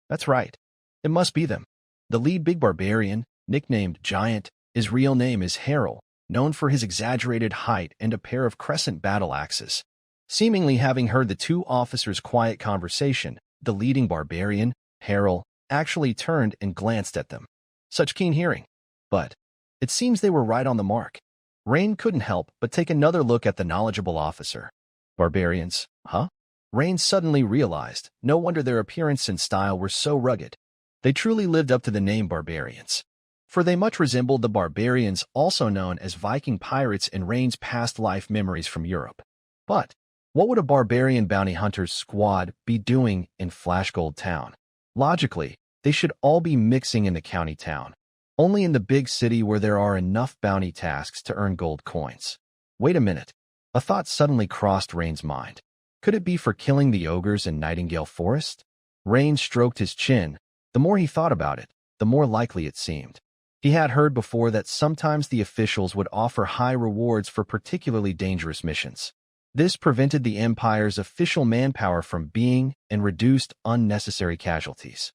That's right. It must be them. The lead big barbarian, nicknamed Giant, his real name is Harrell, known for his exaggerated height and a pair of crescent battle axes. Seemingly having heard the two officers' quiet conversation, the leading barbarian, Harrell, actually turned and glanced at them. Such keen hearing. But it seems they were right on the mark. Rain couldn't help but take another look at the knowledgeable officer. Barbarians, huh? Rain suddenly realized, no wonder their appearance and style were so rugged. They truly lived up to the name barbarians. For they much resembled the barbarians also known as Viking pirates in Rain's past life memories from Europe. But what would a barbarian bounty hunter's squad be doing in Flashgold Town? Logically, they should all be mixing in the county town, only in the big city where there are enough bounty tasks to earn gold coins. Wait a minute. A thought suddenly crossed Rain's mind. Could it be for killing the ogres in Nightingale Forest? Rain stroked his chin. The more he thought about it, the more likely it seemed. He had heard before that sometimes the officials would offer high rewards for particularly dangerous missions. This prevented the Empire's official manpower from being and reduced unnecessary casualties.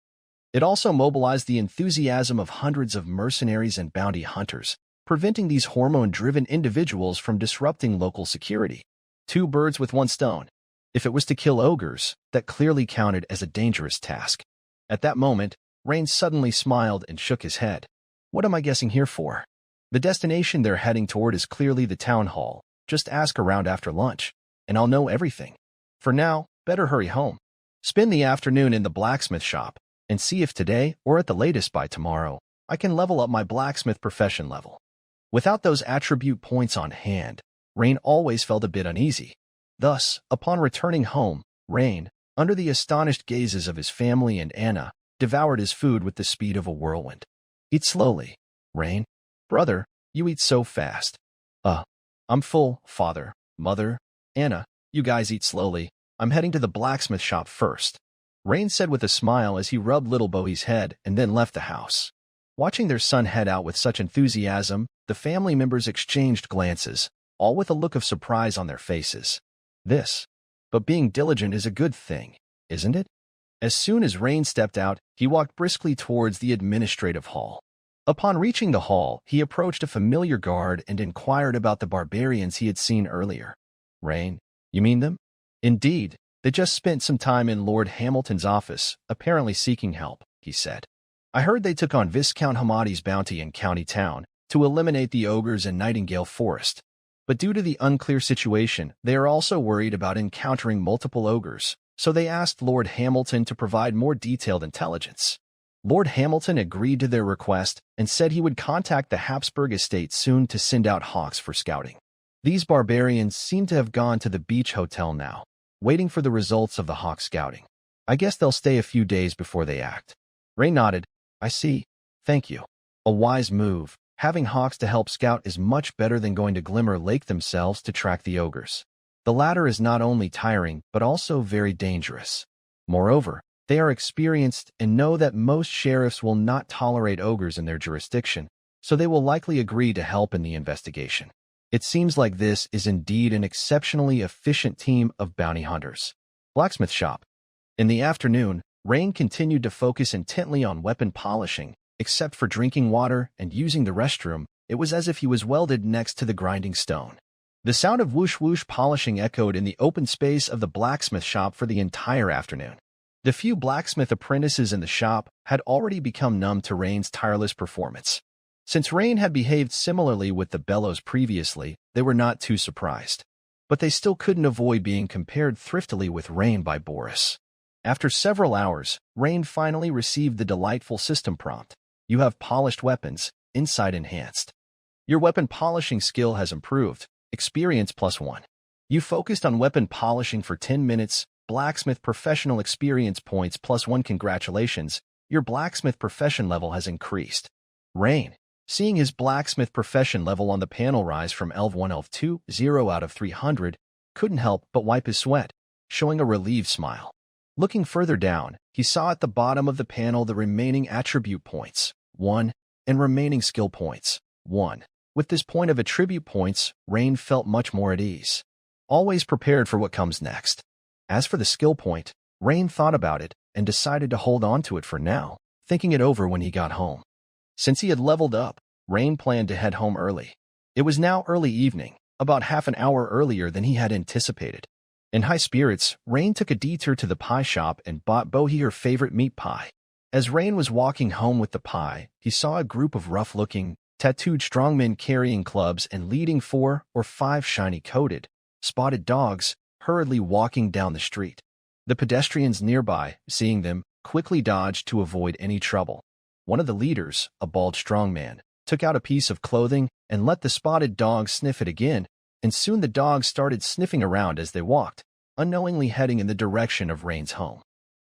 It also mobilized the enthusiasm of hundreds of mercenaries and bounty hunters, preventing these hormone-driven individuals from disrupting local security. Two birds with one stone. If it was to kill ogres, that clearly counted as a dangerous task. At that moment, Rain suddenly smiled and shook his head. What am I guessing here for? The destination they're heading toward is clearly the town hall. Just ask around after lunch, and I'll know everything. For now, better hurry home. Spend the afternoon in the blacksmith shop, and see if today, or at the latest by tomorrow, I can level up my blacksmith profession level. Without those attribute points on hand, Rain always felt a bit uneasy. Thus, upon returning home, Rain, under the astonished gazes of his family and Anna, devoured his food with the speed of a whirlwind. Eat slowly, Rain. Brother, you eat so fast. I'm full, Father, Mother, Anna, you guys eat slowly. I'm heading to the blacksmith shop first. Rain said with a smile as he rubbed little Bowie's head and then left the house. Watching their son head out with such enthusiasm, the family members exchanged glances, all with a look of surprise on their faces. But being diligent is a good thing, isn't it? As soon as Rain stepped out, he walked briskly towards the administrative hall. Upon reaching the hall, he approached a familiar guard and inquired about the barbarians he had seen earlier. Rain, you mean them? Indeed, they just spent some time in Lord Hamilton's office, apparently seeking help, he said. I heard they took on Viscount Hamadi's bounty in County Town to eliminate the ogres in Nightingale Forest. But due to the unclear situation, they are also worried about encountering multiple ogres, so they asked Lord Hamilton to provide more detailed intelligence. Lord Hamilton agreed to their request and said he would contact the Habsburg estate soon to send out hawks for scouting. These barbarians seem to have gone to the beach hotel now, waiting for the results of the hawk scouting. I guess they'll stay a few days before they act. Ray nodded. I see. Thank you. A wise move. Having hawks to help scout is much better than going to Glimmer Lake themselves to track the ogres. The latter is not only tiring, but also very dangerous. Moreover, they are experienced and know that most sheriffs will not tolerate ogres in their jurisdiction, so they will likely agree to help in the investigation. It seems like this is indeed an exceptionally efficient team of bounty hunters. Blacksmith shop. In the afternoon, Rain continued to focus intently on weapon polishing. Except for drinking water and using the restroom, it was as if he was welded next to the grinding stone. The sound of whoosh-whoosh polishing echoed in the open space of the blacksmith shop for the entire afternoon. The few blacksmith apprentices in the shop had already become numb to Rain's tireless performance. Since Rain had behaved similarly with the bellows previously, they were not too surprised. But they still couldn't avoid being compared thriftily with Rain by Boris. After several hours, Rain finally received the delightful system prompt. You have polished weapons, insight enhanced. Your weapon polishing skill has improved, experience +1. You focused on weapon polishing for 10 minutes, blacksmith professional experience points +1. Congratulations, your blacksmith profession level has increased. Rain, seeing his blacksmith profession level on the panel rise from ELV1 ELV2, 0 out of 300, couldn't help but wipe his sweat, showing a relieved smile. Looking further down, he saw at the bottom of the panel the remaining attribute points, 1, and remaining skill points, 1. With this point of attribute points, Rain felt much more at ease, always prepared for what comes next. As for the skill point, Rain thought about it and decided to hold on to it for now, thinking it over when he got home. Since he had leveled up, Rain planned to head home early. It was now early evening, about half an hour earlier than he had anticipated. In high spirits, Rain took a detour to the pie shop and bought Bohi her favorite meat pie. As Rain was walking home with the pie, he saw a group of rough-looking, tattooed strongmen carrying clubs and leading 4 or 5 shiny-coated, spotted dogs, hurriedly walking down the street. The pedestrians nearby, seeing them, quickly dodged to avoid any trouble. One of the leaders, a bald strongman, took out a piece of clothing and let the spotted dogs sniff it again, and soon the dogs started sniffing around as they walked, unknowingly heading in the direction of Rain's home.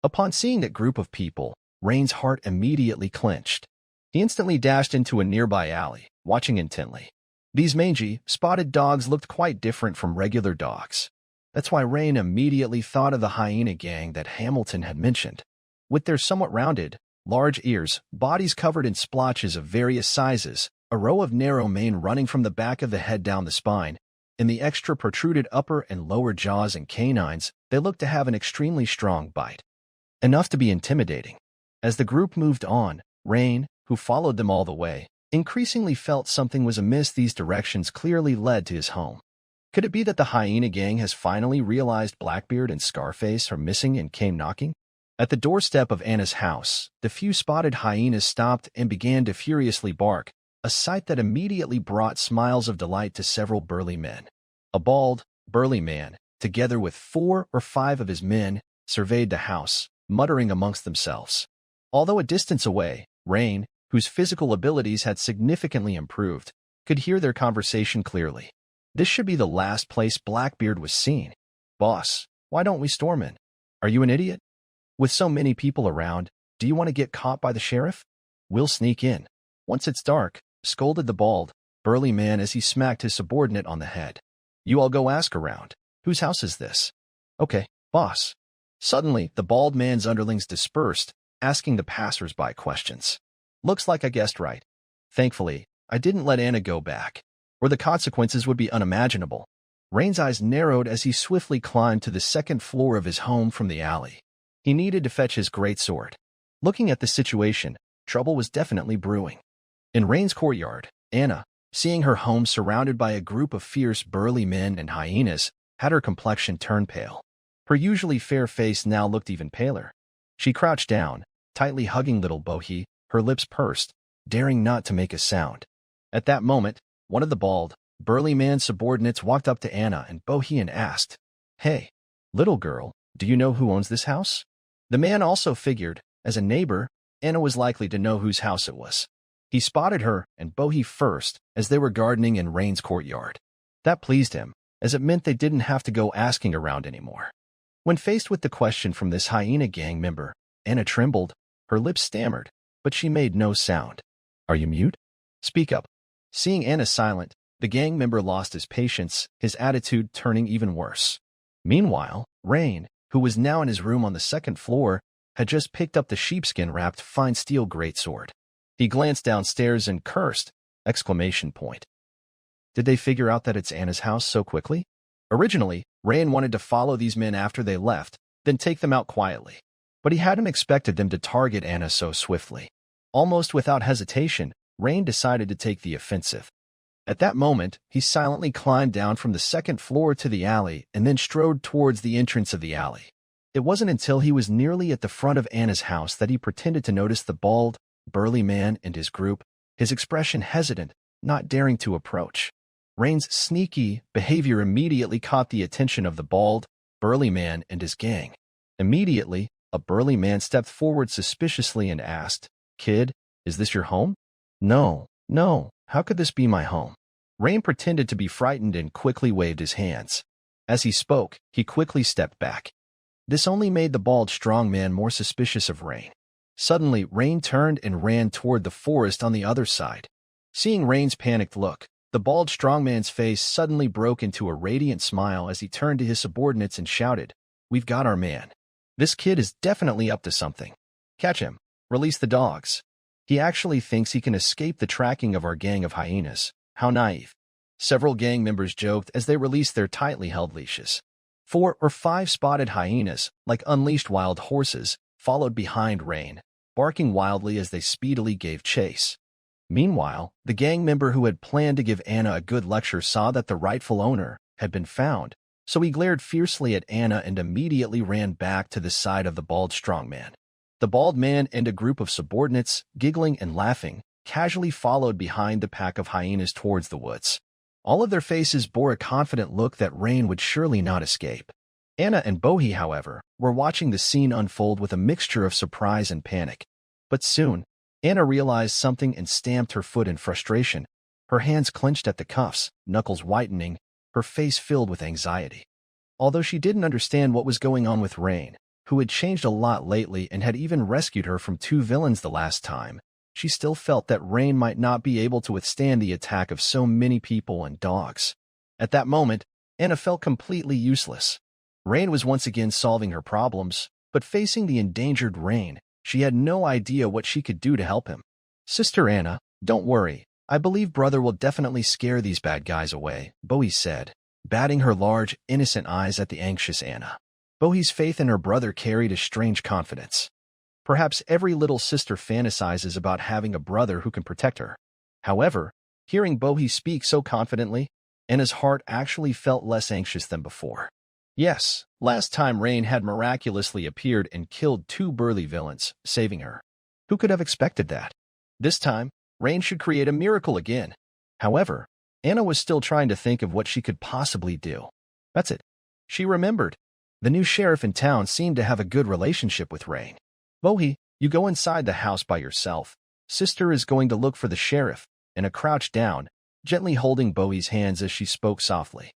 Upon seeing that group of people, Rain's heart immediately clenched. He instantly dashed into a nearby alley, watching intently. These mangy, spotted dogs looked quite different from regular dogs. That's why Rain immediately thought of the hyena gang that Hamilton had mentioned. With their somewhat rounded, large ears, bodies covered in splotches of various sizes, a row of narrow mane running from the back of the head down the spine, and the extra protruded upper and lower jaws and canines, they looked to have an extremely strong bite. Enough to be intimidating. As the group moved on, Rain, who followed them all the way, increasingly felt something was amiss. These directions clearly led to his home. Could it be that the hyena gang has finally realized Blackbeard and Scarface are missing and came knocking? At the doorstep of Anna's house, the few spotted hyenas stopped and began to furiously bark, a sight that immediately brought smiles of delight to several burly men. A bald, burly man, together with 4 or 5 of his men, surveyed the house, muttering amongst themselves. Although a distance away, Rain, whose physical abilities had significantly improved, could hear their conversation clearly. This should be the last place Blackbeard was seen. Boss, why don't we storm in? Are you an idiot? With so many people around, do you want to get caught by the sheriff? We'll sneak in. Once it's dark, scolded the bald, burly man as he smacked his subordinate on the head. You all go ask around. Whose house is this? Okay, boss. Suddenly, the bald man's underlings dispersed, asking the passers-by questions. Looks like I guessed right. Thankfully, I didn't let Anna go back, or the consequences would be unimaginable. Rain's eyes narrowed as he swiftly climbed to the second floor of his home from the alley. He needed to fetch his greatsword. Looking at the situation, trouble was definitely brewing. In Rain's courtyard, Anna, seeing her home surrounded by a group of fierce burly men and hyenas, had her complexion turn pale. Her usually fair face now looked even paler. She crouched down, tightly hugging little Bohi, her lips pursed, daring not to make a sound. At that moment, one of the bald, burly man's subordinates walked up to Anna and Bohi and asked, "Hey, little girl, do you know who owns this house?" The man also figured, as a neighbor, Anna was likely to know whose house it was. He spotted her and Bohi first as they were gardening in Rain's courtyard. That pleased him, as it meant they didn't have to go asking around anymore. When faced with the question from this hyena gang member, Anna trembled, her lips stammered, but she made no sound. Are you mute? Speak up. Seeing Anna silent, the gang member lost his patience, his attitude turning even worse. Meanwhile, Rain, who was now in his room on the second floor, had just picked up the sheepskin-wrapped fine steel greatsword. He glanced downstairs and cursed! Did they figure out that it's Anna's house so quickly? Originally, Rain wanted to follow these men after they left, then take them out quietly. But he hadn't expected them to target Anna so swiftly. Almost without hesitation, Rain decided to take the offensive. At that moment, he silently climbed down from the second floor to the alley and then strode towards the entrance of the alley. It wasn't until he was nearly at the front of Anna's house that he pretended to notice the bald, burly man and his group, his expression hesitant, not daring to approach. Rain's sneaky behavior immediately caught the attention of the bald, burly man and his gang. Immediately, a burly man stepped forward suspiciously and asked, "Kid, is this your home?" "No, no, how could this be my home?" Rain pretended to be frightened and quickly waved his hands. As he spoke, he quickly stepped back. This only made the bald strong man more suspicious of Rain. Suddenly, Rain turned and ran toward the forest on the other side. Seeing Rain's panicked look, the bald strong man's face suddenly broke into a radiant smile as he turned to his subordinates and shouted, "We've got our man. This kid is definitely up to something. Catch him. Release the dogs. He actually thinks he can escape the tracking of our gang of hyenas. How naive." Several gang members joked as they released their tightly held leashes. 4 or 5 spotted hyenas, like unleashed wild horses, followed behind Rain, barking wildly as they speedily gave chase. Meanwhile, the gang member who had planned to give Anna a good lecture saw that the rightful owner had been found, so he glared fiercely at Anna and immediately ran back to the side of the bald strong man. The bald man and a group of subordinates, giggling and laughing, casually followed behind the pack of hyenas towards the woods. All of their faces bore a confident look that Rain would surely not escape. Anna and Bohi, however, were watching the scene unfold with a mixture of surprise and panic. But soon, Anna realized something and stamped her foot in frustration. Her hands clenched at the cuffs, knuckles whitening, her face filled with anxiety. Although she didn't understand what was going on with Rain, who had changed a lot lately and had even rescued her from 2 villains the last time, she still felt that Rain might not be able to withstand the attack of so many people and dogs. At that moment, Anna felt completely useless. Rain was once again solving her problems, but facing the endangered Rain, she had no idea what she could do to help him. "Sister Anna, don't worry. I believe brother will definitely scare these bad guys away," Bohi said, batting her large, innocent eyes at the anxious Anna. Bohi's faith in her brother carried a strange confidence. Perhaps every little sister fantasizes about having a brother who can protect her. However, hearing Bohi speak so confidently, Anna's heart actually felt less anxious than before. Yes, last time Rain had miraculously appeared and killed 2 burly villains, saving her. Who could have expected that? This time, Rain should create a miracle again. However, Anna was still trying to think of what she could possibly do. That's it. She remembered. The new sheriff in town seemed to have a good relationship with Rain. "Bohi, you go inside the house by yourself. Sister is going to look for the sheriff," Anna crouched down, gently holding Bohi's hands as she spoke softly.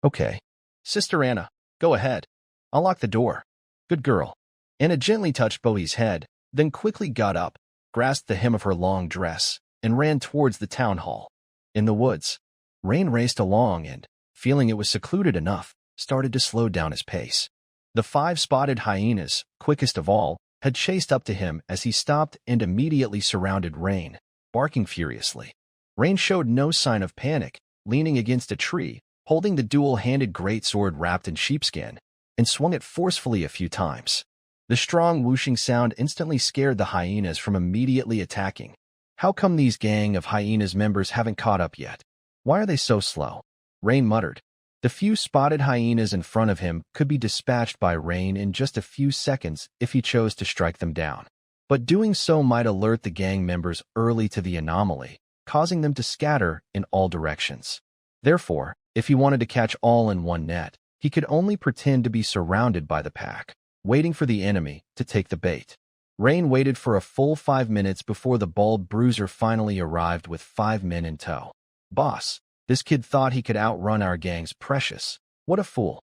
"Okay. Sister Anna, go ahead. I'll lock the door." "Good girl." Anna gently touched Bohi's head, then quickly got up, grasped the hem of her long dress, and ran towards the town hall. In the woods, Rain raced along and, feeling it was secluded enough, started to slow down his pace. The 5 spotted hyenas, quickest of all, had chased up to him as he stopped and immediately surrounded Rain, barking furiously. Rain showed no sign of panic, leaning against a tree, holding the dual-handed greatsword wrapped in sheepskin, and swung it forcefully a few times. The strong whooshing sound instantly scared the hyenas from immediately attacking. How come these gang of hyenas members haven't caught up yet? Why are they so slow? Rain muttered. The few spotted hyenas in front of him could be dispatched by Rain in just a few seconds if he chose to strike them down. But doing so might alert the gang members early to the anomaly, causing them to scatter in all directions. Therefore, if he wanted to catch all in one net, he could only pretend to be surrounded by the pack, waiting for the enemy to take the bait. Rain waited for a full 5 minutes before the bald bruiser finally arrived with 5 men in tow. "Boss, this kid thought he could outrun our gang's Precious. What a fool.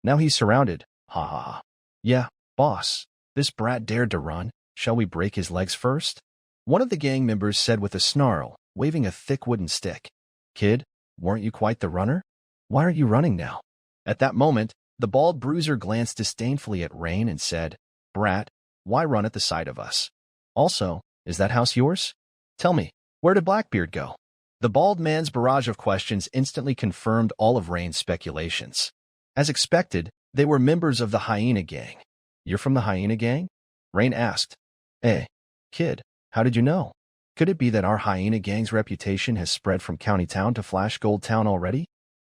Now he's surrounded. Ha ha ha. Yeah, boss, this brat dared to run. Shall we break his legs first?" One of the gang members said with a snarl, waving a thick wooden stick. "Kid, weren't you quite the runner? Why aren't you running now?" At that moment, the bald bruiser glanced disdainfully at Rain and said, "Brat, why run at the sight of us? Also, is that house yours? Tell me, where did Blackbeard go?" The bald man's barrage of questions instantly confirmed all of Rain's speculations. As expected, they were members of the hyena gang. "You're from the hyena gang?" Rain asked. "Hey, kid, how did you know? Could it be that our hyena gang's reputation has spread from County Town to Flash Gold Town already?"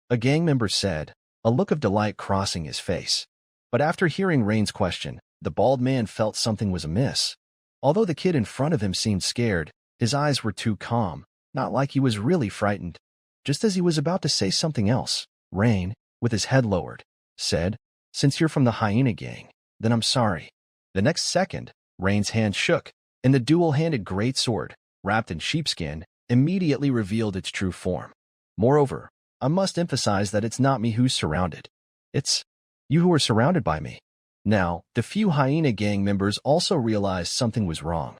A gang member said, a look of delight crossing his face. But after hearing Rain's question, the bald man felt something was amiss. Although the kid in front of him seemed scared, his eyes were too calm, not like he was really frightened. Just as he was about to say something else, Rain, with his head lowered, said, "Since you're from the hyena gang, then I'm sorry." The next second, Rain's hand shook, and the dual-handed greatsword, wrapped in sheepskin, immediately revealed its true form. Moreover, I must emphasize that it's not me who's surrounded. It's you who are surrounded by me. Now, the few hyena gang members also realized something was wrong.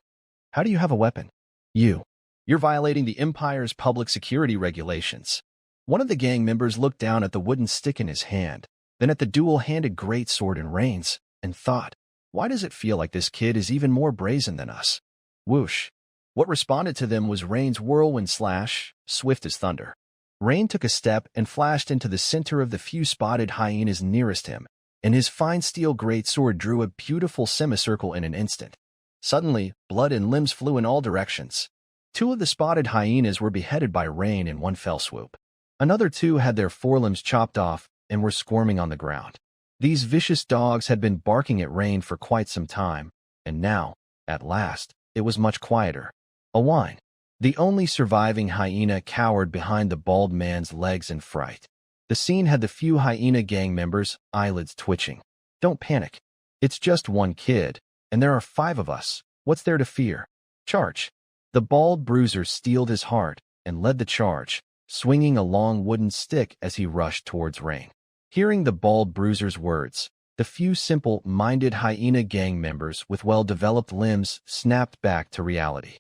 How do you have a weapon? You're violating the Empire's public security regulations. One of the gang members looked down at the wooden stick in his hand, then at the dual-handed greatsword in Rain's, and thought, why does it feel like this kid is even more brazen than us? Whoosh. What responded to them was Rain's whirlwind slash, swift as thunder. Rain took a step and flashed into the center of the few spotted hyenas nearest him, and his fine steel greatsword drew a beautiful semicircle in an instant. Suddenly, blood and limbs flew in all directions. 2 of the spotted hyenas were beheaded by Rain in one fell swoop. Another 2 had their forelimbs chopped off and were squirming on the ground. These vicious dogs had been barking at Rain for quite some time, and now, at last, it was much quieter. A whine. The only surviving hyena cowered behind the bald man's legs in fright. The scene had the few hyena gang members' eyelids twitching. Don't panic. It's just one kid, and there are 5 of us. What's there to fear? Charge. The bald bruiser steeled his heart and led the charge, swinging a long wooden stick as he rushed towards Rain. Hearing the bald bruiser's words, the few simple-minded hyena gang members with well-developed limbs snapped back to reality.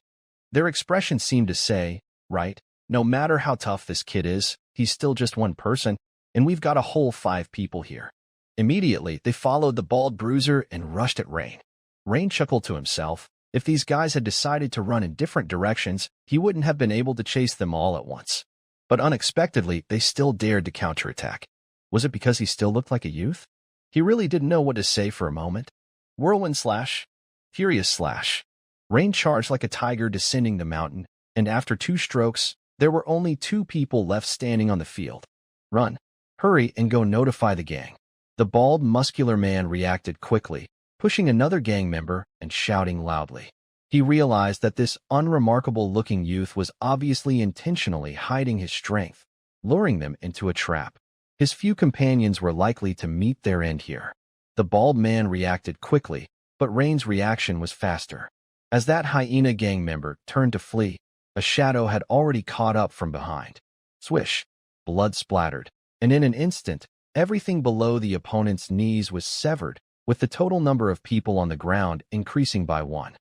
Their expression seemed to say, right, no matter how tough this kid is, he's still just one person, and we've got a whole 5 people here. Immediately, they followed the bald bruiser and rushed at Rain. Rain chuckled to himself. If these guys had decided to run in different directions, he wouldn't have been able to chase them all at once. But unexpectedly, they still dared to counterattack. Was it because he still looked like a youth? He really didn't know what to say for a moment. Whirlwind slash. Furious slash. Rain charged like a tiger descending the mountain, and after 2 strokes, there were only 2 people left standing on the field. Run. Hurry and go notify the gang. The bald, muscular man reacted quickly, pushing another gang member and shouting loudly. He realized that this unremarkable-looking youth was obviously intentionally hiding his strength, luring them into a trap. His few companions were likely to meet their end here. The bald man reacted quickly, but Rain's reaction was faster. As that hyena gang member turned to flee, a shadow had already caught up from behind. Swish! Blood splattered, and in an instant, everything below the opponent's knees was severed, with the total number of people on the ground increasing by 1.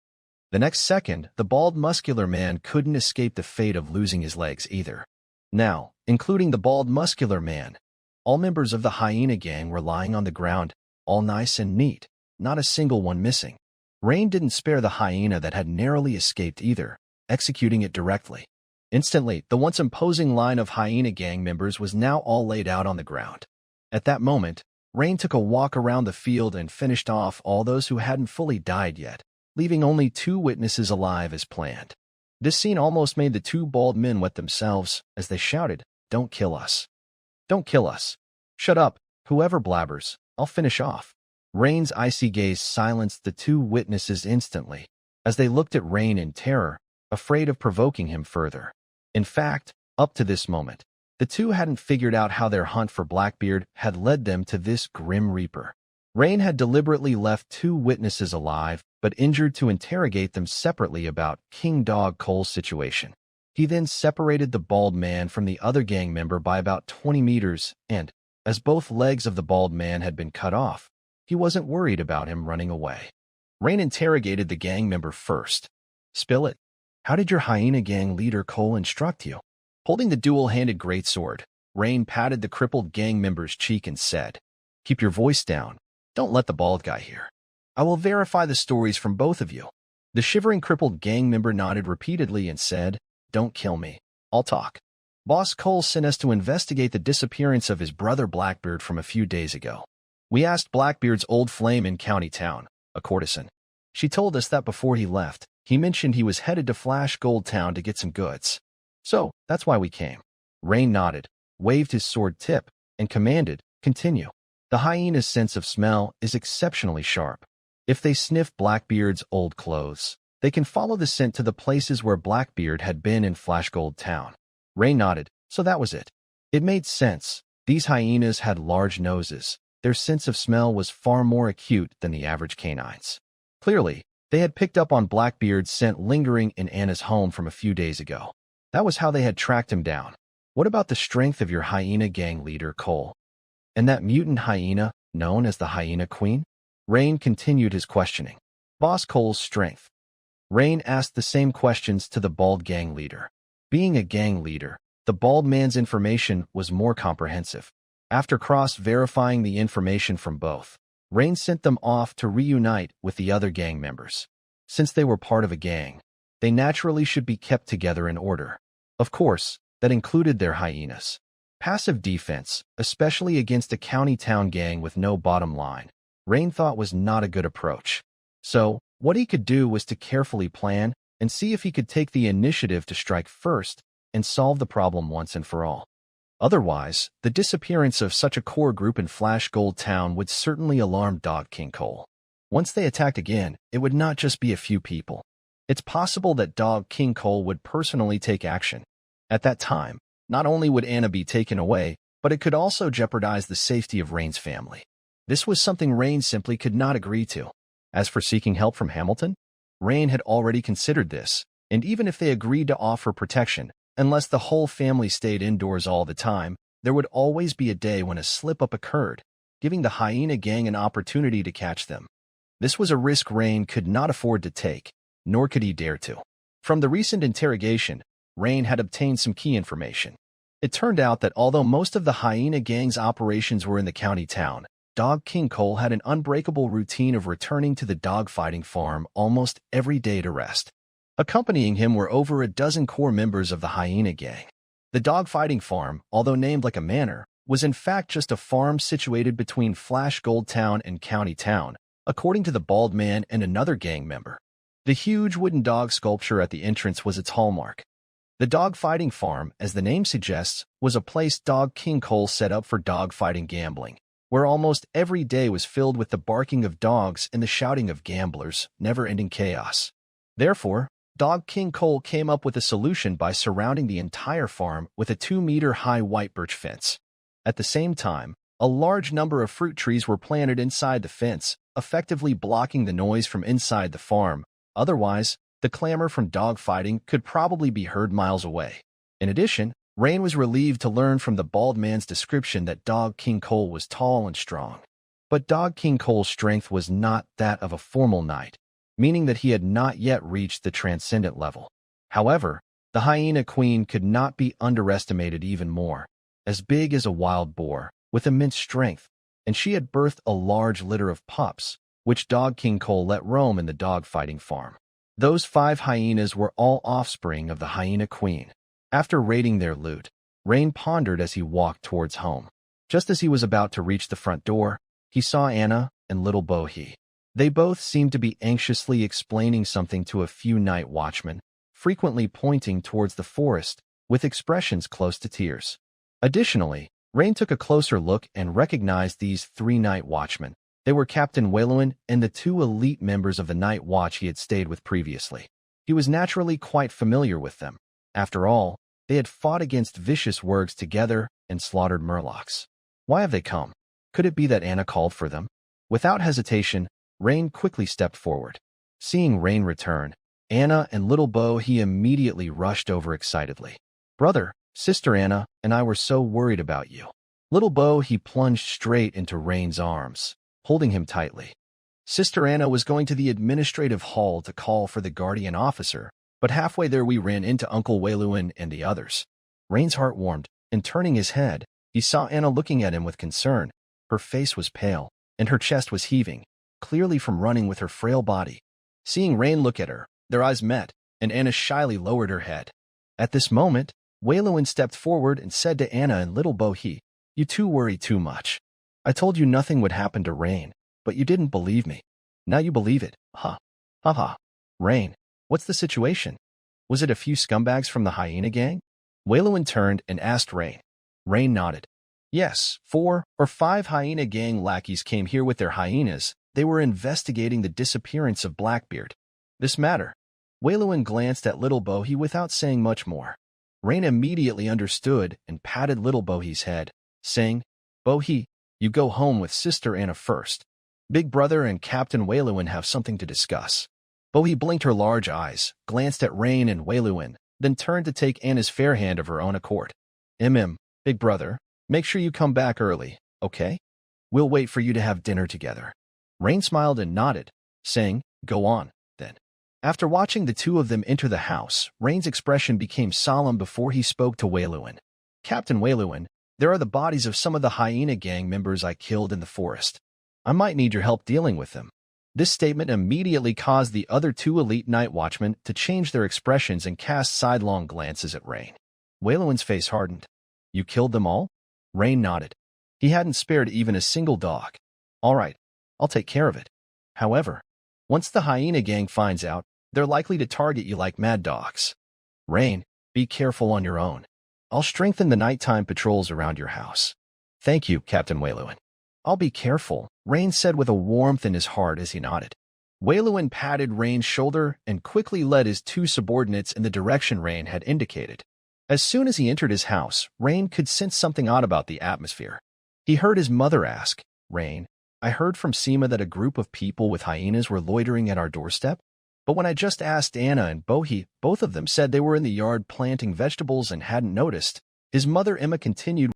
The next second, the bald muscular man couldn't escape the fate of losing his legs either. Now, including the bald muscular man, all members of the hyena gang were lying on the ground, all nice and neat, not a single one missing. Rain didn't spare the hyena that had narrowly escaped either, executing it directly. Instantly, the once imposing line of hyena gang members was now all laid out on the ground. At that moment, Rain took a walk around the field and finished off all those who hadn't fully died yet, leaving only 2 witnesses alive as planned. This scene almost made the 2 bald men wet themselves as they shouted, "Don't kill us. Don't kill us. Shut up, whoever blabbers, I'll finish off." Rain's icy gaze silenced the 2 witnesses instantly, as they looked at Rain in terror, afraid of provoking him further. In fact, up to this moment, the 2 hadn't figured out how their hunt for Blackbeard had led them to this grim reaper. Rain had deliberately left 2 witnesses alive, but injured to interrogate them separately about King Dog Cole's situation. He then separated the bald man from the other gang member by about 20 meters, and, as both legs of the bald man had been cut off, he wasn't worried about him running away. Rain interrogated the gang member first. "Spill it. How did your hyena gang leader Cole instruct you?" Holding the dual-handed greatsword, Rain patted the crippled gang member's cheek and said, "Keep your voice down. Don't let the bald guy hear. I will verify the stories from both of you." The shivering crippled gang member nodded repeatedly and said, "Don't kill me. I'll talk. Boss Cole sent us to investigate the disappearance of his brother Blackbeard from a few days ago. We asked Blackbeard's old flame in County Town, a courtesan. She told us that before he left, he mentioned he was headed to Flash Gold Town to get some goods. So, that's why we came." Rain nodded, waved his sword tip, and commanded, "Continue." The hyena's sense of smell is exceptionally sharp. If they sniff Blackbeard's old clothes, they can follow the scent to the places where Blackbeard had been in Flashgold Town. Rain nodded, so that was it. It made sense. These hyenas had large noses. Their sense of smell was far more acute than the average canines. Clearly, they had picked up on Blackbeard's scent lingering in Anna's home from a few days ago. That was how they had tracked him down. What about the strength of your hyena gang leader, Cole? And that mutant hyena, known as the Hyena Queen? Rain continued his questioning. Boss Cole's strength. Rain asked the same questions to the bald gang leader. Being a gang leader, the bald man's information was more comprehensive. After cross-verifying the information from both, Rain sent them off to reunite with the other gang members. Since they were part of a gang, they naturally should be kept together in order. Of course, that included their hyenas. Passive defense, especially against a county town gang with no bottom line, Rain thought was not a good approach. So, what he could do was to carefully plan and see if he could take the initiative to strike first and solve the problem once and for all. Otherwise, the disappearance of such a core group in Flashgold Town would certainly alarm Dog King Cole. Once they attacked again, it would not just be a few people. It's possible that Dog King Cole would personally take action. At that time, not only would Anna be taken away, but it could also jeopardize the safety of Rain's family. This was something Rain simply could not agree to. As for seeking help from Hamilton, Rain had already considered this, and even if they agreed to offer protection, unless the whole family stayed indoors all the time, there would always be a day when a slip-up occurred, giving the hyena gang an opportunity to catch them. This was a risk Rain could not afford to take, nor could he dare to. From the recent interrogation, Rain had obtained some key information. It turned out that although most of the hyena gang's operations were in the county town, Dog King Cole had an unbreakable routine of returning to the dogfighting farm almost every day to rest. Accompanying him were over a dozen core members of the hyena gang. The dogfighting farm, although named like a manor, was in fact just a farm situated between Flashgold Town and County Town, according to the bald man and another gang member. The huge wooden dog sculpture at the entrance was its hallmark. The dogfighting farm, as the name suggests, was a place Dog King Cole set up for dogfighting gambling, where almost every day was filled with the barking of dogs and the shouting of gamblers, never-ending chaos. Therefore, Dog King Cole came up with a solution by surrounding the entire farm with a 2-meter-high white birch fence. At the same time, a large number of fruit trees were planted inside the fence, effectively blocking the noise from inside the farm. Otherwise, the clamor from dogfighting could probably be heard miles away. In addition, Rain was relieved to learn from the bald man's description that Dog King Cole was tall and strong. But Dog King Cole's strength was not that of a formal knight, meaning that he had not yet reached the transcendent level. However, the Hyena Queen could not be underestimated even more. As big as a wild boar, with immense strength, and she had birthed a large litter of pups, which Dog King Cole let roam in the dogfighting farm. Those 5 hyenas were all offspring of the Hyena Queen. After raiding their loot, Rain pondered as he walked towards home. Just as he was about to reach the front door, he saw Anna and little Bohi. They both seemed to be anxiously explaining something to a few night watchmen, frequently pointing towards the forest, with expressions close to tears. Additionally, Rain took a closer look and recognized these 3 night watchmen. They were Captain Wayluin and the 2 elite members of the night watch he had stayed with previously. He was naturally quite familiar with them. After all, they had fought against vicious wargs together and slaughtered murlocs. Why have they come? Could it be that Anna called for them? Without hesitation, Rain quickly stepped forward. Seeing Rain return, Anna and little Bohi immediately rushed over excitedly. Brother, Sister Anna, and I were so worried about you. Little Bohi plunged straight into Rain's arms, holding him tightly. Sister Anna was going to the administrative hall to call for the guardian officer, but halfway there we ran into Uncle Wayluin and the others. Rain's heart warmed, and turning his head, he saw Anna looking at him with concern. Her face was pale, and her chest was heaving, clearly from running with her frail body. Seeing Rain look at her, their eyes met, and Anna shyly lowered her head. At this moment, Wayluin stepped forward and said to Anna and little Bohi, "You 2 worry too much. I told you nothing would happen to Rain, but you didn't believe me. Now you believe it, huh? Ha. Rain, what's the situation? Was it a few scumbags from the hyena gang?" Wayluin turned and asked Rain. Rain nodded. Yes, 4 or 5 hyena gang lackeys came here with their hyenas. They were investigating the disappearance of Blackbeard. This matter. Wayluin glanced at Little Bohi without saying much more. Rain immediately understood and patted Little Bohi's head, saying, Bohi, you go home with Sister Anna first. Big Brother and Captain Wayluin have something to discuss. Bohi blinked her large eyes, glanced at Rain and Wayluin, then turned to take Anna's fair hand of her own accord. Big Brother, make sure you come back early, okay? We'll wait for you to have dinner together. Rain smiled and nodded, saying, Go on, then. After watching the two of them enter the house, Rain's expression became solemn before he spoke to Wayluin. Captain Wayluin, there are the bodies of some of the hyena gang members I killed in the forest. I might need your help dealing with them. This statement immediately caused the other 2 elite night watchmen to change their expressions and cast sidelong glances at Rain. Wayluin's face hardened. You killed them all? Rain nodded. He hadn't spared even a single dog. All right, I'll take care of it. However, once the hyena gang finds out, they're likely to target you like mad dogs. Rain, be careful on your own. I'll strengthen the nighttime patrols around your house. Thank you, Captain Wayluin. I'll be careful, Rain said with a warmth in his heart as he nodded. Wayluin patted Rain's shoulder and quickly led his 2 subordinates in the direction Rain had indicated. As soon as he entered his house, Rain could sense something odd about the atmosphere. He heard his mother ask, Rain, I heard from Seema that a group of people with hyenas were loitering at our doorstep. But when I just asked Anna and Bohi, both of them said they were in the yard planting vegetables and hadn't noticed. His mother Emma continued